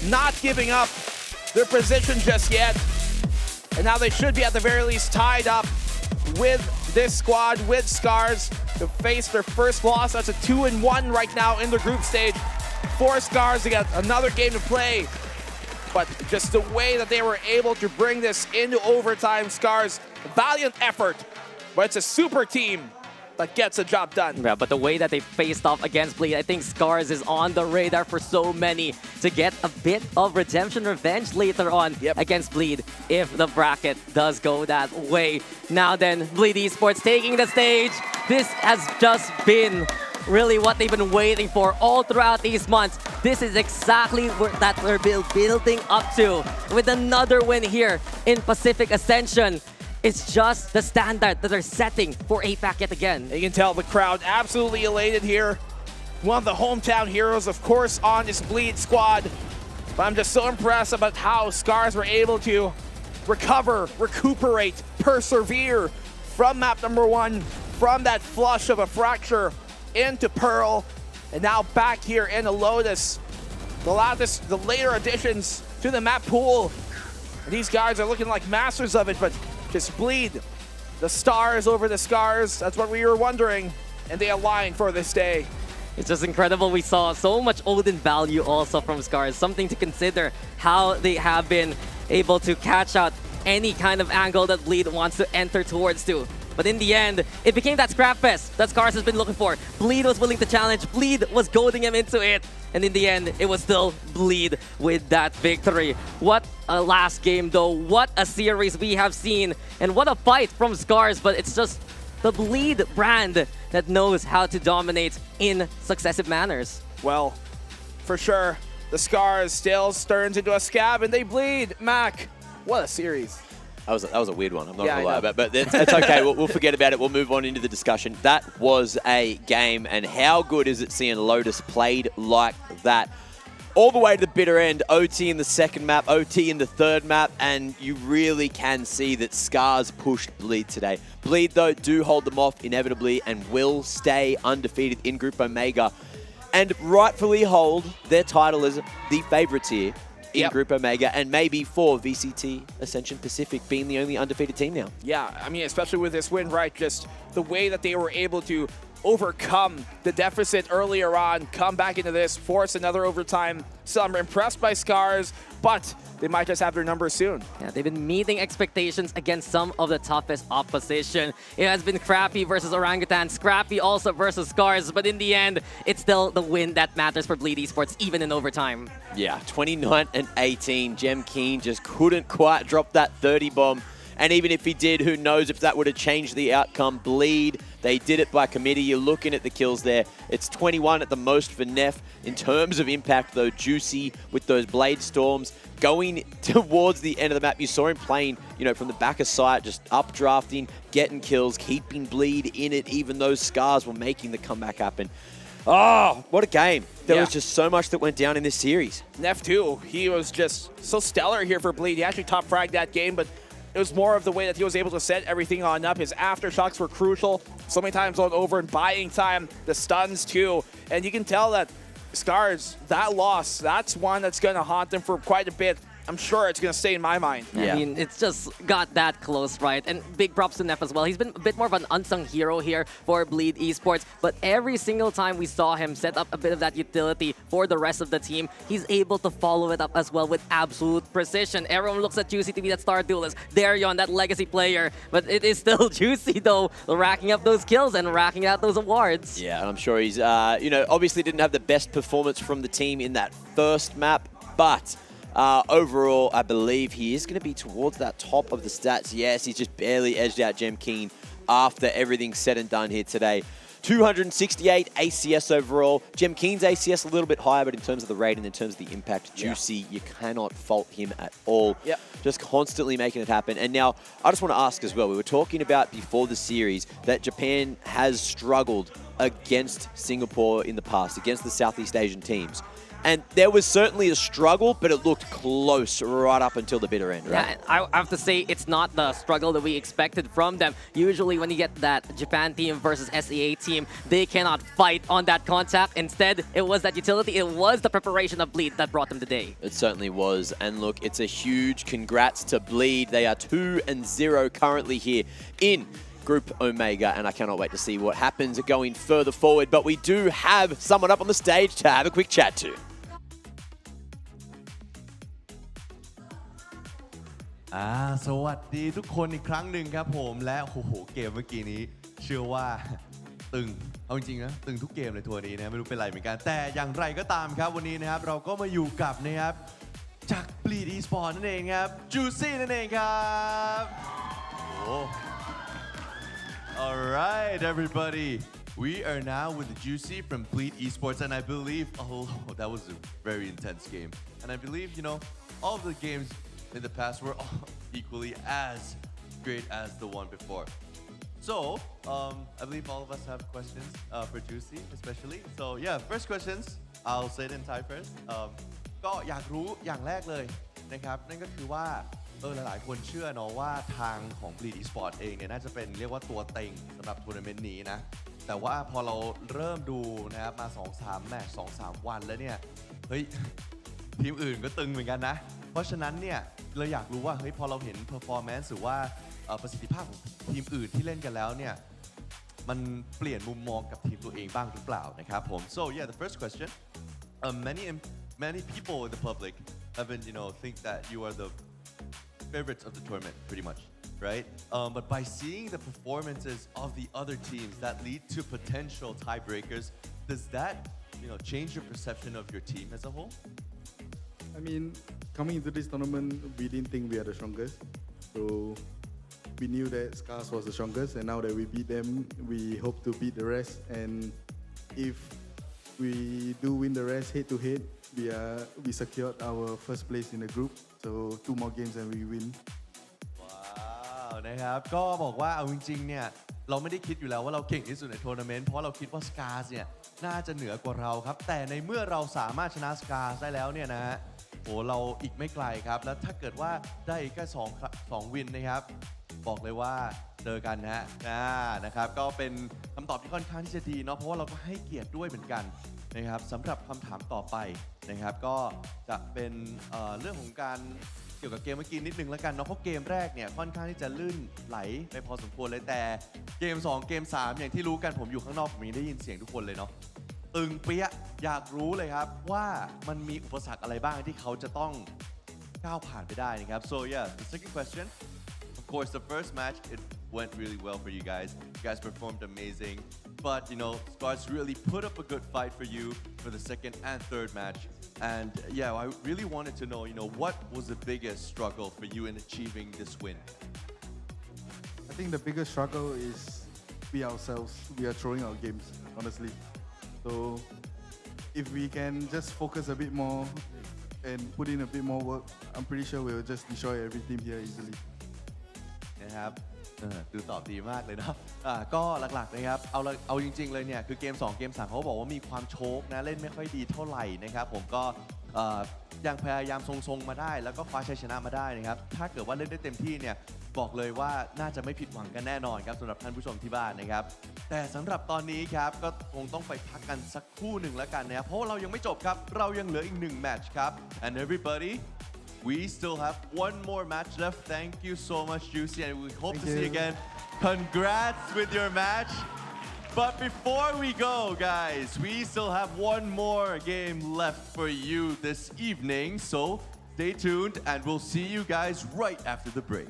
Speaker 10: not giving up their position just yet. And now they should be at the very least tied up with this squad, with Scarz, to face their first loss. That's a 2-1 right now in the group stage for Scarz. They got another game to play. But just the way that they were able to bring this into overtime, Scarz, valiant effort. But it's a super team that gets the job done.
Speaker 9: Yeah, but the way that they faced off against Bleed, I think Scarz is on the radar for so many to get a bit of redemption revenge later on against Bleed if the bracket does go that way. Now then, Bleed Esports taking the stage. This has just been really what they've been waiting for all throughout these months. This is exactly that we're building up to. With another win here in Pacific Ascension, it's just the standard that they're setting for APAC yet again.
Speaker 10: You can tell the crowd absolutely elated here. One of the hometown heroes, of course, on this Bleed squad. But I'm just so impressed about how Scarz were able to recover, recuperate, persevere from map number 1, from that flush of a fracture into Pearl, and now back here in the Lotus. The later additions to the map pool. And these guys are looking like masters of it, but just Bleed the stars over the Scarz. That's what we were wondering, and they align for this day.
Speaker 9: It's just incredible. We saw so much Odin value also from Scarz. Something to consider how they have been able to catch out any kind of angle that Bleed wants to enter towards to. But in the end, it became that scrap fest that Scarz has been looking for. Bleed was willing to challenge. Bleed was goading him into it. And in the end, it was still Bleed with that victory. What a last game, though. What a series we have seen. And what a fight from Scarz. But it's just the Bleed brand that knows how to dominate in successive manners.
Speaker 10: Well, for sure, the Scarz still turns into a scab and they bleed. Mac, what a series.
Speaker 4: That was a weird one, I'm not going to lie. But it's okay, we'll forget about it. We'll move on into the discussion. That was a game, and how good is it seeing Lotus played like that? All the way to the bitter end, OT in the second map, OT in the third map, and you really can see that Scarz pushed Bleed today. Bleed, though, do hold them off inevitably and will stay undefeated in Group Omega, and rightfully hold their title as the favorites here in Group Omega, and maybe for VCT Ascension Pacific being the only undefeated team now.
Speaker 10: Yeah, I mean, especially with this win, right? Just the way that they were able to overcome the deficit earlier on, come back into this, force another overtime. So I'm impressed by Scarz, but they might just have their number soon.
Speaker 9: Yeah, they've been meeting expectations against some of the toughest opposition. It has been Crappy versus Orangutan, Scrappy also versus Scarz, but in the end, it's still the win that matters for Bleed Esports, even in overtime.
Speaker 4: Yeah, 29-18. Jem Keen just couldn't quite drop that 30 bomb. And even if he did, who knows if that would have changed the outcome. Bleed, they did it by committee. You're looking at the kills there. It's 21 at the most for Neff. In terms of impact, though, Juicy with those Blade Storms going towards the end of the map. You saw him playing, from the back of sight, just updrafting, getting kills, keeping Bleed in it, even though Scarz were making the comeback happen. Oh, what a game. There was just so much that went down in this series.
Speaker 10: Neff, too, he was just so stellar here for Bleed. He actually top fragged that game, but it was more of the way that he was able to set everything on up. His aftershocks were crucial. So many times on over and buying time. The stuns too. And you can tell that Scarz, that loss, that's one that's going to haunt them for quite a bit. I'm sure it's going to stay in my mind.
Speaker 9: I mean, it's just got that close, right? And big props to Neff as well. He's been a bit more of an unsung hero here for Bleed Esports, but every single time we saw him set up a bit of that utility for the rest of the team, he's able to follow it up as well with absolute precision. Everyone looks at Juicy to be that star duelist, Darion, that legacy player, but it is still Juicy though, racking up those kills and racking out those awards.
Speaker 4: Yeah, and I'm sure he's, obviously didn't have the best performance from the team in that first map, but overall, I believe he is going to be towards that top of the stats. Yes, he's just barely edged out Jem Keen after everything's said and done here today. 268 ACS overall. Jem Keen's ACS a little bit higher, but in terms of the rating, in terms of the impact, Juicy, you cannot fault him at all.
Speaker 10: Yep.
Speaker 4: Just constantly making it happen. And now, I just want to ask as well, we were talking about before the series that Japan has struggled against Singapore in the past, against the Southeast Asian teams. And there was certainly a struggle, but it looked close right up until the bitter end, right?
Speaker 9: Yeah, I have to say, it's not the struggle that we expected from them. Usually when you get that Japan team versus SEA team, they cannot fight on that contact. Instead, it was that utility, it was the preparation of Bleed that brought them the day.
Speaker 4: It certainly was. And look, it's a huge congrats to Bleed. They are 2-0 currently here in Group Omega, and I cannot wait to see what happens going further forward. But we do have someone up on the stage to have a quick chat to.
Speaker 17: สวัสดีทุกคนอีกครั้งหนึ่งครับผมและโอ้โหเกมเมื่อกี้นี้เชื่อว่าตึงเอาจริงๆนะตึงทุกเกมเลยทัวร์นี้นะไม่รู้เป็นไรเหมือนกันแต่อย่างไรก็ตามครับวันนี้นะครับเราก็มาอยู่กับนะครับจาก Bleed Esports นั่นเองครับ Juicy นั่นเองครับโอ้ Alright everybody we are now with Juicy from Bleed Esports and I believe that was a very intense game and I believe all the games in the past were all equally as great as the one before. So, I believe all of us have questions for Juicy, especially. So, yeah, first questions. I'll say it in Thai first. ก็อยากรู้อย่างแรกเลยนะครับนั่นก็คือว่าหลายๆคนเชื่อเนาะว่าทางของ Bleed Esports เองเนี่ยน่าจะเป็นเรียกว่าตัวเต็งสำหรับทัวร์นาเมนต์นี้นะแต่ว่าพอเราเริ่มดูนะครับมา 2-3 แมตช์ 2-3 วันแล้วเนี่ยเฮ้ยทีมอื่นก็ตึงเหมือนกันนะเพราะฉะนั้นเนี่ยเราอยากรู้ว่าเฮ้ยพอเราเห็น performance หรือว่าประสิทธิภาพของทีมอื่นที่เล่นกันแล้วเนี่ยมันเปลี่ยนมุมมองกับทีมตัวเองบ้างหรือเปล่านะครับผม so yeah the first question many people in the public have been think that you are the favorites of the tournament pretty much right but by seeing the performances of the other teams that lead to potential tiebreakers does that change your perception of your team as a whole
Speaker 21: I mean, coming into this tournament, we didn't think we are the strongest. So we knew that Scarz was the strongest, and now that we beat them, we hope to beat the rest. And if we do win the rest head-to-head, we secured our first place in the group. So 2 more games and we win.
Speaker 17: ว้าวนะครับก็บอกว่าเอาจริงๆเนี่ยเราไม่ได้คิดอยู่แล้วว่าเราเก่งที่สุดในทัวร์นาเมนต์เพราะเราคิดว่า Scarz เนี่ยน่าจะเหนือกว่าเราครับแต่ในเมื่อเราสามารถชนะ Scarz ได้แล้วเนี่ยนะฮะโอ้เราอีกไม่ไกลครับแล้วถ้าเกิดว่าได้อีกแค่2วินนะครับบอกเลยว่าเจอกันนะครับก็เป็นคำตอบที่ค่อนข้างที่จะดีเนาะเพราะว่าเราก็ให้เกียรติด้วยเหมือนกันนะครับสำหรับคำถามต่อไปนะครับก็จะเป็นเรื่องของการเกี่ยว กี่ยวกับเกมเมื่อกี้นิดนึงแล้วกันเนาะเพราะเกมแรกเนี่ยค่อนข้างที่จะลื่นไหลไปพอสมควรเลยแต่เกม2เกม3อย่างที่รู้กันผมอยู่ข้างนอกผมยังได้ยินเสียงทุกคนเลยเนาะตึงเปี้ยอยากรู้เลยครับว่ามันมีอุปสรรคอะไรบ้างที่เขาจะต้องก้าวผ่านไปได้นะครับ so yeah the second question of course the first match it went really well for you guys performed amazing but you know Scarz really put up a good fight for you for the second and third match and yeah I really wanted to know you know what was the biggest struggle for you in achieving this win
Speaker 21: I think the biggest struggle is we ourselves we are throwing our games honestly so if we can just focus a bit more and put in a bit more work I'm pretty sure we'll just destroy every team here easily
Speaker 17: นะครับดูตอบดีมากเลยนะก็หลักๆนะครับเอาจริงๆเลยเนี่ยคือเกม2เกม3เขาบอกว่ามีความโชคนะเล่นไม่ค่อยดีเท่าไหร่นะครับผมก็ยังพยายามทรงๆมาได้แล้วก็คว้าชัยชนะมาได้นะครับถ้าเกิดว่าเล่นได้เต็มที่เนี่ยบอกเลยว่าน่าจะไม่ผิดหวังกันแน่นอนครับสำหรับท่านผู้ชมที่บ้านนะครับแต่สำหรับตอนนี้ครับก็คงต้องไปพักกันสักครู่หนึ่งแล้วกันนะครับเพราะว่าเรายังไม่จบครับเรายังเหลืออีก1แมตช์ครับ and everybody we still have one more match left. Thank you so much, Juicy, and we hope to see you again. Congrats with your match. But before we go, guys, we still have one more game left for you this evening. So stay tuned, and we'll see you guys right after the break.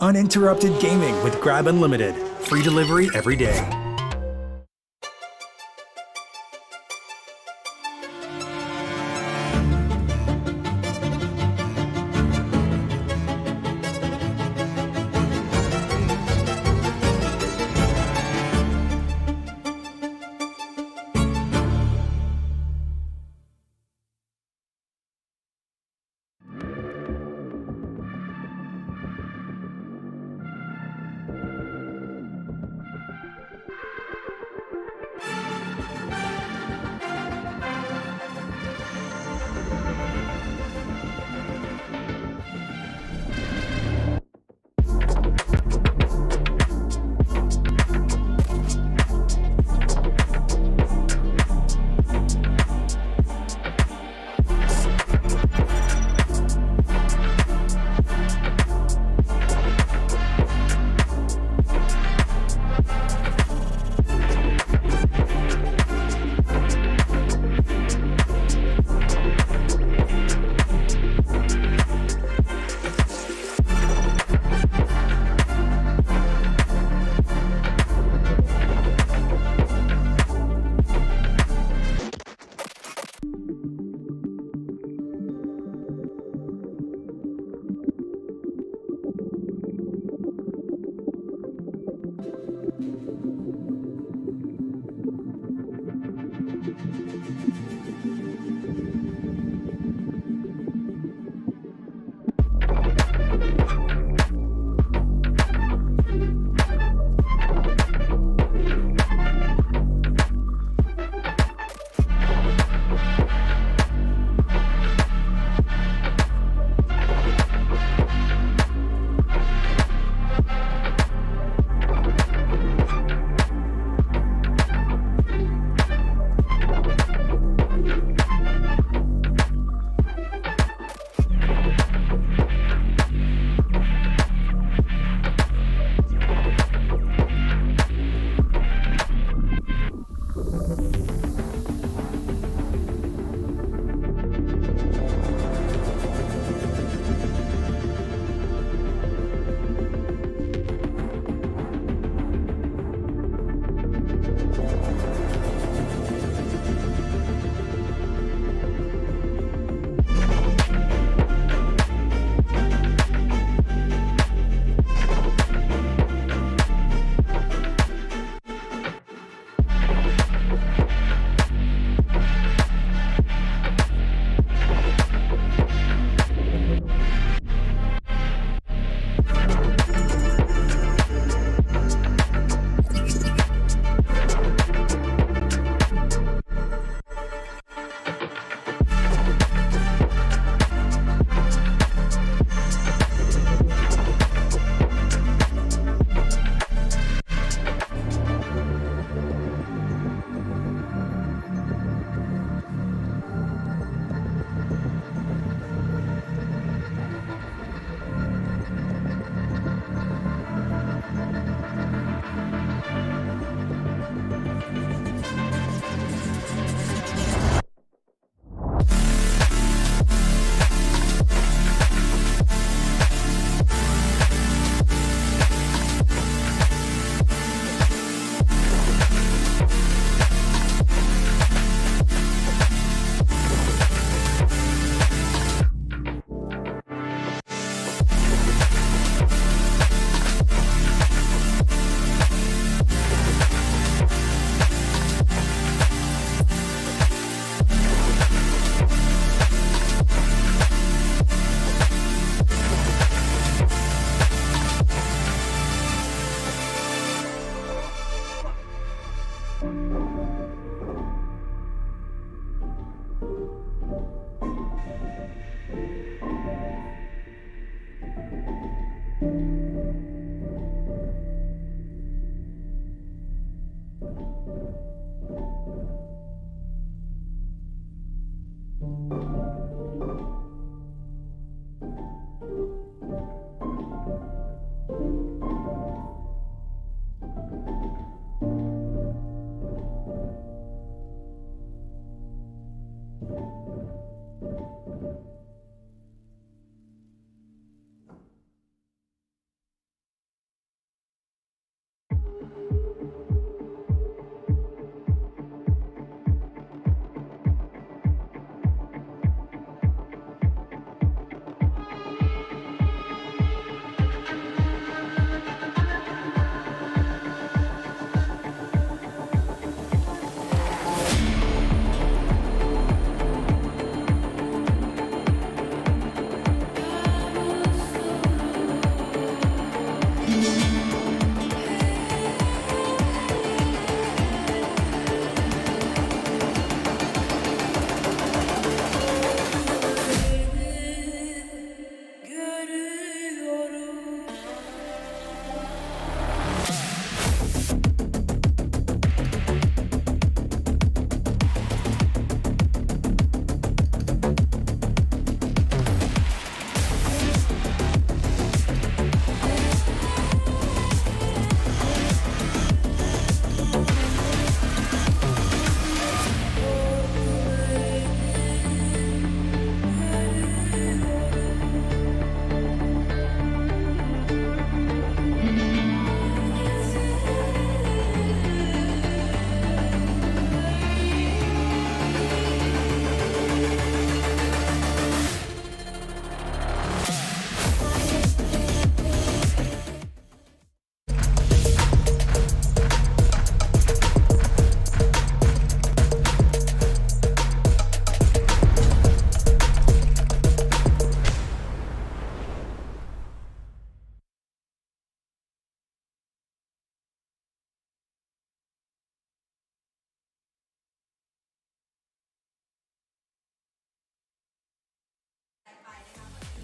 Speaker 19: Uninterrupted gaming with Grab Unlimited. Free delivery every day.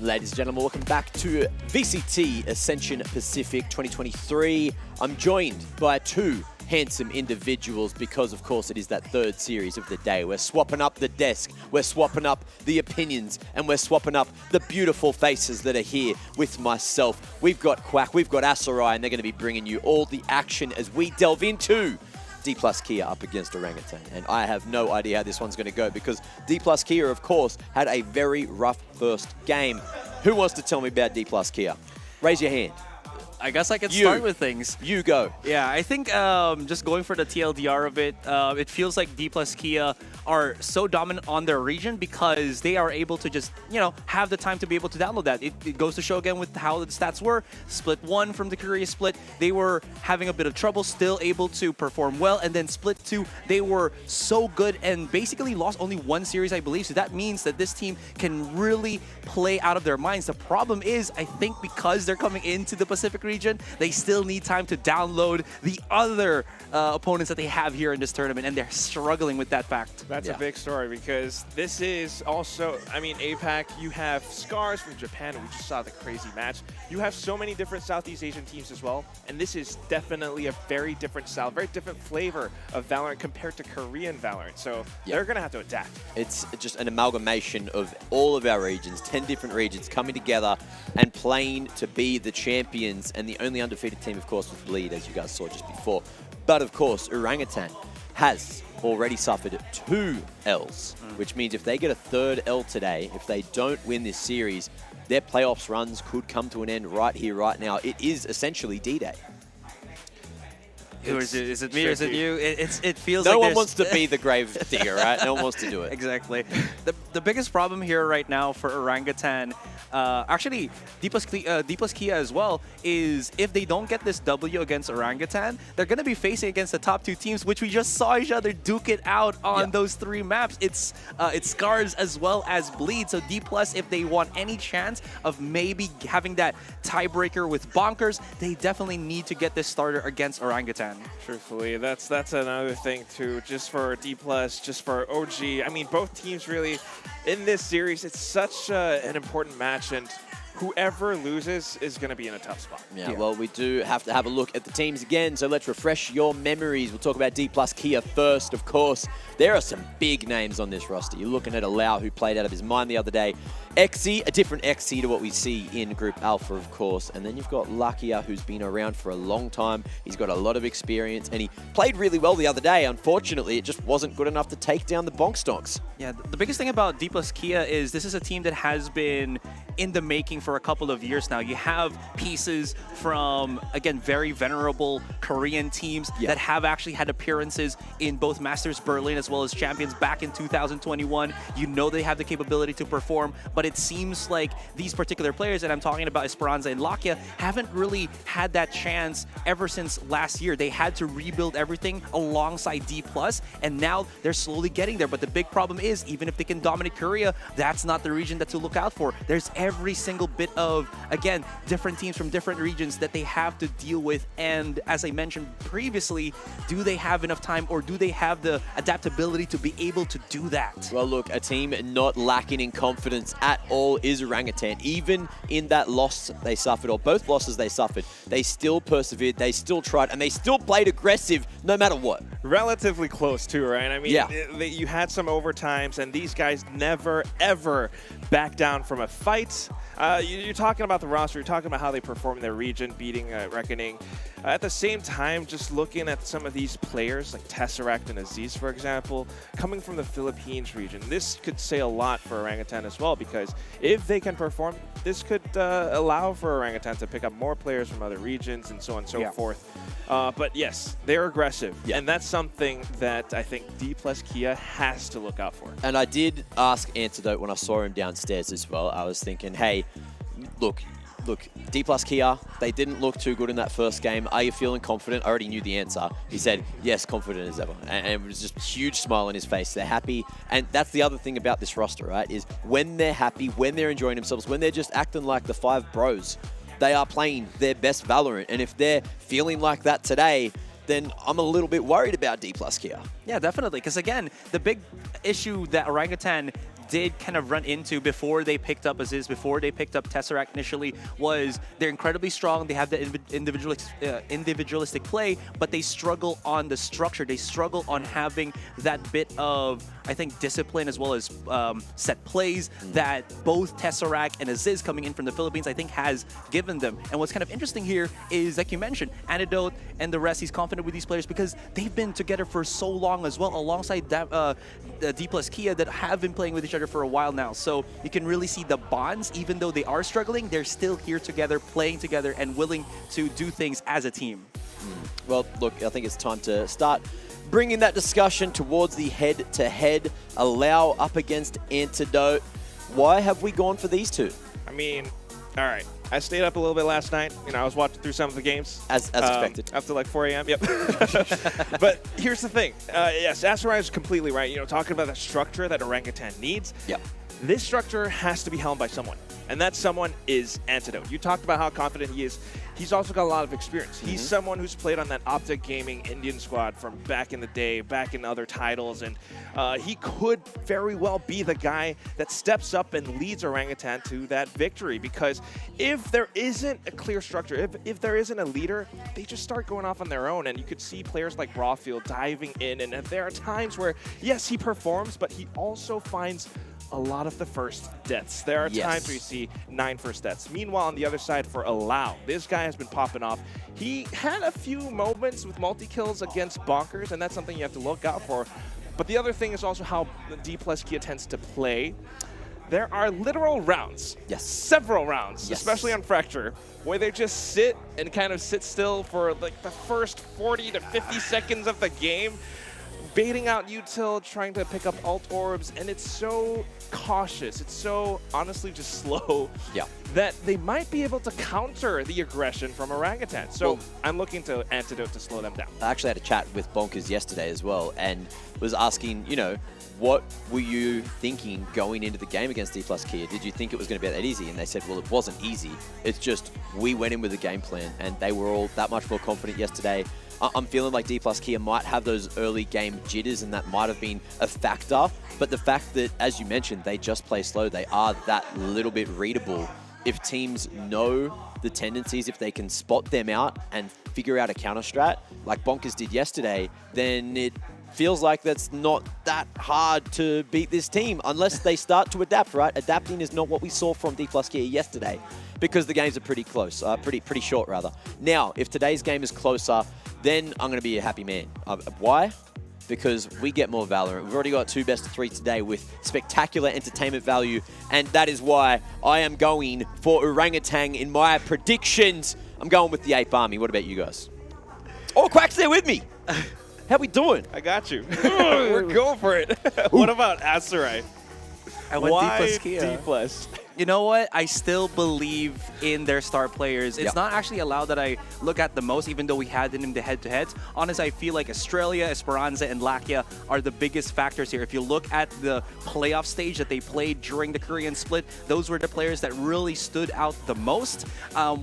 Speaker 4: Ladies and gentlemen, welcome back to VCT Ascension Pacific 2023. I'm joined by two handsome individuals because, of course, it is that third series of the day. We're swapping up the desk, we're swapping up the opinions, and we're swapping up the beautiful faces that are here with myself. We've got Quack, we've got Asarai, and they're going to be bringing you all the action as we delve into DPlus Kia up against Orangutan. And I have no idea how this one's going to go because DPlus Kia, of course, had a very rough first game. Who wants to tell me about DPlus Kia? Raise your hand.
Speaker 6: I guess I can start with things.
Speaker 4: You go.
Speaker 6: Yeah, I think just going for the TLDR of it, it feels like DPlus Kia are so dominant on their region because they are able to just, you know, have the time to be able to download that. It goes to show again with how the stats were. Split 1 from the Korea split, they were having a bit of trouble, still able to perform well. And then split 2, they were so good and basically lost only one series, I believe. So that means that this team can really play out of their minds. The problem is, I think because they're coming into the Pacific region, they still need time to download the other opponents that they have here in this tournament, and they're struggling with that fact.
Speaker 7: That's a big story because this is also, I mean, APAC, you have Scarz from Japan, and we just saw the crazy match. You have so many different Southeast Asian teams as well, and this is definitely a very different style, very different flavor of VALORANT compared to Korean VALORANT, so they're going to have to adapt.
Speaker 4: It's just an amalgamation of all of our regions, 10 different regions coming together and playing to be the champions, and the only undefeated team, of course, was Bleed, as you guys saw just before. But, of course, Orangutan has already suffered 2 Ls, which means if they get a third L today, if they don't win this series, their playoffs runs could come to an end right here, right now. It is essentially D-Day.
Speaker 6: Is it me or is it you? It feels
Speaker 4: no
Speaker 6: like
Speaker 4: one wants to be the grave digger, right? No one wants to do it.
Speaker 6: Exactly. The biggest problem here right now for Orangutan, actually DPlus Kia as well, is if they don't get this W against Orangutan, they're going to be facing against the top 2 teams, which we just saw each other duke it out on those 3 maps. It's Scarz as well as Bleed. So DPlus, if they want any chance of maybe having that tiebreaker with Bonkers, they definitely need to get this starter against Orangutan.
Speaker 7: Truthfully, that's another thing too, just for DPlus, just for OG. I mean, both teams really, in this series, it's such an important match, and whoever loses is going to be in a tough spot.
Speaker 4: Yeah, well, we do have to have a look at the teams again, so let's refresh your memories. We'll talk about DPlus Kia first, of course. There are some big names on this roster. You're looking at Alau, who played out of his mind the other day. Xe, a different Xe to what we see in Group Alpha, of course. And then you've got Lakia, who's been around for a long time. He's got a lot of experience, and he played really well the other day. Unfortunately, it just wasn't good enough to take down the Bonk Stonks.
Speaker 6: Yeah, the biggest thing about DPlus Kia is this is a team that has been in the making for a couple of years now. You have pieces from, again, very venerable Korean teams that have actually had appearances in both Masters Berlin as well as Champions back in 2021. You know they have the capability to perform, but it seems like these particular players, and I'm talking about Esperanza and Lakia, haven't really had that chance ever since last year. They had to rebuild everything alongside DPlus, and now they're slowly getting there. But the big problem is, even if they can dominate Korea, that's not the region that to look out for. There's every single bit of, again, different teams from different regions that they have to deal with. And as I mentioned previously, do they have enough time, or do they have the adaptability to be able to do that?
Speaker 4: Well, look, a team not lacking in confidence at all is Orangutan. Even in that loss they suffered, or both losses they suffered, they still persevered, they still tried, and they still played aggressive no matter what.
Speaker 7: Relatively close too, right? I mean, you had some overtimes, and these guys never, ever back down from a fight. You're talking about the roster, you're talking about how they perform in their region, beating Reckoning. At the same time, just looking at some of these players, like Tesseract and Aziz, for example, coming from the Philippines region, this could say a lot for Orangutan as well, because if they can perform, this could allow for Orangutan to pick up more players from other regions and so on and so forth. But yes, they're aggressive, and that's something that I think DPlus Kia has to look out for.
Speaker 4: And I did ask Antidote when I saw him downstairs as well. I was thinking, hey, look, DPlus Kia, they didn't look too good in that first game. Are you feeling confident? I already knew the answer. He said, yes, confident as ever. And it was just a huge smile on his face. They're happy. And that's the other thing about this roster, right, is when they're happy, when they're enjoying themselves, when they're just acting like the 5 bros, they are playing their best Valorant. And if they're feeling like that today, then I'm a little bit worried about DPlus Kia.
Speaker 6: Yeah, definitely. Because again, the big issue that Orangutan did kind of run into before they picked up Aziz, before they picked up Tesseract initially, was they're incredibly strong. They have the individualistic play, but they struggle on the structure. They struggle on having that bit of, I think, discipline as well as set plays that both Tesseract and Aziz coming in from the Philippines, I think, has given them. And what's kind of interesting here is, like you mentioned, Antidote and the rest, he's confident with these players because they've been together for so long as well, alongside DPlus Kia that have been playing with each other for a while now. So you can really see the bonds. Even though they are struggling, they're still here together, playing together, and willing to do things as a team.
Speaker 4: Well, look, I think it's time to start bringing that discussion towards the head-to-head. Allow up against Antidote. Why have we gone for these two?
Speaker 7: I mean, all right. I stayed up a little bit last night. You know, I was watching through some of the games.
Speaker 4: As expected.
Speaker 7: After like 4 a.m., yep. But here's the thing. Yes, Asteroid is completely right. You know, talking about the structure that Orangutan needs.
Speaker 4: Yep.
Speaker 7: This structure has to be held by someone. And that someone is Antidote. You talked about how confident he is. He's also got a lot of experience. He's someone who's played on that Optic Gaming Indian squad from back in the day, back in other titles, and he could very well be the guy that steps up and leads Orangutan to that victory, because if there isn't a clear structure, if there isn't a leader, they just start going off on their own, and you could see players like Rawfield diving in, and there are times where, yes, he performs, but he also finds a lot of the first deaths. There are times where you see 9 first deaths. Meanwhile, on the other side for Allow, this guy has been popping off. He had a few moments with multi-kills against Bonkers, and that's something you have to look out for. But the other thing is also how DPlus Kia tends to play. There are literal rounds, several rounds, especially on Fracture, where they just sit and kind of sit still for like the first 40 to 50 seconds of the game, baiting out util, trying to pick up alt orbs, and it's so cautious, it's so honestly just slow that they might be able to counter the aggression from Orangutan. So I'm looking to Antidote to slow them down.
Speaker 4: I actually had a chat with Bonkers yesterday as well, and was asking, you know, what were you thinking going into the game against DPlus Kia? Did you think it was going to be that easy? And they said, well, it wasn't easy. It's just we went in with a game plan, and they were all that much more confident yesterday. I'm feeling like DPlus Kia might have those early game jitters, and that might have been a factor. But the fact that, as you mentioned, they just play slow, they are that little bit readable, if teams know the tendencies, if they can spot them out and figure out a counter strat, like Bonkers did yesterday, then it feels like that's not that hard to beat this team unless they start to adapt, right? Adapting is not what we saw from DPlus here yesterday because the games are pretty close, pretty short rather. Now, if today's game is closer, then I'm going to be a happy man. Why? Because we get more Valorant. We've already got 2 best of 3 today with spectacular entertainment value, and that is why I am going for Orangutan in my predictions. I'm going with the Ape Army. What about you guys? Oh, Quack's there with me. How we doing?
Speaker 7: I got you. We're going for it. What about Aserai?
Speaker 6: I went
Speaker 7: Why
Speaker 6: DPlus Kia.
Speaker 7: DPlus?
Speaker 6: You know what? I still believe in their star players. It's not actually allowed that I look at the most, even though we had them in the head-to-heads. Honestly, I feel like Australia, Esperanza, and Lakia are the biggest factors here. If you look at the playoff stage that they played during the Korean split, those were the players that really stood out the most.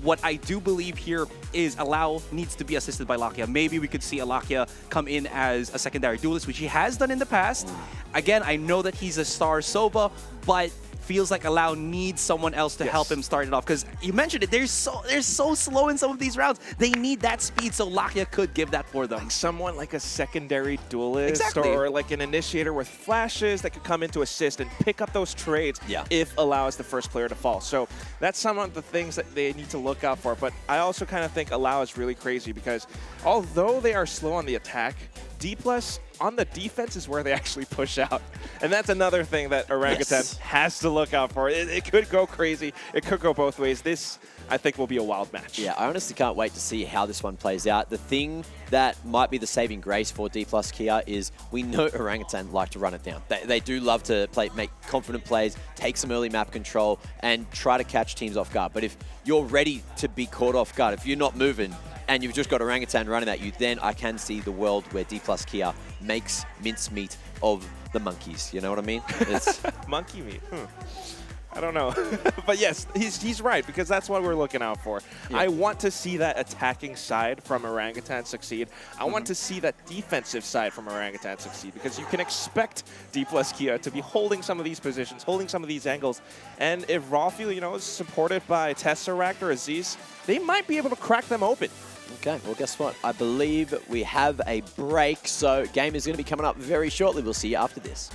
Speaker 6: What I do believe here is Alao needs to be assisted by Lakia. Maybe we could see Lakia come in as a secondary duelist, which he has done in the past. Again, I know that he's a star Sova, but feels like Alao needs someone else to help him start it off. Because you mentioned it, they're so slow in some of these rounds. They need that speed, so Lakia could give that for them.
Speaker 7: Like someone like a secondary duelist
Speaker 6: Exactly.
Speaker 7: or like an initiator with flashes that could come in to assist and pick up those trades if Alao is the first player to fall. So that's some of the things that they need to look out for. But I also kind of think Alao is really crazy because although they are slow on the attack, DPlus on the defense is where they actually push out. And that's another thing that Orangutan has to look out for. It could go crazy. It could go both ways. This, I think, will be a wild match.
Speaker 4: Yeah, I honestly can't wait to see how this one plays out. The thing that might be the saving grace for DPlus Kia is we know Orangutan like to run it down. They do love to make confident plays, take some early map control, and try to catch teams off guard. But if you're ready to be caught off guard, if you're not moving, and you've just got Orangutan running at you, then I can see the world where DPlus Kia makes mincemeat of the monkeys. You know what I mean? It's
Speaker 7: monkey meat. I don't know. But yes, he's right, because that's what we're looking out for.
Speaker 4: Yeah.
Speaker 7: I want to see that attacking side from Orangutan succeed. I want to see that defensive side from Orangutan succeed, because you can expect DPlus Kia to be holding some of these positions, holding some of these angles. And if Rawfield, is supported by Tesseract or Aziz, they might be able to crack them open.
Speaker 4: Okay, well, guess what? I believe we have a break, so game is going to be coming up very shortly. We'll see you after this.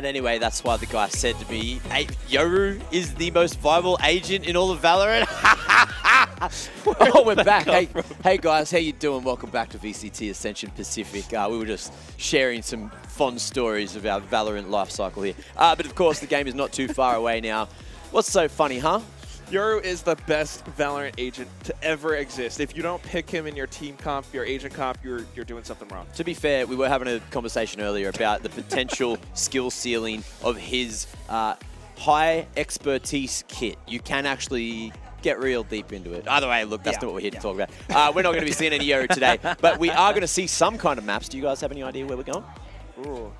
Speaker 4: And anyway, that's why the guy said to me, hey, Yoru is the most viable agent in all of Valorant. Oh, we're back. Hey guys, how you doing? Welcome back to VCT Ascension Pacific. We were just sharing some fun stories of our Valorant life cycle here. But of course, the game is not too far away now. What's so funny, huh?
Speaker 7: Yoru is the best Valorant agent to ever exist. If you don't pick him in your team comp, your agent comp, you're doing something wrong.
Speaker 4: To be fair, we were having a conversation earlier about the potential skill ceiling of his high expertise kit. You can actually get real deep into it. Either way, look, that's not what we're here to talk about. We're not going to be seeing any Yoru today, but we are going to see some kind of maps. Do you guys have any idea where we're going?
Speaker 7: Ooh,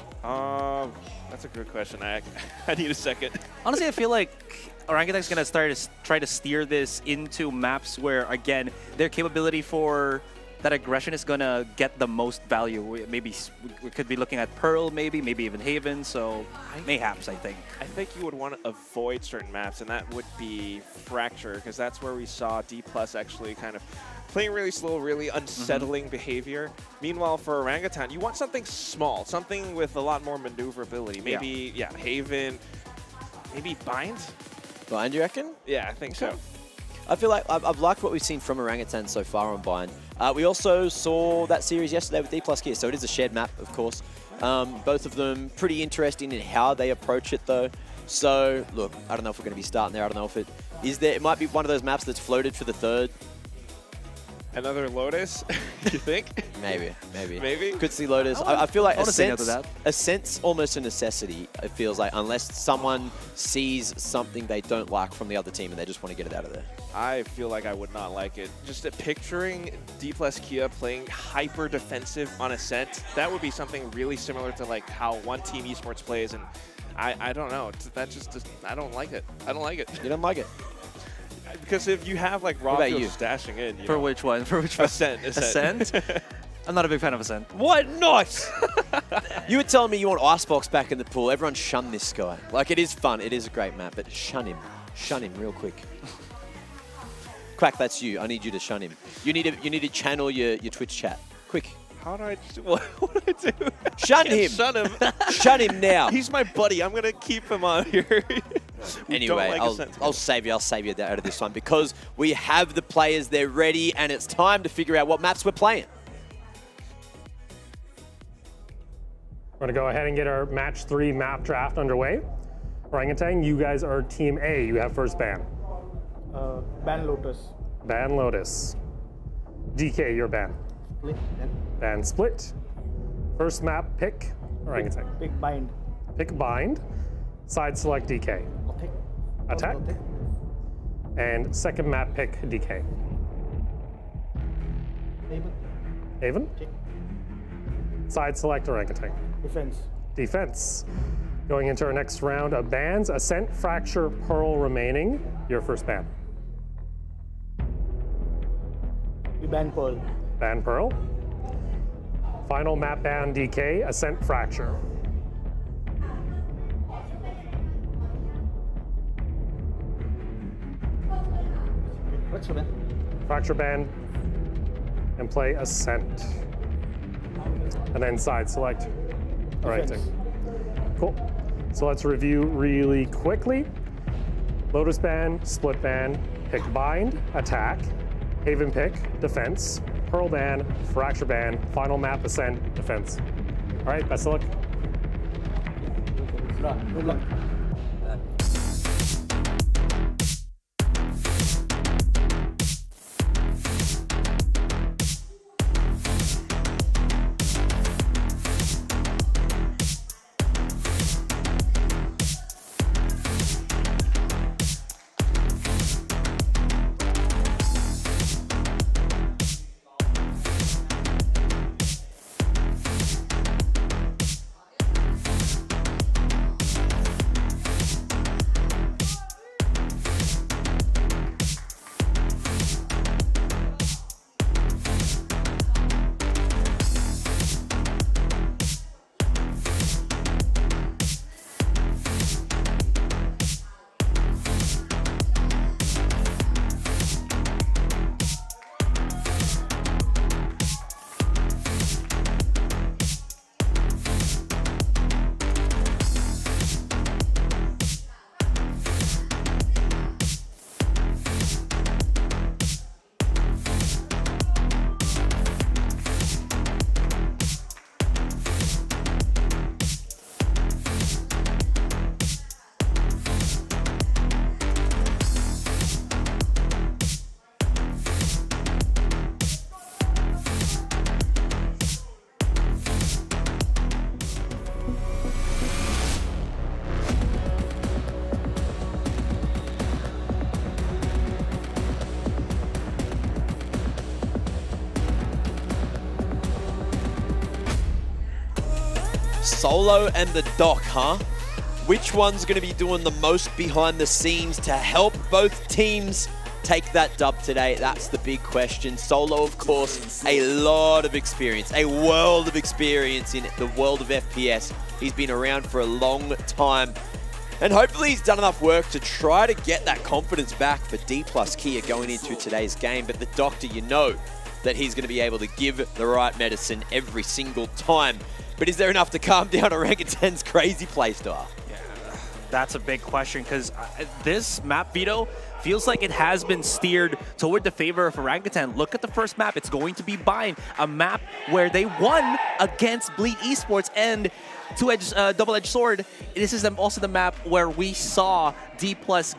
Speaker 7: that's a good question. I need a second.
Speaker 6: Honestly, I feel like Orangutan's going to try to steer this into maps where, again, their capability for that aggression is going to get the most value. Maybe we could be looking at Pearl, maybe even Haven, so mayhaps, I think.
Speaker 7: I think you would want to avoid certain maps, and that would be Fracture, because that's where we saw DPlus actually kind of playing really slow, really unsettling behavior. Meanwhile, for Orangutan, you want something small, something with a lot more maneuverability. Maybe, Haven, maybe Bind?
Speaker 4: Bind, you reckon?
Speaker 7: Yeah, I think so.
Speaker 4: I feel like I've liked what we've seen from Orangutan so far on Bind. We also saw that series yesterday with DPlus gear, so it is a shared map, of course. Both of them pretty interesting in how they approach it, though. So, look, I don't know if we're going to be starting there. I don't know if it is there. It might be one of those maps that's floated for the third.
Speaker 7: Another Lotus, you think?
Speaker 4: Maybe.
Speaker 7: Maybe?
Speaker 4: Could see Lotus. I feel like Ascent's almost a necessity, it feels like, unless someone sees something they don't like from the other team and they just want to get it out of there.
Speaker 7: I feel like I would not like it. Just picturing DPlus Kia playing hyper defensive on Ascent, that would be something really similar to like how One Team Esports plays, and I don't know. That just I don't like it. I don't like it.
Speaker 4: You don't like it?
Speaker 7: Because if you have like raw fields stashing in,
Speaker 6: For which one?
Speaker 7: Ascent.
Speaker 6: Ascent? I'm not a big fan of Ascent.
Speaker 4: What? Not? You were telling me you want Icebox back in the pool. Everyone shun this guy. Like, it is fun. It is a great map, but shun him. Shun him real quick. Quack, that's you. I need you to shun him. You need to channel your Twitch chat. Quick.
Speaker 7: How do I do? What do I do?
Speaker 4: Shun him.
Speaker 7: Shun him.
Speaker 4: Shun him now.
Speaker 7: He's my buddy. I'm going to keep him on here.
Speaker 4: Anyway, I'll save you out of this one because we have the players, they're ready, and it's time to figure out what maps we're playing.
Speaker 11: We're going to go ahead and get our match 3 map draft underway. Orangutan, you guys are Team A. You have first ban.
Speaker 15: Ban Lotus.
Speaker 11: Ban Lotus. DK, you're ban.
Speaker 15: Split.
Speaker 11: Ban Split. First map, pick Orangutan.
Speaker 15: Pick Bind.
Speaker 11: Pick Bind. Side select DK. Attack. And second map, pick DK. Haven. Side select Orangutan.
Speaker 15: Defense.
Speaker 11: Defense. Going into our next round of bans, Ascent, Fracture, Pearl remaining. Your first ban.
Speaker 15: We ban Pearl.
Speaker 11: Ban Pearl. Final map ban DK, Ascent, Fracture.
Speaker 15: Fracture ban.
Speaker 11: Fracture ban. And play Ascent. And then side select. All right, cool. So let's review really quickly. Lotus ban, Split ban, pick Bind, Attack, Haven pick, Defense, Pearl ban, Fracture ban, final map Ascent, Defense. All right, best of luck.
Speaker 15: Good luck.
Speaker 4: Solo and the Doc, huh? Which one's going to be doing the most behind the scenes to help both teams take that dub today? That's the big question. Solo, of course, a lot of experience, a world of experience in the world of FPS. He's been around for a long time. And hopefully he's done enough work to try to get that confidence back for DPlus Kia going into today's game. But the Doctor, you know that he's going to be able to give the right medicine every single time. But is there enough to calm down Orangutan's crazy playstyle?
Speaker 6: Yeah, that's a big question, because this map, Vito, feels like it has been steered toward the favor of Orangutan. Look at the first map. It's going to be Bind, a map where they won against Bleed Esports, and double-edged sword. This is also the map where we saw DPlus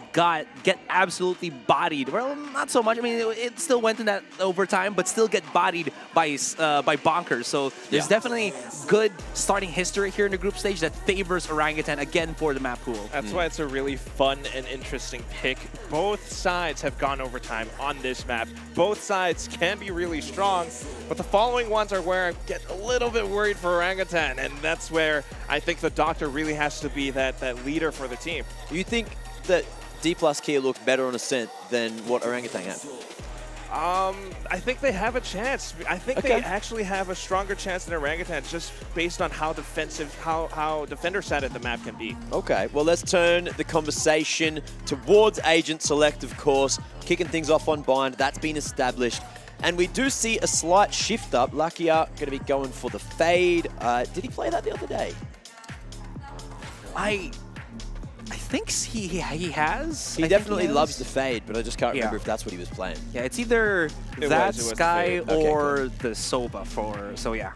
Speaker 6: get absolutely bodied. Well, not so much. I mean, it still went in that overtime, but still get bodied by Bonkers. So there's definitely good starting history here in the group stage that favors Orangutan again for the map pool.
Speaker 7: That's why it's a really fun and interesting pick. Both sides have gone overtime on this map. Both sides can be really strong, but the following ones are where I get a little bit worried for Orangutan, and that's where I think the Doctor really has to be that leader for the team.
Speaker 4: Do you think that DPlus Kia looked better on Ascent than what Orangutan had?
Speaker 7: I think they have a chance. I think they actually have a stronger chance than Orangutan, just based on how defensive, how defender-sided the map can be.
Speaker 4: Okay, well, let's turn the conversation towards Agent Select, of course, kicking things off on Bind. That's been established. And we do see a slight shift up. Lakia going to be going for the fade. Did he play that the other day?
Speaker 6: I think he has.
Speaker 4: He definitely loves the fade, but I just can't remember if that's what he was playing.
Speaker 6: Yeah, it's either that Sky
Speaker 7: Okay,
Speaker 6: or the Sova so yeah.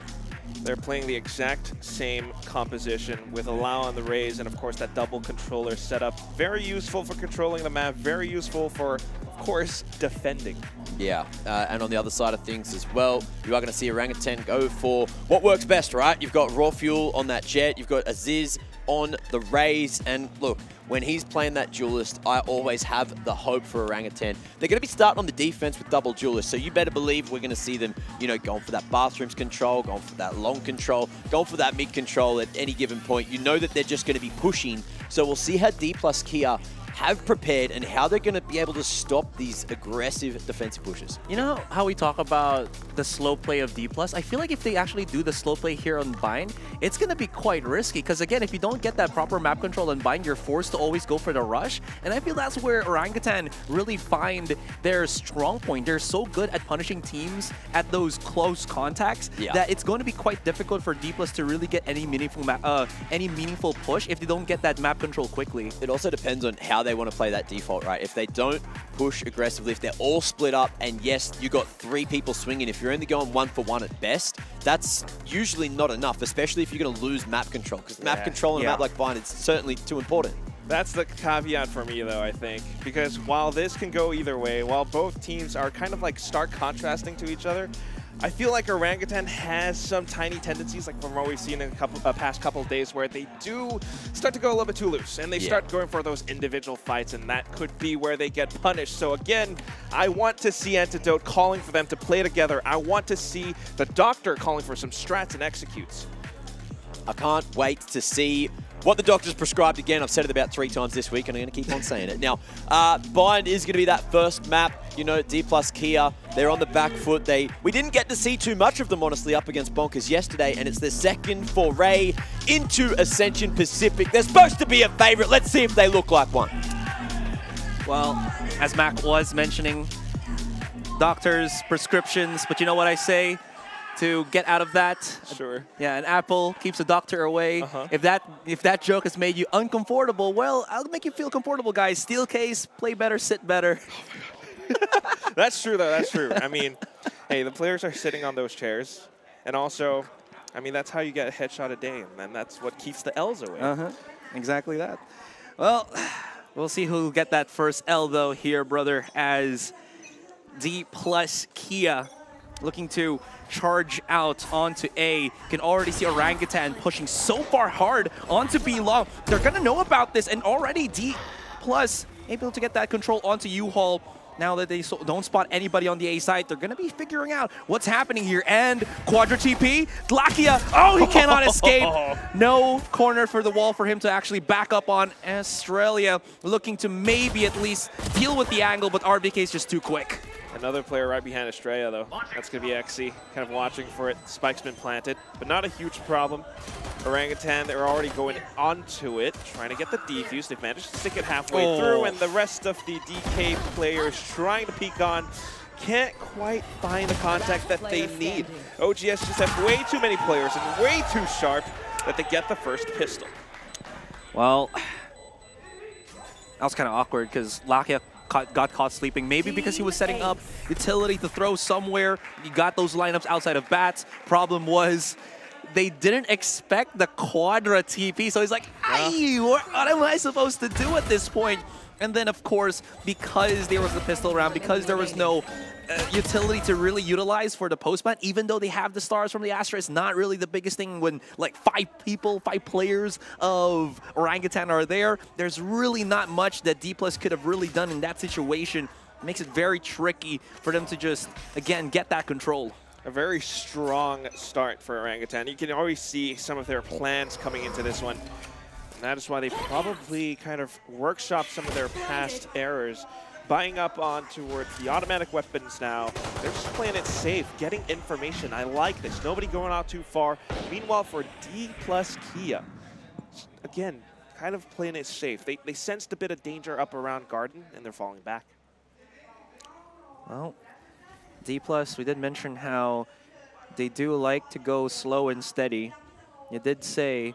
Speaker 7: They're playing the exact same composition with Allow on the raise, and of course that double controller setup. Very useful for controlling the map, very useful for, of course, defending.
Speaker 4: Yeah, and on the other side of things as well, you are going to see Orangutan go for what works best, right? You've got Raw Fuel on that Jet, you've got Aziz on the raise, and look, when he's playing that duelist, I always have the hope for Orangutan. They're going to be starting on the defense with double duelist, so you better believe we're going to see them, you know, going for that bathrooms control, going for that long control, going for that mid control at any given point. You know that they're just going to be pushing, so we'll see how DPlus Kia have prepared and how they're going to be able to stop these aggressive defensive pushes.
Speaker 6: You know how we talk about the slow play of DPlus? I feel like if they actually do the slow play here on Bind, it's going to be quite risky, because again, if you don't get that proper map control on Bind, you're forced to always go for the rush, and I feel that's where Orangutan really find their strong point. They're so good at punishing teams at those close contacts that it's going to be quite difficult for DPlus to really get any meaningful push if they don't get that map control quickly.
Speaker 4: It also depends on how they want to play that default, right? If they don't push aggressively, if they're all split up, and yes, you got 3 people swinging, if you're only going 1-for-1 at best, that's usually not enough, especially if you're going to lose map control, because map control on a map like Bind is certainly too important.
Speaker 7: That's the caveat for me, though, I think, because while this can go either way, while both teams are kind of like stark contrasting to each other, I feel like Orangutan has some tiny tendencies, like from what we've seen in a past couple of days, where they do start to go a little bit too loose, and they start going for those individual fights, and that could be where they get punished. So again, I want to see Antidote calling for them to play together. I want to see the Doctor calling for some strats and executes.
Speaker 4: I can't wait to see what the Doctor's prescribed again. I've said it about 3 times this week, and I'm going to keep on saying it. Now, Bind is going to be that first map. You know, DPlus Kia, they're on the back foot. We didn't get to see too much of them, honestly, up against Bonkers yesterday, and it's their second foray into Ascension Pacific. They're supposed to be a favorite. Let's see if they look like one.
Speaker 6: Well, as Mac was mentioning, doctors, prescriptions, but you know what I say? To get out of that, yeah, an apple keeps the doctor away. If that joke has made you uncomfortable, well, I'll make you feel comfortable, guys. Steel case, play better, sit better.
Speaker 7: That's true, though. That's true. I mean, hey, the players are sitting on those chairs, and also, I mean, that's how you get a headshot a day, and that's what keeps the L's away.
Speaker 6: Exactly that. Well, we'll see who'll get that first L, though, here, brother, as DPlus Kia looking to charge out onto A. You can already see Orangutan pushing so far hard onto B long. They're going to know about this, and already DPlus able to get that control onto U-Haul. now that they don't spot anybody on the A side, they're going to be figuring out what's happening here. And Quadra TP, Lakia, oh, he cannot escape. No corner for the wall for him to actually back up on. Australia looking to maybe at least deal with the angle, but RBK is just too quick.
Speaker 7: Another player right behind Estrella, though. That's going to be Exy, kind of watching for it. Spike's been planted, but not a huge problem. Orangutan, they're already going onto it, trying to get the defuse. They've managed to stick it halfway through, and the rest of the DK players trying to peek on can't quite find the contact that they need. OGS just have way too many players and way too sharp that they get the first pistol.
Speaker 6: Well, that was kind of awkward because Lakia got caught sleeping, maybe because he was setting up utility to throw somewhere. You got those lineups outside of bats. Problem was, they didn't expect the Quadra TP, so he's like, "Ay, what am I supposed to do at this point?" And then, of course, because there was the pistol round, because there was no utility to really utilize for the postman, even though they have the stars from the Astra, it's not really the biggest thing when like 5 players of Orangutan are there. There's really not much that DPlus could have really done in that situation. It makes it very tricky for them to just, again, get that control.
Speaker 7: A very strong start for Orangutan. You can always see some of their plans coming into this one. And that is why they probably kind of workshopped some of their past errors. Buying up on towards the automatic weapons now. They're just playing it safe, getting information. I like this. Nobody going out too far. Meanwhile, for DPlus Kia, again, kind of playing it safe. They sensed a bit of danger up around Garden, and they're falling back.
Speaker 6: Well, DPlus, we did mention how they do like to go slow and steady. You did say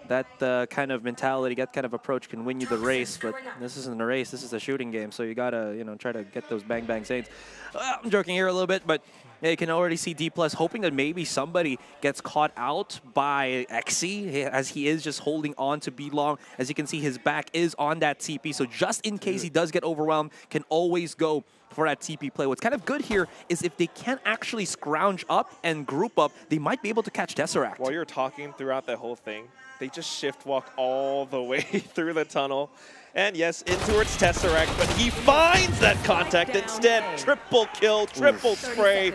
Speaker 6: that kind of mentality, that kind of approach can win you the race, but this isn't a race, this is a shooting game, so you gotta, try to get those bang saves. I'm joking here a little bit, but yeah, you can already see DPlus hoping that maybe somebody gets caught out by Exy, as he is just holding on to B-Long. As you can see, his back is on that TP, so just in case he does get overwhelmed, can always go for that TP play. What's kind of good here is if they can't actually scrounge up and group up, they might be able to catch Tesseract.
Speaker 7: While you're talking throughout the whole thing, they just shift walk all the way through the tunnel. And yes, in towards Tesseract, but he finds that contact instead. Triple kill, triple spray.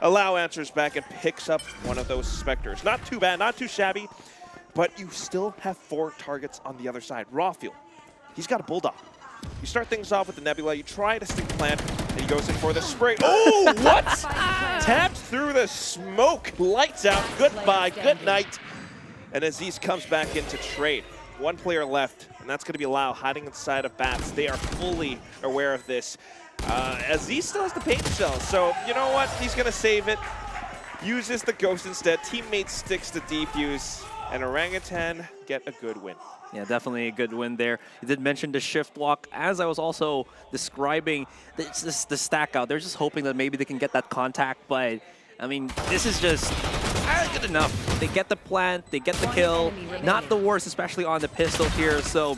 Speaker 7: Allow answers back and picks up one of those Spectres. Not too bad, not too shabby, but you still have 4 targets on the other side. Rawfield, he's got a Bulldog. You start things off with the Nebula, you try to stick plant, and he goes in for the spray. Oh, what? Tapped through the smoke. Lights out. Goodbye, good night. And Aziz comes back into trade. 1 player left, and that's going to be Lau hiding inside of bats. They are fully aware of this. Aziz still has the paint shell, so you know what? He's going to save it. Uses the ghost instead. Teammate sticks to defuse, and Orangutan get a good win.
Speaker 6: Yeah, definitely a good win there. You did mention the shift walk. As I was also describing, it's just the stack out. They're just hoping that maybe they can get that contact, but I mean, this is just good enough. They get the plant, they get the kill. Not the worst, especially on the pistol here. So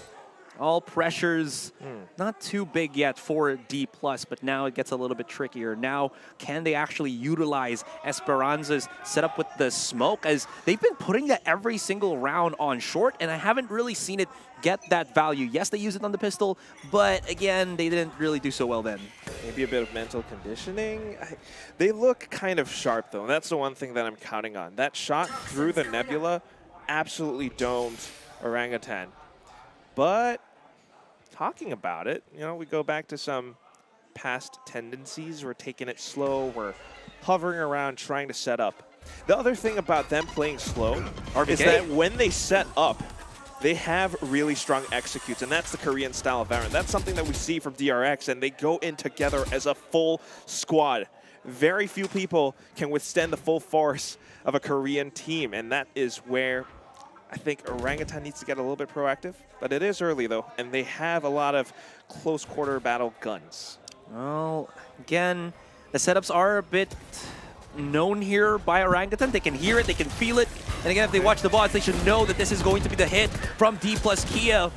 Speaker 6: all pressures not too big yet for DPlus, but now it gets a little bit trickier. Now, can they actually utilize Esperanza's setup with the smoke? As they've been putting that every single round on short, and I haven't really seen it get that value. Yes, they use it on the pistol, but again, they didn't really do so well then.
Speaker 7: Maybe a bit of mental conditioning. They look kind of sharp, though. That's the one thing that I'm counting on. That shot through the Nebula absolutely domed Orangutan. But talking about it, we go back to some past tendencies. We're taking it slow. We're hovering around trying to set up. The other thing about them playing slow is that when they set up, they have really strong executes, and that's the Korean style of VALORANT. That's something that we see from DRX, and they go in together as a full squad. Very few people can withstand the full force of a Korean team, and that is where I think Orangutan needs to get a little bit proactive, but it is early though, and they have a lot of close quarter battle guns.
Speaker 6: Well, again, the setups are a bit known here by Orangutan. They can hear it, they can feel it, and again, if they watch the VODs, they should know that this is going to be the hit from DPlus Kia.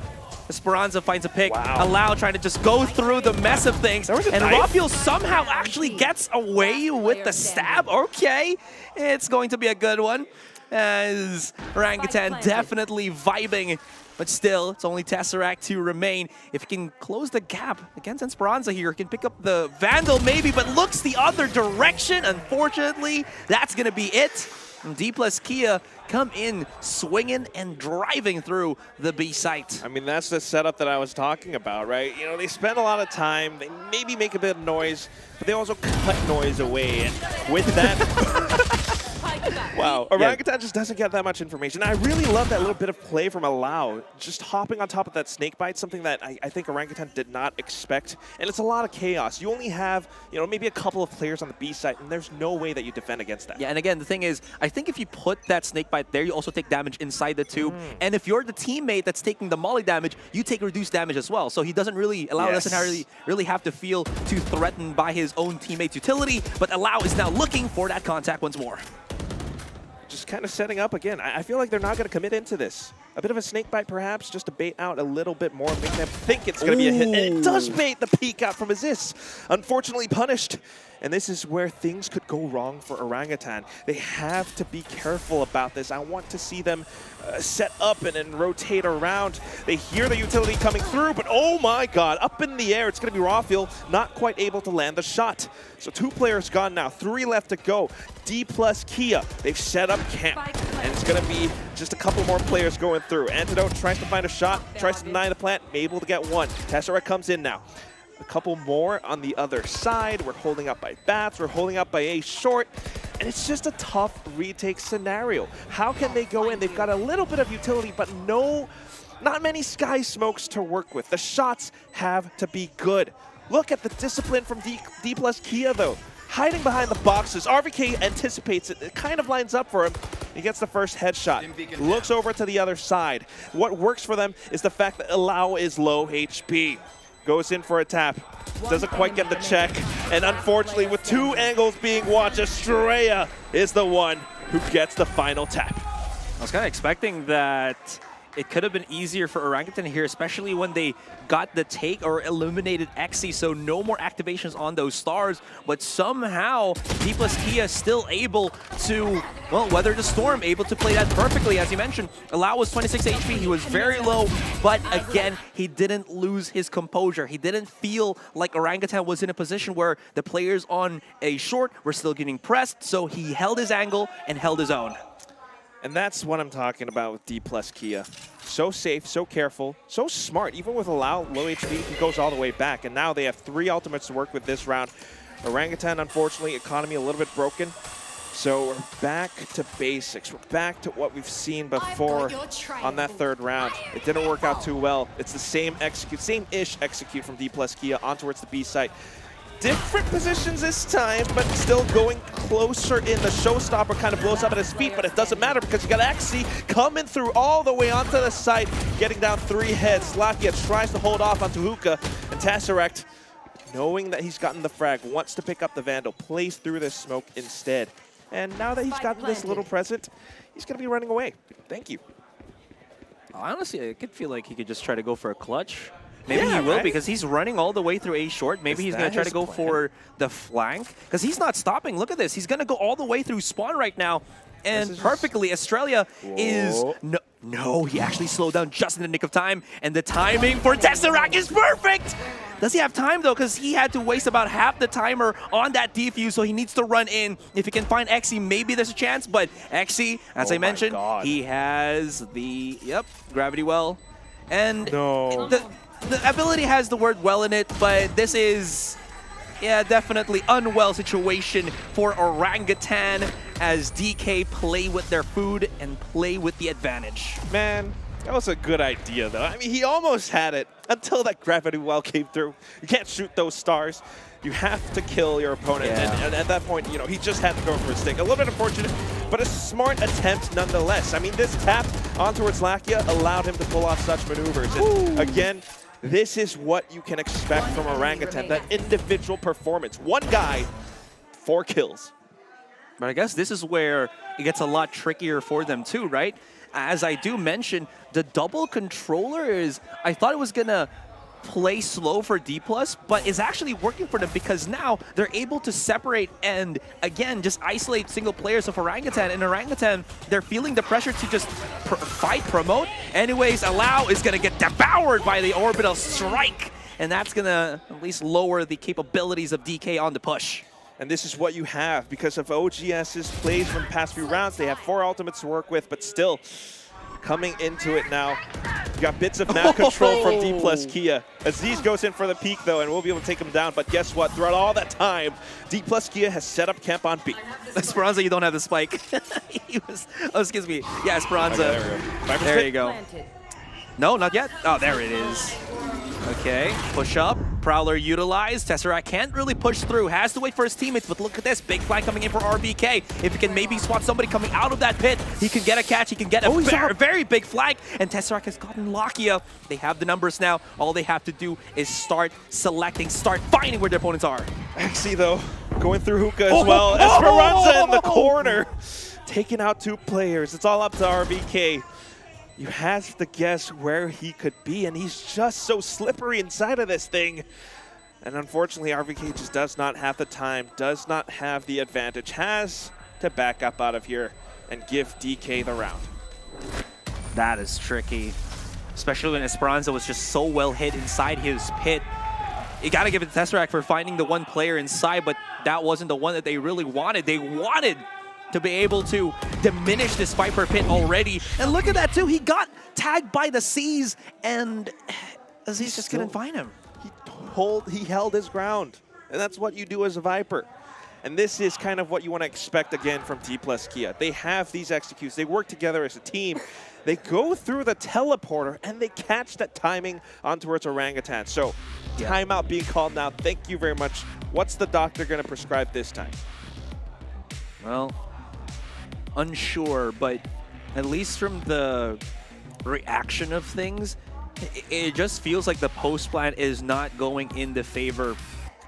Speaker 6: Esperanza finds a pick. Allow trying to just go through the mess of things, and Rafael somehow actually gets away with the stab. Okay, it's going to be a good one, as Orangutan definitely vibing but still, it's only Tesseract to remain. If he can close the gap against Esperanza here, he can pick up the Vandal maybe, but looks the other direction. Unfortunately, that's going to be it. And DPlus Kia come in swinging and driving through the B site.
Speaker 7: I mean, that's the setup that I was talking about, right? You know, they spend a lot of time, they maybe make a bit of noise, but they also cut noise away. And with that, wow, Orangutan just doesn't get that much information. I really love that little bit of play from Allow, just hopping on top of that snake bite, something that I think Orangutan did not expect. And it's a lot of chaos. You only have, you know, maybe a couple of players on the B site, and there's no way that you defend against that.
Speaker 6: Yeah, and again, the thing is, I think if you put that snake bite there, you also take damage inside the tube. And if you're the teammate that's taking the molly damage, you take reduced damage as well. So he doesn't really, Allow doesn't really have to feel too threatened by his own teammate's utility, but Allow is now looking for that contact once more.
Speaker 7: Just kind of setting up again. I feel like they're not going to commit into this. A bit of a snake bite perhaps, just to bait out a little bit more, make them think it's going to be a hit. And it does bait the peek out from Aziz. Unfortunately punished. And this is where things could go wrong for Orangutan. They have to be careful about this. I want to see them set up and then rotate around. They hear the utility coming through, but oh my god, up in the air. It's going to be Rafiel, not quite able to land the shot. So 2 players gone now, 3 left to go. DPlus Kia, they've set up camp. And it's going to be just a couple more players going through. Antidote tries to find a shot, tries to deny the plant, able to get one. Tesseract comes in now. A couple more on the other side. We're holding up by Bats. We're holding up by A short. And it's just a tough retake scenario. How can they go in? They've got a little bit of utility, but not many Sky Smokes to work with. The shots have to be good. Look at the discipline from DPlus Kia, though. Hiding behind the boxes. RVK anticipates it. It kind of lines up for him. He gets the first headshot. Looks over to the other side. What works for them is the fact that Allow is low HP. Goes in for a tap. Doesn't quite get the check. And unfortunately, with 2 angles being watched, Zershia is the one who gets the final tap.
Speaker 6: I was kind of expecting that it could have been easier for Orangutan here, especially when they got the take or eliminated Xe, so no more activations on those stars. But somehow, DPlus Kia still able to, well, weather the storm, able to play that perfectly. As you mentioned, Allow was 26 HP, he was very low, but again, he didn't lose his composure. He didn't feel like Orangutan was in a position where the players on A short were still getting pressed, so he held his angle and held his own.
Speaker 7: And that's what I'm talking about with DPlus Kia. So safe, so careful, so smart. Even with Allow, low HP, he goes all the way back. And now they have 3 ultimates to work with this round. Orangutan, unfortunately, economy a little bit broken. So we're back to basics. We're back to what we've seen before on that 3rd round. It didn't work out too well. It's the same-ish execute from DPlus Kia on towards the B site. Different positions this time, but still going closer in. The showstopper kind of blows up at his feet, but it doesn't matter because you got Xe coming through all the way onto the site, getting down 3 heads. Lakia tries to hold off onto Hookah, and Tesseract, knowing that he's gotten the frag, wants to pick up the Vandal, plays through this smoke instead. And now that he's gotten this little present, he's going to be running away. Thank you.
Speaker 6: Honestly, I could feel like he could just try to go for a clutch. Maybe he will, because he's running all the way through A short. Maybe he's going to try to go for the flank, because he's not stopping. Look at this. He's going to go all the way through spawn right now. And perfectly, Australia is... No, he actually slowed down just in the nick of time. And the timing for Tesseract is perfect! Does he have time, though? Because he had to waste about half the timer on that defuse, so he needs to run in. If he can find Xe, maybe there's a chance. But Xe, as I mentioned, he has the... gravity well. And the ability has the word well in it, but this is, definitely unwell situation for Orangutan as DK play with their food and play with the advantage.
Speaker 7: Man, that was a good idea, though. I mean, he almost had it until that gravity well came through. You can't shoot those stars. You have to kill your opponent. And at that point, you know, he just had to go for a stick. A little bit unfortunate, but a smart attempt nonetheless. I mean, this tap on towards Lakia allowed him to pull off such maneuvers. And again, this is what you can expect from Orangutan, that individual performance. One guy, 4 kills.
Speaker 6: But I guess this is where it gets a lot trickier for them too, right? As I do mention, the double controller is, I thought it was gonna play slow for DPlus, but is actually working for them because now they're able to separate and, again, just isolate single players of Orangutan. And Orangutan, they're feeling the pressure to just fight, promote. Anyways, Allow is going to get devoured by the orbital strike, and that's going to at least lower the capabilities of DK on the push.
Speaker 7: And this is what you have because of OGS's plays from the past few rounds. They have 4 ultimates to work with, but still coming into it now. You got bits of map control from DPlus Kia. Aziz goes in for the peak though, and we'll be able to take him down. But guess what? Throughout all that time, DPlus Kia has set up camp on B.
Speaker 6: Esperanza, you don't have the spike. He was, oh, excuse me. Yeah, Esperanza.
Speaker 7: Okay,
Speaker 6: there you go. No, not yet. Oh, there it is. Okay, push up. Prowler utilized. Tesseract can't really push through. Has to wait for his teammates, but look at this. Big flag coming in for RBK. If he can maybe spot somebody coming out of that pit, he can get a catch. He can get a very big flag. And Tesseract has gotten Lakia. They have the numbers now. All they have to do is start selecting, start finding where their opponents are.
Speaker 7: Actually, though, going through Hookah as well. Esperanza in the corner. Taking out 2 players. It's all up to RBK. You have to guess where he could be, and he's just so slippery inside of this thing. And unfortunately, RVK just does not have the time, does not have the advantage, has to back up out of here and give DK the round.
Speaker 6: That is tricky, especially when Esperanza was just so well hit inside his pit. You gotta give it to Tesseract for finding the 1 player inside, but that wasn't the one that they really wanted. They wanted to be able to diminish this Viper pit already. And look at that too, he got tagged by the Seas and Aziz just couldn't find him.
Speaker 7: He held his ground, and that's what you do as a Viper. And this is kind of what you want to expect again from DPlus Kia. They have these executes, they work together as a team. They go through the teleporter and they catch that timing on towards Orangutan. So timeout being called now. Thank you very much. What's the doctor going to prescribe this time?
Speaker 6: Well, unsure, but at least from the reaction of things, it just feels like the post plan is not going in the favor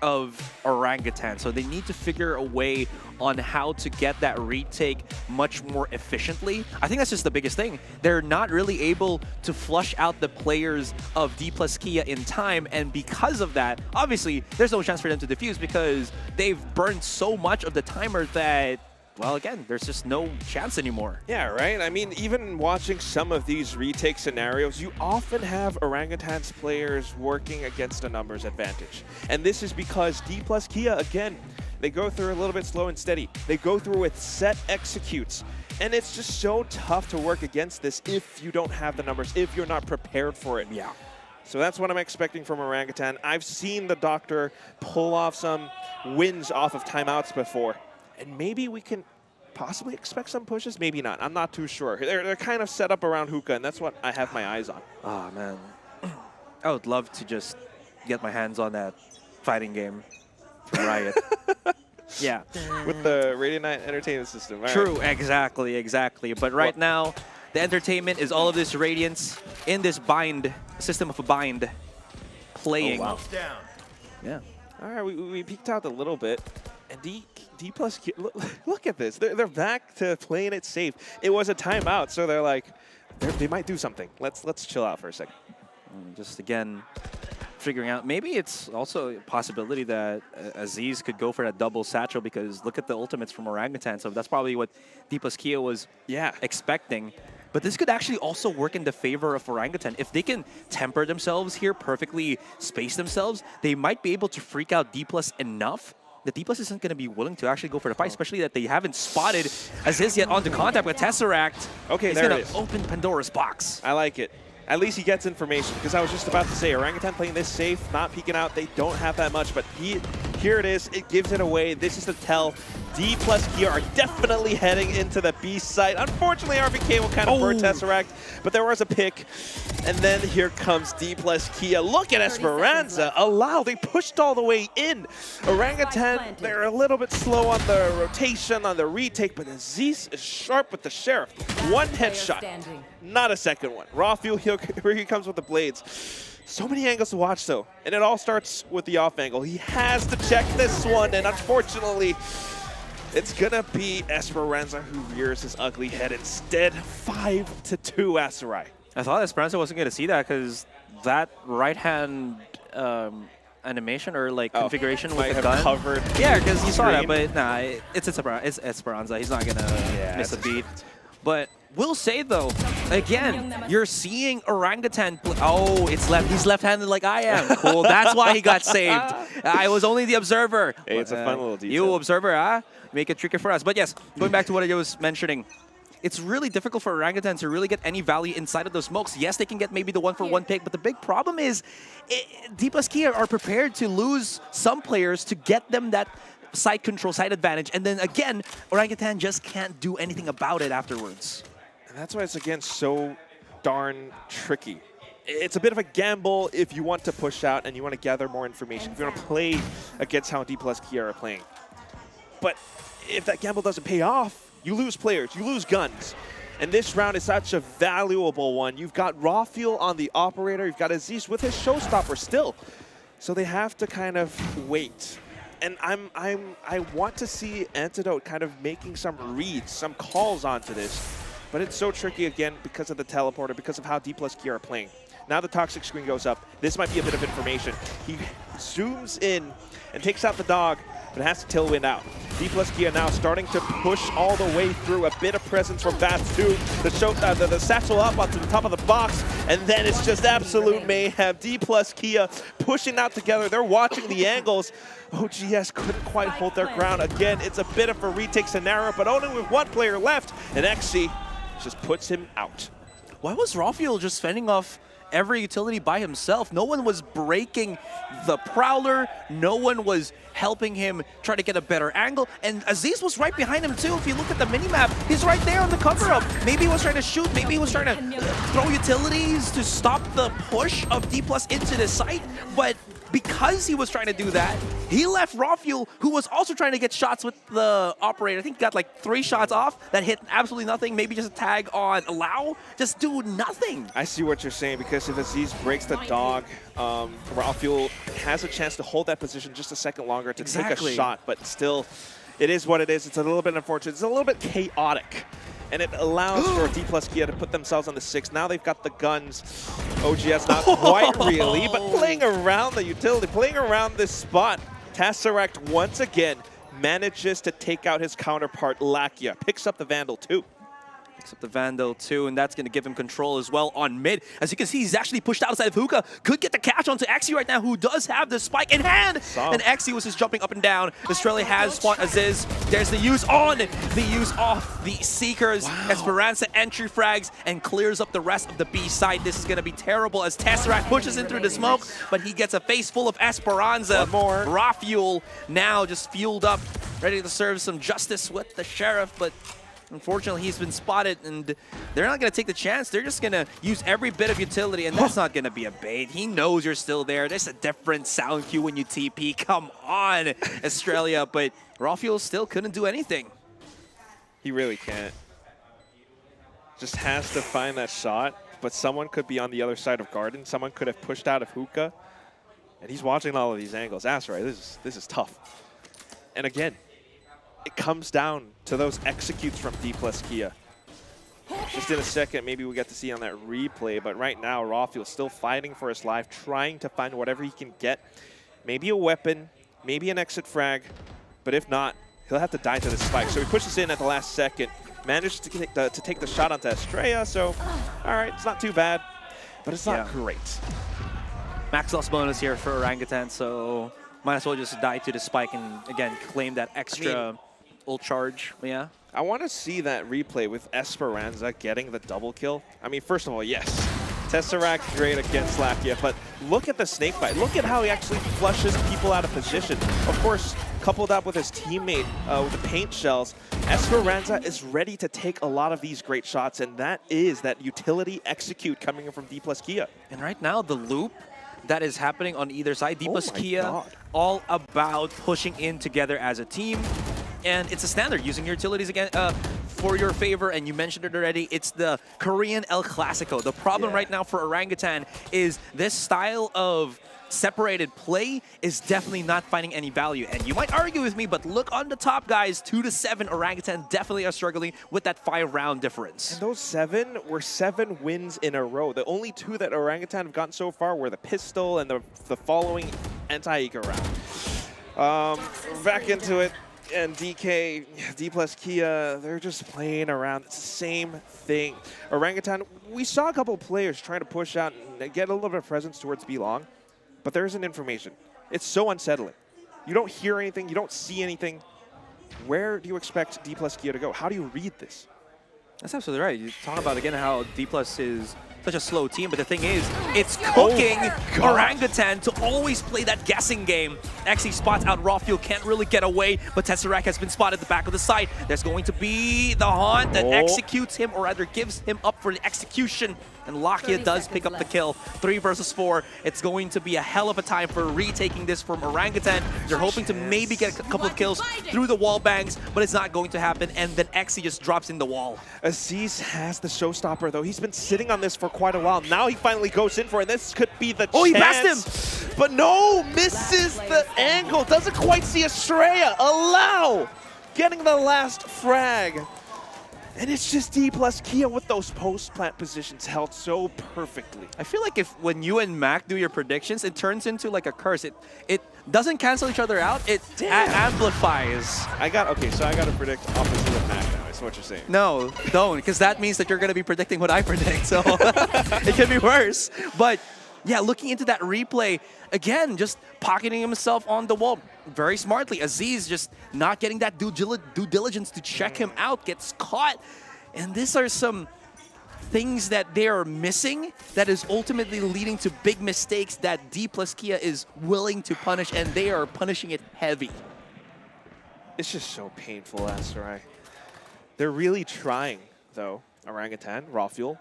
Speaker 6: of Orangutan. So they need to figure a way on how to get that retake much more efficiently. I think that's just the biggest thing. They're not really able to flush out the players of DPlus Kia in time, and because of that, obviously, there's no chance for them to defuse because they've burned so much of the timer that, well, again, there's just no chance anymore.
Speaker 7: Yeah, right? I mean, even watching some of these retake scenarios, you often have Orangutan's players working against a numbers advantage. And this is because DPlus Kia, again, they go through a little bit slow and steady. They go through with set executes. And it's just so tough to work against this if you don't have the numbers, if you're not prepared for it.
Speaker 6: Yeah.
Speaker 7: So that's what I'm expecting from Orangutan. I've seen the doctor pull off some wins off of timeouts before. And maybe we can possibly expect some pushes, maybe not. I'm not too sure. They're kind of set up around Hookah, and that's what I have my eyes on.
Speaker 6: Oh, man. I would love to just get my hands on that fighting game from Riot. Yeah.
Speaker 7: With the Radio Night Entertainment System. All
Speaker 6: True,
Speaker 7: right.
Speaker 6: exactly. But right now, the entertainment is all of this Radiance in this bind, system of a bind, playing.
Speaker 7: Oh, wow.
Speaker 6: Yeah.
Speaker 7: All right, we peeked out a little bit. And DPlus, look at this. They're back to playing it safe. It was a timeout, so they're like, they might do something. Let's chill out for a second.
Speaker 6: Just again, figuring out. Maybe it's also a possibility that Aziz could go for that double satchel because look at the ultimates from Orangutan. So that's probably what DPlus Kia was expecting. But this could actually also work in the favor of Orangutan. If they can temper themselves here, perfectly space themselves, they might be able to freak out DPlus enough. The DPlus isn't going to be willing to actually go for the fight, especially that they haven't spotted Aziz yet onto contact with Tesseract.
Speaker 7: Okay,
Speaker 6: He's
Speaker 7: there
Speaker 6: going
Speaker 7: it
Speaker 6: to
Speaker 7: is.
Speaker 6: open Pandora's box.
Speaker 7: I like it. At least he gets information, because I was just about to say, Orangutan playing this safe, not peeking out. They don't have that much, but here it is. It gives it away. This is the tell. DPlus Kia are definitely heading into the B site. Unfortunately, RVK will kind of burn Tesseract, but there was a pick. And then here comes DPlus Kia. Look at Esperanza. Allow. They pushed all the way in. Orangutan, they're a little bit slow on the rotation, on the retake, but Aziz is sharp with the Sheriff. One headshot, not a second one. Raw fuel, here he comes with the blades. So many angles to watch, though. And it all starts with the off angle. He has to check this one, and unfortunately, it's gonna be Esperanza who rears his ugly head instead. 5-2 Aserai.
Speaker 6: I thought Esperanza wasn't going to see that because that right hand animation or like configuration with the gun.
Speaker 7: Covered.
Speaker 6: Yeah, because you saw that, but nah, it's Esperanza. He's not gonna miss a beat. But we'll say though, again, you're seeing Orangutan play. Oh, he's left-handed like I am. Cool. That's why he got saved. I was only the observer.
Speaker 7: Hey, it's a fun little detail.
Speaker 6: You observer, huh? Make it tricky for us. But yes, going back to what I was mentioning. It's really difficult for Orangutan to really get any value inside of those smokes. Yes, they can get maybe the 1-for-1 pick, but the big problem is DPlus Kia are prepared to lose some players to get them that side control, side advantage, and then again, Orangutan just can't do anything about it afterwards.
Speaker 7: And that's why it's, again, so darn tricky. It's a bit of a gamble if you want to push out and you want to gather more information, if you want to play against how DPlus Kia are playing. But if that gamble doesn't pay off, you lose players, you lose guns. And this round is such a valuable one. You've got raw fuel on the operator, you've got Aziz with his showstopper still. So they have to kind of wait. And I want to see Antidote kind of making some reads, some calls onto this. But it's so tricky again because of the teleporter, because of how DPlus Kia are playing. Now the toxic screen goes up. This might be a bit of information. He zooms in and takes out the dog, but has to tailwind out. DPlus Kia now starting to push all the way through. A bit of presence from Bath 2. The satchel up onto the top of the box, and then it's just absolute mayhem. DPlus Kia pushing out together. They're watching the angles. OGS couldn't quite hold their ground. Again, it's a bit of a retake scenario, but only with one player left, and XC just puts him out.
Speaker 6: Why was Rafael just fending off every utility by himself? No one was breaking the Prowler. No one was helping him try to get a better angle. And Aziz was right behind him too. If you look at the minimap, he's right there on the cover-up. Maybe he was trying to shoot. Maybe he was trying to throw utilities to stop the push of DPlus into the site. But because he was trying to do that, he left Rafuel, who was also trying to get shots with the operator. I think he got like 3 shots off that hit absolutely nothing. Maybe just a tag on Lau. Just do nothing.
Speaker 7: I see what you're saying, because if Aziz breaks the dog, Rafuel has a chance to hold that position just a second longer to take a shot. But still, it is what it is. It's a little bit unfortunate. It's a little bit chaotic. And it allows for DPlus Kia to put themselves on the 6. Now they've got the guns. OGS not quite really, but playing around the utility, playing around this spot. Tesseract once again manages to take out his counterpart, Lakia. Picks up the Vandal too.
Speaker 6: Picks up the Vandal too, and that's going to give him control as well on mid. As you can see, he's actually pushed outside of Hookah. Could get the catch onto Xe right now, who does have the spike in hand. And Xe was just jumping up and down. Australia has spawned Aziz. There's the use on, the use off the Seekers. Esperanza entry frags and clears up the rest of the B side. This is going to be terrible as Tesseract pushes in through the smoke, but he gets a face full of Esperanza.
Speaker 7: One more.
Speaker 6: Rafuel now just fueled up, ready to serve some justice with the Sheriff, but unfortunately, he's been spotted, and they're not going to take the chance. They're just going to use every bit of utility, and that's not going to be a bait. He knows you're still there. There's a different sound cue when you TP. Come on, Australia. But Rafuel still couldn't do anything.
Speaker 7: He really can't. Just has to find that shot, but someone could be on the other side of Garden. Someone could have pushed out of Hookah, and he's watching all of these angles. That's right. This is tough. And again, it comes down to those executes from DPlus Kia. Just in a second, maybe we get to see on that replay, but right now, Rafuel still fighting for his life, trying to find whatever he can get. Maybe a weapon, maybe an exit frag, but if not, he'll have to die to the spike. So he pushes in at the last second, manages to take the shot onto Estrella, so all right, it's not too bad, but it's not great.
Speaker 6: Max loss bonus here for Orangutan, so might as well just die to the spike and, again, claim that extra ult charge. Yeah.
Speaker 7: I want to see that replay with Esperanza getting the double kill. I mean, first of all, yes, Tesseract great against Lakia, but look at the snake bite. Look at how he actually flushes people out of position. Of course, coupled up with his teammate with the paint shells, Esperanza is ready to take a lot of these great shots, and that is that utility execute coming in from DPlus Kia.
Speaker 6: And right now, the loop that is happening on either side, DPlus Kia, all about pushing in together as a team. And it's a standard, using your utilities again for your favor, and you mentioned it already, it's the Korean El Clasico. The problem right now for Orangutan is this style of separated play is definitely not finding any value. And you might argue with me, but look on the top, guys. 2-7, Orangutan definitely are struggling with that 5-round difference.
Speaker 7: And those 7 were 7 wins in a row. The only 2 that Orangutan have gotten so far were the pistol and the following anti-eco round. Back into it. And DK, DPlus Kia, they're just playing around. It's the same thing. Orangutan, we saw a couple of players trying to push out and get a little bit of presence towards B-Long, but there isn't information. It's so unsettling. You don't hear anything. You don't see anything. Where do you expect DPlus Kia to go? How do you read this?
Speaker 6: That's absolutely right. You talk about, again, how DPlus is such a slow team, but the thing is, it's cooking Orangutan to always play that guessing game. Actually spots out Rafiel, can't really get away, but Tesseract has been spotted at the back of the side. There's going to be the haunt that executes him, or rather gives him up for the execution. And Lakia does pick up the kill. 3 versus 4. It's going to be a hell of a time for retaking this from Orangutan. They're hoping to maybe get a couple of kills through the wall bangs, but it's not going to happen. And then Exi just drops in the wall.
Speaker 7: Aziz has the showstopper, though. He's been sitting on this for quite a while. Now he finally goes in for it. This could be the chance.
Speaker 6: He passed him!
Speaker 7: But no, misses the angle. Doesn't quite see Estrella. Allow getting the last frag. And it's just DPlus Kia with those post-plant positions held so perfectly.
Speaker 6: I feel like when you and Mac do your predictions, it turns into like a curse. It doesn't cancel each other out. It amplifies.
Speaker 7: So I got to predict opposite of Mac now. Is what you're saying?
Speaker 6: No, don't, because that means that you're going to be predicting what I predict. So it can be worse. But yeah, looking into that replay again, just pocketing himself on the wall very smartly. Aziz just not getting that due diligence to check him out, gets caught. And these are some things that they are missing that is ultimately leading to big mistakes that DPlus Kia is willing to punish, and they are punishing it heavy.
Speaker 7: It's just so painful, Asterai. They're really trying, though. Orangutan, Rafiel,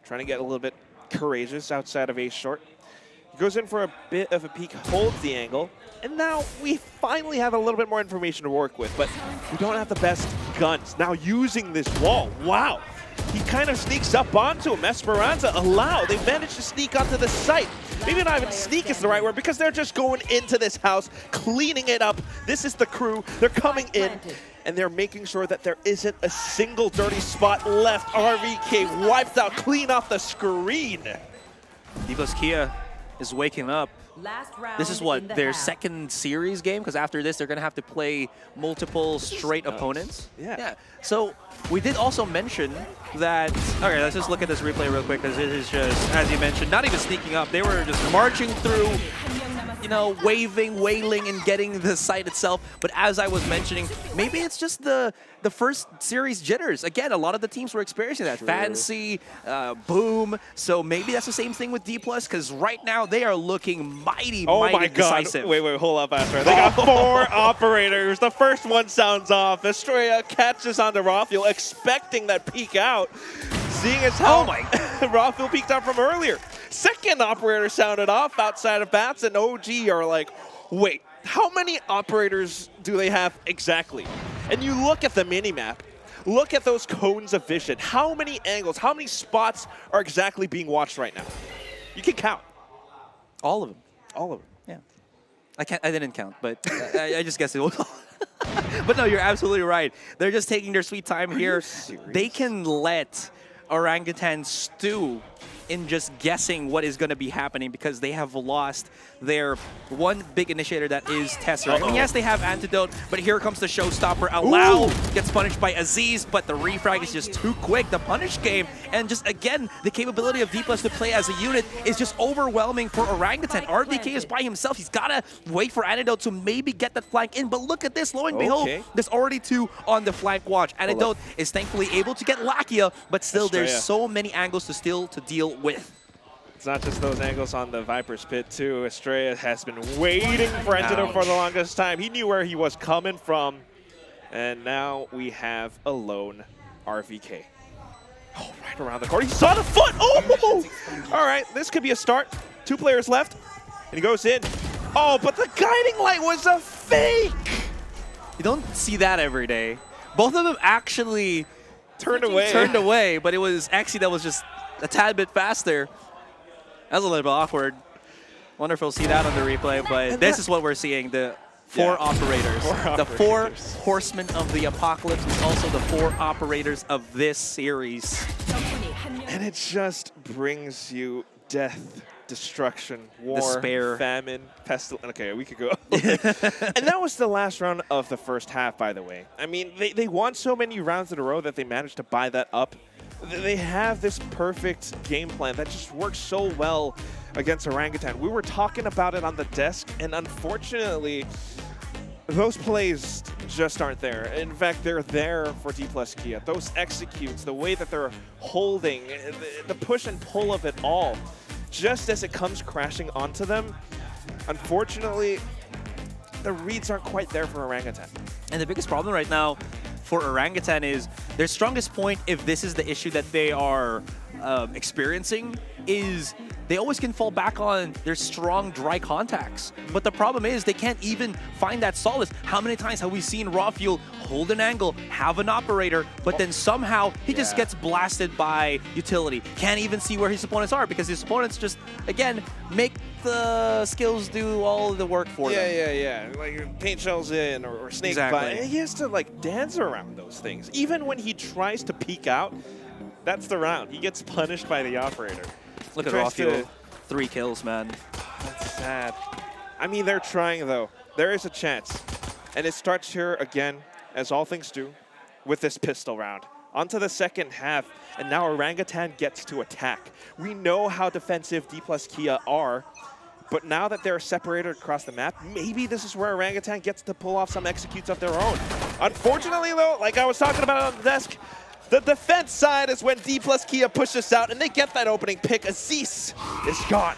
Speaker 7: trying to get a little bit courageous outside of ace short. He goes in for a bit of a peek, holds the angle, and now we finally have a little bit more information to work with, but we don't have the best guns. Now using this wall, wow. He kind of sneaks up onto him. Esperanza, Allow, they managed to sneak onto the site. Maybe not even sneak is the right word, because they're just going into this house, cleaning it up. This is the crew. They're coming in, and they're making sure that there isn't a single dirty spot left. RVK wiped out, clean off the screen.
Speaker 6: DPlus Kia is waking up. This is what, their second series game? Because after this, they're going to have to play multiple straight opponents. Yeah. So we did also mention that, okay, let's just look at this replay real quick, because it is just, as you mentioned, not even sneaking up. They were just marching through, you know, waving, wailing, and getting the site itself. But as I was mentioning, maybe it's just the first series jitters. Again, a lot of the teams were experiencing that. True. Fancy, Boom. So maybe that's the same thing with DPlus, because right now they are looking mighty decisive.
Speaker 7: Wait, hold up, Astra. They got 4 operators. The first one sounds off. Estrella catches onto Rafiel, expecting that peek out. Seeing as how Rafiel peeked out from earlier. Second operator sounded off outside of bats, and OG are like, wait, how many operators do they have exactly? And you look at the minimap, look at those cones of vision. How many angles, how many spots are exactly being watched right now? You can count.
Speaker 6: All of them.
Speaker 7: All of them.
Speaker 6: Yeah. I didn't count, but I just guessed it was all. But no, you're absolutely right. They're just taking their sweet time here. They can let Orangutan stew in just guessing what is going to be happening, because they have lost their one big initiator, that is Tesseract. I mean, yes, they have Antidote, but here comes the showstopper. Allow gets punished by Aziz, but the refrag is just too quick. The punish game, and just again, the capability of DPlus to play as a unit is just overwhelming for Orangutan. RDK is by himself. He's got to wait for Antidote to maybe get that flank in, but look at this, lo and behold, there's already 2 on the flank watch. Antidote is thankfully able to get Lakia, but still there's so many angles to still to deal with.
Speaker 7: It's not just those angles on the Viper's pit, too. Estrella has been waiting for Antidote for the longest time. He knew where he was coming from. And now we have a lone RVK. Oh, right around the corner. He saw the foot! Oh! All right, this could be a start. 2 players left. And he goes in. Oh, but the guiding light was a fake!
Speaker 6: You don't see that every day. Both of them actually
Speaker 7: turned away,
Speaker 6: but it was Exi that was just a tad bit faster. That was a little bit awkward. Wonder if we'll see that on the replay, but this is what we're seeing, the four operators. The four horsemen of the apocalypse is also the four operators of this series.
Speaker 7: And it just brings you death, destruction, war,
Speaker 6: despair,
Speaker 7: famine, pestilence. Okay, we could go. And that was the last round of the first half, by the way. I mean, they won so many rounds in a row that they managed to buy that up. They have this perfect game plan that just works so well against Orangutan. We were talking about it on the desk, and unfortunately, those plays just aren't there. In fact, they're there for DPlus Kia. Those executes, the way that they're holding, the push and pull of it all, just as it comes crashing onto them, unfortunately, the reads aren't quite there for Orangutan.
Speaker 6: And the biggest problem right now for Orangutan is their strongest point, if this is the issue that they are experiencing, is they always can fall back on their strong dry contacts. But the problem is they can't even find that solace. How many times have we seen Raw Fuel hold an angle, have an operator, but then somehow he just gets blasted by utility. Can't even see where his opponents are because his opponents just, again, make the skills do all the work for them.
Speaker 7: Yeah. Like paint shells in or snake bite. He has to like dance around those things. Even when he tries to peek out, that's the round. He gets punished by the operator.
Speaker 6: Look at Raw Fuel. 3 kills, man.
Speaker 7: That's sad. I mean, they're trying, though. There is a chance. And it starts here again, as all things do, with this pistol round. Onto the second half, and now Orangutan gets to attack. We know how defensive DPlus Kia are, but now that they're separated across the map, maybe this is where Orangutan gets to pull off some executes of their own. Unfortunately, though, like I was talking about on the desk, the defense side is when DPlus Kia pushes out and they get that opening pick. Aziz is gone.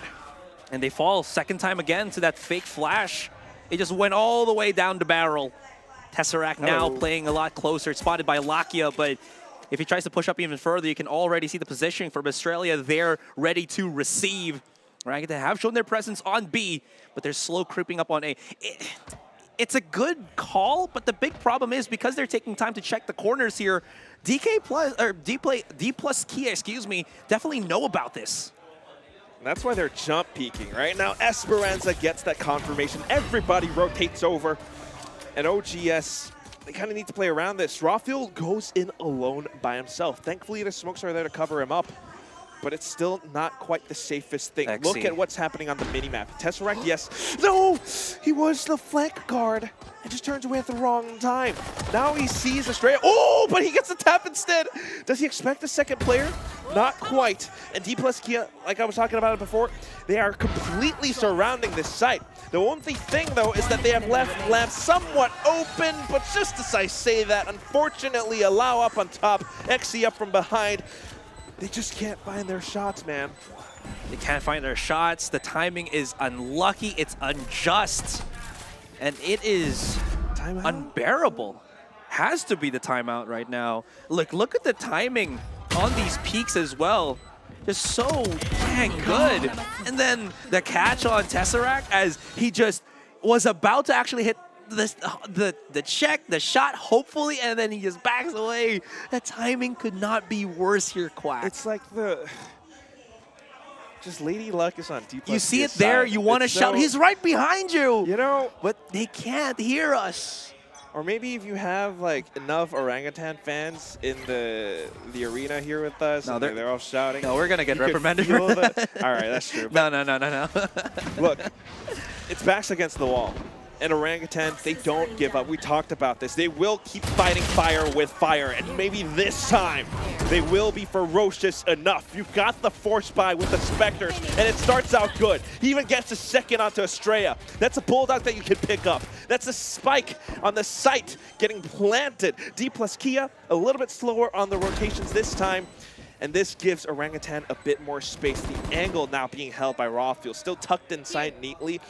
Speaker 6: And they fall second time again to that fake flash. It just went all the way down the barrel. Tesseract now playing a lot closer, spotted by Lakia, but if he tries to push up even further, you can already see the positioning from Australia there, ready to receive. Right, they have shown their presence on B, but they're slow creeping up on A. It's a good call, but the big problem is because they're taking time to check the corners here, DPlus Kia, excuse me, definitely know about this.
Speaker 7: And that's why they're jump peeking, right? Now Esperanza gets that confirmation. Everybody rotates over. And OGS, they kind of need to play around this. Rawfield goes in alone by himself. Thankfully, the smokes are there to cover him up. But it's still not quite the safest thing. Look at what's happening on the minimap. Tesseract, yes. No! He was the flank guard and just turns away at the wrong time. Now he sees Australia. Oh, but he gets the tap instead. Does he expect a second player? Not quite. And DPlus Kia, like I was talking about it before, they are completely surrounding this site. The only thing, though, is that they have left lamps somewhat open, but just as I say that, unfortunately, allow up on top, Xe up from behind. They just can't find their shots, man.
Speaker 6: They can't find their shots. The timing is unlucky. It's unjust. And it is unbearable. Has to be the timeout right now. Look at the timing on these peaks as well. Just so dang good. And then the catch on Tesseract as he just was about to actually hit the check, the shot, hopefully, and then he just backs away. The timing could not be worse here, Quack.
Speaker 7: It's like just Lady Luck is on DPlus.
Speaker 6: You see it there, you want to shout, he's right behind you!
Speaker 7: You know,
Speaker 6: but they can't hear us.
Speaker 7: Or maybe if you have like enough Orangutan fans in the arena here with us, no, they're all shouting.
Speaker 6: No, we're gonna get reprimanded for that.
Speaker 7: All right, that's true.
Speaker 6: No.
Speaker 7: Look, it's backs against the wall. And Orangutans, they don't give up. We talked about this. They will keep fighting fire with fire, and maybe this time they will be ferocious enough. You've got the force buy with the Spectres, and it starts out good. He even gets a second onto Estrella. That's a Bulldog that you can pick up. That's a spike on the site getting planted. DPlus Kia, a little bit slower on the rotations this time. And this gives Orangutan a bit more space. The angle now being held by Rawfield, still tucked inside neatly.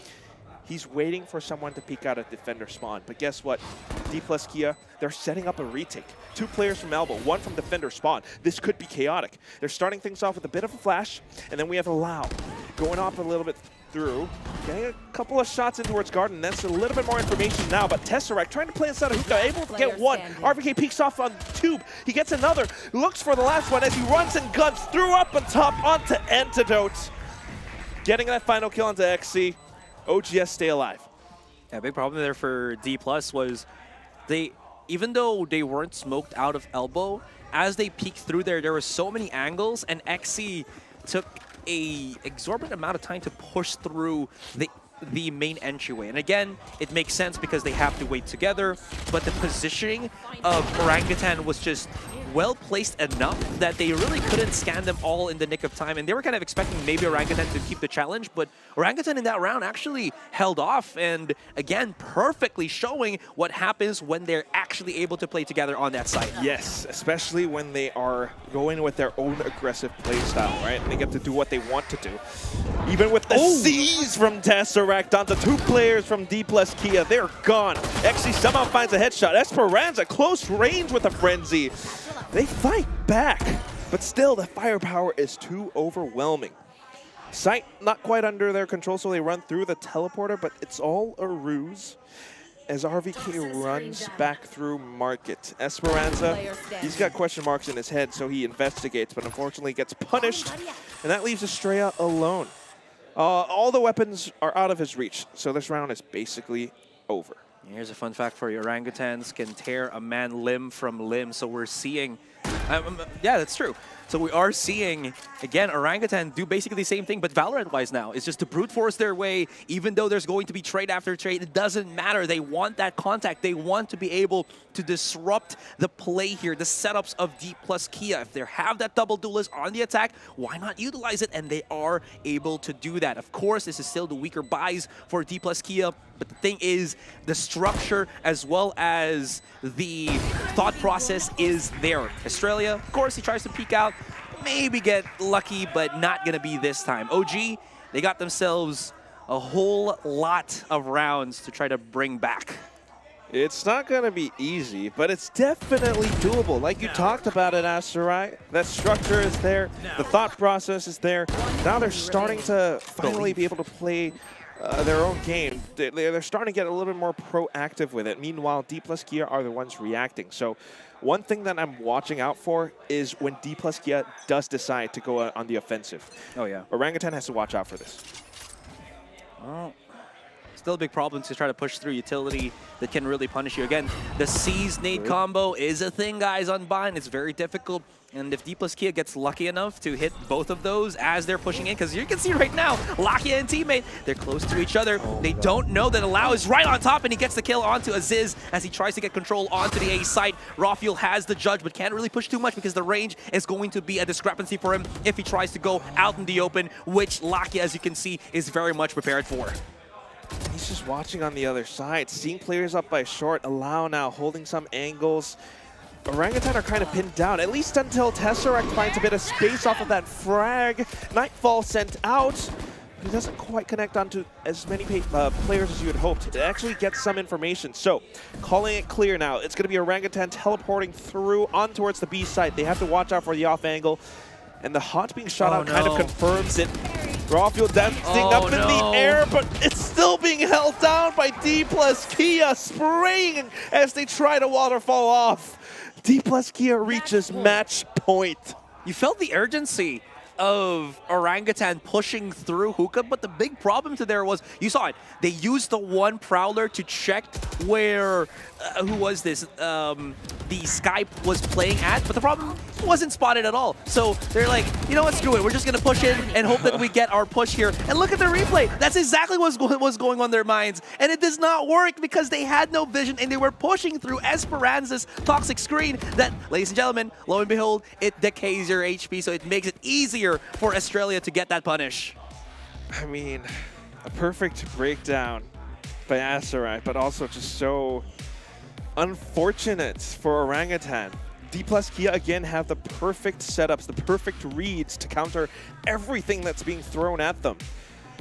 Speaker 7: He's waiting for someone to peek out at defender spawn. But guess what? DPlus Kia, they're setting up a retake. 2 players from elbow, 1 from defender spawn. This could be chaotic. They're starting things off with a bit of a flash, and then we have Allow going off a little bit through, getting a couple of shots in towards Garden. That's a little bit more information now, but Tesseract trying to play inside of Hookah, able to get 1. RVK peeks off on Tube. He gets another, looks for the last one as he runs and guns through up on top onto Antidote.
Speaker 8: getting that final kill onto XC. OGS stay alive.
Speaker 6: Yeah, big problem there for DPlus was even though they weren't smoked out of elbow, as they peeked through there were so many angles, and XC took a exorbitant amount of time to push through the main entryway. And again, it makes sense because they have to wait together, but the positioning of Orangutan was just well placed enough that they really couldn't scan them all in the nick of time. And they were kind of expecting maybe Orangutan to keep the challenge, but Orangutan in that round actually held off, and again, perfectly showing what happens when they're actually able to play together on that side.
Speaker 8: Yes, especially when they are going with their own aggressive play style, right? And they get to do what they want to do. Even with the C's from Tesseract onto 2 players from DPlus Kia, they're gone. XC somehow finds a headshot. Esperanza close range with a frenzy. They fight back, but still the firepower is too overwhelming. Sight not quite under their control, so they run through the teleporter, but it's all a ruse as RVK runs back through Market. Esperanza, he's got question marks in his head, so he investigates, but unfortunately gets punished, and that leaves Zershia alone. All the weapons are out of his reach, so this round is basically over.
Speaker 6: Here's a fun fact for you. Orangutans can tear a man limb from limb, so we're seeing... yeah, that's true. So we are seeing, again, Orangutan do basically the same thing, but Valorant-wise now. It's just to brute force their way, even though there's going to be trade after trade. It doesn't matter. They want that contact. They want to be able to disrupt the play here, the setups of DPlus Kia. If they have that double duelist on the attack, why not utilize it? And they are able to do that. Of course, this is still the weaker buys for DPlus Kia, but the thing is, the structure as well as the thought process is there. Australia, of course, he tries to peek out, maybe get lucky, but not going to be this time. OG, they got themselves a whole lot of rounds to try to bring back.
Speaker 8: It's not going to be easy, but it's definitely doable. Like you talked about it, Asterai. That structure is there. The thought process is there. Now they're starting to finally be able to play their own game. They're starting to get a little bit more proactive with it. Meanwhile, DPlus Kia are the ones reacting. So one thing that I'm watching out for is when DPlus Kia does decide to go on the offensive.
Speaker 6: Oh, yeah.
Speaker 8: Orangutan has to watch out for this.
Speaker 6: Well, still a big problem to try to push through utility that can really punish you. Again, the C's nade combo is a thing, guys, on Bind. It's very difficult. And if DPlus Kia gets lucky enough to hit both of those as they're pushing in, because you can see right now, Lakia and teammate, they're close to each other. They don't know that Alao is right on top, and he gets the kill onto Aziz as he tries to get control onto the A site. Rafiel has the judge, but can't really push too much because the range is going to be a discrepancy for him if he tries to go out in the open, which Lakia, as you can see, is very much prepared for.
Speaker 8: He's just watching on the other side, seeing players up by short. Alao now holding some angles. Orangutan are kind of pinned down, at least until Tesseract finds a bit of space off of that frag. Nightfall sent out, but it doesn't quite connect onto as many players as you had hoped. It actually gets some information. So, calling it clear now. It's going to be Orangutan teleporting through on towards the B site. They have to watch out for the off angle. And the hot being shot out kind of confirms it. Rafiel dancing up in the air, but it's still being held down by DPlus Kia, spraying as they try to waterfall off. DPlus Kia reaches match point.
Speaker 6: You felt the urgency of Orangutan pushing through Hookah, but the big problem to there was, you saw it, they used the one Prowler to check where, who was this, the Skype was playing at, but the problem wasn't spotted at all. So they're like, you know what, screw it, we're just going to push in and hope that we get our push here. And look at the replay, that's exactly what was going on their minds. And it does not work because they had no vision and they were pushing through Esperanza's toxic screen that, ladies and gentlemen, lo and behold, it decays your HP, so it makes it easier for Australia to get that punish.
Speaker 8: I mean, a perfect breakdown by Aserai, but also just so unfortunate for Orangutan. DPlus Kia again have the perfect setups, the perfect reads to counter everything that's being thrown at them.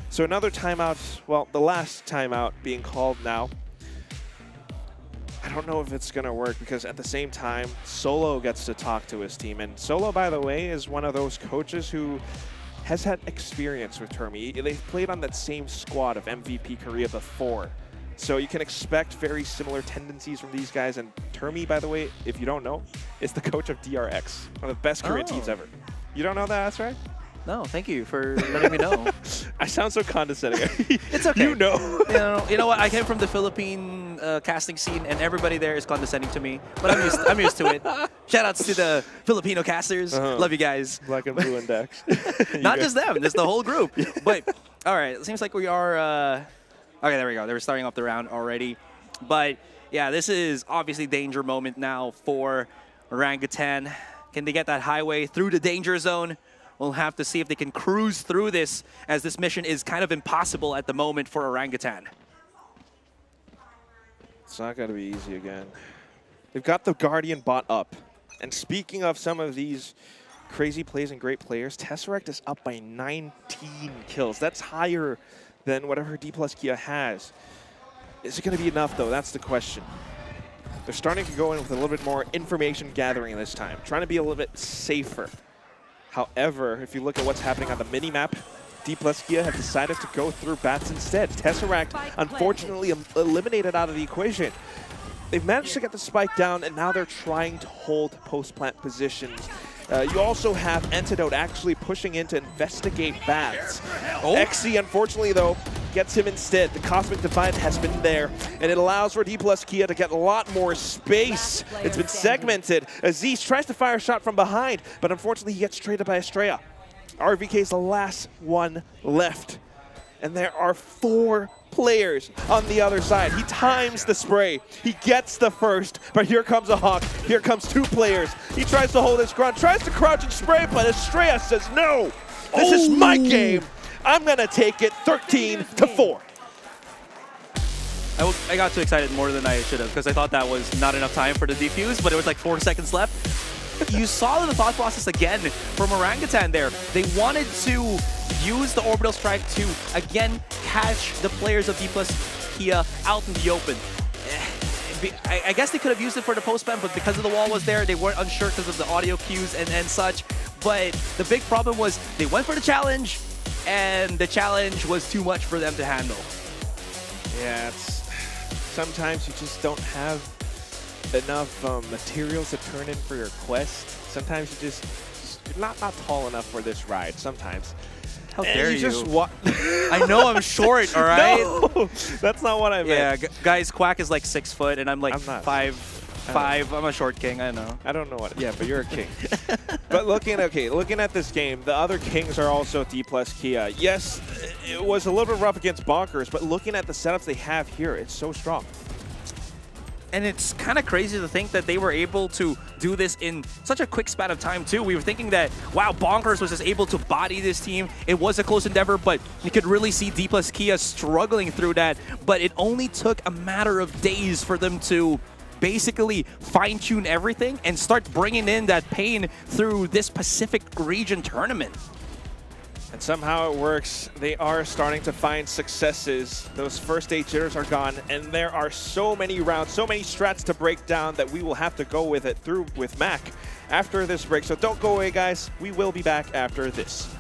Speaker 8: So another timeout, well, the last timeout being called now. I don't know if it's going to work because at the same time, Solo gets to talk to his team. And Solo, by the way, is one of those coaches who has had experience with Termi. They've played on that same squad of MVP Korea before. So you can expect very similar tendencies from these guys. And Termi, by the way, if you don't know, is the coach of DRX, one of the best Korean teams ever. You don't know that, that's right?
Speaker 6: No, thank you for letting me know.
Speaker 8: I sound so condescending.
Speaker 6: It's okay.
Speaker 8: You know.
Speaker 6: You know what? I came from the Philippine casting scene, and everybody there is condescending to me. But I'm used to it. Shoutouts to the Filipino casters. Love you guys.
Speaker 8: Black and blue index.
Speaker 6: Not just them. It's the whole group. But all right, it seems like we are. Okay, there we go. They were starting off the round already. But yeah, this is obviously danger moment now for Orangutan. Can they get that highway through the danger zone? We'll have to see if they can cruise through this, as this mission is kind of impossible at the moment for Orangutan.
Speaker 8: It's not going to be easy again. They've got the Guardian bot up. And speaking of some of these crazy plays and great players, Tesseract is up by 19 kills. That's higher than whatever DPlus Kia has. Is it going to be enough, though? That's the question. They're starting to go in with a little bit more information gathering this time, trying to be a little bit safer. However, if you look at what's happening on the mini-map, DPlus Kia have decided to go through bats instead. Tesseract, unfortunately, eliminated out of the equation. They've managed to get the spike down, and now they're trying to hold post-plant positions. You also have Antidote actually pushing in to investigate bats. Exi, unfortunately, though, gets him instead. The Cosmic Divide has been there, and it allows for DPlus Kia to get a lot more space. It's been segmented. Aziz tries to fire a shot from behind, but unfortunately he gets traded by Estrella. RVK is the last one left, and there are 4 players on the other side. He times the spray. He gets the first, but here comes a Hawk. Here comes 2 players. He tries to hold his ground, tries to crouch and spray, but Estrella says, no, this is my game. I'm going to take it 13-4.
Speaker 6: I got too excited more than I should have, because I thought that was not enough time for the defuse, but it was like 4 seconds left. You saw the thought process again from Orangutan there. They wanted to use the orbital strike to, again, catch the players of DPlus Kia out in the open. I guess they could have used it for the post-plant, but because of the wall was there, they weren't unsure because of the audio cues and such. But the big problem was they went for the challenge, and the challenge was too much for them to handle.
Speaker 8: Yeah, sometimes you just don't have enough materials to turn in for your quest. Sometimes you're not tall enough for this ride. Sometimes.
Speaker 6: How dare you?
Speaker 8: Just
Speaker 6: I know I'm short, all right?
Speaker 8: No, that's not what I meant.
Speaker 6: Yeah, guys, Quack is like 6 foot, and I'm like
Speaker 8: I'm not.
Speaker 6: 5'5". I'm a short king, I know.
Speaker 8: I don't know what. Yeah, but you're a king. But looking at this game, the other kings are also DPlus Kia. Yes, it was a little bit rough against Bonkers, but looking at the setups they have here, it's so strong.
Speaker 6: And it's kind of crazy to think that they were able to do this in such a quick span of time, too. We were thinking that, wow, Bonkers was just able to body this team. It was a close endeavor, but you could really see DPlus Kia struggling through that. But it only took a matter of days for them to basically fine-tune everything and start bringing in that pain through this Pacific region tournament.
Speaker 8: And somehow it works. They are starting to find successes. Those first 8 jitters are gone, and there are so many rounds, so many strats to break down that we will have to go with it through with Mac after this break. So don't go away, guys. We will be back after this.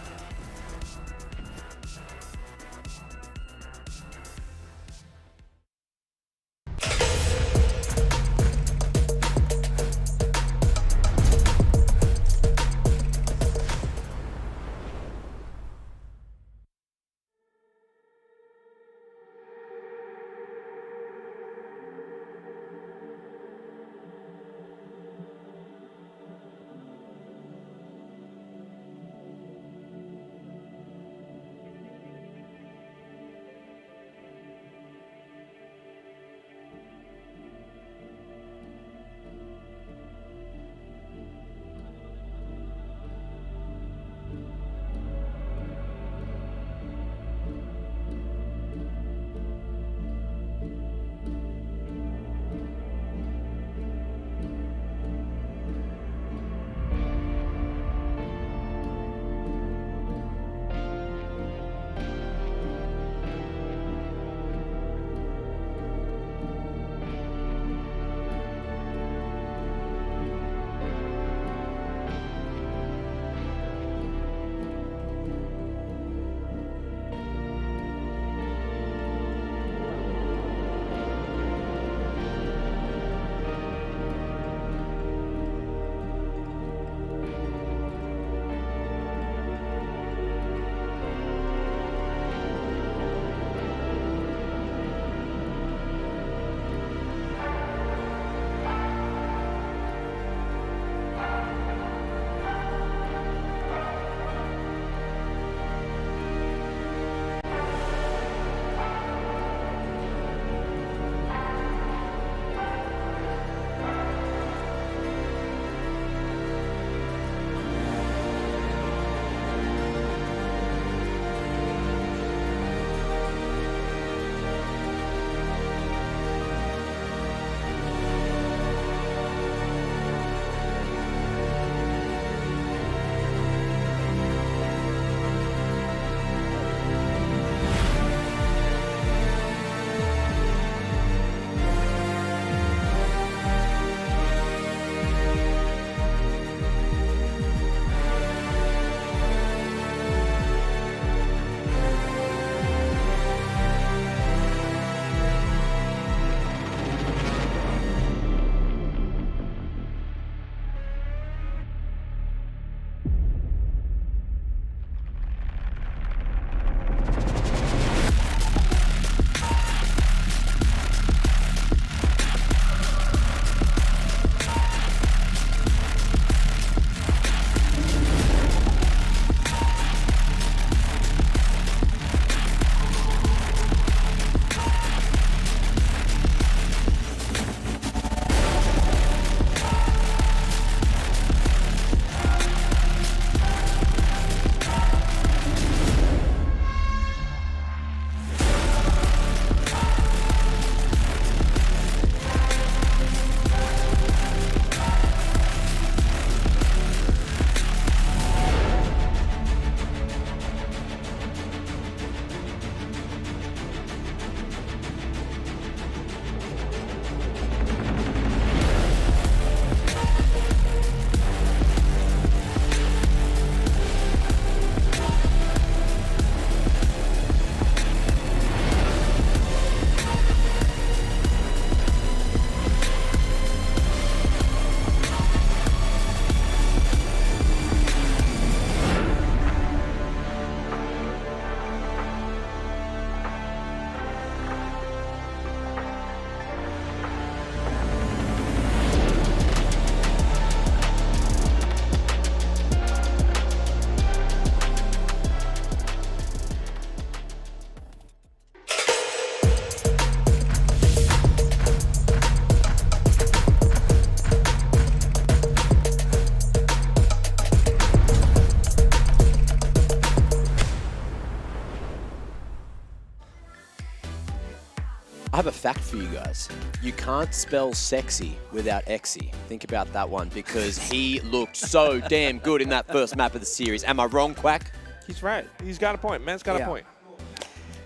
Speaker 4: have a fact for you guys. You can't spell sexy without Exy. Think about that one, because he looked so damn good in that first map of the series. Am I wrong, Quack?
Speaker 7: He's right. He's got a point. Man's got a point.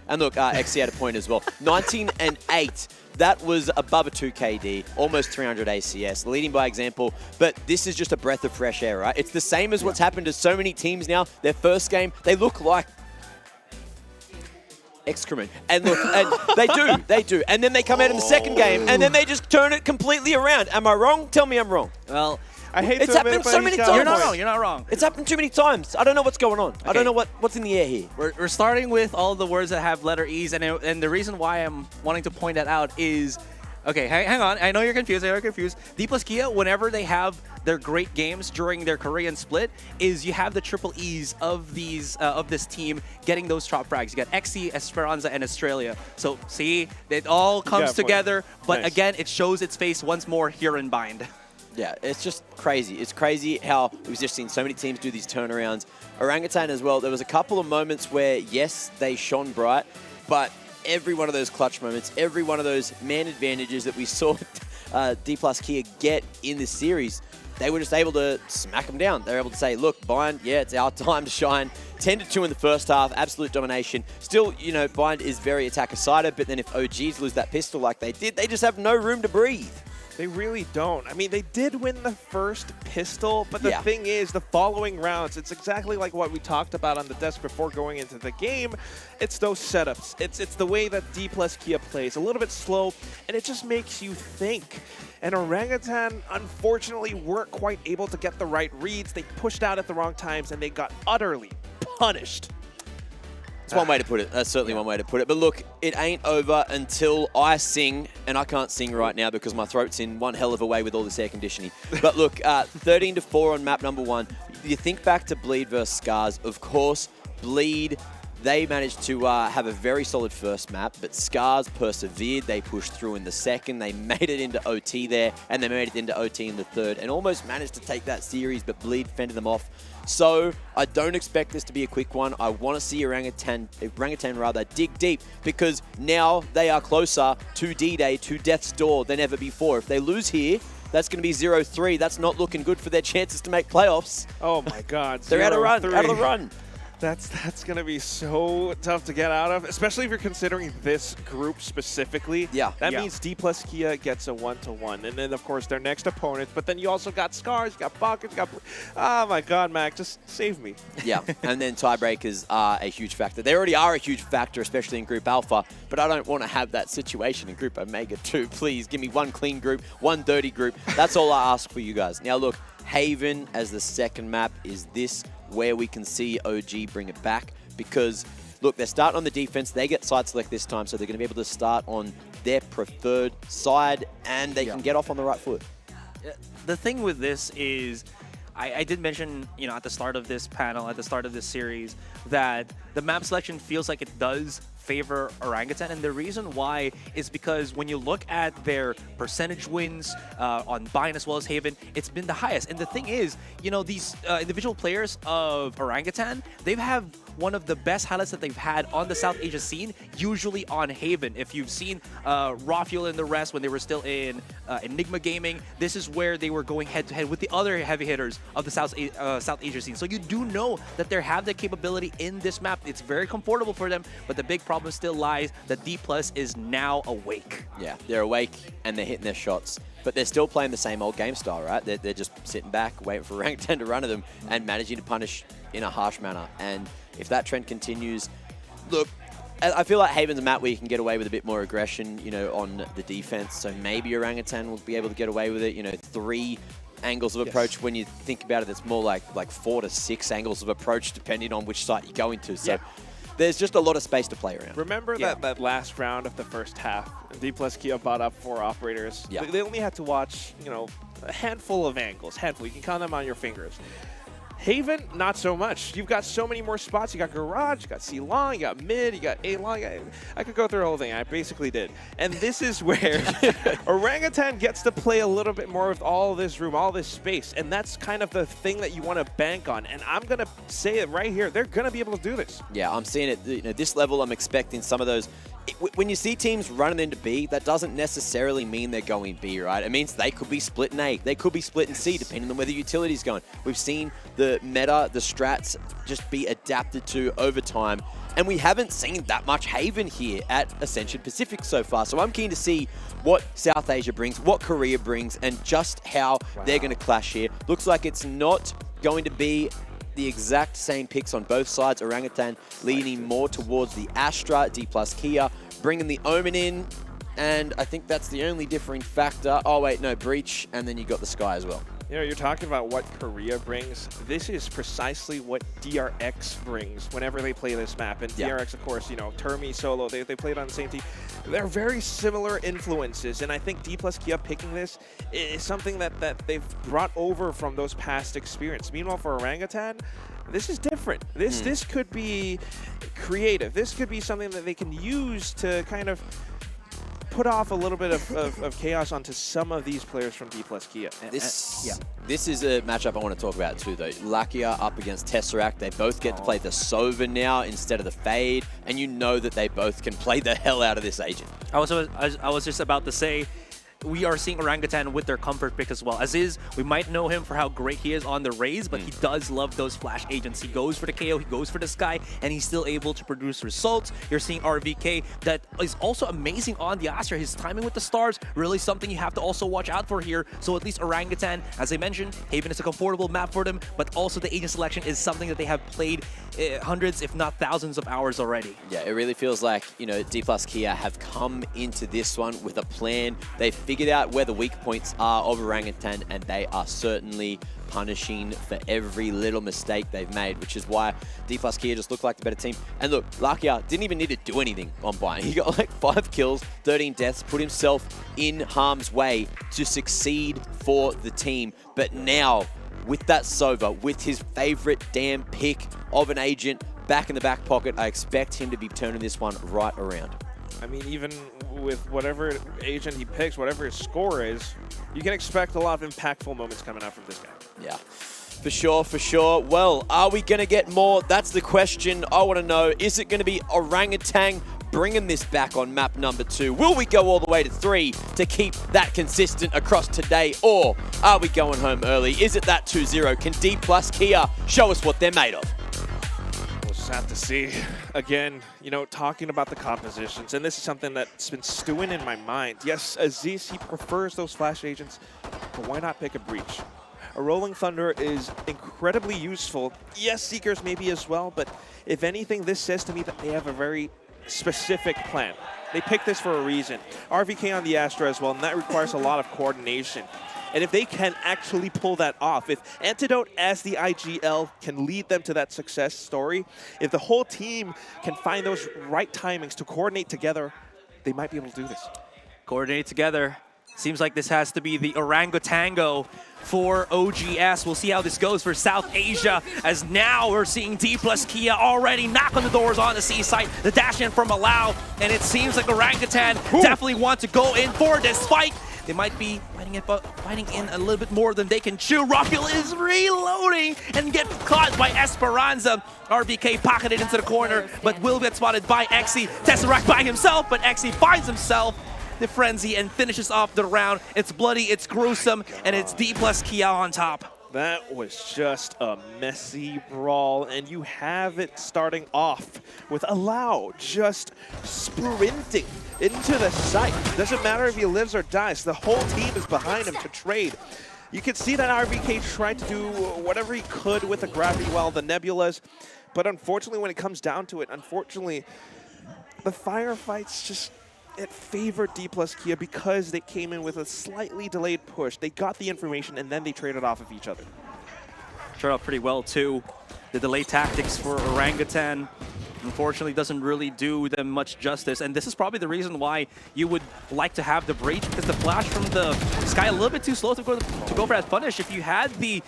Speaker 4: And look, Exy had a point as well. 19 and 8. That was above a 2 KD, almost 300 ACS, leading by example. But this is just a breath of fresh air, right? It's the same as what's happened to so many teams now. Their first game, they look like excrement. And look, and they do. And then they come out in the second game, and then they just turn it completely around. Am I wrong? Tell me I'm wrong.
Speaker 6: Well,
Speaker 7: I hate
Speaker 4: it's happened so many times.
Speaker 6: You're not wrong. You're not wrong.
Speaker 4: It's happened too many times. I don't know what's going on. I don't know what's in the air here.
Speaker 6: We're starting with all the words that have letter E's, and the reason why I'm wanting to point that out is, okay, hang on. I know you're confused. DPlus Kia, whenever they have their great games during their Korean split, is you have the triple E's of these of this team getting those top frags. You got Exy, Esperanza, and Australia. So see, it all comes together. But again, it shows its face once more here in Bind.
Speaker 4: Yeah, it's just crazy. It's crazy how we've just seen so many teams do these turnarounds. Orangutan as well, there was a couple of moments where, yes, they shone bright, but every one of those clutch moments, every one of those man advantages that we saw DPlus Kia get in this series, they were just able to smack them down. They were able to say, look, Bind, yeah, it's our time to shine. 10-2 in the first half, absolute domination. Still, you know, Bind is very attacker-sided, but then if OGs lose that pistol like they did, they just have no room to breathe.
Speaker 7: They really don't. I mean, they did win the first pistol, but the thing is, the following rounds, it's exactly like what we talked about on the desk before going into the game. It's those setups. It's the way that DPlus Kia plays, a little bit slow, and it just makes you think. And Orangutan, unfortunately, weren't quite able to get the right reads. They pushed out at the wrong times, and they got utterly punished.
Speaker 4: That's one way to put it. That's certainly one way to put it. But look, it ain't over until I sing, and I can't sing right now because my throat's in one hell of a way with all this air conditioning. But look, 13-4 on map number 1. You think back to Bleed versus Scarz. Of course, Bleed, they managed to have a very solid first map, but Scarz persevered. They pushed through in the second. They made it into OT there, and they made it into OT in the third, and almost managed to take that series, but Bleed fended them off. So I don't expect this to be a quick one. I want to see Orangutan dig deep, because now they are closer to D-Day, to death's door than ever before. If they lose here, that's going to be 0-3. That's not looking good for their chances to make playoffs.
Speaker 7: Oh my God.
Speaker 4: They're out of the run.
Speaker 7: That's going to be so tough to get out of, especially if you're considering this group specifically. That means DPlus Kia gets a 1-1. And then, of course, their next opponent. But then you also got Scarz, you got Pocket, you got... Oh, my God, Mac, just save me.
Speaker 4: Yeah, and then tiebreakers are a huge factor. They already are a huge factor, especially in Group Alpha. But I don't want to have that situation in Group Omega too. Please, give me one clean group, one dirty group. That's all I ask for you guys. Now, look, Haven as the second map, is this where we can see OG bring it back? Because, look, they're starting on the defense. They get side select this time, so they're going to be able to start on their preferred side, and they can get off on the right foot.
Speaker 6: The thing with this is, I did mention, you know, at the start of this panel, at the start of this series, that the map selection feels like it does favor Orangutan, and the reason why is because when you look at their percentage wins on Bind as well as Haven, it's been the highest. And the thing is, you know, these individual players of Orangutan, they've have one of the best highlights that they've had on the South Asia scene, usually on Haven. If you've seen Rafuel and the rest when they were still in Enigma Gaming, this is where they were going head-to-head with the other heavy hitters of the South Asia scene. So you do know that they have the capability in this map. It's very comfortable for them, but the big problem still lies that DPlus is now awake.
Speaker 4: Yeah, they're awake and they're hitting their shots, but they're still playing the same old game style, right? They're just sitting back, waiting for Orangutan to run at them and managing to punish in a harsh manner. And if that trend continues, look, I feel like Haven's a map where you can get away with a bit more aggression, you know, on the defense. So maybe Orangutan will be able to get away with it, you know, 3 angles of approach. When you think about it, it's more like 4 to 6 angles of approach, depending on which site you go into. So there's just a lot of space to play around.
Speaker 7: Remember that last round of the first half, DPlus Kia bought up 4 operators. They only had to watch, you know, a handful of angles. You can count them on your fingers. Haven, not so much. You've got so many more spots. You got Garage, you got C-Long, you got Mid, you got A-Long. I could go through the whole thing. I basically did. And this is where Orangutan gets to play a little bit more with all this room, all this space. And that's kind of the thing that you want to bank on. And I'm going to say it right here. They're going to be able to do this.
Speaker 4: Yeah, I'm seeing it. You know, this level, I'm expecting some of those when you see teams running into B, that doesn't necessarily mean they're going B, right? It means they could be split in A, they could be split in C, depending on where the utility's going. We've seen the meta, the strats just be adapted to over time, and we haven't seen that much Haven here at Ascension Pacific so far. So I'm keen to see what South Asia brings, what Korea brings, and just how they're going to clash here. Looks like it's not going to be the exact same picks on both sides. Orangutan leaning more towards the Astra, DPlus Kia, bringing the Omen in, and I think that's the only differing factor. Oh wait, no, Breach, and then you got the Sky as well.
Speaker 7: You know, you're talking about what Korea brings. This is precisely what DRX brings whenever they play this map. And DRX, of course, you know, Termi, Solo, they played on the same team. They're very similar influences, and I think DPlus Kia picking this is something that they've brought over from those past experience. Meanwhile, for Orangutan, this is different. This could be creative. This could be something that they can use to kind of put off a little bit of chaos onto some of these players from DPlus Kia.
Speaker 4: This is a matchup I want to talk about too, though. Lakia up against Tesseract. They both get to play the Sova now instead of the Fade, and you know that they both can play the hell out of this agent.
Speaker 6: I was just about to say, we are seeing Orangutan with their comfort pick as well. As is, we might know him for how great he is on the Raze, but he does love those flash agents. He goes for the KO, he goes for the Sky, and he's still able to produce results. You're seeing RVK that is also amazing on the Astra. His timing with the stars, really something you have to also watch out for here. So at least Orangutan, as I mentioned, Haven is a comfortable map for them, but also the agent selection is something that they have played hundreds, if not thousands of hours already.
Speaker 4: Yeah, it really feels like, you know, DPlus Kia have come into this one with a plan. They've figured out where the weak points are of Orangutan, and they are certainly punishing for every little mistake they've made, which is why DPlus Kia just looked like the better team. And look, Lakia didn't even need to do anything on Bayern. He got like 5 kills, 13 deaths, put himself in harm's way to succeed for the team. But now, with that Sova, with his favorite damn pick of an agent back in the back pocket, I expect him to be turning this one right around.
Speaker 7: I mean, even with whatever agent he picks, whatever his score is, you can expect a lot of impactful moments coming out from this guy.
Speaker 4: Yeah, for sure, for sure. Well, are we going to get more? That's the question I want to know. Is it going to be Orangutan bringing this back on map number 2? Will we go all the way to 3 to keep that consistent across today? Or are we going home early? Is it that 2-0? Can DPlus Kia show us what they're made of?
Speaker 7: We'll just have to see. Again, you know, talking about the compositions, and this is something that's been stewing in my mind. Yes, Aziz, he prefers those flash agents, but why not pick a Breach? A Rolling Thunder is incredibly useful. Yes, Seekers maybe as well, but if anything, this says to me that they have a very specific plan. They picked this for a reason. RVK on the Astra as well, and that requires a lot of coordination. And if they can actually pull that off, if Antidote as the IGL can lead them to that success story, if the whole team can find those right timings to coordinate together, they might be able to do this.
Speaker 6: Coordinate together. Seems like this has to be the Orangutango for OGS. We'll see how this goes for South Asia, as now we're seeing DPlus Kia already knock on the doors on the seaside. The dash in from Malau, and it seems like Orangutan definitely want to go in for this fight. They might be fighting in a little bit more than they can chew. Rockul is reloading and get caught by Esperanza. RVK pocketed into the corner, but will get spotted by Exi. Tesseract by himself, but Exi finds himself the frenzy and finishes off the round. It's bloody, it's gruesome, and it's DPlus Kia on top.
Speaker 7: That was just a messy brawl, and you have it starting off with Allow just sprinting into the site. Doesn't matter if he lives or dies, the whole team is behind him to trade. You can see that RVK tried to do whatever he could with the gravity well, the nebulas, but unfortunately when it comes down to it, unfortunately, the firefights just, it favored DPlus Kia because they came in with a slightly delayed push. They got the information and then they traded off of each other.
Speaker 6: Turned out pretty well too. The delay tactics for Orangutan unfortunately doesn't really do them much justice, and this is probably the reason why you would like to have the Breach, because the flash from the Sky a little bit too slow to go for that punish. If you had the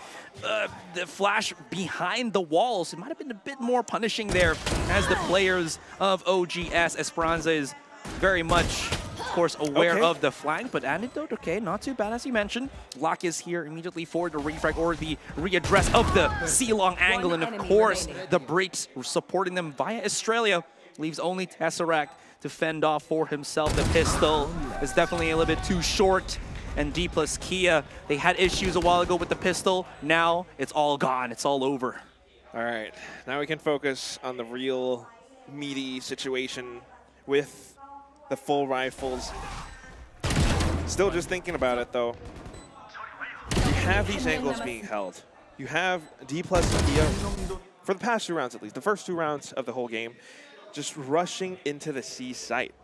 Speaker 6: flash behind the walls, it might have been a bit more punishing there, as the players of OGS. Esperanza is very much, of course, aware of the flank, but Antidote, okay, not too bad as you mentioned. Lock is here immediately for the refrag or the readdress of the C-long angle, and of course, the Breach supporting them via Australia. Leaves only Tesseract to fend off for himself. The pistol is definitely a little bit too short. And DPlus Kia, they had issues a while ago with the pistol. Now it's all gone. It's all over.
Speaker 7: All right, now we can focus on the real meaty situation with the full rifles. Still just thinking about it though. You have these angles being held. You have DPlus Kia, for the past 2 rounds at least, the first 2 rounds of the whole game, just rushing into the C site.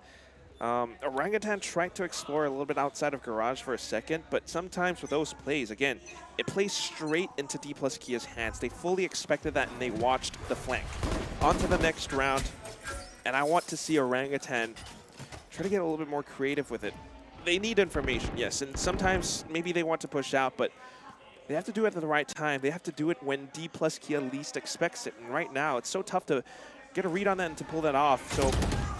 Speaker 7: Orangutan tried to explore a little bit outside of Garage for a second, but sometimes with those plays, again, it plays straight into DPlus Kia's hands. They fully expected that and they watched the flank. On to the next round, and I want to see Orangutan try to get a little bit more creative with it. They need information, yes, and sometimes maybe they want to push out, but they have to do it at the right time. They have to do it when DPlus Kia least expects it, and right now it's so tough to get a read on that and to pull that off. So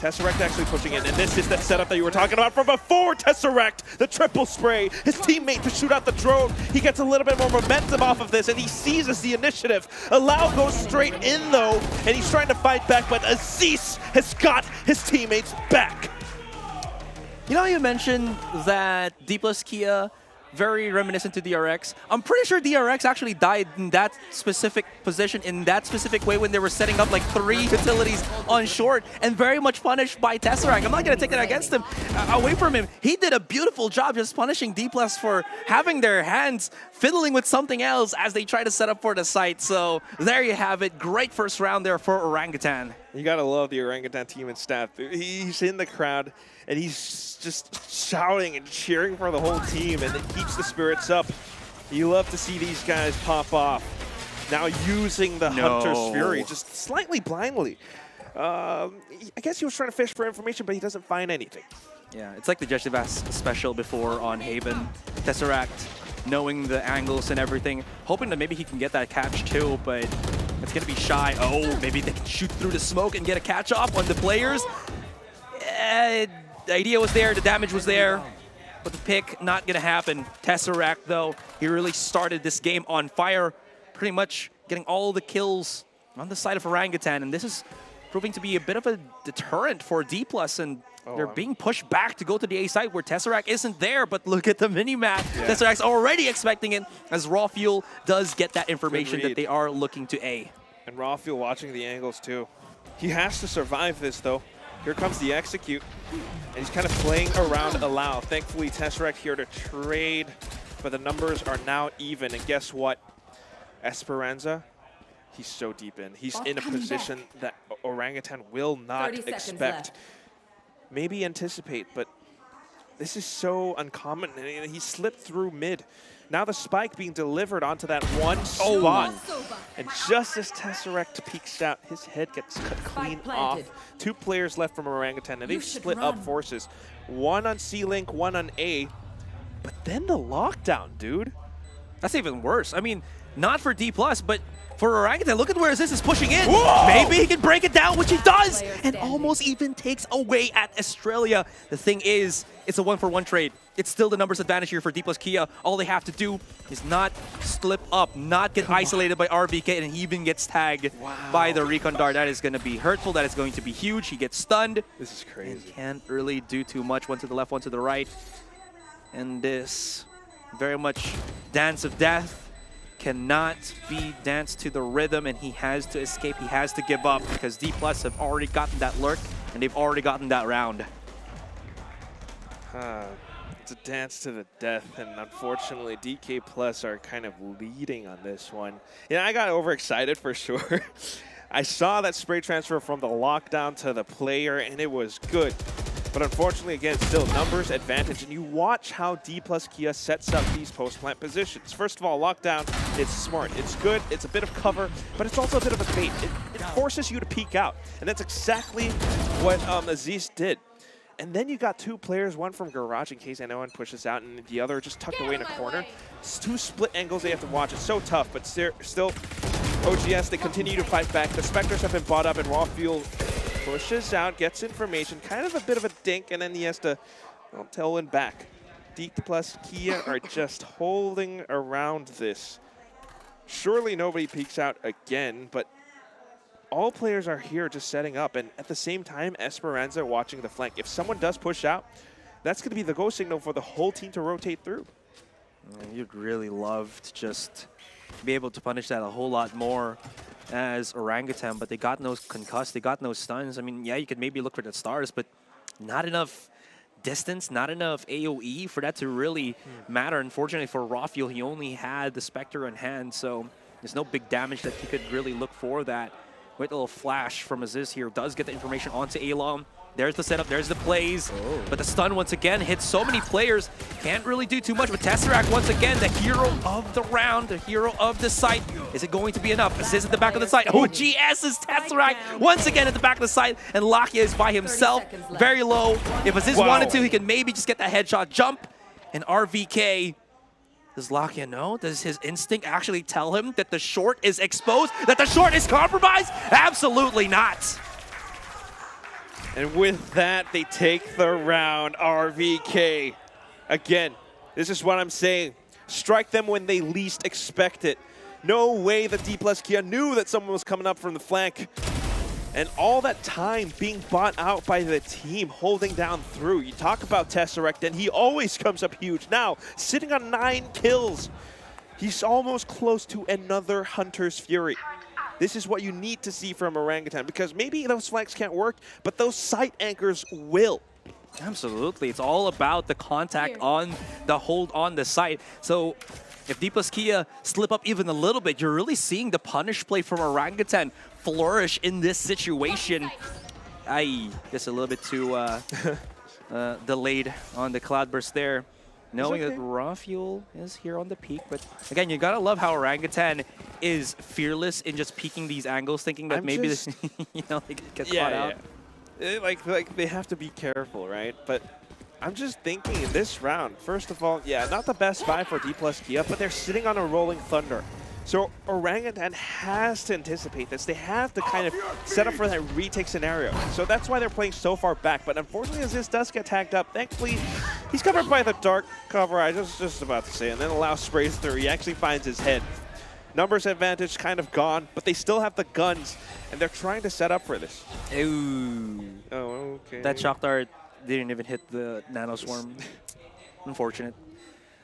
Speaker 7: Tesseract actually pushing in, and this is that setup that you were talking about from before. Tesseract, the triple spray, his teammate to shoot out the drone. He gets a little bit more momentum off of this, and he seizes the initiative. Allow goes straight in though, and he's trying to fight back, but Aziz has got his teammates back.
Speaker 6: You know, you mentioned that DPlus Kia, very reminiscent to DRX. I'm pretty sure DRX actually died in that specific position, in that specific way when they were setting up like 3 utilities on short, and very much punished by Tesseract. I'm not going to take it against him, away from him. He did a beautiful job just punishing DPlus for having their hands fiddling with something else as they try to set up for the site. So there you have it. Great first round there for Orangutan.
Speaker 7: You got to love the Orangutan team and staff. He's in the crowd, and he's just shouting and cheering for the whole team, and it keeps the spirits up. You love to see these guys pop off. Now using the Hunter's Fury, just slightly blindly. I guess he was trying to fish for information, but he doesn't find anything.
Speaker 6: Yeah, it's like the Jesivas special before on Haven. Tesseract, knowing the angles and everything, hoping that maybe he can get that catch too, but it's going to be shy. Oh, maybe they can shoot through the smoke and get a catch off on the players. The idea was there, the damage was there, but the pick not going to happen. Tesseract, though, he really started this game on fire, pretty much getting all the kills on the side of Orangutan, and this is proving to be a bit of a deterrent for DPlus, and they're being pushed back to go to the A side where Tesseract isn't there, but look at the mini-map. Yeah. Tesseract's already expecting it, as Raw Fuel does get that information that they are looking to A.
Speaker 7: And Raw Fuel watching the angles, too. He has to survive this, though. Here comes the execute, and he's kind of playing around Allow. Thankfully, Tesseract here to trade, but the numbers are now even. And guess what? Esperanza, he's so deep in. He's in a position that Orangutan will not expect. Maybe anticipate, but this is so uncommon. And he slipped through mid. Now the spike being delivered onto that one spot. And just as Tesseract peeks out, his head gets cut clean off. 2 players left from Orangutan, and they've split up forces. 1 on C-Link, 1 on A. But then the lockdown, dude.
Speaker 6: That's even worse. I mean, not for DPlus, but for Orangutan, look at where Aziz is pushing in.
Speaker 7: Whoa!
Speaker 6: Maybe he can break it down, which he does, and almost even takes away at Australia. The thing is, it's a 1-for-1 trade. It's still the numbers advantage here for DPlus Kia. All they have to do is not slip up, not get isolated by RBK, and he even gets tagged by the Recon Dart. That is going to be hurtful. That is going to be huge. He gets stunned.
Speaker 7: This is crazy.
Speaker 6: And can't really do too much. One to the left, one to the right. And this very much dance of death. Cannot be danced to the rhythm, and he has to escape. He has to give up because DPlus have already gotten that lurk, and they've already gotten that round.
Speaker 7: It's a dance to the death, and unfortunately, DPlus are kind of leading on this one. Yeah, I got overexcited for sure. I saw that spray transfer from the lockdown to the player, and it was good. But unfortunately, again, still numbers advantage. And you watch how DPlus Kia sets up these post-plant positions. First of all, lockdown, it's smart. It's good. It's a bit of cover, but it's also a bit of a bait. It forces you to peek out. And that's exactly what Aziz did. And then you got 2 players, one from Garage in case anyone pushes out, and the other just tucked away in a corner. It's 2 split angles they have to watch. It's so tough, but still, OGS, they continue to fight back. The Spectres have been bought up, and Raw Fuel pushes out, gets information, kind of a bit of a dink, and then he has to tailwind back. DPlus Kia are just holding around this. Surely nobody peeks out again, but all players are here just setting up, and at the same time, Esperanza watching the flank. If someone does push out, that's going to be the go signal for the whole team to rotate through.
Speaker 6: You'd really love to just be able to punish that a whole lot more as Orangutan, but they got no concussed, they got no stuns. I mean, yeah, you could maybe look for the stars, but not enough distance, not enough AoE for that to really matter. Unfortunately for Rafiel, he only had the Spectre on hand, so there's no big damage that he could really look for that. With a little flash from Aziz here, does get the information onto Alom. There's the setup, there's the plays, but the stun once again hits so many players. Can't really do too much, but Tesseract once again, the hero of the round, the hero of the site. Is it going to be enough? Aziz at the back of the site. Oh, GS is Tesseract once again at the back of the site, and Lakia is by himself, very low. If Aziz wanted to, he could maybe just get that headshot jump, and RVK. Does Lakia know? Does his instinct actually tell him that the short is exposed? That the short is compromised? Absolutely not.
Speaker 7: And with that, they take the round, RVK. Again, this is what I'm saying. Strike them when they least expect it. No way that DPlus Kia knew that someone was coming up from the flank. And all that time being bought out by the team, holding down through. You talk about Tesseract, and he always comes up huge. Now, sitting on 9 kills. He's almost close to another Hunter's Fury. This is what you need to see from Orangutan, because maybe those flanks can't work, but those site anchors will.
Speaker 6: Absolutely. It's all about the contact on the hold on the site. So if DPlus Kia slip up even a little bit, you're really seeing the punish play from Orangutan flourish in this situation. Just a little bit too delayed on the Cloudburst there. Knowing that Rafiel is here on the peak, but again, you gotta love how Orangutan is fearless in just peeking these angles, thinking that maybe this, you know, they could get caught out.
Speaker 7: Like they have to be careful, right? But I'm just thinking in this round, first of all, yeah, not the best buy for DPlus Kia, but they're sitting on a rolling thunder. So Orangutan has to anticipate this. They have to kind of set up for that retake scenario. So that's why they're playing so far back. But unfortunately, as this does get tagged up, thankfully, he's covered by the dark cover. I was just about to say, and then Lao sprays through. He actually finds his head. Numbers advantage kind of gone, but they still have the guns, and they're trying to set up for this.
Speaker 6: Ooh.
Speaker 7: Oh, okay.
Speaker 6: That shock dart didn't even hit the nano swarm. Unfortunate.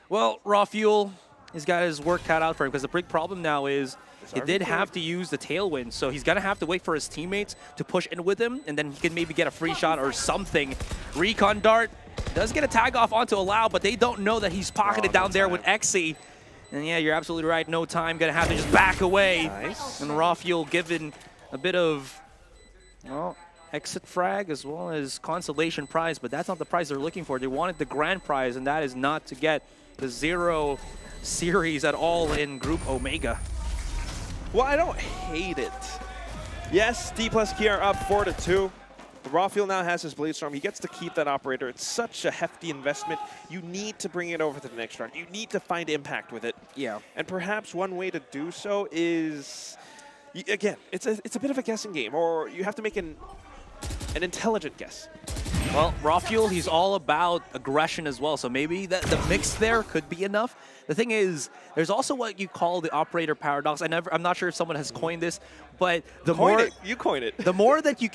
Speaker 6: Well, Rafiel, he's got his work cut out for him, because the big problem now is he did have to use the tailwind, so he's going to have to wait for his teammates to push in with him, and then he can maybe get a free shot or something. Recon dart does get a tag off onto Allow, but they don't know that he's pocketed down there with Exy. And yeah, you're absolutely right, no time, going to have to just back away. Nice. And Rafiel given a bit of, well, exit frag as well as consolation prize, but that's not the prize they're looking for. They wanted the grand prize, and that is not to get the 0 series at all in Group Omega.
Speaker 7: Well, I don't hate it. Yes, DPlus Kia are up 4-2. Rafiel now has his Blade Storm. He gets to keep that operator. It's such a hefty investment. You need to bring it over to the next round. You need to find impact with it.
Speaker 6: Yeah.
Speaker 7: And perhaps one way to do so is, again, it's a bit of a guessing game, or you have to make an intelligent guess.
Speaker 6: Well, Rafiel, he's all about aggression as well, so maybe the mix there could be enough. The thing is, there's also what you call the operator paradox. I'm not sure if someone has coined this, but the
Speaker 7: you coined it.
Speaker 6: The more that you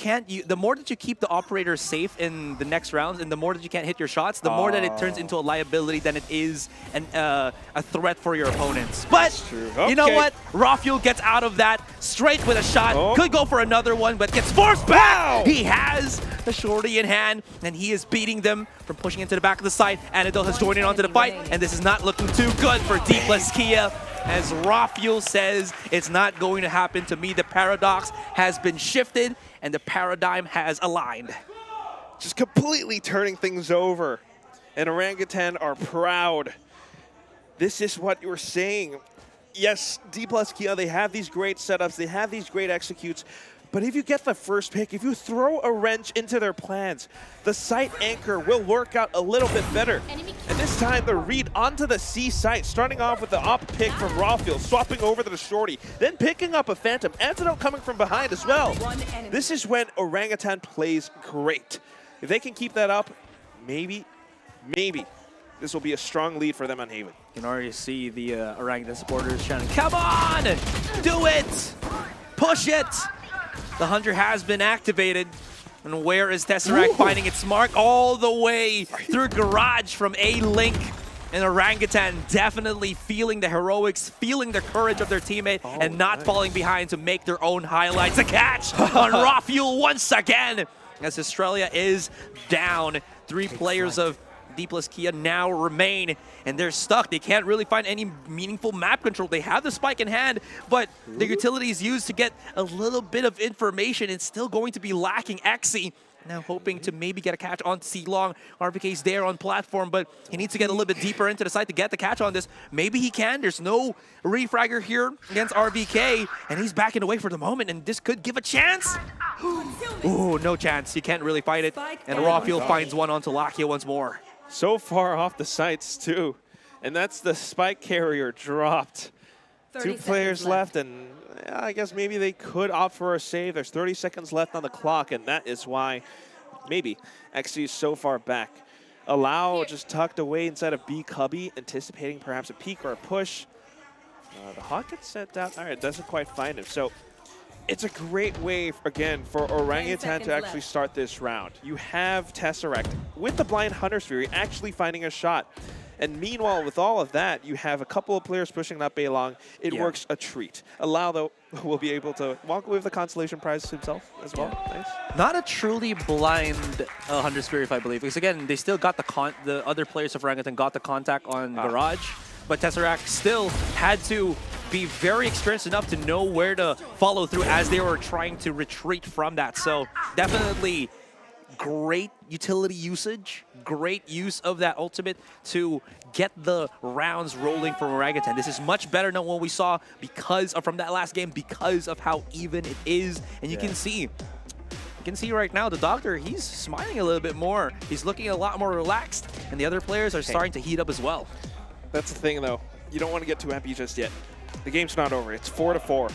Speaker 6: the more that you keep the operator safe in the next rounds, and the more that you can't hit your shots, the more that it turns into a liability than it is a threat for your opponents. But you know what? Rafiel gets out of that straight with a shot. Could go for another one, but gets forced back. He has the shorty in hand, and he is beating them from pushing into the back of the site. Anadol has joined in onto the fight, and this is not looking too good for DPlus Kia. As Rafiel says, it's not going to happen to me. The paradox has been shifted, and the paradigm has aligned.
Speaker 7: Just completely turning things over. And Orangutan are proud. This is what you were saying. Yes, DPlus Kia, they have these great setups, they have these great executes, but if you get the first pick, if you throw a wrench into their plans, the site anchor will work out a little bit better. And this time, the read onto the C site, starting off with the op pick from Rafiel, swapping over to the shorty, then picking up a Phantom. Antidote coming from behind as well. This is when Orangutan plays great. If they can keep that up, maybe, this will be a strong lead for them on Haven.
Speaker 6: You can already see the Orangutan supporters shouting, "Come on! Do it! Push it!" The Hunter has been activated. And where is Tesseract finding its mark? All the way through Garage from A-Link. And Orangutan definitely feeling the heroics, feeling the courage of their teammate, and not falling behind to make their own highlights. A catch on Rafuel once again, as Australia is down. 3 players of DPlus Kia now remain, and they're stuck. They can't really find any meaningful map control. They have the spike in hand, but the utility is used to get a little bit of information. It's still going to be lacking. Exi now hoping to maybe get a catch on C-Long. RBK's there on platform, but he needs to get a little bit deeper into the site to get the catch on this. Maybe he can. There's no refragger here against RBK, and he's backing away for the moment, and this could give a chance. Ooh, no chance. You can't really fight it. And Rafuel finds one onto Lakia once more.
Speaker 7: So far off the sites, too. And that's the spike carrier dropped. 2 players left, and I guess maybe they could opt for a save. There's 30 seconds left on the clock, and that is why maybe XC is so far back. Allow just tucked away inside of B Cubby, anticipating perhaps a peek or a push. The Hawk gets sent down. All right, doesn't quite find him. So it's a great way, again, for Orangutan to actually start this round. You have Tesseract with the Blind Hunter Sphere actually finding a shot. And meanwhile, with all of that, you have a couple of players pushing up A-Long. It works a treat. Allow, though, will be able to walk away with the consolation prize himself as well. Nice.
Speaker 6: Not a truly blind Hunter Spirit, I believe. Because, again, they still got the other players of Orangutan got the contact on Garage. But Tesseract still had to be very experienced enough to know where to follow through as they were trying to retreat from that. So definitely great utility usage, great use of that ultimate to get the rounds rolling from Orangutan. This is much better than what we saw from that last game because of how even it is. And you can see right now the Doctor, he's smiling a little bit more. He's looking a lot more relaxed, and the other players are starting to heat up as well.
Speaker 7: That's the thing, though. You don't want to get too happy just yet. The game's not over. It's 4-4.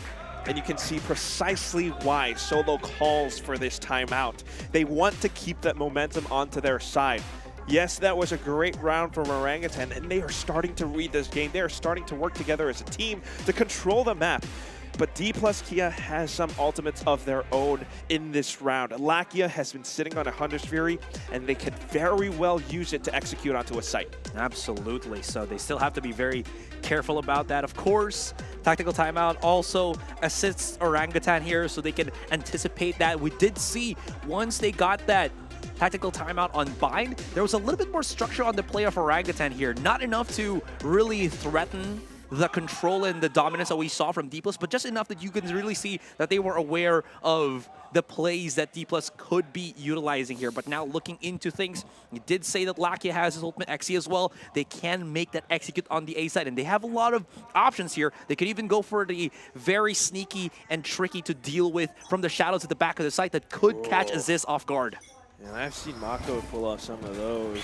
Speaker 7: And you can see precisely why Solo calls for this timeout. They want to keep that momentum onto their side. Yes, that was a great round from Orangutan, and they are starting to read this game. They are starting to work together as a team to control the map. But DPlus Kia has some ultimates of their own in this round. Lakia has been sitting on a Hunter's Fury, and they could very well use it to execute onto a site.
Speaker 6: Absolutely. So they still have to be very careful about that. Of course, tactical timeout also assists Orangutan here so they can anticipate that. We did see once they got that tactical timeout on Bind, there was a little bit more structure on the play of Orangutan here. Not enough to really threaten the control and the dominance that we saw from DPlus, but just enough that you can really see that they were aware of the plays that DPlus could be utilizing here. But now looking into things, you did say that Lakia has his ultimate XE as well. They can make that execute on the A side, and they have a lot of options here. They could even go for the very sneaky and tricky to deal with from the shadows at the back of the site that could catch Aziz off guard.
Speaker 7: And I've seen Mako pull off some of those.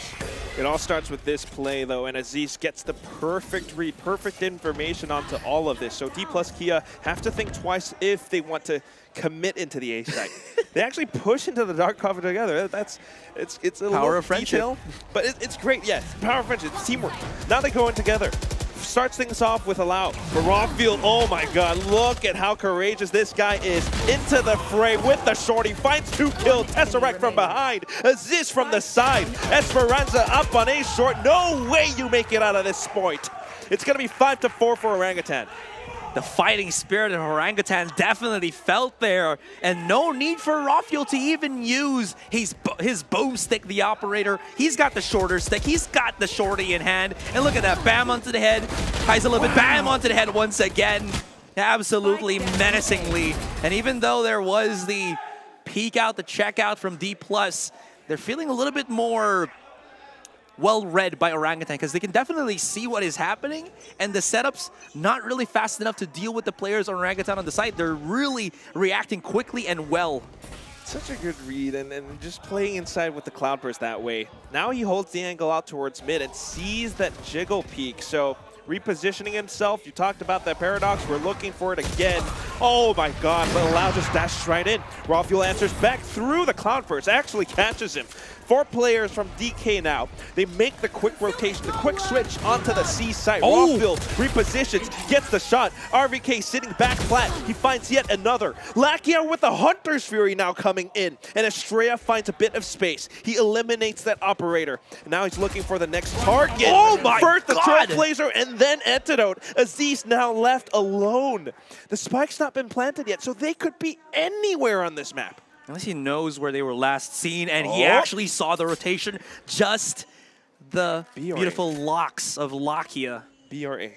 Speaker 7: It all starts with this play, though, and Aziz gets the perfect read, perfect information onto all of this. So DPlus Kia have to think twice if they want to commit into the A site. They actually push into the dark cover together. It's a
Speaker 6: power of friendship,
Speaker 7: detail, but it's great. Yes, power of friendship, it's teamwork. Now they go in together. Starts things off with Allow. But Rafuel, oh my god, look at how courageous this guy is. Into the fray with the shorty, finds 2 kills. Tesseract from behind, Aziz from the side. Esperanza up on A short. No way you make it out of this point. It's going to be 5-4 for Orangutan.
Speaker 6: The fighting spirit of Orangutan definitely felt there, and no need for Rafuel to even use his boomstick, the operator. He's got the shorter stick, he's got the shorty in hand, and look at that, bam onto the head, ties a little bit, bam onto the head once again, absolutely menacingly. And even though there was the peek out, the check out from DPlus, they're feeling a little bit more well read by Orangutan because they can definitely see what is happening, and the setup's not really fast enough to deal with the players on Orangutan on the side. They're really reacting quickly and well.
Speaker 7: Such a good read, and just playing inside with the Cloudburst that way. Now he holds the angle out towards mid and sees that jiggle peak, so repositioning himself. You talked about that paradox. We're looking for it again. Oh my god, but Allow just dashes right in. Rafuel answers back through the Cloudburst, actually catches him.
Speaker 8: 4 players from DK now. They make the quick rotation, the quick switch onto the C site. Rawfield repositions, gets the shot. RVK sitting back flat. He finds yet another. Lakia with the Hunter's Fury now coming in. And Estrella finds a bit of space. He eliminates that operator. And now he's looking for the next target.
Speaker 6: Oh my
Speaker 8: First the
Speaker 6: God!
Speaker 8: Trailblazer and then Antidote. Aziz now left alone. The spike's not been planted yet, so they could be anywhere on this map.
Speaker 6: Unless he knows where they were last seen, and he actually saw the rotation, just the beautiful locks of Lakia.
Speaker 8: B or A?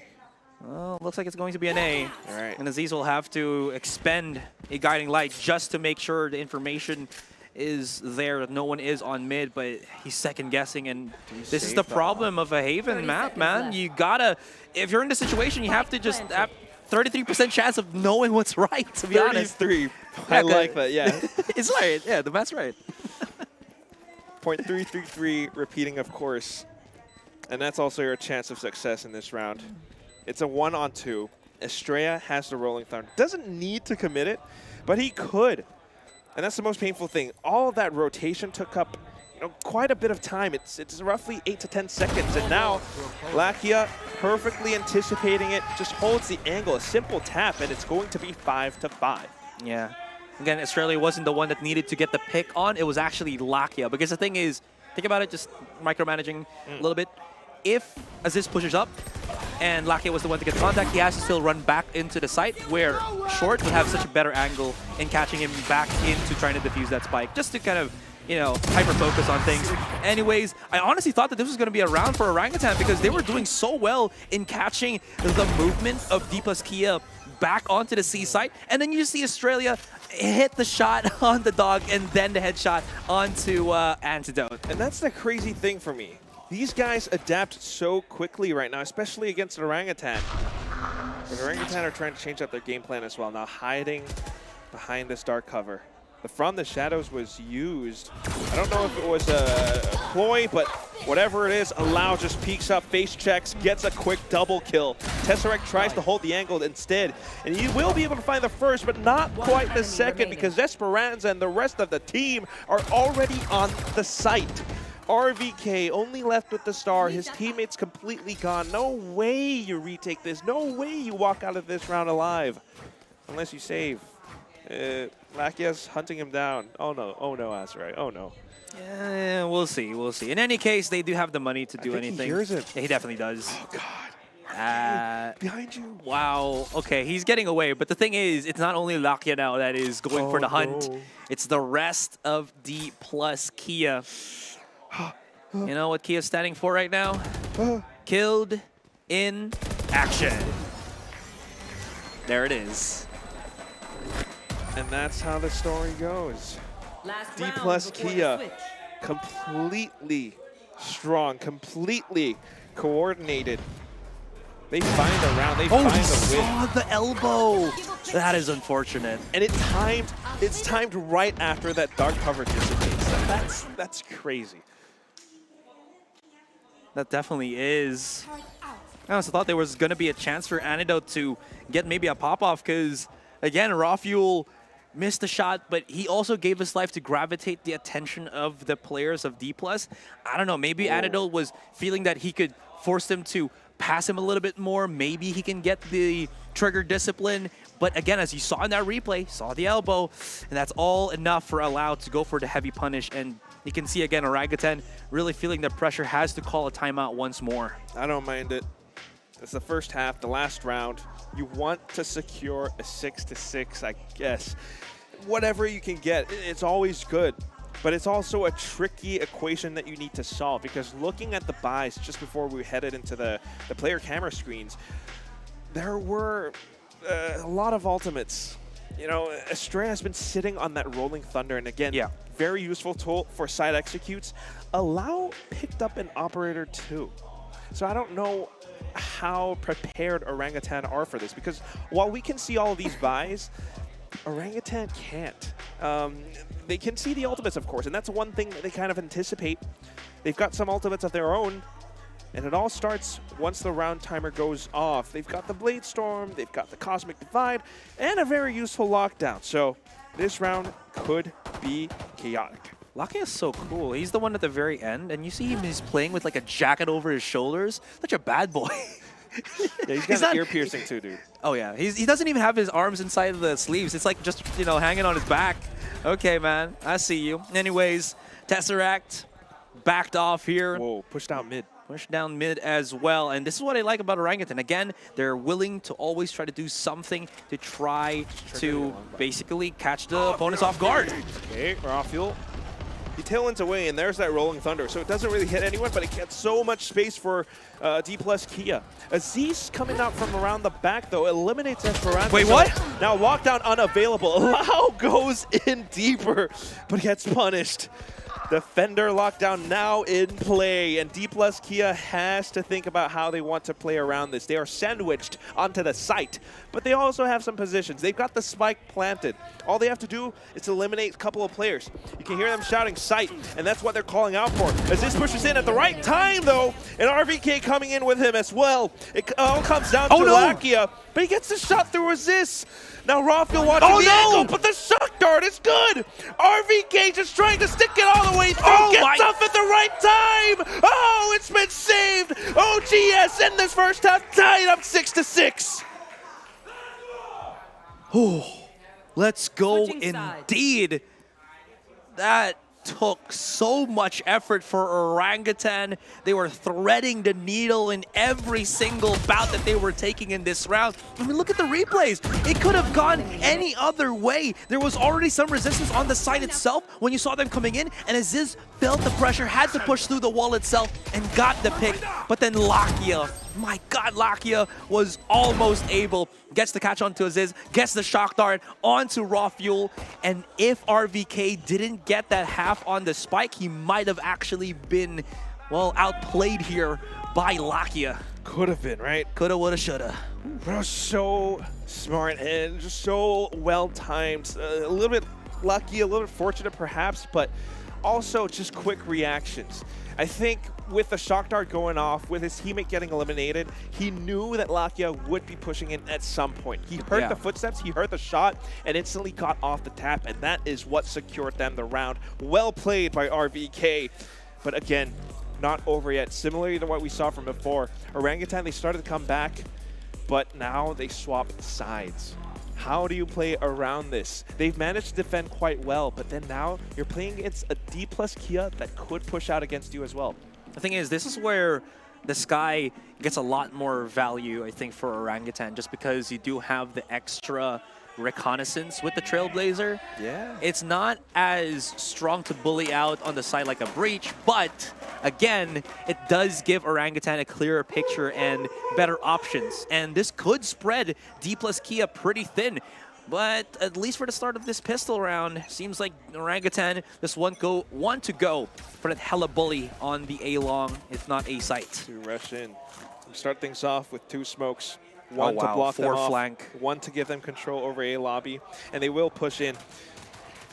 Speaker 6: Well, looks like it's going to be an A.
Speaker 8: All right.
Speaker 6: And Aziz will have to expend a guiding light just to make sure the information is there, that no one is on mid, but he's second guessing, and this is the problem of a Haven map, man. You gotta, if you're in this situation, you have to just have 33% chance of knowing what's right, to be honest.
Speaker 8: 33. I like that, yeah.
Speaker 6: It's right, yeah, the math's right.
Speaker 8: .333 repeating, of course. And that's also your chance of success in this round. It's a 1-on-2. Estrella has the Rolling Thunder. Doesn't need to commit it, but he could. And that's the most painful thing. All of that rotation took up quite a bit of time. It's roughly 8 to 10 seconds. And now Lakia, perfectly anticipating it, just holds the angle. A simple tap, and it's going to be 5 to 5.
Speaker 6: Yeah. Again, Australia wasn't the one that needed to get the pick on. It was actually Lakia. Because the thing is, think about it, just micromanaging a little bit. If Aziz pushes up and Lakia was the one to get contact, he has to still run back into the site, where Short would have such a better angle in catching him back into trying to defuse that spike, just to kind of, hyper-focus on things. Anyways, I honestly thought that this was going to be a round for Orangutan because they were doing so well in catching the movement of DPlus Kia back onto the C site, and then you just see Australia hit the shot on the dog and then the headshot onto Antidote.
Speaker 8: And that's the crazy thing for me. These guys adapt so quickly right now, especially against Orangutan. But Orangutan are trying to change up their game plan as well, now hiding behind this dark cover. The From the Shadows was used. I don't know if it was a ploy, but whatever it is, Allow just peeks up, face checks, gets a quick double kill. Tesseract tries to hold the angle instead, and he will be able to find the first, but not quite the second, because Esperanza and the rest of the team are already on the site. RVK only left with the star, his teammates completely gone. No way you retake this, no way you walk out of this round alive, unless you save. Lakia's hunting him down. Oh no, Azrai, oh no.
Speaker 6: Yeah, we'll see, we'll see. In any case, they do have the money to do anything.
Speaker 8: He hears it.
Speaker 6: Yeah, he definitely does.
Speaker 8: Oh God. Behind you.
Speaker 6: Wow, okay, he's getting away, but the thing is, it's not only Lakia now that is going for the hunt, it's the rest of DPlus Kia. You know what Kia's standing for right now? Killed in action. There it is.
Speaker 8: And that's how the story goes. DPlus Kia, completely strong, completely coordinated. They find a round, they find a win.
Speaker 6: Saw the elbow. That is unfortunate.
Speaker 8: And it's timed right after that dark cover dissipates. That's crazy.
Speaker 6: That definitely is. I also thought there was going to be a chance for Antidote to get maybe a pop-off because, again, Raw Fuel missed the shot, but he also gave his life to gravitate the attention of the players of DPlus. I don't know, maybe Antidote was feeling that he could force them to pass him a little bit more. Maybe he can get the trigger discipline. But again, as you saw in that replay, saw the elbow, and that's all enough for Allow to go for the heavy punish. And you can see again, Orangutan really feeling the pressure, has to call a timeout once more.
Speaker 8: I don't mind it. It's the first half, the last round. You want to secure a 6-6, I guess. Whatever you can get, it's always good. But it's also a tricky equation that you need to solve, because looking at the buys just before we headed into the player camera screens, there were a lot of ultimates. You know, Estrella has been sitting on that Rolling Thunder, and again, very useful tool for side executes. Allow picked up an operator too. So I don't know how prepared Orangutan are for this, because while we can see all of these buys, Orangutan can't. They can see the ultimates, of course, and that's one thing that they kind of anticipate. They've got some ultimates of their own, and it all starts once the round timer goes off. They've got the Blade Storm, they've got the Cosmic Divide, and a very useful lockdown. So this round could be chaotic.
Speaker 6: Lakia is so cool. He's the one at the very end, and you see him, he's playing with like a jacket over his shoulders. Such a bad boy.
Speaker 7: Yeah, he's got an ear piercing too, dude.
Speaker 6: Oh yeah, he doesn't even have his arms inside of the sleeves. It's like just, you know, hanging on his back. Okay, man, I see you. Anyways, Tesseract backed off here.
Speaker 7: Whoa, pushed down mid.
Speaker 6: Pushed down mid as well. And this is what I like about Orangutan. Again, they're willing to always try to do something to try to basically catch the opponents off guard.
Speaker 7: Okay, Rafael. He tailwinds away, and there's that Rolling Thunder. So it doesn't really hit anyone, but it gets so much space for DPlus Kia. Aziz coming out from around the back, though, eliminates Esperanza.
Speaker 6: Wait, what?
Speaker 7: Now lockdown unavailable. Lau goes in deeper, but gets punished. Defender lockdown now in play, and DPlus Kia has to think about how they want to play around this. They are sandwiched onto the site, but they also have some positions. They've got the spike planted. All they have to do is eliminate a couple of players. You can hear them shouting site, and that's what they're calling out for. As this pushes in at the right time, though, and RVK coming in with him as well. It all comes down to Lakia, but he gets the shot through Aziz. Now Rafael watching the angle, but the shock dart is good. RVK just trying to stick it all the way through. Gets off at the right time. Oh, it's been saved. OGS in this first half tied up 6-6.
Speaker 6: Oh, let's go indeed. That took so much effort for Orangutan. They were threading the needle in every single bout that they were taking in this round. I mean, look at the replays. It could have gone any other way. There was already some resistance on the side itself when you saw them coming in, and Aziz felt the pressure, had to push through the wall itself, and got the pick. But then Lakia, my God, Lakia was almost able, gets the catch onto Aziz, gets the shock dart onto Rafael, and if RVK didn't get that half on the spike, he might have actually been, well, outplayed here by Lakia.
Speaker 7: Could have been, right?
Speaker 6: Coulda, woulda, shoulda.
Speaker 7: Bro, so smart and just so well timed. A little bit lucky, a little bit fortunate perhaps, but also just quick reactions. I think with the shock dart going off, with his teammate getting eliminated, he knew that Lakia would be pushing in at some point. He heard the footsteps, he heard the shot, and instantly got off the tap, and that is what secured them the round. Well played by RVK, but again, not over yet. Similarly to what we saw from before, Orangutan, they started to come back, but now they swap sides. How do you play around this? They've managed to defend quite well, but then now you're playing against a DPlus Kia that could push out against you as well.
Speaker 6: The thing is, this is where the Sky gets a lot more value, I think, for Orangutan, just because you do have the extra reconnaissance with the Trailblazer.
Speaker 7: Yeah.
Speaker 6: It's not as strong to bully out on the side like a Breach, but again, it does give Orangutan a clearer picture and better options. And this could spread DPlus Kia pretty thin. But at least for the start of this pistol round, seems like Orangutan just want to go for that hella bully on the A-long, if not A-site.
Speaker 7: To rush in. Start things off with 2 smokes. One to block them off, flank. One to give them control over A lobby, and they will push in.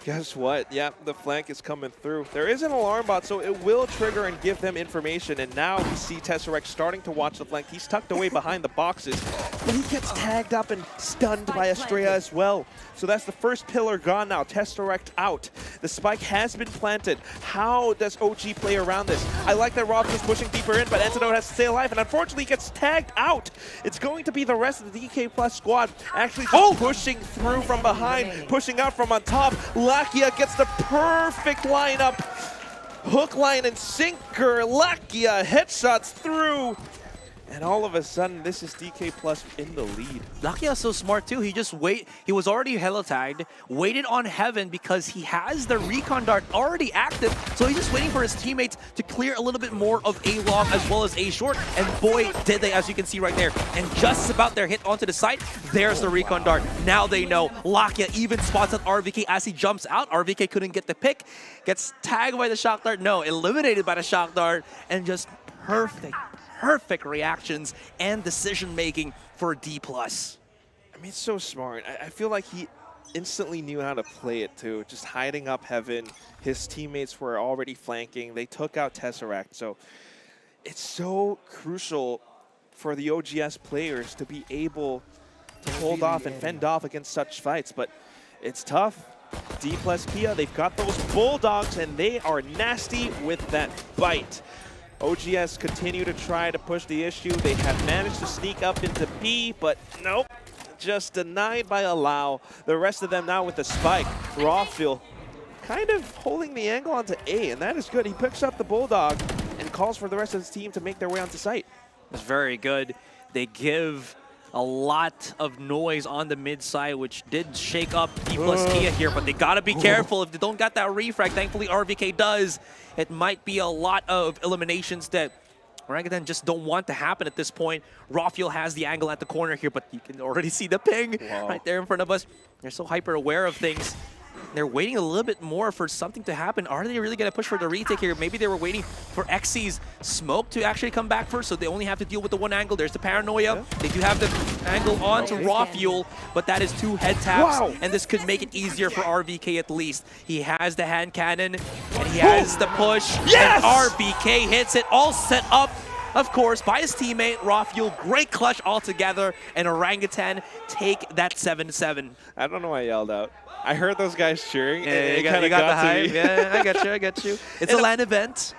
Speaker 7: Guess what? Yeah, the flank is coming through. There is an alarm bot, so it will trigger and give them information. And now we see Tesseract starting to watch the flank. He's tucked away behind the boxes, but he gets tagged up and stunned by Estrella as well. So that's the first pillar gone now. Tesseract out. The spike has been planted. How does OG play around this? I like that Rob is pushing deeper in, but Antidote has to stay alive, and unfortunately gets tagged out. It's going to be the rest of the DPlus squad actually pushing through from behind, pushing out from on top. Lakia gets the perfect lineup. Hook, line, and sinker. Lakia headshots through. And all of a sudden, this is DPlus in the lead.
Speaker 6: Lakia is so smart too. He was already hella tagged, waited on Heaven because he has the recon dart already active. So he's just waiting for his teammates to clear a little bit more of A long as well as A short. And boy, did they, as you can see right there. And just about their hit onto the site, there's the recon dart. Now they know. Lakia even spots out RVK as he jumps out. RVK couldn't get the pick. Gets tagged by the shock dart. No, eliminated by the shock dart. And just perfect reactions and decision-making for DPlus.
Speaker 7: I mean, it's so smart. I feel like he instantly knew how to play it too. Just hiding up Heaven. His teammates were already flanking. They took out Tesseract. So it's so crucial for the OGS players to be able to hold off and fend off against such fights. But it's tough.
Speaker 8: DPlus Kia, they've got those Bulldogs, and they are nasty with that bite. OGS continue to try to push the issue. They have managed to sneak up into B, but nope. Just denied by Allow. The rest of them now with the spike. Rawfield kind of holding the angle onto A, and that is good. He picks up the Bulldog and calls for the rest of his team to make their way onto site.
Speaker 6: It's very good. They give a lot of noise on the mid side, which did shake up DPlus Kia here, but they gotta be careful if they don't got that refrag. Thankfully, RVK does. It might be a lot of eliminations that Orangutan just don't want to happen at this point. Rawfield has the angle at the corner here, but you can already see the ping right there in front of us. They're so hyper aware of things. They're waiting a little bit more for something to happen. Are they really going to push for the retake here? Maybe they were waiting for XC's smoke to actually come back first, so they only have to deal with the one angle. There's the paranoia. They do have the angle onto Rawfield, but that is 2 head taps, and this could make it easier for RVK at least. He has the hand cannon, and he has the push. Yes! And RVK hits it, all set up, of course, by his teammate, Rawfield. Great clutch altogether, and Orangutan take that 7-7.
Speaker 8: I don't know why I yelled out. I heard those guys cheering.
Speaker 6: Yeah, you got the hype. Yeah, I got you. It's a LAN event.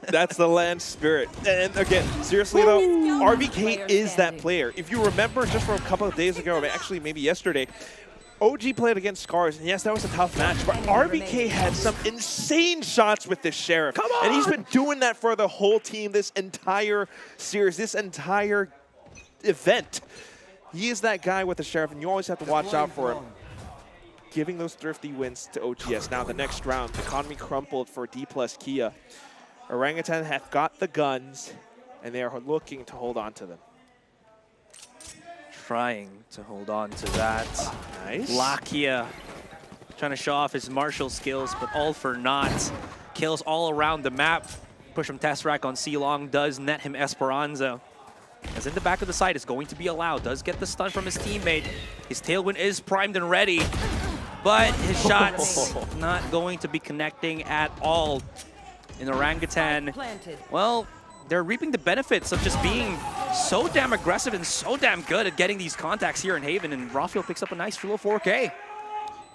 Speaker 8: That's the LAN spirit. And again, seriously though, RVK is that player. If you remember just from a couple of days ago, or actually maybe yesterday, OG played against Scarz, and yes, that was a tough match, but RVK had some insane shots with this Sheriff. Come on! And he's been doing that for the whole team this entire series, this entire event. He is that guy with the Sheriff, and you always have to watch out for him. Giving those thrifty wins to OGS. Now the next round, economy crumpled for DPlus Kia. Orangutan have got the guns, and they are looking to hold on to them.
Speaker 6: Trying to hold on to that.
Speaker 8: Nice.
Speaker 6: Lakia trying to show off his martial skills, but all for naught. Kills all around the map. Push him Tesseract on C-Long, does net him Esperanza. As in the back of the side, is going to be allowed. Does get the stun from his teammate. His Tailwind is primed and ready, but his shots not going to be connecting at all. In Orangutan, well, they're reaping the benefits of just being so damn aggressive and so damn good at getting these contacts here in Haven, and Rawfield picks up a nice little 4K.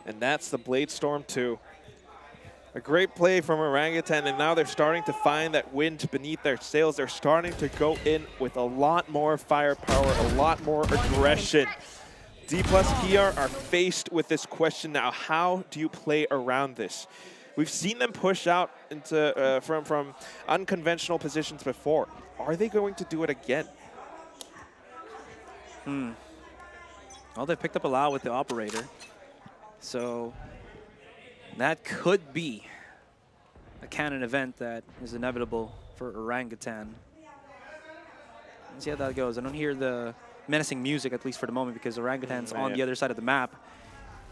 Speaker 8: And that's the Blade Storm 2. A great play from Orangutan, and now they're starting to find that wind beneath their sails. They're starting to go in with a lot more firepower, a lot more aggression. DPlus Kia are faced with this question now. How do you play around this? We've seen them push out into from unconventional positions before. Are they going to do it again?
Speaker 6: Well, they picked up a lot with the operator, so that could be a canon event that is inevitable for Orangutan. Let's see how that goes. I don't hear the menacing music, at least for the moment, because Orangutan's on the other side of the map.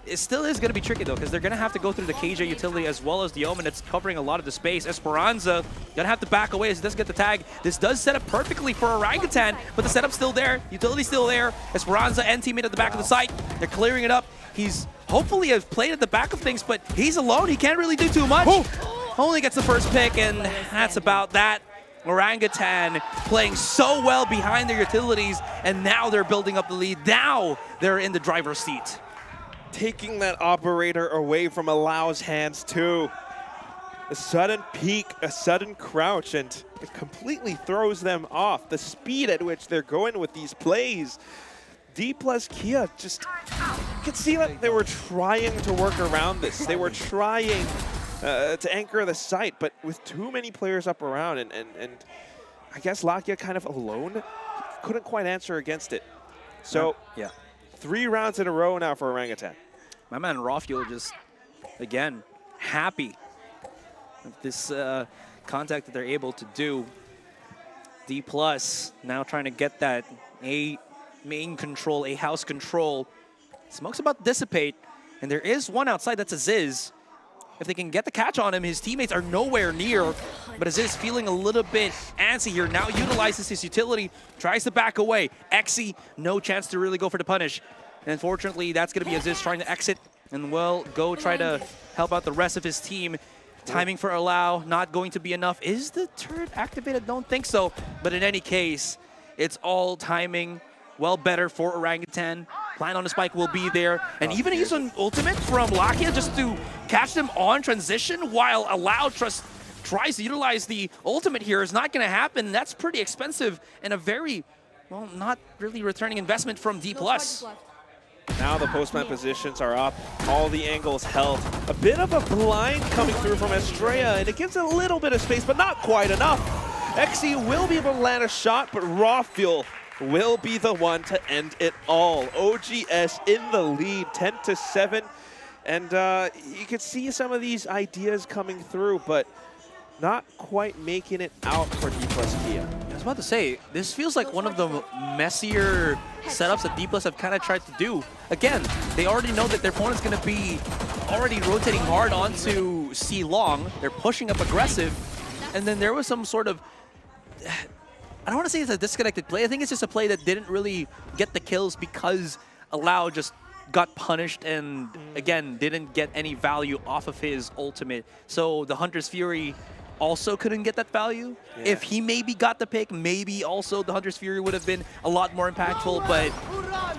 Speaker 6: It still is going to be tricky, though, because they're going to have to go through the KJ utility as well as the Omen. It's covering a lot of the space. Esperanza going to have to back away as he doesn't get the tag. This does set up perfectly for Orangutan, but the setup's still there. Utility's still there. Esperanza and teammate at the back of the site. They're clearing it up. He's hopefully has played at the back of things, but he's alone. He can't really do too much. Only gets the first pick, and that's about that. Orangutan playing so well behind their utilities, and now they're building up the lead. Now they're in the driver's seat.
Speaker 8: Taking that operator away from Alau's hands too. A sudden peek, a sudden crouch, and it completely throws them off. The speed at which they're going with these plays. DPlus Kia just, you could see that they were trying to work around this. They were trying to anchor the site, but with too many players up around, and I guess Lakia kind of alone, couldn't quite answer against it. So, 3 rounds in a row now for Orangutan.
Speaker 6: My man Rawfield just, again, happy with this contact that they're able to do. DPlus now trying to get that A main control, A house control. Smoke's about to dissipate, and there is one outside, that's Aziz. If they can get the catch on him, his teammates are nowhere near, but Aziz feeling a little bit antsy here. Now utilizes his utility, tries to back away. Exy, no chance to really go for the punish. And unfortunately, that's going to be Aziz trying to exit and, well, go try to help out the rest of his team. Timing for Allow, not going to be enough. Is the turret activated? Don't think so. But in any case, it's all timing. Well better for Orangutan. plan on the spike will be there. And even use an ultimate from Lakia just to catch them on transition while Allow tries to utilize the ultimate here is not going to happen. That's pretty expensive and a very, well, not really returning investment from DPlus.
Speaker 7: Now the post-plant positions are up, all the angles held. A bit of a blind coming through from Estrella, and it gives a little bit of space, but not quite enough. Xe will be able to land a shot, but Raw Fuel will be the one to end it all. OGS in the lead, 10-7. And you can see some of these ideas coming through, but not quite making it out for DPlus Kia.
Speaker 6: I was about to say, this feels like one of the messier setups that DPlus have kind of tried to do. Again, they already know that their opponent's going to be already rotating hard onto C long. They're pushing up aggressive. And then there was some sort of, I don't want to say it's a disconnected play. I think it's just a play that didn't really get the kills because Allow just got punished and, again, didn't get any value off of his ultimate. So the Hunter's Fury also couldn't get that value. Yeah. If he maybe got the pick, maybe also the Hunter's Fury would have been a lot more impactful, but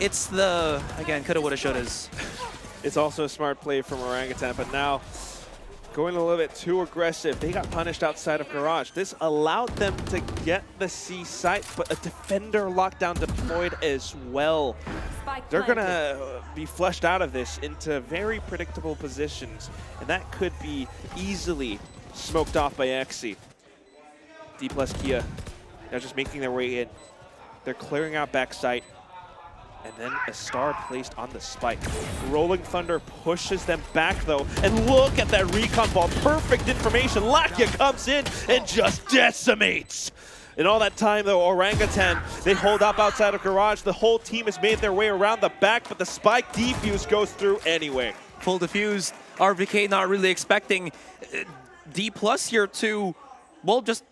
Speaker 6: it's the, again, coulda, woulda, shouldas.
Speaker 7: It's also a smart play from Orangutan, but now going a little bit too aggressive. They got punished outside of Garage. This allowed them to get the C site, but a defender lockdown deployed as well. They're going to be flushed out of this into very predictable positions, and that could be easily smoked off by Xe. DPlus Kia, they're just making their way in. They're clearing out backside, and then a star placed on the spike. Rolling Thunder pushes them back though, and look at that recon ball. Perfect information. Lakia comes in and just decimates. In all that time though, Orangutan, they hold up outside of Garage. The whole team has made their way around the back, but the spike defuse goes through anyway.
Speaker 6: Full defuse, RVK not really expecting DPlus here to, well, just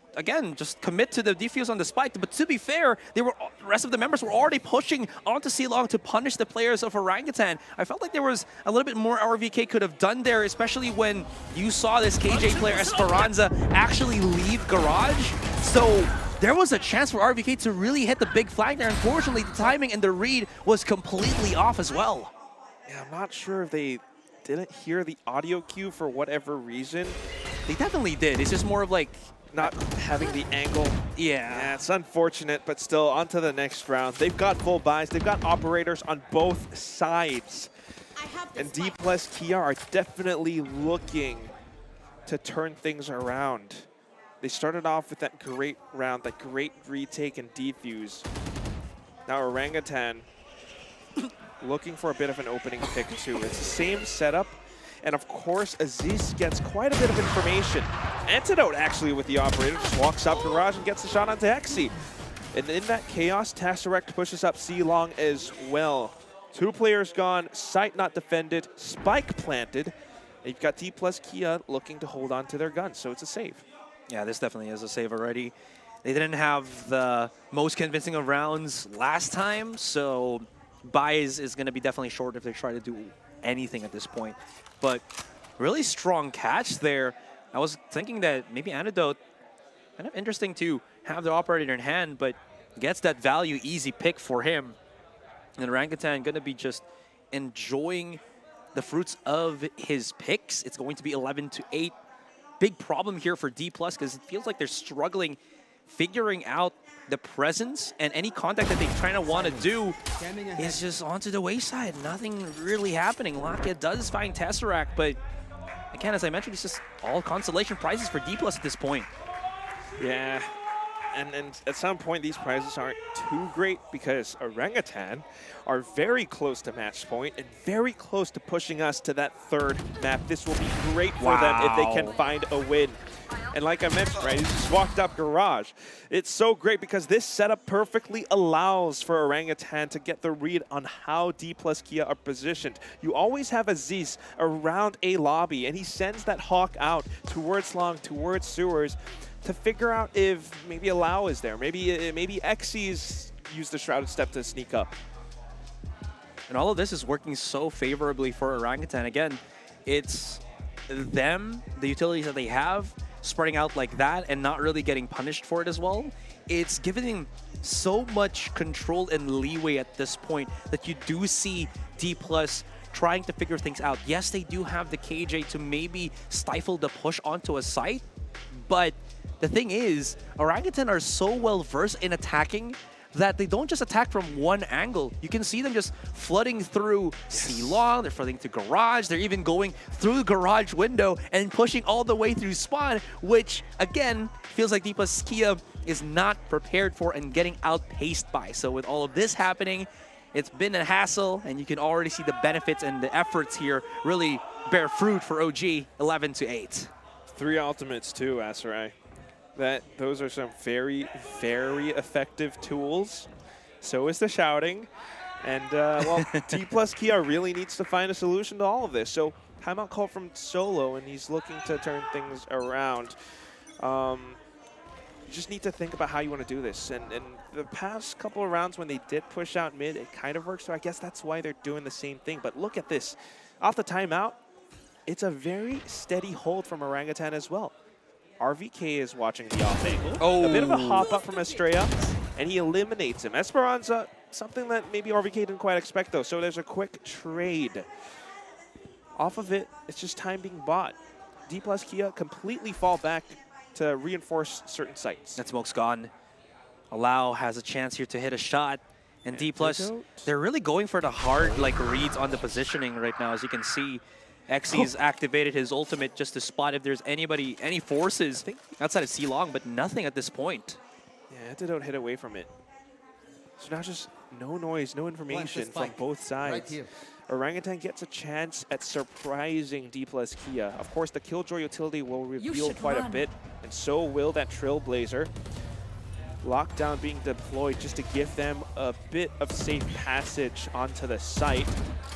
Speaker 6: commit to the defuse on the spike. But to be fair, the rest of the members were already pushing onto C-Long to punish the players of Orangutan. I felt like there was a little bit more RVK could have done there, especially when you saw this KJ player Esperanza actually leave Garage. So there was a chance for RVK to really hit the big flag there. Unfortunately, the timing and the read was completely off as well.
Speaker 7: Yeah, I'm not sure if they didn't hear the audio cue for whatever reason.
Speaker 6: They definitely did. It's just more of like
Speaker 7: not having the angle.
Speaker 6: Yeah,
Speaker 7: it's unfortunate, but still on to the next round. They've got full buys. They've got operators on both sides. And DPlus Kia are definitely looking to turn things around. They started off with that great round, that great retake and defuse. Now Orangutan looking for a bit of an opening pick too. It's the same setup. And of course, Aziz gets quite a bit of information. Antidote actually with the operator, just walks up Garage and gets a shot onto Xe. And in that chaos, Tasserect pushes up C-Long as well. 2 players gone, site not defended, spike planted. And you've got DPlus Kia looking to hold on to their guns, so it's a save.
Speaker 6: Yeah, this definitely is a save already. They didn't have the most convincing of rounds last time, so buys is going to be definitely short if they try to do anything at this point. But really strong catch there. I was thinking that maybe Antidote, kind of interesting to have the operator in hand, but gets that value easy pick for him. And Orangutan going to be just enjoying the fruits of his picks. It's going to be 11-8. Big problem here for DPlus because it feels like they're struggling figuring out the presence, and any contact that they kind of want to do is just onto the wayside. Nothing really happening. Lakia does find Tesseract, but again, as I mentioned, it's just all consolation prizes for DPlus at this point.
Speaker 7: Yeah, and at some point, these prizes aren't too great because Orangutan are very close to match point and very close to pushing us to that 3rd map. This will be great for them if they can find a win. And like I mentioned, right, he just walked up Garage. It's so great because this setup perfectly allows for Orangutan to get the read on how DPlus Kia are positioned. You always have Aziz around a lobby, and he sends that hawk out towards Long, towards Sewers, to figure out if maybe Allow is there. Maybe Xe's used the Shrouded Step to sneak up.
Speaker 6: And all of this is working so favorably for Orangutan. Again, it's them, the utilities that they have, spreading out like that and not really getting punished for it as well. it's giving him so much control and leeway at this point that you do see DPlus trying to figure things out. Yes, they do have the KJ to maybe stifle the push onto a site, but the thing is, Orangutan are so well versed in attacking that they don't just attack from one angle. You can see them just flooding through C-Long, they're flooding through Garage, they're even going through the Garage window and pushing all the way through Spawn, which, again, feels like DPlus Kia is not prepared for and getting outpaced by. So with all of this happening, it's been a hassle, and you can already see the benefits and the efforts here really bear fruit for OG, 11-8.
Speaker 7: 3 ultimates too, Asarai. Those are some very, very effective tools. So is the shouting. And, well, DPlus Kia really needs to find a solution to all of this. So timeout call from Solo, and he's looking to turn things around. You just need to think about how you want to do this. And the past couple of rounds when they did push out mid, it kind of worked. So I guess that's why they're doing the same thing. But look at this. Off the timeout, it's a very steady hold from Orangutan as well. RVK is watching the off angle.
Speaker 6: Oh.
Speaker 7: A bit of a hop up from Estrella, and he eliminates him. Esperanza, something that maybe RVK didn't quite expect, though. So there's a quick trade. Off of it, it's just time being bought. DPlus Kia completely fall back to reinforce certain sites.
Speaker 6: That smoke's gone. Allow has a chance here to hit a shot. And DPlus, they're really going for the hard reads on the positioning right now, as you can see. Xy's activated his ultimate just to spot if there's any forces outside of C-Long, but nothing at this point.
Speaker 7: Yeah, Antidote hit away from it. So now just no noise, no information from both sides. Right, Orangutan gets a chance at surprising DPlus Kia. Of course, the Killjoy utility will reveal quite a bit, and so will that Trailblazer. Lockdown being deployed just to give them a bit of safe passage onto the site.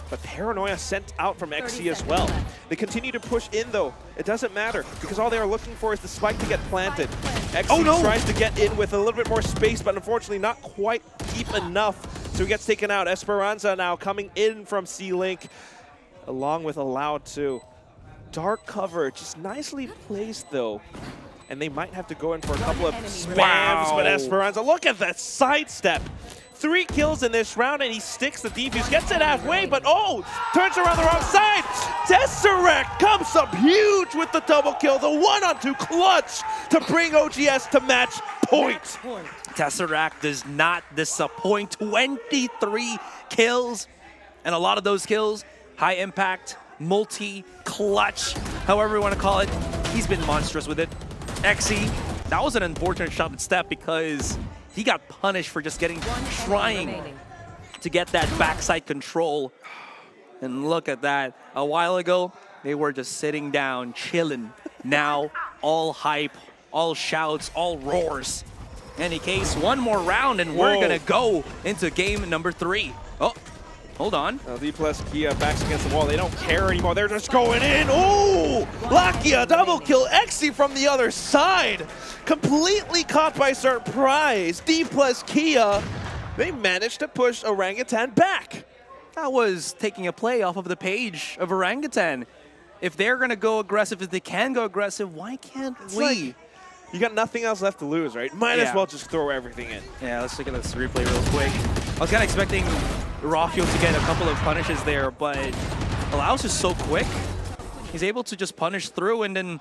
Speaker 7: But Paranoia sent out from XC as well. They continue to push in, though. It doesn't matter, because all they are looking for is the spike to get planted. XC tries to get in with a little bit more space, but unfortunately not quite deep enough. So he gets taken out. Esperanza now coming in from C-Link, along with Aloud too. Dark cover, just nicely placed, though. And they might have to go in for a couple of spams, but Esperanza, look at that sidestep. 3 kills in this round, and he sticks the defuse, gets it halfway, but turns around the wrong side. Tesseract comes up huge with the double kill, the 1-on-2 clutch to bring OGS to match point.
Speaker 6: Tesseract does not disappoint. 23 kills, and a lot of those kills, high impact, multi-clutch, however you want to call it. He's been monstrous with it. Xy, that was an unfortunate shot at step because he got punished for just trying to get that backside control. And look at that. A while ago, they were just sitting down, chilling. Now, all hype, all shouts, all roars. Any case, one more round and we're gonna go into game number 3. Oh, hold on.
Speaker 7: DPlus Kia backs against the wall. They don't care anymore. They're just going in. Oh, Lakia double kill. Xy from the other side. Completely caught by surprise. DPlus Kia, they managed to push Orangutan back.
Speaker 6: That was taking a play off of the page of Orangutan. If they're going to go aggressive, if they can go aggressive, why can't we?
Speaker 7: You got nothing else left to lose, right? Might as well just throw everything in.
Speaker 6: Yeah, let's look at this replay real quick. I was kind of expecting Rafio to get a couple of punishes there, but Alaus is so quick. He's able to just punish through, and then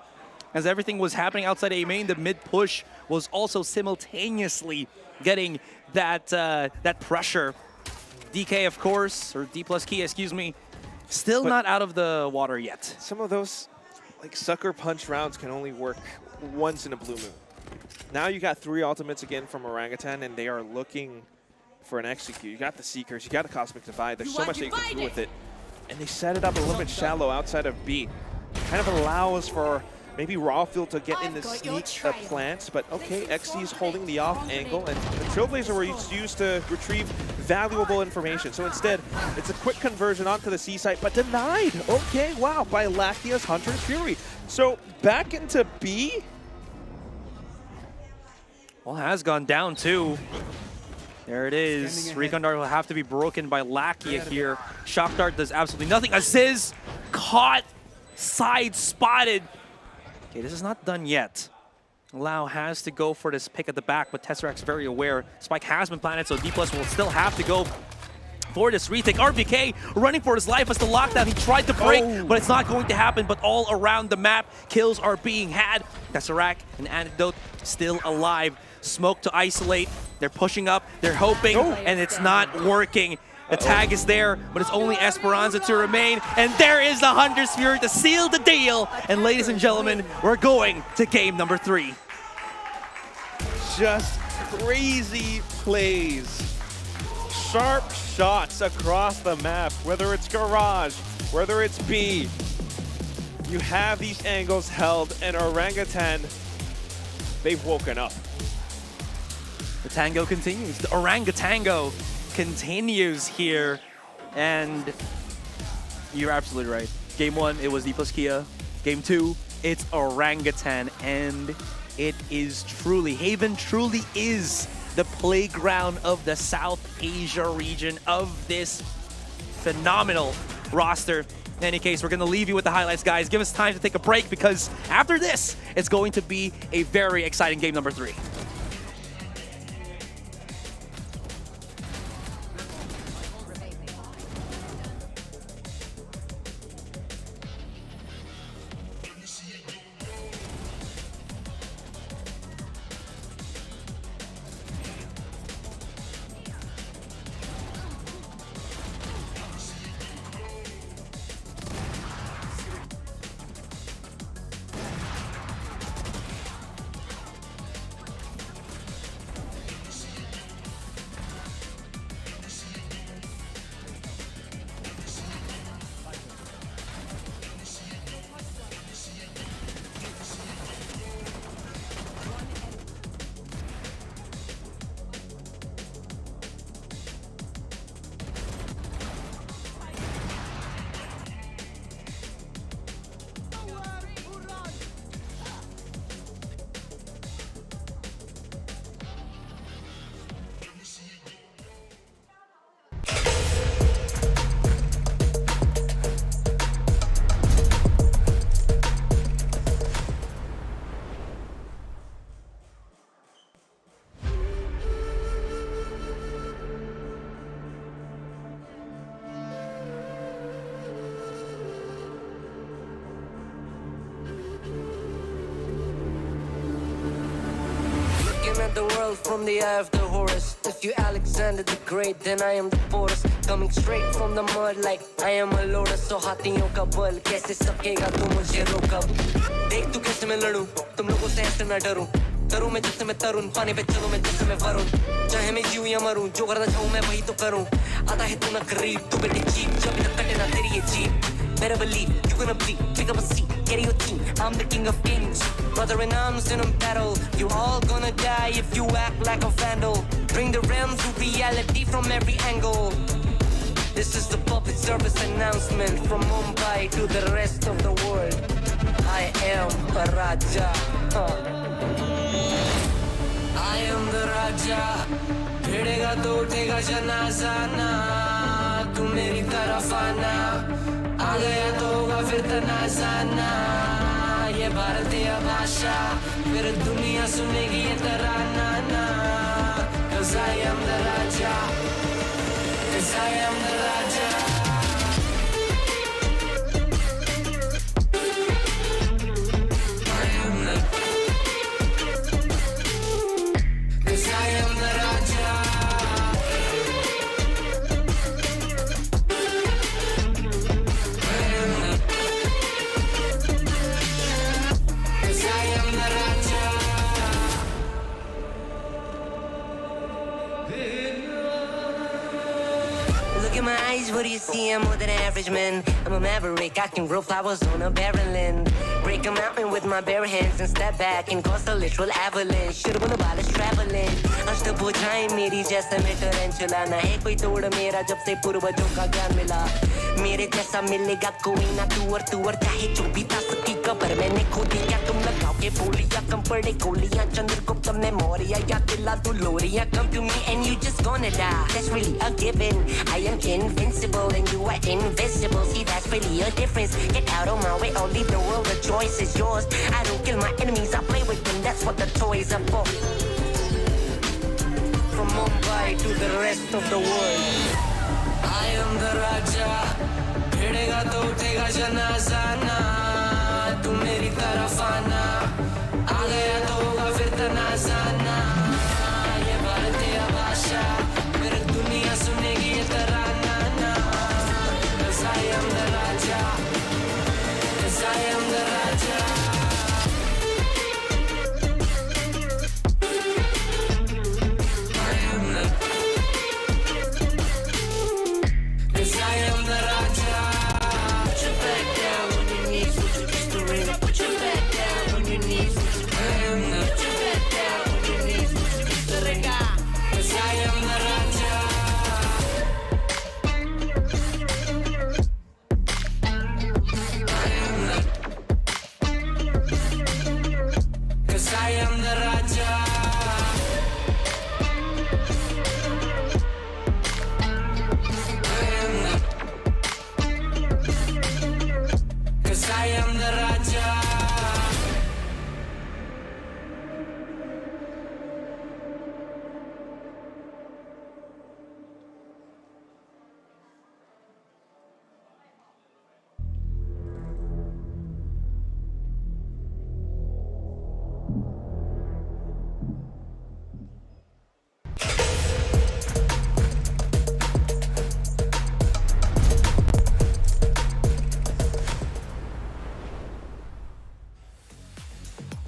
Speaker 6: as everything was happening outside A main, the mid push was also simultaneously getting that that pressure. DK, of course, or DPlus Kia, excuse me, still not out of the water yet.
Speaker 7: Some of those sucker punch rounds can only work once in a blue moon. Now you got 3 ultimates again from Orangutan, and they are looking for an execute. You got the Seekers, you got the Cosmic Divide. There's so much that you can do with it. And they set it up a little bit shallow outside of B. Kind of allows for maybe Rawfield to get in the sneak plants, but okay, XC is holding the off angle, and the Trailblazer was used to retrieve valuable information. So instead, it's a quick conversion onto the C site, but denied. Okay, wow, by Lakia's Hunter's Fury. So back into B.
Speaker 6: Well, has gone down too. There it is. Recon Dart will have to be broken by Lakia here. Shock Dart does absolutely nothing. Aziz caught, side spotted. Okay, this is not done yet. Lau has to go for this pick at the back, but Tesseract's very aware. Spike has been planted, so DPlus will still have to go for this retake. RBK running for his life as the lockdown. He tried to break, but it's not going to happen. But all around the map, kills are being had. Tesseract and Antidote still alive. Smoke to isolate. They're pushing up. They're hoping, and it's not working. The tag is there, but it's only Esperanza to remain. And there is the Hunter's Fury to seal the deal. And ladies and gentlemen, we're going to game number 3.
Speaker 8: Just crazy plays. Sharp shots across the map, whether it's Garage, whether it's B. You have these angles held, and Orangutan, they've woken up.
Speaker 6: The tango continues. The Orangutango continues here. And you're absolutely right. Game 1, it was DPlus Kia. Game 2, it's Orangutan. And it is truly, Haven truly is the playground of the South Asia region of this phenomenal roster. In any case, we're going to leave you with the highlights, guys. Give us time to take a break because after this, it's going to be a very exciting game number 3.
Speaker 2: At the world from the eye of the Horus. If you Alexander the Great, then I am the Porus. Coming straight from the mud like I am a lotus. So हाथियों का बल कैसे सकेगा तू मुझे रोका? देख तू कैसे मैं लड़ूं, तुम लोगों से ऐसे ना डरूं. करूं मैं जिससे मैं तरुण, पानी पे चलूं मैं जिससे मैं वरुण. चाहे मैं जीऊं या मरूं, जो करना चाहूं मैं वही तो करूं. आता है तू ना करीब, तू बेटी चीप, जब तक कटे ना तेरी ये jeep. Better believe you're gonna bleed. Pick up a seat, get your team. I'm the king of kings. Brother in arms in a battle. You all gonna die if you act like a vandal. Bring the realms to reality from every angle. This is the public service announcement from Mumbai to the rest of the world. I am a Raja. I am the Raja. भिड़ेगा तो उठेगा जनाजा ना. तू मेरी तरफ आना. आ गया तो होगा फिर तनाज़ाना. ये भारतीय भाषा फिर दुनिया सुनेगी ये तराना ना. 'Cause I am the Raja. 'Cause I am the Raja. I am the. 'Cause I am the Raja. Look in my eyes, what do you see? I'm more than average, man. I'm a maverick, I can grow flowers on a barren land. Break a mountain with my bare hands and step back and cause a literal avalanche. Should've been about us traveling. आज तो बुझाएं मेरी जैसा मैं tarantula. ना है कोई तोड़ मेरा जब से पूर्वजों का ज्ञान मिला. मेरे जैसा मिलेगा कोई ना तू और चाहे जो भी था सबकी कबर मैंने खोदी. क्या तुम लगाओगे बोलियां कम पड़े गोलियां. चंद्रगुप्त ने मौर्य या किला तू लोरिया. Come to me and you just gonna die. That's really a given. I am invincible and you are invisible. See, that's really a difference. Get out of my way, I'll leave the world. The choice is yours. I don't kill my enemies, I play with them. That's that's what the toys are for. From Mumbai to the rest of the world, I am the Raja. Bhedega to uthega janaza na, tu meri taraf aana, aa gaya to hoga fir tanaza na. Ye bharatiya bhasha, mere duniya sunegi ye tarana na. 'Cause I am the Raja, 'cause I am the Raja.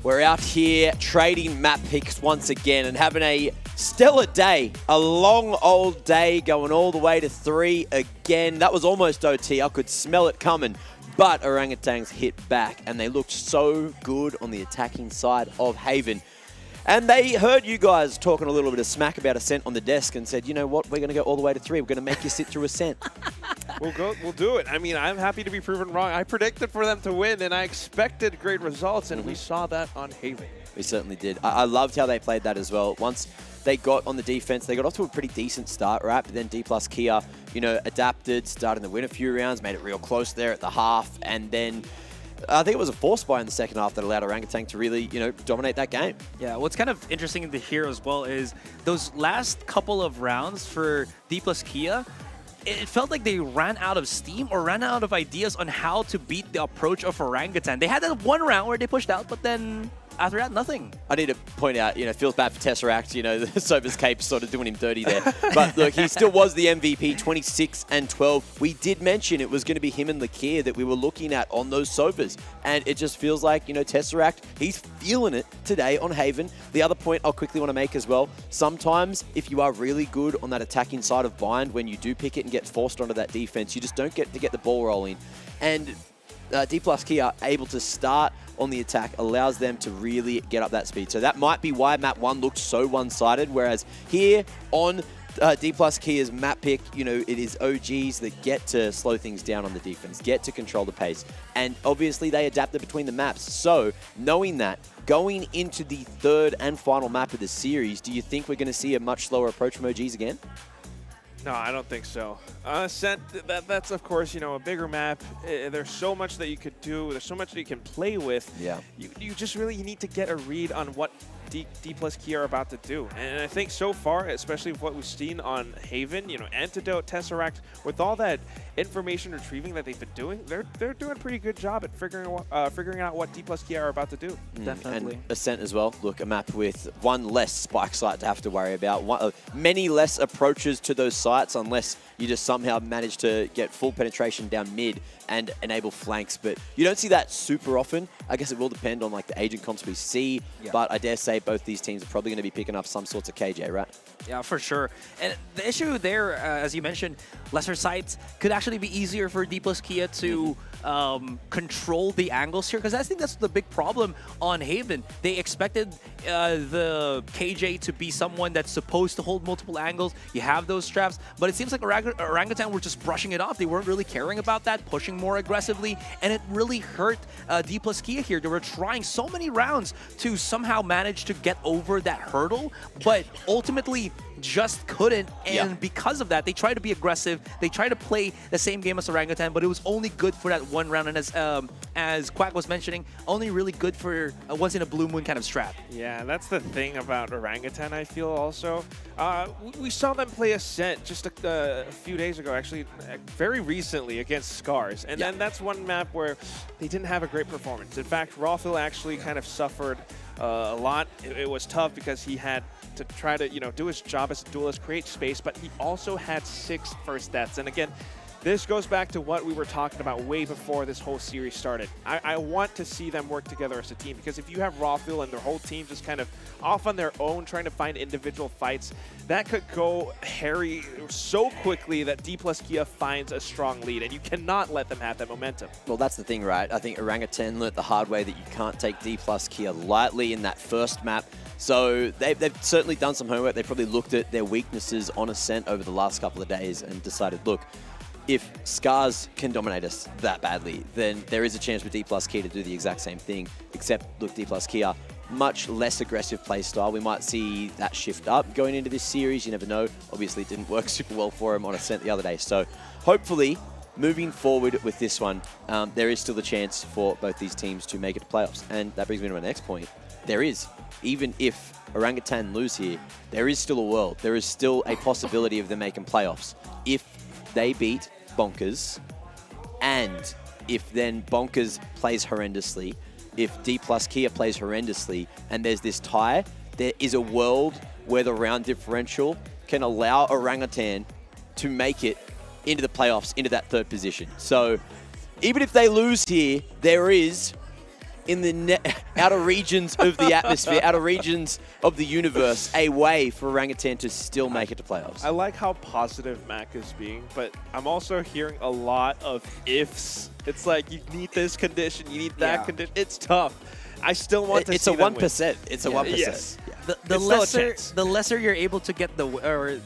Speaker 4: We're out here trading map picks once again and having a stellar day. A long old day going all the way to 3 again. That was almost OT. I could smell it coming. But Orangutans hit back and they looked so good on the attacking side of Haven. And they heard you guys talking a little bit of smack about Ascent on the desk and said, you know what, we're going to go all the way to 3. We're going to make you sit through Ascent.
Speaker 7: We'll do it. I mean, I'm happy to be proven wrong. I predicted for them to win, and I expected great results, and we saw that on Haven.
Speaker 4: We certainly did. I loved how they played that as well. Once they got on the defense, they got off to a pretty decent start, right? But then DPlus Kia, you know, adapted, started to win a few rounds, made it real close there at the half, and then I think it was a force buy in the second half that allowed Orangutan to really, you know, dominate that game.
Speaker 6: Yeah, what's kind of interesting to hear as well is those last couple of rounds for DPlus Kia, it felt like they ran out of steam or ran out of ideas on how to beat the approach of Orangutan. They had that one round where they pushed out, but then after that, nothing.
Speaker 4: I need to point out, you know, feels bad for Tesseract, you know, the Sober's Cape sort of doing him dirty there. But look, he still was the MVP, 26 and 12. We did mention it was going to be him and Lakir that we were looking at on those Sobers. And it just feels like, you know, Tesseract, he's feeling it today on Haven. The other point I'll quickly want to make as well, sometimes if you are really good on that attacking side of Bind, when you do pick it and get forced onto that defense, you just don't get to get the ball rolling. And DPlus Kia able to start on the attack allows them to really get up that speed. So that might be why map 1 looked so one-sided, whereas here on DPlus Kia's map pick, you know, it is OGs that get to slow things down on the defense, get to control the pace. And obviously they adapted between the maps. So knowing that, going into the third and final map of the series, do you think we're going to see a much slower approach from OGs again?
Speaker 7: No, I don't think so. Ascent, that's of course, you know, a bigger map. There's so much that you could do. There's so much that you can play with.
Speaker 4: Yeah.
Speaker 7: You just really need to get a read on what DPlus Kia are about to do. And I think so far, especially with what we've seen on Haven, you know, Antidote, Tesseract, with all that information retrieving that they've been doing, they're doing a pretty good job at figuring out what DPlus Kia are about to do.
Speaker 6: Definitely.
Speaker 4: And Ascent as well. Look, a map with one less spike site to have to worry about. Many less approaches to those sites unless you just somehow manage to get full penetration down mid and enable flanks. But you don't see that super often. I guess it will depend on like the agent comps we see. Yeah. But I dare say both these teams are probably going to be picking up some sorts of KJ, right?
Speaker 6: Yeah, for sure. And the issue there, as you mentioned, lesser sites could actually be easier for DPlus Kia to control the angles here, because I think that's the big problem on Haven. They expected the KJ to be someone that's supposed to hold multiple angles. You have those traps, but it seems like Orangutan were just brushing it off. They weren't really caring about that, pushing more aggressively, and it really hurt DPlus Kia here. They were trying so many rounds to somehow manage to get over that hurdle, but ultimately just couldn't, and because of that, they tried to be aggressive. They tried to play the same game as Orangutan, but it was only good for that one round. And as Quack was mentioning, only really good for a once in a blue moon kind of strat.
Speaker 7: Yeah, that's the thing about Orangutan, I feel also. We saw them play Ascent just a few days ago, actually, very recently against Scarz. And then that's one map where they didn't have a great performance. In fact, Rawfil actually kind of suffered a lot. It was tough because he had to try to, do his job as a duelist, create space, but he also had 6 first deaths. And again, this goes back to what we were talking about way before this whole series started. I want to see them work together as a team, because if you have Rawfil and their whole team just kind of off on their own trying to find individual fights, that could go hairy so quickly that DPlus Kia finds a strong lead, and you cannot let them have that momentum.
Speaker 4: Well, that's the thing, right? I think Orangutan learnt the hard way that you can't take DPlus Kia lightly in that first map. So they've certainly done some homework. They probably looked at their weaknesses on Ascent over the last couple of days and decided, look, if Scarz can dominate us that badly, then there is a chance for DPlus Kia to do the exact same thing, except, look, DPlus Kia, much less aggressive play style. We might see that shift up going into this series. You never know. Obviously, it didn't work super well for him on Ascent the other day. So hopefully, moving forward with this one, there is still a chance for both these teams to make it to playoffs. And that brings me to my next point. There is. Even if Orangutan lose here, there is still a world. There is still a possibility of them making playoffs. If they beat Bonkers, and if then Bonkers plays horrendously, if DPlus Kia plays horrendously, and there's this tie, there is a world where the round differential can allow Orangutan to make it into the playoffs, into that 3rd position. So even if they lose here, there is, in the outer regions of the atmosphere, outer regions of the universe, a way for Orangutan to still make it to playoffs.
Speaker 7: I like how positive Mac is being, but I'm also hearing a lot of ifs. It's like, you need this condition, you need that condition. It's tough. I still want to see them win.
Speaker 4: It's a 1%. It's a 1%.
Speaker 7: Yes.
Speaker 6: The lesser you're able to get, the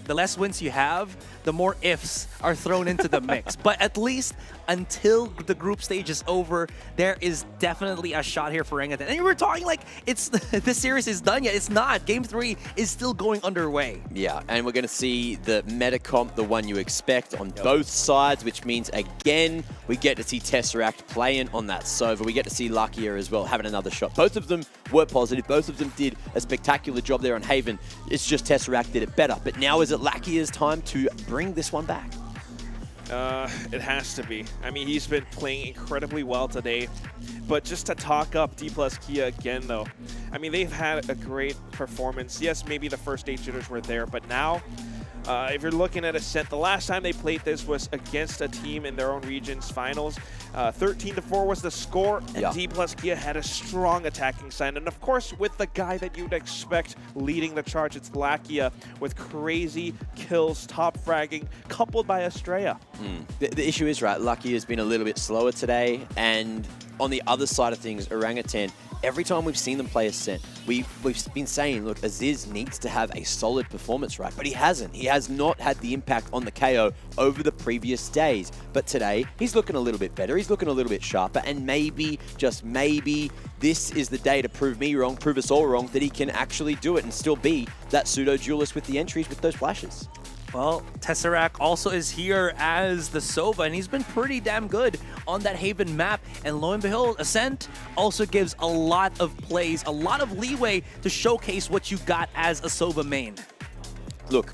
Speaker 6: less wins you have, the more ifs are thrown into the mix. But at least until the group stage is over, there is definitely a shot here for Orangutan. And we're talking like this series is done yet. It's not. Game 3 is still going underway.
Speaker 4: Yeah, and we're going to see the meta comp, the one you expect on both sides, which means, again, we get to see Tesseract playing on that Sova. We get to see Luckier as well, having another shot. Both of them were positive. Both of them did a spectacular job there on Haven. It's just Tesseract did it better. But now is it Luckier's time to bring this one back?
Speaker 7: It has to be. I mean, he's been playing incredibly well today. But just to talk up DPlus Kia again, though, I mean, they've had a great performance. Yes, maybe the first 8 jitters were there, but now, if you're looking at Ascent, the last time they played this was against a team in their own region's finals. 13-4 was the score, and DPlus Kia had a strong attacking side. And of course, with the guy that you'd expect leading the charge, it's Lakia with crazy kills, top fragging, coupled by Estrella.
Speaker 4: The issue is, right, Lucky has been a little bit slower today, and on the other side of things, Orangutan, every time we've seen them play Ascent, we've been saying, look, Aziz needs to have a solid performance, right? But he hasn't. He has not had the impact on the KO over the previous days. But today, he's looking a little bit better. He's looking a little bit sharper. And maybe, just maybe, this is the day to prove me wrong, prove us all wrong, that he can actually do it and still be that pseudo-duelist with the entries with those flashes.
Speaker 6: Well, Tesseract also is here as the Sova, and he's been pretty damn good on that Haven map. And lo and behold, Ascent also gives a lot of plays, a lot of leeway to showcase what you got as a Sova main.
Speaker 4: Look,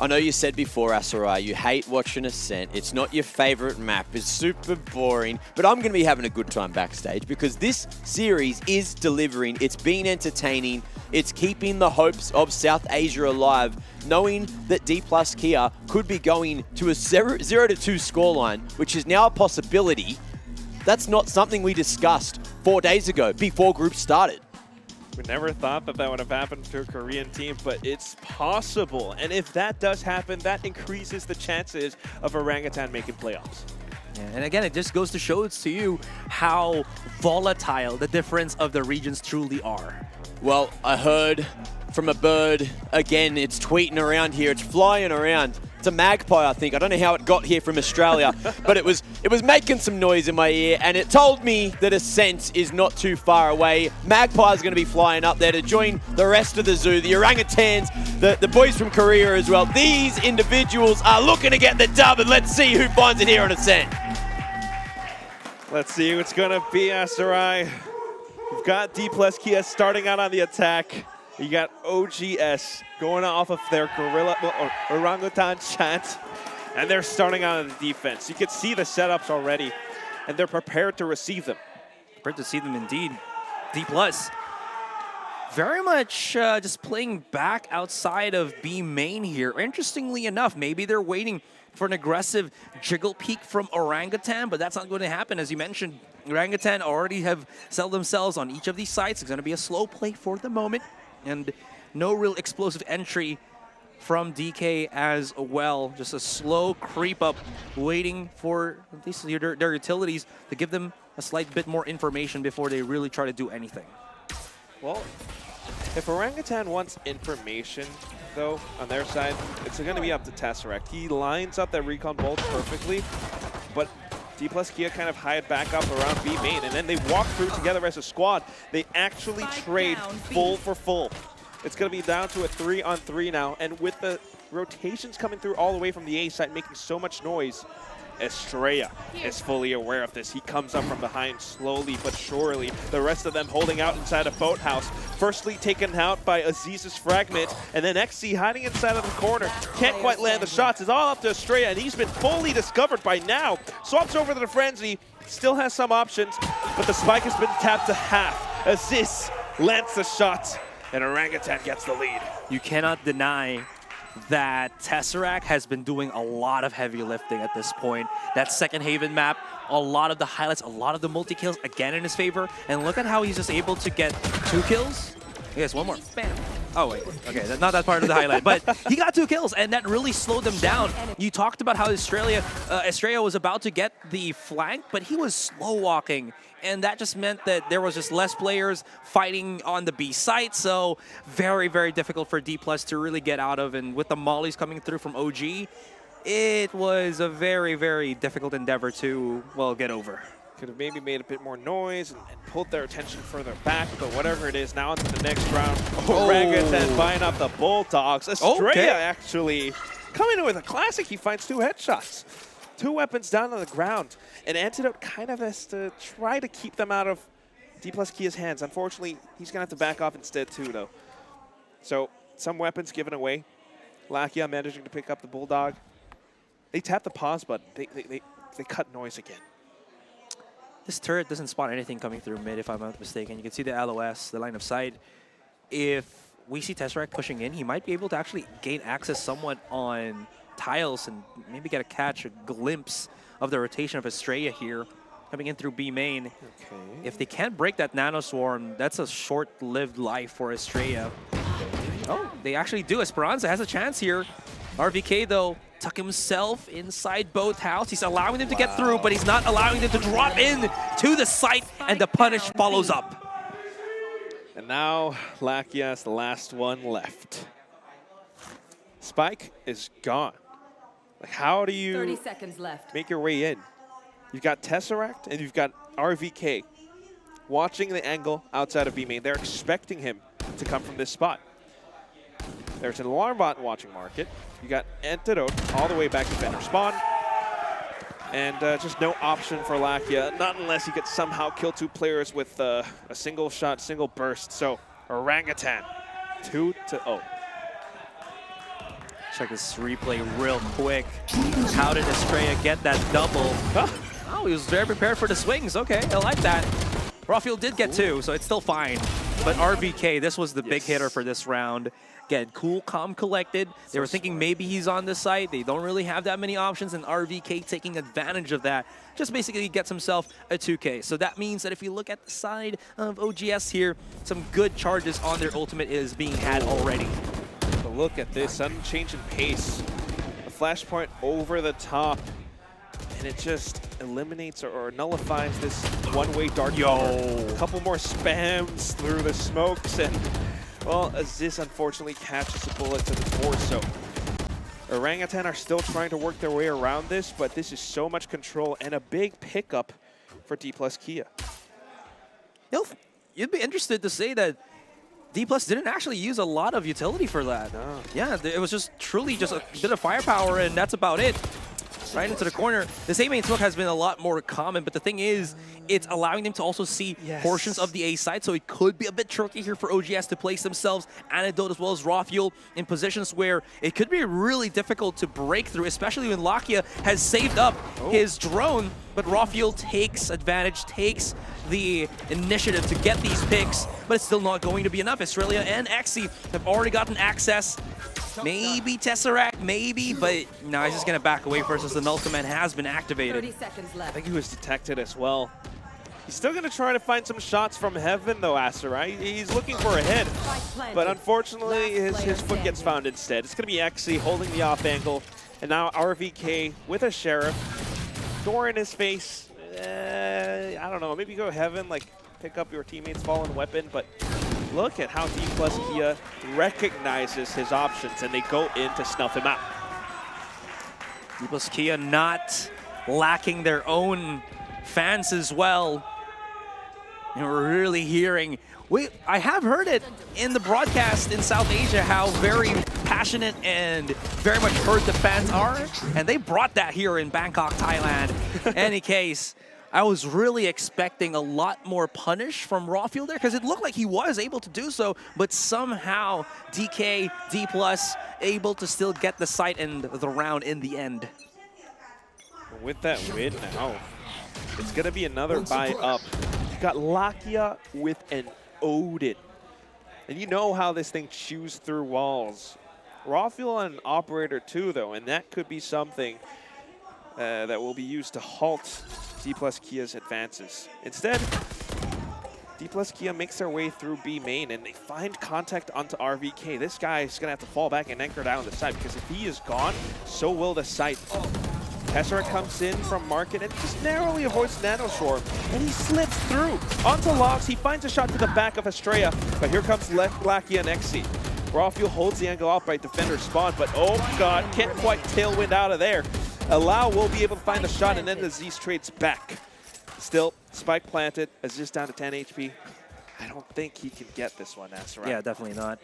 Speaker 4: I know you said before, Asarai, you hate watching Ascent. It's not your favorite map. It's super boring. But I'm going to be having a good time backstage because this series is delivering. It's been entertaining. It's keeping the hopes of South Asia alive, knowing that DPlus Kia could be going to a 0-2 scoreline, which is now a possibility. That's not something we discussed 4 days ago before group started.
Speaker 7: We never thought that would have happened to a Korean team, but it's possible. And if that does happen, that increases the chances of Orangutan making playoffs.
Speaker 6: Yeah, and again, it just goes to show to you how volatile the difference of the regions truly are.
Speaker 4: Well, I heard from a bird, again, it's tweeting around here, it's flying around, It's a magpie, I think. I don't know how it got here from Australia, but it was making some noise in my ear, and it told me that Ascent is not too far away. Magpie is going to be flying up there to join the rest of the zoo, the orangutans, the boys from Korea as well. These individuals are looking to get the dub, and let's see who finds it here on Ascent.
Speaker 8: Let's see who it's going to be, Asterai. You've got DPlus Kia starting out on the attack. You got OGS going off of their gorilla or orangutan chant, and they're starting out on the defense. You can see the setups already, and they're prepared to receive them.
Speaker 6: Prepared to see them indeed. DPlus very much just playing back outside of B main here. Interestingly enough, maybe they're waiting for an aggressive jiggle peek from Orangutan, but that's not going to happen. As you mentioned, Orangutan already have settled themselves on each of these sites. It's going to be a slow play for the moment, and no real explosive entry from DK as well. Just a slow creep up, waiting for at least their utilities to give them a slight bit more information before they really try to do anything.
Speaker 8: Well, if Orangutan wants information, though, on their side, it's going to be up to Tesseract. He lines up that recon bolt perfectly, but DPlus Kia kind of hide back up around B main, and then they walk through together as a squad. They actually trade full for full. It's going to be down to a 3-on-3 now, and with the rotations coming through all the way from the A side making so much noise, Estrella is fully aware of this. He comes up from behind slowly but surely. The rest of them holding out inside a boathouse. Firstly taken out by Aziz's fragment, and then XC hiding inside of the corner. Can't quite land the shots. It's all up to Estrella, and he's been fully discovered by now. Swaps over to the Frenzy, still has some options, but the spike has been tapped to half. Aziz lands the shot, and Orangutan gets the lead.
Speaker 6: You cannot deny that Tesseract has been doing a lot of heavy lifting at this point. That second Haven map, a lot of the highlights, a lot of the multi-kills again in his favor. And look at how he's just able to get 2 kills. Yes, one more. Bam. Oh, wait. Okay, that's not that part of the highlight. But he got 2 kills, and that really slowed them down. You talked about how Estrella was about to get the flank, but he was slow walking. And that just meant that there was just less players fighting on the B site. So very, very difficult for DPlus to really get out of. And with the mollies coming through from OG, it was a very, very difficult endeavor to, well, get over.
Speaker 8: Could have maybe made a bit more noise and pulled their attention further back, but whatever it is, now into the next round. Orangutan buying up the Bulldogs. Estrella actually coming in with a classic. He finds 2 headshots. 2 weapons down on the ground. And Antidote kind of has to try to keep them out of DPlus Kia's hands. Unfortunately, he's going to have to back off instead too, though. So some weapons given away. Lakia managing to pick up the Bulldog. They tap the pause button. They cut noise again.
Speaker 6: This turret doesn't spot anything coming through mid, if I'm not mistaken. You can see the LOS, the line of sight. If we see Tesseract pushing in, he might be able to actually gain access somewhat on tiles and maybe get a catch, a glimpse of the rotation of Estrella here, coming in through B main.
Speaker 8: Okay.
Speaker 6: If they can't break that Nano Swarm, that's a short-lived life for Estrella. Oh, they actually do. Esperanza has a chance here. RVK, though, tuck himself inside Boathouse. He's allowing them to get through, but he's not allowing them to drop in to the site, and the punish follows up.
Speaker 8: And now Lakia's the last one left. Spike is gone. Like, how do you
Speaker 1: 30 seconds left.
Speaker 8: Make your way in? You've got Tesseract and you've got RVK watching the angle outside of B main. They're expecting him to come from this spot. There's an alarm bot watching market. You got Antidote all the way back to Vendor Spawn. And just no option for Lakia, not unless he could somehow kill 2 players with a single shot, single burst. So Orangutan, 2-0.
Speaker 6: Check this replay real quick. How did Estrella get that double? Oh, he was very prepared for the swings. Okay, I like that. Rafael did get 2, so it's still fine. But RVK, this was the big hitter for this round. Again, cool, calm, collected. They were thinking maybe he's on the site. They don't really have that many options, and RVK taking advantage of that just basically gets himself a 2K. So that means that if you look at the side of OGS here, some good charges on their ultimate is being had already.
Speaker 8: But look at this, sudden change in pace. A flashpoint over the top, and it just eliminates or nullifies this one-way dart. A couple more spams through the smokes, and well, Aziz unfortunately catches a bullet to the torso.
Speaker 7: Orangutan are still trying to work their way around this, but this is so much control and a big pickup for DPlus Kia.
Speaker 6: You'd be interested to say that DPlus didn't actually use a lot of utility for that.
Speaker 7: No.
Speaker 6: Yeah, it was just truly just a bit of firepower, and that's about it. Right into the corner. The same main smoke has been a lot more common, but the thing is, it's allowing them to also see portions of the A side, so it could be a bit tricky here for OGS to place themselves, Antidote as well as Raw Fuel, in positions where it could be really difficult to break through, especially when Lakia has saved up his drone, but Raw Fuel takes advantage, takes the initiative to get these picks, but it's still not going to be enough. Australia and Exi have already gotten access. Maybe Tesseract, maybe, but no, he's just going to back away first as the Null Command has been activated.
Speaker 1: 30 seconds left.
Speaker 7: I think he was detected as well. He's still going to try to find some shots from heaven, though, Aserai. He's looking for a hit, but unfortunately, his foot gets found instead. It's going to be Exi holding the off angle, and now RVK with a Sheriff. Door in his face. I don't know, maybe go heaven, like pick up your teammate's fallen weapon, but look at how DPlus Kia recognizes his options, and they go in to snuff him out.
Speaker 6: DPlus Kia not lacking their own fans as well. And we're really hearing, I have heard it in the broadcast in South Asia how very passionate and very much heard the fans are, and they brought that here in Bangkok, Thailand. Any case, I was really expecting a lot more punish from Raw Fuel there because it looked like he was able to do so, but somehow DK, DPlus able to still get the sight and the round in the end.
Speaker 7: With that win now, it's going to be another buy up. You got Lakia with an Odin. And you know how this thing chews through walls. Raw Fuel and Operator too, though, and that could be something that will be used to halt DPlus Kia's advances. Instead, DPlus Kia makes their way through B main, and they find contact onto RVK. This guy is going to have to fall back and anchor down the side, because if he is gone, so will the site. Tesseract comes in from market and just narrowly avoids Nano Swarm, and he slips through onto Logs. He finds a shot to the back of Estrella, but here comes Lakia and Exi. Raw Fuel holds the angle out by defender spawn, but oh god, can't quite tailwind out of there. Allow will be able to find the shot, and then the Aziz trades back. Still, spike planted, Aziz down to 10 HP. I don't think he can get this one, that's right.
Speaker 6: Yeah, definitely not.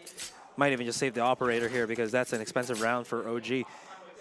Speaker 6: Might even just save the Operator here because that's an expensive round for OG.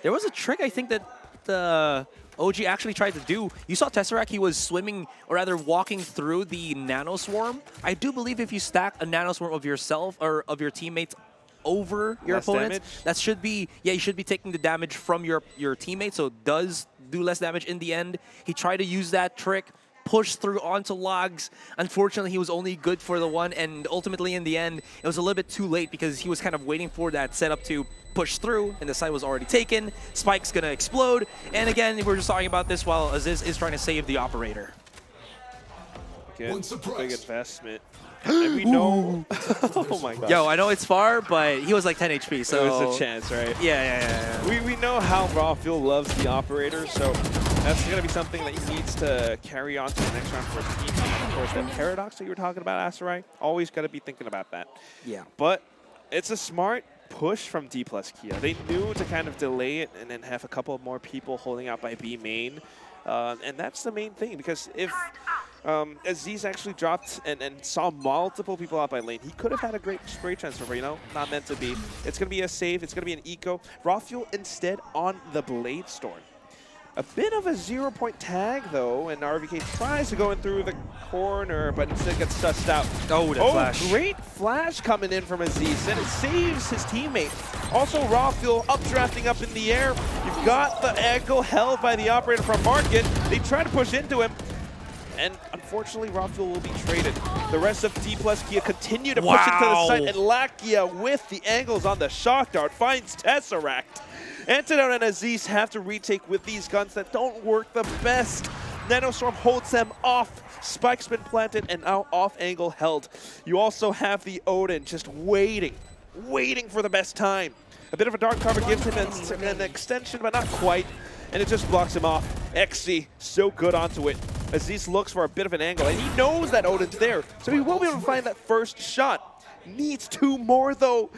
Speaker 6: There was a trick I think that the OG actually tried to do. You saw Tesseract, he was swimming, or rather walking through the Nano Swarm. I do believe if you stack a Nano Swarm of yourself or of your teammates over your opponents, that should be, you should be taking the damage from your teammates, so it does do less damage in the end. He tried to use that trick, push through onto Logs. Unfortunately, he was only good for the one, and ultimately in the end, it was a little bit too late because he was kind of waiting for that setup to push through, and the site was already taken. Spike's gonna explode, and again, we're just talking about this while Aziz is trying to save the Operator.
Speaker 7: Again, big investment. And we know, oh my god.
Speaker 6: Yo, I know it's far, but he was like 10 HP, so.
Speaker 7: There was a chance, right?
Speaker 6: Yeah.
Speaker 7: We know how Raw Fuel loves the Operator, so that's going to be something that he needs to carry on to the next round for his team. Of course, that paradox that you were talking about, Aserai, always got to be thinking about that.
Speaker 6: Yeah.
Speaker 7: But it's a smart push from DPlus Kia. They knew to kind of delay it and then have a couple more people holding out by B main. And that's the main thing, because if Aziz actually dropped and saw multiple people out by lane, he could have had a great spray transfer, you know, not meant to be. It's going to be a save, it's going to be an eco. Raw Fuel instead on the Blade Storm. A bit of a 0-point tag, though, and RVK tries to go in through the corner, but instead gets sussed out.
Speaker 6: Oh, the flash.
Speaker 7: Great flash coming in from Aziz, and it saves his teammate. Also, Raw Fuel updrafting up in the air. You've got the angle held by the Operator from Market. They try to push into him, and unfortunately, Raw Fuel will be traded. The rest of DPlus Kia continue to push into the site, and Lakia with the angles on the Shock Dart finds Tesseract. Antidote and Aziz have to retake with these guns that don't work the best. Nanostorm holds them off. Spike's been planted and now off angle held. You also have the Odin just waiting for the best time. A bit of a dark cover gives him an extension, but not quite. And it just blocks him off. Exi, so good onto it. Aziz looks for a bit of an angle, and he knows that Odin's there, so he will be able to find that first shot. Needs two more, though.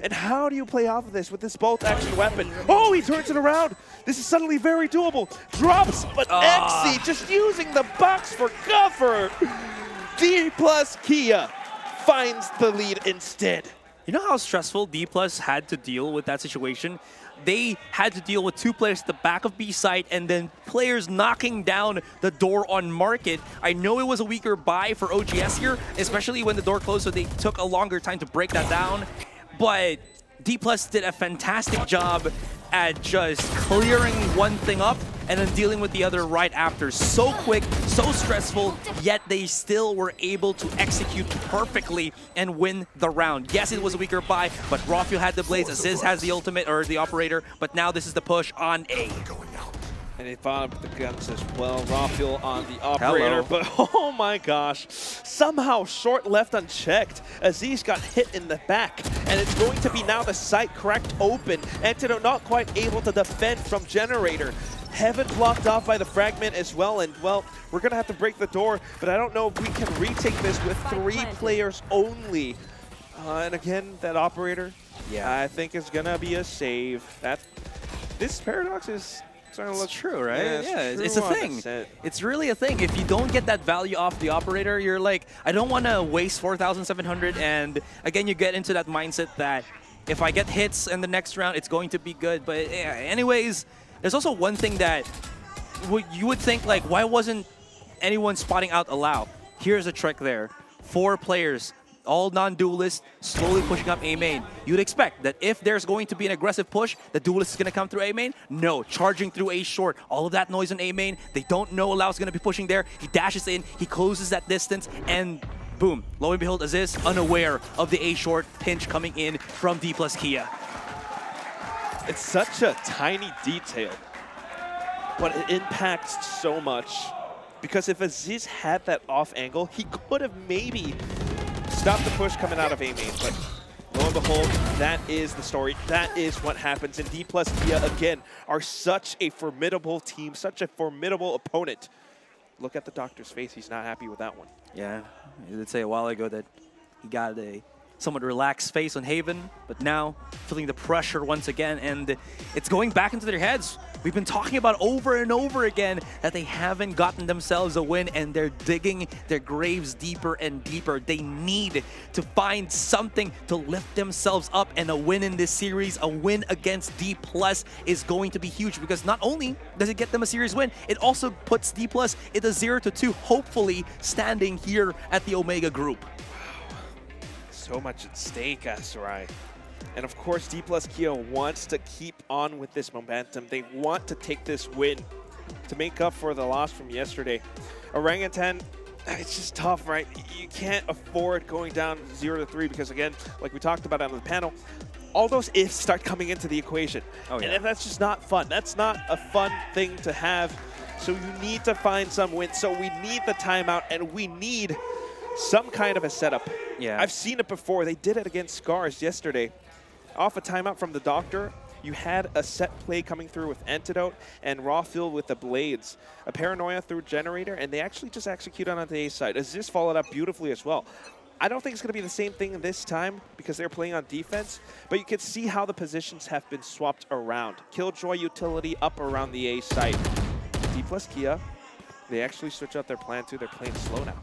Speaker 8: And how do you play off of this with this bolt action weapon? Oh, he turns it around. This is suddenly very doable. Drops, but Exy just using the box for cover. DPlus Kia finds the lead instead.
Speaker 6: You know how stressful DPlus had to deal with that situation? They had to deal with 2 players at the back of B site and then players knocking down the door on Market. I know it was a weaker buy for OGS here, especially when the door closed, so they took a longer time to break that down. But DPlus did a fantastic job at just clearing one thing up and then dealing with the other right after. So quick, so stressful, yet they still were able to execute perfectly and win the round. Yes, it was a weaker buy, but Rafiel had the Blaze, Aziz has the ultimate, or the operator, but now this is the push on A.
Speaker 8: And they found up the guns as well. Rafiel on the operator, but oh my gosh. Somehow short left unchecked. Aziz got hit in the back, and it's going to be now the site cracked open. Antidote not quite able to defend from Generator. Heaven blocked off by the fragment as well, and well, we're gonna have to break the door, but I don't know if we can retake this with 3 players only. And again, that operator, I think is gonna be a save. This Paradox is starting to look
Speaker 6: true, right?
Speaker 8: Yeah,
Speaker 6: it's a thing. It's really a thing. If you don't get that value off the operator, you're like, I don't want to waste 4,700. And again, you get into that mindset that if I get hits in the next round, it's going to be good. But yeah, anyways, there's also one thing that you would think, like, why wasn't anyone spotting out Allow? Here's a trick there. 4 players, all non-duelists, slowly pushing up A main. You'd expect that if there's going to be an aggressive push, the duelist is going to come through A main. No, charging through A short. All of that noise on A main. They don't know Alau's going to be pushing there. He dashes in, he closes that distance, and boom. Lo and behold, Aziz unaware of the A short pinch coming in from DPlus Kia.
Speaker 8: It's such a tiny detail, but it impacts so much. Because if Aziz had that off angle, he could have maybe stopped the push coming out of A main. But lo and behold, that is the story. That is what happens. And DPlus Kia, again, are such a formidable team, such a formidable opponent. Look at the Doctor's face. He's not happy with that one.
Speaker 6: Yeah, I did say a while ago that he got a somewhat relaxed face on Haven, but now feeling the pressure once again, and it's going back into their heads. We've been talking about over and over again that they haven't gotten themselves a win, and they're digging their graves deeper and deeper. They need to find something to lift themselves up, and a win in this series, a win against DPlus is going to be huge, because not only does it get them a series win, it also puts DPlus in a 0-2, hopefully standing here at the Omega Group.
Speaker 8: So much at stake, Asurai. And of course, DPlus Kia wants to keep on with this momentum. They want to take this win to make up for the loss from yesterday. Orangutan, it's just tough, right? You can't afford going down 0-3 because, again, like we talked about on the panel, all those ifs start coming into the equation. And that's just not fun. That's not a fun thing to have. So you need to find some wins. So we need the timeout, and we need some kind of a setup.
Speaker 6: Yeah.
Speaker 8: I've seen it before. They did it against Scarz yesterday. Off a timeout from the Doctor, you had a set play coming through with Antidote and Rafiel with the Blades. A Paranoia through Generator, and they actually just execute on the A side. Aziz followed up beautifully as well. I don't think it's going to be the same thing this time because they're playing on defense, but you can see how the positions have been swapped around. Killjoy utility up around the A site. DPlus Kia, they actually switch out their plan too. They're playing slow now.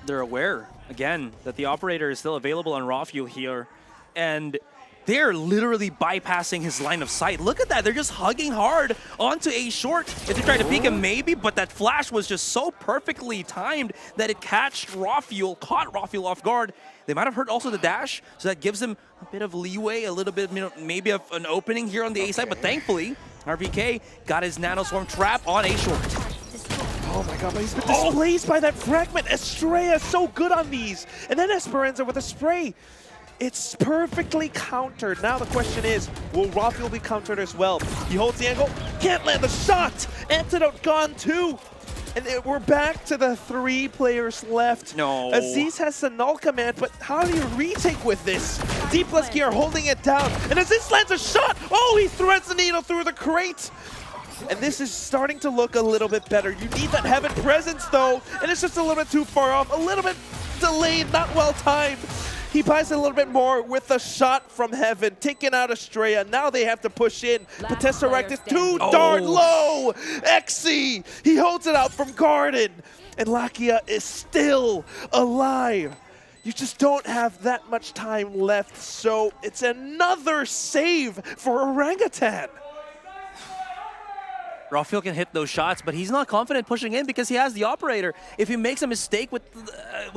Speaker 6: They're aware, again, that the operator is still available on Rafiel here, and they're literally bypassing his line of sight. Look at that. They're just hugging hard onto A short. If they try to peek him, maybe, but that flash was just so perfectly timed that it caught Rafiel off guard. They might have heard also the dash, so that gives them a bit of leeway, a little bit, maybe of an opening here on the A side, but thankfully, RVK got his Nanoswarm trap on A short.
Speaker 8: Oh my god, but he's been displaced by that fragment. Estrella so good on these. And then Esperanza with a spray. It's perfectly countered. Now the question is, will Rafiel be countered as well? He holds the angle, can't land the shot. Antidote gone too. And we're back to the 3 players left.
Speaker 6: No.
Speaker 8: Aziz has the null command, but how do you retake with this? DPlus Kia are holding it down. And Aziz lands a shot. Oh, he threads the needle through the crate. And this is starting to look a little bit better. You need that Heaven presence though, and it's just a little bit too far off, a little bit delayed, not well timed. He buys a little bit more with a shot from heaven, taking out Estrella. Now they have to push in. But Tesseract is too darn low. Exy, he holds it out from Garden. And Lakia is still alive. You just don't have that much time left. So it's another save for Orangutan.
Speaker 6: Rafael can hit those shots, but he's not confident pushing in because he has the operator. If he makes a mistake with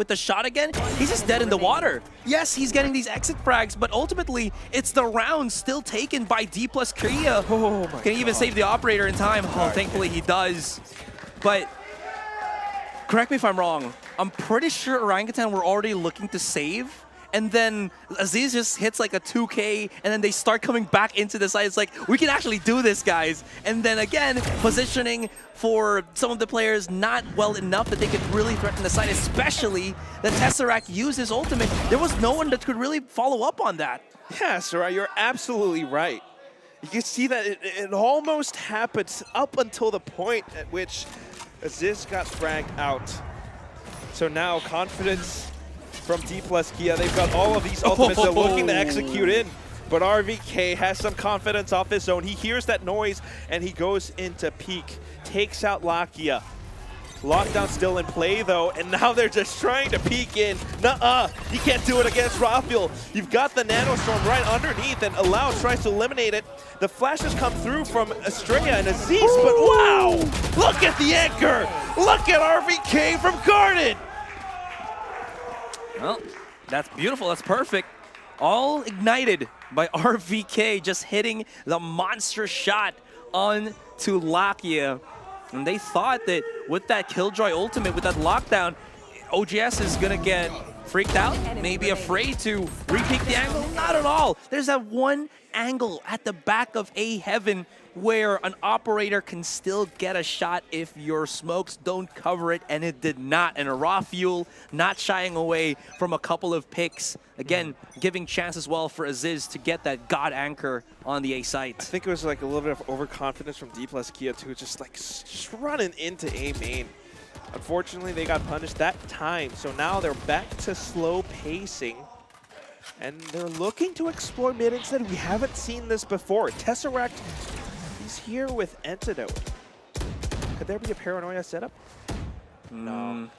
Speaker 6: the shot again, he's just dead in the water. Yes, he's getting these exit frags, but ultimately, it's the round still taken by DPlus Korea. Can he even save the operator in time? Oh, thankfully he does. But correct me if I'm wrong. I'm pretty sure Orangutan were already looking to save. And then Aziz just hits like a 2K, and then they start coming back into the side. It's like, we can actually do this, guys. And then again, positioning for some of the players not well enough that they could really threaten the side, especially that Tesseract used his ultimate. There was no one that could really follow up on that.
Speaker 8: Yeah, Sarai, you're absolutely right. You can see that it almost happened up until the point at which Aziz got fragged out. So now confidence from DPlus Kia. They've got all of these ultimates they're looking to execute in. But RVK has some confidence off his own. He hears that noise and he goes into peak. Takes out Lakia. Lockdown still in play though, and now they're just trying to peek in. Nuh-uh, you can't do it against Rafael. You've got the Nanostorm right underneath, and Allow tries to eliminate it. The flashes come through from Estrella and Aziz, but wow! Look at the anchor! Look at RVK from Garden!
Speaker 6: Well, that's beautiful, that's perfect. All ignited by RVK, just hitting the monster shot onto Lakia. And they thought that with that Killjoy ultimate, with that lockdown, OGS is gonna get freaked out, maybe afraid to re-peek the angle. Not at all. There's that one angle at the back of A Heaven where an operator can still get a shot if your smokes don't cover it, and it did not. And a Rafael not shying away from a couple of picks. Again, giving chance as well for Aziz to get that God anchor on the A site.
Speaker 8: I think it was like a little bit of overconfidence from DPlus Kia too, just running into A main. Unfortunately, they got punished that time, so now they're back to slow pacing. And they're looking to explore mid instead. We haven't seen this before. Tesseract, he's here with Antidote. Could there be a Paranoia setup? No.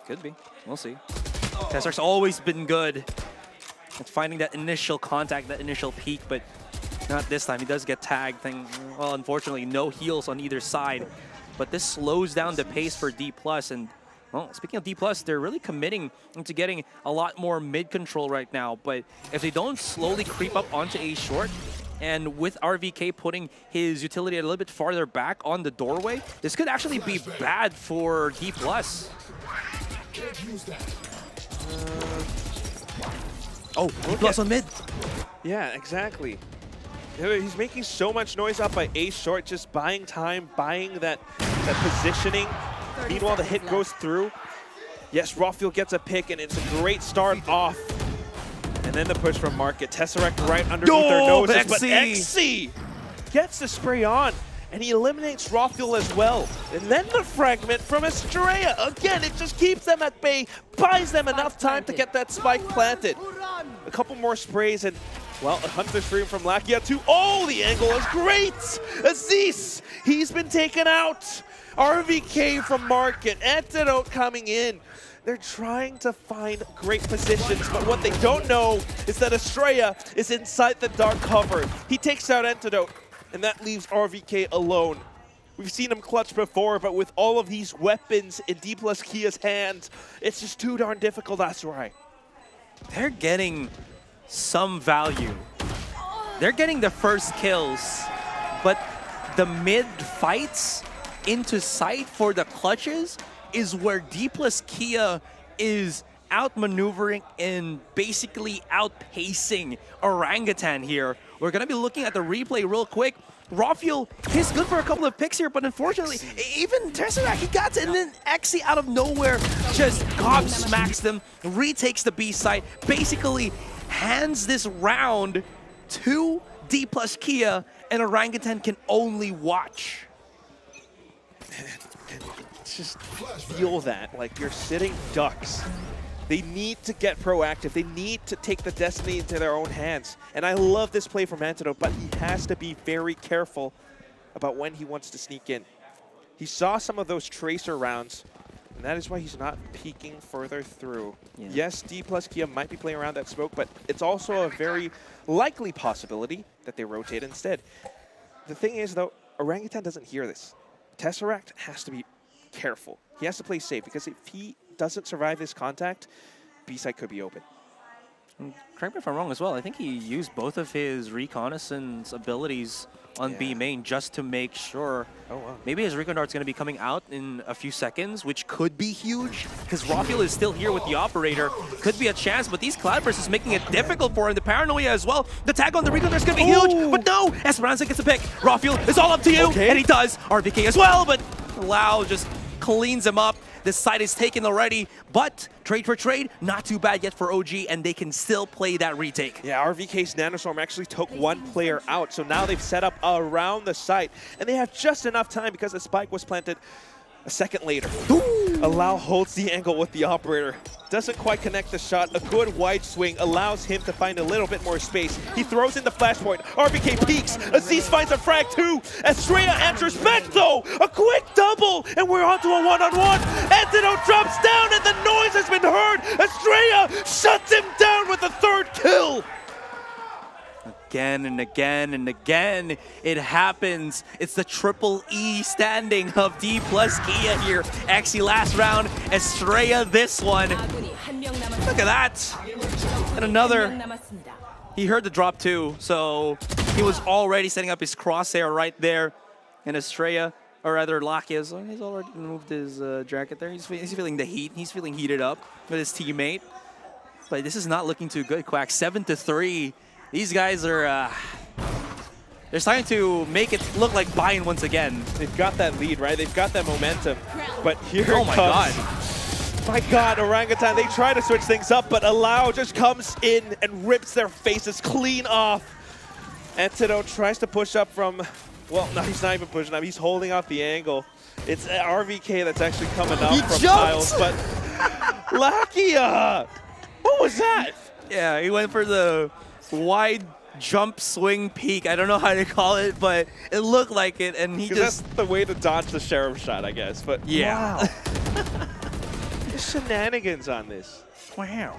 Speaker 6: Could be. We'll see. Tesseract's always been good at finding that initial contact, that initial peak, but not this time. He does get tagged. Well, unfortunately, no heals on either side. But this slows down the pace for DPlus, and well, speaking of DPlus, they're really committing into getting a lot more mid control right now. But if they don't slowly creep up onto A short, and with RVK putting his utility a little bit farther back on the doorway, this could actually be bad for DPlus. Oh, DPlus on mid.
Speaker 8: Yeah, exactly. He's making so much noise up by A short, just buying time, buying that positioning. Meanwhile, the hit goes through. Yes, Rafael gets a pick, and it's a great start off. And then the push from Market. Tesseract right underneath their noses, but Exy gets the spray on, and he eliminates Rafael as well. And then the fragment from Estrella. Again, it just keeps them at bay, buys them enough time to get that spike planted. A couple more sprays, and well, a Hunter stream from Lakia too. Oh, the angle is great! Aziz, he's been taken out. RVK from Market, Antidote coming in. They're trying to find great positions, but what they don't know is that Estrella is inside the dark cover. He takes out Antidote, and that leaves RVK alone. We've seen him clutch before, but with all of these weapons in DPlus Kia's hands, it's just too darn difficult, that's right.
Speaker 6: They're getting some value. They're getting the first kills, but the mid fights into sight for the clutches is where DPlus Kia is outmaneuvering and basically outpacing Orangutan here. We're going to be looking at the replay real quick. Rafael, he's good for a couple of picks here, but unfortunately, even Tesseract, he got it, and then Exy out of nowhere just gobsmacks them, retakes the B site, basically hands this round to DPlus Kia, and Orangutan can only watch.
Speaker 8: Just feel that, like you're sitting ducks
Speaker 7: They need to get proactive. They need to take the destiny into their own hands. And I love this play from Antidote, but he has to be very careful about when he wants to sneak in. He saw some of those tracer rounds, and that is why he's not peeking further through.
Speaker 6: Yeah.
Speaker 7: Yes, DPlus Kia might be playing around that smoke, but it's also a very likely possibility that they rotate instead. The thing is, though, Orangutan doesn't hear this. Tesseract has to be careful. He has to play safe, because if he doesn't survive this contact, B-side could be open.
Speaker 6: Correct me if I'm wrong as well. I think he used both of his reconnaissance abilities on B main just to make sure.
Speaker 7: Oh, wow.
Speaker 6: Maybe his recon dart's going to be coming out in a few seconds, which could be huge because Rafael is still here with the operator. Could be a chance, but these Cloud Bursts is making it difficult for him. The paranoia as well. The tag on the recon dart's going to be huge, but no! Esperanza gets a pick. Rafael, it's all up to you, and he does. RBK as well, but Lau just cleans him up. This side is taken already, but trade for trade, not too bad yet for OG, and they can still play that retake.
Speaker 7: Yeah, RVK's Nanostorm actually took one player out, so now they've set up around the site, and they have just enough time because the spike was planted a second later. Allow holds the angle with the operator. Doesn't quite connect the shot. A good wide swing allows him to find a little bit more space. He throws in the flashpoint. RVK peeks. Aziz finds a frag too. Estrella answers back though. A quick double, and we're onto a one-on-one. Antidote drops down, and the noise has been heard. Estrella shuts him down with the third kill.
Speaker 6: Again and again and again, it happens. It's the triple E standing of DPlus Kia here. Exi last round, Estrella this one. Look at that. And another. He heard the drop too, so he was already setting up his crosshair right there. And Estrella, or rather Lakia, he's already moved his jacket there. He's feeling the heat. He's feeling heated up with his teammate. But this is not looking too good, Quack. 7-3. These guys are, they're starting to make it look like Bayern once again.
Speaker 7: They've got that lead, right? They've got that momentum. But here
Speaker 6: oh
Speaker 7: it
Speaker 6: my
Speaker 7: comes.
Speaker 6: God.
Speaker 7: My God, Orangutan, they try to switch things up, but Allow just comes in and rips their faces clean off. Antidote tries to push up from, well, no, he's not even pushing up. He's holding off the angle. It's RVK that's actually coming up from Tiles, but Lakia! What was that?
Speaker 6: Yeah, he went for the wide jump swing peak. I don't know how to call it, but it looked like it, and he just...
Speaker 7: That's the way to dodge the sheriff shot, I guess, but
Speaker 6: yeah.
Speaker 7: Wow. There's shenanigans on this.
Speaker 6: Wow.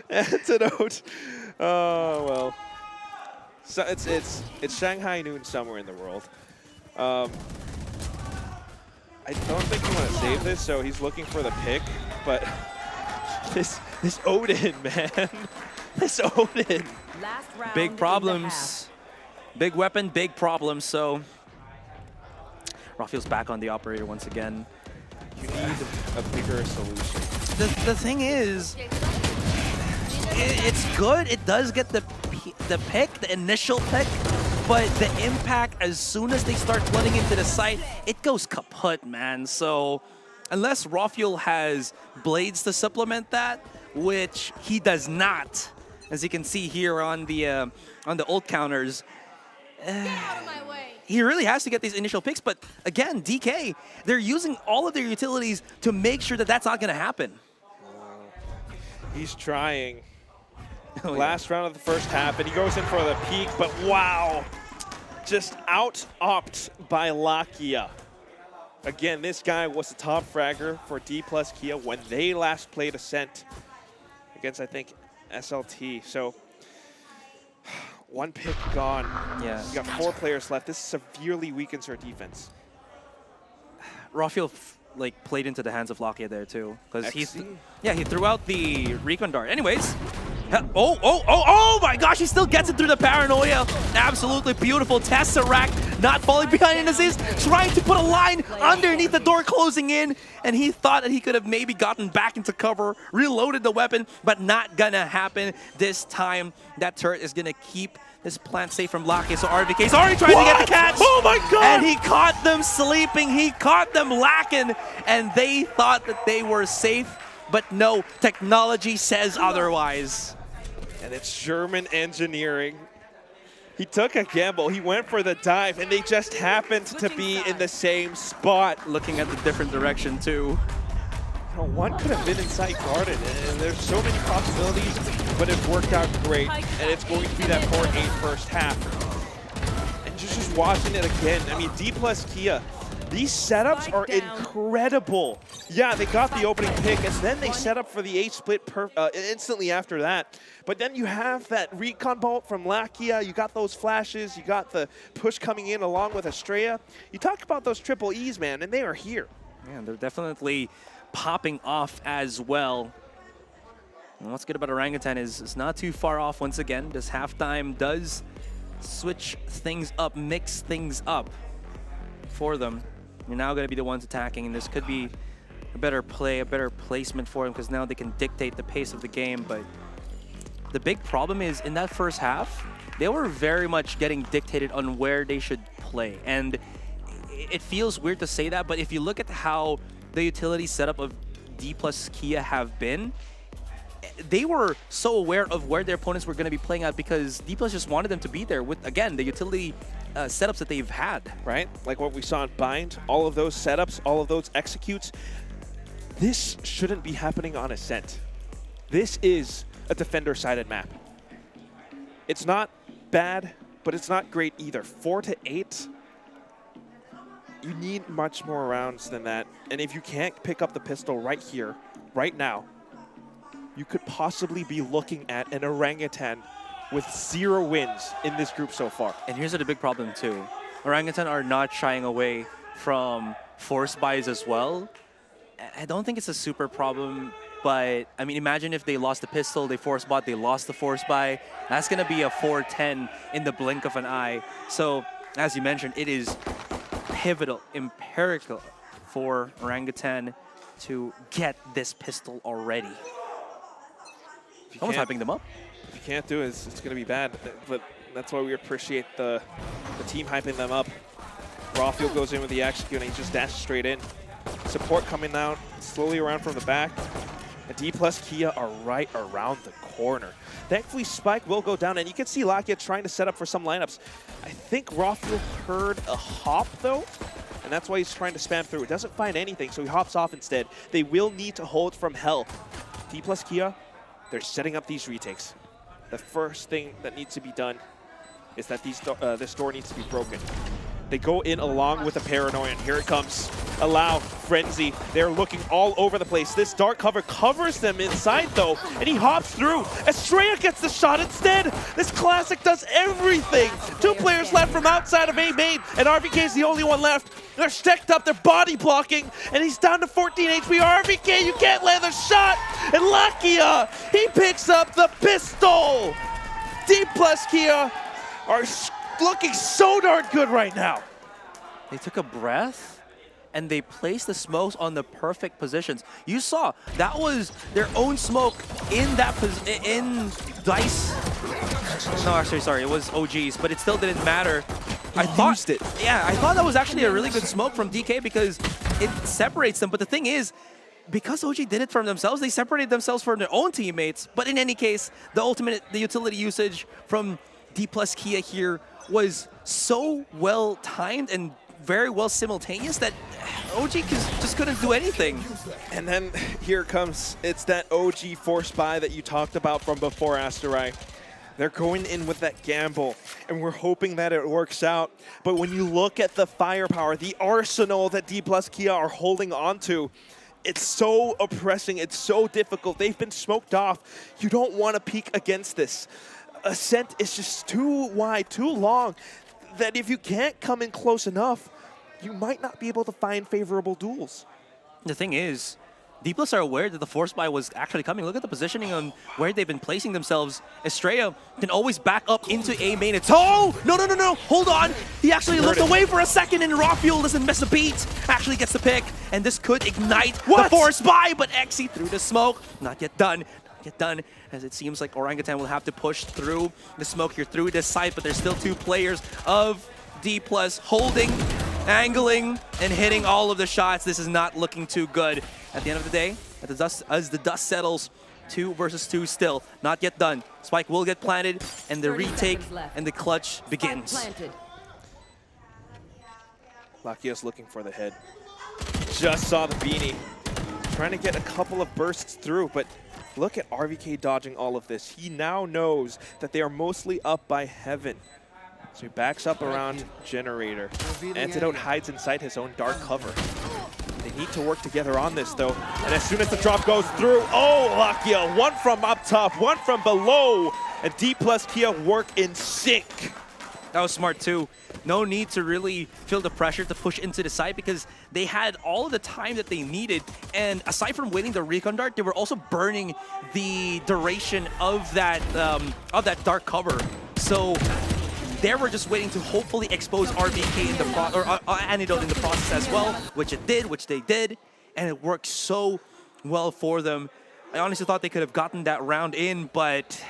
Speaker 7: Antidote. Oh, well. So it's Shanghai noon somewhere in the world. I don't think you want to save this, so he's looking for the pick, but this Odin, man. This Odin.
Speaker 6: Big problems. Big weapon, big problems, so Rafael's back on the operator once again.
Speaker 7: You need a bigger solution.
Speaker 6: The thing is, it's good. It does get the pick, the initial pick, but the impact as soon as they start flooding into the site, it goes kaput, man. So unless Rafael has blades to supplement that, which he does not, as you can see here on the ult counters, he really has to get these initial picks. But again, DK, they're using all of their utilities to make sure that that's not going to happen.
Speaker 7: He's trying. Last round of the first half, and he goes in for the peak, but wow. Just out-opt by Lakia. Again, this guy was the top fragger for DPlus Kia when they last played Ascent against, I think, SLT. So, one pick gone.
Speaker 6: Yeah.
Speaker 7: You got 4 players left. This severely weakens our defense.
Speaker 6: Rafael played into the hands of Lakia there too, because he threw out the recon dart. Anyways, oh my gosh, he still gets it through the paranoia. Absolutely beautiful. Tesseract not falling behind in Aziz, trying to put a line underneath the door closing in, and he thought that he could have maybe gotten back into cover, reloaded the weapon, but not gonna happen this time. That turret is gonna keep this plant safe from Lakia, so RVK's already trying to get the catch.
Speaker 7: Oh my God!
Speaker 6: And he caught them sleeping, he caught them lacking, and they thought that they were safe, but no, technology says otherwise.
Speaker 7: And it's German engineering.
Speaker 8: He took a gamble. He went for the dive, and they just happened to be in the same spot.
Speaker 6: Looking at the different direction, too.
Speaker 8: One could have been inside Garden, and there's so many possibilities, but it worked out great, and it's going to be that 4-8 first half. And just watching it again, I mean, DPlus Kia, these setups are incredible. Yeah, they got the opening pick, and then they set up for the 8 split instantly after that. But then you have that recon bolt from Lakia, you got those flashes, you got the push coming in along with Estrella. You talk about those triple E's, man, and they are here.
Speaker 6: Yeah, they're definitely popping off as well. And what's good about Orangutan is it's not too far off once again. This halftime does switch things up, mix things up for them. You're now going to be the ones attacking, and this could be a better play, a better placement for them, because now they can dictate the pace of the game. But the big problem is in that first half, they were very much getting dictated on where they should play. And it feels weird to say that, but if you look at how the utility setup of DPlus Kia have been, they were so aware of where their opponents were going to be playing at because DPlus just wanted them to be there with, again, the utility setups that they've had.
Speaker 8: Right? Like what we saw in Bind, all of those setups, all of those executes. This shouldn't be happening on Ascent. This is a defender-sided map. It's not bad, but it's not great either. 4 to 8. You need much more rounds than that. And if you can't pick up the pistol right here, right now, you could possibly be looking at an Orangutan with 0 wins in this group so far.
Speaker 6: And here's the big problem too. Orangutan are not shying away from force buys as well. I don't think it's a super problem, but I mean, imagine if they lost the pistol, they force bought, they lost the force buy. That's gonna be a 4-10 in the blink of an eye. So, as you mentioned, it is pivotal, imperative for Orangutan to get this pistol already. Almost hyping them up.
Speaker 8: If you can't do it, it's going to be bad. But that's why we appreciate the team hyping them up. Rawfield goes in with the execute, and he just dashes straight in. Support coming out slowly around from the back. And DPlus Kia are right around the corner. Thankfully, Spike will go down, and you can see Lakia trying to set up for some lineups. I think Rawfield heard a hop, though, and that's why he's trying to spam through. It doesn't find anything, so he hops off instead. They will need to hold from hell. DPlus Kia, they're setting up these retakes. The first thing that needs to be done is that this door needs to be broken. They go in along with a Paranoia, and here it comes. Allow, Frenzy, they're looking all over the place. This dark cover covers them inside though, and he hops through. Estrella gets the shot instead. This Classic does everything. 2 players left from outside of A main, and RVK is the only one left. They're stacked up, they're body blocking, and he's down to 14 HP. RVK, you can't land the shot, and Lakia, he picks up the pistol. DPlus Kia are looking so darn good right now.
Speaker 6: They took a breath and they placed the smokes on the perfect positions. You saw that was their own smoke in that in Dice. No, actually, sorry, it was OG's, but it still didn't matter. I thought it. Yeah, I thought that was actually a really good smoke from DK because it separates them. But the thing is, because OG did it for themselves, they separated themselves from their own teammates. But in any case, the utility usage from DPlus Kia here was so well timed and very well simultaneous that OG just couldn't do anything.
Speaker 8: And then here comes, it's that OG force buy that you talked about from before, Asterai. They're going in with that gamble, and we're hoping that it works out. But when you look at the firepower, the arsenal that DPlus Kia are holding onto, it's so oppressing, it's so difficult. They've been smoked off. You don't want to peek against this. Ascent is just too wide, too long, that if you can't come in close enough, you might not be able to find favorable duels.
Speaker 6: The thing is, DPlus are aware that the force buy was actually coming. Look at the positioning on where they've been placing themselves. Estrella can always back up into A main. It's, oh, no, hold on. He actually looked away for a second, and Rawfield doesn't miss a beat. Actually gets the pick, and this could ignite the force buy, but Exy through the smoke. Not yet done. Get done, as it seems like Orangutan will have to push through the smoke here through this site, but there's still 2 players of DPlus holding, angling, and hitting all of the shots. This is not looking too good. At the end of the day, as the dust settles, 2 versus 2 still. Not yet done. Spike will get planted, and the
Speaker 1: 30
Speaker 6: retake
Speaker 1: seconds left.
Speaker 6: and the clutch
Speaker 1: Spike
Speaker 6: begins.
Speaker 1: planted.
Speaker 7: Lakia's looking for the head. Just saw the beanie. Trying to get a couple of bursts through, but look at RVK dodging all of this. He now knows that they are mostly up by heaven. So he backs up around Generator. Antidote hides inside his own dark cover. They need to work together on this, though. And as soon as the drop goes through, oh, Lakia, one from up top, one from below. And DPlus Kia work in sync.
Speaker 6: That was smart, too. No need to really feel the pressure to push into the side because they had all of the time that they needed. And aside from winning the recon dart, they were also burning the duration of that dark cover. So they were just waiting to hopefully expose RVK in the Antidote in the process as well, which they did, and it worked so well for them. I honestly thought they could have gotten that round in, but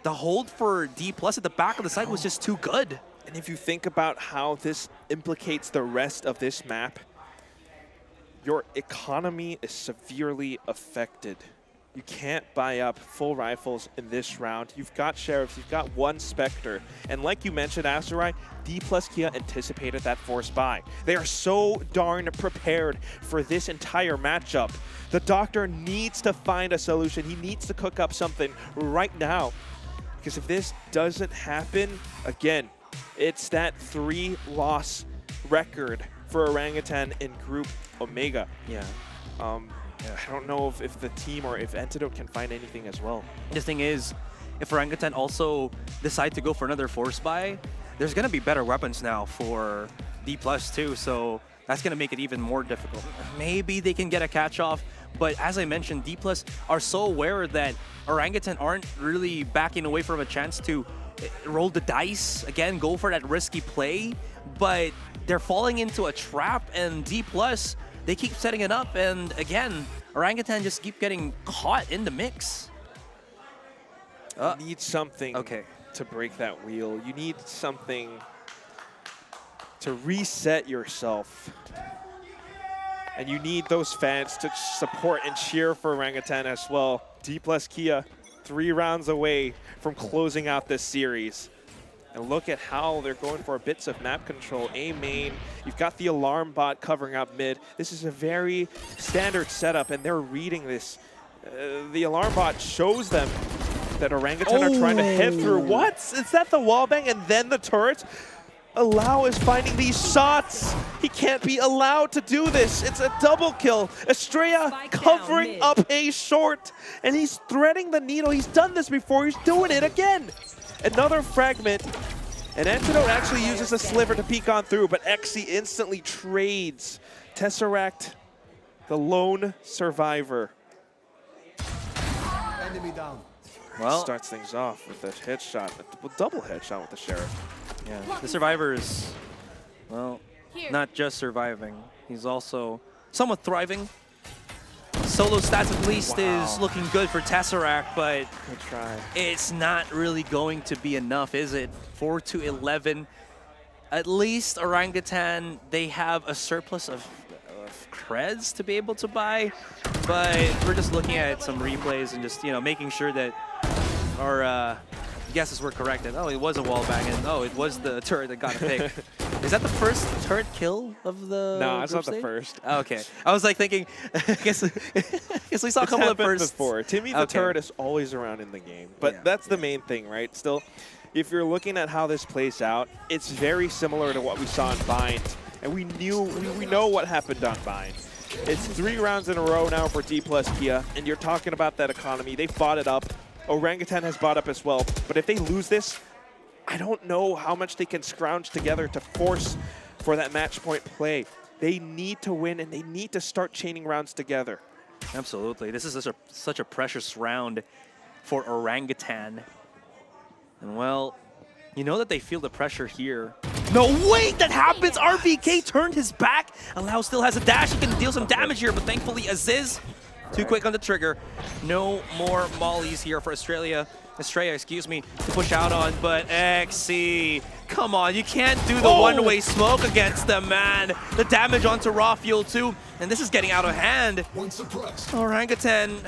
Speaker 6: the hold for DPlus at the back of the side was just too good.
Speaker 7: And if you think about how this implicates the rest of this map, your economy is severely affected. You can't buy up full rifles in this round. You've got Sheriffs, you've got one Spectre. And like you mentioned, Asteroid, DPlus Kia anticipated that force buy. They are so darn prepared for this entire matchup. The Doctor needs to find a solution. He needs to cook up something right now. Because if this doesn't happen, again, it's that 3-loss record for Orangutan in Group Omega.
Speaker 6: Yeah.
Speaker 7: I don't know if the team or if Antidote can find anything as well.
Speaker 6: The thing is, if Orangutan also decide to go for another force buy, there's going to be better weapons now for DPlus too, so that's going to make it even more difficult. Maybe they can get a catch-off, but as I mentioned, DPlus are so aware that Orangutan aren't really backing away from a chance to roll the dice, again, go for that risky play, but they're falling into a trap, and DPlus, they keep setting it up, and again, Orangutan just keep getting caught in the mix.
Speaker 7: You need something to break that wheel. You need something to reset yourself. And you need those fans to support and cheer for Orangutan as well. DPlus Kia, 3 rounds away from closing out this series. And look at how they're going for bits of map control. A main, you've got the alarm bot covering up mid. This is a very standard setup, and they're reading this. The alarm bot shows them that Orangutan are trying to head through. What? Is that the wallbang and then the turret? Allow is finding these shots. He can't be allowed to do this. It's a double kill. Estrella covering up A short, and he's threading the needle. He's done this before. He's doing it again. Another fragment, and Antidote actually uses a sliver to peek on through, but Exi instantly trades Tesseract, the lone survivor.
Speaker 15: Enemy down.
Speaker 6: Well,
Speaker 7: starts things off with a headshot, a double headshot with the Sheriff.
Speaker 6: Yeah, the survivor is, well, not just surviving. He's also somewhat thriving. Solo stats at least is looking good for Tesseract, but
Speaker 7: good try.
Speaker 6: It's not really going to be enough, is it? 4-11. At least Orangutan, they have a surplus of creds to be able to buy, but we're just looking at some replays and just, making sure that our guesses were correct. And, it was a wallbang, and it was the turret that got a pick. Is that the first turret kill of the
Speaker 7: No, it's not
Speaker 6: stage?
Speaker 7: the first.
Speaker 6: Okay. I was like thinking, I guess we saw a couple of firsts.
Speaker 7: Before. Timmy the turret is always around in the game, but that's the main thing, right? Still, if you're looking at how this plays out, it's very similar to what we saw in Bind, and we know what happened on Bind. It's 3 rounds in a row now for DPlus Kia, and you're talking about that economy. They bought it up. Orangutan has bought up as well, but if they lose this, I don't know how much they can scrounge together to force for that match point play. They need to win, and they need to start chaining rounds together.
Speaker 6: Absolutely. This is such a precious round for Orangutan. And, well, you know that they feel the pressure here. No, wait, that happens! RVK turned his back. Allow still has a dash. He can deal some damage here, but thankfully Aziz, too quick on the trigger. No more mollies here for Estrella, excuse me, to push out on, but Exi, come on, you can't do the one-way smoke against them, man. The damage onto raw fuel too, and this is getting out of hand. Orangutan,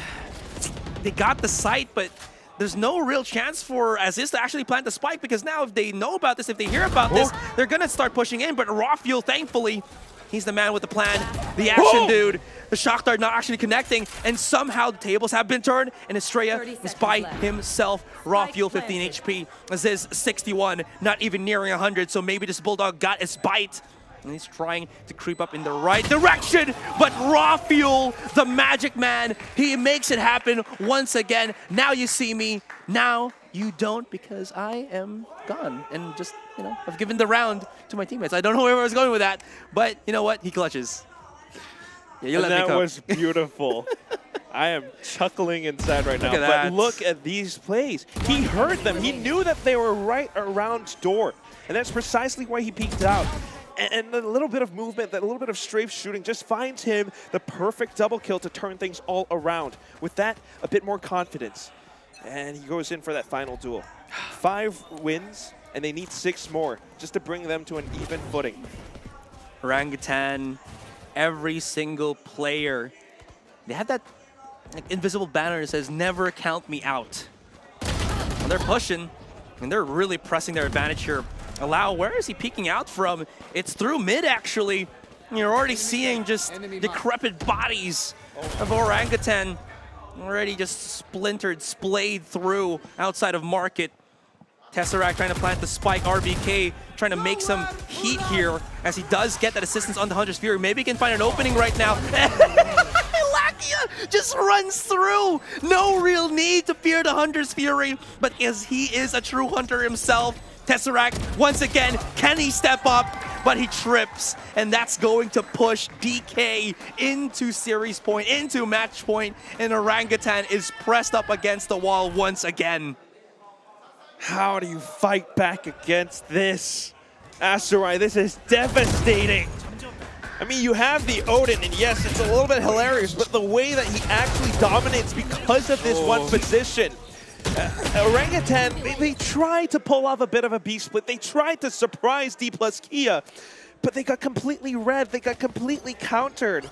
Speaker 6: they got the site, but there's no real chance for Aziz to actually plant the spike, because now if they know about this, if they hear about this, they're going to start pushing in. But Rafuel, thankfully, he's the man with the plan, the action dude. The shock dart not actually connecting, and somehow the tables have been turned, and Estrella is by himself. Rafuel 15 HP, Aziz 61, not even nearing 100, so maybe this Bulldog got his bite. And he's trying to creep up in the right direction, but Rafuel, the magic man, he makes it happen once again. Now you see me, now you don't, because I am gone. And just, you know, I've given the round to my teammates. I don't know where I was going with that, but you know what? He clutches. Yeah, you let me
Speaker 7: that
Speaker 6: come.
Speaker 7: was beautiful. I am chuckling inside right now.
Speaker 6: Look at that.
Speaker 7: But look at these plays. He heard them. He knew that they were right around door. And that's precisely why he peeked out. And a little bit of movement, that little bit of strafe shooting just finds him the perfect double kill to turn things all around. With that, a bit more confidence. And he goes in for that final duel. 5 wins, and they need 6 more just to bring them to an even footing.
Speaker 6: Orangutan, every single player, they have that invisible banner that says, "Never count me out." And they're pushing, and they're really pressing their advantage here. Allow, where is he peeking out from? It's through mid, actually. You're already seeing just decrepit bodies of Orangutan already just splintered, splayed through outside of market. Tesseract trying to plant the spike. RBK trying to make some heat here as he does get that assistance on the Hunter's Fury. Maybe he can find an opening right now. Lakia just runs through. No real need to fear the Hunter's Fury, but as he is a true hunter himself, Tesseract, once again, can he step up? But he trips, and that's going to push DK into series point, into match point, and Orangutan is pressed up against the wall once again.
Speaker 7: How do you fight back against this? Azurai, this is devastating. I mean, you have the Odin, and yes, it's a little bit hilarious, but the way that he actually dominates because of this one position. Orangutan, they tried to pull off a bit of a B-split. They tried to surprise DPlus Kia, but they got completely read. They got completely countered.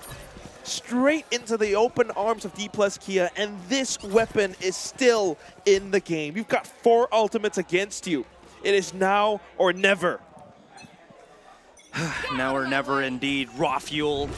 Speaker 7: Straight into the open arms of DPlus Kia, and this weapon is still in the game. You've got 4 ultimates against you. It is now or never.
Speaker 6: Now or never indeed. Rafuel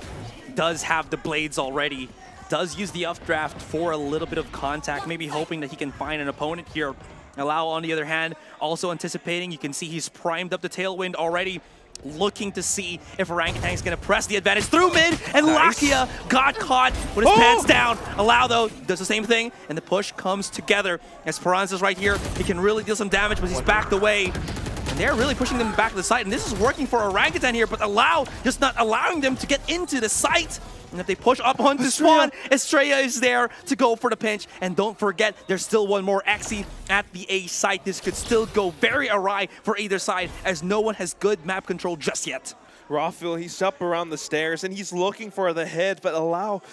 Speaker 6: does have the blades already. Does use the updraft for a little bit of contact, maybe hoping that he can find an opponent here. Allow, on the other hand, also anticipating. You can see he's primed up the tailwind already, looking to see if Orangutan is going to press the advantage through mid, and Lakia got caught with his pants down. Allow, though, does the same thing, and the push comes together. As Esperanza's right here, he can really deal some damage, but he's backed away. And they're really pushing them back to the site, and this is working for Orangutan here, but Allow just not allowing them to get into the site. And if they push up onto spawn, Estrella is there to go for the pinch. And don't forget, there's still one more Axie at the A site. This could still go very awry for either side, as no one has good map control just yet.
Speaker 7: Rafuel, he's up around the stairs, and he's looking for the head, but Allow,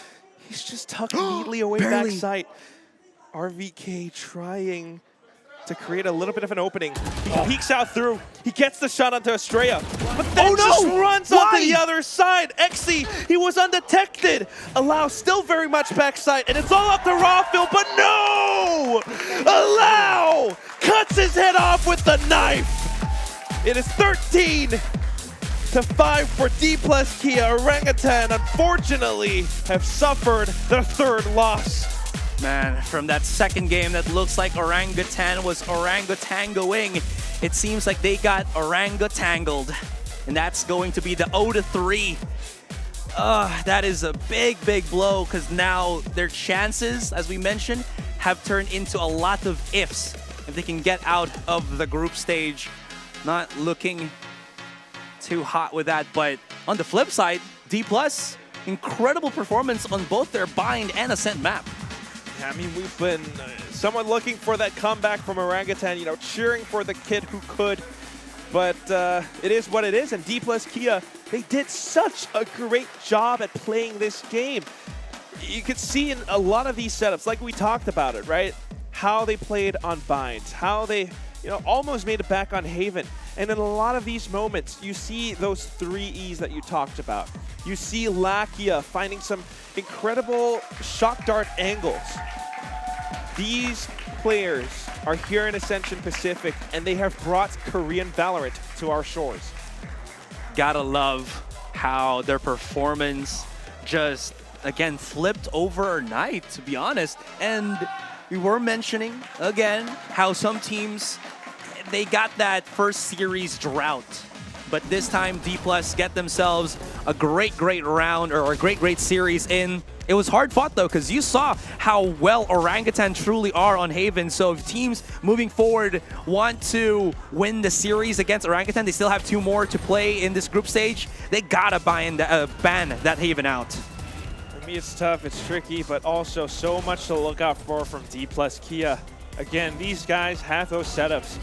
Speaker 7: he's just tucked neatly away back site. RVK trying to create a little bit of an opening. He peeks out through. He gets the shot onto Estrella, but then just runs onto the other side. Xe, he was undetected. Allow still very much backside, and it's all up to Rafuel, but no! Allow cuts his head off with the knife. It is 13-5 for DPlus Kia. Orangutan, unfortunately, have suffered their 3rd loss.
Speaker 6: Man, from that second game that looks like Orangutan was orangutangoing, it seems like they got orangutangled. And that's going to be the 0-3. That is a big, big blow, because now their chances, as we mentioned, have turned into a lot of ifs if they can get out of the group stage. Not looking too hot with that, but on the flip side, DPlus, incredible performance on both their bind and ascent map.
Speaker 7: I mean, we've been somewhat looking for that comeback from Orangutan, you know, cheering for the kid who could. But it is what it is, and DPlus Kia, they did such a great job at playing this game. You could see in a lot of these setups, like we talked about it, right? How they played on binds, how they, you know, almost made it back on Haven. And in a lot of these moments, you see those 3 Es that you talked about. You see Lakia finding some incredible shock dart angles. These players are here in Ascension Pacific, and they have brought Korean VALORANT to our shores.
Speaker 6: Gotta love how their performance just, again, flipped overnight, to be honest. And we were mentioning, again, how some teams, they got that first series drought. But this time, DPlus get themselves a great round, or a great series in. It was hard fought though, because you saw how well Orangutan truly are on Haven. So if teams moving forward want to win the series against Orangutan, they still have 2 more to play in this group stage. They gotta ban that Haven out.
Speaker 7: For me, it's tough, it's tricky, but also so much to look out for from DPlus Kia. Again, these guys have those setups.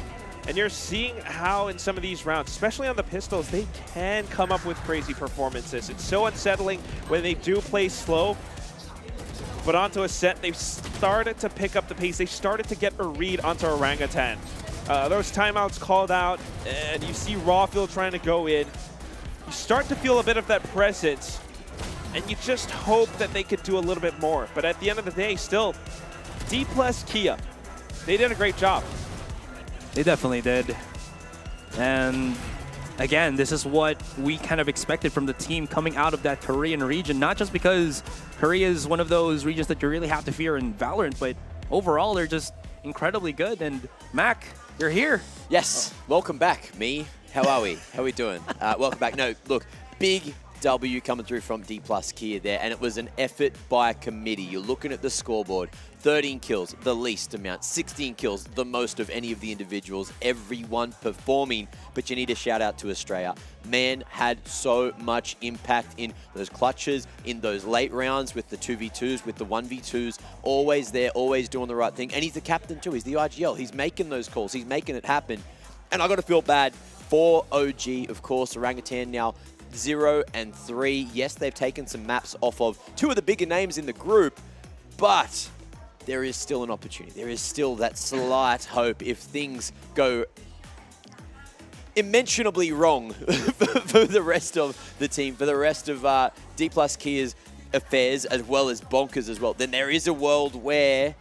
Speaker 7: And you're seeing how in some of these rounds, especially on the pistols, they can come up with crazy performances. It's so unsettling when they do play slow, but onto a set, they've started to pick up the pace. They started to get a read onto Orangutan. Those timeouts called out, and you see Rawfield trying to go in. You start to feel a bit of that presence, and you just hope that they could do a little bit more. But at the end of the day, still, DPlus Kia, they did a great job.
Speaker 6: They definitely did. And again, this is what we kind of expected from the team coming out of that Korean region, not just because Korea is one of those regions that you really have to fear in VALORANT, but overall they're just incredibly good. And Mac, you're here.
Speaker 4: Yes, welcome back, me. How are we? How are we doing? Welcome back. No, look, big W coming through from DPlus Kia there, and it was an effort by a committee. You're looking at the scoreboard, 13 kills, the least amount, 16 kills, the most of any of the individuals, everyone performing, but you need to shout out to Australia. Man had so much impact in those clutches, in those late rounds with the 2v2s, with the 1v2s, always there, always doing the right thing, and he's the captain too, he's the IGL, he's making those calls, he's making it happen, and I got to feel bad for OG, of course. Orangutan now 0 and 3. Yes, they've taken some maps off of 2 of the bigger names in the group, but there is still an opportunity. There is still that slight hope if things go immensurably wrong for the rest of the team, for the rest of DPlus Kia's affairs, as well as Bonkers as well. Then there is a world where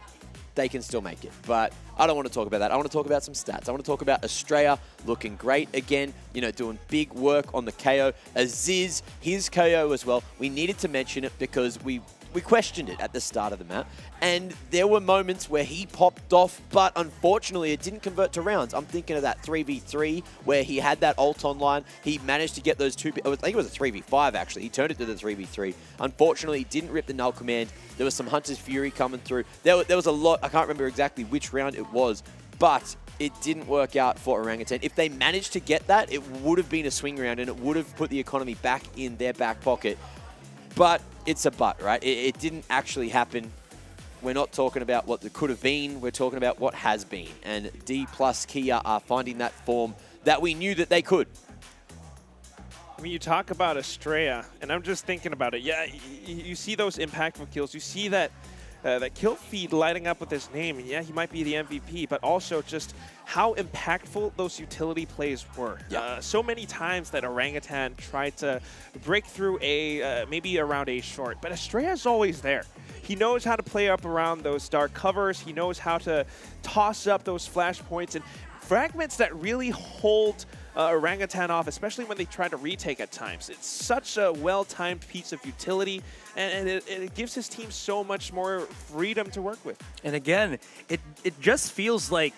Speaker 4: they can still make it. But I don't want to talk about that. I want to talk about some stats. I want to talk about Australia looking great again, you know, doing big work on the KO. Aziz, his KO as well. We needed to mention it because we questioned it at the start of the map, and there were moments where he popped off, but unfortunately it didn't convert to rounds. I'm thinking of that 3v3 where he had that ult online. He managed to get those 2, I think it was a 3v5 actually. He turned it to the 3v3. Unfortunately, he didn't rip the null command. There was some Hunter's Fury coming through. There was a lot, I can't remember exactly which round it was, but it didn't work out for Orangutan. If they managed to get that, it would have been a swing round and it would have put the economy back in their back pocket. But it's a but, right? It didn't actually happen. We're not talking about what could have been. We're talking about what has been. And DPlus Kia are finding that form that we knew that they could.
Speaker 7: When you talk about Estrella, and I'm just thinking about it, yeah, you see those impactful kills. You see that that kill feed lighting up with his name. And yeah, he might be the MVP, but also just how impactful those utility plays were.
Speaker 4: Yeah.
Speaker 7: So many times that Orangutan tried to break through maybe around a short, but Estrella's always there. He knows how to play up around those dark covers. He knows how to toss up those flash points and fragments that really hold Orangutan off, especially when they try to retake at times. It's such a well-timed piece of utility, and it gives his team so much more freedom to work with.
Speaker 6: And again, it just feels like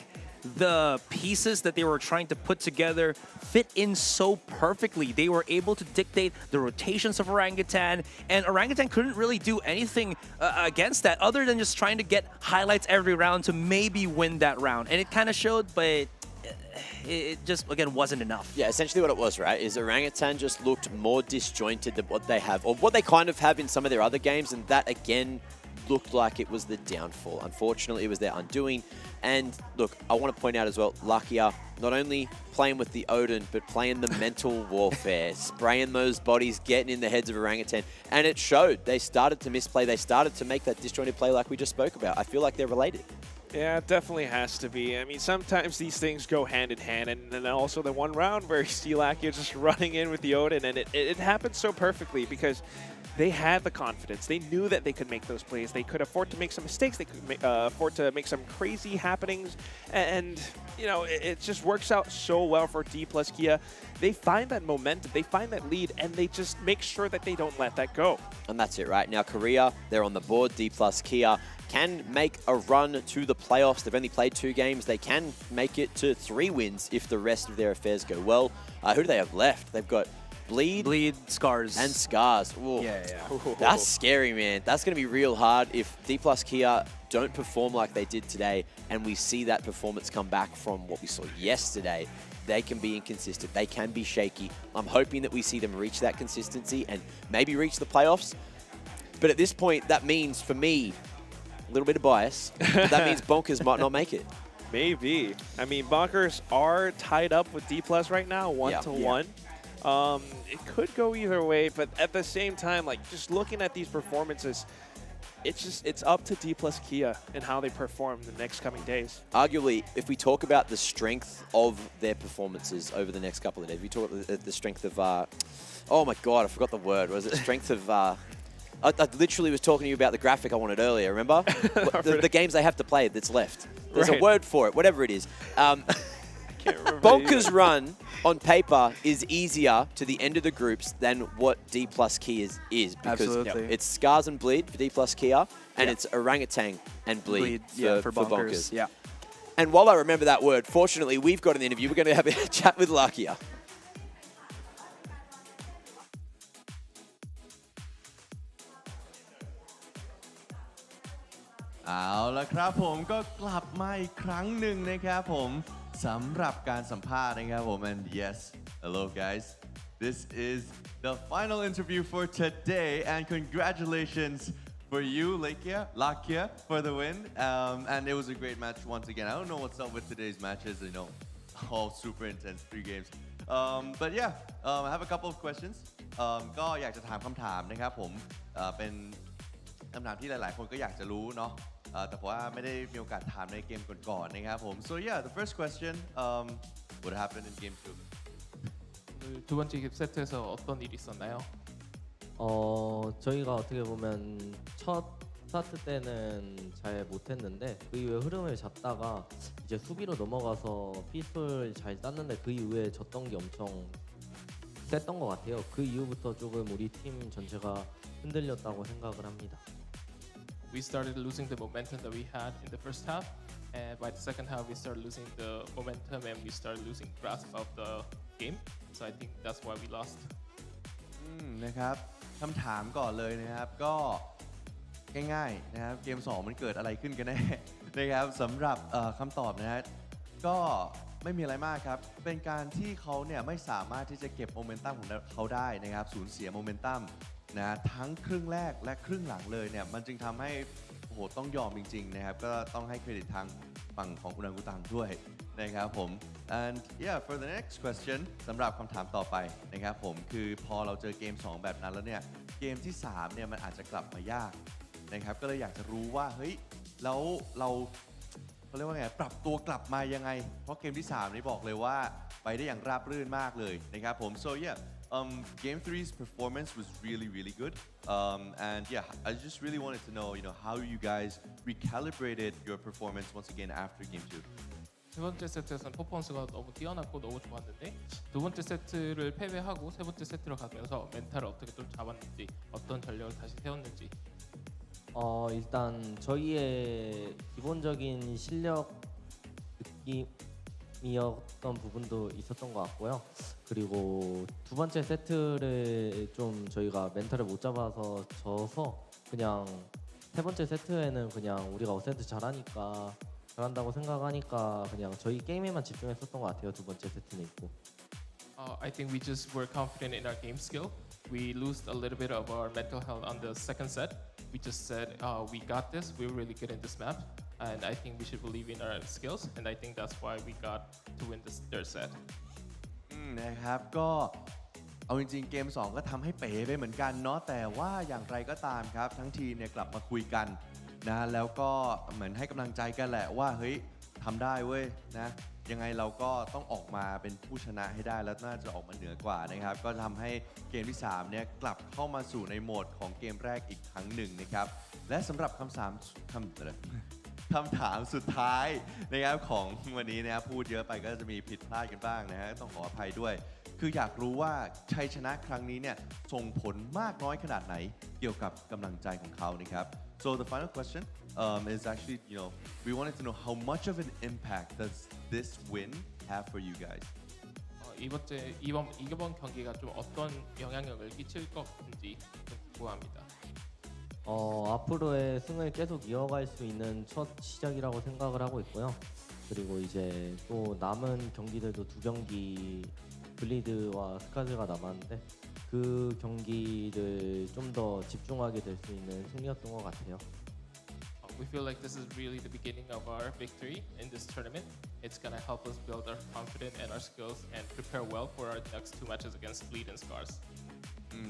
Speaker 6: the pieces that they were trying to put together fit in so perfectly. They were able to dictate the rotations of Orangutan, and Orangutan couldn't really do anything against that other than just trying to get highlights every round to maybe win that round. And it kind of showed, but it just, again, wasn't enough.
Speaker 4: Yeah, essentially what it was, right, is Orangutan just looked more disjointed than what they have, or what they kind of have in some of their other games, and that, again, looked like it was the downfall. Unfortunately, it was their undoing. And look, I want to point out as well, Lakia, not only playing with the Odin, but playing the mental warfare, spraying those bodies, getting in the heads of Orangutan. And it showed. They started to misplay. They started to make that disjointed play like we just spoke about. I feel like they're related.
Speaker 7: Yeah, it definitely has to be. I mean, sometimes these things go hand in hand, and then also the one round where you see Lakia just running in with the Odin, and it happens so perfectly because they had the confidence. They knew that they could make those plays. They could afford to make some mistakes. They could afford to make some crazy happenings. And you know, it just works out so well for DPlus Kia. They find that momentum, they find that lead, and they just make sure that they don't let that go.
Speaker 4: And that's it, right? Now, Korea, they're on the board. DPlus Kia can make a run to the playoffs. They've only played 2 games. They can make it to 3 wins if the rest of their affairs go well. Who do they have left? They've got Bleed,
Speaker 6: Scarz.
Speaker 4: And Scarz. Ooh, that's scary, man. That's going to be real hard if DPlus Kia don't perform like they did today, and we see that performance come back from what we saw yesterday. They can be inconsistent. They can be shaky. I'm hoping that we see them reach that consistency and maybe reach the playoffs. But at this point, that means, for me, a little bit of bias, but that means Bonkers might not make it.
Speaker 7: Maybe. I mean, Bonkers are tied up with DPlus right now, 1-1. It could go either way, but at the same time, like, just looking at these performances, it's up to DPlus Kia and how they perform the next coming days.
Speaker 4: Arguably, if we talk about the strength of their performances over the next couple of days, we talk about the strength of, oh my God, I forgot the word. Was it strength of, I literally was talking to you about the graphic I wanted earlier, remember? the games they have to play that's left. There's a word for it, whatever it is. Bonkers run on paper is easier to the end of the groups than what DPlus Kia is because it's Scarz and Bleed for DPlus Kia, and it's Orangutan and Bleed for Bonkers.
Speaker 6: Yeah.
Speaker 4: And while I remember that word, fortunately, we've got an interview. We're going to have a chat with Lakia.
Speaker 17: เอาละครับผมก็กลับมาอีกครั้งหนึ่งนะครับผมสำหรับการสัมภาษณ์นะครับผม and yes hello guys this is the final interview for today and congratulations for you Lakia for the win and it was a great match once again. I don't know what's up with today's matches, you know, all super intense 3 games but yeah I have a couple of questions ก็อยากจะถามคำถามนะครับผมเป็นคำถามที่หลายๆคนก็อยากจะรู้เนาะแต่ว่าไม่ได้มีโอกาสถามในเกมก่อนๆนะครับผม so yeah the first question what happened in game 2
Speaker 16: 두 번째 세트에서 어떤 일이 있었나요?
Speaker 18: 저희가 어떻게 보면 첫 스타트 때는 잘 못했는데 그 이후에 흐름을 잡다가 이제 수비로 넘어가서 피스톨 잘 땄는데 그 이후에 졌던 게 엄청 셌던 것 같아요. 그 이후부터 조금 우리 팀 전체가 흔들렸다고 생각을 합니다.
Speaker 16: We started losing the momentum that we had in the first half, and by the second half we started losing the momentum and we started losing grasp of the game. So I think that's why we lost.
Speaker 17: นะครับคำถามก่อนเลยนะครับก็ง่ายๆนะครับเกม2มันเกิดอะไรขึ้นกันแน่นะครับสำหรับคำตอบนะฮะก็ไม่มีอะไรมากครับเป็นการที่เขาเนี่ยไม่สามารถที่จะเก็บโมเมนตัมของเขาได้นะครับสูญเสียโมเมนตัมนะทั้งครึ่งแรกและครึ่งหลังเลยเนี่ยมันจึงทำให้โอ้โหต้องยอมจริงๆนะครับก็ต้องให้เครดิตทางฝั่งของอุรังอุตังด้วยนะครับผม and yeah for the next question สำหรับคำถามต่อไปนะครับผมคือพอเราเจอเกม2แบบนั้นแล้วเนี่ยเกมที่3เนี่ยมันอาจจะกลับมายากนะครับก็เลยอยากจะรู้ว่าเฮ้ยแล้วเราเขาเรียกว่าไงปรับตัวกลับมายังไงเพราะเกมที่3นี่บอกเลยว่าไปได้อย่างราบรื่นมากเลยนะครับผม so yeah game 3's performance was really good and yeah I just really wanted to know how you guys recalibrated your performance once again after game 2
Speaker 16: 세 번째 세트에서는 퍼포먼스가 너무 뛰어났고 너무 좋았는데 두 번째 세트를 패배하고 세 번째 세트로 가면서 멘탈을 어떻게 좀 잡았는지 어떤 전력을 다시 세웠는지
Speaker 18: 일단 저희의 기본적인 실력 느낌이었던 부분도 있었던 것 같고요. 그리고 두 번째 세트를 좀 저희가 멘탈을 못 잡아서 져서 그냥 세 번째 세트에는 그냥 우리가 어센트 잘한다고 생각하니까 그냥 저희 게임에만 집중했었던 것 같아요. 두 번째 세트는 있고.
Speaker 16: I think we just were confident in our game skill. We lost a little bit of our mental health on the second set. We just said, we got this. We're really good in this map. And I think we should believe in our skills. And I think that's why we got to win this third set.
Speaker 17: นะครับก็เอาจริงๆเกม2ก็ทำให้เป๋ไปเหมือนกันเนาะแต่ว่าอย่างไรก็ตามครับทั้งทีมเนี่ยกลับมาคุยกันนะแล้วก็เหมือนให้กำลังใจกันแหละว่าเฮ้ย ทำได้เว้ยนะยังไงเราก็ต้องออกมาเป็นผู้ชนะให้ได้แล้วน่าจะออกมาเหนือกว่านะครับก็ทำให้เกมที่3เนี่ยกลับเข้ามาสู่ในโหมดของเกมแรกอีกครั้งหนึ่งนะครับและสำหรับคำถามสุดท้ายนะครับของวันนี้นะครับพูดเยอะไปก็จะมีผิดพลาดกันบ้างนะฮะต้องขออภัยด้วยคืออยากรู้ว่าชัยชนะครั้งนี้เนี่ยส่งผลมากน้อยขนาดไหนเกี่ยวกับกำลังใจของเขานะครับ so the final question is actually we wanted to know how much of an impact does this win have for you guys
Speaker 16: 이번 경기가 좀 어떤 영향력을 끼칠 것 같은지 좀 궁금합니다.
Speaker 18: 앞으로의 승을 계속 이어갈 수 있는 첫 시작이라고 생각을 하고 있고요. 그리고 이제 또 남은 경기들도 2경기 블리드와 스카즈가 남았는데 그 경기를 좀 더 집중하게 될 수 있는 승리였던 것 같아요.
Speaker 16: We feel like this is really the beginning of our victory in this tournament. It's gonna help us build our confidence and our skills and prepare well for our next 2 matches against Fleet and Scarz.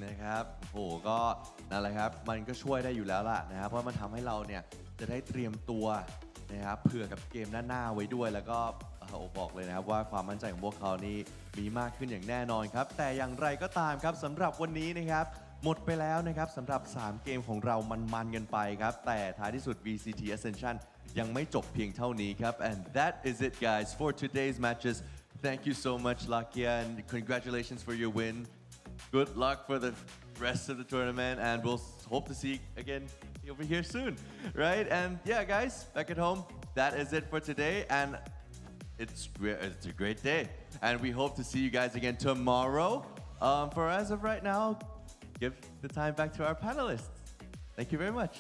Speaker 17: นะครับโหก็นั่นแหละครับมันก็ช่วยได้อยู่แล้วล่ะนะครับเพราะมันทำให้เราเนี่ยจะได้เตรียมตัวนะครับเผื่อกับเกมหน้าไว้ด้วยแล้วก็บอกเลยนะครับว่าความมั่นใจของพวกเขานี่มีมากขึ้นอย่างแน่นอนครับแต่อย่างไรก็ตามครับสำหรับวันนี้นะครับหมดไปแล้วนะครับสำหรับ3เกมของเรามันกันไปครับแต่ท้ายที่สุด VCT Ascension ยังไม่จบเพียงเท่านี้ครับ and that is it guys for today's matches thank you so much Lakia and congratulations for your win good luck for the rest of the tournament and we'll hope to see again over here soon right and yeah guys back at home that is it for today and it's a great day and we hope to see you guys again tomorrow for as of right now give the time back to our panelists. Thank you very much.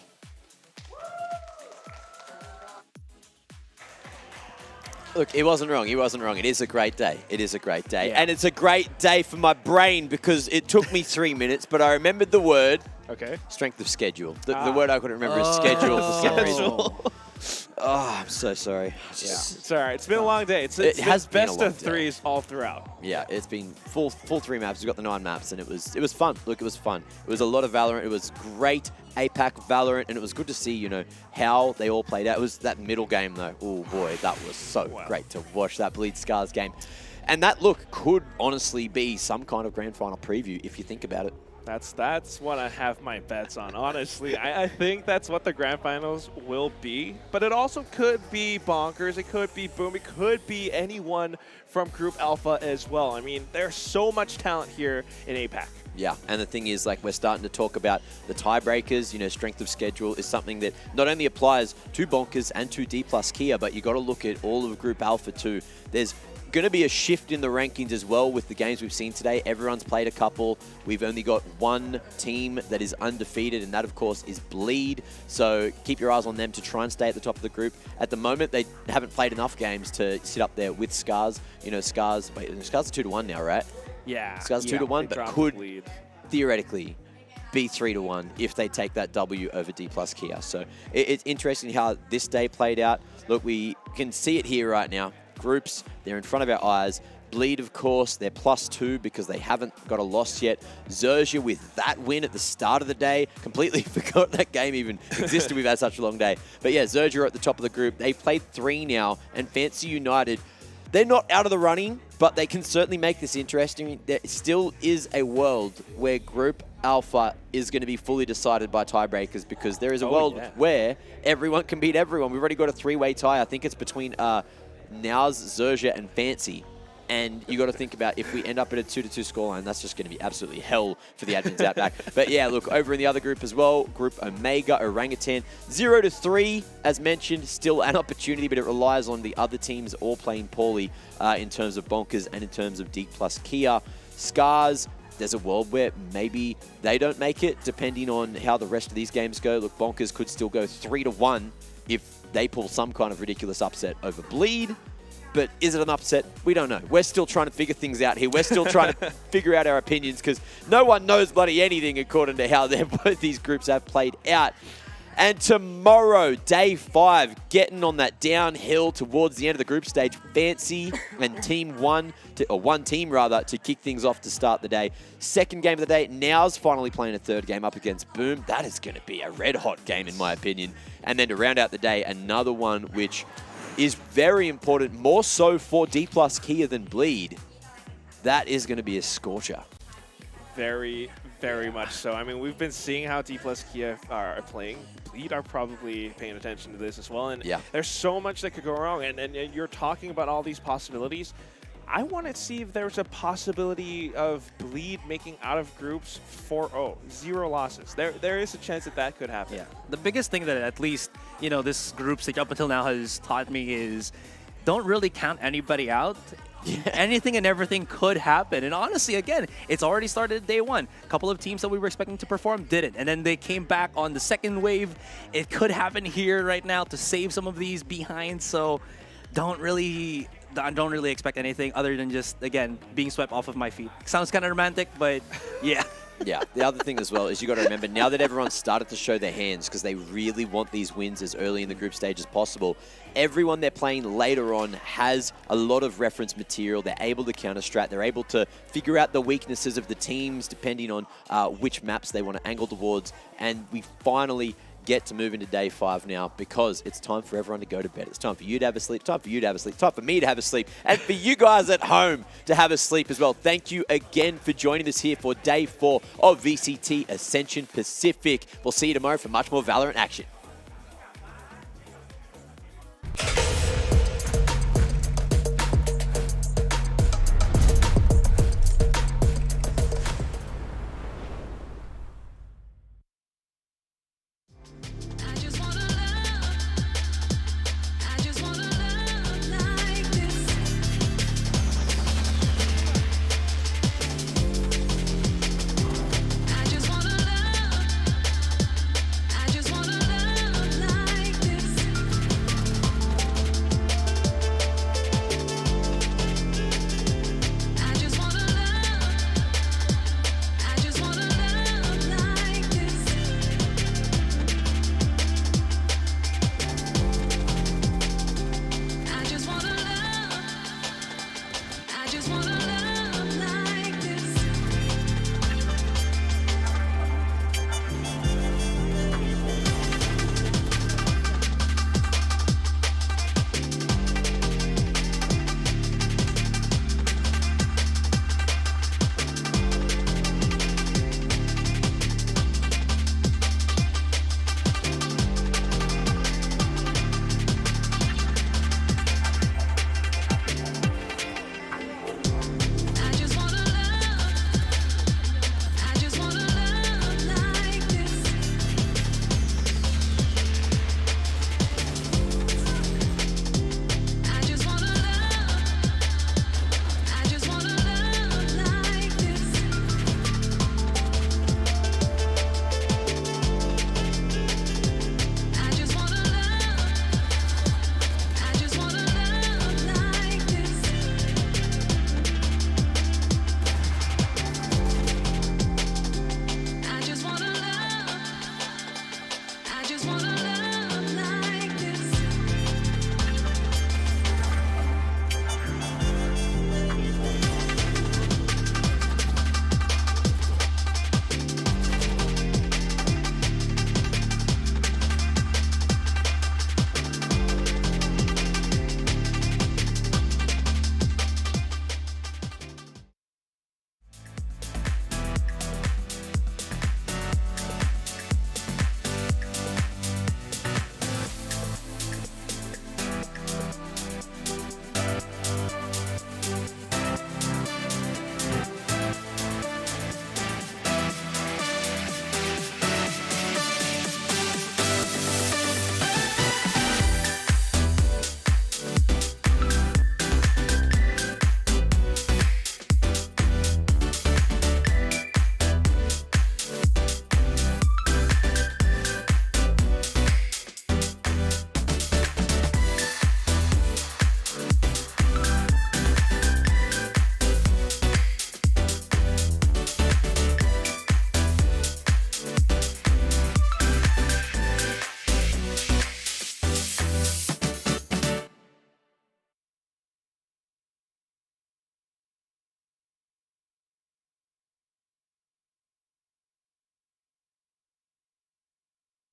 Speaker 4: Look, he wasn't wrong. He wasn't wrong. It is a great day. It is a great day. Yeah. And it's a great day for my brain because it took me 3 minutes, but I remembered the word.
Speaker 7: Okay.
Speaker 4: Strength of schedule. The word I couldn't remember is schedule for some reason. Oh, I'm so sorry.
Speaker 7: Yeah. It's all right. It's been a long day. It has best of threes all throughout.
Speaker 4: Yeah, it's been full 3 maps. We've got the 9 maps, and it was fun. Look, it was fun. It was a lot of VALORANT. It was great APAC VALORANT, and it was good to see, how they all played out. It was that middle game, though. Oh, boy, that was so great to watch, that Bleed Scarz game. And that, look, could honestly be some kind of grand final preview if you think about it.
Speaker 7: That's what I have my bets on, honestly. I think that's what the grand finals will be, but it also could be Bonkers, it could be Boom, it could be anyone from Group Alpha as well. I mean, there's so much talent here in APAC.
Speaker 4: Yeah, and the thing is, we're starting to talk about the tiebreakers. Strength of schedule is something that not only applies to Bonkers and to DPlus Kia, but you got to look at all of Group Alpha too. There's going to be a shift in the rankings as well with the games we've seen today. Everyone's played a couple. We've only got one team that is undefeated, and that, of course, is Bleed. So keep your eyes on them to try and stay at the top of the group. At the moment, they haven't played enough games to sit up there with Scarz. Scarz, wait, Scarz 2-1 now, right?
Speaker 7: Yeah.
Speaker 4: Scarz 2-1, but could theoretically be 3-1 if they take that W over DPlus Kia. So it's interesting how this day played out. Look, we can see it here right now. Groups, they're in front of our eyes. Bleed, of course, they're +2 because they haven't got a loss yet. Zershia with that win at the start of the day. Completely forgot that game even existed. We've had such a long day. But yeah, Zershia are at the top of the group. They've played 3 now, and Fancy United, they're not out of the running, but they can certainly make this interesting. There still is a world where Group Alpha is going to be fully decided by tiebreakers because there is a world where everyone can beat everyone. We've already got a 3-way tie. I think it's between Naos, Zershia, and Fancy. And you got to think about if we end up at a 2-2 scoreline, that's just going to be absolutely hell for the admins out back. But yeah, look, over in the other group as well, Group Omega, Orangutan, 0-3, as mentioned, still an opportunity, but it relies on the other teams all playing poorly in terms of Bonkers and in terms of DPlus Kia. Scarz, there's a world where maybe they don't make it, depending on how the rest of these games go. Look, Bonkers could still go 3-1 if they pull some kind of ridiculous upset over Bleed. But is it an upset? We don't know. We're still trying to figure things out here. We're still trying to figure out our opinions because no one knows bloody anything according to how both these groups have played out. And tomorrow, day 5, getting on that downhill towards the end of the group stage. Fancy and one team to kick things off to start the day. Second game of the day, Naos finally playing a third game up against Boom. That is going to be a red-hot game in my opinion. And then to round out the day, another one which is very important, more so for DPlus Kia than Bleed. That is going to be a scorcher.
Speaker 7: Very, very much so. I mean, we've been seeing how DPlus Kia are playing. Bleed are probably paying attention to this as well. And there's so much that could go wrong. And you're talking about all these possibilities. I want to see if there's a possibility of Bleed making out of groups 4-0, 0 losses. There is a chance that that could happen.
Speaker 6: Yeah. The biggest thing that at least, you know, this group stage up until now has taught me is don't really count anybody out. Anything and everything could happen. And honestly, again, it's already started day one. A couple of teams that we were expecting to perform didn't. And then they came back on the second wave. It could happen here right now to save some of these behind. So don't really expect anything other than just, again, being swept off of my feet. Sounds kind of romantic, but yeah.
Speaker 4: Yeah, the other thing as well is you got to remember, now that everyone's started to show their hands because they really want these wins as early in the group stage as possible, everyone they're playing later on has a lot of reference material. They're able to counter-strat. They're able to figure out the weaknesses of the teams depending on which maps they want to angle towards. And we finally get to move into day 5 now because it's time for everyone to go to bed. It's time for you to have a sleep, time for you to have a sleep, time for me to have a sleep, and for you guys at home to have a sleep as well. Thank you again for joining us here for day 4 of VCT Ascension Pacific. We'll see you tomorrow for much more VALORANT action.